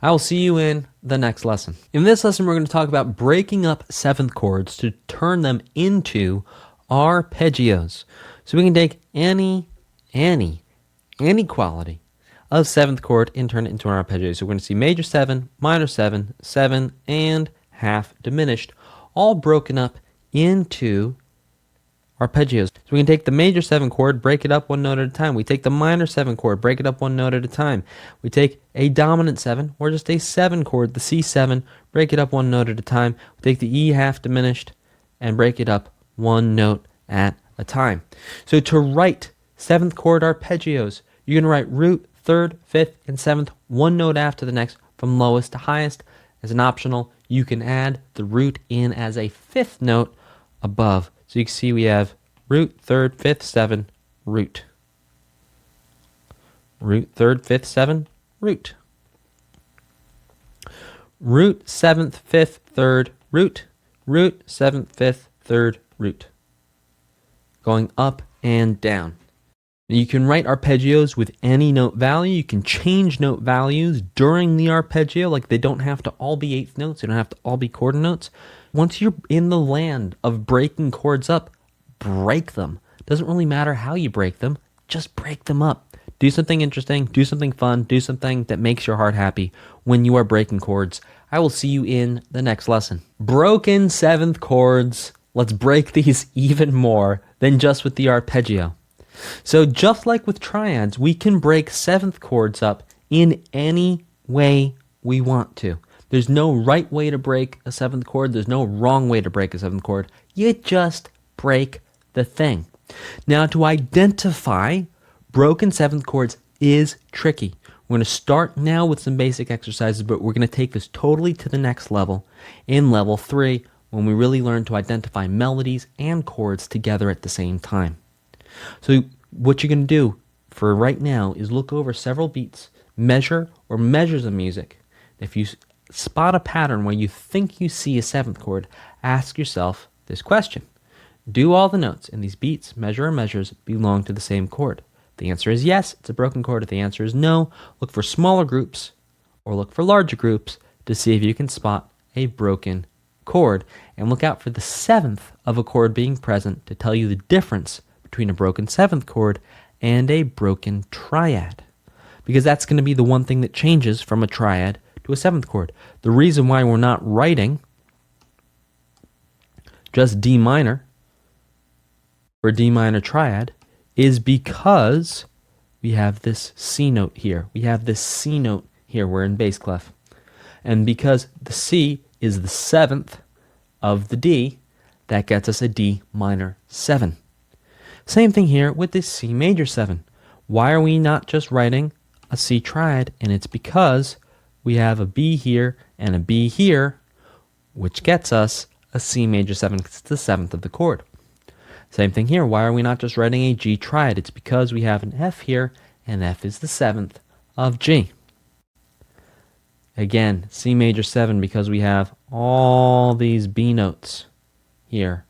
I will see you in the next lesson. In this lesson, we're going to talk about breaking up 7th chords to turn them into arpeggios. So we can take any quality of 7th chord and turn it into an arpeggio. So we're going to see major 7, minor 7, 7, and half diminished, all broken up into arpeggios. So we can take the major 7 chord, break it up 1 note at a time. We take the minor 7 chord, break it up 1 note at a time. We take a dominant 7 or just a 7 chord, the C7, break it up 1 note at a time. We take the E half diminished and break it up 1 note at a time. So to write 7th chord arpeggios, you're going to write root, 3rd, 5th, and 7th, 1 note after the next from lowest to highest. As an optional, you can add the root in as a 5th note above. So you can see we have root, 3rd, 5th, 7, root. Root, 3rd, 5th, 7, root. Root, 7th, 5th, 3rd, root. Root, 7th, 5th, 3rd, root. Going up and down. You can write arpeggios with any note value. You can change note values during the arpeggio. Like, they don't have to all be eighth notes. They don't have to all be quarter notes. Once you're in the land of breaking chords up, break them. Doesn't really matter how you break them. Just break them up. Do something interesting. Do something fun. Do something that makes your heart happy when you are breaking chords. I will see you in the next lesson. Broken 7th chords. Let's break these even more than just with the arpeggio. So just like with triads, we can break 7th chords up in any way we want to. There's no right way to break a 7th chord. There's no wrong way to break a 7th chord. You just break the thing. Now, to identify broken 7th chords is tricky. We're going to start now with some basic exercises, but we're going to take this totally to the next level in level 3 when we really learn to identify melodies and chords together at the same time. So what you're going to do for right now is look over several beats, measure or measures of music. If you spot a pattern where you think you see a 7th chord, ask yourself this question. Do all the notes in these beats, measure or measures, belong to the same chord? If the answer is yes, it's a broken chord. If the answer is no, look for smaller groups or look for larger groups to see if you can spot a broken chord. And look out for the 7th of a chord being present to tell you the difference between a broken 7th chord and a broken triad. Because that's going to be the one thing that changes from a triad to a 7th chord. The reason why we're not writing just D minor or D minor triad is because we have this C note here. We have this C note here. We're in bass clef. And because the C is the 7th of the D, that gets us a D minor 7. Same thing here with this C major 7. Why are we not just writing a C triad? And it's because we have a B here and a B here, which gets us a C major 7 because it's the 7th of the chord. Same thing here. Why are we not just writing a G triad? It's because we have an F here, and F is the 7th of G. Again, C major 7 because we have all these B notes here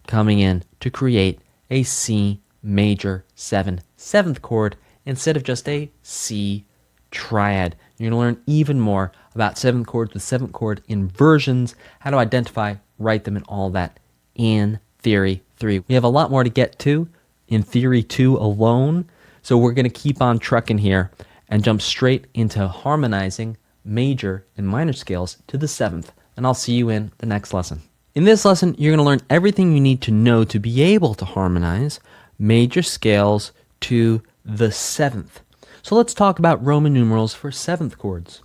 coming in to create a C major 7 7th chord instead of just a C triad. You're going to learn even more about 7th chords with 7th chord inversions, how to identify, write them, and all that in Theory 3. We have a lot more to get to in Theory 2 alone, so we're going to keep on trucking here and jump straight into harmonizing major and minor scales to the 7th, and I'll see you in the next lesson. In this lesson, you're going to learn everything you need to know to be able to harmonize major scales to the 7th. So let's talk about Roman numerals for 7th chords.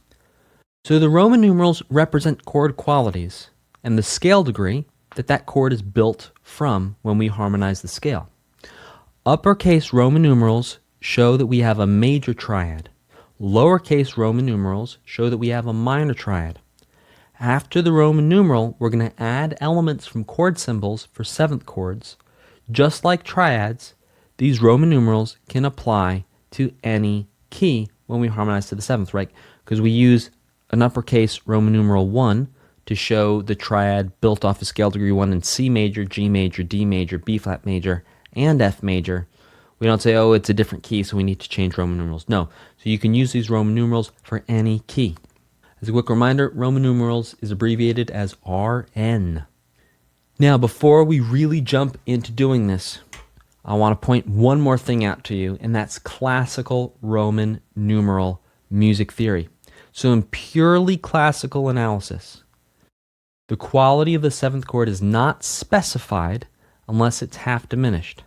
So the Roman numerals represent chord qualities and the scale degree that chord is built from when we harmonize the scale. Uppercase Roman numerals show that we have a major triad. Lowercase Roman numerals show that we have a minor triad. After the Roman numeral, we're going to add elements from chord symbols for 7th chords. Just like triads, these Roman numerals can apply to any key when we harmonize to the 7th, right? Because we use an uppercase Roman numeral 1 to show the triad built off of scale degree 1 in C major, G major, D major, B flat major, and F major. We don't say, oh, it's a different key, so we need to change Roman numerals. No. So you can use these Roman numerals for any key. As a quick reminder, Roman numerals is abbreviated as RN. Now, before we really jump into doing this, I want to point one more thing out to you, and that's classical Roman numeral music theory. So in purely classical analysis, the quality of the 7th chord is not specified unless it's half diminished.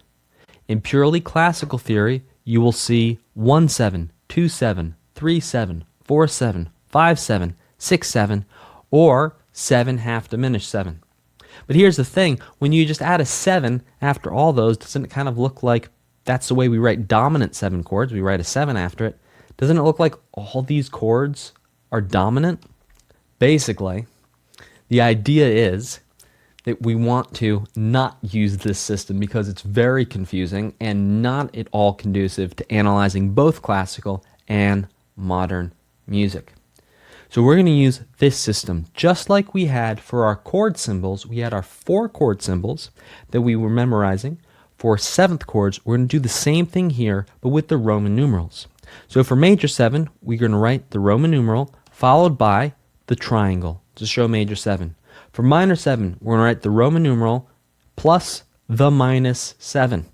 In purely classical theory, you will see 1-7, 2-7, 3-7, 4-7, 5-7, 6-7, or 7 half diminished 7. But here's the thing, when you just add a 7 after all those, doesn't it kind of look like that's the way we write dominant 7 chords? We write a 7 after it. Doesn't it look like all these chords are dominant? Basically, the idea is that we want to not use this system because it's very confusing and not at all conducive to analyzing both classical and modern music. So we're going to use this system just like we had for our chord symbols. We had our 4 chord symbols that we were memorizing. For 7th chords, we're going to do the same thing here, but with the Roman numerals. So for major 7, we're going to write the Roman numeral followed by the triangle to show major 7. For minor 7, we're going to write the Roman numeral plus the minus 7.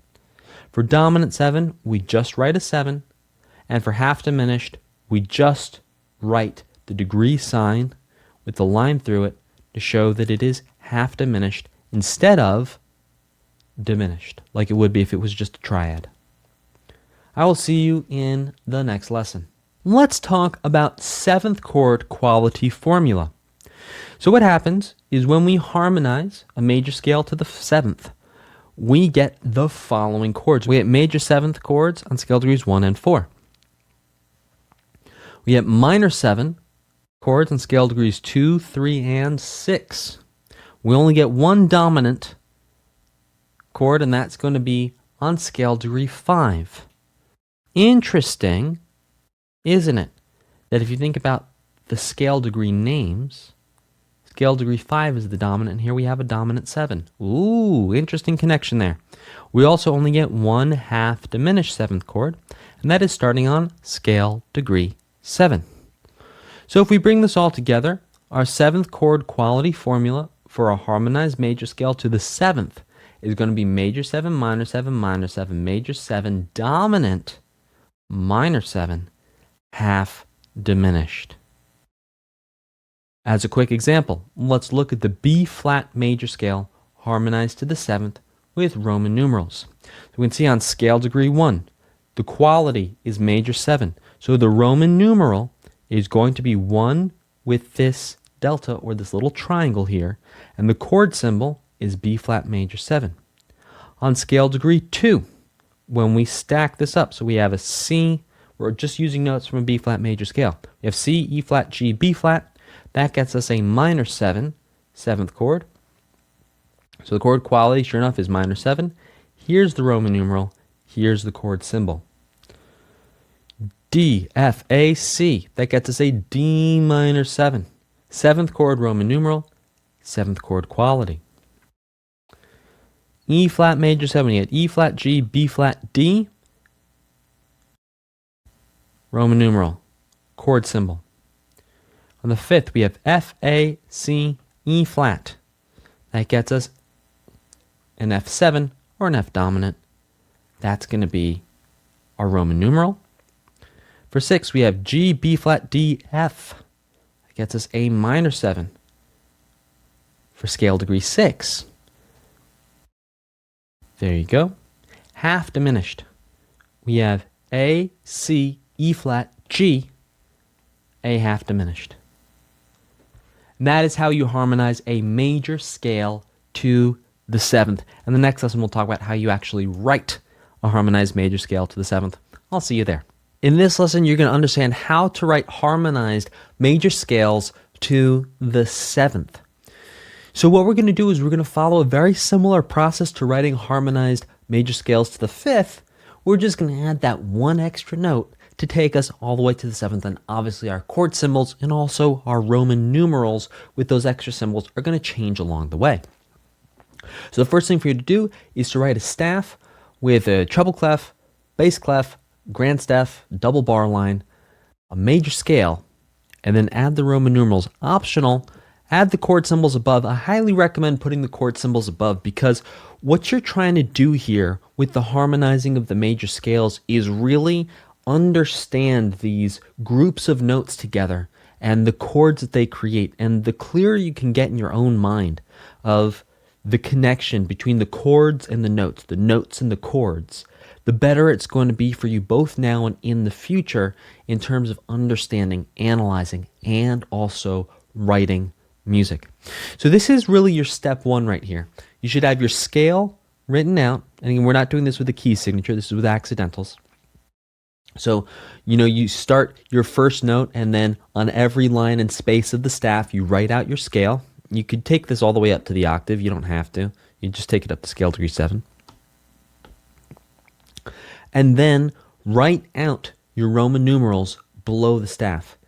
For dominant 7, we just write a 7. And for half diminished, we just write the degree sign with the line through it to show that it is half diminished instead of diminished, like it would be if it was just a triad. I will see you in the next lesson. Let's talk about 7th chord quality formula. So what happens is when we harmonize a major scale to the 7th, we get the following chords. We get major 7th chords on scale degrees 1 and 4. We get minor 7 chords on scale degrees 2, 3, and 6. We only get one dominant chord, and that's going to be on scale degree 5. Interesting, isn't it, that if you think about the scale degree names, scale degree 5 is the dominant, and here we have a dominant 7. Ooh, interesting connection there. We also only get one half diminished 7th chord, and that is starting on scale degree 7. So if we bring this all together, our 7th chord quality formula for a harmonized major scale to the 7th is going to be major 7, minor 7, minor 7, major 7, dominant, minor 7, half diminished. As a quick example, let's look at the B flat major scale harmonized to the 7th with Roman numerals. So we can see on scale degree 1, the quality is major 7. So the Roman numeral is going to be 1 with this delta or this little triangle here, and the chord symbol is B flat major 7. On scale degree 2, when we stack this up, so we have a C, we're just using notes from a B flat major scale. We have C, E flat, G, B flat. That gets us a minor 7, 7th chord. So the chord quality, sure enough, is minor 7. Here's the Roman numeral. Here's the chord symbol. D, F, A, C. That gets us a D minor 7. 7th chord Roman numeral, 7th chord quality. E flat major 7, we had E flat, G, B flat, D. Roman numeral, chord symbol. On the 5th, we have F, A, C, E flat. That gets us an F7 or an F dominant. That's going to be our Roman numeral. For 6, we have G, B flat, D, F. That gets us A minor 7 for scale degree 6. There you go. Half diminished. We have A, C, E flat, G, A half diminished. And that is how you harmonize a major scale to the 7th. And the next lesson we'll talk about how you actually write a harmonized major scale to the 7th. I'll see you there. In this lesson, you're going to understand how to write harmonized major scales to the 7th. So what we're going to do is we're going to follow a very similar process to writing harmonized major scales to the 5th. We're just going to add that one extra note to take us all the way to the 7th, and obviously our chord symbols and also our Roman numerals with those extra symbols are going to change along the way. So the first thing for you to do is to write a staff with a treble clef, bass clef, grand staff, double bar line, a major scale, and then add the Roman numerals. Optional, add the chord symbols above. I highly recommend putting the chord symbols above because what you're trying to do here with the harmonizing of the major scales is really understand these groups of notes together and the chords that they create. And the clearer you can get in your own mind of the connection between the chords and the notes and the chords, the better it's going to be for you both now and in the future in terms of understanding, analyzing, and also writing music. So this is really your step one right here. You should have your scale written out. And again, we're not doing this with a key signature. This is with accidentals. So, you start your first note, and then on every line and space of the staff, you write out your scale. You could take this all the way up to the octave. You don't have to. You just take it up to scale degree 7. And then write out your Roman numerals below the staff.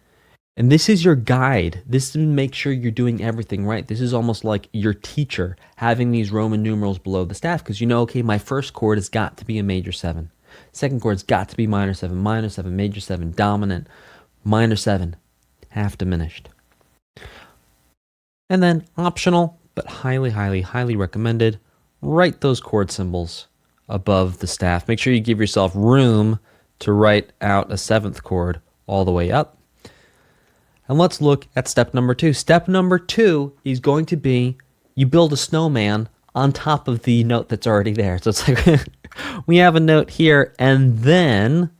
And this is your guide. This is to make sure you're doing everything right. This is almost like your teacher having these Roman numerals below the staff, because you know, okay, my first chord has got to be a major 7. Second chord's got to be minor 7, major 7, dominant, minor 7, half diminished. And then optional, but highly, highly, highly recommended, write those chord symbols above the staff. Make sure you give yourself room to write out a 7th chord all the way up. And let's look at step number 2. Step number 2 is going to be you build a snowman on top of the note that's already there. So it's like we have a note here, and then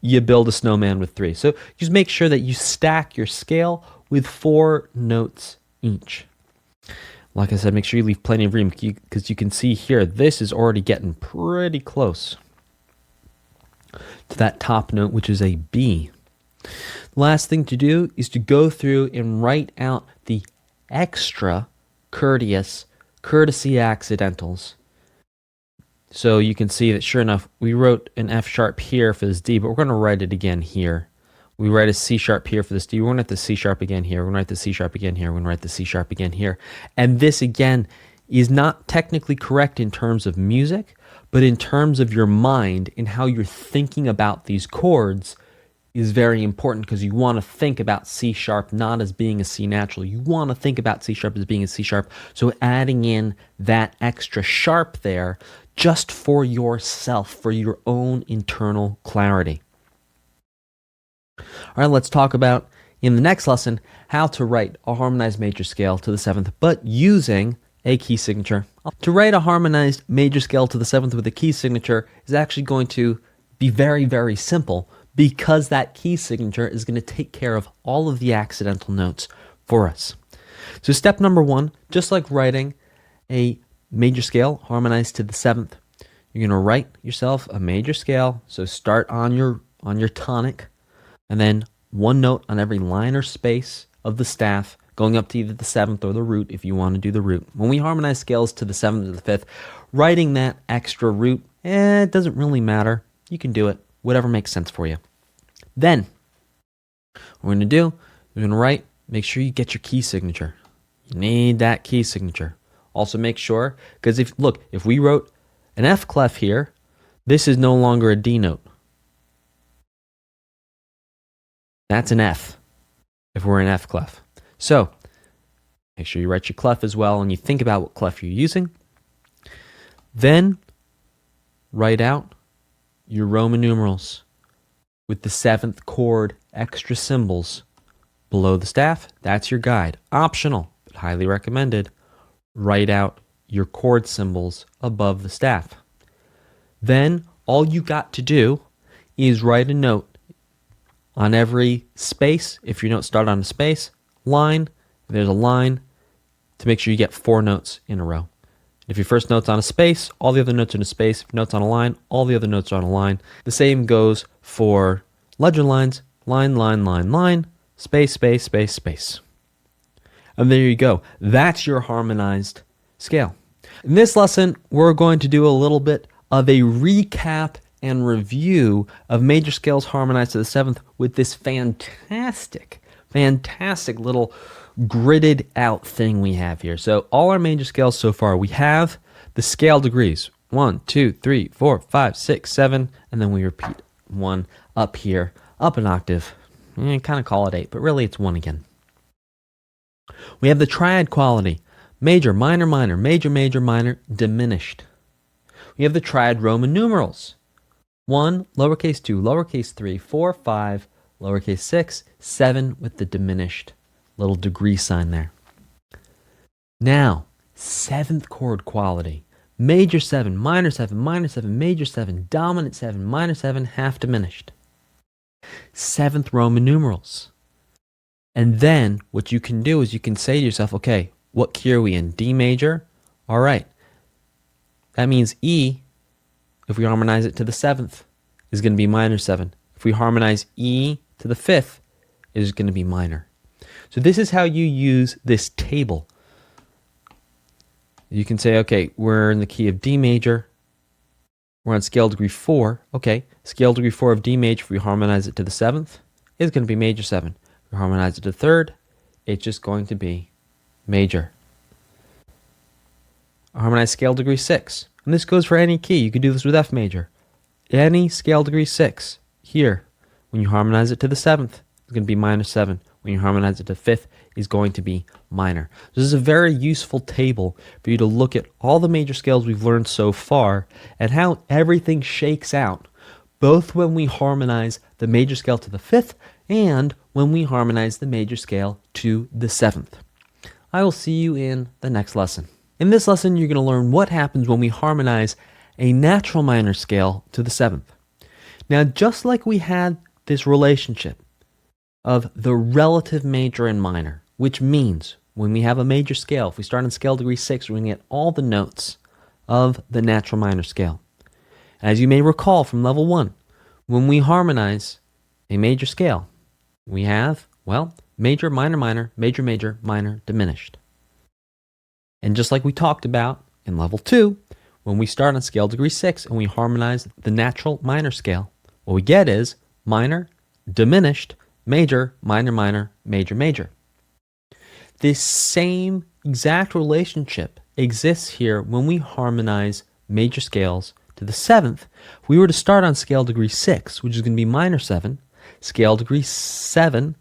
you build a snowman with 3. So just make sure that you stack your scale with 4 notes each. Like I said, make sure you leave plenty of room, because you can see here, this is already getting pretty close to that top note, which is a B. Last thing to do is to go through and write out the extra courtesy accidentals. So you can see that sure enough, we wrote an F sharp here for this D, but we're going to write it again here. We write a C sharp here for this D. We're going to write the C sharp again here. We're going to write the C sharp again here. We're going to write the C sharp again here. And this again is not technically correct in terms of music, but in terms of your mind and how you're thinking about these chords is very important, because you want to think about C sharp not as being a C natural. You want to think about C sharp as being a C sharp. So adding in that extra sharp there just for yourself, for your own internal clarity. All right, let's talk about in the next lesson how to write a harmonized major scale to the 7th, but using a key signature. To write a harmonized major scale to the 7th with a key signature is actually going to be very, very simple, because that key signature is going to take care of all of the accidental notes for us. So step number 1, just like writing a major scale harmonized to the 7th, you're going to write yourself a major scale. So start on your tonic, and then 1 note on every line or space of the staff, going up to either the 7th or the root if you want to do the root. When we harmonize scales to the 7th or the 5th, writing that extra root, it doesn't really matter. You can do it, whatever makes sense for you. Then, what we're going to do, we're going to write, make sure you get your key signature. You need that key signature. Also make sure, because if we wrote an F clef here, this is no longer a D note. That's an F, if we're an F clef. So, make sure you write your clef as well, and you think about what clef you're using. Then, write out your Roman numerals with the 7th chord extra symbols below the staff. That's your guide. Optional, but highly recommended. Write out your chord symbols above the staff. Then all you got to do is write a note on every space. If your notes start on a space, line, if there's a line, to make sure you get 4 notes in a row. If your first note's on a space, all the other notes are in a space. If note's on a line, all the other notes are on a line. The same goes for legend lines. Line, line, line, line, space, space, space, space. And there you go. That's your harmonized scale. In this lesson, we're going to do a little bit of a recap and review of major scales harmonized to the 7th with this fantastic little gridded out thing we have here. So all our major scales so far, we have the scale degrees. 1, 2, 3, 4, 5, 6, 7, and then we repeat 1 up here, up an octave. Kind of call it 8, but really it's 1 again. We have the triad quality. Major, minor, minor, major, major, minor, diminished. We have the triad Roman numerals. 1, lowercase 2, lowercase 3, 4, 5, lowercase 6, 7 with the diminished little degree sign there. Now, 7th chord quality. Major 7, minor 7, minor 7, major 7, dominant 7, minor 7, half diminished. 7th Roman numerals. And then what you can do is you can say to yourself, okay, what key are we in? D major? All right. That means E, if we harmonize it to the 7th, is going to be minor 7. If we harmonize E to the 5th, it is going to be minor. So this is how you use this table. You can say, okay, we're in the key of D major. We're on scale degree 4. Okay, scale degree 4 of D major, if we harmonize it to the 7th, is going to be major 7. If we harmonize it to the 3rd, it's just going to be major. Harmonized scale degree 6. And this goes for any key. You could do this with F major. Any scale degree 6 here, when you harmonize it to the 7th, it's going to be minor 7. When you harmonize it to 5th, is going to be minor. This is a very useful table for you to look at all the major scales we've learned so far and how everything shakes out, both when we harmonize the major scale to the 5th and when we harmonize the major scale to the 7th. I will see you in the next lesson. In this lesson, you're going to learn what happens when we harmonize a natural minor scale to the 7th. Now, just like we had this relationship of the relative major and minor, which means when we have a major scale, if we start on scale degree 6, we're going to get all the notes of the natural minor scale. As you may recall from level 1, when we harmonize a major scale, we have, well, major, minor, minor, major, major, minor, diminished. And just like we talked about in level 2, when we start on scale degree 6 and we harmonize the natural minor scale, what we get is minor, diminished, major, minor, minor, major, major. This same exact relationship exists here when we harmonize major scales to the 7th. If we were to start on scale degree 6, which is going to be minor 7, scale degree 7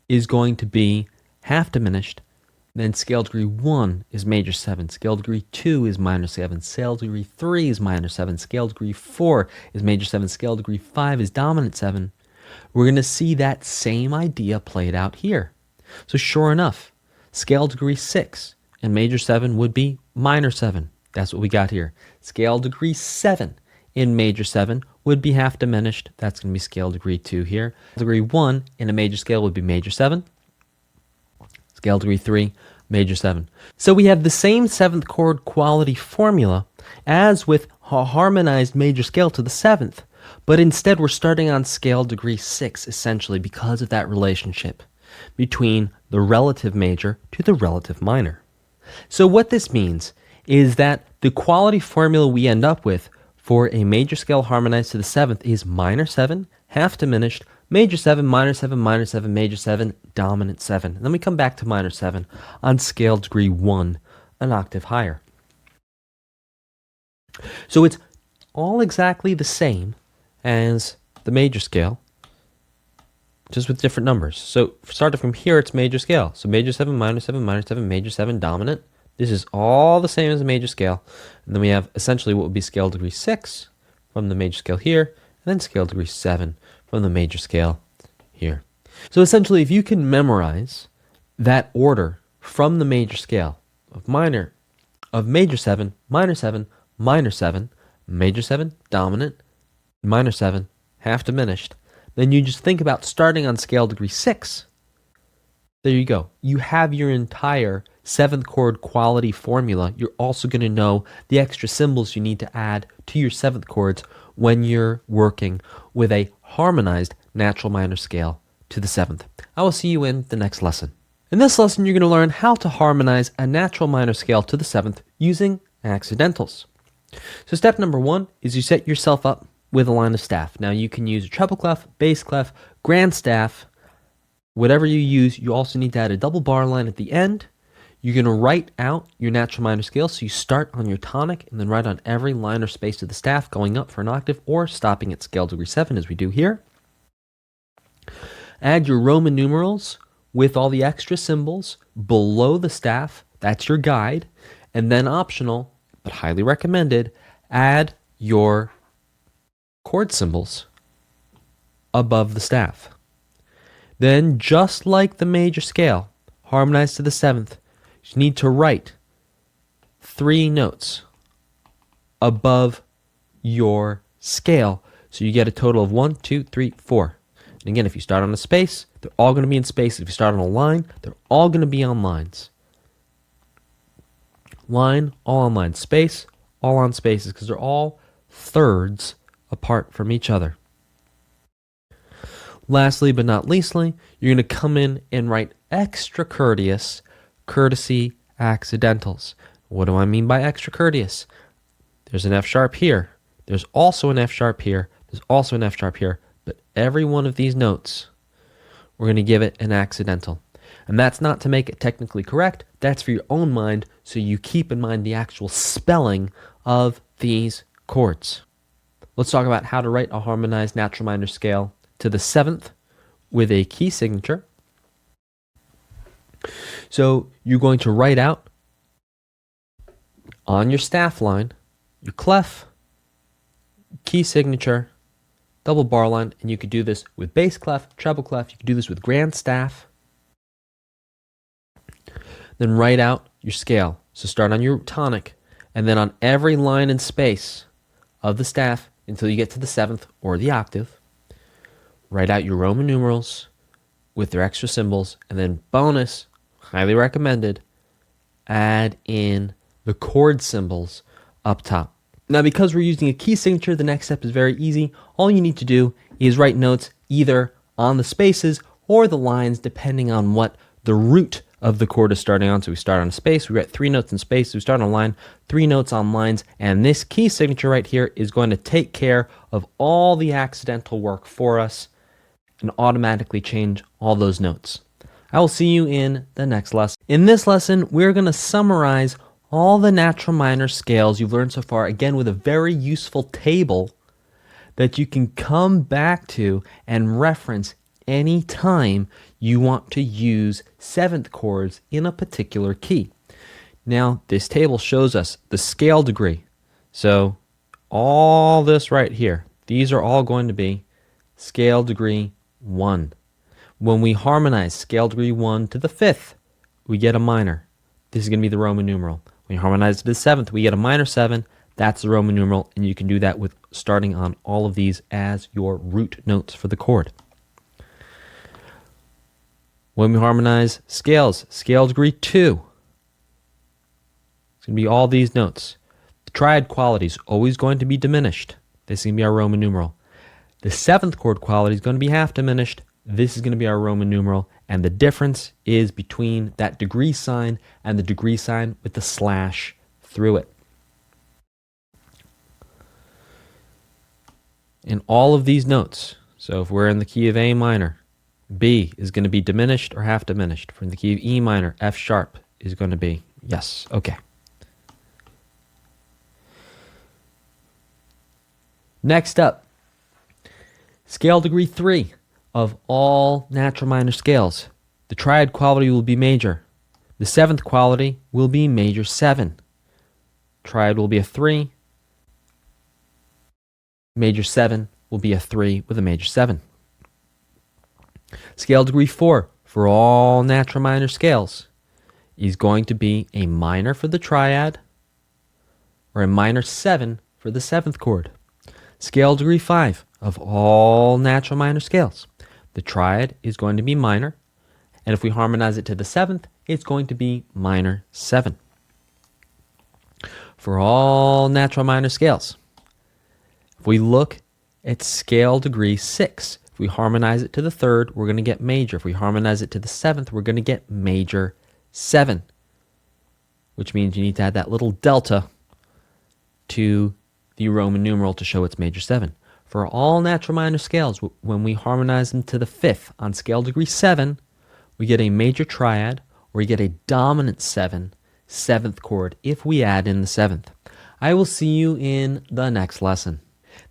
is going to be half diminished. Then scale degree 1 is major 7, scale degree 2 is minor 7, scale degree 3 is minor 7, scale degree 4 is major 7, scale degree 5 is dominant 7. We're going to see that same idea played out here. So sure enough, scale degree 6 and major 7 would be minor 7. That's what we got here. Scale degree 7 in major 7 would be half diminished. That's going to be scale degree 2 here. Degree 1 in a major scale would be major 7. Scale degree 3, major 7. So we have the same 7th chord quality formula as with a harmonized major scale to the 7th. But instead, we're starting on scale degree 6, essentially, because of that relationship between the relative major to the relative minor. So what this means is that the quality formula we end up with for a major scale harmonized to the 7th is minor 7, half diminished, major 7, minor 7, minor 7, major 7, dominant 7. And then we come back to minor 7 on scale degree 1, an octave higher. So it's all exactly the same as the major scale, just with different numbers. So starting from here, it's major scale. So major 7, minor 7, minor 7, major 7, dominant. This is all the same as the major scale. And then we have essentially what would be scale degree 6 from the major scale here, and then scale degree 7 from the major scale here. So essentially, if you can memorize that order from the major scale of major 7, minor 7, minor 7, major 7, dominant, minor 7, half diminished, then you just think about starting on scale degree 6. There you go. You have your entire 7th chord quality formula. You're also going to know the extra symbols you need to add to your 7th chords when you're working with a harmonized natural minor scale to the 7th. I will see you in the next lesson. In this lesson, you're going to learn how to harmonize a natural minor scale to the 7th using accidentals. So step number 1 is you set yourself up with a line of staff. Now you can use a treble clef, bass clef, grand staff, whatever you use. You also need to add a double bar line at the end. You're going to write out your natural minor scale, so you start on your tonic and then write on every line or space of the staff going up for an octave or stopping at scale degree 7 as we do here. Add your Roman numerals with all the extra symbols below the staff. That's your guide. And then optional, but highly recommended, add your chord symbols above the staff. Then, just like the major scale, harmonized to the 7th, you need to write 3 notes above your scale. So you get a total of 1, 2, 3, 4. And again, if you start on a space, they're all going to be in spaces. If you start on a line, they're all going to be on lines. Line, all on lines. Space, all on spaces, because they're all thirds apart from each other. Lastly, but not leastly, you're going to come in and write extra courtesy accidentals. What do I mean by extra courteous? There's an F sharp here. There's also an F sharp here. There's also an F sharp here. But every one of these notes, we're going to give it an accidental. And that's not to make it technically correct. That's for your own mind, so you keep in mind the actual spelling of these chords. Let's talk about how to write a harmonized natural minor scale to the 7th with a key signature. So you're going to write out on your staff line your clef, key signature, double bar line, and you could do this with bass clef, treble clef. You could do this with grand staff. Then write out your scale. So start on your tonic, and then on every line and space of the staff until you get to the 7th or the octave, write out your Roman numerals with their extra symbols, and then bonus, highly recommended, add in the chord symbols up top. Now, because we're using a key signature, the next step is very easy. All you need to do is write notes either on the spaces or the lines, depending on what the root of the chord is starting on. So we start on a space, we write 3 notes in space, we start on a line, 3 notes on lines, and this key signature right here is going to take care of all the accidental work for us and automatically change all those notes. I will see you in the next lesson. In this lesson, we're going to summarize all the natural minor scales you've learned so far, again with a very useful table that you can come back to and reference any time you want to use 7th chords in a particular key. Now, this table shows us the scale degree. So all this right here, these are all going to be scale degree 1. When we harmonize scale degree 1 to the 5th, we get a minor. This is going to be the Roman numeral. When you harmonize to the 7th, we get a minor 7. That's the Roman numeral, and you can do that with starting on all of these as your root notes for the chord. When we harmonize scales, scale degree 2, it's going to be all these notes. The triad quality is always going to be diminished. This is going to be our Roman numeral. The 7th chord quality is going to be half diminished. This is going to be our Roman numeral, and the difference is between that degree sign and the degree sign with the slash through it. In all of these notes, so if we're in the key of A minor, B is going to be diminished or half diminished. From the key of E minor, F sharp is going to be, yes, okay. Next up, scale degree 3 of all natural minor scales. The triad quality will be major. The 7th quality will be major 7. Triad will be a 3. Major 7 will be a 3 with a major 7. Scale degree 4 for all natural minor scales is going to be a minor for the triad or a minor 7 for the 7th chord. Scale degree 5 of all natural minor scales. The triad is going to be minor, and if we harmonize it to the 7th, it's going to be minor 7. For all natural minor scales, if we look at scale degree 6, if we harmonize it to the 3rd, we're going to get major. If we harmonize it to the 7th, we're going to get major 7, which means you need to add that little delta to the Roman numeral to show it's major 7. For all natural minor scales, when we harmonize them to the 5th on scale degree 7, we get a major triad, or we get a dominant 7, 7th chord if we add in the 7th. I will see you in the next lesson.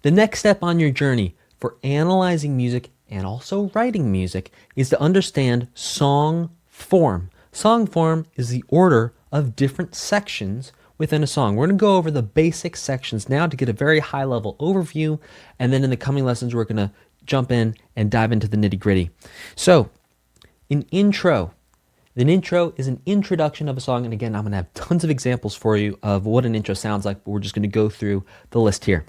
The next step on your journey for analyzing music and also writing music is to understand song form. Song form is the order of different sections within a song. We're going to go over the basic sections now to get a very high-level overview, and then in the coming lessons we're going to jump in and dive into the nitty-gritty. So, an intro is an introduction of a song, and again, I'm going to have tons of examples for you of what an intro sounds like, but we're just going to go through the list here.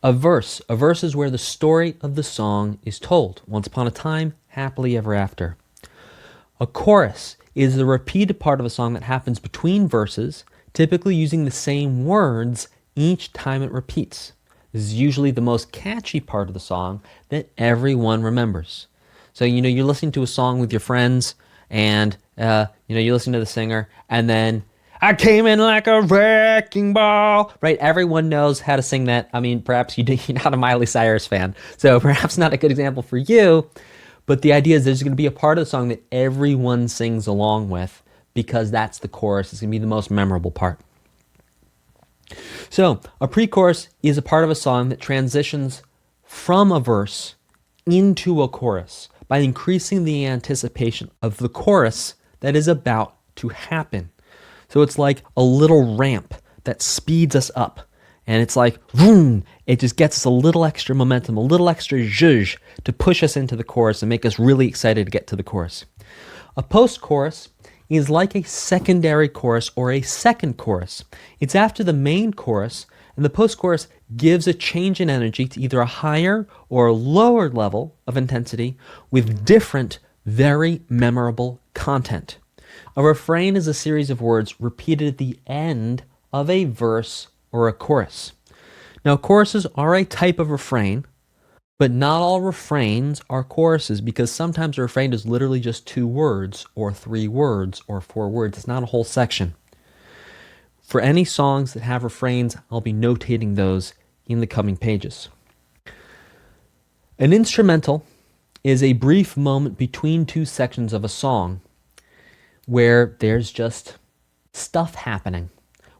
A verse is where the story of the song is told. Once upon a time, happily ever after. A chorus is the repeated part of a song that happens between verses, typically using the same words each time it repeats. This is usually the most catchy part of the song that everyone remembers. So, you're listening to a song with your friends, and, you listen to the singer, and then I came in like a wrecking ball. Right? Everyone knows how to sing that. I mean, perhaps you're not a Miley Cyrus fan, so perhaps not a good example for you. But the idea is there's going to be a part of the song that everyone sings along with because that's the chorus. It's going to be the most memorable part. So a pre-chorus is a part of a song that transitions from a verse into a chorus by increasing the anticipation of the chorus that is about to happen. So it's like a little ramp that speeds us up. And it's like, vroom, it just gets us a little extra momentum, a little extra zhuzh to push us into the chorus and make us really excited to get to the chorus. A post-chorus is like a secondary chorus or a second chorus. It's after the main chorus, and the post-chorus gives a change in energy to either a higher or a lower level of intensity with different, very memorable content. A refrain is a series of words repeated at the end of a verse or a chorus. Now, choruses are a type of refrain, but not all refrains are choruses because sometimes a refrain is literally just 2 words or 3 words or 4 words. It's not a whole section. For any songs that have refrains, I'll be notating those in the coming pages. An instrumental is a brief moment between 2 sections of a song where there's just stuff happening.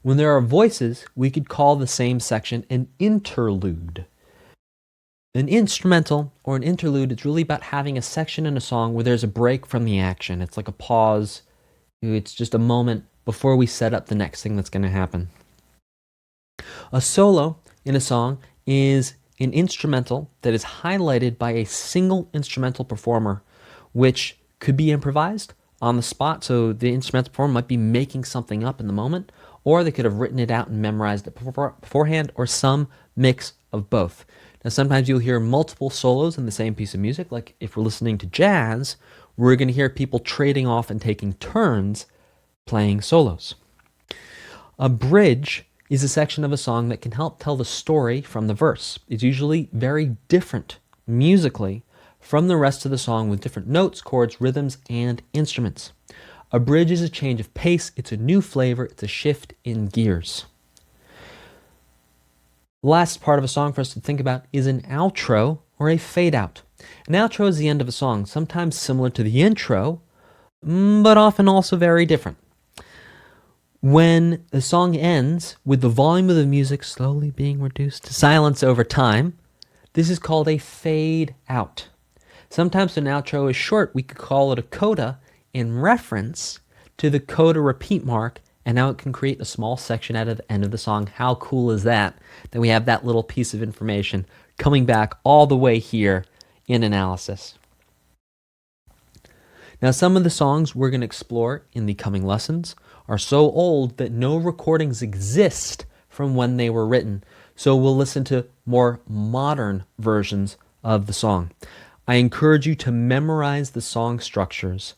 When there are voices, we could call the same section an interlude. An instrumental or an interlude is really about having a section in a song where there's a break from the action. It's like a pause. It's just a moment before we set up the next thing that's going to happen. A solo in a song is an instrumental that is highlighted by a single instrumental performer, which could be improvised on the spot. So the instrumental performer might be making something up in the moment, or they could have written it out and memorized it beforehand, or some mix of both. Now, sometimes you'll hear multiple solos in the same piece of music. Like if we're listening to jazz, we're going to hear people trading off and taking turns playing solos. A bridge is a section of a song that can help tell the story from the verse. It's usually very different musically from the rest of the song with different notes, chords, rhythms, and instruments. A bridge is a change of pace, it's a new flavor, it's a shift in gears. The last part of a song for us to think about is an outro or a fade out. An outro is the end of a song, sometimes similar to the intro, but often also very different. When the song ends with the volume of the music slowly being reduced to silence over time, this is called a fade out. Sometimes an outro is short, we could call it a coda, in reference to the coda repeat mark and how it can create a small section out of the end of the song. How cool is that? That we have that little piece of information coming back all the way here in analysis. Now, some of the songs we're going to explore in the coming lessons are so old that no recordings exist from when they were written. So we'll listen to more modern versions of the song. I encourage you to memorize the song structures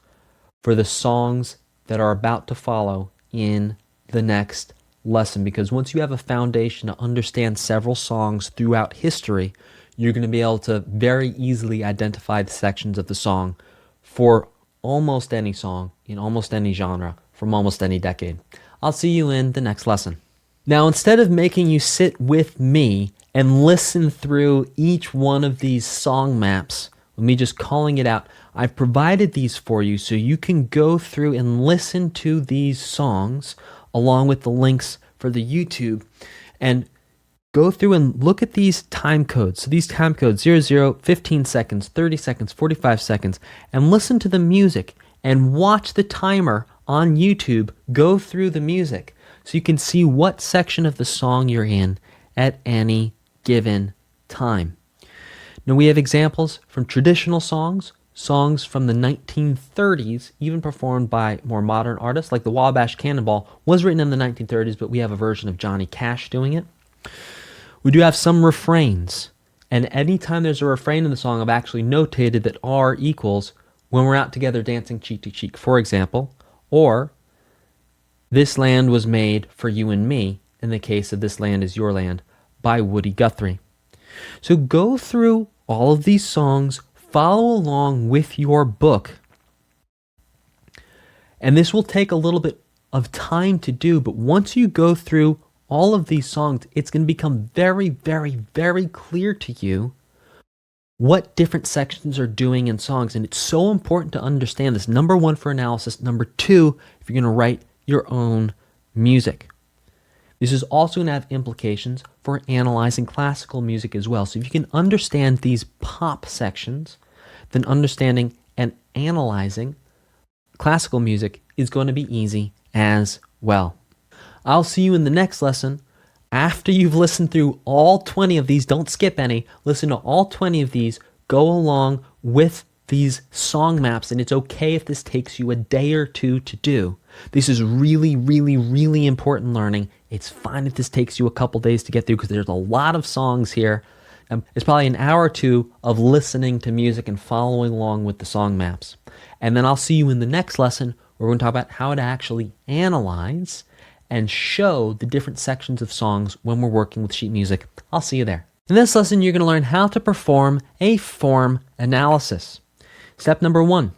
for the songs that are about to follow in the next lesson, because once you have a foundation to understand several songs throughout history, you're going to be able to very easily identify the sections of the song for almost any song in almost any genre from almost any decade. I'll see you in the next lesson. Now, instead of making you sit with me and listen through each one of these song maps, with me just calling it out, I've provided these for you so you can go through and listen to these songs along with the links for the YouTube and go through and look at these time codes. So these time codes, 00, 15 seconds, 30 seconds, 45 seconds, and listen to the music and watch the timer on YouTube go through the music so you can see what section of the song you're in at any given time. Now, we have examples from traditional songs, songs from the 1930s, even performed by more modern artists, like the Wabash Cannonball was written in the 1930s, but we have a version of Johnny Cash doing it. We do have some refrains, and anytime there's a refrain in the song, I've actually notated that R equals when we're out together dancing cheek to cheek, for example, or This Land Was Made for You and Me, in the case of This Land Is Your Land, by Woody Guthrie. So go through all of these songs, follow along with your book, and this will take a little bit of time to do, but once you go through all of these songs, it's going to become very, very, very clear to you what different sections are doing in songs. And it's so important to understand this. Number one, for analysis. Number two, if you're going to write your own music. This is also going to have implications for analyzing classical music as well. So if you can understand these pop sections, then understanding and analyzing classical music is going to be easy as well. I'll see you in the next lesson. After you've listened through all 20 of these, don't skip any, listen to all 20 of these, go along with these song maps, and it's okay if this takes you a day or two to do. This is really, really, really important learning. It's fine if this takes you a couple days to get through because there's a lot of songs here. It's probably an hour or two of listening to music and following along with the song maps. And then I'll see you in the next lesson where we're going to talk about how to actually analyze and show the different sections of songs when we're working with sheet music. I'll see you there. In this lesson, you're going to learn how to perform a form analysis. Step number one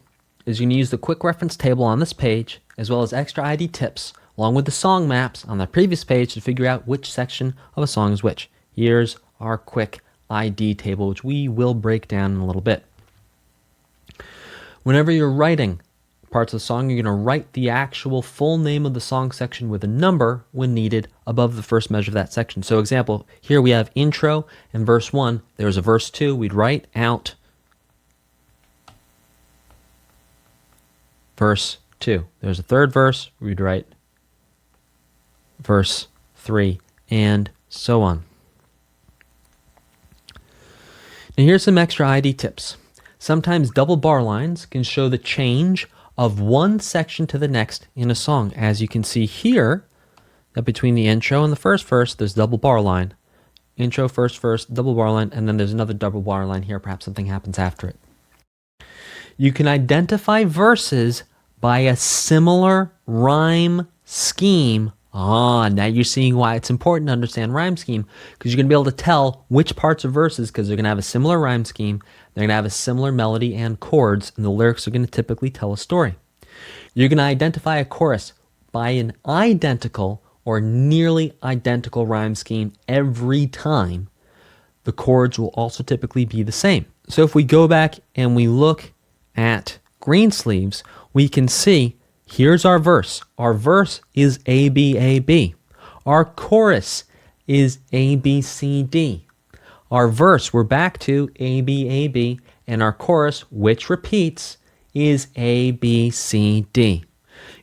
is you're going to use the quick reference table on this page, as well as extra ID tips, along with the song maps on the previous page to figure out which section of a song is which. Here's our quick ID table, which we will break down in a little bit. Whenever you're writing parts of the song, you're going to write the actual full name of the song section with a number when needed above the first measure of that section. So example, here we have intro and verse 1. There's a verse 2. We'd write out verse 2. There's a third verse. We'd write verse 3, and so on. Now here's some extra ID tips. Sometimes double bar lines can show the change of one section to the next in a song. As you can see here, that between the intro and the first verse, there's double bar line. Intro, first verse, double bar line, and then there's another double bar line here. Perhaps something happens after it. You can identify verses by a similar rhyme scheme. Now you're seeing why it's important to understand rhyme scheme, because you're going to be able to tell which parts of verses, because they're going to have a similar rhyme scheme, they're going to have a similar melody and chords, and the lyrics are going to typically tell a story. You're going to identify a chorus by an identical or nearly identical rhyme scheme every time. The chords will also typically be the same. So if we go back and we look at Greensleeves, we can see here's our verse. Our verse is A, B, A, B. Our chorus is A, B, C, D. Our verse, we're back to A, B, A, B, and our chorus, which repeats, is A, B, C, D.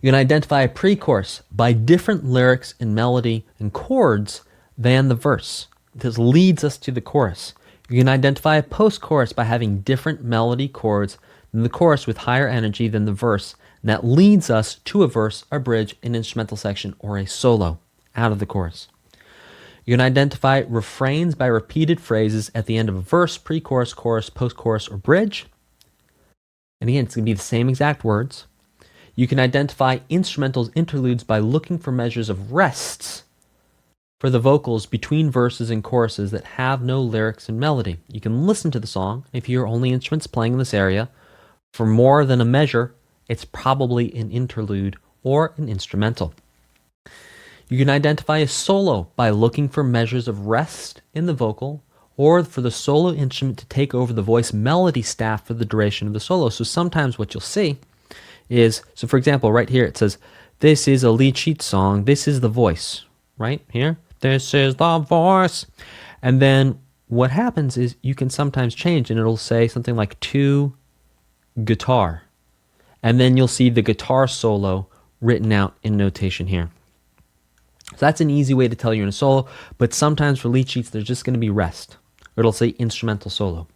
You can identify a pre-chorus by different lyrics and melody and chords than the verse. This leads us to the chorus. You can identify a post-chorus by having different melody chords than the chorus with higher energy than the verse. And that leads us to a verse, a bridge, an instrumental section, or a solo out of the chorus. You can identify refrains by repeated phrases at the end of a verse, pre-chorus, chorus, post-chorus, or bridge. And again, it's going to be the same exact words. You can identify instrumentals, interludes by looking for measures of rests for the vocals between verses and choruses that have no lyrics and melody. You can listen to the song. If you hear only instruments playing in this area, for more than a measure, it's probably an interlude or an instrumental. You can identify a solo by looking for measures of rest in the vocal or for the solo instrument to take over the voice melody staff for the duration of the solo. So sometimes what you'll see is, so for example, right here it says, this is a lead sheet song, this is the voice, right here, this is the voice. And then what happens is you can sometimes change and it'll say something like to guitar. And then you'll see the guitar solo written out in notation here. So that's an easy way to tell you're in a solo, but sometimes for lead sheets, there's just going to be rest. Or it'll say instrumental solo.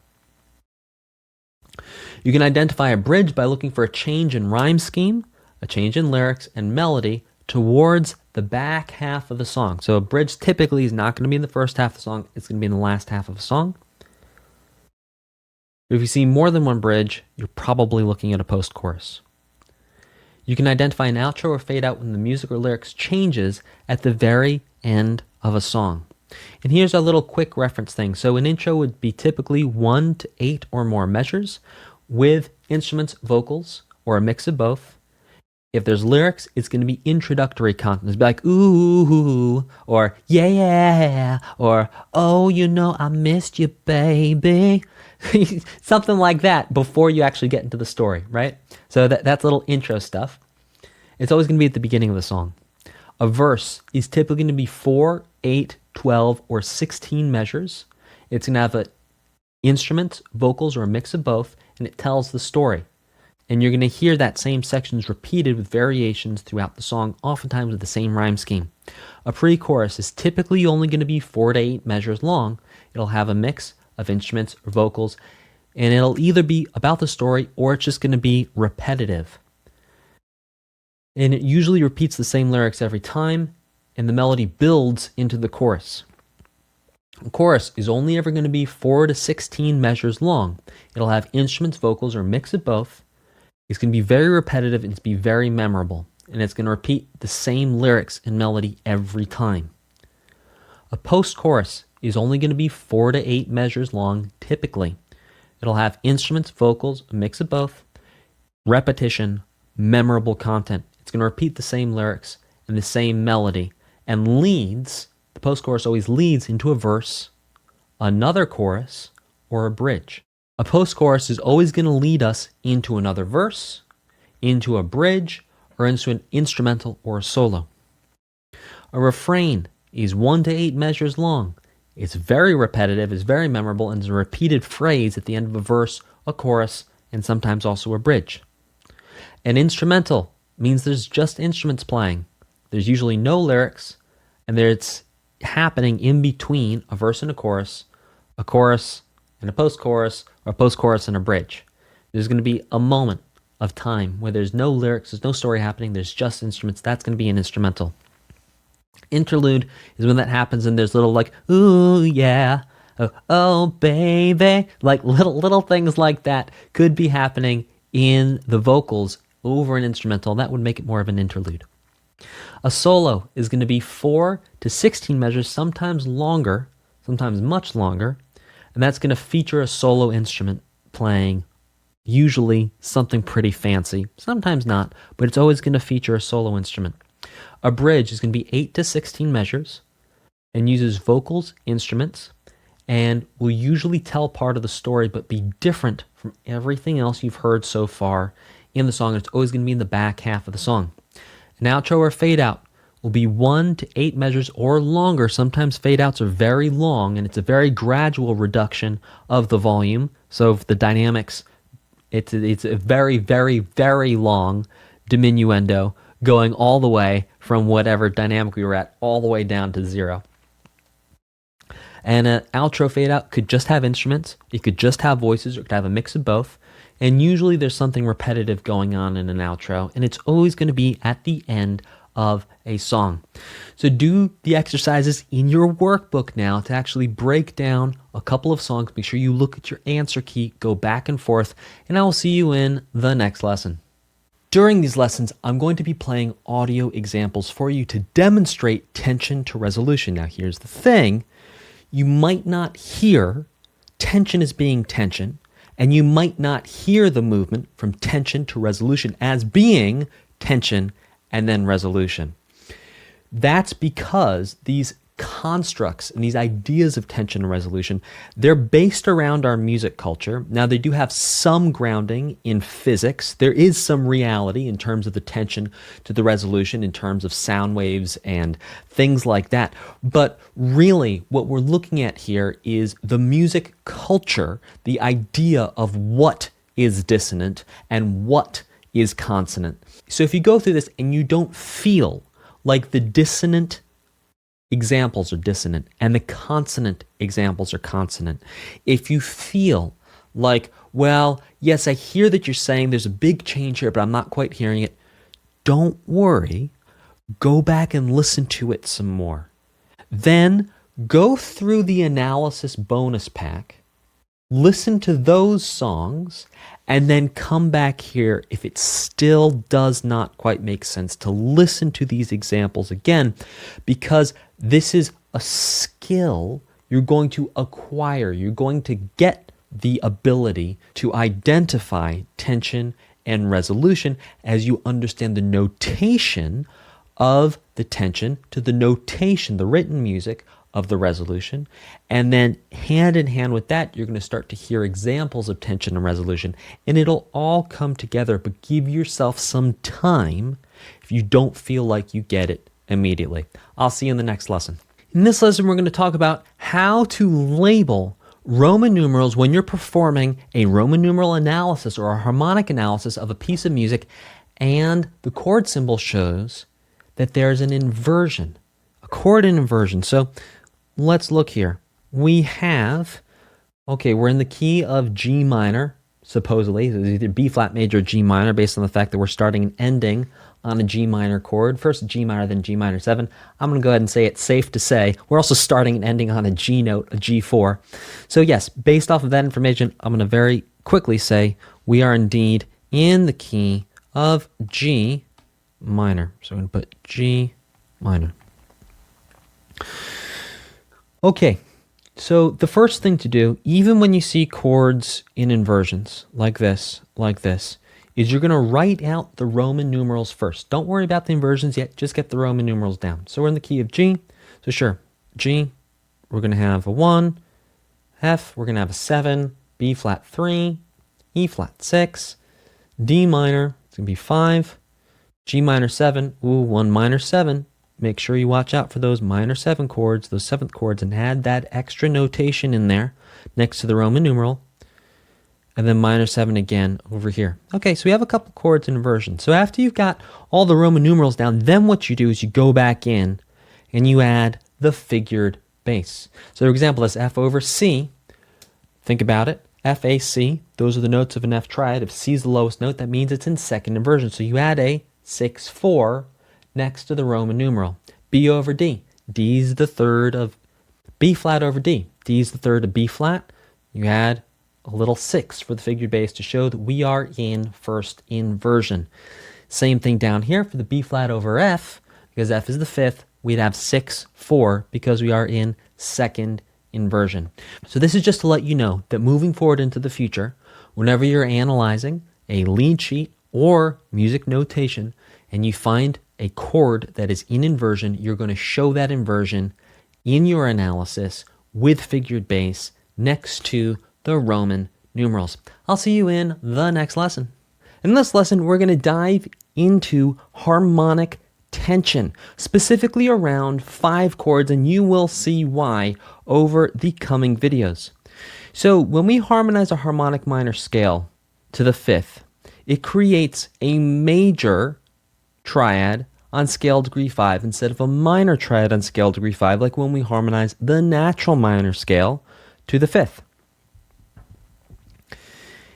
You can identify a bridge by looking for a change in rhyme scheme, a change in lyrics and melody towards the back half of the song. So a bridge typically is not going to be in the first half of the song, it's going to be in the last half of a song. If you see more than one bridge, you're probably looking at a post-chorus. You can identify an outro or fade out when the music or lyrics changes at the very end of a song. And here's a little quick reference thing. So an intro would be typically 1 to 8 or more measures with instruments, vocals, or a mix of both. If there's lyrics, it's going to be introductory content. It's like, ooh, or yeah, or oh, you know, I missed you, baby. Something like that before you actually get into the story, right? So that's little intro stuff. It's always going to be at the beginning of the song. A verse is typically going to be 4, 8, 12, or 16 measures. It's going to have instruments, vocals, or a mix of both, and it tells the story. And you're going to hear that same sections repeated with variations throughout the song, oftentimes with the same rhyme scheme. A pre-chorus is typically only going to be 4 to 8 measures long. It'll have a mix of instruments or vocals, and it'll either be about the story or it's just going to be repetitive. And it usually repeats the same lyrics every time, and the melody builds into the chorus. The chorus is only ever going to be 4 to 16 measures long. It'll have instruments, vocals, or a mix of both. It's going to be very repetitive and it's going to be very memorable. And it's going to repeat the same lyrics and melody every time. A post-chorus is only going to be 4 to 8 measures long, typically. It'll have instruments, vocals, a mix of both, repetition, memorable content. It's going to repeat the same lyrics and the same melody, and leads, the post-chorus always leads into a verse, another chorus, or a bridge. A post-chorus is always going to lead us into another verse, into a bridge, or into an instrumental or a solo. A refrain is 1 to 8 measures long. It's very repetitive, it's very memorable, and it's a repeated phrase at the end of a verse, a chorus, and sometimes also a bridge. An instrumental means there's just instruments playing. There's usually no lyrics, and it's happening in between a verse and a chorus and a post-chorus, or a post-chorus and a bridge. There's going to be a moment of time where there's no lyrics, there's no story happening, there's just instruments. That's going to be an instrumental. Interlude is when that happens and there's little like, ooh, yeah, oh baby, like little things like that could be happening in the vocals over an instrumental. That would make it more of an interlude. A solo is going to be 4 to 16 measures, sometimes longer, sometimes much longer, and that's going to feature a solo instrument playing, usually something pretty fancy, sometimes not, but it's always going to feature a solo instrument. A bridge is going to be 8 to 16 measures and uses vocals, instruments, and will usually tell part of the story but be different from everything else you've heard so far in the song. It's always going to be in the back half of the song. An outro or fade out will be 1 to 8 measures or longer. Sometimes fade outs are very long, and it's a very gradual reduction of the volume. So if the dynamics, it's a very, very, very long diminuendo going all the way from whatever dynamic we were at all the way down to 0. And an outro fade out could just have instruments, it could just have voices, or it could have a mix of both. And usually there's something repetitive going on in an outro, and it's always going to be at the end of a song. So do the exercises in your workbook now to actually break down a couple of songs. Make sure you look at your answer key, go back and forth, and I will see you in the next lesson. During these lessons, I'm going to be playing audio examples for you to demonstrate tension to resolution. Now here's the thing, you might not hear tension as being tension, and you might not hear the movement from tension to resolution as being tension and then resolution. That's because these constructs and these ideas of tension and resolution, they're based around our music culture. Now, they do have some grounding in physics. There is some reality in terms of the tension to the resolution, in terms of sound waves and things like that. But really, what we're looking at here is the music culture, the idea of what is dissonant and what is consonant. So if you go through this and you don't feel like the dissonant examples are dissonant and the consonant examples are consonant, if you feel like, well, yes, I hear that you're saying there's a big change here, but I'm not quite hearing it, don't worry. Go back and listen to it some more. Then go through the analysis bonus pack, listen to those songs, and then come back here if it still does not quite make sense to listen to these examples again, because this is a skill you're going to acquire. You're going to get the ability to identify tension and resolution as you understand the notation of the tension to the notation, the written music of the resolution. And then hand in hand with that, you're going to start to hear examples of tension and resolution, and it'll all come together, but give yourself some time if you don't feel like you get it immediately. I'll see you in the next lesson. In this lesson, we're going to talk about how to label Roman numerals when you're performing a Roman numeral analysis or a harmonic analysis of a piece of music, and the chord symbol shows that there's an inversion, a chord in inversion. So let's look here. We have, okay, we're in the key of G minor, supposedly. It's either B flat major or G minor, based on the fact that we're starting and ending on a G minor chord. First G minor, then G minor 7. I'm going to go ahead and say it's safe to say we're also starting and ending on a G note, a G4. So yes, based off of that information, I'm going to very quickly say we are indeed in the key of G minor. So I'm going to put G minor. Okay, so the first thing to do, even when you see chords in inversions like this, is you're going to write out the Roman numerals first. Don't worry about the inversions yet, just get the Roman numerals down. So we're in the key of G. So sure, G, we're going to have a 1, F, we're going to have a 7, B flat 3, E flat 6, D minor, it's going to be 5, G minor 7, 1 minor 7. Make sure you watch out for those minor 7 chords, those 7th chords, and add that extra notation in there next to the Roman numeral. And then minor 7 again over here. Okay, so we have a couple chords in inversion. So after you've got all the Roman numerals down, then what you do is you go back in and you add the figured bass. So for example, this F over C, think about it, F, A, C, those are the notes of an F triad. If C is the lowest note, that means it's in second inversion. So you add a 6/4 next to the Roman numeral. B over D, D is the third of B flat over D. D is the third of B flat. You add a little 6 for the figured bass to show that we are in first inversion. Same thing down here for the B flat over F, because F is the 5th, we'd have 6/4 because we are in second inversion. So this is just to let you know that moving forward into the future, whenever you're analyzing a lead sheet or music notation and you find a chord that is in inversion, you're going to show that inversion in your analysis with figured bass next to the Roman numerals. I'll see you in the next lesson. In this lesson, we're going to dive into harmonic tension, specifically around 5 chords, and you will see why over the coming videos. So when we harmonize a harmonic minor scale to the 5th, it creates a major triad on scale degree 5 instead of a minor triad on scale degree 5, like when we harmonize the natural minor scale to the 5th.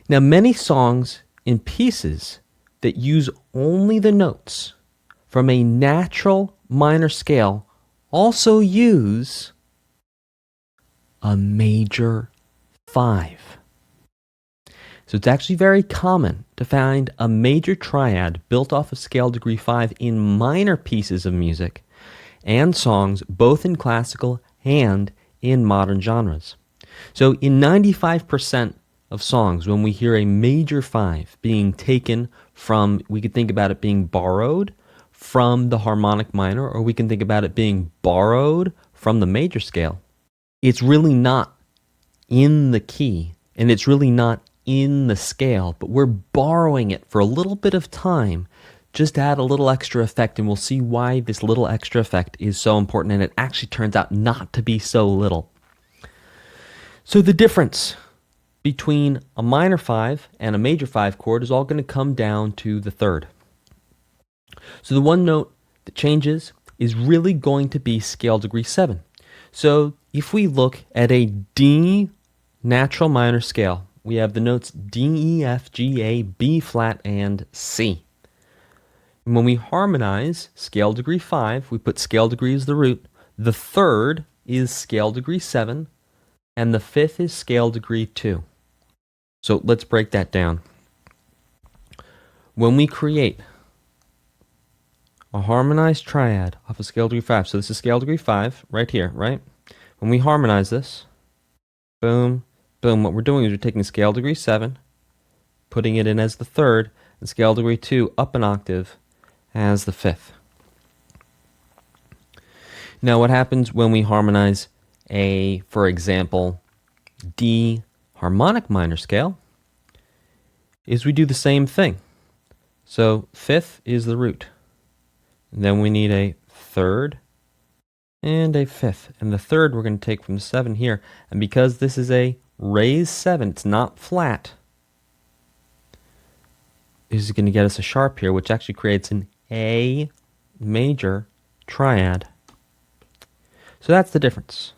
Now, many songs and pieces that use only the notes from a natural minor scale also use a major 5. So it's actually very common to find a major triad built off of scale degree 5 in minor pieces of music and songs, both in classical and in modern genres. So in 95% of songs, when we hear a major 5 being taken from, we could think about it being borrowed from the harmonic minor, or we can think about it being borrowed from the major scale. It's really not in the key, and it's really not in the scale, but we're borrowing it for a little bit of time, just to add a little extra effect, and we'll see why this little extra effect is so important, and it actually turns out not to be so little. So the difference between a minor 5 and a major 5 chord is all going to come down to the 3rd. So the one note that changes is really going to be scale degree 7. So if we look at a D natural minor scale, we have the notes D, E, F, G, A, B flat, and C. And when we harmonize scale degree 5, we put scale degree as the root. The 3rd is scale degree 7, and the 5th is scale degree 2. So let's break that down. When we create a harmonized triad off of scale degree 5, so this is scale degree 5 right here, right? When we harmonize this, boom, boom, what we're doing is we're taking scale degree 7, putting it in as the 3rd, and scale degree 2 up an octave as the 5th. Now what happens when we harmonize a, for example, D harmonic minor scale is we do the same thing. So 5th is the root. And then we need a 3rd and a 5th. And the 3rd we're going to take from the 7 here. And because this is a raised 7, it's not flat, this is going to get us a sharp here, which actually creates an A major triad. So that's the difference.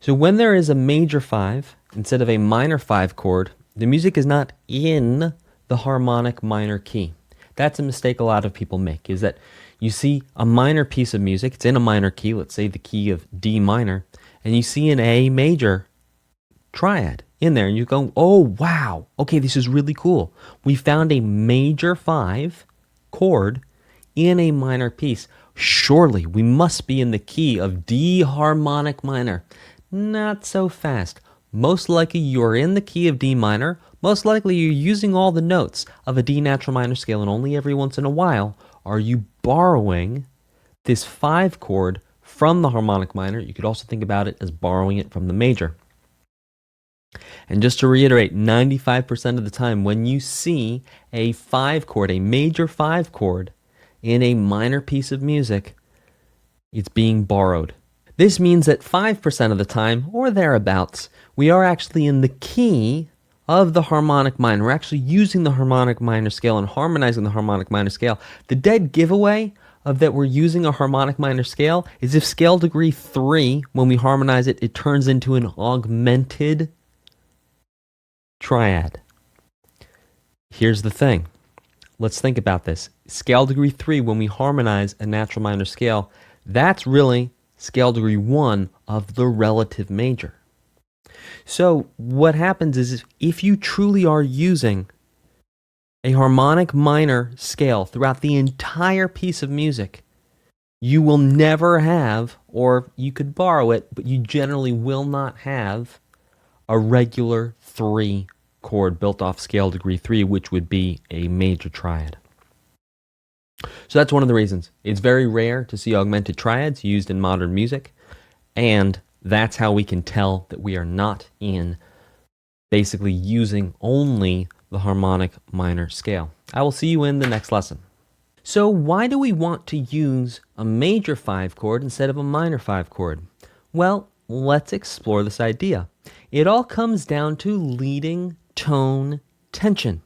So when there is a major 5 instead of a minor 5 chord, the music is not in the harmonic minor key. That's a mistake a lot of people make, is that you see a minor piece of music, it's in a minor key, let's say the key of D minor, and you see an A major triad in there, and you go, oh wow, okay, this is really cool. We found a major 5 chord in a minor piece. Surely we must be in the key of D harmonic minor. Not so fast. Most likely you're in the key of D minor. Most likely you're using all the notes of a D natural minor scale, and only every once in a while are you borrowing this 5 chord from the harmonic minor. You could also think about it as borrowing it from the major. And just to reiterate, 95% of the time when you see a 5 chord, a major 5 chord in a minor piece of music, it's being borrowed. This means that 5% of the time, or thereabouts, we are actually in the key of the harmonic minor. We're actually using the harmonic minor scale and harmonizing the harmonic minor scale. The dead giveaway of that we're using a harmonic minor scale is if scale degree 3, when we harmonize it, it turns into an augmented triad. Here's the thing. Let's think about this. Scale degree 3, when we harmonize a natural minor scale, that's really scale degree 1 of the relative major. So what happens is if you truly are using a harmonic minor scale throughout the entire piece of music, you will never have, or you could borrow it, but you generally will not have a regular 3 chord built off scale degree 3, which would be a major triad. So that's one of the reasons. It's very rare to see augmented triads used in modern music, and that's how we can tell that we are not in basically using only the harmonic minor scale. I will see you in the next lesson. So why do we want to use a major 5 chord instead of a minor 5 chord? Well, let's explore this idea. It all comes down to leading tone tension.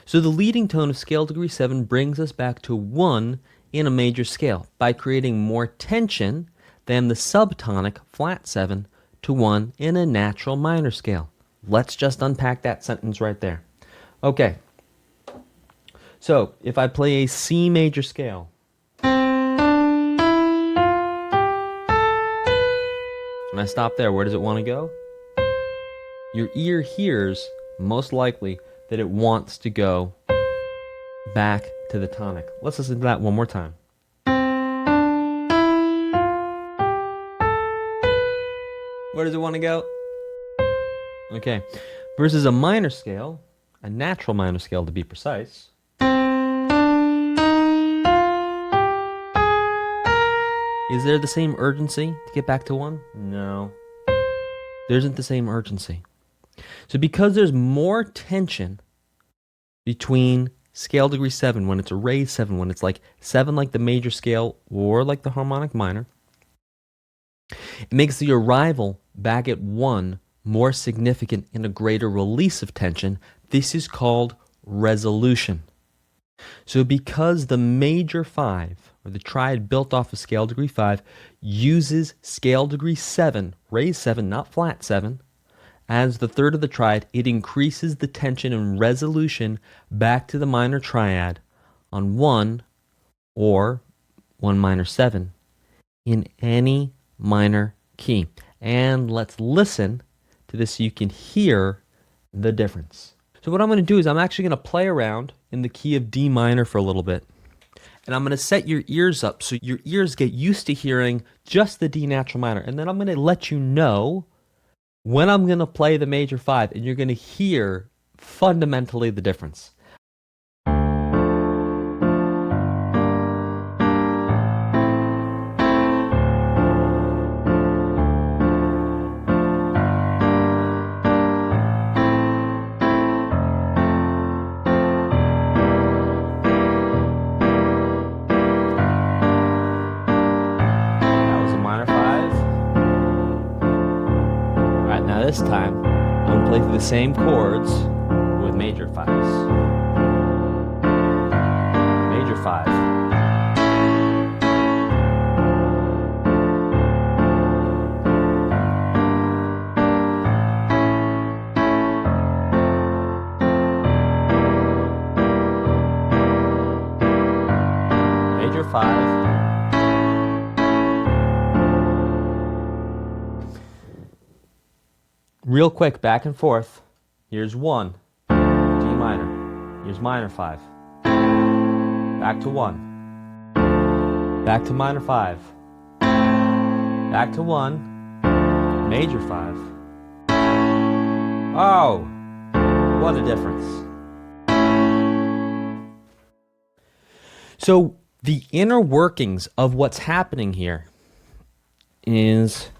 So the leading tone of scale degree 7 brings us back to 1 in a major scale by creating more tension than the subtonic flat 7 to 1 in a natural minor scale. Let's just unpack that sentence right there. Okay, so if I play a C major scale, and I stop there, where does it want to go? Your ear hears, most likely, that it wants to go back to the tonic. Let's listen to that one more time. Where does it want to go? Okay, versus a minor scale, a natural minor scale to be precise. Is there the same urgency to get back to 1? No. There isn't the same urgency. So because there's more tension between scale degree 7, when it's a raised 7, when it's like 7 like the major scale or like the harmonic minor, it makes the arrival back at 1 more significant and a greater release of tension. This is called resolution. So because the major 5, or the triad built off of scale degree 5, uses scale degree 7, raised 7, not flat 7, as the third of the triad, it increases the tension and resolution back to the minor triad on 1 or 1 minor 7 in any minor key. And let's listen to this so you can hear the difference. So what I'm going to do is I'm actually going to play around in the key of D minor for a little bit. And I'm going to set your ears up so your ears get used to hearing just the D natural minor. And then I'm going to let you know when I'm going to play the major 5, and you're going to hear fundamentally the difference. This time, I'm going to play through the same chords with major fives. Major 5. Major 5. Real quick, back and forth. Here's 1, D minor. Here's minor 5. Back to 1. Back to minor 5. Back to 1. Major 5. Oh, what a difference. So the inner workings of what's happening here is,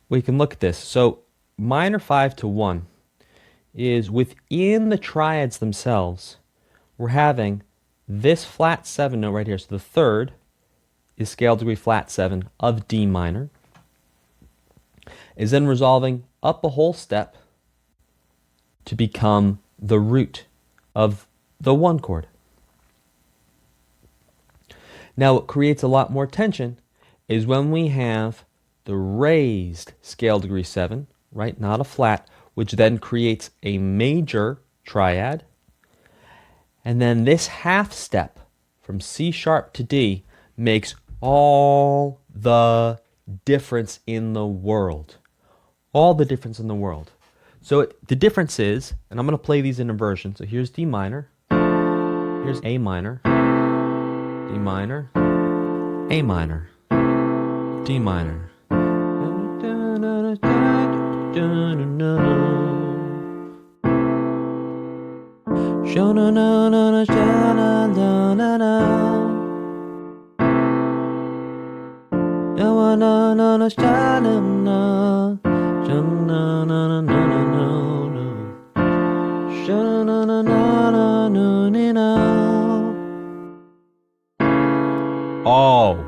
we can look at this. So minor 5 to 1 is within the triads themselves. We're having this flat 7 note right here. So the third is scale degree flat 7 of D minor, is then resolving up a whole step to become the root of the 1 chord. Now what creates a lot more tension is when we have the raised scale degree 7, right, not a flat, which then creates a major triad. And then this half step from C sharp to D makes all the difference in the world. All the difference in the world. So the difference is, and I'm going to play these in inversion. So here's D minor, here's A minor, D minor, A minor, D minor. Oh,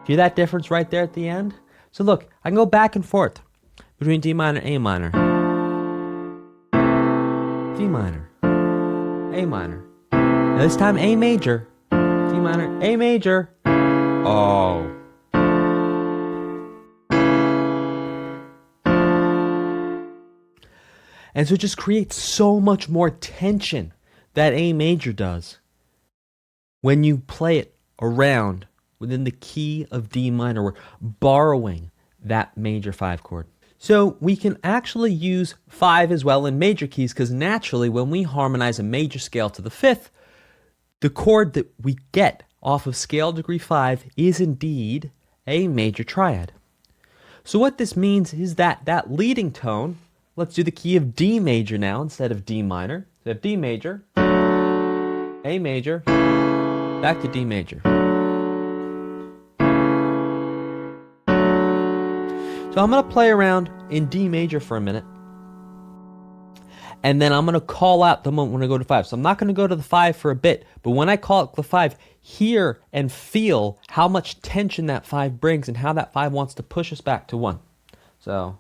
hear that difference right there at the end? So look, I can go back and forth between D minor and A minor. D minor, A minor. Now this time A major, D minor, A major. Oh. And so it just creates so much more tension, that A major does, when you play it around within the key of D minor. We're borrowing that major 5 chord. So we can actually use 5 as well in major keys, because naturally when we harmonize a major scale to the 5th, the chord that we get off of scale degree 5 is indeed a major triad. So what this means is that that leading tone, let's do the key of D major now instead of D minor. So we have D major, A major, back to D major. So I'm going to play around in D major for a minute, and then I'm going to call out the moment when I go to 5. So I'm not going to go to the 5 for a bit, but when I call out the 5, hear and feel how much tension that 5 brings and how that 5 wants to push us back to 1. So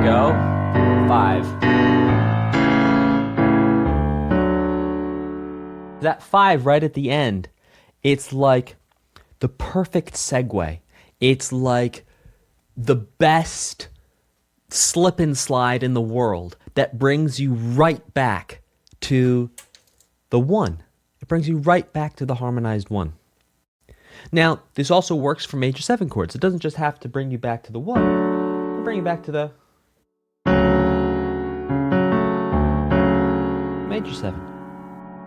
go, 5. That 5 right at the end, it's like the perfect segue. It's like the best slip and slide in the world that brings you right back to the 1. It brings you right back to the harmonized 1. Now, this also works for major 7 chords. It doesn't just have to bring you back to the 1, it'll bring you back to the major 7.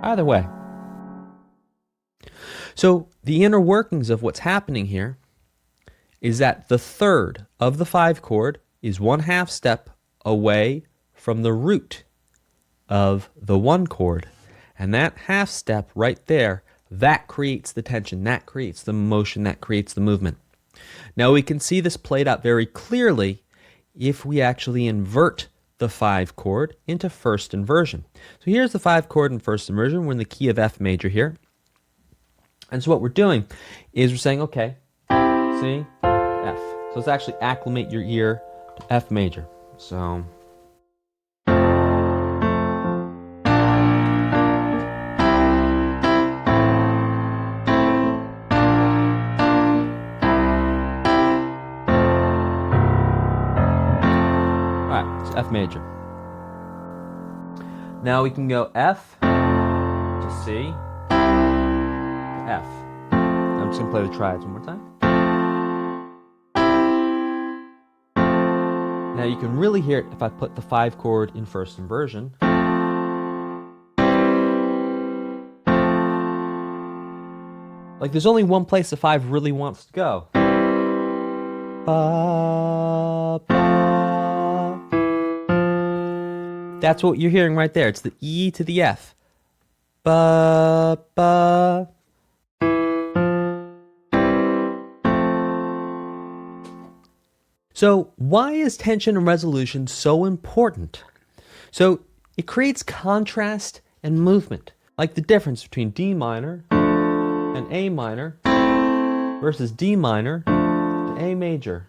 Either way. So the inner workings of what's happening here is that the third of the 5 chord is 1/2 step away from the root of the 1 chord. And that half step right there, that creates the tension, that creates the motion, that creates the movement. Now we can see this played out very clearly if we actually invert the 5 chord into first inversion. So here's the 5 chord in first inversion. We're in the key of F major here. And so what we're doing is we're saying, okay, C, F. So let's actually acclimate your ear to F major. So F major. Now we can go F to C to F. I'm just going to play the triads one more time. Now you can really hear it if I put the 5 chord in first inversion. Like there's only one place the 5 really wants to go. Ba, ba. That's what you're hearing right there. It's the E to the F. Ba, ba. So why is tension and resolution so important? So it creates contrast and movement, like the difference between D minor and A minor versus D minor and A major.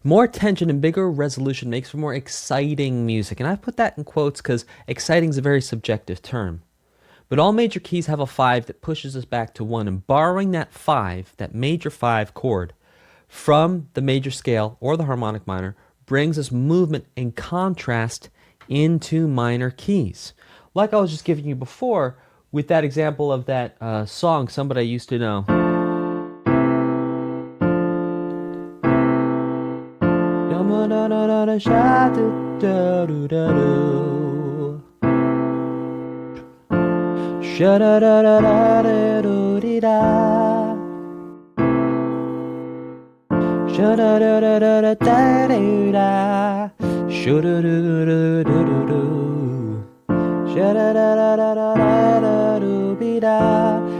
More tension and bigger resolution makes for more exciting music. And I put that in quotes because exciting is a very subjective term. But all major keys have a 5 that pushes us back to 1. And borrowing that 5, that major 5 chord, from the major scale or the harmonic minor, brings us movement and contrast into minor keys. Like I was just giving you before with that example of that song, Somebody I Used to Know.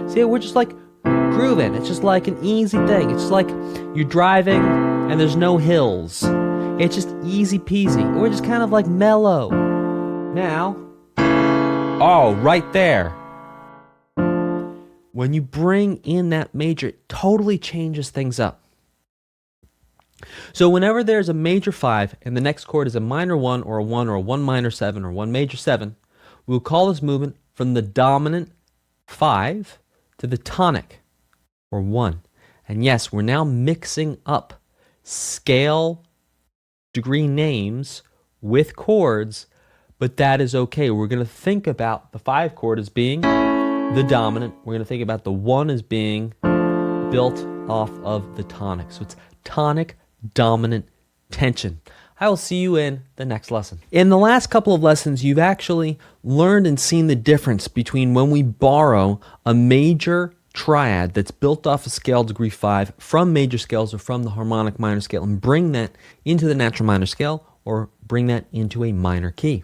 See, we're just like grooving. It's just like an easy thing. It's just like you're driving and there's no hills. It's just easy peasy. We're just kind of like mellow. Now, oh, right there. When you bring in that major, it totally changes things up. So whenever there's a major 5 and the next chord is a minor 1 or a 1 or a 1 minor 7 or 1 major 7, we'll call this movement from the dominant 5 to the tonic or 1. And yes, we're now mixing up scale degree names with chords, but that is okay. We're going to think about the 5 chord as being the dominant. We're going to think about the 1 as being built off of the tonic. So it's tonic, dominant, tension. I will see you in the next lesson. In the last couple of lessons, you've actually learned and seen the difference between when we borrow a major triad that's built off of scale degree 5 from major scales or from the harmonic minor scale and bring that into the natural minor scale or bring that into a minor key.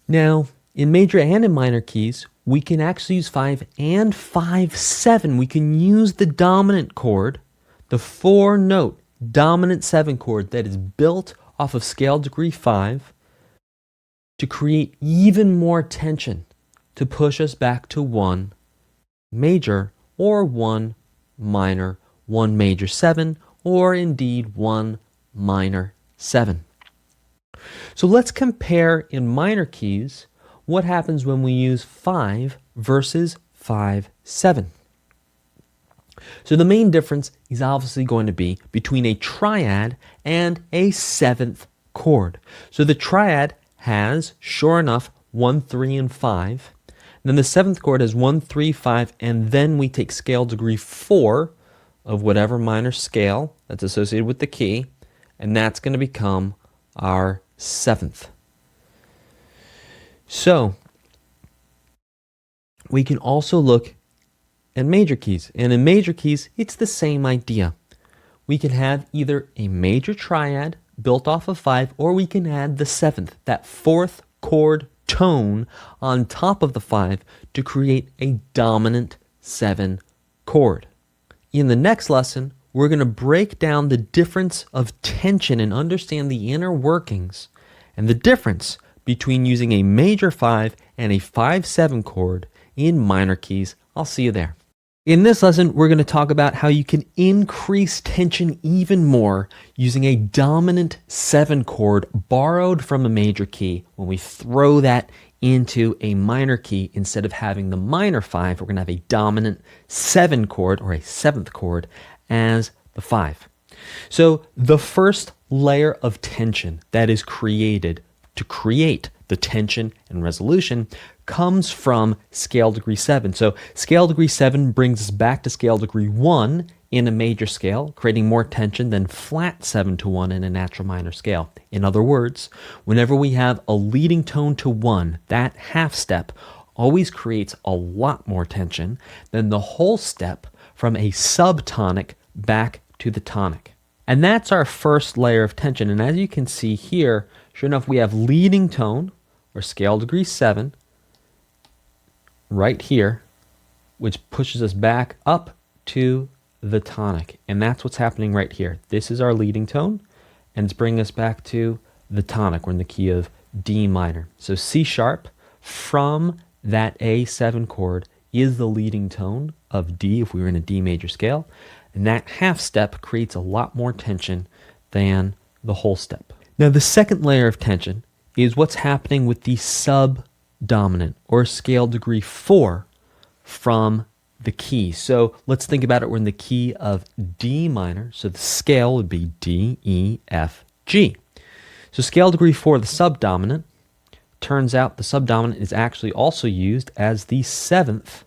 Now, in major and in minor keys, we can actually use 5 and 5/7. We can use the dominant chord, the 4-note dominant 7 chord that is built off of scale degree 5 to create even more tension to push us back to 1 major or 1 minor, 1 major 7, or indeed 1 minor 7. So let's compare in minor keys what happens when we use 5 versus 5/7. So the main difference is obviously going to be between a triad and a 7th chord. So the triad has, sure enough, 1, 3, and 5. And then the 7th chord has 1, 3, 5, and then we take scale degree 4 of whatever minor scale that's associated with the key, and that's going to become our 7th. So we can also look at major keys, and in major keys it's the same idea. We can have either a major triad built off of 5, or we can add the 7th, that 4th chord tone on top of the 5 to create a dominant 7 chord. In the next lesson, we're going to break down the difference of tension and understand the inner workings and the difference between using a major 5 and a 5-7 chord in minor keys. I'll see you there. In this lesson, we're going to talk about how you can increase tension even more using a dominant 7 chord borrowed from a major key. When we throw that into a minor key, instead of having the minor 5, we're going to have a dominant 7 chord, or a 7th chord, as the 5. So the first layer of tension that is created to create the tension and resolution comes from scale degree 7. So scale degree 7 brings us back to scale degree 1 in a major scale, creating more tension than flat 7 to 1 in a natural minor scale. In other words, whenever we have a leading tone to 1, that half step always creates a lot more tension than the whole step from a subtonic back to the tonic. And that's our first layer of tension. And as you can see here, sure enough, we have leading tone, or scale degree 7, right here, which pushes us back up to the tonic. And that's what's happening right here. This is our leading tone, and it's bringing us back to the tonic. We're in the key of D minor. So C sharp from that A7 chord is the leading tone of D if we were in a D major scale. And that half step creates a lot more tension than the whole step. Now the second layer of tension is what's happening with the subdominant, or scale degree 4, from the key. So let's think about it. We're in the key of D minor, so the scale would be D, E, F, G. So scale degree 4, the subdominant, turns out the subdominant is actually also used as the 7th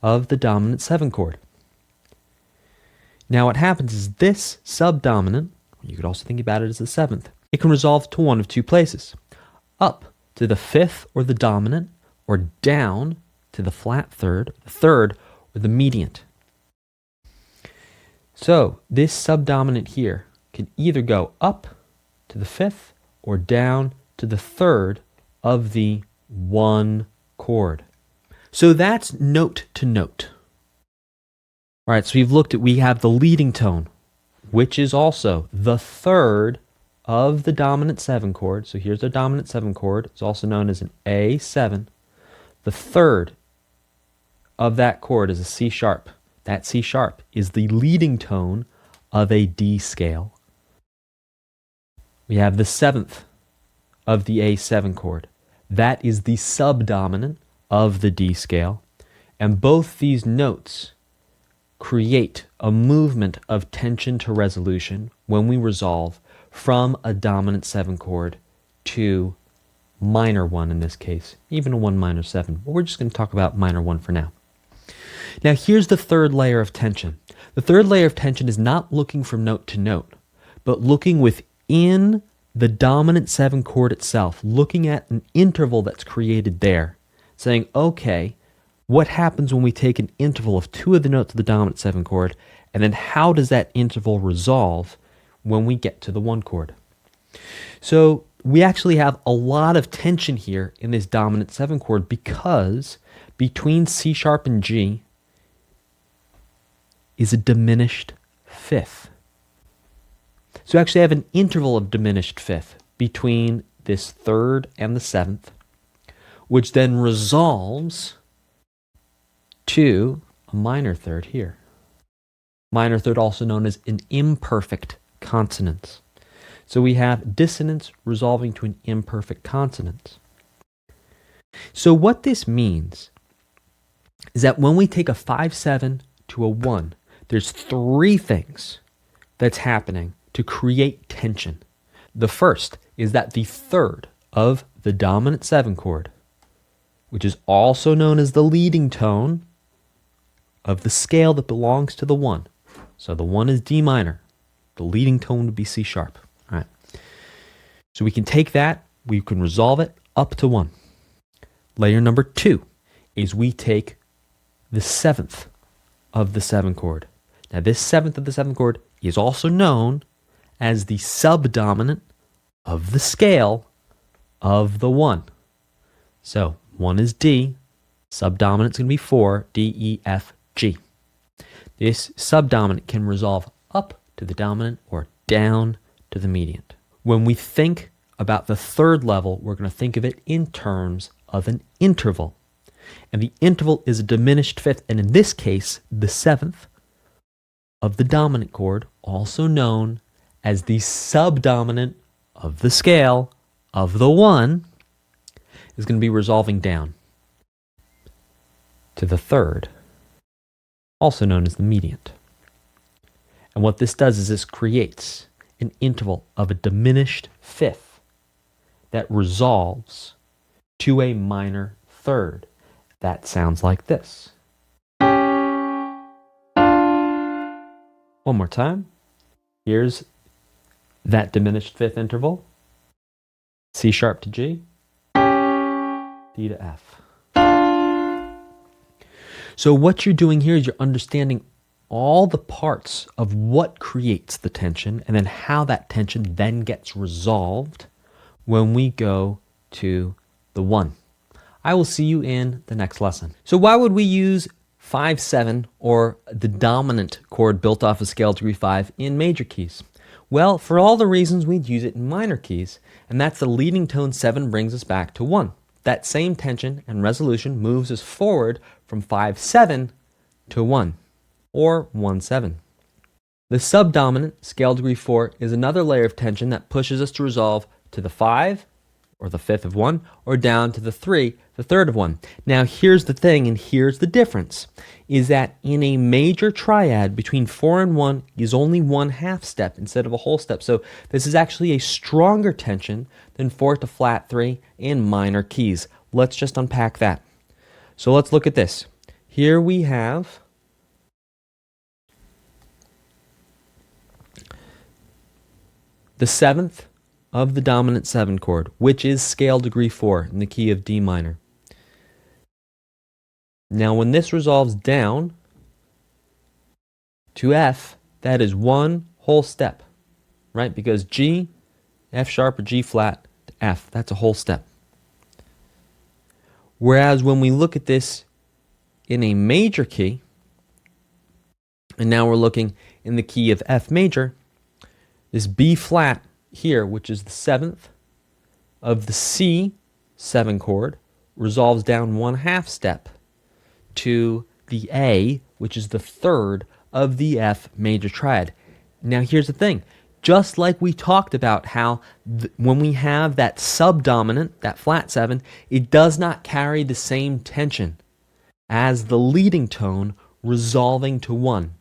of the dominant 7 chord. Now what happens is this subdominant, you could also think about it as the 7th, it can resolve to one of two places: up to the 5th or the dominant, or down to the flat 3rd, the 3rd, or the mediant. So this subdominant here can either go up to the 5th or down to the 3rd of the 1 chord. So that's note to note. All right, so we have the leading tone, which is also the 3rd of the dominant 7 chord. So here's the dominant 7 chord. It's also known as an A7. The 3rd of that chord is a C sharp. That C sharp is the leading tone of a D scale. We have the 7th of the A7 chord. That is the subdominant of the D scale. And both these notes create a movement of tension to resolution when we resolve from a dominant 7 chord to minor 1 in this case, even a 1 minor 7. But we're just going to talk about minor 1 for now. Now here's the third layer of tension. The third layer of tension is not looking from note to note, but looking within the dominant 7 chord itself, looking at an interval that's created there, saying, okay, what happens when we take an interval of 2 of the notes of the dominant 7 chord, and then how does that interval resolve when we get to the 1 chord? So we actually have a lot of tension here in this dominant 7 chord, because between C sharp and G is a diminished 5th. So actually I have an interval of diminished 5th between this 3rd and the 7th, which then resolves to a minor 3rd here. Minor 3rd, also known as an imperfect consonance. So we have dissonance resolving to an imperfect consonance. So what this means is that when we take a 5-7 to a 1, there's 3 things that's happening to create tension. The first is that the 3rd of the dominant 7 chord which is also known as the leading tone of the scale that belongs to the 1. So the 1 is D minor. The leading tone would be C sharp. All right. So we can take that, we can resolve it up to 1. Layer number 2 is we take the 7th of the 7 chord. Now this 7th of the 7 chord is also known as the subdominant of the scale of the 1. So 1 is D, subdominant's going to be 4, D, E, F, G. This subdominant can resolve up to the dominant or down to the mediant. When we think about the third level, we're going to think of it in terms of an interval. And the interval is a diminished fifth, and in this case, the 7th of the dominant chord, also known as the subdominant of the scale of the 1, is going to be resolving down to the 3rd, also known as the mediant. And what this does is this creates an interval of a diminished fifth that resolves to a minor 3rd. That sounds like this. One more time. Here's that diminished fifth interval. C sharp to G, D to F. So what you're doing here is you're understanding all the parts of what creates the tension and then how that tension then gets resolved when we go to the 1. I will see you in the next lesson. So why would we use 5/7 or the dominant chord built off of scale degree 5 in major keys? Well, for all the reasons we'd use it in minor keys, and that's the leading tone 7 brings us back to 1. That same tension and resolution moves us forward from 5/7 to 1. Or 1/7. The subdominant, scale degree 4, is another layer of tension that pushes us to resolve to the 5, or the 5th of 1, or down to the 3, the 3rd of 1. Now here's the thing, and here's the difference, is that in a major triad, between 4 and 1 is only 1/2 step instead of a whole step. So this is actually a stronger tension than 4 to flat 3 in minor keys. Let's just unpack that. So let's look at this. Here we have the 7th of the dominant 7 chord, which is scale degree 4 in the key of D minor. Now when this resolves down to F, that is one whole step, right? Because G, F sharp or G flat to F, that's a whole step. Whereas when we look at this in a major key, and now we're looking in the key of F major, this B flat here, which is the 7th of the C7 chord, resolves down 1/2 step to the A, which is the 3rd of the F major triad. Now here's the thing. Just like we talked about how when we have that subdominant, that flat 7, it does not carry the same tension as the leading tone resolving to 1.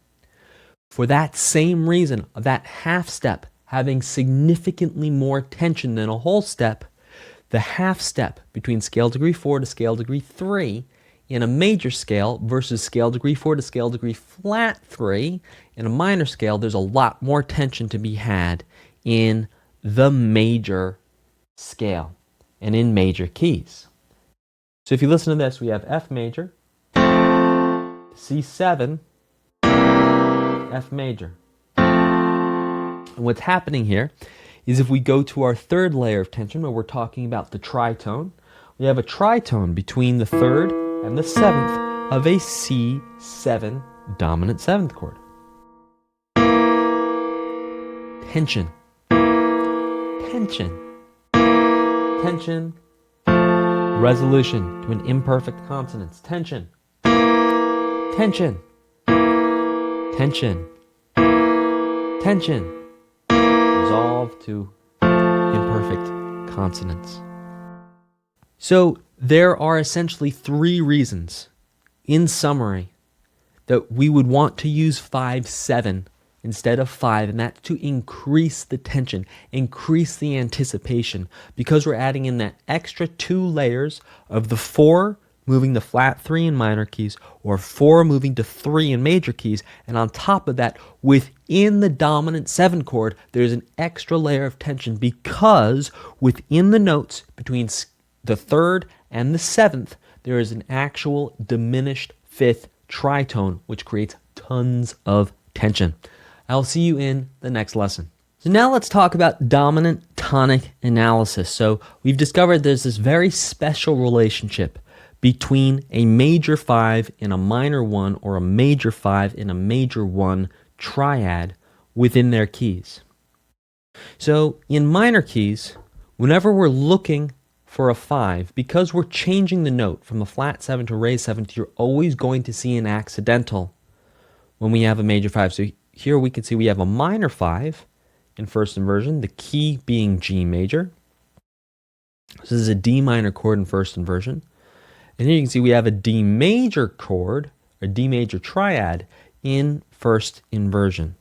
For that same reason, that half step having significantly more tension than a whole step, the half step between scale degree 4 to scale degree 3 in a major scale versus scale degree 4 to scale degree flat 3 in a minor scale, there's a lot more tension to be had in the major scale and in major keys. So if you listen to this, we have F major, C7, F major. And what's happening here is if we go to our third layer of tension where we're talking about the tritone, we have a tritone between the 3rd and the 7th of a C7 dominant 7th chord. Tension. Tension. Tension. Resolution to an imperfect consonance. Tension. Tension. Tension. Tension. Resolve to imperfect consonants. So there are essentially 3 reasons, in summary, that we would want to use 5/7 instead of 5, and that's to increase the tension, increase the anticipation, because we're adding in that extra 2 layers of the 4 moving to flat 3 in minor keys, or 4 moving to 3 in major keys, and on top of that, within the dominant 7 chord, there's an extra layer of tension, because within the notes between the 3rd and the 7th, there is an actual diminished 5th tritone, which creates tons of tension. I'll see you in the next lesson. So now let's talk about dominant tonic analysis. So we've discovered there's this very special relationship between a major 5 in a minor 1 or a major 5 in a major 1 triad within their keys. So in minor keys, whenever we're looking for a 5, because we're changing the note from a flat 7 to a raised 7th, you're always going to see an accidental when we have a major 5. So here we can see we have a minor 5 in first inversion, the key being G major. This is a D minor chord in first inversion. And here you can see we have a D major chord, a D major triad in first inversion.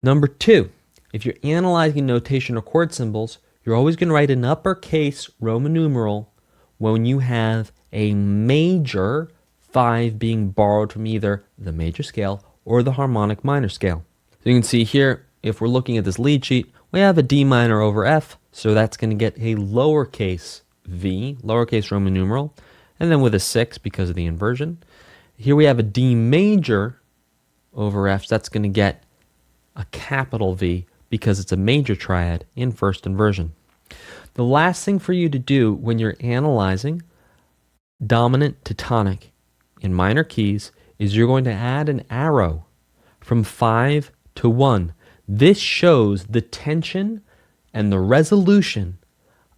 Number 2, if you're analyzing notation or chord symbols, you're always going to write an uppercase Roman numeral when you have a major 5 being borrowed from either the major scale or the harmonic minor scale. So you can see here, if we're looking at this lead sheet, we have a D minor over F, so that's going to get a lowercase V, lowercase Roman numeral, and then with a 6 because of the inversion. Here we have a D major over F, so that's going to get a capital V because it's a major triad in first inversion. The last thing for you to do when you're analyzing dominant to tonic in minor keys is you're going to add an arrow from 5 to 1. This shows the tension and the resolution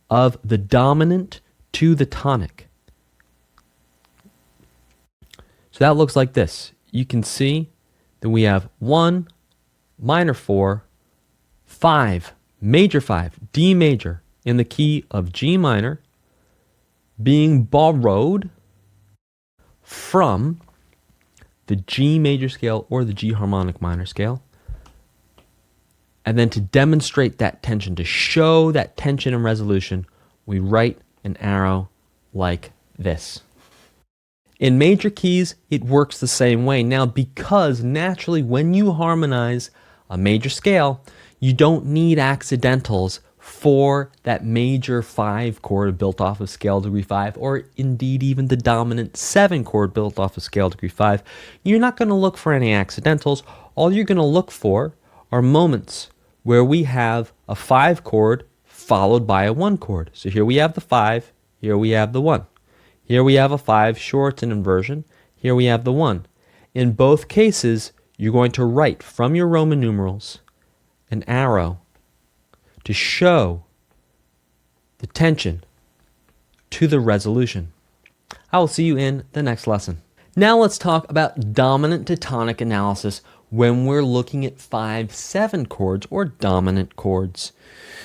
of the dominant to the tonic. So that looks like this. You can see that we have 1, minor 4, 5, major 5, D major in the key of G minor being borrowed from the G major scale or the G harmonic minor scale. And then to demonstrate that tension, to show that tension and resolution, we write an arrow like this. In major keys, it works the same way. Now, because naturally when you harmonize a major scale, you don't need accidentals for that major 5 chord built off of scale degree 5, or indeed even the dominant 7 chord built off of scale degree 5. You're not going to look for any accidentals. All you're going to look for are moments where we have a 5 chord followed by a 1 chord. So here we have the 5, here we have the 1. Here we have a 5 short in inversion, here we have the 1. In both cases, you're going to write from your Roman numerals an arrow to show the tension to the resolution. I will see you in the next lesson. Now let's talk about dominant to tonic analysis when we're looking at 5/7 chords or dominant chords.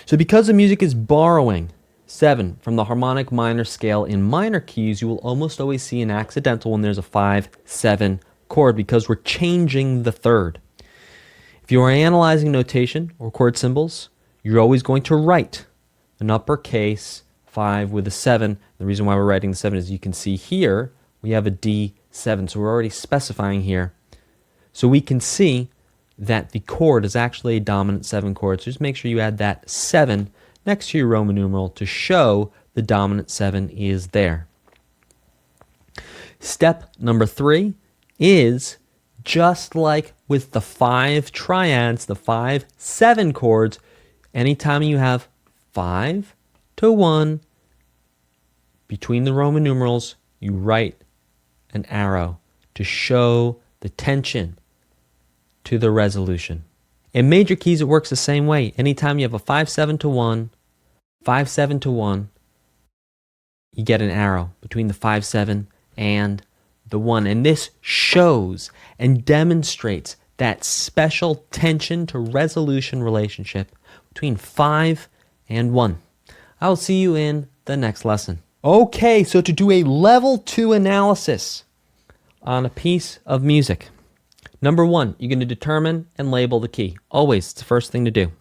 So because the music is borrowing 7 from the harmonic minor scale in minor keys, you will almost always see an accidental when there's a 5/7 chord because we're changing the third. If you are analyzing notation or chord symbols, you're always going to write an uppercase 5 with a 7. The reason why we're writing the 7 is you can see here we have a D7, so we're already specifying here. So we can see that the chord is actually a dominant 7 chord. So just make sure you add that 7 next to your Roman numeral to show the dominant 7 is there. Step number 3 is just like with the 5 triads, the 5/7 chords, anytime you have 5 to 1 between the Roman numerals, you write an arrow to show the tension to the resolution. In major keys, it works the same way. Anytime you have a 5/7 to 1, 5/7 to 1, you get an arrow between the 5/7 and the 1. And this shows and demonstrates that special tension to resolution relationship between 5 and 1. I'll see you in the next lesson. Okay, so to do a level 2 analysis on a piece of music, Number one, you're going to determine and label the key. Always, it's the first thing to do.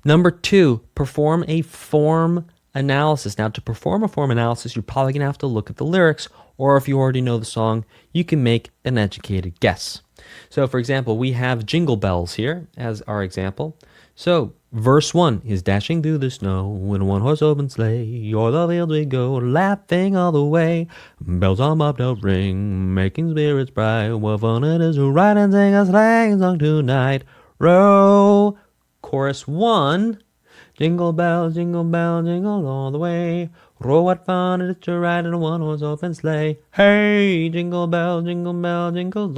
Number two, perform a form analysis. Now, to perform a form analysis, you're probably going to have to look at the lyrics, or if you already know the song, you can make an educated guess. So, for example, we have Jingle Bells here as our example. So, verse 1 is dashing through the snow in a one-horse open sleigh. O'er the fields we go, laughing all the way. Bells on bobtails ring, making spirits bright. What fun it is to ride and sing a sleighing song tonight. Row. Chorus 1. Jingle bells, jingle all the way. Oh, what fun it is to ride in a one-horse open sleigh. Hey, jingle bells, jingle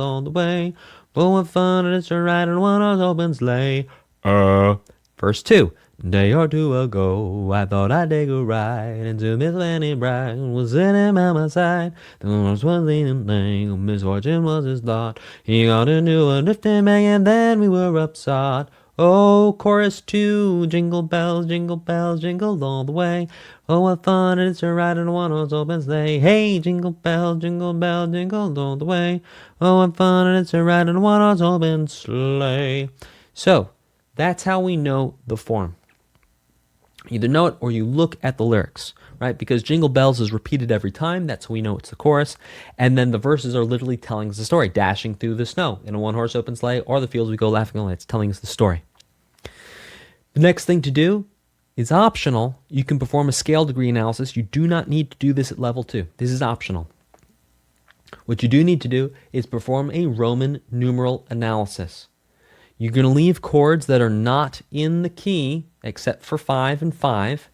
all the way. Oh, what fun it is to ride in a one-horse open sleigh. Verse 2. Day or two ago, I thought I'd take a ride into Miss Fanny Bright was sitting by my side. The horse was leaning lame, misfortune was his thought. He got into a drifting bang and then we were upside. Oh, chorus 2, jingle bells, jingle all the way. Oh, what fun it is to ride in a one-horse open sleigh. Hey, jingle bells, jingle all the way. Oh, what fun it is to ride in a one-horse open sleigh. So, that's how we know the form. You either know it or you look at the lyrics, right? Because Jingle Bells is repeated every time. That's how we know it's the chorus. And then the verses are literally telling us the story. Dashing through the snow in a one-horse open sleigh, or the fields we go laughing all night. It's telling us the story. The next thing to do is optional. You can perform a scale degree analysis. You do not need to do this at level 2. This is optional. What you do need to do is perform a Roman numeral analysis. You're going to leave chords that are not in the key, except for 5 and 5,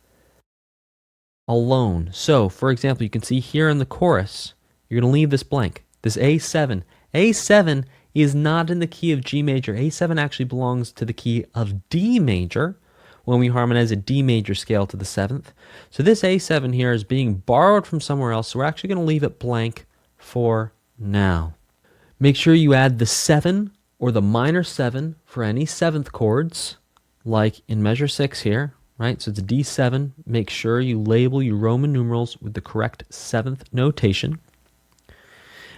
alone. So, for example, you can see here in the chorus, you're going to leave this blank, this A7. A7 is not in the key of G major. A7 actually belongs to the key of D major when we harmonize a D major scale to the 7th. So this A7 here is being borrowed from somewhere else, so we're actually going to leave it blank for now. Make sure you add the 7 or the minor 7 for any 7th chords, like in measure 6 here, right? So it's a D7. Make sure you label your Roman numerals with the correct 7th notation.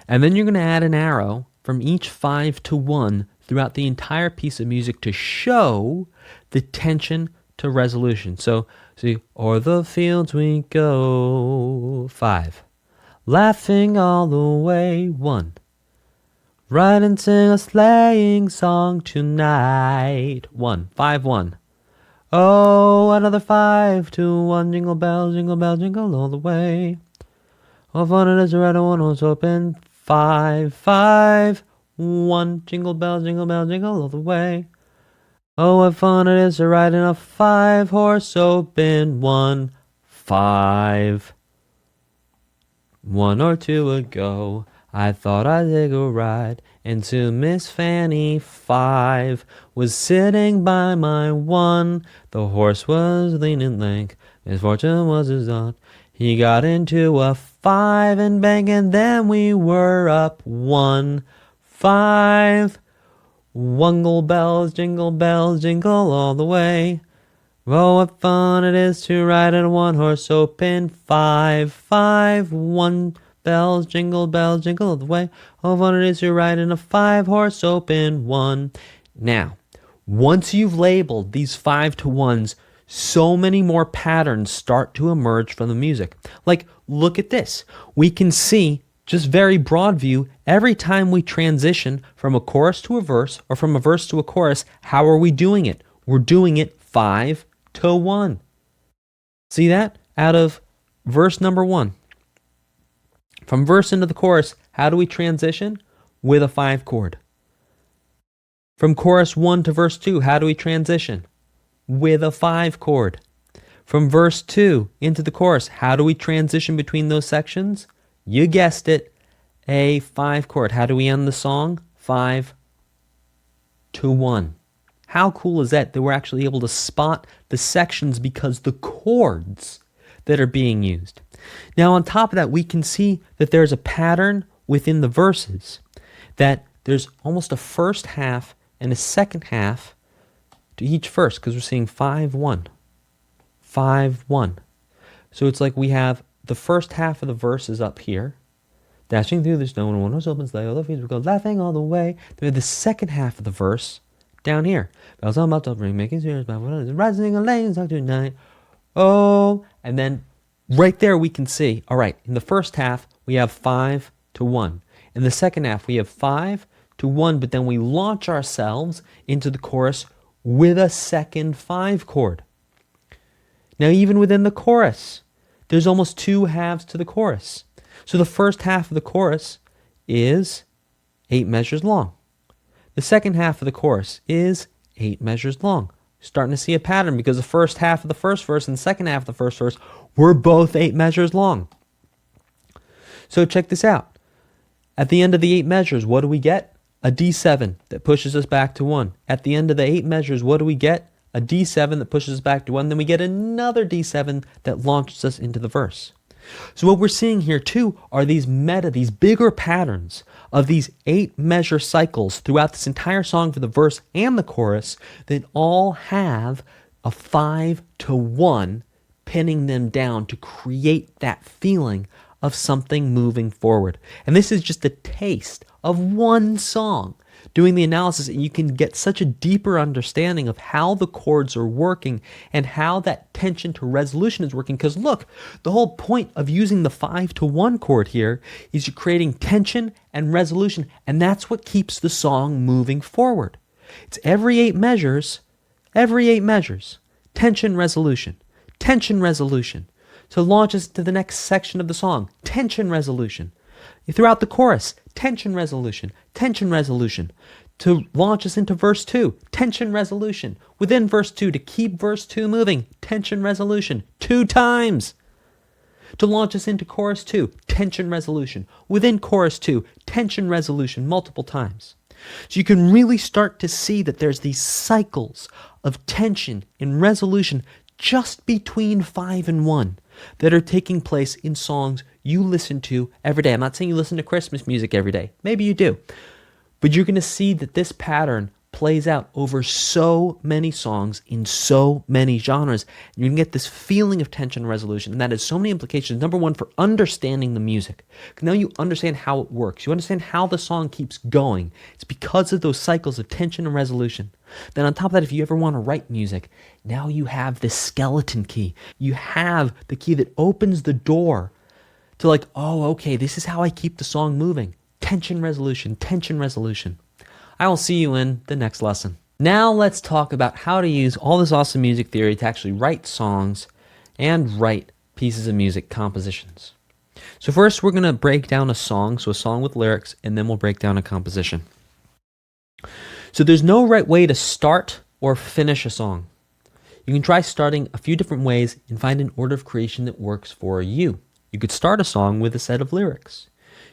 And then you're going to add an arrow from each 5 to 1 throughout the entire piece of music to show the tension to resolution. So see, o'er the fields we go, 5. Laughing all the way, 1. Ride and sing a sleighing song tonight. 1, 5, 1. Oh, another 5 to 1. Jingle bells, jingle all the way. Oh, fun it is to ride a one-horse open. 5, 5, 1. Jingle bells, jingle all the way. Oh, what fun it is to ride in a 5-horse open 1, 5. 1 or 2 ago, I thought I'd take a ride into Miss Fanny 5 was sitting by my 1. The horse was leaning lank, misfortune was his thought. He got into a 5 and bang, and then we were up 1, 5. Jingle bells, jingle all the way. Oh, what fun it is to ride in a one-horse open 5, 5, 1. Bells, jingle all the way. Oh, fun it is to ride in a 5-horse open 1. Now, once you've labeled these 5 to 1s, so many more patterns start to emerge from the music. Like, look at this. We can see, just very broad view, every time we transition from a chorus to a verse or from a verse to a chorus, how are we doing it? We're doing it 5 to 1. See that? Out of verse number 1. From verse into the chorus, how do we transition? With a 5 chord. From chorus 1 to verse 2, how do we transition? With a 5 chord. From verse 2 into the chorus, how do we transition between those sections? You guessed it, a 5 chord. How do we end the song? 5 to 1. How cool is that we're actually able to spot the sections because the chords that are being used. Now, on top of that, we can see that there's a pattern within the verses, that there's almost a first half and a second half to each verse, because we're seeing 5, 1, 5, 1. So it's like we have the first half of the verse is up here, Dashing through the snow in one horse open sleigh, all the fields will go laughing all the way. Then we have the second half of the verse down here. Bells on bell ring, making serious about what is rising a lane song tonight. Oh, and then right there we can see, all right, in the first half we have 5 to 1. In the second half we have 5 to 1, but then we launch ourselves into the chorus with a second 5 chord. Now even within the chorus, there's almost 2 halves to the chorus. So the first half of the chorus is 8 measures long. The second half of the chorus is 8 measures long. Starting to see a pattern because the first half of the first verse and the second half of the first verse were both 8 measures long. So check this out. At the end of the 8 measures, what do we get? A D7 that pushes us back to 1. At the end of the 8 measures, what do we get? A D7 that pushes us back to 1. Then we get another D7 that launches us into the verse. So what we're seeing here too are these bigger patterns of these 8 measure cycles throughout this entire song for the verse and the chorus that all have a 5 to 1 pinning them down to create that feeling of something moving forward. And this is just a taste of one song. Doing the analysis, and you can get such a deeper understanding of how the chords are working and how that tension to resolution is working. Because look, the whole point of using the 5 to 1 chord here is you're creating tension and resolution, and that's what keeps the song moving forward. It's every 8 measures, tension, resolution, to launch us to the next section of the song, tension, resolution. Throughout the chorus, tension, resolution, to launch us into verse 2, tension, resolution. Within verse 2, to keep verse 2 moving, tension, resolution, 2 times. To launch us into chorus 2, tension, resolution. Within chorus 2, tension, resolution, multiple times. So you can really start to see that there's these cycles of tension and resolution just between 5 and 1 that are taking place in songs you listen to every day. I'm not saying you listen to Christmas music every day. Maybe you do. But you're going to see that this pattern plays out over so many songs in so many genres. You can get this feeling of tension and resolution, and that has so many implications. Number one, for understanding the music. Now you understand how it works. You understand how the song keeps going. It's because of those cycles of tension and resolution. Then on top of that, if you ever want to write music, now you have this skeleton key. You have the key that opens the door to like, oh, okay, this is how I keep the song moving. Tension, resolution, tension, resolution. I will see you in the next lesson. Now let's talk about how to use all this awesome music theory to actually write songs and write pieces of music compositions. So first we're going to break down a song, so a song with lyrics, and then we'll break down a composition. So there's no right way to start or finish a song. You can try starting a few different ways and find an order of creation that works for you. You could start a song with a set of lyrics.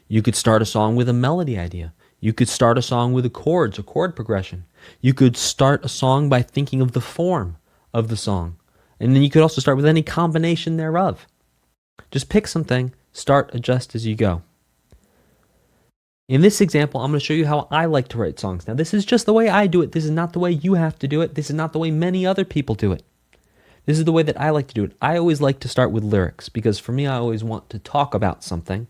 You could start a song with a melody idea. You could start a song with a chords, a chord progression. You could start a song by thinking of the form of the song. And then you could also start with any combination thereof. Just pick something, start, adjust as you go. In this example, I'm going to show you how I like to write songs. Now, this is just the way I do it. This is not the way you have to do it. This is not the way many other people do it. This is the way that I like to do it. I always like to start with lyrics because for me, I always want to talk about something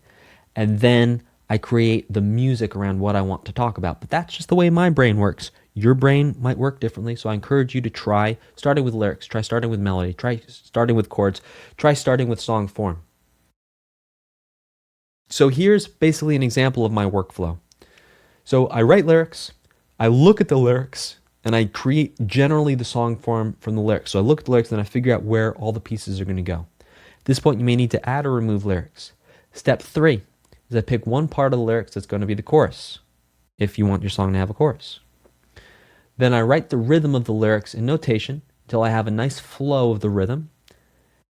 and then I create the music around what I want to talk about. But that's just the way my brain works. Your brain might work differently, so I encourage you to try starting with lyrics, try starting with melody, try starting with chords, try starting with song form. So here's basically an example of my workflow. So I write lyrics, I look at the lyrics, and I create generally the song form from the lyrics. So I look at the lyrics and I figure out where all the pieces are going to go. At this point, you may need to add or remove lyrics. Step 3 is I pick one part of the lyrics that's going to be the chorus, if you want your song to have a chorus. Then I write the rhythm of the lyrics in notation until I have a nice flow of the rhythm.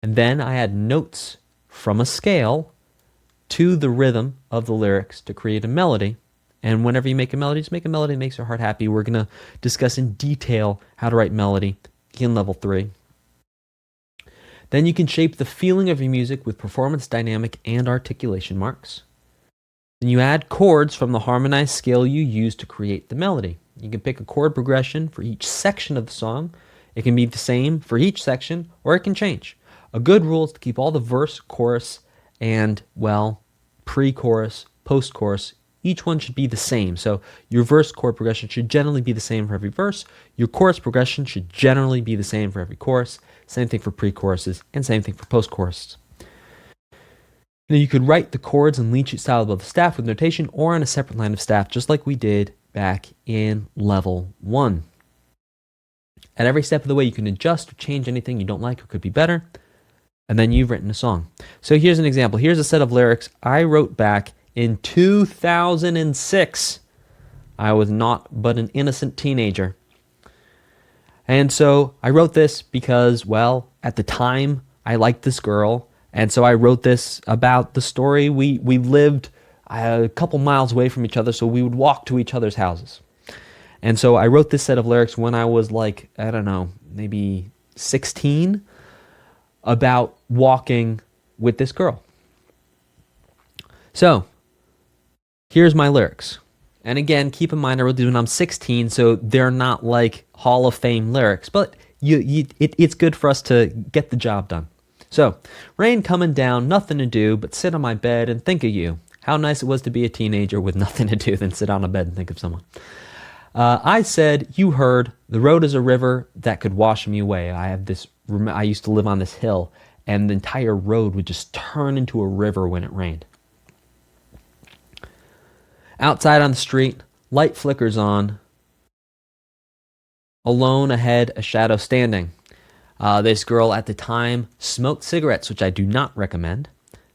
And then I add notes from a scale to the rhythm of the lyrics to create a melody. And whenever you make a melody, just make a melody that makes your heart happy. We're going to discuss in detail how to write melody in level 3. Then you can shape the feeling of your music with performance, dynamic, and articulation marks. Then you add chords from the harmonized scale you use to create the melody. You can pick a chord progression for each section of the song. It can be the same for each section, or it can change. A good rule is to keep all the verse, chorus, and, well, pre-chorus post-chorus, each one should be the same. So your verse chord progression should generally be the same for every verse. Your chorus progression should generally be the same for every chorus. Same thing for pre-choruses, and same thing for post-choruses. Now you could write the chords and lead sheet style above the staff with notation or on a separate line of staff, just like we did back in level 1. At every step of the way, you can adjust or change anything you don't like or could be better, and then you've written a song. So here's an example. Here's a set of lyrics I wrote back in 2006. I was not but an innocent teenager. And so I wrote this because, well, at the time, I liked this girl. And so I wrote this about the story. We lived a couple miles away from each other, so we would walk to each other's houses. And so I wrote this set of lyrics when I was like, I don't know, maybe 16, about walking with this girl. So here's my lyrics. And again, keep in mind I wrote these when I'm 16, so they're not like Hall of Fame lyrics, but it's good for us to get the job done. So, rain coming down, nothing to do but sit on my bed and think of you. How nice it was to be a teenager with nothing to do than sit on a bed and think of someone. I said, you heard, the road is a river that could wash me away. I used to live on this hill, and the entire road would just turn into a river when it rained. Outside on the street, light flickers on. Alone ahead, a shadow standing. This girl at the time smoked cigarettes, which I do not recommend.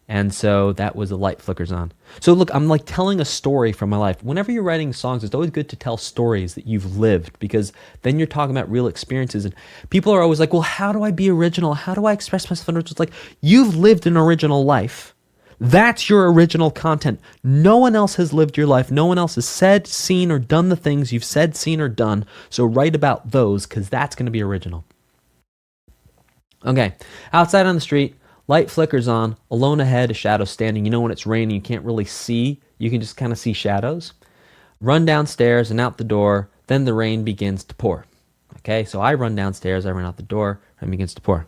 And so that was the light flickers on. So look, I'm like telling a story from my life. Whenever you're writing songs, it's always good to tell stories that you've lived, because then you're talking about real experiences. And people are always like, well, how do I be original? How do I express myself in original? It's like, you've lived an original life. That's your original content. No one else has lived your life. No one else has said, seen, or done the things you've said, seen, or done. So write about those, because that's going to be original. Okay, outside on the street, light flickers on, alone ahead, a shadow standing. You know when it's raining, you can't really see. You can just kind of see shadows. Run downstairs and out the door, then the rain begins to pour. Okay, so I run downstairs, I run out the door, rain begins to pour.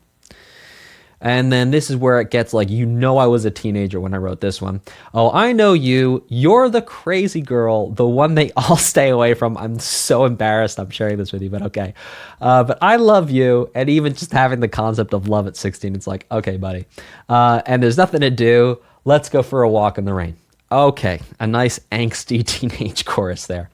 And then this is where it gets like, I was a teenager when I wrote this one. Oh, I know you. You're the crazy girl, the one they all stay away from. I'm so embarrassed I'm sharing this with you, but okay. But I love you. And even just having the concept of love at 16, it's like, okay, buddy. And there's nothing to do. Let's go for a walk in the rain. Okay, a nice angsty teenage chorus there.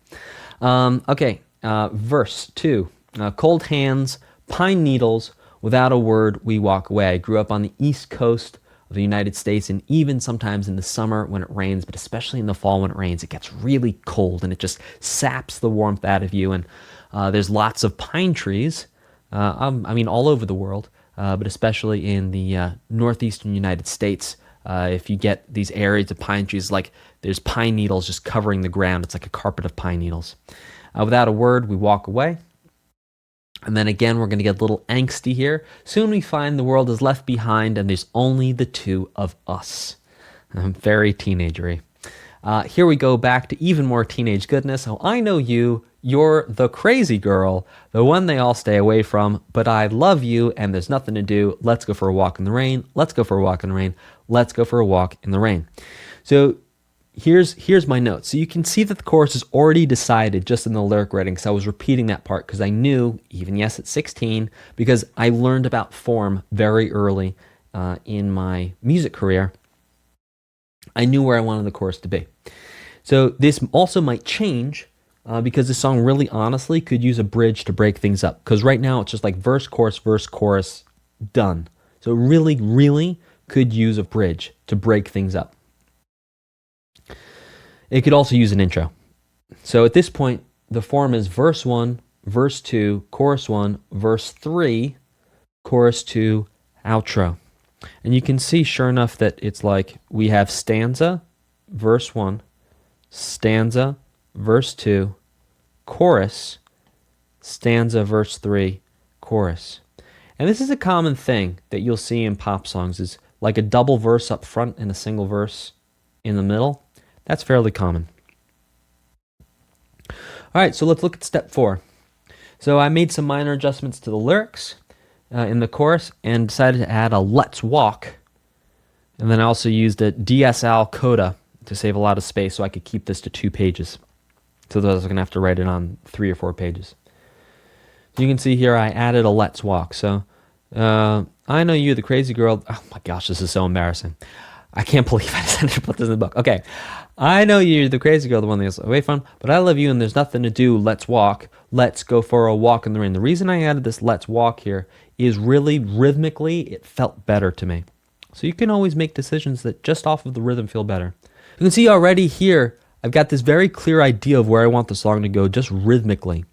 Verse 2. Cold hands, pine needles, without a word, we walk away. I grew up on the East Coast of the United States, and even sometimes in the summer when it rains, but especially in the fall when it rains, it gets really cold and it just saps the warmth out of you. And there's lots of pine trees, all over the world, but especially in the northeastern United States. If you get these areas of pine trees, like there's pine needles just covering the ground. It's like a carpet of pine needles. Without a word, we walk away. And then again, we're going to get a little angsty here. Soon we find the world is left behind and there's only the two of us. Very teenagery. Here we go back to even more teenage goodness. Oh, I know you. You're the crazy girl, the one they all stay away from, but I love you and there's nothing to do. Let's go for a walk in the rain. Let's go for a walk in the rain. Let's go for a walk in the rain. So here's my notes. So you can see that the chorus is already decided just in the lyric writing, because I was repeating that part because I knew, even yes at 16, because I learned about form very early in my music career. I knew where I wanted the chorus to be. So this also might change because this song really honestly could use a bridge to break things up, because right now it's just like verse, chorus, done. So it really, really could use a bridge to break things up. It could also use an intro. So at this point, the form is verse 1, verse 2, chorus 1, verse 3, chorus 2, outro. And you can see, sure enough, that it's like we have stanza, verse 1, stanza, verse 2, chorus, stanza, verse 3, chorus. And this is a common thing that you'll see in pop songs, is like a double verse up front and a single verse in the middle. That's fairly common. All right, so let's look at step 4. So I made some minor adjustments to the lyrics in the chorus and decided to add a let's walk. And then I also used a DSL coda to save a lot of space so I could keep this to 2 pages. So that I was going to have to write it on 3 or 4 pages. You can see here I added a let's walk. So I know you're the crazy girl. Oh my gosh, this is so embarrassing. I can't believe I decided to put this in the book. Okay. I know you're the crazy girl, the one that's away from, but I love you and there's nothing to do. Let's walk. Let's go for a walk in the rain. The reason I added this let's walk here is really rhythmically, it felt better to me. So you can always make decisions that just off of the rhythm feel better. You can see already here, I've got this very clear idea of where I want the song to go just rhythmically.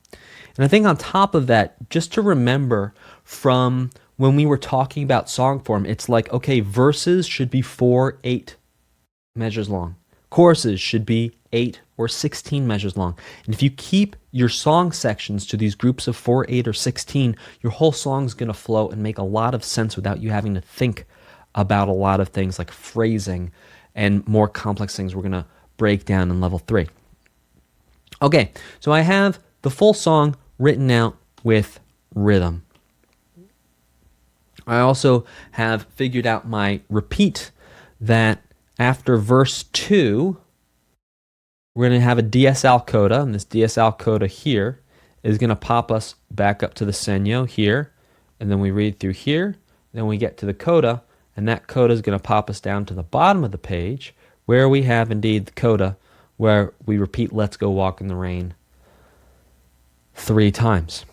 And I think on top of that, just to remember from when we were talking about song form, it's like, okay, verses should be 4/8 measures long. Choruses should be 8 or 16 measures long. And if you keep your song sections to these groups of 4, 8, or 16, your whole song's going to flow and make a lot of sense without you having to think about a lot of things like phrasing and more complex things we're going to break down in level 3. Okay, so I have the full song written out with rhythm. I also have figured out my repeat that after verse 2, we're going to have a DSL coda, and this DSL coda here is going to pop us back up to the segno here, and then we read through here, then we get to the coda, and that coda is going to pop us down to the bottom of the page, where we have indeed the coda, where we repeat Let's Go Walk in the Rain 3 times.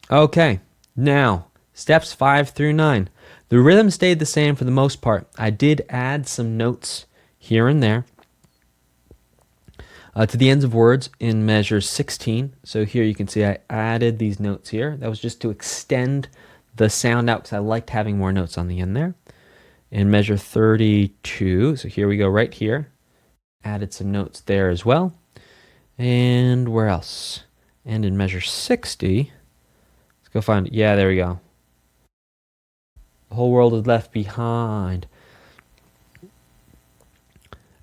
Okay, now, steps 5 through 9. The rhythm stayed the same for the most part. I did add some notes here and there to the ends of words in measure 16. So here you can see I added these notes here. That was just to extend the sound out because I liked having more notes on the end there. In measure 32, so here we go right here. Added some notes there as well. And where else? And in measure 60, let's go find it. Yeah, there we go. The whole world is left behind.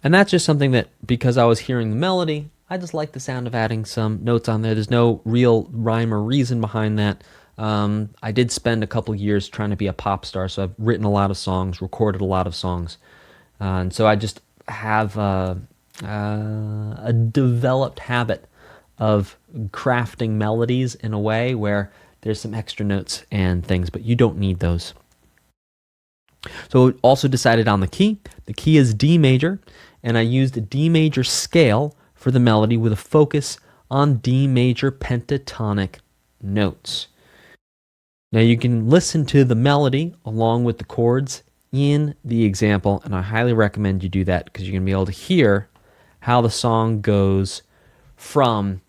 And that's just something that, because I was hearing the melody, I just like the sound of adding some notes on there. There's no real rhyme or reason behind that. I did spend a couple years trying to be a pop star, so I've written a lot of songs, recorded a lot of songs. And so I just have a developed habit of crafting melodies in a way where there's some extra notes and things, but you don't need those. So also decided on the key. The key is D major, and I used a D major scale for the melody with a focus on D major pentatonic notes. Now you can listen to the melody along with the chords in the example, and I highly recommend you do that because you're going to be able to hear how the song goes from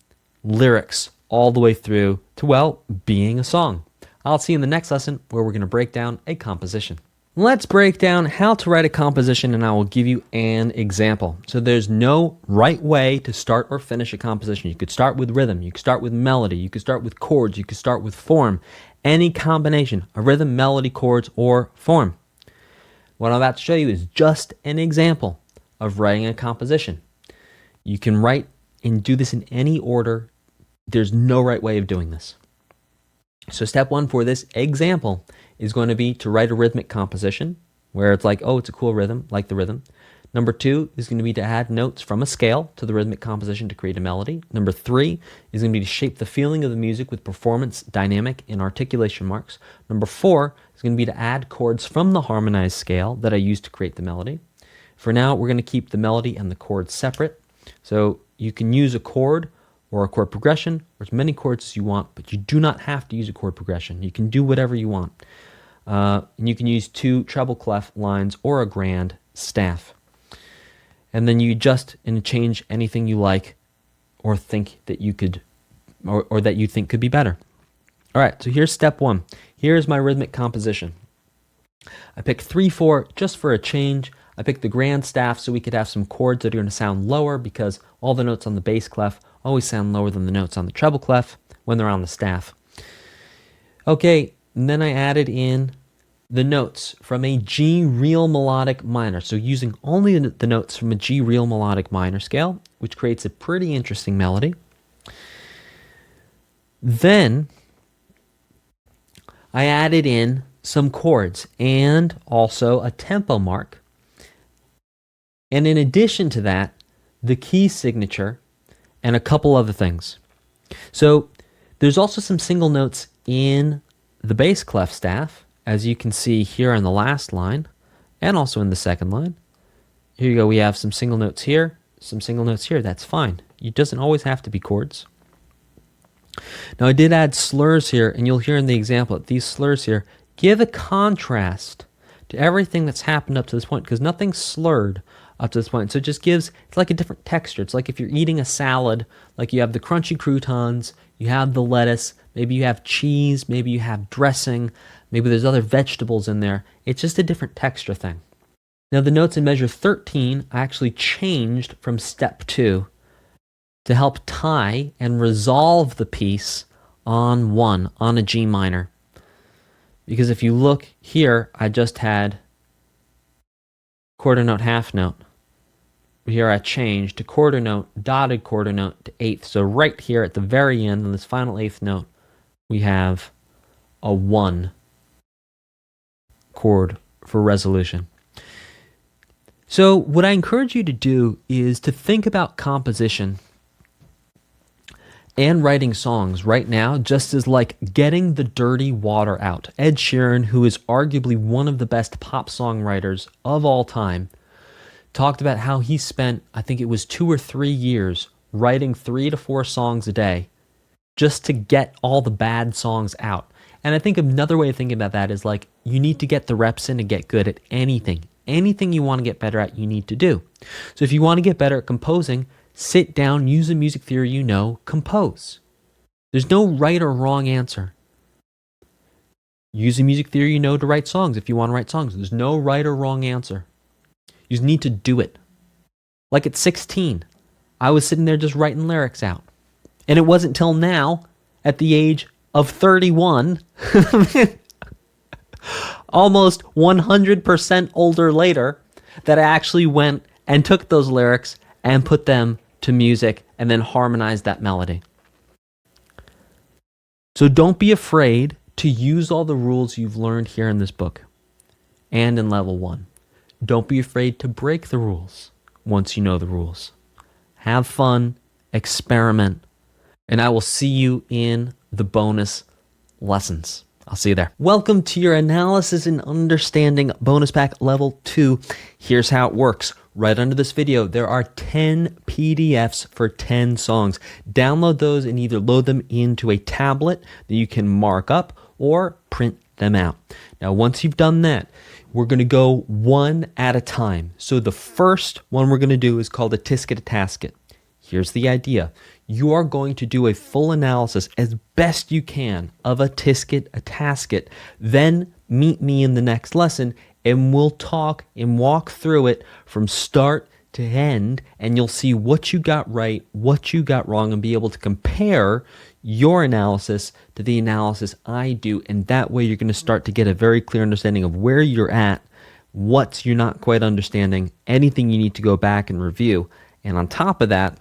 lyrics all the way through to, well, being a song. I'll see you in the next lesson where we're going to break down a composition. Let's break down how to write a composition, and I will give you an example. So there's no right way to start or finish a composition. You could start with rhythm, you could start with melody, you could start with chords, you could start with form. Any combination of rhythm, melody, chords, or form. What I'm about to show you is just an example of writing a composition. You can write and do this in any order. There's no right way of doing this. So step 1 for this example is going to be to write a rhythmic composition where it's like, oh, it's a cool rhythm, like the rhythm. Number 2 is going to be to add notes from a scale to the rhythmic composition to create a melody. Number 3 is going to be to shape the feeling of the music with performance, dynamic, and articulation marks. Number 4 is going to be to add chords from the harmonized scale that I used to create the melody. For now, we're going to keep the melody and the chords separate. So you can use a chord or a chord progression, or as many chords as you want, but you do not have to use a chord progression. You can do whatever you want. And you can use 2 treble clef lines or a grand staff. And then you adjust and change anything you like or think that you could, or that you think could be better. All right, so here's step 1. Here's my rhythmic composition. I picked 3/4 just for a change. I picked the grand staff so we could have some chords that are going to sound lower because all the notes on the bass clef always sound lower than the notes on the treble clef when they're on the staff. Okay, and then I added in the notes from a G real melodic minor. So using only the notes from a G real melodic minor scale, which creates a pretty interesting melody. Then I added in some chords and also a tempo mark. And in addition to that, the key signature, and a couple other things. So there's also some single notes in the bass clef staff, as you can see here on the last line, and also in the second line. Here you go, we have some single notes here, some single notes here, that's fine. It doesn't always have to be chords. Now I did add slurs here, and you'll hear in the example that these slurs here give a contrast to everything that's happened up to this point, because nothing's slurred up to this point. So it just gives, it's like a different texture. It's like if you're eating a salad, like you have the crunchy croutons, you have the lettuce, maybe you have cheese, maybe you have dressing, maybe there's other vegetables in there. It's just a different texture thing. Now the notes in measure 13 I actually changed from step 2 to help tie and resolve the piece on a G minor. Because if you look here, I just had quarter note, half note. Here I changed to quarter note, dotted quarter note to eighth. So right here at the very end, on this final eighth note, we have a 1 chord for resolution. So what I encourage you to do is to think about composition and writing songs right now just as like getting the dirty water out. Ed Sheeran, who is arguably one of the best pop songwriters of all time, talked about how he spent, I think it was 2 or 3 years, writing 3 to 4 songs a day just to get all the bad songs out. And I think another way of thinking about that is like you need to get the reps in to get good at anything. Anything you want to get better at, you need to do. So if you want to get better at composing, sit down, use a music theory you know, compose. There's no right or wrong answer. Use a music theory you know to write songs if you want to write songs. There's no right or wrong answer. You just need to do it. Like at 16, I was sitting there just writing lyrics out. And it wasn't till now, at the age of 31, almost 100% older later, that I actually went and took those lyrics and put them to music and then harmonized that melody. So don't be afraid to use all the rules you've learned here in this book and in level 1. Don't be afraid to break the rules once you know the rules. Have fun, experiment, and I will see you in the bonus lessons. I'll see you there. Welcome to your Analysis and Understanding Bonus Pack Level 2. Here's how it works. Right under this video, there are 10 PDFs for 10 songs. Download those and either load them into a tablet that you can mark up or print them out. Now, once you've done that, we're going to go one at a time. So the first one we're going to do is called a tisket, a tasket. Here's the idea. You are going to do a full analysis as best you can of a tisket, a tasket. Then meet me in the next lesson and we'll talk and walk through it from start to end, and you'll see what you got right, what you got wrong, and be able to compare your analysis to the analysis I do. And that way you're going to start to get a very clear understanding of where you're at, what you're not quite understanding, anything you need to go back and review. And on top of that,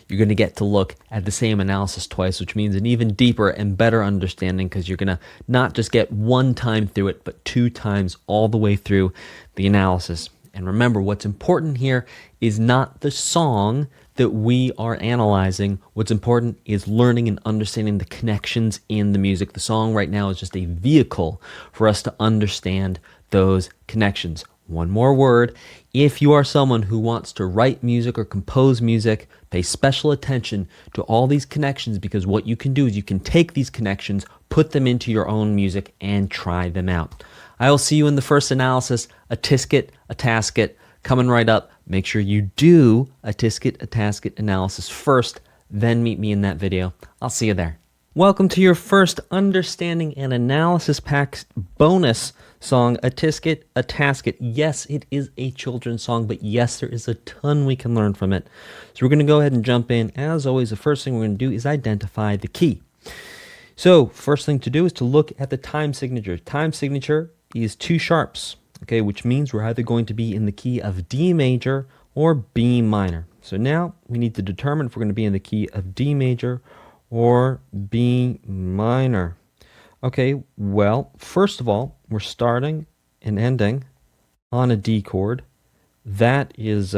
you're going to get to look at the same analysis twice, which means an even deeper and better understanding, because you're going to not just get one time through it, but 2 times all the way through the analysis. And remember, what's important here is not the song that we are analyzing. What's important is learning and understanding the connections in the music. The song right now is just a vehicle for us to understand those connections. One more word. If you are someone who wants to write music or compose music, pay special attention to all these connections, because what you can do is you can take these connections, put them into your own music, and try them out. I will see you in the first analysis, a tisket, a tasket, coming right up. Make sure you do a tisket, a tasket analysis first, then meet me in that video. I'll see you there. Welcome to your first Understanding and Analysis Pack bonus song, a tisket, a tasket. Yes, it is a children's song, but yes, there is a ton we can learn from it. So we're going to go ahead and jump in. As always, the first thing we're going to do is identify the key. So first thing to do is to look at the time signature. Time signature is 2 sharps, okay, which means we're either going to be in the key of D major or B minor. So now we need to determine if we're going to be in the key of D major or B minor. Okay, well, first of all, we're starting and ending on a D chord. That is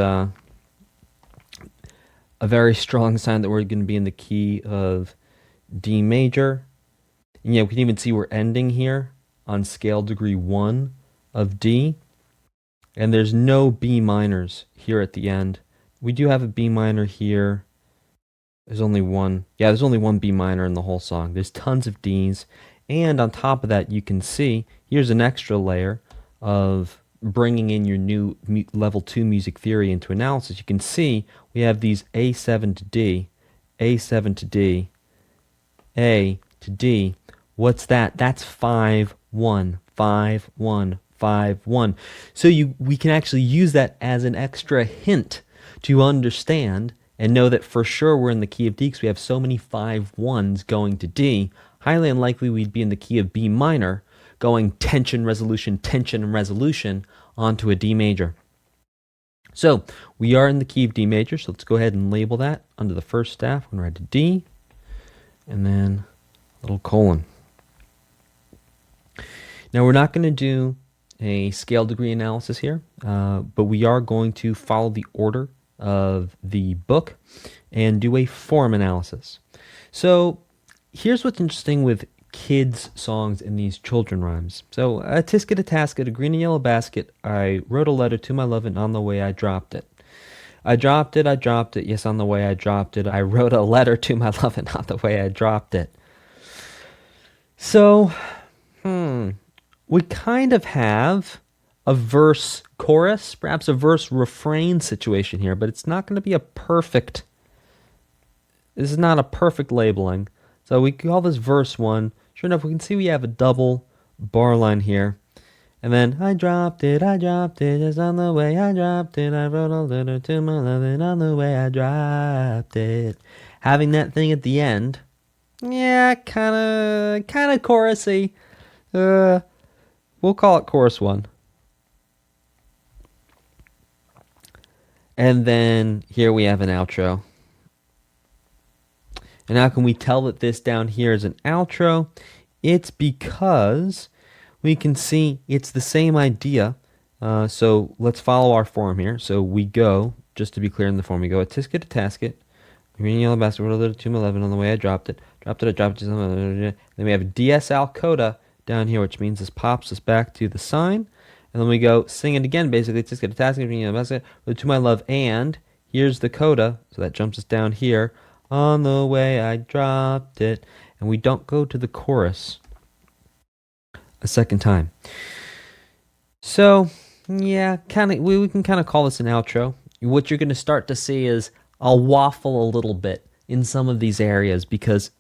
a very strong sign that we're going to be in the key of D major. And yeah, we can even see we're ending here on scale degree 1 of D. And there's no B minors here at the end. We do have a B minor here. There's only one. Yeah, there's only one B minor in the whole song. There's tons of Ds. And on top of that, you can see here's an extra layer of bringing in your new level 2 music theory into analysis. You can see we have these A7 to D, A7 to D, A to D. What's that? That's 5-1, 5-1, 5-1. So we can actually use that as an extra hint to understand and know that for sure we're in the key of D because we have so many 5-1s going to D. Highly unlikely we'd be in the key of B minor going tension, resolution onto a D major. So we are in the key of D major, so let's go ahead and label that under the first staff. I'm going to write a D and then a little colon. Now we're not going to do a scale degree analysis here, but we are going to follow the order of the book and do a form analysis. So here's what's interesting with kids' songs in these children rhymes. So, a tisket, a tasket, a green and yellow basket, I wrote a letter to my love and on the way I dropped it. I dropped it, yes, on the way I dropped it. I wrote a letter to my love and on the way I dropped it. So, we kind of have a verse chorus, perhaps a verse refrain situation here, but it's not going to be this is not a perfect labeling. So we call this verse 1. Sure enough, we can see we have a double bar line here. And then, I dropped it, just on the way I dropped it. I wrote a letter to my love and on the way I dropped it. Having that thing at the end, yeah, kind of chorusy. We'll call it chorus 1. And then here we have an outro. And how can we tell that this down here is an outro? It's because we can see it's the same idea. So let's follow our form here. So we go, just to be clear in the form, we go a tisket, a tasket, green yellow basket, wrote a letter to my love and on the way I dropped it. Dropped it. Then we have a DS-Al coda down here, which means this pops us back to the sign. And then we go sing it again, basically. Tisket, a tasket, green yellow basket, wrote to my love and here's the coda. So that jumps us down here. On the way I dropped it. And we don't go to the chorus a second time. So, yeah, we can kind of call this an outro. What you're going to start to see is I'll waffle a little bit in some of these areas because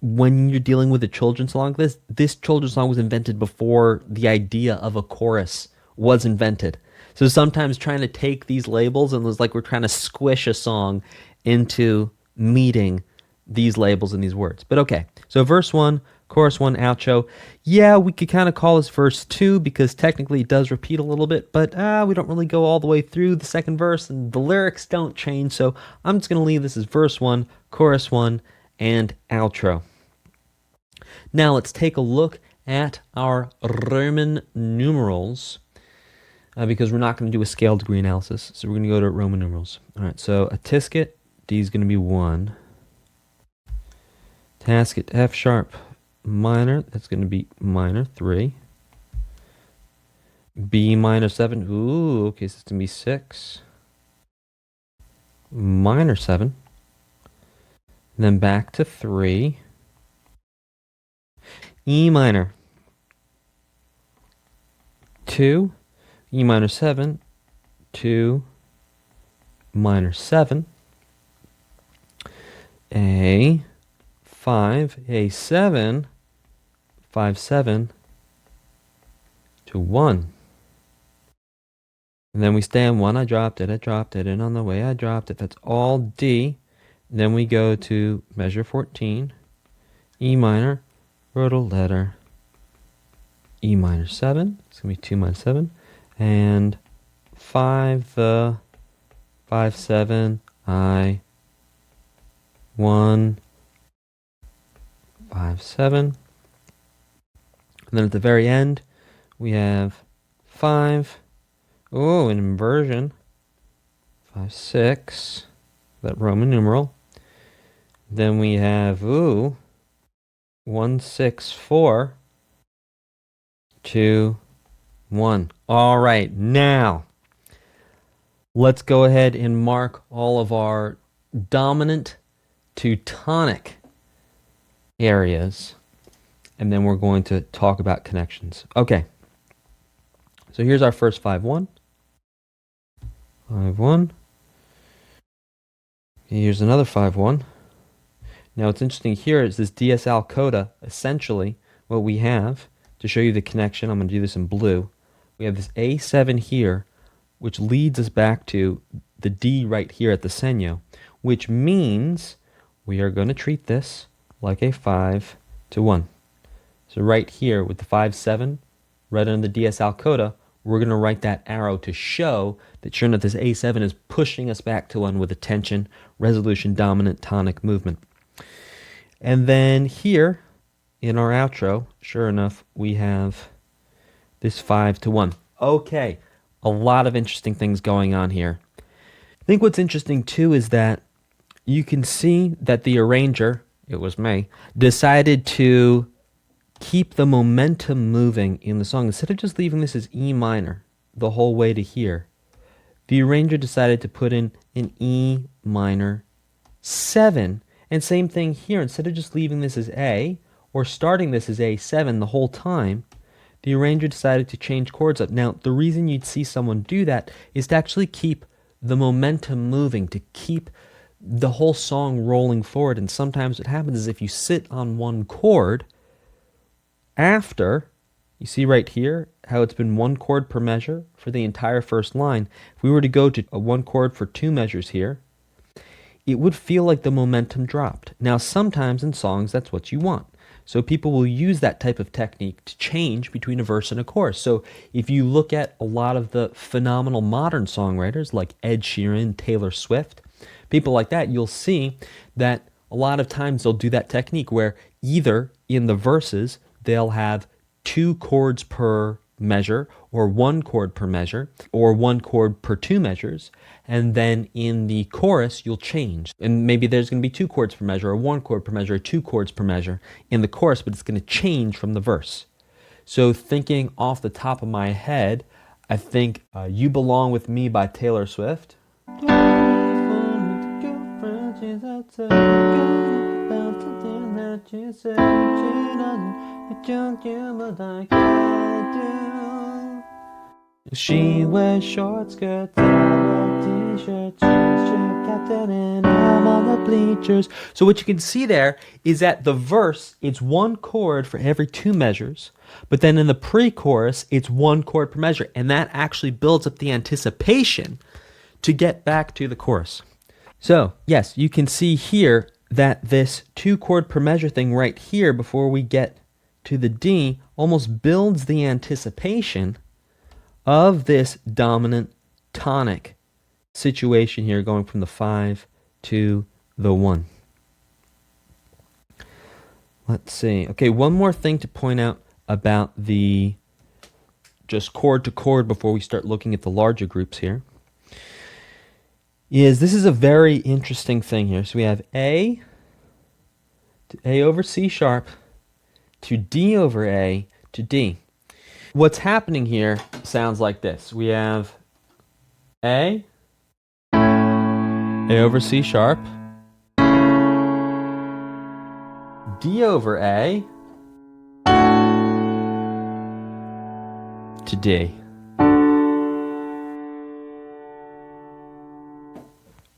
when you're dealing with a children's song, this children's song was invented before the idea of a chorus was invented. So sometimes trying to take these labels and it was like we're trying to squish a song into meeting these labels and these words. But okay, so verse 1, chorus 1, outro. Yeah, we could kind of call this verse 2 because technically it does repeat a little bit, but we don't really go all the way through the second verse and the lyrics don't change, so I'm just going to leave this as verse 1, chorus 1, and outro. Now let's take a look at our Roman numerals because we're not going to do a scale degree analysis, so we're going to go to Roman numerals. All right, so a tisket, D is going to be 1. Tasket, F sharp minor, that's going to be minor 3. B minor 7, ooh, okay, so it's going to be 6. Minor 7. And then back to 3. E minor 2. E minor 7. 2. Minor 7. A 5, A7, 5, 7 to 1. And then we stay on 1, I dropped it, and on the way I dropped it. That's all D. And then we go to measure 14, E minor, wrote a letter, E minor 7, it's going to be 2 minus 7, and 5, 5, 7, I, 1, 5, 7. And then at the very end, we have 5. Oh, an inversion. 5, 6. that Roman numeral. Then we have 1, 6, 4, 2, 1. All right, now let's go ahead and mark all of our dominant to tonic areas, and then we're going to talk about connections. Okay, so here's our first 5-1. 5-1. Here's another 5-1. Now what's interesting here is this DSL coda, essentially what we have, to show you the connection, I'm going to do this in blue. We have this A7 here, which leads us back to the D right here at the segno, which means we are going to treat this like a 5-1. So right here with the 5-7, right under the DSL coda, we're going to write that arrow to show that sure enough this A7 is pushing us back to 1 with a tension, resolution, dominant, tonic movement. And then here in our outro, sure enough, we have this 5-1. Okay, a lot of interesting things going on here. I think what's interesting too is that you can see that the arranger, it was me, decided to keep the momentum moving in the song. Instead of just leaving this as E minor the whole way to here, the arranger decided to put in an E minor 7. And same thing here, instead of just leaving this as A, or starting this as A7 the whole time, the arranger decided to change chords up. Now, the reason you'd see someone do that is to actually keep the momentum moving, to keep the whole song rolling forward. And sometimes what happens is if you sit on one chord, after, you see right here how it's been 1 chord per measure for the entire first line. If we were to go to a 1 chord for 2 measures here, it would feel like the momentum dropped. Now, sometimes in songs, that's what you want. So people will use that type of technique to change between a verse and a chorus. So if you look at a lot of the phenomenal modern songwriters like Ed Sheeran, Taylor Swift, people like that, you'll see that a lot of times they'll do that technique where either in the verses, they'll have 2 chords per measure, or 1 chord per measure, or 1 chord per 2 measures, and then in the chorus you'll change. And maybe there's going to be 2 chords per measure, or 1 chord per measure, or 2 chords per measure in the chorus, but it's going to change from the verse. So thinking off the top of my head, I think You Belong With Me by Taylor Swift. She wears short skirts and a t-shirt, she's captain and I'm on the bleachers. So what you can see there is that the verse, it's 1 chord for every 2 measures, but then in the pre-chorus, it's 1 chord per measure, and that actually builds up the anticipation to get back to the chorus. So yes, you can see here that this 2 chord per measure thing right here before we get to the D almost builds the anticipation of this dominant tonic situation here going from the 5 to the 1. Let's see. Okay, one more thing to point out about the just chord to chord before we start looking at the larger groups here is this is a very interesting thing here. So we have A to A over C sharp to D over A to D. What's happening here sounds like this. We have A over C sharp, D over A to D.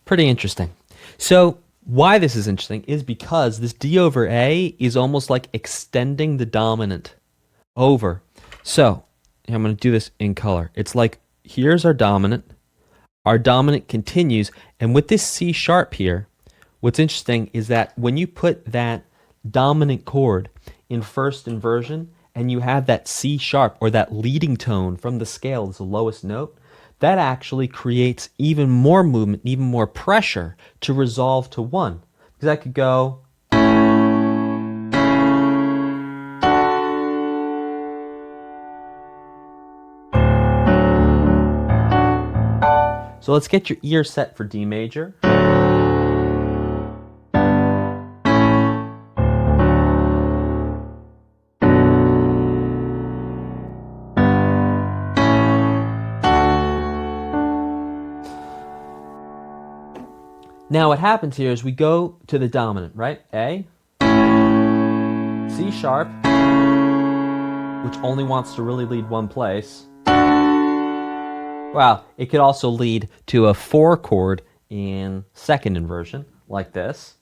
Pretty interesting. So why this is interesting is because this D over A is almost like extending the dominant over. So I'm going to do this in color. It's like here's our dominant continues, and with this C sharp here, what's interesting is that when you put that dominant chord in first inversion and you have that C sharp or that leading tone from the scale as the lowest note, that actually creates even more movement, even more pressure to resolve to 1. Because I could go so let's get your ear set for D major. Now what happens here is we go to the dominant, right? A, C sharp, which only wants to really lead one place. Well, it could also lead to a 4 chord in second inversion, like this.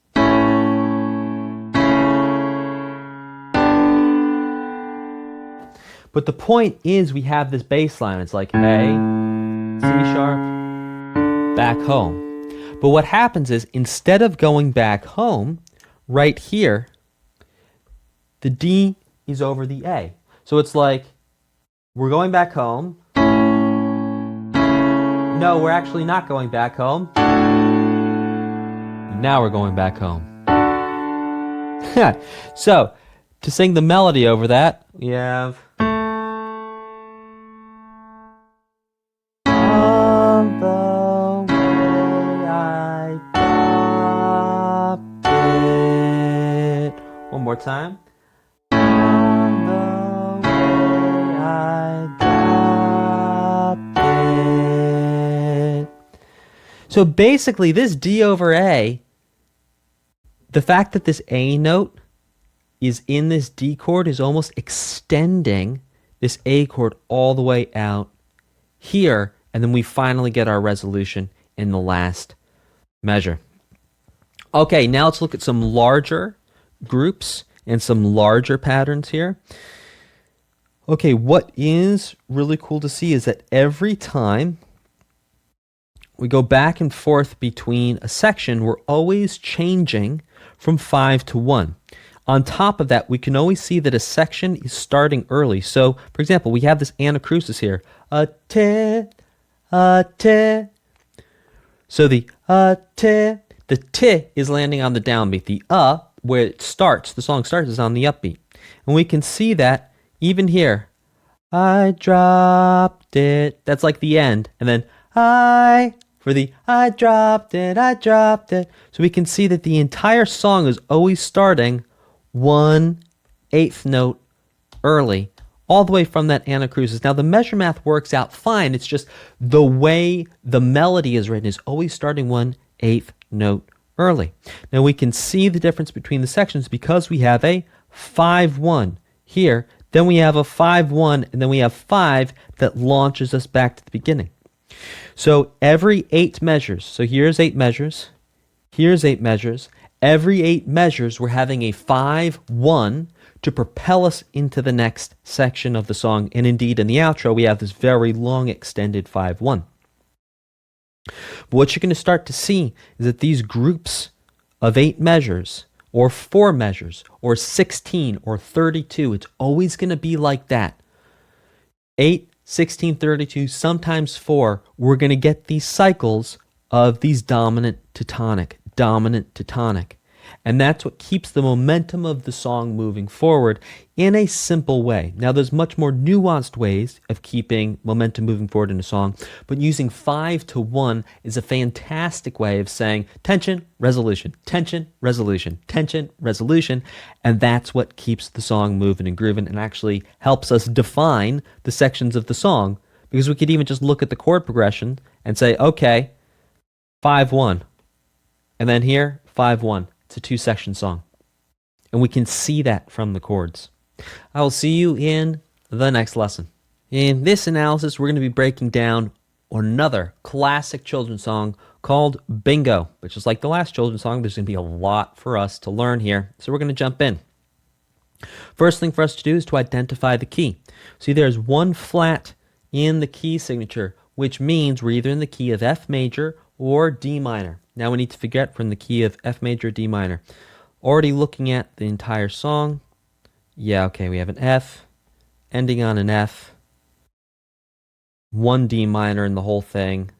But the point is we have this bass line. It's like A, C sharp, back home. But what happens is instead of going back home, right here, the D is over the A. So it's like we're going back home. No, we're actually not going back home. Now we're going back home. So, to sing the melody over that, we have... On the way I dropped it. One more time. On the way I dropped it. So basically, this D over A, the fact that this A note is in this D chord is almost extending this A chord all the way out here, and then we finally get our resolution in the last measure. Okay, now let's look at some larger groups and some larger patterns here. Okay, what is really cool to see is that every time we go back and forth between a section, we're always changing from 5 to 1. On top of that, we can always see that a section is starting early. So, for example, we have this anacrusis here. A-te. So the T is landing on the downbeat. The where it starts, the song starts, is on the upbeat. And we can see that even here. I dropped it. That's like the end. And then for the I dropped it. So we can see that the entire song is always starting 1/8 note early, all the way from that anacrusis. Now the measure math works out fine. It's just the way the melody is written is always starting 1/8 note early. Now we can see the difference between the sections because we have a 5/1 here, then we have a 5/1, and then we have 5 that launches us back to the beginning. So every 8 measures, so here's 8 measures, here's 8 measures, every 8 measures we're having a 5/1 to propel us into the next section of the song, and indeed in the outro we have this very long extended 5/1. But what you're going to start to see is that these groups of 8 measures, or 4 measures, or 16, or 32, it's always going to be like that. 8, 16, 32, sometimes 4, we're going to get these cycles of these dominant to tonic, dominant to tonic. And that's what keeps the momentum of the song moving forward in a simple way. Now, there's much more nuanced ways of keeping momentum moving forward in a song, but using 5 to 1 is a fantastic way of saying tension, resolution, tension, resolution, tension, resolution, and that's what keeps the song moving and grooving and actually helps us define the sections of the song, because we could even just look at the chord progression and say, okay, 5/1, and then here, 5/1. It's a 2-section song. And we can see that from the chords. I will see you in the next lesson. In this analysis, we're going to be breaking down another classic children's song called Bingo. But just like the last children's song, there's going to be a lot for us to learn here. So we're going to jump in. First thing for us to do is to identify the key. See, there's one flat in the key signature, which means we're either in the key of F major or D minor. Now we need to figure out from the key of F major, D minor. Already looking at the entire song. Yeah, okay, we have an F, ending on an F, 1 D minor in the whole thing,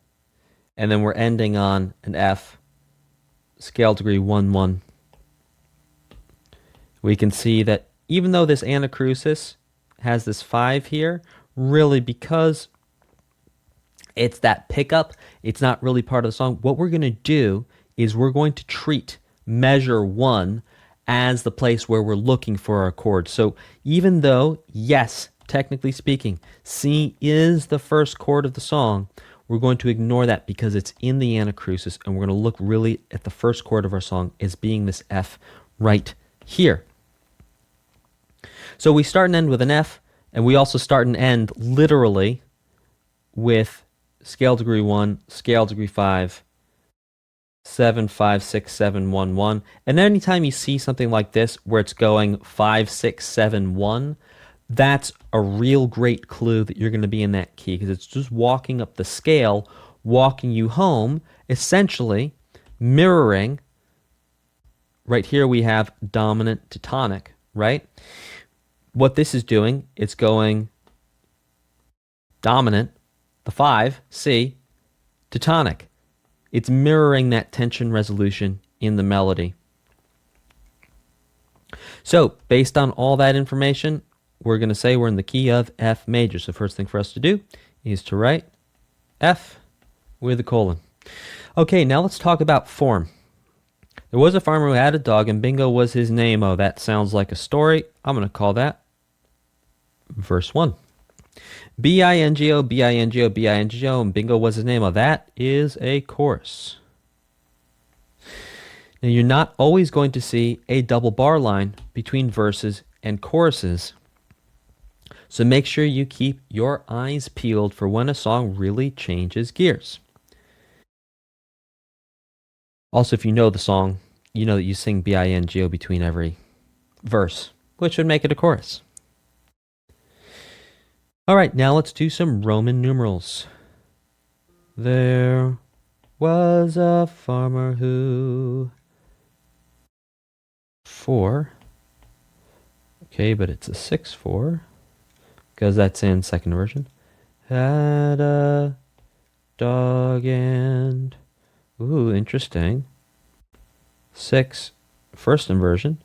and then we're ending on an F, scale degree 1/1. We can see that even though this anacrusis has this 5 here, really because it's that pickup, it's not really part of the song. What we're going to do is we're going to treat measure 1 as the place where we're looking for our chord. So even though, yes, technically speaking, C is the first chord of the song, we're going to ignore that because it's in the anacrusis, and we're going to look really at the first chord of our song as being this F right here. So we start and end with an F, and we also start and end literally with scale degree 1, scale degree 5, 7, 5, 6, 7, 1, 1. And anytime you see something like this where it's going 5, 6, 7, 1, that's a real great clue that you're going to be in that key, because it's just walking up the scale, walking you home, essentially mirroring. Right here we have dominant to tonic, right? What this is doing, it's going dominant, the 5, C, to tonic. It's mirroring that tension resolution in the melody. So, based on all that information, we're going to say we're in the key of F major. So first thing for us to do is to write F with a colon. Okay, now let's talk about form. There was a farmer who had a dog, and Bingo was his name. Oh, that sounds like a story. I'm going to call that verse 1. B-I-N-G-O, B-I-N-G-O, B-I-N-G-O, and Bingo was his name. Oh, that is a chorus. Now, you're not always going to see a double bar line between verses and choruses. So make sure you keep your eyes peeled for when a song really changes gears. Also, if you know the song, you know that you sing B-I-N-G-O between every verse, which would make it a chorus. All right, now let's do some Roman numerals. There was a farmer who... 4. Okay, but it's a 6-4, because that's in second version. Had a dog and... Ooh, interesting. 6, first inversion.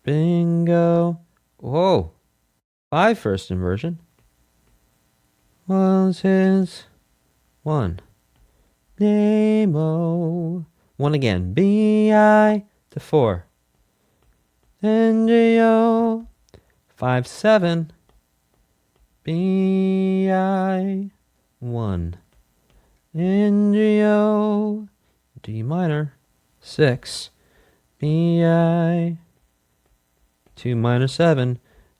Bingo. Whoa. 5, first inversion. Was his 1. Nemo. 1 again. B-I to 4. N-G-O. 5, 7. B-I 1. N-G-O. D minor. 6. B-I 2 minor 7.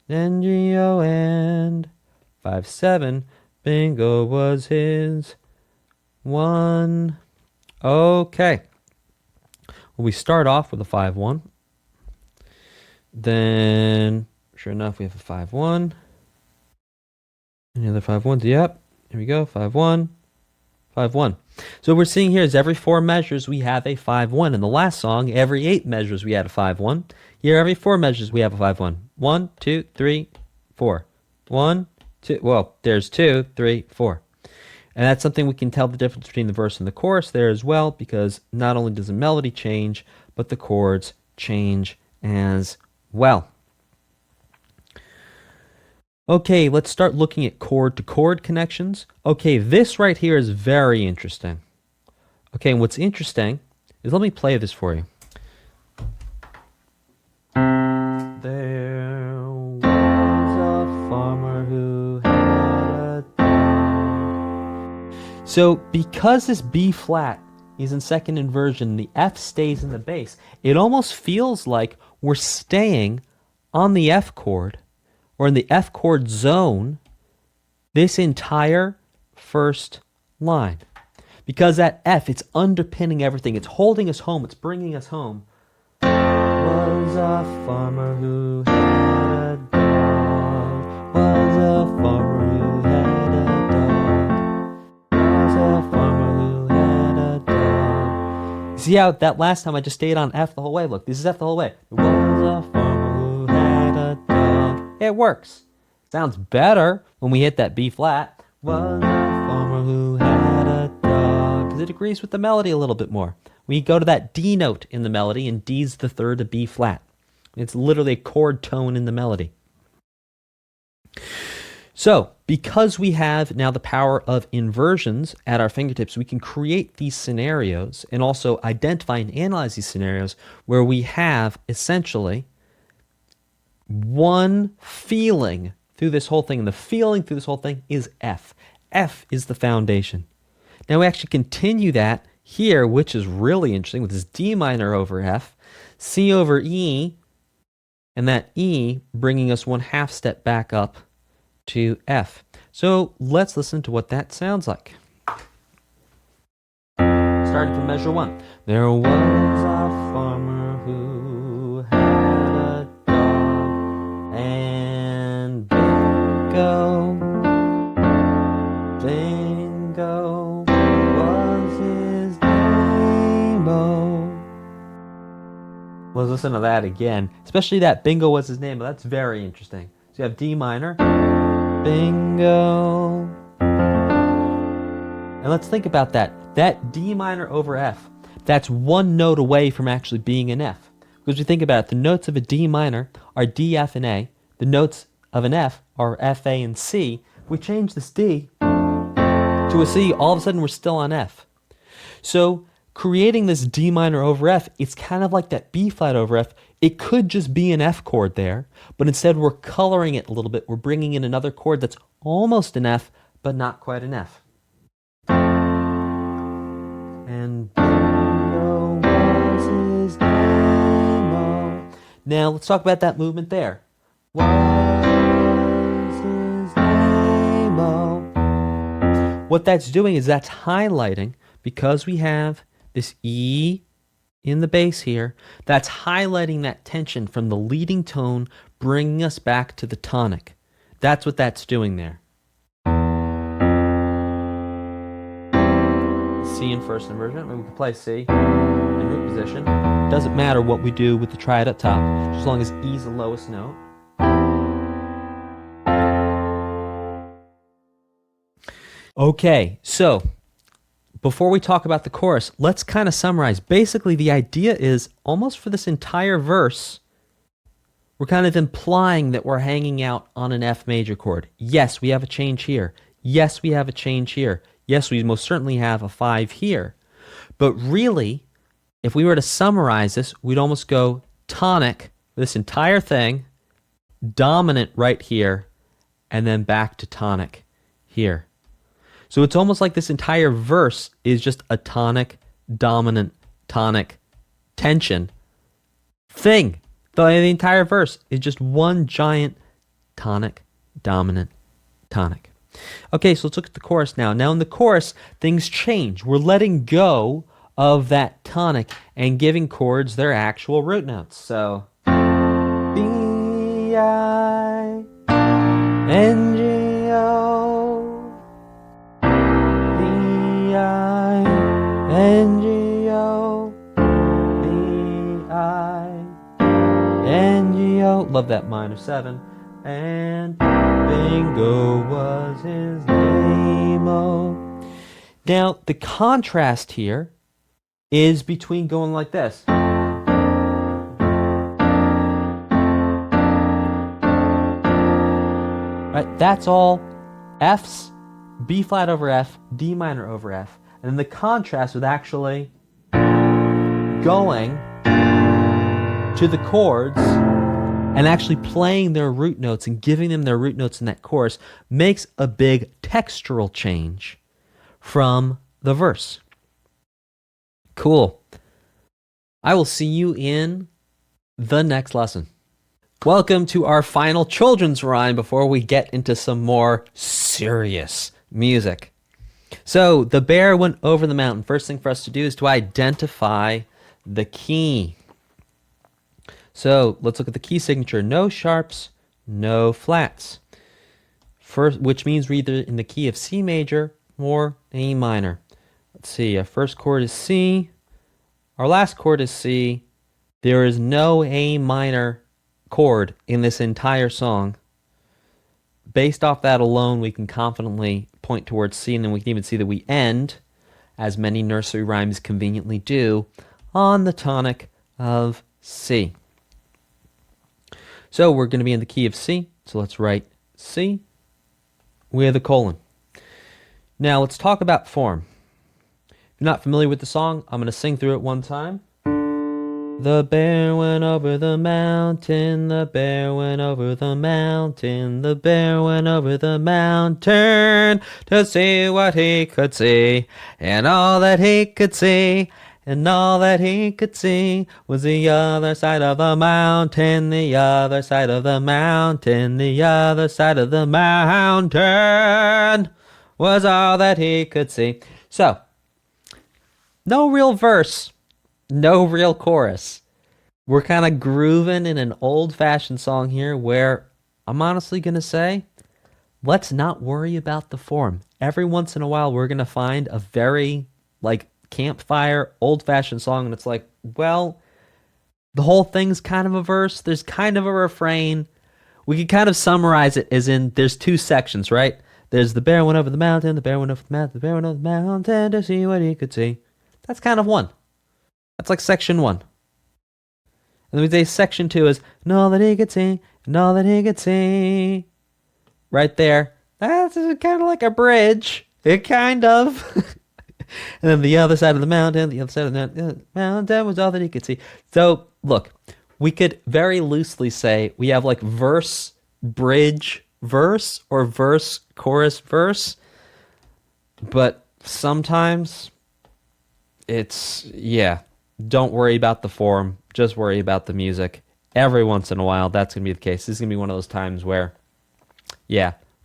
N-G-O and 5, 7. Bingo was his 1. Okay. Well, we start off with a 5-1. Then, sure enough, we have a 5-1. Any other 5-1s? Yep. Here we go. 5-1. 5-1. So what we're seeing here is every 4 measures we have a 5-1. In the last song, every 8 measures we had a 5-1. Here, every 4 measures we have a 5-1. 1, 2, 3, 4. 1, 2. Well, there's 2, 3, 4. And that's something we can tell the difference between the verse and the chorus there as well, because not only does the melody change, but the chords change as well. Okay, let's start looking at chord-to-chord connections. Okay, this right here is very interesting. Okay, and what's interesting is, let me play this for you. There was a farmer who had a dog. So, because this B flat is in second inversion, the F stays in the bass, it almost feels like we're staying on the F chord, or in the F chord zone, this entire first line. Because that F, it's underpinning everything. It's holding us home. It's bringing us home. Was a farmer who had a dog. Was a farmer who had a dog. Was a farmer who had a dog. See how that last time I just stayed on F the whole way? Look, this is F the whole way. There was a farmer who had a dog. It works. Sounds better when we hit that B flat. Was a farmer who had a dog. Because it agrees with the melody a little bit more. We go to that D note in the melody, and D's the third of B flat. It's literally a chord tone in the melody. So, because we have now the power of inversions at our fingertips, we can create these scenarios and also identify and analyze these scenarios where we have essentially one feeling through this whole thing. And the feeling through this whole thing is F. F is the foundation. Now we actually continue that here, which is really interesting, with this D minor over F, C over E, and that E bringing us 1/2 step back up to F. So let's listen to what that sounds like. Starting from measure 1. There was a farmer who had a dog, and Bingo was his name-o. Let's listen to that again, especially that Bingo was his name. That's very interesting. So you have D minor, Bingo. And let's think about that. That D minor over F, that's one note away from actually being an F. Because you think about it, the notes of a D minor are D, F, and A. The notes of an F are F, A, and C. If we change this D to a C, all of a sudden we're still on F. So creating this D minor over F, it's kind of like that B flat over F. It could just be an F chord there, but instead we're coloring it a little bit. We're bringing in another chord that's almost an F, but not quite an F. And Bingo was his name-o. Now let's talk about that movement there. Was his name-o. What that's doing is that's highlighting, because we have this E in the bass here, that's highlighting that tension from the leading tone, bringing us back to the tonic. That's what that's doing there. C in first inversion. We can play C in root position. Doesn't matter what we do with the triad up top, as long as E is the lowest note. Okay, so before we talk about the chorus, let's kind of summarize. Basically, the idea is almost for this entire verse, we're kind of implying that we're hanging out on an F major chord. Yes, we have a change here. Yes, we have a change here. Yes, we most certainly have a 5 here. But really, if we were to summarize this, we'd almost go tonic, this entire thing, dominant right here, and then back to tonic here. So it's almost like this entire verse is just a tonic, dominant, tonic, tension thing. The entire verse is just one giant tonic, dominant, tonic. Okay, so let's look at the chorus now. Now in the chorus, things change. We're letting go of that tonic and giving chords their actual root notes. So B-I-N-G-O, B-I-N-G-O, B-I-N-G-O. Love that minor 7. And Bingo was his name-o. Now, the contrast here is between going like this. Right? That's all F's, B flat over F, D minor over F. And then the contrast with actually going to the chords and actually playing their root notes and giving them their root notes in that chorus makes a big textural change from the verse. Cool. I will see you in the next lesson. Welcome to our final children's rhyme before we get into some more serious music. So, the bear went over the mountain. First thing for us to do is to identify the key. So let's look at the key signature. No sharps, no flats. First, which means we're either in the key of C major or A minor. Let's see, our first chord is C. Our last chord is C. There is no A minor chord in this entire song. Based off that alone, we can confidently point towards C, and then we can even see that we end, as many nursery rhymes conveniently do, on the tonic of C. So we're going to be in the key of C. So let's write C with a colon. Now let's talk about form. If you're not familiar with the song, I'm going to sing through it one time. The bear went over the mountain, the bear went over the mountain, the bear went over the mountain to see what he could see, and all that he could see, and all that he could see was the other side of the mountain, the other side of the mountain, the other side of the mountain was all that he could see. So, no real verse. No real chorus. We're kind of grooving in an old-fashioned song here where I'm honestly going to say, let's not worry about the form. Every once in a while, we're going to find a very, campfire, old-fashioned song, and it's like, well, the whole thing's kind of a verse. There's kind of a refrain. We can kind of summarize it as in there's two sections, right? There's the bear went over the mountain, the bear went over the mountain, the bear went over the mountain to see what he could see. That's kind of one. That's like section 1. And then we say section 2 is, and all that he could see, and all that he could see. Right there. That's kind of like a bridge. It kind of. And then the other side of the mountain, the other side of the mountain was all that he could see. So, look, we could very loosely say we have verse, bridge, verse, or verse, chorus, verse. But sometimes it's, don't worry about the form, just worry about the music. Every once in a while, that's going to be the case. This is going to be one of those times where,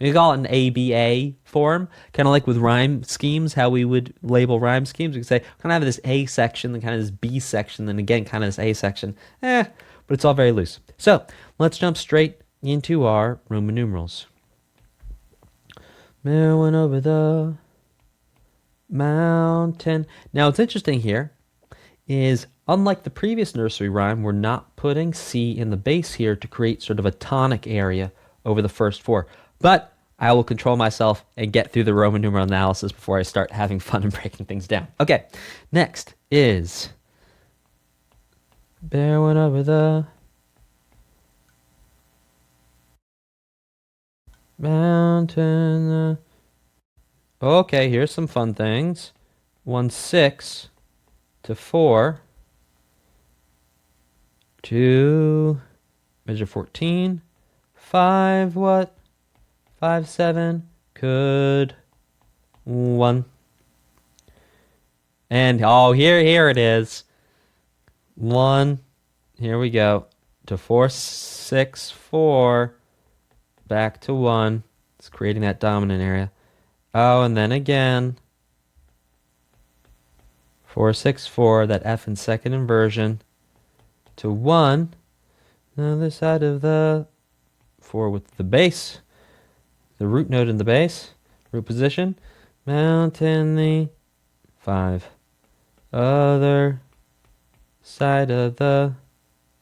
we call it an ABA form, kind of like with rhyme schemes, how we would label rhyme schemes. We could say, kind of have this A section, then kind of this B section, then again, kind of this A section. But it's all very loose. So, let's jump straight into our Roman numerals. Bear went over the mountain. Now, what's interesting here is, unlike the previous nursery rhyme, we're not putting C in the bass here to create sort of a tonic area over the first 4. But I will control myself and get through the Roman numeral analysis before I start having fun and breaking things down. Okay, next is bear went over the mountain. Okay, here's some fun things. 1-6 to 4 to measure 14. 5 what? 5-7 could 1. And here it is. 1. Here we go. To 4-6-4. Back to 1. It's creating that dominant area. Oh, and then again. 4-6-4. That F in second inversion. To 1. The other side of the 4 with the bass. The root note in the bass, root position, mountain the 5. Other side of the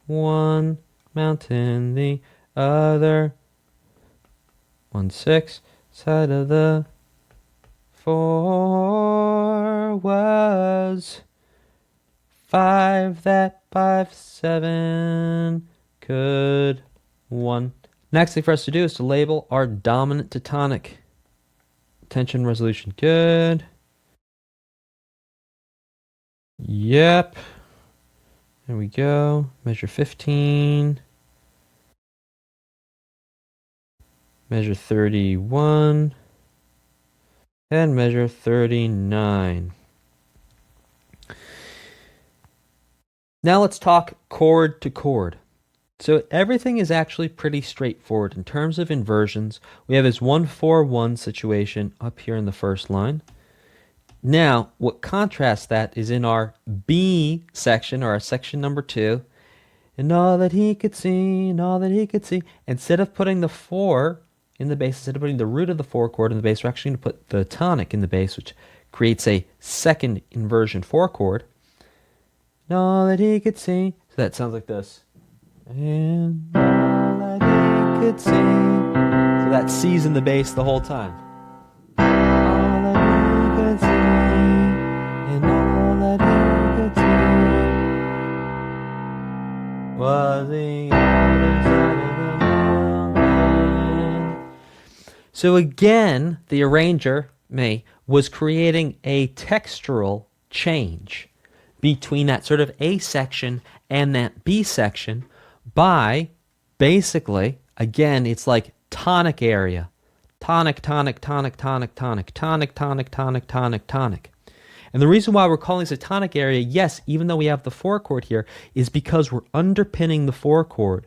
1, mountain the other 1-6, side of the 4 was 5, that 5-7 could 1. Next thing for us to do is to label our dominant to tonic. Tension resolution, good. Yep. There we go. Measure 15. Measure 31. And measure 39. Now let's talk chord to chord. So everything is actually pretty straightforward. In terms of inversions, we have this 1-4-1 situation up here in the first line. Now, what contrasts that is in our B section, or our section number 2, and all that he could see, and all that he could see. Instead of putting the 4 in the bass, instead of putting the root of the 4 chord in the bass, we're actually going to put the tonic in the bass, which creates a second inversion 4 chord. And all that he could see. So that sounds like this. And all that he could see. So that C's in the bass the whole time. All that he could see, and all that he could see was the other side of the mountain. So again, the arranger, me, was creating a textural change. between that sort of A section and that B section by basically, again, it's like tonic area. Tonic, tonic, tonic, tonic, tonic, tonic, tonic, tonic, tonic, tonic. And the reason why we're calling this a tonic area, yes, even though we have the 4 chord here, is because we're underpinning the 4 chord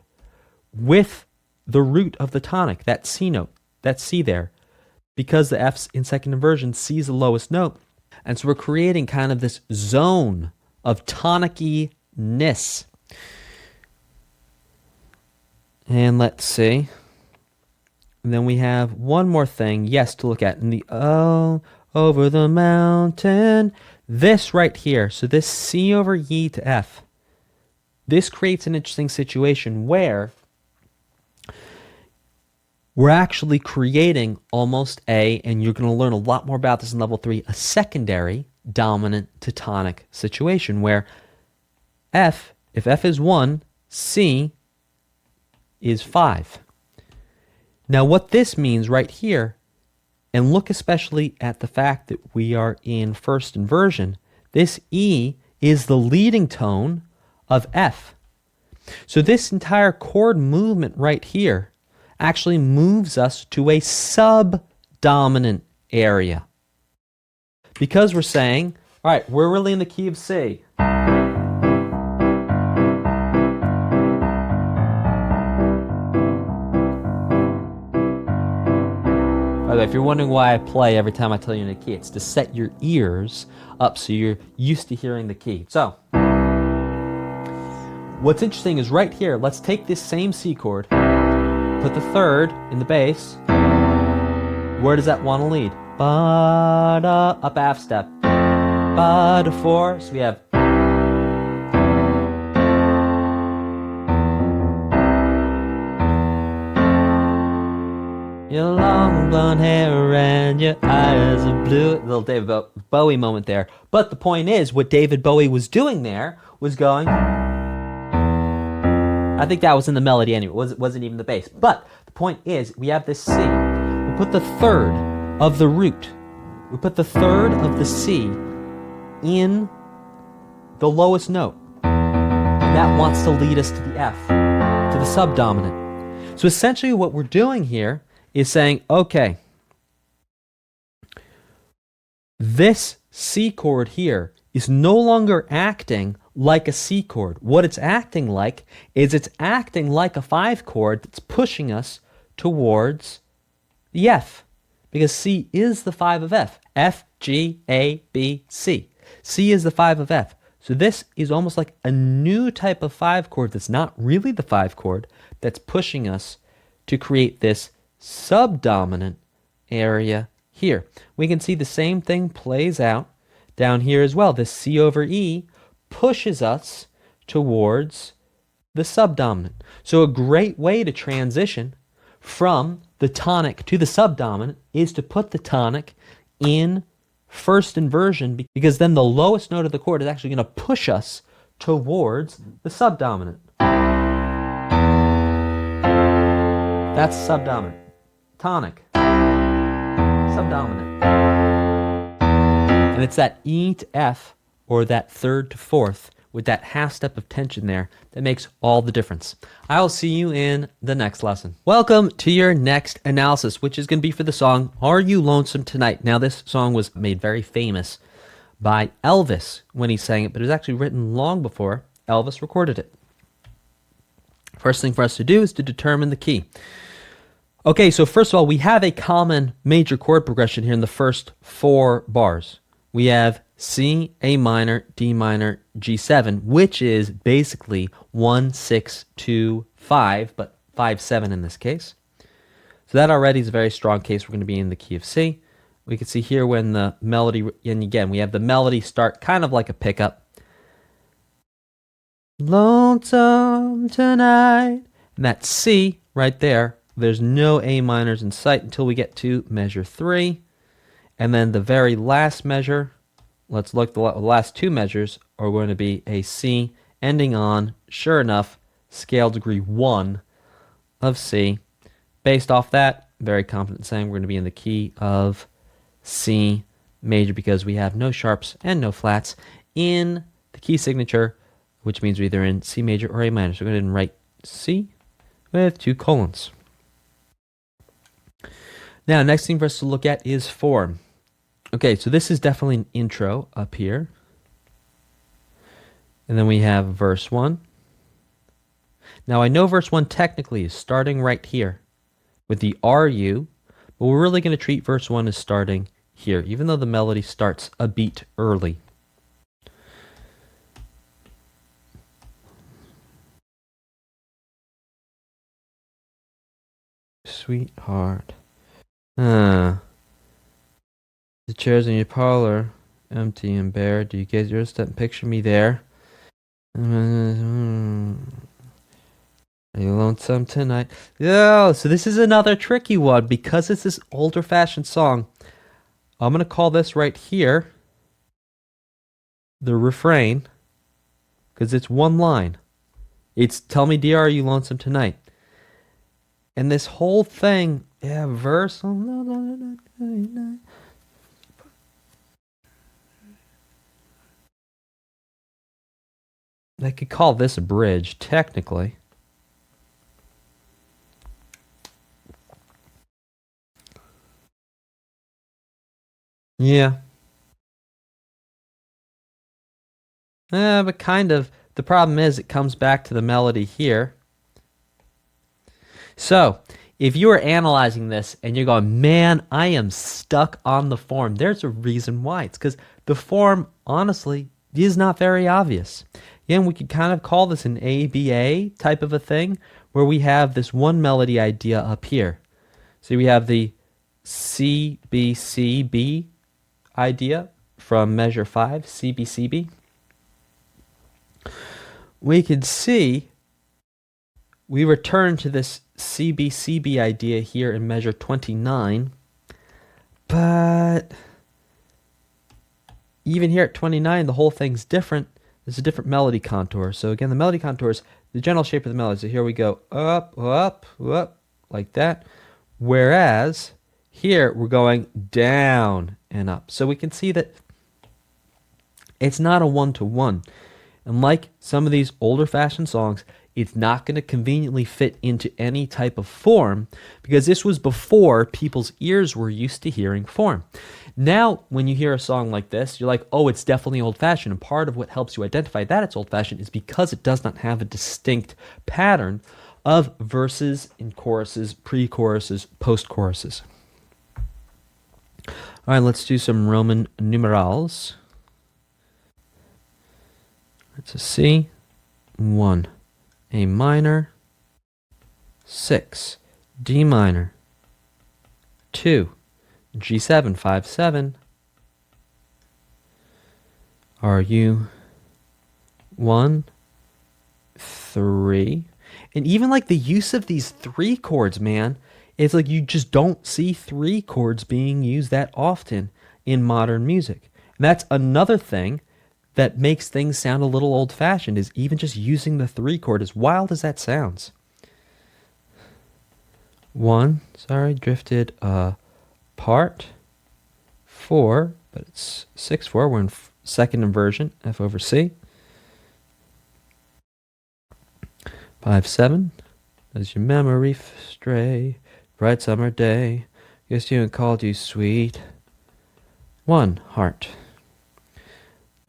with the root of the tonic, that C note, that C there. Because the F's in second inversion, C is the lowest note. And so we're creating kind of this zone of tonic-ness. And let's see. And then we have one more thing, yes, to look at. In the oh, over the mountain. This right here, so this C over E to F. This creates an interesting situation where we're actually creating almost and you're going to learn a lot more about this in level 3, a secondary dominant to tonic situation where F, if F is 1, C is 5. Now what this means right here, and look especially at the fact that we are in first inversion, this E is the leading tone of F. So this entire chord movement right here actually moves us to a subdominant area. Because we're saying, all right, we're really in the key of C. By the way, if you're wondering why I play every time I tell you in a key, it's to set your ears up so you're used to hearing the key. So, what's interesting is right here, let's take this same C chord, put the third in the bass. Where does that want to lead? Ba-da, up half step. Ba-da 4, so we have. Your long blonde hair and your eyes are blue. A little David Bowie moment there. But the point is, what David Bowie was doing there was going. I think that was in the melody anyway. It wasn't even the bass. But the point is, we have this C. We put the third of the root. We put the third of the C in the lowest note. And that wants to lead us to the F, to the subdominant. So essentially what we're doing here is saying, okay, this C chord here is no longer acting like a C chord. What it's acting like is it's acting like a 5 chord that's pushing us towards the F, because C is the 5 of F. F, G, A, B, C. C is the 5 of F. So this is almost like a new type of 5 chord that's not really the 5 chord that's pushing us to create this subdominant area here. We can see the same thing plays out down here as well. This C over E pushes us towards the subdominant. So a great way to transition from the tonic to the subdominant is to put the tonic in first inversion, because then the lowest note of the chord is actually going to push us towards the subdominant. That's subdominant. Tonic. Subdominant. And it's that E to F, or that third to fourth, with that half step of tension there, that makes all the difference. I'll see you in the next lesson. Welcome to your next analysis, which is going to be for the song, Are You Lonesome Tonight? Now, this song was made very famous by Elvis when he sang it, but it was actually written long before Elvis recorded it. First thing for us to do is to determine the key. Okay, so first of all, we have a common major chord progression here in the first 4 bars. We have C, A minor, D minor, G7, which is basically 1, 6, 2, 5, but 5, 7 in this case. So that already is a very strong case. We're going to be in the key of C. We can see here when the melody, and again, we have the melody start kind of like a pickup. Lonesome tonight. And that's C right there. There's no A minors in sight until we get to measure 3. And then the very last measure, let's look, the last 2 measures are going to be a C ending on, sure enough, scale degree 1 of C. Based off that, very confident saying we're going to be in the key of C major, because we have no sharps and no flats in the key signature, which means we're either in C major or A minor. So go ahead and write C with 2 colons. Now, next thing for us to look at is form. Okay, so this is definitely an intro up here. And then we have verse 1. Now, I know verse 1 technically is starting right here with the RU, but we're really going to treat verse 1 as starting here, even though the melody starts a beat early. Sweetheart. The chairs in your parlor, empty and bare. Do you get your step? Picture me there. Are you lonesome tonight? Yeah, so this is another tricky one because it's this older fashioned song. I'm going to call this right here the refrain because it's one line. It's tell me, dear, are you lonesome tonight? And this whole thing, yeah, verse. I could call this a bridge, technically. Yeah. But kind of. The problem is it comes back to the melody here. So, if you are analyzing this and you're going, man, I am stuck on the form, there's a reason why. It's because the form, honestly, is not very obvious. Again, we could kind of call this an ABA type of a thing, where we have this one melody idea up here. So we have the CBCB idea from measure 5, CBCB. We can see we return to this CBCB idea here in measure 29, but even here at 29, the whole thing's different. There's a different melody contour. So again, the melody contour is the general shape of the melody. So here we go up, up, up, like that. Whereas here we're going down and up. So we can see that it's not a one-to-one. And like some of these older fashioned songs, it's not going to conveniently fit into any type of form because this was before people's ears were used to hearing form. Now, when you hear a song like this, you're like, oh, it's definitely old-fashioned. And part of what helps you identify that it's old-fashioned is because it does not have a distinct pattern of verses and choruses, pre-choruses, post-choruses. All right, let's do some Roman numerals. It's a C, 1, A minor, 6, D minor, 2, G7, 5, 7, RU, 1, 3. And even like the use of these 3 chords, man, it's like you just don't see 3 chords being used that often in modern music. And that's another thing that makes things sound a little old-fashioned, is even just using the 3 chord, as wild as that sounds. 1, sorry, drifted apart. 4, but it's 6/4. We're in second inversion, F over C. 5/7. Does your memory stray? Bright summer day. Kissed you and called you sweet. 1, heart.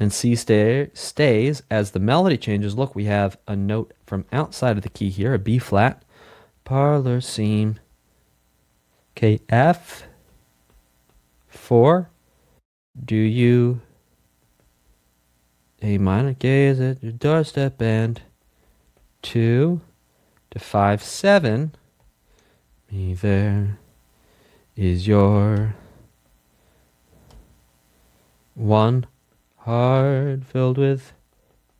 And C stays as the melody changes. Look, we have a note from outside of the key here, a B flat. Parlor seam. Okay, F. 4. Do you A minor, gaze at your doorstep, and 2 to 5/7. Me there is your 1 heart filled with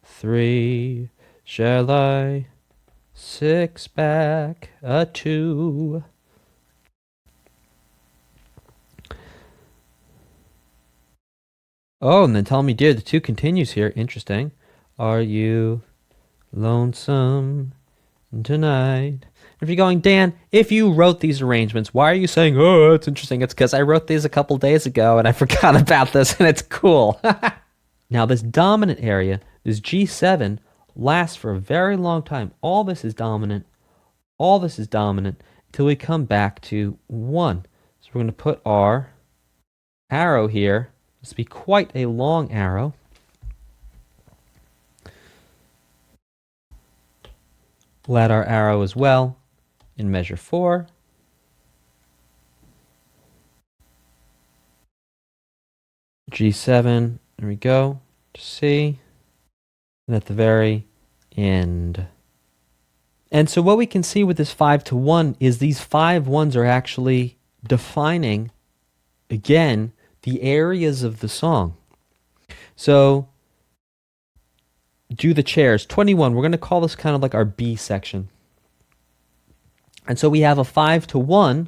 3. Shall I 6 back a 2? Oh, and then tell me, dear, the 2 continues here. Interesting. Are you lonesome tonight? If you're going, Dan, if you wrote these arrangements, why are you saying, oh, that's interesting? It's because I wrote these a couple days ago and I forgot about this and it's cool. Now this dominant area, this G7, lasts for a very long time. All this is dominant, all this is dominant, until we come back to 1. So we're going to put our arrow here. This will be quite a long arrow. We'll add our arrow as well in measure 4. G7, there we go, to C, and at the very end. And so what we can see with this 5-to-1 is these 5 ones are actually defining, again, the areas of the song. So, do the chairs. 21, we're going to call this kind of like our B section. And so we have a 5-to-1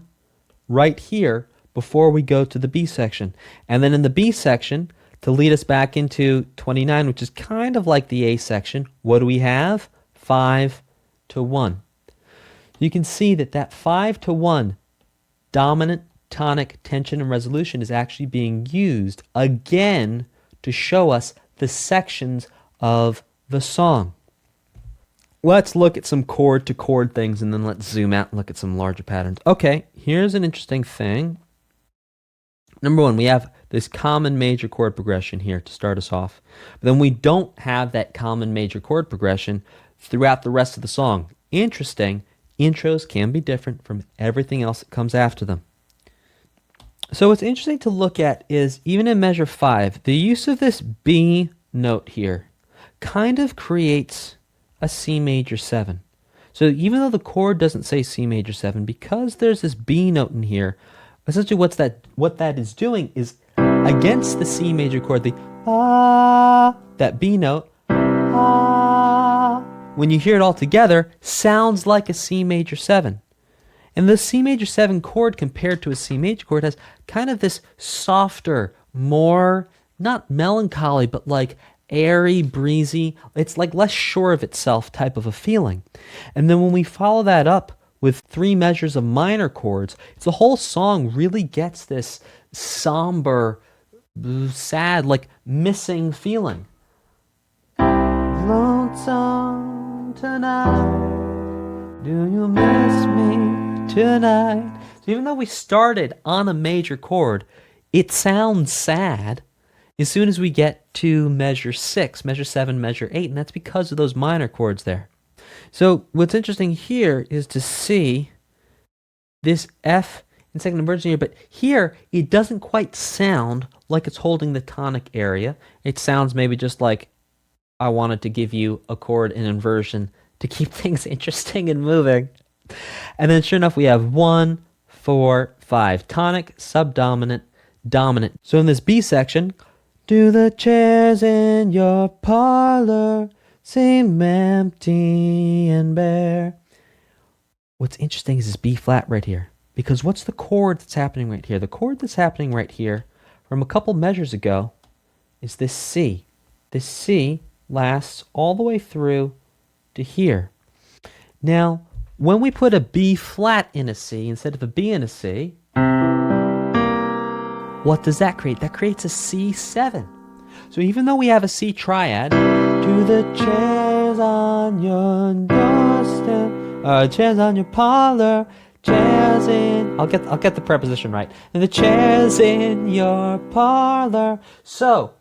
right here before we go to the B section. And then in the B section, to lead us back into 29, which is kind of like the A section, what do we have? 5-to-1. You can see that that 5-to-1 dominant, tonic, tension, and resolution is actually being used again to show us the sections of the song. Let's look at some chord to chord things and then let's zoom out and look at some larger patterns. Okay, here's an interesting thing. Number 1, we have this common major chord progression here to start us off. But then we don't have that common major chord progression throughout the rest of the song. Interesting, intros can be different from everything else that comes after them. So what's interesting to look at is, even in measure 5, the use of this B note here kind of creates a C major 7. So even though the chord doesn't say C major 7, because there's this B note in here, essentially what that is doing is against the C major chord, the that B note, when you hear it all together, sounds like a C major 7. And the C major 7 chord compared to a C major chord has kind of this softer, more, not melancholy, but like airy, breezy, it's like less sure of itself type of a feeling. And then when we follow that up with 3 measures of minor chords, it's the whole song really gets this somber, sad, like missing feeling. Lonesome tonight, do you miss me tonight? So even though we started on a major chord, it sounds sad as soon as we get to measure 6, measure 7, measure 8, and that's because of those minor chords there. So what's interesting here is to see this F in second inversion here, but here it doesn't quite sound like it's holding the tonic area. It sounds maybe just like I wanted to give you a chord in inversion to keep things interesting and moving. And then sure enough, we have 1, 4, 5, tonic, subdominant, dominant. So in this B section, do the chairs in your parlor seem empty and bare? What's interesting is this B flat right here. Because what's the chord that's happening right here? The chord that's happening right here from a couple measures ago is this C. This C lasts all the way through to here. Now, when we put a B flat in a C instead of a B in a C, what does that create? That creates a C7. So even though we have a C triad, do the chairs on your doorstep, chairs on your parlor, chairs in, I'll get the preposition right, and the chairs in your parlor. So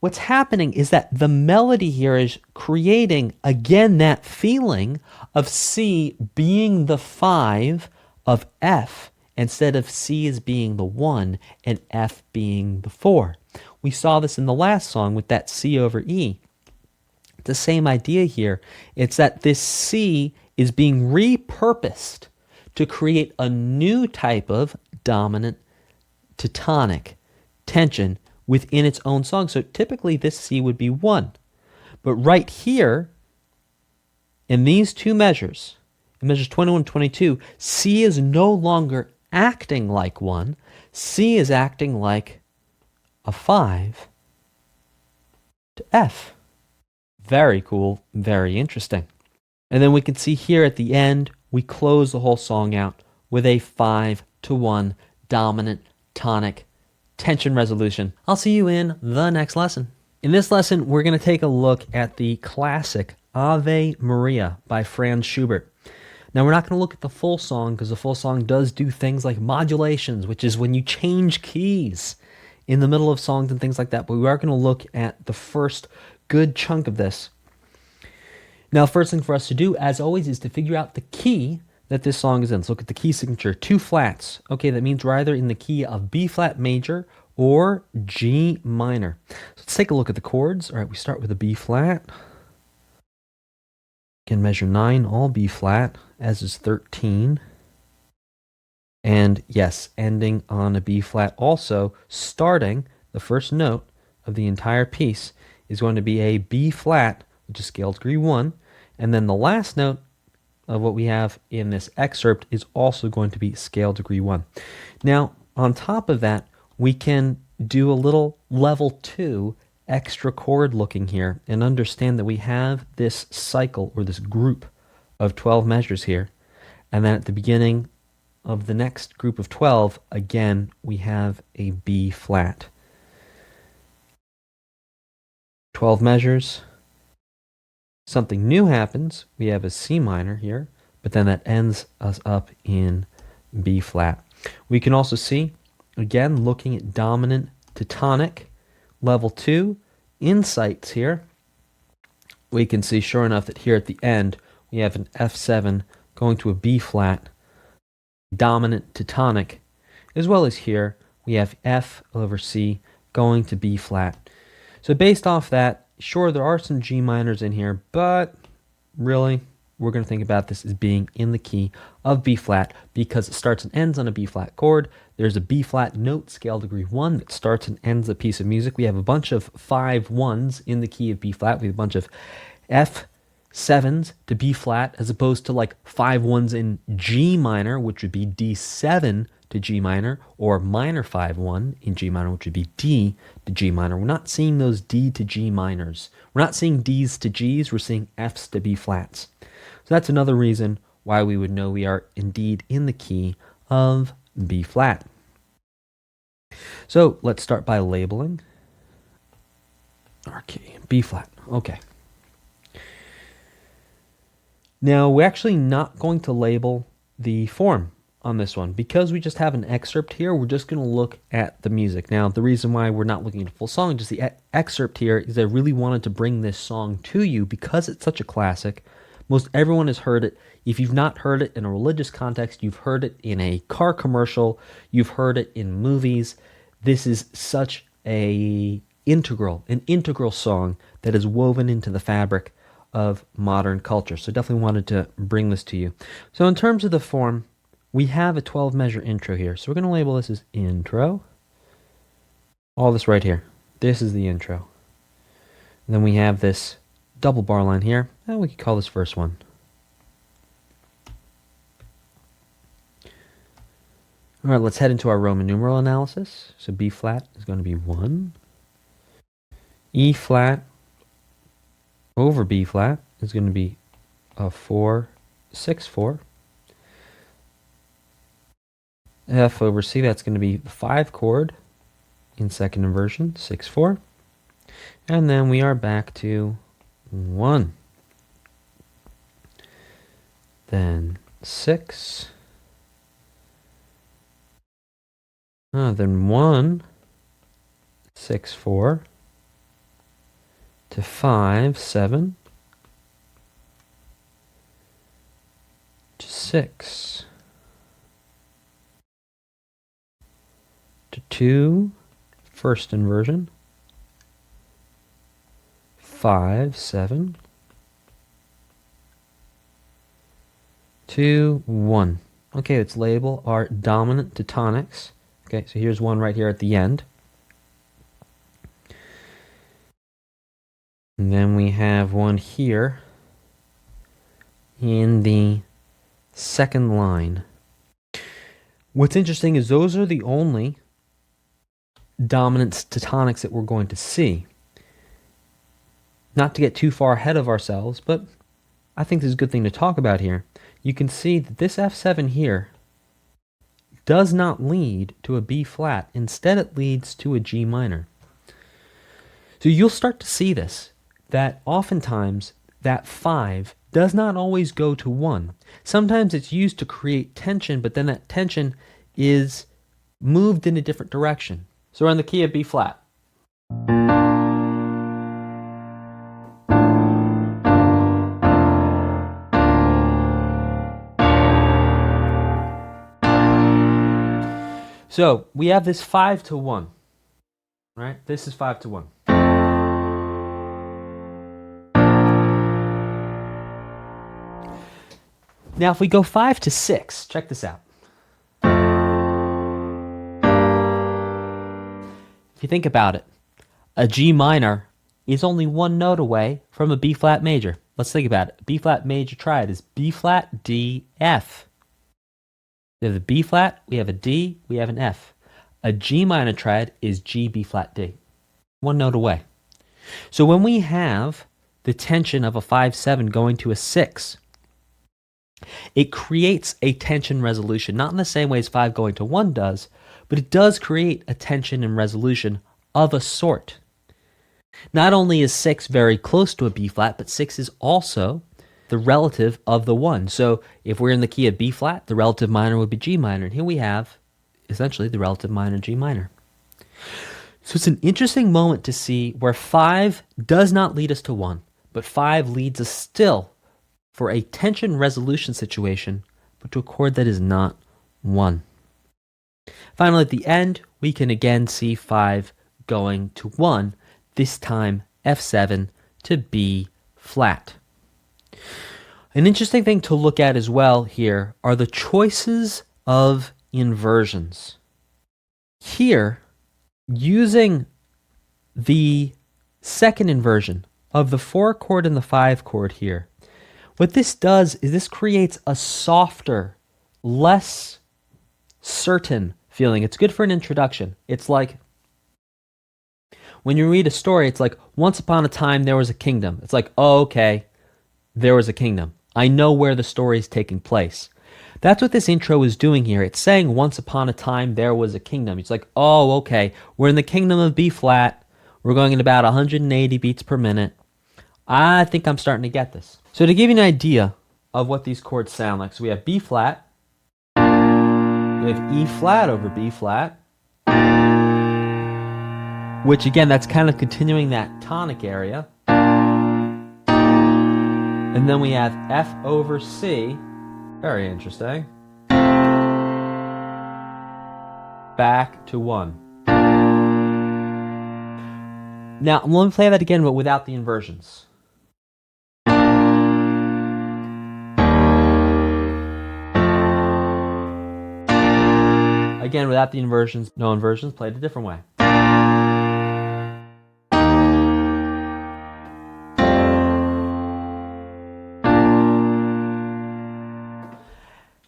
what's happening is that the melody here is creating, again, that feeling of C being the 5 of F, instead of C as being the 1 and F being the 4. We saw this in the last song with that C over E. It's the same idea here. It's that this C is being repurposed to create a new type of dominant to tonic tension within its own song. So typically this C would be 1. But right here, in these 2 measures, in measures 21 and 22, C is no longer acting like 1. C is acting like a 5 to F. Very cool, very interesting. And then we can see here at the end, we close the whole song out with a 5-to-1 dominant tonic tension resolution. I'll see you in the next lesson. In this lesson, we're going to take a look at the classic Ave Maria by Franz Schubert. Now, we're not going to look at the full song because the full song does do things like modulations, which is when you change keys in the middle of songs and things like that. But we are going to look at the first good chunk of this. Now, first thing for us to do, as always, is to figure out the key that this song is in. Let's look at the key signature, 2 flats. Okay, that means we're either in the key of B flat major or G minor. So let's take a look at the chords. All right, we start with a B flat. Can measure 9, all B flat, as is 13. And yes, ending on a B flat. Also, starting the first note of the entire piece is going to be a B flat, which is scale degree 1. And then the last note of what we have in this excerpt is also going to be scale degree 1. Now, on top of that, we can do a little level 2 extra chord looking here and understand that we have this cycle or this group of 12 measures here. And then at the beginning of the next group of 12, again, we have a B flat. 12 measures. Something new happens. We have a C minor here, but then that ends us up in B flat. We can also see, again, looking at dominant to tonic, level 2, insights here. We can see, sure enough, that here at the end, we have an F7 going to a B flat, dominant to tonic, as well as here, we have F over C going to B flat. So based off that, sure, there are some G minors in here, but really, we're going to think about this as being in the key of B flat because it starts and ends on a B flat chord. There's a B flat note, scale degree 1, that starts and ends a piece of music. We have a bunch of 5 1s in the key of B flat. We have a bunch of F7s to B flat as opposed to like 5 1s in G minor, which would be D7 to G minor, or minor 5-1 in G minor, which would be D to G minor. We're not seeing those D to G minors. We're not seeing Ds to Gs, we're seeing Fs to B flats. So that's another reason why we would know we are indeed in the key of B flat. So let's start by labeling our key, B flat. Okay. Now we're actually not going to label the form on this one because we just have an excerpt here. We're just going to look at the music. Now the reason why we're not looking at a full song, just the excerpt here, is I really wanted to bring this song to you because it's such a classic. Most everyone has heard it. If you've not heard it in a religious context, you've heard it in a car commercial, you've heard it in movies. This is such an integral song that is woven into the fabric of modern culture. So definitely wanted to bring this to you. So in terms of the form, we have a 12 measure intro here. So we're going to label this as intro. All this right here. This is the intro. And then we have this double bar line here, and we could call this verse 1. All right, let's head into our Roman numeral analysis. So B flat is going to be 1. E flat over B flat is going to be a 4, 6, 4. F over C, that's going to be the 5 chord in second inversion, 6, 4. And then we are back to 1. Then 6. Then 1, 6, 4. To 5, 7. To 6. To 2, first inversion. 5, 7. 2, 1. Okay, let's label our dominant to tonics. Okay, so here's one right here at the end. And then we have one here in the second line. What's interesting is those are the only dominants to tonics that we're going to see. Not to get too far ahead of ourselves, but I think this is a good thing to talk about here. You can see that this F7 here does not lead to a B flat. Instead, it leads to a G minor. So you'll start to see this, that oftentimes that 5 does not always go to 1. Sometimes it's used to create tension, but then that tension is moved in a different direction. So we're in the key of B flat. So we have this 5 to 1, right? This is 5 to 1. Now if we go 5 to 6, check this out. If you think about it, a G minor is only one note away from a B flat major. Let's think about it. B flat major triad is B flat, D, F. We have a B flat, we have a D, we have an F. A G minor triad is G, B flat, D. One note away. So when we have the tension of a 5-7 going to a 6, it creates a tension resolution, not in the same way as 5 going to 1 does, but it does create a tension and resolution of a sort. Not only is 6 very close to a B flat, but 6 is also the relative of the 1. So if we're in the key of B flat, the relative minor would be G minor. And here we have essentially the relative minor G minor. So it's an interesting moment to see where 5 does not lead us to 1, but 5 leads us still for a tension resolution situation, but to a chord that is not 1. Finally, at the end, we can again see 5 going to 1, this time F7 to B flat. An interesting thing to look at as well here are the choices of inversions. Here, using the second inversion of the 4 chord and the 5 chord here, what this does is this creates a softer, less certain feeling. It's good for an introduction. It's like when you read a story, it's like, once upon a time there was a kingdom. It's like, oh, okay, there was a kingdom. I know where the story is taking place. That's what this intro is doing here. It's saying once upon a time there was a kingdom. It's like, oh, okay, we're in the kingdom of B flat. We're going at about 180 beats per minute. I think I'm starting to get this. So to give you an idea of what these chords sound like, so we have B flat, we have E flat over B flat, which again, that's kind of continuing that tonic area. And then we have F over C, very interesting, back to 1. Now, let me play that again, but without the inversions. Again, without the inversions, no inversions, played a different way.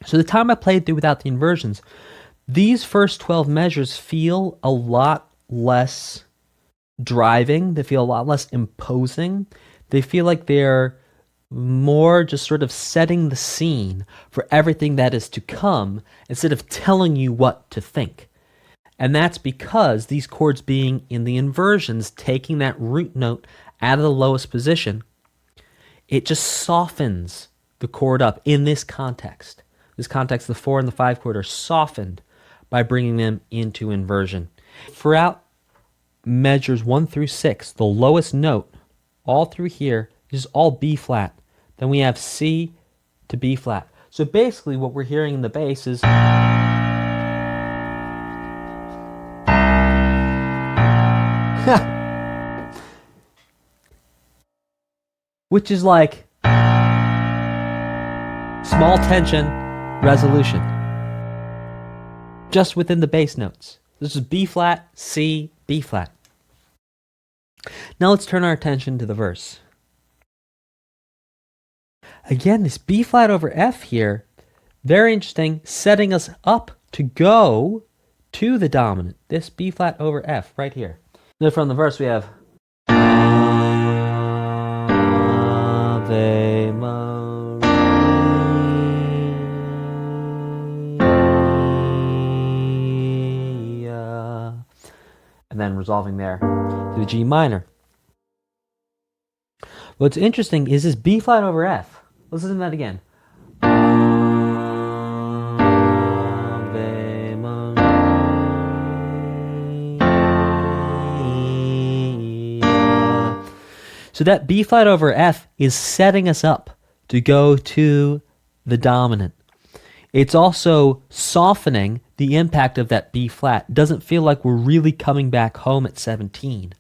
So the time I played through without the inversions, these first 12 measures feel a lot less driving. They feel a lot less imposing. They feel like they're more just sort of setting the scene for everything that is to come instead of telling you what to think. And that's because these chords being in the inversions, taking that root note out of the lowest position, it just softens the chord up in this context. This context, the 4 and the 5 chord are softened by bringing them into inversion. Throughout measures 1 through 6, the lowest note, all through here, is all B flat. Then we have C to B flat. So basically what we're hearing in the bass is which is like small tension resolution just within the bass notes. This is B flat, C, B flat. Now let's turn our attention to the verse. Again, this B flat over F here, very interesting, setting us up to go to the dominant. This B flat over F right here. Then from the verse we have Ave Maria, and then resolving there to the G minor. What's interesting is this B flat over F. Let's listen to that again. So that B flat over F is setting us up to go to the dominant. It's also softening the impact of that B flat. It doesn't feel like we're really coming back home at 17.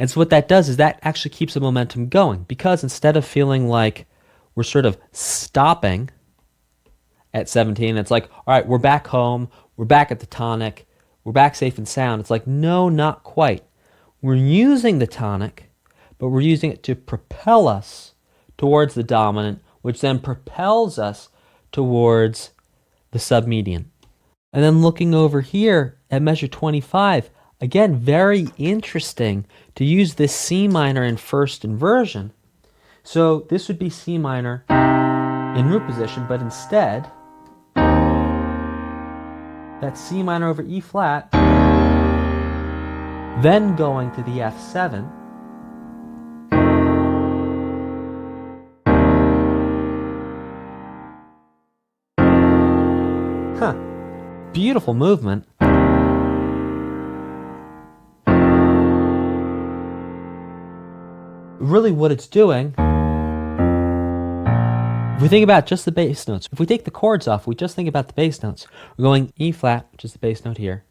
And so what that does is that actually keeps the momentum going, because instead of feeling like we're sort of stopping at 17, it's like, all right, we're back home, we're back at the tonic, we're back safe and sound. It's like, no, not quite. We're using the tonic, but we're using it to propel us towards the dominant, which then propels us towards the submedian. And then looking over here at measure 25, again, very interesting to use this C minor in first inversion. So this would be C minor in root position, but instead, that's C minor over E flat, then going to the F7, beautiful movement. Really what it's doing, if we think about just the bass notes, if we take the chords off, we just think about the bass notes. We're going E flat, which is the bass note here,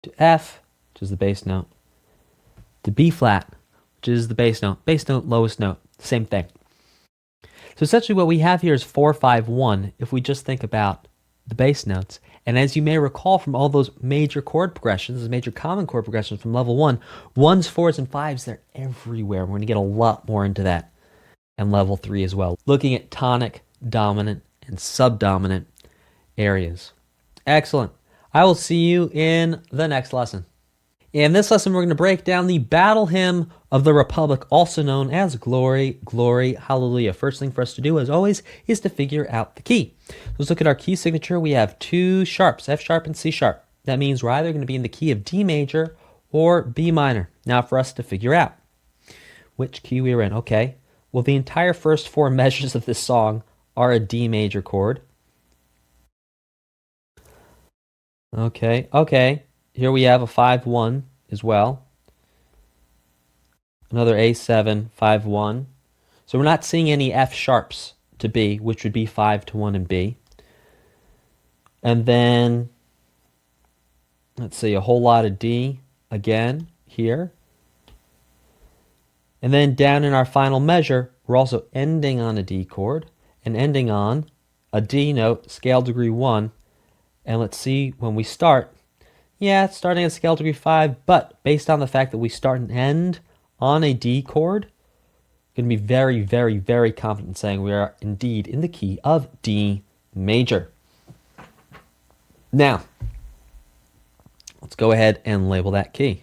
to F, which is the bass note, to B flat, which is the bass note, lowest note, same thing. So essentially what we have here is 4-5-1 if we just think about the bass notes. And as you may recall from all those major chord progressions, those major common chord progressions from level 1, 1s, 4s, and 5s, they're everywhere. We're going to get a lot more into that in level 3 as well, looking at tonic, dominant, and subdominant areas. Excellent. I will see you in the next lesson. In this lesson, we're going to break down the Battle Hymn of the Republic, also known as Glory, Glory, Hallelujah. First thing for us to do, as always, is to figure out the key. Let's look at our key signature. We have two sharps, F sharp and C sharp. That means we're either going to be in the key of D major or B minor. Now for us to figure out which key we are in. Okay, well, the entire first 4 measures of this song are a D major chord. Okay. Here we have a 5-1 as well. Another A7, 5-1. So we're not seeing any F sharps to B, which would be 5-1 in B. And then, let's see, a whole lot of D again here. And then down in our final measure, we're also ending on a D chord and ending on a D note, scale degree 1. And let's see, when we start, yeah, it's starting at scale degree 5, but based on the fact that we start and end on a D chord, I'm going to be very, very, very confident in saying we are indeed in the key of D major. Now, let's go ahead and label that key.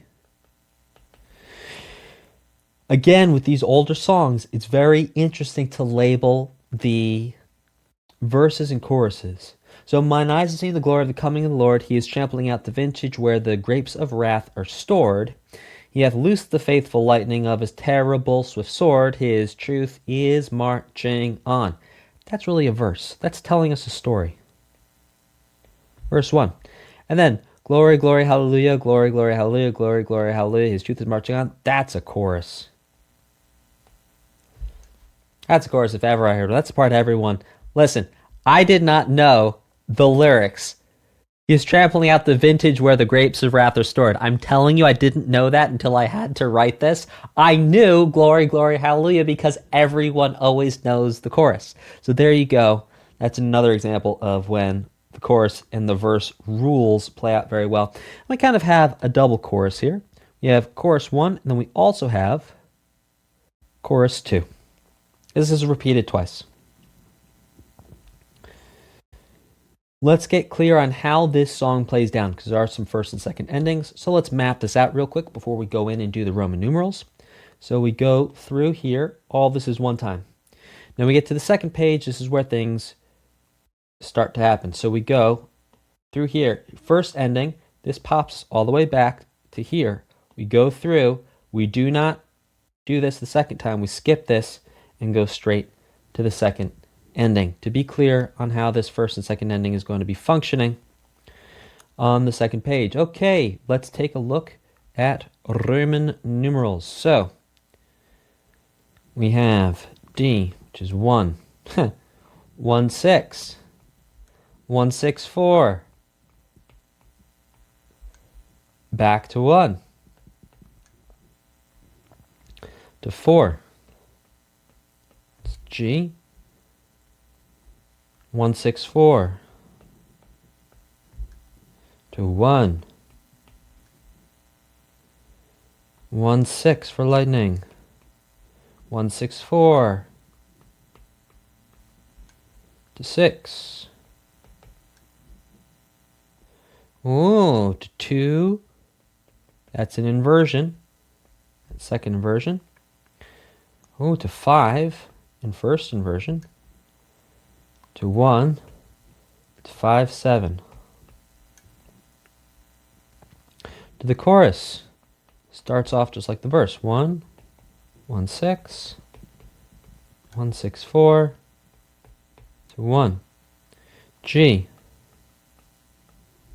Again, with these older songs, it's very interesting to label the verses and choruses. So mine eyes have seen the glory of the coming of the Lord. He is trampling out the vintage where the grapes of wrath are stored. He hath loosed the faithful lightning of his terrible swift sword. His truth is marching on. That's really a verse. That's telling us a story. Verse 1. And then, glory, glory, hallelujah, glory, glory, hallelujah, glory, glory, hallelujah. His truth is marching on. That's a chorus. That's a chorus if ever I heard one. That's the part everyone. Listen, I did not know the lyrics. He's trampling out the vintage where the grapes of wrath are stored. I'm telling you, I didn't know that until I had to write this. I knew glory, glory, hallelujah because everyone always knows the chorus. So there you go. That's another example of when the chorus and the verse rules play out very well. We kind of have a double chorus here. We have chorus 1, and then we also have chorus 2. This is repeated twice. Let's get clear on how this song plays down, because there are some first and second endings. So let's map this out real quick before we go in and do the Roman numerals. So we go through here. All this is one time. Then we get to the second page. This is where things start to happen. So we go through here. First ending. This pops all the way back to here. We go through. We do not do this the second time, we skip this and go straight to the second ending to be clear on how this first and second ending is going to be functioning on the second page. Okay, let's take a look at Roman numerals. So we have D, which is 1, 1, 6, 1, 6, 4, back to 1, to 4, it's G, 1, 6, 4, to 1, 1, 6 for lightning, 1, 6, 4, to 6, ooh, to 2, that's an inversion, that's second inversion, ooh, to 5 in first inversion, to 1, to 5, 7. To the chorus, starts off just like the verse, 1, 1, 6, 1, 6, 4, to 1. G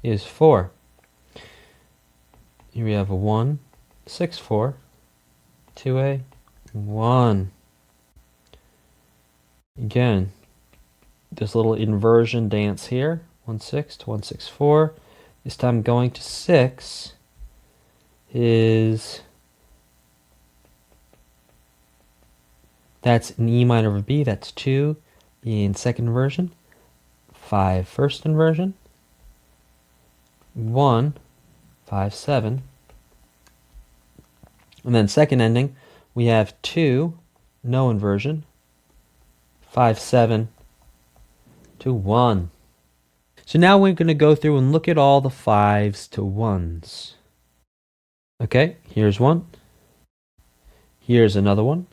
is 4. Here we have a 1, 6, 4, 2A, 1. Again, this little inversion dance here, 1, 6 to 1, 6, 4. This time going to 6 is, that's an E minor over B, that's 2 in second inversion, 5 first inversion, 1, 5, 7, and then second ending, we have 2, no inversion, 5, 7, to 1. So now we're going to go through and look at all the 5s to 1s. Okay, here's one. Here's another one.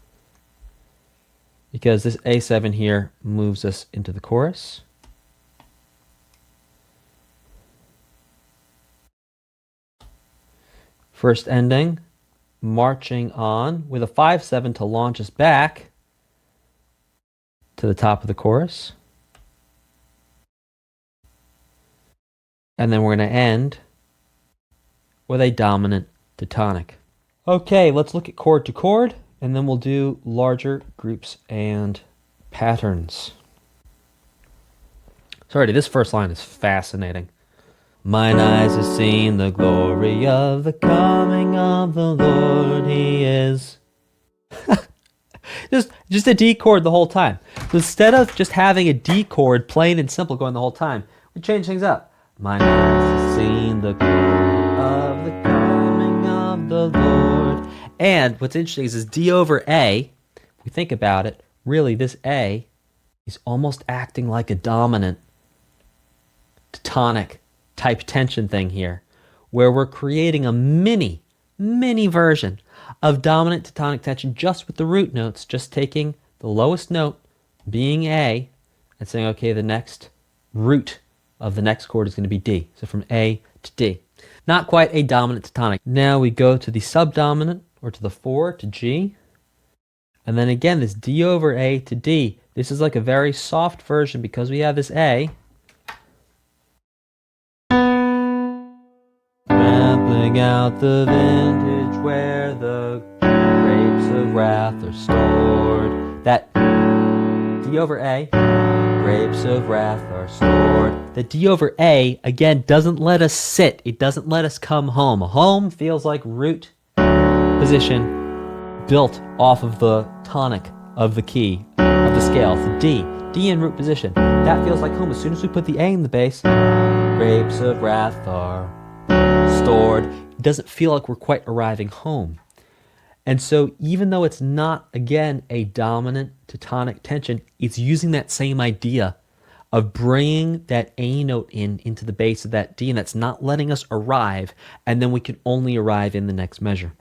Because this A7 here moves us into the chorus. First ending, marching on with a 5-7 to launch us back to the top of the chorus. And then we're going to end with a dominant tonic. Okay, let's look at chord to chord, and then we'll do larger groups and patterns. Sorry, this first line is fascinating. Mine eyes have seen the glory of the coming of the Lord. He is just a D chord the whole time. So instead of just having a D chord plain and simple going the whole time, we change things up. Mine eyes have seen the glory of the coming of the Lord. And what's interesting is this D over A, if we think about it, really this A is almost acting like a dominant tonic type tension thing here, where we're creating a mini version of dominant tonic tension just with the root notes, just taking the lowest note being A and saying, okay, the next root of the next chord is going to be D. So from A to D. Not quite a dominant tonic. Now we go to the subdominant, or to the 4 to G. And then again, this D over A to D. This is like a very soft version because we have this A. Rampling out the vintage where the grapes of wrath are stored. That D over A, grapes of wrath are stored. The D over A, again, doesn't let us sit. It doesn't let us come home. A home feels like root position built off of the tonic of the key of the scale. So D in root position. That feels like home. As soon as we put the A in the bass, grapes of wrath are stored. It doesn't feel like we're quite arriving home. And so even though it's not, again, a dominant to tonic tension, it's using that same idea of bringing that A note into the bass of that D, and that's not letting us arrive, and then we can only arrive in the next measure.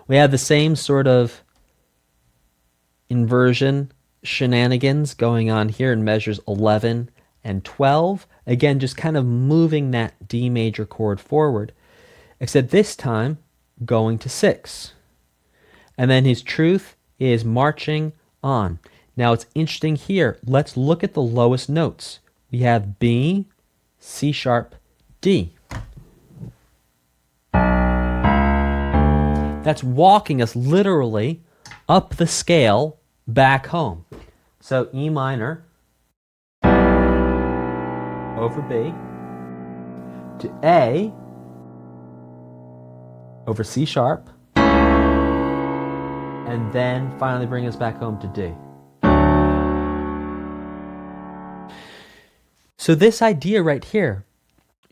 We have the same sort of inversion shenanigans going on here in measures 11 and 12. Again, just kind of moving that D major chord forward, except this time going to 6. And then his truth is marching on. Now it's interesting here. Let's look at the lowest notes. We have B, C sharp, D. That's walking us literally up the scale back home. So E minor over B to A over C sharp, and then finally bring us back home to D. So this idea right here,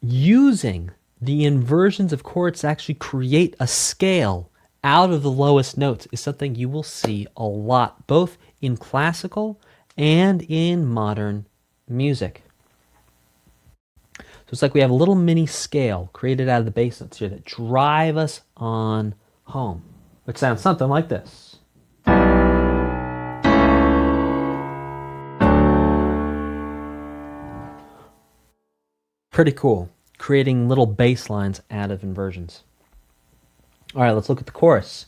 using the inversions of chords to actually create a scale out of the lowest notes, is something you will see a lot, both in classical and in modern music. So it's like we have a little mini scale created out of the bass notes here that drive us on home, which sounds something like this. Pretty cool, creating little bass lines out of inversions. All right, let's look at the chorus.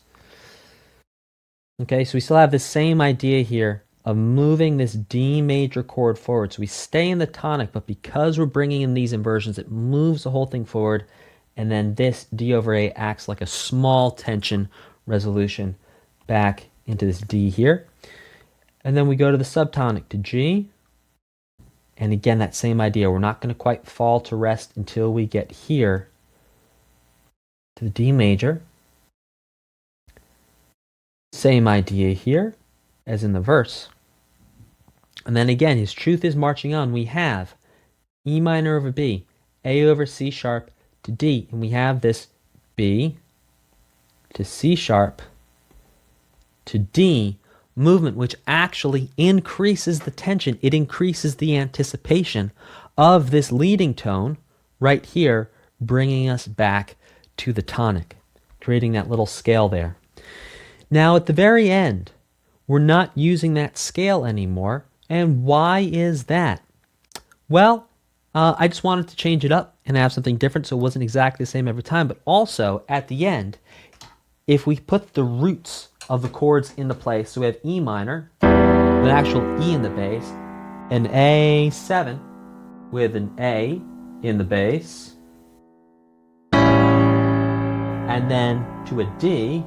Okay, so we still have the same idea here of moving this D major chord forward. So we stay in the tonic, but because we're bringing in these inversions, it moves the whole thing forward, and then this D over A acts like a small tension resolution back into this D here. And then we go to the subtonic to G. And again, that same idea. We're not going to quite fall to rest until we get here to the D major. Same idea here as in the verse. And then again, his truth is marching on. We have E minor over B, A over C sharp to D. And we have this B to C sharp to D movement, which actually increases the tension. It increases the anticipation of this leading tone right here, bringing us back to the tonic, creating that little scale there. Now at the very end, we're not using that scale anymore. And why is that? Well, I just wanted to change it up and have something different so it wasn't exactly the same every time. But also at the end, if we put the roots of the chords into place, so we have E minor with an actual E in the bass, an A7 with an A in the bass, and then to a D,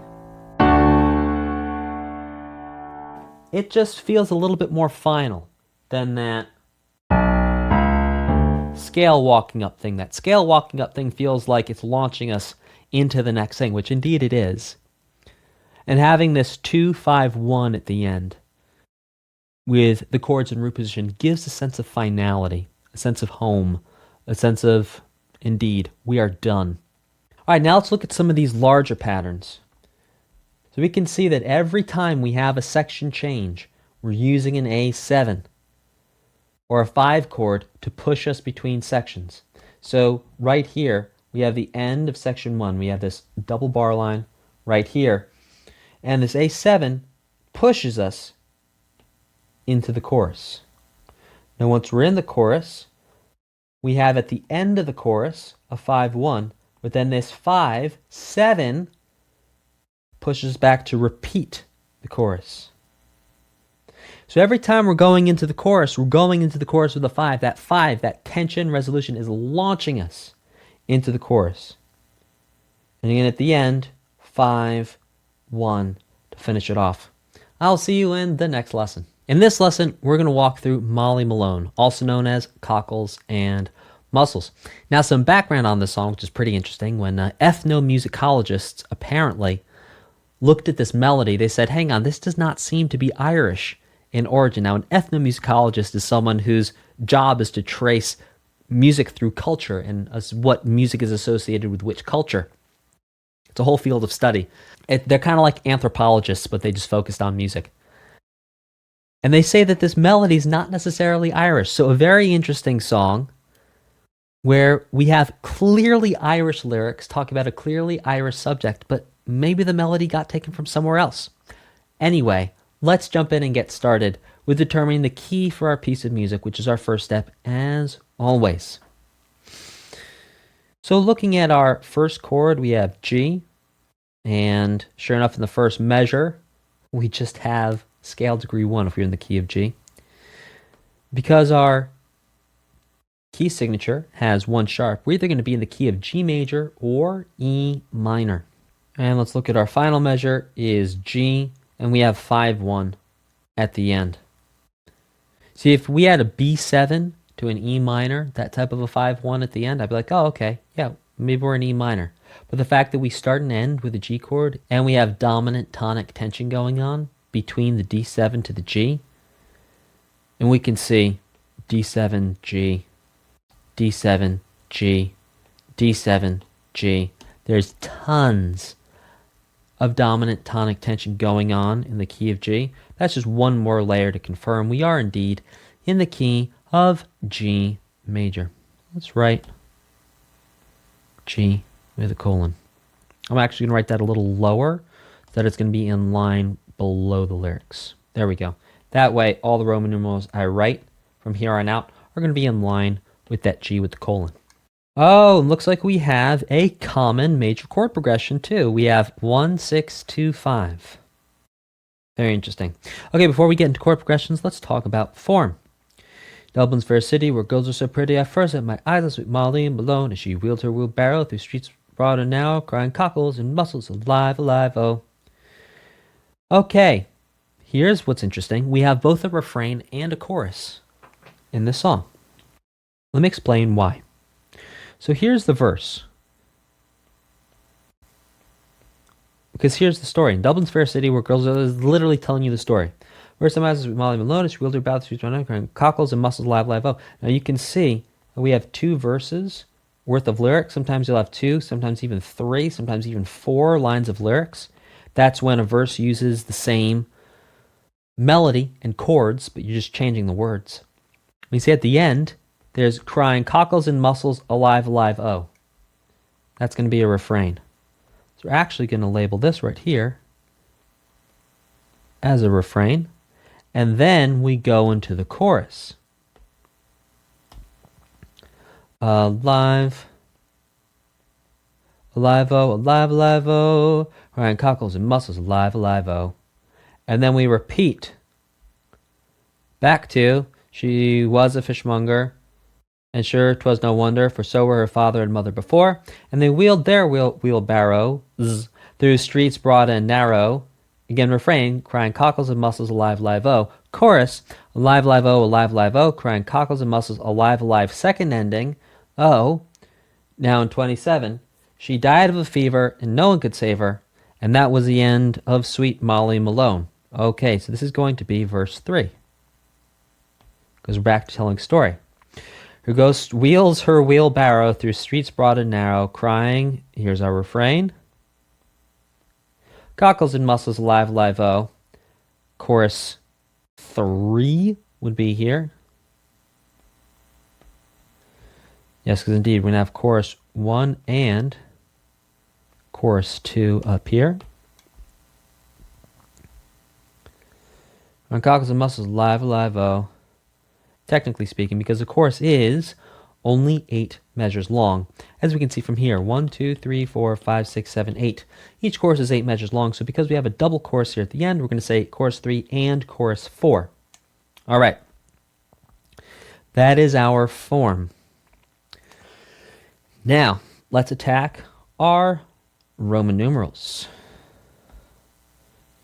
it just feels a little bit more final than that scale walking up thing. That scale walking up thing feels like it's launching us into the next thing, which indeed it is. And having this 2-5-1 at the end with the chords in root position gives a sense of finality, a sense of home, a sense of, indeed, we are done. All right, now let's look at some of these larger patterns. So we can see that every time we have a section change, we're using an A7 or a 5 chord to push us between sections. So right here, we have the end of section 1. We have this double bar line right here. And this A7 pushes us into the chorus. Now once we're in the chorus, we have at the end of the chorus a 5-1, but then this 5-7 pushes back to repeat the chorus. So every time we're going into the chorus, we're going into the chorus with a 5. That 5, that tension resolution is launching us into the chorus. And again at the end, 5-1 to finish it off. I'll see you in the next lesson. In this lesson, we're going to walk through Molly Malone, also known as Cockles and Muscles. Now, some background on this song, which is pretty interesting. When ethnomusicologists apparently looked at this melody, they said, hang on, this does not seem to be Irish in origin. Now, an ethnomusicologist is someone whose job is to trace music through culture and what music is associated with which culture. It's a whole field of study. They're kind of like anthropologists, but they just focused on music. And they say that this melody is not necessarily Irish. So a very interesting song where we have clearly Irish lyrics, talk about a clearly Irish subject, but maybe the melody got taken from somewhere else. Anyway, let's jump in and get started with determining the key for our piece of music, which is our first step, as always. So looking at our first chord, we have G And sure enough, in the first measure, we just have scale degree 1 if we're in the key of G. Because our key signature has 1 sharp, we're either going to be in the key of G major or E minor. And let's look at our final measure is G, and we have 5-1 at the end. See, if we had a B7 to an E minor, that type of a 5-1 at the end, I'd be like, oh, okay, yeah, maybe we're in E minor. But the fact that we start and end with a G chord, and we have dominant tonic tension going on between the D7 to the G, and we can see D7, G, D7, G, D7, G. There's tons of dominant tonic tension going on in the key of G. That's just one more layer to confirm we are indeed in the key of G major. Let's write G with a colon. I'm actually going to write that a little lower so that it's going to be in line below the lyrics. There we go. That way, all the Roman numerals I write from here on out are going to be in line with that G with the colon. Oh, looks like we have a common major chord progression too. We have 1, 6, 2, 5. Very interesting. Okay, before we get into chord progressions, let's talk about form. Dublin's fair city, where girls are so pretty. I first set my eyes on sweet Molly and Malone as she wheeled her wheelbarrow through streets broad and narrow, crying cockles and muscles alive, alive, oh. Okay, here's what's interesting. We have both a refrain and a chorus in this song. Let me explain why. So here's the verse. Because here's the story. In Dublin's fair city, where girls are literally telling you the story. First time I was with Molly Malone, she wheeled her about the streets, crying cockles and muscles alive, alive, oh. Now you can see that we have 2 verses worth of lyrics. Sometimes you'll have 2, sometimes even 3, sometimes even 4 lines of lyrics. That's when a verse uses the same melody and chords, but you're just changing the words. When you see at the end, there's crying cockles and muscles alive, alive, oh. That's going to be a refrain. So we're actually going to label this right here as a refrain. And then we go into the chorus. Alive, alive, oh, alive, alive, oh. Crying cockles and muscles alive, alive, oh. And then we repeat back to, she was a fishmonger, and sure 'twas no wonder, for so were her father and mother before. And they wheeled their wheelbarrows through streets broad and narrow. Again, refrain, crying cockles and muscles alive, alive, oh. Chorus, alive, alive, oh, alive, alive, oh. Crying cockles and muscles alive, alive. Second ending, oh. Now in 27, she died of a fever and no one could save her. And that was the end of sweet Molly Malone. Okay, so this is going to be verse 3. Goes back to telling story. Her ghost wheels her wheelbarrow through streets broad and narrow, crying, here's our refrain. Cockles and muscles alive, alive, oh. Chorus 3 would be here. Yes, because indeed, we're going to have chorus 1 and chorus 2 up here. On cockles and muscles alive, alive, oh. Technically speaking, because the chorus is only 8 measures long. As we can see from here, 1, 2, 3, 4, 5, 6, 7, 8. Each chorus is 8 measures long, so because we have a double chorus here at the end, we're going to say chorus 3 and chorus 4. All right. That is our form. Now, let's attack our Roman numerals.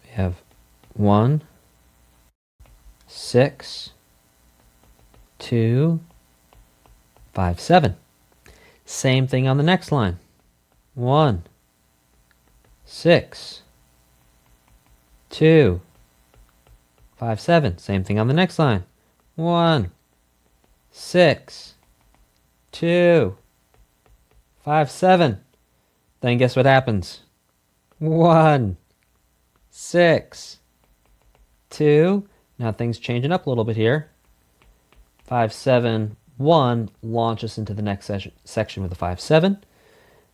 We have 1, 6, 2, 5, 7. Same thing on the next line. 1, 6, 2, 5, 7. Same thing on the next line. 1, 6, 2, 5, 7. Then guess what happens? 1, 6, 2. Now things changing up a little bit here. 5, 7, 1 launch us into the next section with a 5, 7.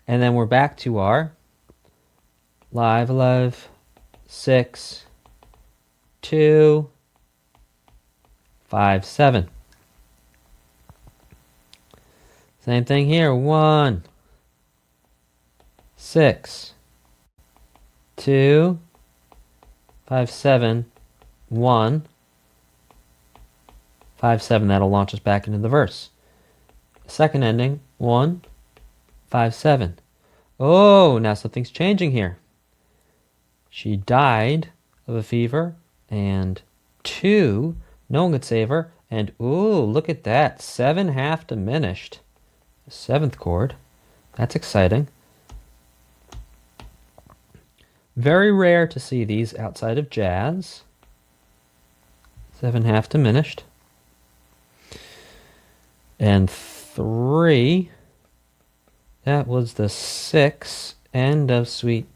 And then we're back to our live, alive, 6, 2, 5, 7. Same thing here. 1, 6, 2, 5, 7, 1, 5, 7. That'll launch us back into the verse. Second ending, 1, 5, 7. Oh, now something's changing here. She died of a fever, and 2, no one could save her, and ooh, look at that, 7 half diminished. The 7th chord. That's exciting. Very rare to see these outside of jazz. 7 half diminished. And 3, that was the 6, end of suite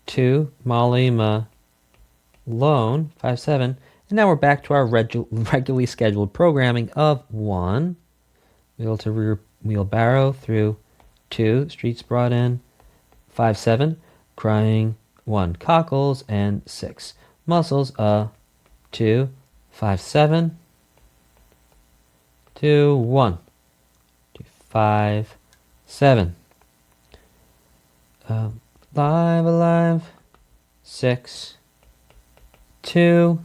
2, Molly Malone, 5, 7. And now we're back to our regularly scheduled programming of 1, wheel to rear wheelbarrow through 2, streets brought in, 5, 7, crying 1, cockles, and 6, muscles, 2, 5, 7, 2, 1, 2, 5, 7. Alive, alive, 6, 2,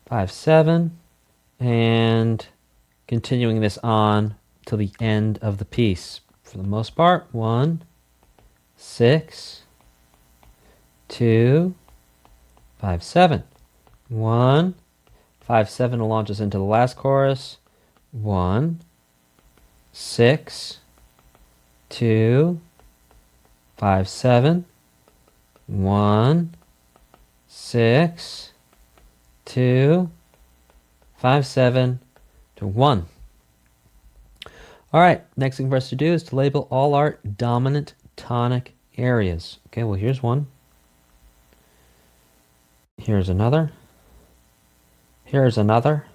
5, 7, and continuing this on till the end of the piece. For the most part, 1, 6, 2, 5, 7. 1, 5, 7 will launch us into the last chorus. 1, 6, 2, 5, 7. 1, 6, 2, 5, 7 to 1. All right, next thing for us to do is to label all our dominant tonic areas. Okay, well, here's one. Here's another. Here's another.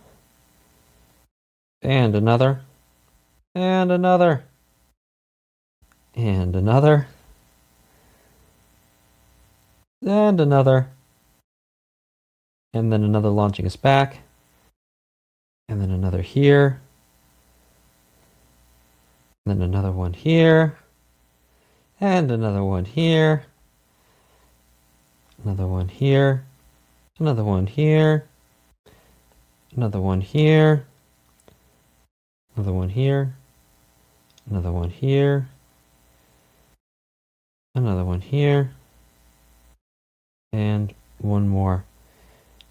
And another. And another. And another. And another. And then another launching us back. And then another here. And then another one here. And another one here. Another one here. Another one here. Another one here. Another one here. Another one here. Another one here. And one more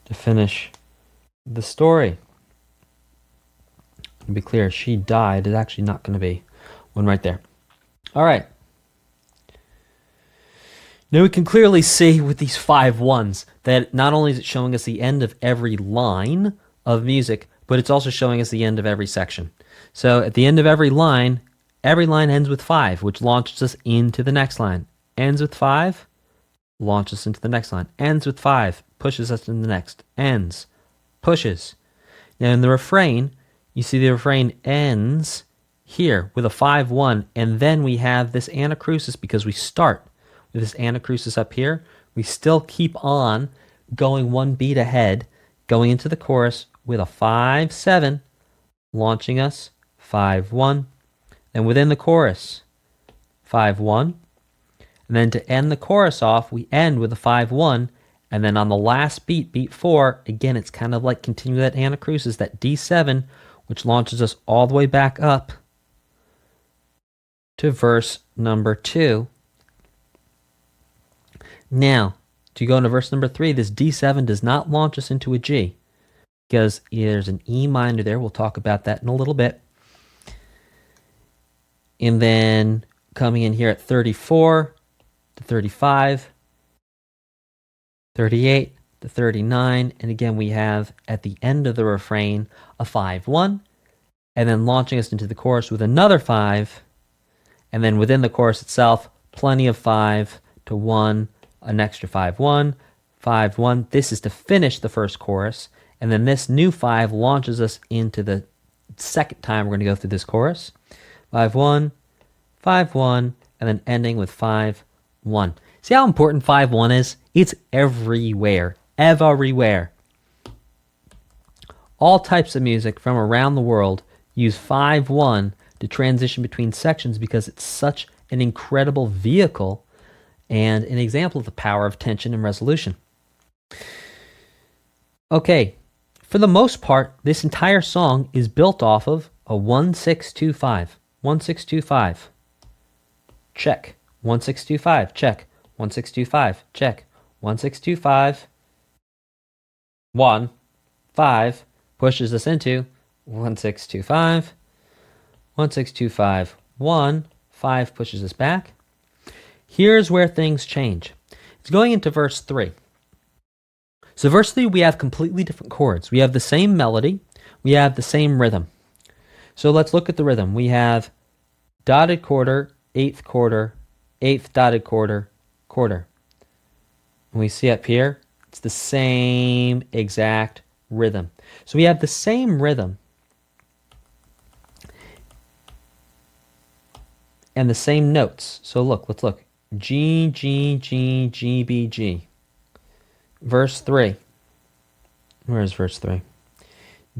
to finish the story. To be clear, she died is actually not going to be one right there. All right. Now we can clearly see with these 5 1s that not only is it showing us the end of every line of music, but it's also showing us the end of every section. So at the end of every line ends with 5, which launches us into the next line. Ends with 5, launches us into the next line. Ends with 5, pushes us into the next. Ends, pushes. Now in the refrain, you see the refrain ends here with a 5 1, and then we have this anacrusis because we start with this anacrusis up here. We still keep on going one beat ahead, going into the chorus with a 5 7, launching us 5 1, and within the chorus 5 1, and then to end the chorus off, we end with a 5 1, and then on the last beat, beat 4, again it's kind of like continuing that anacrusis, that D7, which launches us all the way back up to verse number 2. Now, to go into verse number 3, this D7 does not launch us into a G because there's an E minor there. We'll talk about that in a little bit. And then coming in here at 34 to 35, 38 to 39, and again we have at the end of the refrain a 5 1, and then launching us into the chorus with another 5, and then within the chorus itself, plenty of 5 to 1, an extra 5 1, 5 1. This is to finish the first chorus, and then this new 5 launches us into the second time we're going to go through this chorus. 5 1, 5 1, and then ending with 5 1. See how important 5 1 is? It's everywhere. Everywhere. All types of music from around the world use 5 1 to transition between sections because it's such an incredible vehicle and an example of the power of tension and resolution. Okay, for the most part, this entire song is built off of a 1-6-2-5. 1-6-2-5. Check. 1-6-2-5. Check. 1-6-2-5. Check. 1-6-2-5. 1, 5 pushes us into 1-6-2-5. 1-6-2-5. 1, 5 pushes us back. Here's where things change. It's going into verse 3. So verse 3, we have completely different chords. We have the same melody. We have the same rhythm. So let's look at the rhythm. We have dotted quarter, eighth quarter, eighth dotted quarter, quarter. And we see up here, it's the same exact rhythm. So we have the same rhythm and the same notes. So look, let's look. G, G, G, G, B, G. Verse 3. Where is verse 3?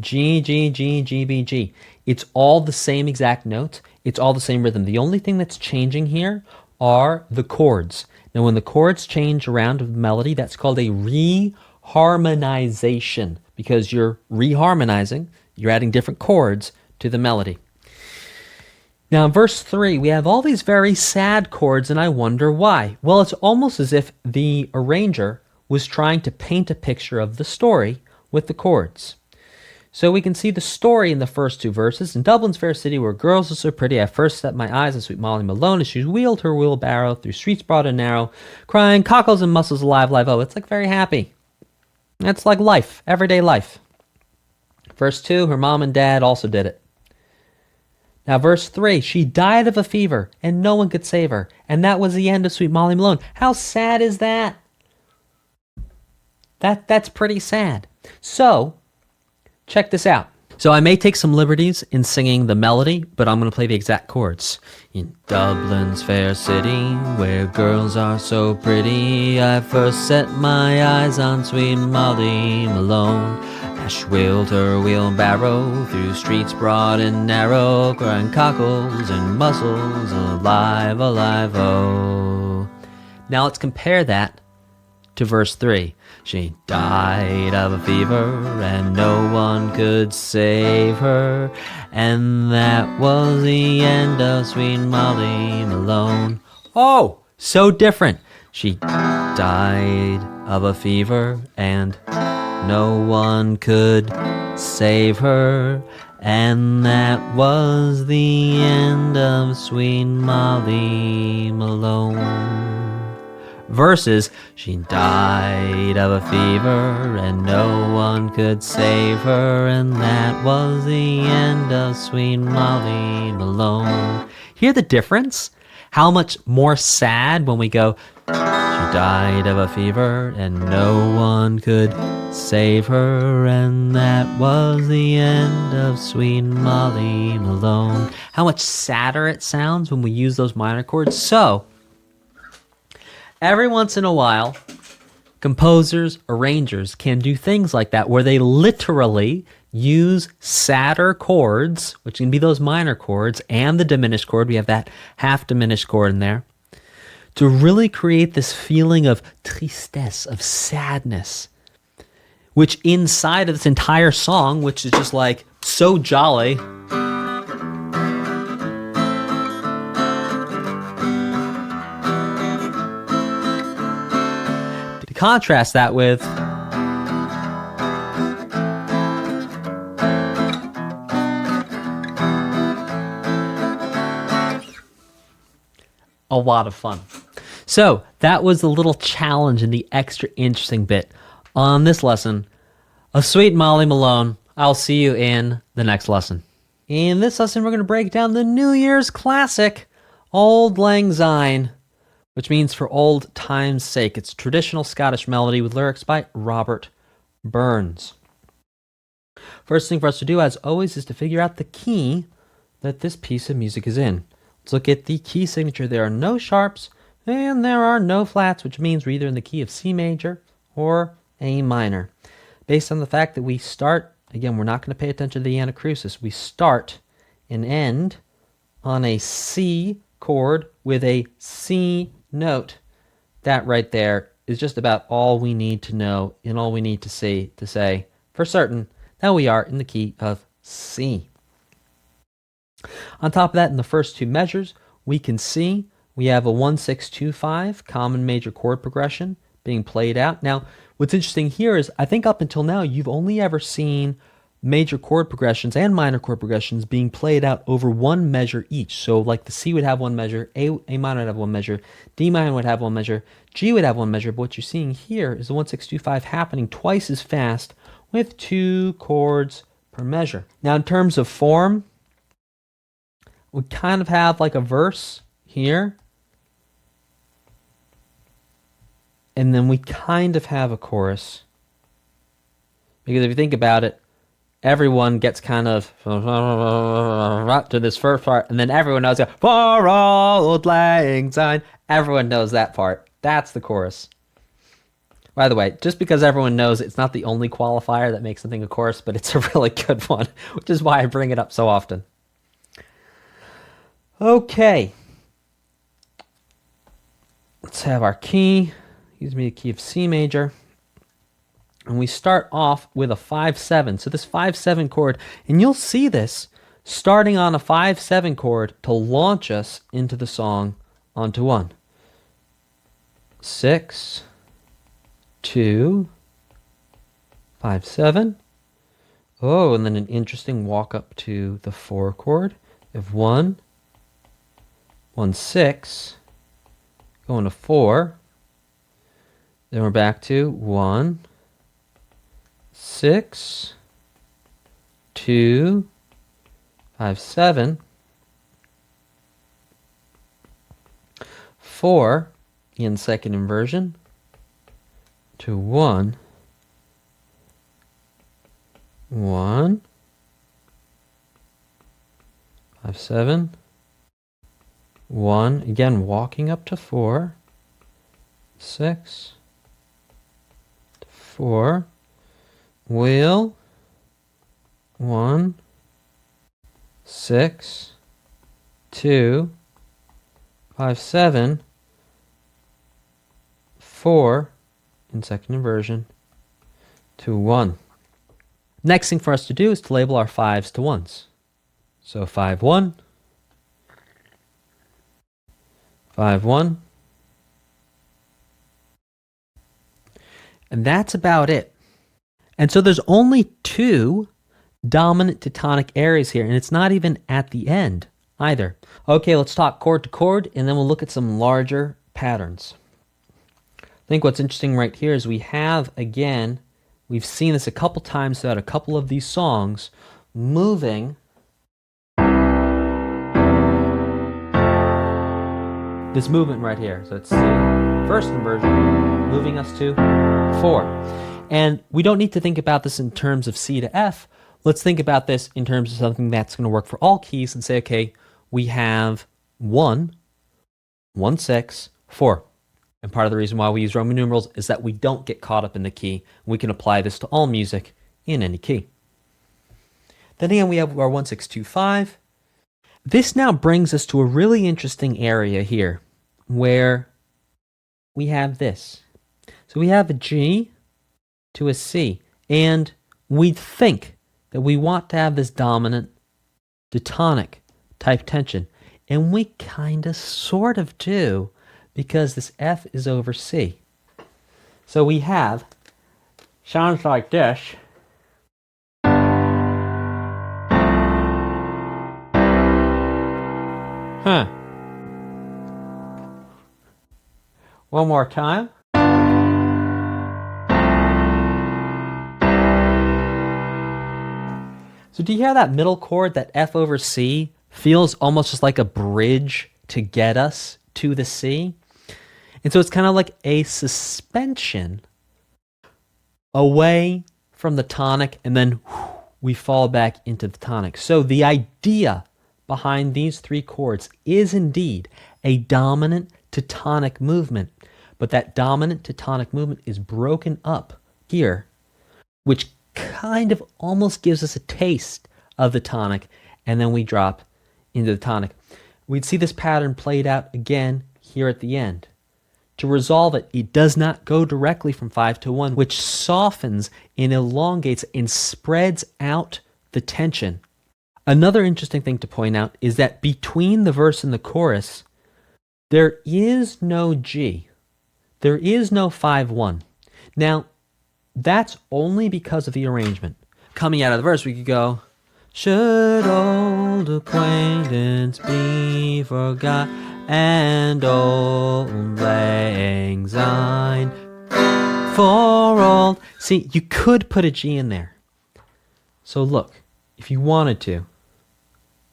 G, G, G, G, B, G. It's all the same exact notes. It's all the same rhythm. The only thing that's changing here are the chords. Now, when the chords change around the melody, that's called a reharmonization, because you're reharmonizing. You're adding different chords to the melody. Now, in verse 3, we have all these very sad chords, and I wonder why. Well, it's almost as if the arranger was trying to paint a picture of the story with the chords. So we can see the story in the first two verses. In Dublin's fair city, where girls are so pretty, I first set my eyes on sweet Molly Malone as she wheeled her wheelbarrow through streets broad and narrow, crying, cockles and mussels alive, live. Oh, it's like very happy. It's like life, everyday life. Verse 2, her mom and dad also did it. Now, verse 3, she died of a fever, and no one could save her. And that was the end of sweet Molly Malone. How sad is that? That's pretty sad. So, check this out. So I may take some liberties in singing the melody, but I'm going to play the exact chords. In Dublin's fair city, where girls are so pretty, I first set my eyes on sweet Molly Malone. As she wheeled her wheelbarrow through streets broad and narrow, crying cockles and mussels, alive, alive, oh. Now let's compare that to verse 3. She died of a fever, and no one could save her, and that was the end of sweet Molly Malone. Oh, so different. She died of a fever, and no one could save her, and that was the end of sweet Molly Malone. Versus, she died of a fever, and no one could save her, and that was the end of sweet Molly Malone. Hear the difference? How much more sad when we go, she died of a fever, and no one could save her, and that was the end of sweet Molly Malone. How much sadder it sounds when we use those minor chords. So, every once in a while, composers, arrangers can do things like that where they literally use sadder chords, which can be those minor chords, and the diminished chord. We have that half diminished chord in there, to really create this feeling of tristesse, of sadness, which inside of this entire song, which is just like so jolly, contrast that with a lot of fun. So that was the little challenge and the extra interesting bit on this lesson of Sweet Molly Malone. I'll see you in the next lesson. In this lesson, we're going to break down the New Year's classic, Auld Lang Syne, which means for old time's sake. It's a traditional Scottish melody with lyrics by Robert Burns. First thing for us to do, as always, is to figure out the key that this piece of music is in. Let's look at the key signature. There are no sharps and there are no flats, which means we're either in the key of C major or A minor. Based on the fact that we start, again, we're not going to pay attention to the anacrusis. We start and end on a C chord with a C note that right there is just about all we need to know and all we need to see to say for certain that we are in the key of C. On top of that, in the first two measures, we can see we have a 1-6-2-5 common major chord progression being played out. Now, what's interesting here is I think up until now you've only ever seen major chord progressions and minor chord progressions being played out over one measure each. So like the C would have one measure, A minor would have one measure, D minor would have one measure, G would have one measure, but what you're seeing here is the 1-6-2-5 happening twice as fast with 2 chords per measure. Now in terms of form, we kind of have like a verse here, and then we kind of have a chorus. Because if you think about it, everyone gets kind of to this first part, and then everyone knows, for old Lang Syne. Everyone knows that part. That's the chorus. By the way, just because everyone knows it's not the only qualifier that makes something a chorus, but it's a really good one, which is why I bring it up so often. Okay. Let's have our key. Gives me a key of C major. And we start off with a 5-7. So this 5-7 chord, and you'll see this starting on a 5-7 chord to launch us into the song onto 1. 6, 2, 5-7. Oh, and then an interesting walk up to the 4 chord of 1, 1-6, going to 4. Then we're back to 1, 6, 2, 5-7, 4 in second inversion to 1, 1, 5-7, 1, again walking up to 4, 6, 4, wheel, 1, 6, 2, 5-7, 4 in second inversion to 1. Next thing for us to do is to label our 5s to 1s. So 5-1, 5-1, and that's about it. And so there's only 2 dominant to tonic areas here, and it's not even at the end either. Okay, let's talk chord to chord, and then we'll look at some larger patterns. I think what's interesting right here is we have, again, we've seen this a couple times throughout a couple of these songs, moving this movement right here. So it's C, first inversion, moving us to 4. And we don't need to think about this in terms of C to F. Let's think about this in terms of something that's going to work for all keys and say, okay, we have 1, 1, 6, 4. And part of the reason why we use Roman numerals is that we don't get caught up in the key. We can apply this to all music in any key. Then again, we have our 1-6-2-5. This now brings us to a really interesting area here where we have this. So we have a G to a C, and we think that we want to have this dominant diatonic type tension, and we kind of sort of do because this F is over C. So we have sounds like this. Huh. One more time. So do you hear that middle chord, that F over C, feels almost just like a bridge to get us to the C? And so it's kind of like a suspension away from the tonic, and then we fall back into the tonic. So the idea behind these 3 chords is indeed a dominant to tonic movement, but that dominant to tonic movement is broken up here, which kind of almost gives us a taste of the tonic, and then we drop into the tonic. We'd see this pattern played out again here at the end. To resolve it, it does not go directly from 5 to 1, which softens and elongates and spreads out the tension. Another interesting thing to point out is that between the verse and the chorus, there is no G. There is no 5-1. Now, that's only because of the arrangement. Coming out of the verse, we could go, should old acquaintance be forgot, and old Lang Syne for old. See, you could put a G in there. So look, if you wanted to,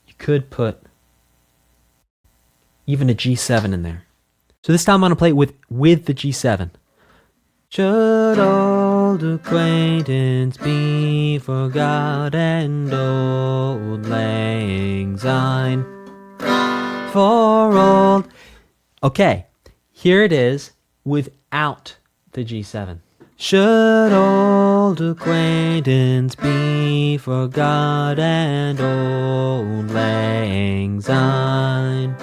you could put even a G7 in there. So this time I'm going to play it with the G7. Should old acquaintance be forgot, and old Lang Syne for old. Okay, here it is without the G7. Should old acquaintance be forgot, and old Lang Syne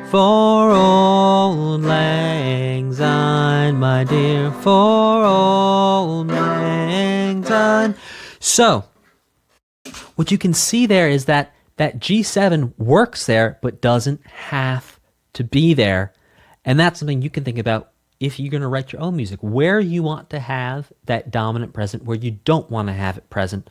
for old Lang Syne, my dear, for old Lang Syne. So, what you can see there is that G7 works there, but doesn't have to be there. And that's something you can think about if you're going to write your own music, where you want to have that dominant present, where you don't want to have it present,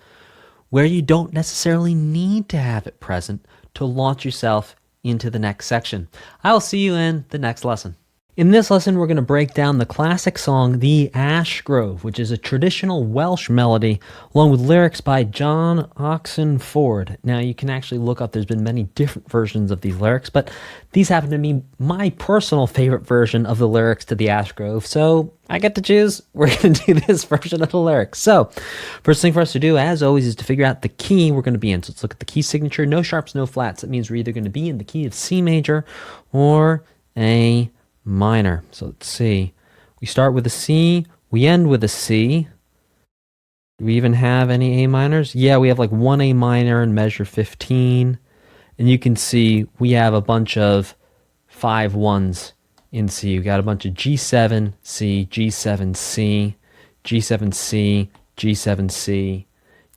where you don't necessarily need to have it present to launch yourself into the next section. I'll see you in the next lesson. In this lesson, we're going to break down the classic song, The Ash Grove, which is a traditional Welsh melody, along with lyrics by John Oxenford. Now, you can actually look up, there's been many different versions of these lyrics, but these happen to be my personal favorite version of the lyrics to The Ash Grove, so I get to choose. We're going to do this version of the lyrics. So, first thing for us to do, as always, is to figure out the key we're going to be in. So let's look at the key signature. No sharps, no flats. That means we're either going to be in the key of C major or A minor. So let's see. We start with a C. We end with a C. Do we even have any A minors? Yeah, we have like one A minor in measure 15. And you can see we have a bunch of 5-1s in C. We got a bunch of G7, C, G7, C, G7, C, G7, C,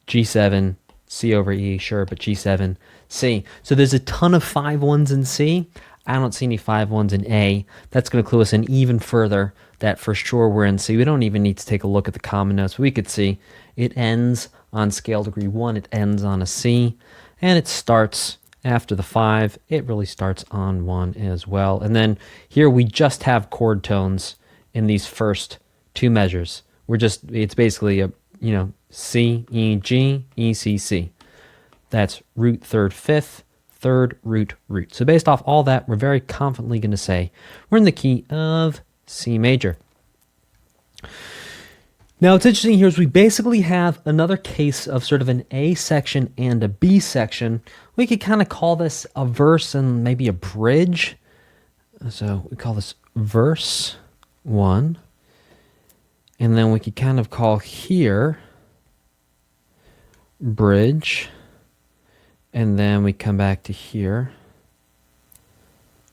G7, C over E, sure, but G7, C. So there's a ton of 5-1s in C. I don't see any 5-1s in A. That's going to clue us in even further that for sure we're in C. We don't even need to take a look at the common notes. We could see it ends on scale degree 1. It ends on a C. And it starts after the 5. It really starts on 1 as well. And then here we just have chord tones in these first two measures. It's basically a, C, E, G, E, C, C. That's root, third, fifth, third, root, root. So based off all that, we're very confidently going to say we're in the key of C major. Now, what's interesting here is we basically have another case of sort of an A section and a B section. We could kind of call this a verse and maybe a bridge. So we call this verse 1. And then we could kind of call here bridge. And then we come back to here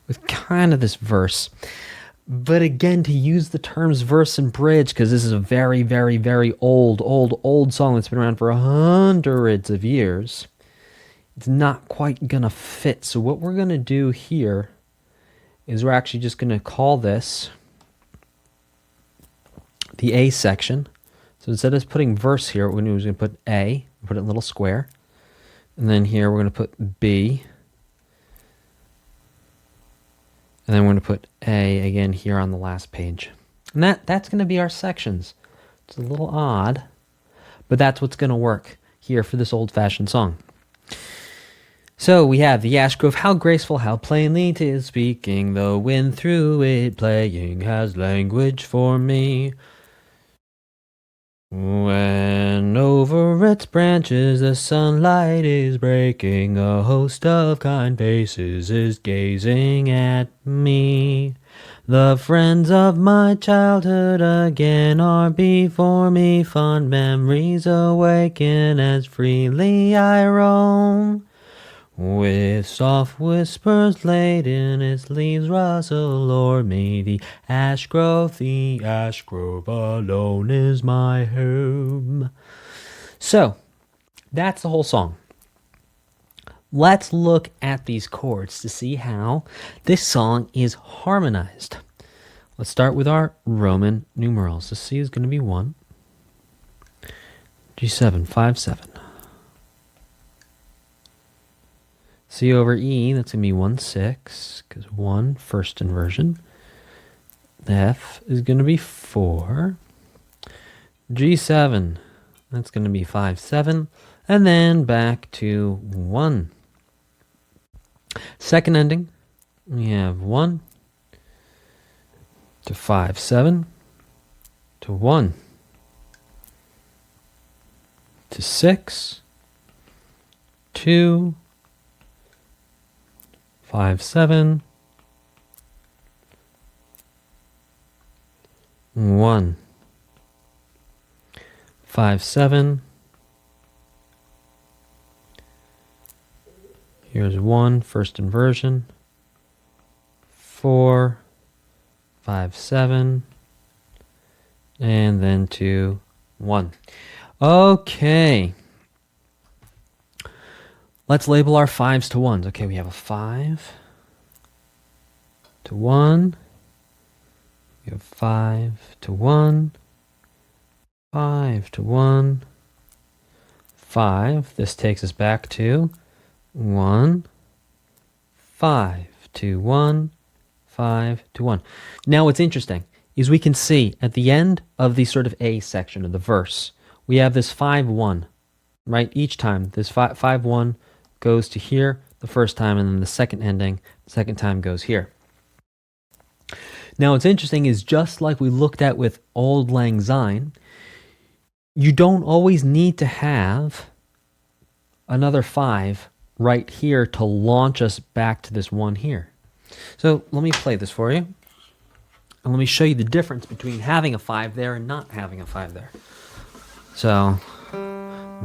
with kind of this verse. But again, to use the terms verse and bridge, because this is a very, very, very old song that's been around for hundreds of years, it's not quite going to fit. So what we're going to do here is we're actually just going to call this the A section. So instead of putting verse here, what we're going to do is we're going to put A, put it in a little square. And then here we're going to put B. And then we're going to put A again here on the last page. And that's going to be our sections. It's a little odd, but that's what's going to work here for this old-fashioned song. So we have the ash grove, how graceful, how plainly 'tis speaking, the wind through it playing has language for me. When over its branches the sunlight is breaking, a host of kind faces is gazing at me. The friends of my childhood again are before me, fond memories awaken as freely I roam. With soft whispers laden, its leaves rustle o'er me. The ash grove alone is my home. So, that's the whole song. Let's look at these chords to see how this song is harmonized. Let's start with our Roman numerals. The C is going to be 1. G7, 5, 7. C over E, that's going to be 1, 6, because 1, first inversion. The F is going to be 4. G7, that's going to be 5, 7. And then back to 1. Second ending, we have 1 to 5, 7 to 1 to 6 2 5, 7 1 5, 7. Here's 1, first inversion. 4, 5, 7. And then 2, 1. Okay. Let's label our 5s to 1s. Okay, we have a 5 to 1. We have 5 to 1. 5 to 1. 5. This takes us back to 1, 5 to 1, 5 to 1. Now what's interesting is we can see at the end of the sort of A section of the verse, we have this 5, 1, right? Each time this 5, 1 goes to here the first time, and then the second ending, the second time goes here. Now what's interesting is just like we looked at with old Lang Syne, you don't always need to have another 5 right here to launch us back to this 1 here. So let me play this for you. And let me show you the difference between having a 5 there and not having a 5 there. So,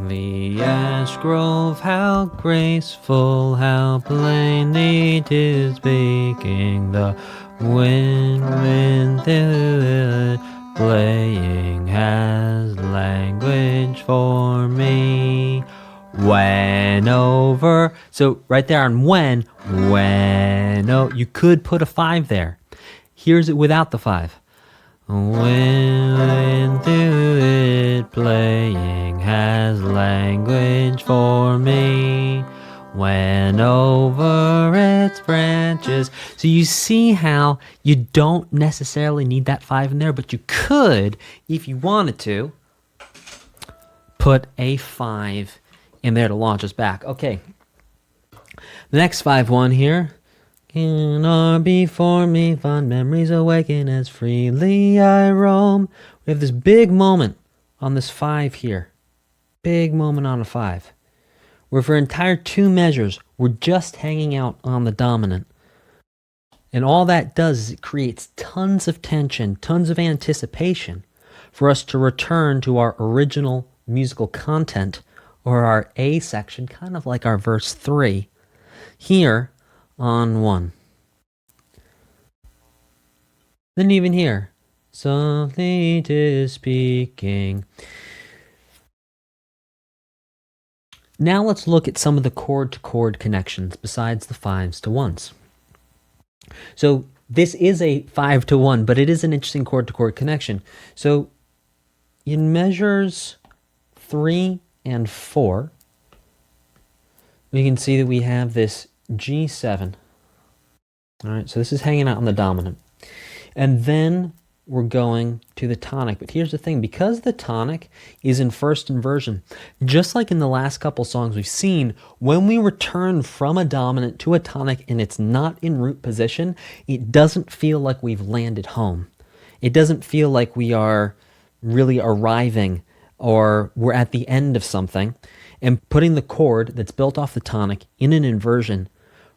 the ash grove, how graceful, how plainly 'tis speaking, the wind through it playing has language for me. When over, so right there on when, oh, you could put a 5 there. Here's it without the 5. When through it playing has language for me. When over its branches. So you see how you don't necessarily need that 5 in there, but you could, if you wanted to, put a 5 in there to launch us back. Okay. The next 5-1 here. In or before me, fond memories awaken as freely I roam. We have this big moment on this 5 here. Big moment on a 5. Where for entire 2 measures, we're just hanging out on the dominant. And all that does is it creates tons of tension, tons of anticipation for us to return to our original musical content, or our A section, kind of like our verse 3, here on 1. Then even here, softly 'tis speaking. Now let's look at some of the chord-to-chord connections besides the 5s to 1s. So this is a 5 to 1, but it is an interesting chord-to-chord connection. So in measures 3 and 4, we can see that we have this G7. All right, so this is hanging out on the dominant. And then we're going to the tonic. But here's the thing, because the tonic is in first inversion, just like in the last couple songs we've seen, when we return from a dominant to a tonic and it's not in root position, it doesn't feel like we've landed home. It doesn't feel like we are really arriving or we're at the end of something. And putting the chord that's built off the tonic in an inversion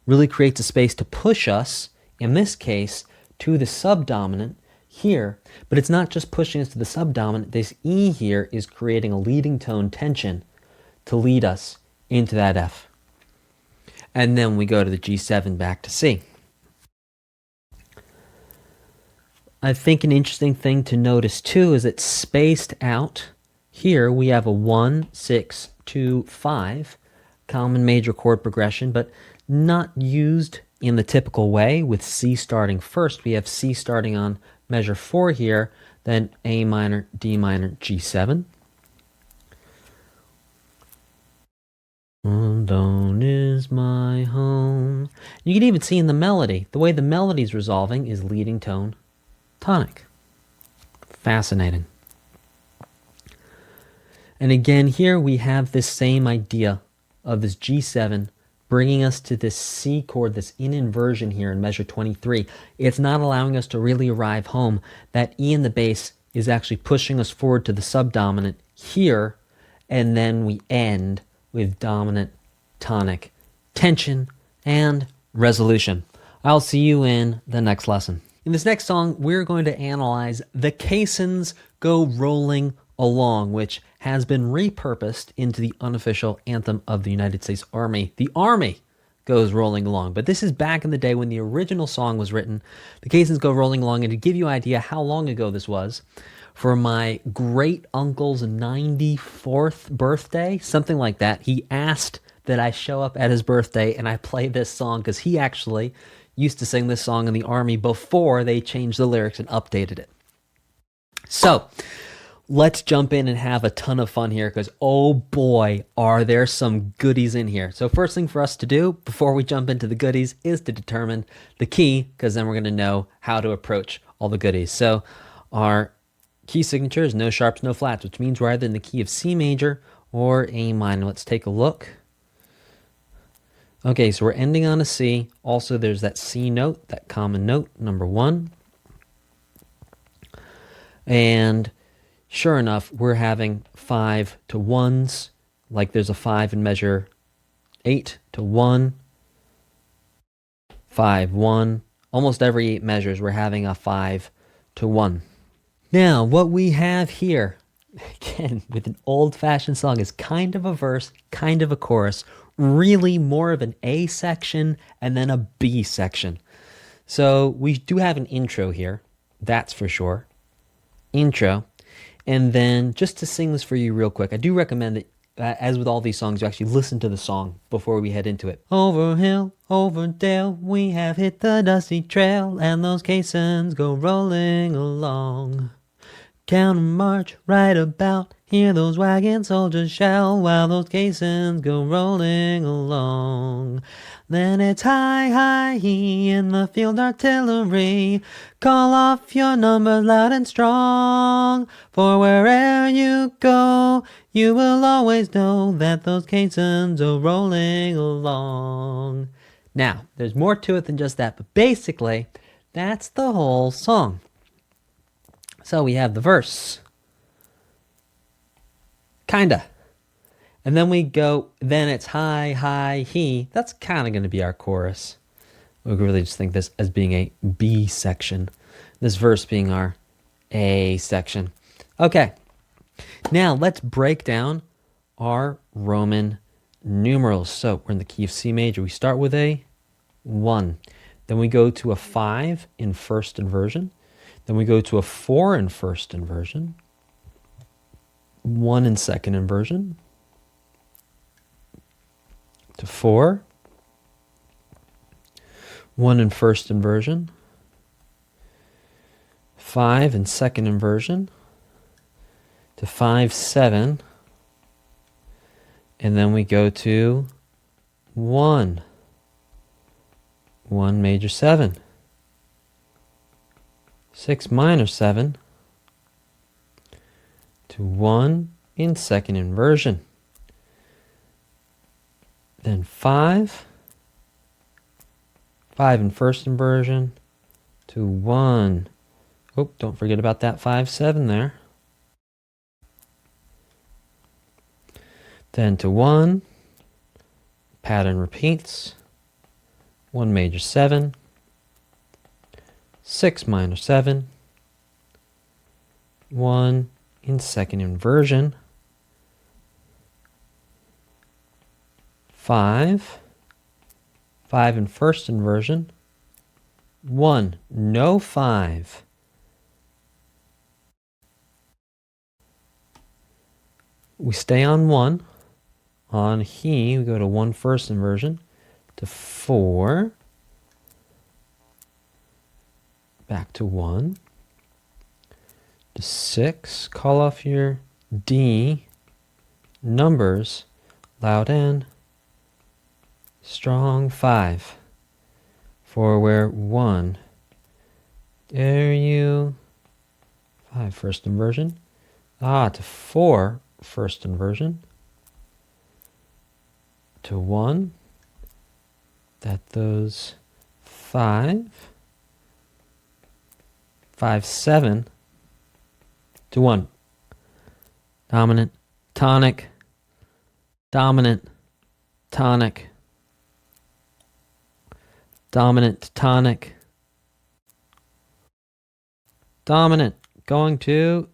really creates a space to push us, in this case, to the subdominant here. But it's not just pushing us to the subdominant. This E here is creating a leading tone tension to lead us into that F. and then we go to the G7 back to C. I think an interesting thing to notice too is it's spaced out. Here we have a 1, 6, 2, 5 common major chord progression, but not used in the typical way with C starting first. We have C starting on measure 4 here, then A minor, D minor, G7. Alone is my home. You can even see in the melody, the way the melody is resolving is leading tone, tonic. Fascinating. And again, here we have this same idea of this G7 bringing us to this C chord, this in inversion here in measure 23. It's not allowing us to really arrive home. That E in the bass is actually pushing us forward to the subdominant here, and then we end with dominant, tonic, tension, and resolution. I'll see you in the next lesson. In this next song, we're going to analyze the Caisons Go Rolling Along, which has been repurposed into the unofficial anthem of the United States Army. The Army goes rolling along. But this is back in the day when the original song was written. The Caisons Go Rolling Along, and to give you an idea how long ago this was, for my great uncle's 94th birthday, something like that, he asked that I show up at his birthday and I play this song because he actually used to sing this song in the Army before they changed the lyrics and updated it. So let's jump in and have a ton of fun here because, oh boy, are there some goodies in here. So first thing for us to do before we jump into the goodies is to determine the key, because then we're going to know how to approach all the goodies. So our key signature is no sharps, no flats, which means we're either in the key of C major or A minor. Let's take a look. Okay, so we're ending on a C. Also, there's that C note, that common note, number 1. And sure enough, we're having 5 to 1s, like there's a 5 in measure 8 to 1, 5, 1. Almost every 8 measures, we're having a 5 to 1. Now, what we have here, again, with an old-fashioned song, is kind of a verse, kind of a chorus, really more of an A section and then a B section. So we do have an intro here, that's for sure. Intro. And then, just to sing this for you real quick, I do recommend that, as with all these songs, you actually listen to the song before we head into it. Over hill, over dale, we have hit the dusty trail, and those caissons go rolling along. Counter march right about, hear those wagon soldiers shout, while those caissons go rolling along. Then it's high, high, he in the field artillery. Call off your numbers loud and strong. For wherever you go, you will always know that those caissons are rolling along. Now, there's more to it than just that, but basically, that's the whole song. So we have the verse. Kinda. And then we go, then it's high, high, he. That's kind of going to be our chorus. We really just think this as being a B section. This verse being our A section. Okay. Now let's break down our Roman numerals. So we're in the key of C major. We start with a 1. Then we go to a 5 in first inversion. Then we go to a 4 in first inversion. 1 in second inversion. To 4, 1 in first inversion, 5 in second inversion, to 5, 7, and then we go to 1 major 7, 6 minor 7, to 1 in second inversion. Then 5 in first inversion, to 1. Oh, don't forget about that 5, 7 there. Then to 1, pattern repeats, 1 major 7, 6 minor 7, 1 in second inversion, 5 5 in first inversion, 1, no 5. We stay on 1. On he, we go to 1 first inversion, to 4, back to 1, to 6, call off your D, numbers, loud N, strong 5, 4 where 1, there you, 5 first inversion, to 4 first inversion, to 1, that those 5, 5, 7, to 1, dominant, tonic, dominant, tonic, dominant, tonic, dominant, going to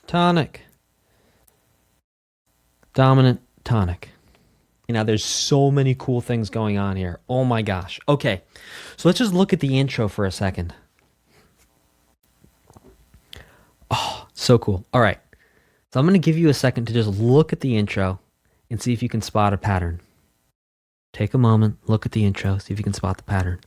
tonic, dominant, tonic. Now, there's so many cool things going on here. Oh my gosh. Okay, so let's just look at the intro for a second. Oh, so cool. All right, so I'm going to give you a second to just look at the intro and see if you can spot a pattern. Take a moment, look at the intro, see if you can spot the pattern.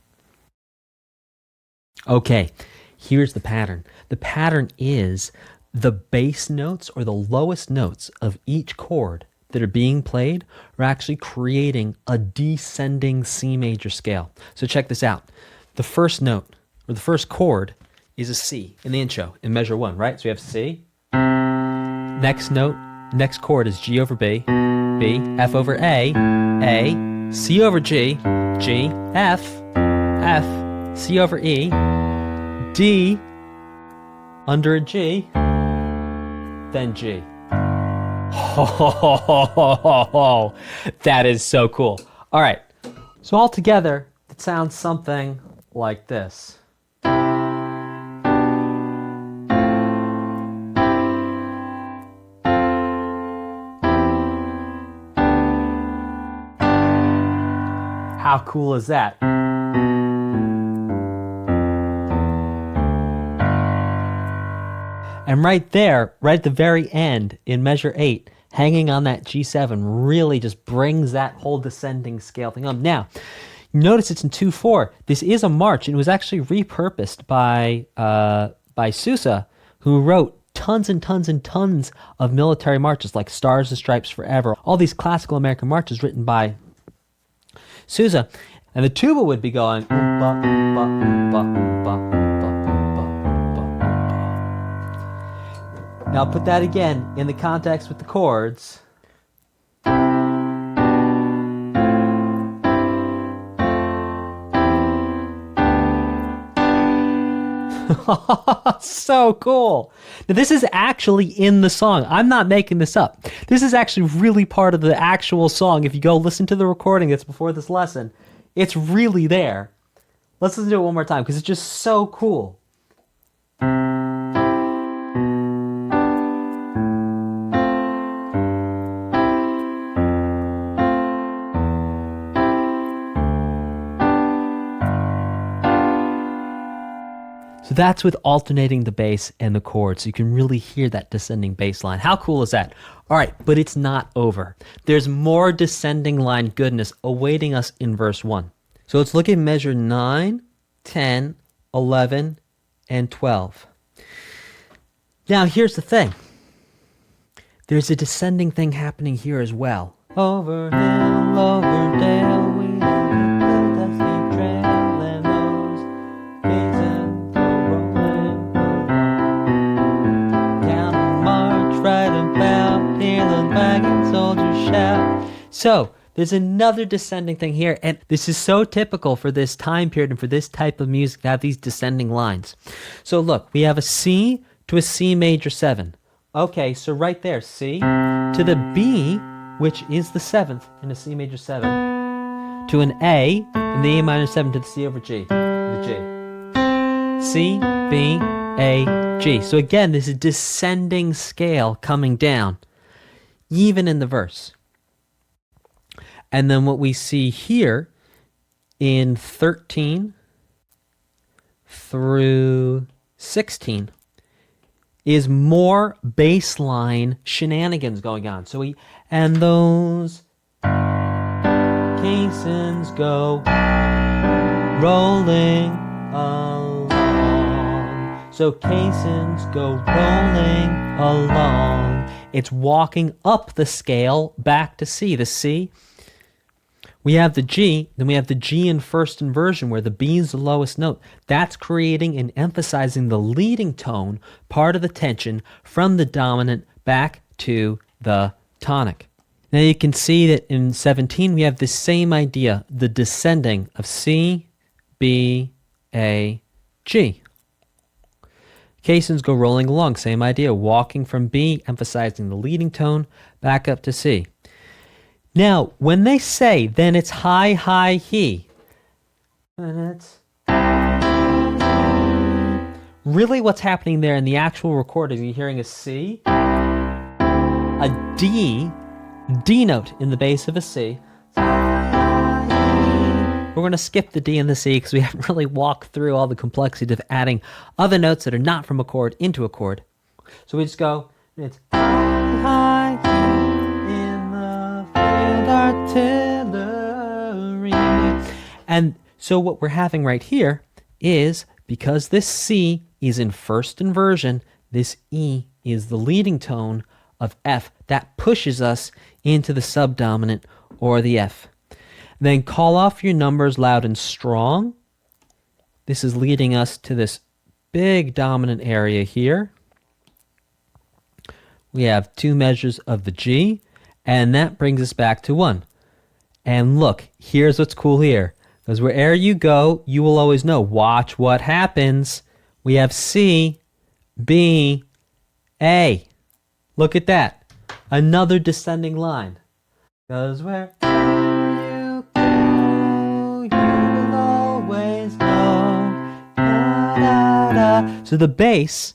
Okay, here's the pattern. The pattern is the bass notes or the lowest notes of each chord that are being played are actually creating a descending C major scale. So check this out. The first note or the first chord is a C in the intro in measure 1, right? So we have C. Next note, next chord is G over B, B, F over A, C over G, G, F, F, C over E, D, under a G, then G. Oh, that is so cool. All right, so all together, it sounds something like this. How cool is that? And right there, right at the very end, in measure 8, hanging on that G7 really just brings that whole descending scale thing up. Now, notice it's in 2/4. This is a march, and it was actually repurposed by Sousa, who wrote tons and tons and tons of military marches like Stars and Stripes Forever. All these classical American marches written by Sousa. And the tuba would be going oompa, oompa, oompa, oompa, oompa, oompa, oompa, oompa. Now put that again in the context with the chords. So cool. Now this is actually in the song. I'm not making this up. This is actually really part of the actual song. If you go listen to the recording that's before this lesson, it's really there. Let's listen to it one more time because it's just so cool. So that's with alternating the bass and the chords. So you can really hear that descending bass line. How cool is that? All right, but it's not over. There's more descending line goodness awaiting us in verse 1. So let's look at measure 9, 10, 11, and 12. Now here's the thing. There's a descending thing happening here as well. Over hill, over dale, we have a dusty trail, and those Caisons go rolling along. Down the march, right about, hear the wagon soldiers shout. So there's another descending thing here, and this is so typical for this time period and for this type of music to have these descending lines. So look, we have a C to a C major 7. Okay, so right there, C to the B, which is the 7th in a C major 7, to an A in the A minor 7 to the C over G, the G. C, B, A, G. So again, this is descending scale coming down, even in the verse. And then what we see here in 13 through 16 is more bass line shenanigans going on. So and those caissons go rolling along. So caissons go rolling along. It's walking up the scale back to C. The C, we have the G, then we have the G in first inversion where the B is the lowest note. That's creating and emphasizing the leading tone, part of the tension, from the dominant back to the tonic. Now you can see that in 17 we have the same idea, the descending of C, B, A, G. Caissons go rolling along, same idea, walking from B, emphasizing the leading tone, back up to C. Now, when they say, then it's high, high, he, and it's really what's happening there in the actual recording, you're hearing a C, a D note in the bass of a C. We're going to skip the D and the C because we haven't really walked through all the complexity of adding other notes that are not from a chord into a chord. So we just go, it's high, in the field artillery. And so what we're having right here is, because this C is in first inversion, this E is the leading tone of F. That pushes us into the subdominant or the F. Then call off your numbers loud and strong. This is leading us to this big dominant area here. We have 2 measures of the G, and that brings us back to 1. And look, here's what's cool here. Because wherever you go, you will always know. Watch what happens. We have C, B, A. Look at that. Another descending line. Because where you go, you will always know. Da, da, da. So the bass,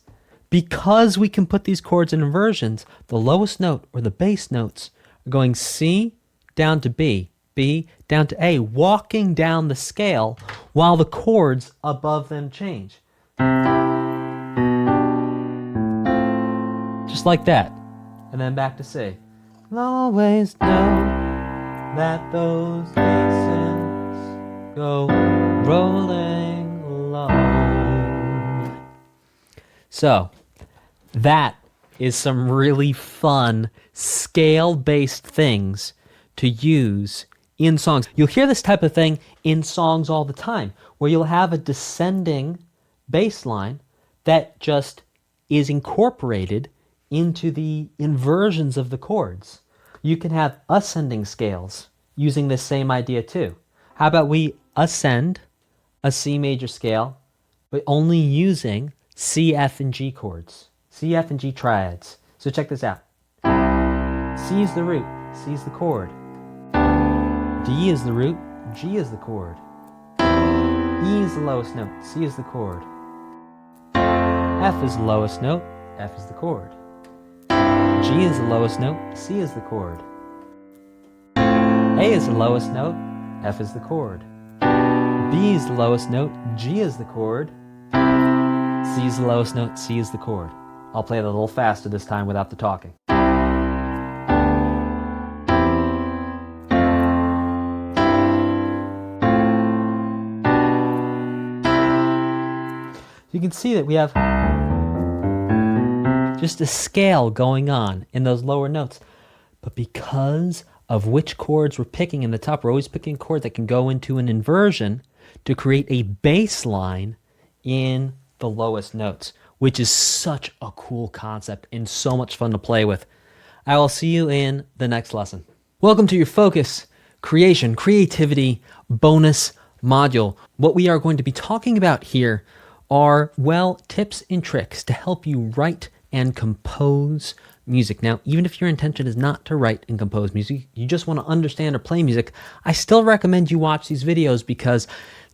because we can put these chords in inversions, the lowest note or the bass notes are going C down to B, B down to A, walking down the scale while the chords above them change. Just like that. And then back to C. You'll always know that those caissons go rolling along. So, that is some really fun scale-based things to use in songs. You'll hear this type of thing in songs all the time, where you'll have a descending bass line that just is incorporated into the inversions of the chords. You can have ascending scales using this same idea too. How about we ascend a C major scale, but only using C, F, and G chords. C, F, and G triads. So check this out. C is the root, C is the chord. D is the root, G is the chord. E is the lowest note, C is the chord. F is the lowest note, F is the chord. G is the lowest note, C is the chord. A is the lowest note, F is the chord. B is the lowest note, G is the chord. C is the lowest note, C is the chord. I'll play it a little faster this time without the talking. You can see that we have just a scale going on in those lower notes. But because of which chords we're picking in the top, we're always picking a chord that can go into an inversion to create a bass line in the lowest notes, which is such a cool concept and so much fun to play with. I will see you in the next lesson. Welcome to your Focus, Creation, Creativity bonus module. What we are going to be talking about here are, well, tips and tricks to help you write and compose music. Now, even if your intention is not to write and compose music, you just want to understand or play music, I still recommend you watch these videos because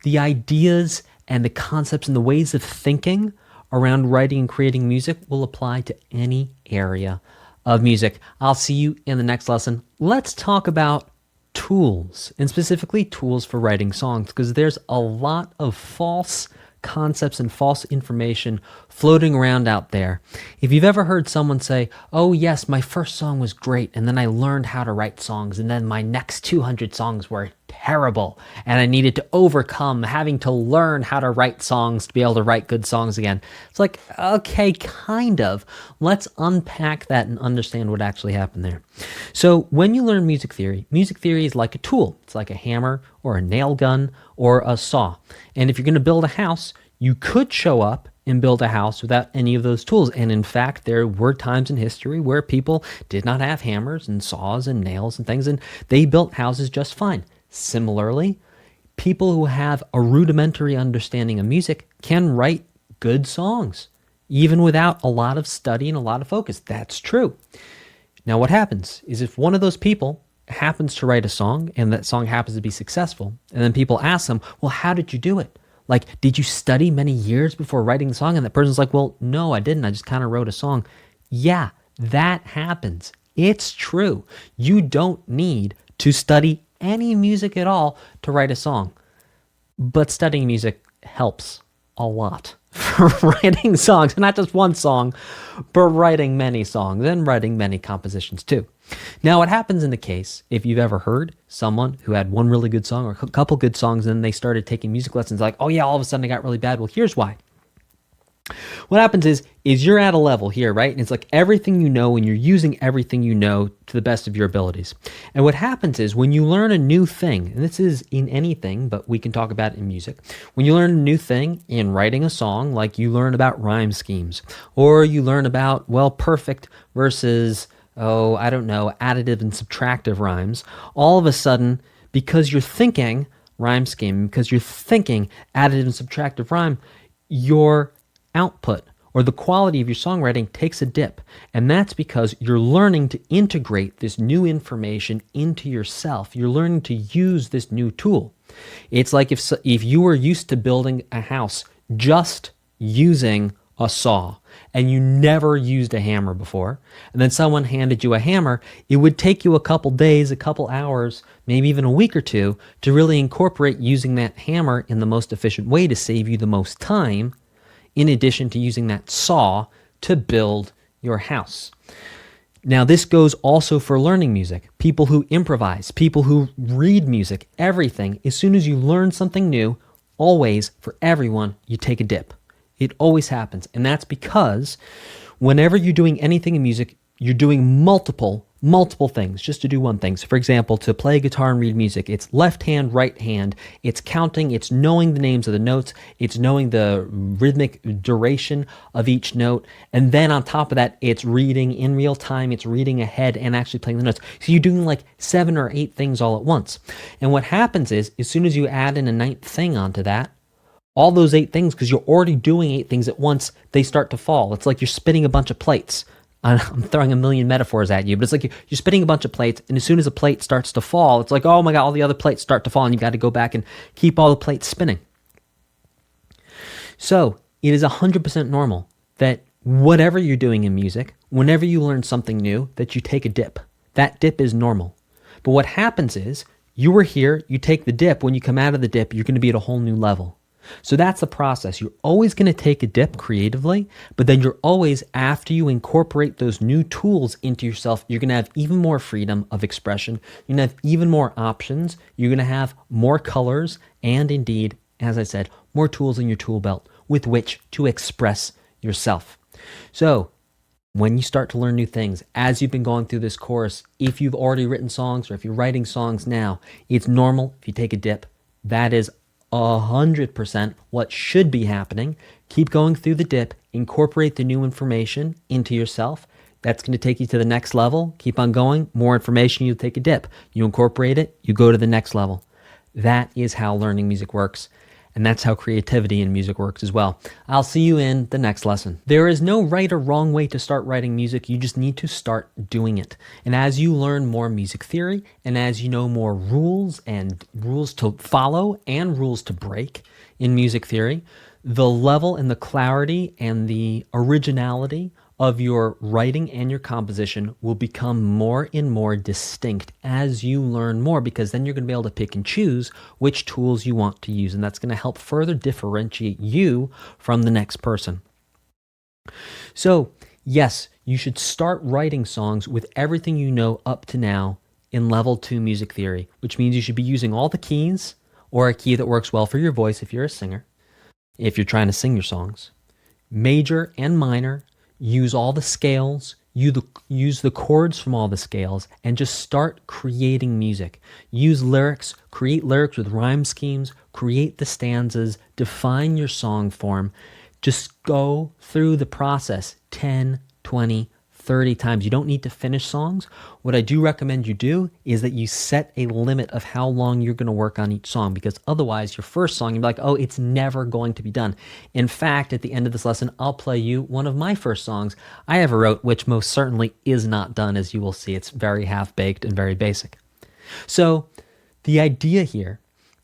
the ideas and the concepts and the ways of thinking around writing and creating music will apply to any area of music. I'll see you in the next lesson. Let's talk about tools, and specifically tools for writing songs, because there's a lot of false concepts and false information floating around out there. If you've ever heard someone say, oh yes, my first song was great, and then I learned how to write songs, and then my next 200 songs were terrible, and I needed to overcome having to learn how to write songs to be able to write good songs again. It's like, okay, kind of. Let's unpack that and understand what actually happened there. So when you learn music theory is like a tool. It's like a hammer or a nail gun or a saw. And if you're going to build a house, you could show up and build a house without any of those tools. And in fact, there were times in history where people did not have hammers and saws and nails and things, and they built houses just fine. Similarly, people who have a rudimentary understanding of music can write good songs, even without a lot of study and a lot of focus. That's true. Now, what happens is if one of those people happens to write a song and that song happens to be successful, and then people ask them, well, how did you do it? Like, did you study many years before writing the song? And that person's like, well, no, I didn't. I just kind of wrote a song. Yeah, that happens. It's true. You don't need to study any music at all to write a song. But studying music helps a lot for writing songs. Not just one song, but writing many songs and writing many compositions too. Now, what happens in the case, if you've ever heard someone who had one really good song or a couple good songs and then they started taking music lessons, like, oh yeah, all of a sudden it got really bad. Well, here's why. What happens is you're at a level here, right? And it's like everything you know, and you're using everything you know to the best of your abilities. And what happens is when you learn a new thing, and this is in anything, but we can talk about it in music. When you learn a new thing in writing a song, like you learn about rhyme schemes, or you learn about, well, perfect versus, additive and subtractive rhymes, all of a sudden, because you're thinking rhyme scheme, because you're thinking additive and subtractive rhyme, your output or the quality of your songwriting takes a dip. And that's because you're learning to integrate this new information into yourself. You're learning to use this new tool. It's like if you were used to building a house just using a saw and you never used a hammer before, and then someone handed you a hammer, it would take you a couple days, a couple hours, maybe even a week or two to really incorporate using that hammer in the most efficient way to save you the most time, in addition to using that saw to build your house. Now, this goes also for learning music. People who improvise, people who read music, everything. As soon as you learn something new, always, for everyone, you take a dip. It always happens. And that's because whenever you're doing anything in music, you're doing multiple things just to do one thing. So for example, to play guitar and read music, it's left hand, right hand, it's counting, it's knowing the names of the notes, it's knowing the rhythmic duration of each note, and then on top of that, it's reading in real time, it's reading ahead and actually playing the notes. So you're doing like 7 or 8 things all at once. And what happens is, as soon as you add in a 9th thing onto that, all those 8 things, because you're already doing 8 things at once, they start to fall. It's like you're spinning a bunch of plates. I'm throwing a million metaphors at you, but it's like you're spinning a bunch of plates, and as soon as a plate starts to fall, it's like, oh my God, all the other plates start to fall, and you've got to go back and keep all the plates spinning. So it is 100% normal that whatever you're doing in music, whenever you learn something new, that you take a dip. That dip is normal. But what happens is, you were here, you take the dip, when you come out of the dip, you're going to be at a whole new level. So that's the process. You're always going to take a dip creatively, but then you're always, after you incorporate those new tools into yourself, you're going to have even more freedom of expression. You're going to have even more options. You're going to have more colors and indeed, as I said, more tools in your tool belt with which to express yourself. So when you start to learn new things, as you've been going through this course, if you've already written songs or if you're writing songs now, it's normal if you take a dip. That is 100% what should be happening. Keep going through the dip, incorporate the new information into yourself. That's going to take you to the next level. Keep on going. More information, you take a dip. You incorporate it, you go to the next level. That is how learning music works. And that's how creativity in music works as well. I'll see you in the next lesson. There is no right or wrong way to start writing music. You just need to start doing it. And as you learn more music theory, and as you know more rules and rules to follow and rules to break in music theory, the level and the clarity and the originality of your writing and your composition will become more and more distinct as you learn more, because then you're going to be able to pick and choose which tools you want to use, and that's going to help further differentiate you from the next person. So, yes, you should start writing songs with everything you know up to now in level 2 music theory, which means you should be using all the keys, or a key that works well for your voice if you're a singer, if you're trying to sing your songs. Major and minor, use all the scales, use the chords from all the scales, and just start creating music. Use lyrics, create lyrics with rhyme schemes, create the stanzas, define your song form. Just go through the process 10, 20, 30 times. You don't need to finish songs. What I do recommend you do is that you set a limit of how long you're going to work on each song, because otherwise your first song, you'll be like, oh, it's never going to be done. In fact, at the end of this lesson, I'll play you one of my first songs I ever wrote, which most certainly is not done, as you will see. It's very half-baked and very basic. So the idea here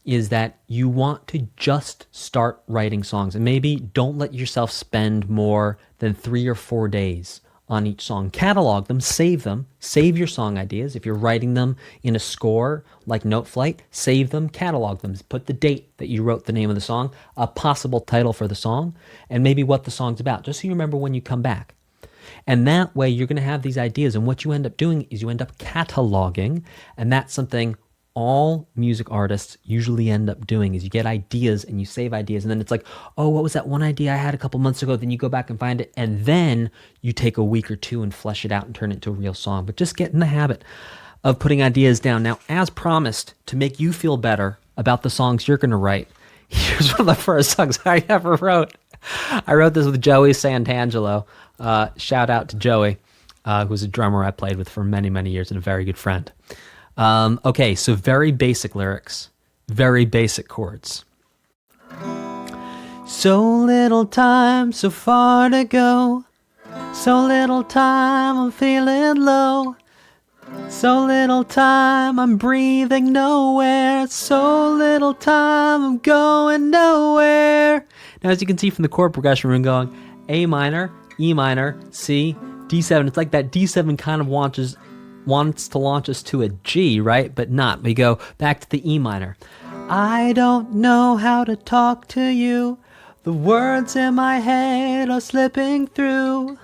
is that you want to just start writing songs, and maybe don't let yourself spend more than 3 or 4 days on each song. Catalog them, save your song ideas. If you're writing them in a score like Note Flight, save them, catalog them. Put the date that you wrote the name of the song, a possible title for the song, and maybe what the song's about, just so you remember when you come back. And that way you're going to have these ideas, and what you end up doing is you end up cataloging, and that's something all music artists usually end up doing, is you get ideas and you save ideas, and then it's like, oh, what was that one idea I had a couple months ago? Then you go back and find it, and then you take a week or two and flesh it out and turn it into a real song. But just get in the habit of putting ideas down. Now, as promised, to make you feel better about the songs you're going to write, here's one of the first songs I ever wrote. I wrote this with Joey Santangelo. Shout out to Joey, who was a drummer I played with for many, many years and a very good friend. Okay, so very basic lyrics, very basic chords. So little time, so far to go. So little time, I'm feeling low. So little time, I'm breathing nowhere. So little time, I'm going nowhere. Now, as you can see from the chord progression, we're going A minor, E minor, C, D7. It's like that D7 kind of wants to launch us to a G, right? But not. We go back to the E minor. I don't know how to talk to you. The words in my head are slipping through.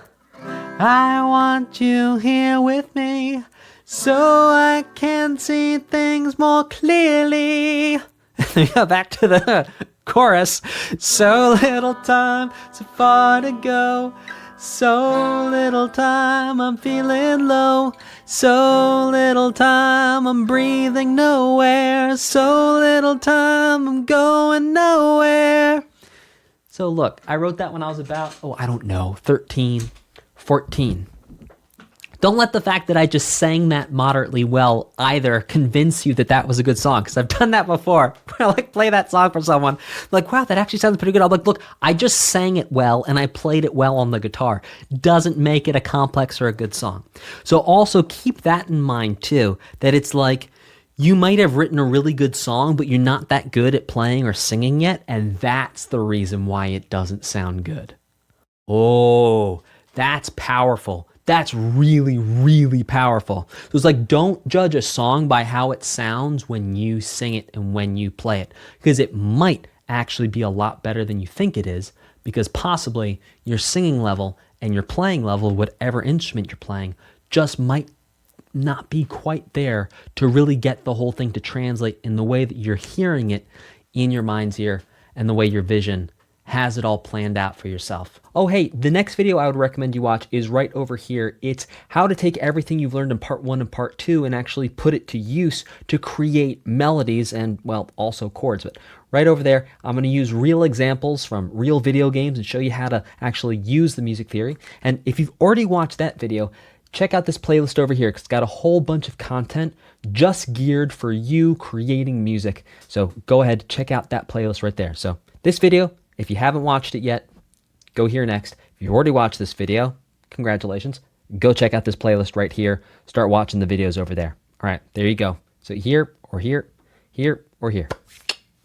I want you here with me so I can see things more clearly. We go back to the chorus. So little time, so far to go. So little time, I'm feeling low. So little time, I'm breathing nowhere. So little time, I'm going nowhere. So look, I wrote that when I was about, 13, 14. Don't let the fact that I just sang that moderately well either convince you that that was a good song, because I've done that before. I play that song for someone, like, wow, that actually sounds pretty good. I'm like, look, I just sang it well and I played it well on the guitar. Doesn't make it a complex or a good song. So also keep that in mind too, that it's like, you might have written a really good song, but you're not that good at playing or singing yet, and that's the reason why it doesn't sound good. Oh, that's powerful. That's really, really powerful. So it's like, don't judge a song by how it sounds when you sing it and when you play it, because it might actually be a lot better than you think it is, because possibly your singing level and your playing level, whatever instrument you're playing, just might not be quite there to really get the whole thing to translate in the way that you're hearing it in your mind's ear and the way your vision has it all planned out for yourself. Oh, hey, the next video I would recommend you watch is right over here. It's how to take everything you've learned in part 1 and part 2 and actually put it to use to create melodies and, well, also chords. But right over there, I'm going to use real examples from real video games and show you how to actually use the music theory. And if you've already watched that video, check out this playlist over here, because it's got a whole bunch of content just geared for you creating music. So go ahead, check out that playlist right there. So this video, if you haven't watched it yet, go here next. If you already watched this video, congratulations. Go check out this playlist right here. Start watching the videos over there. All right, there you go. So here or here, here or here.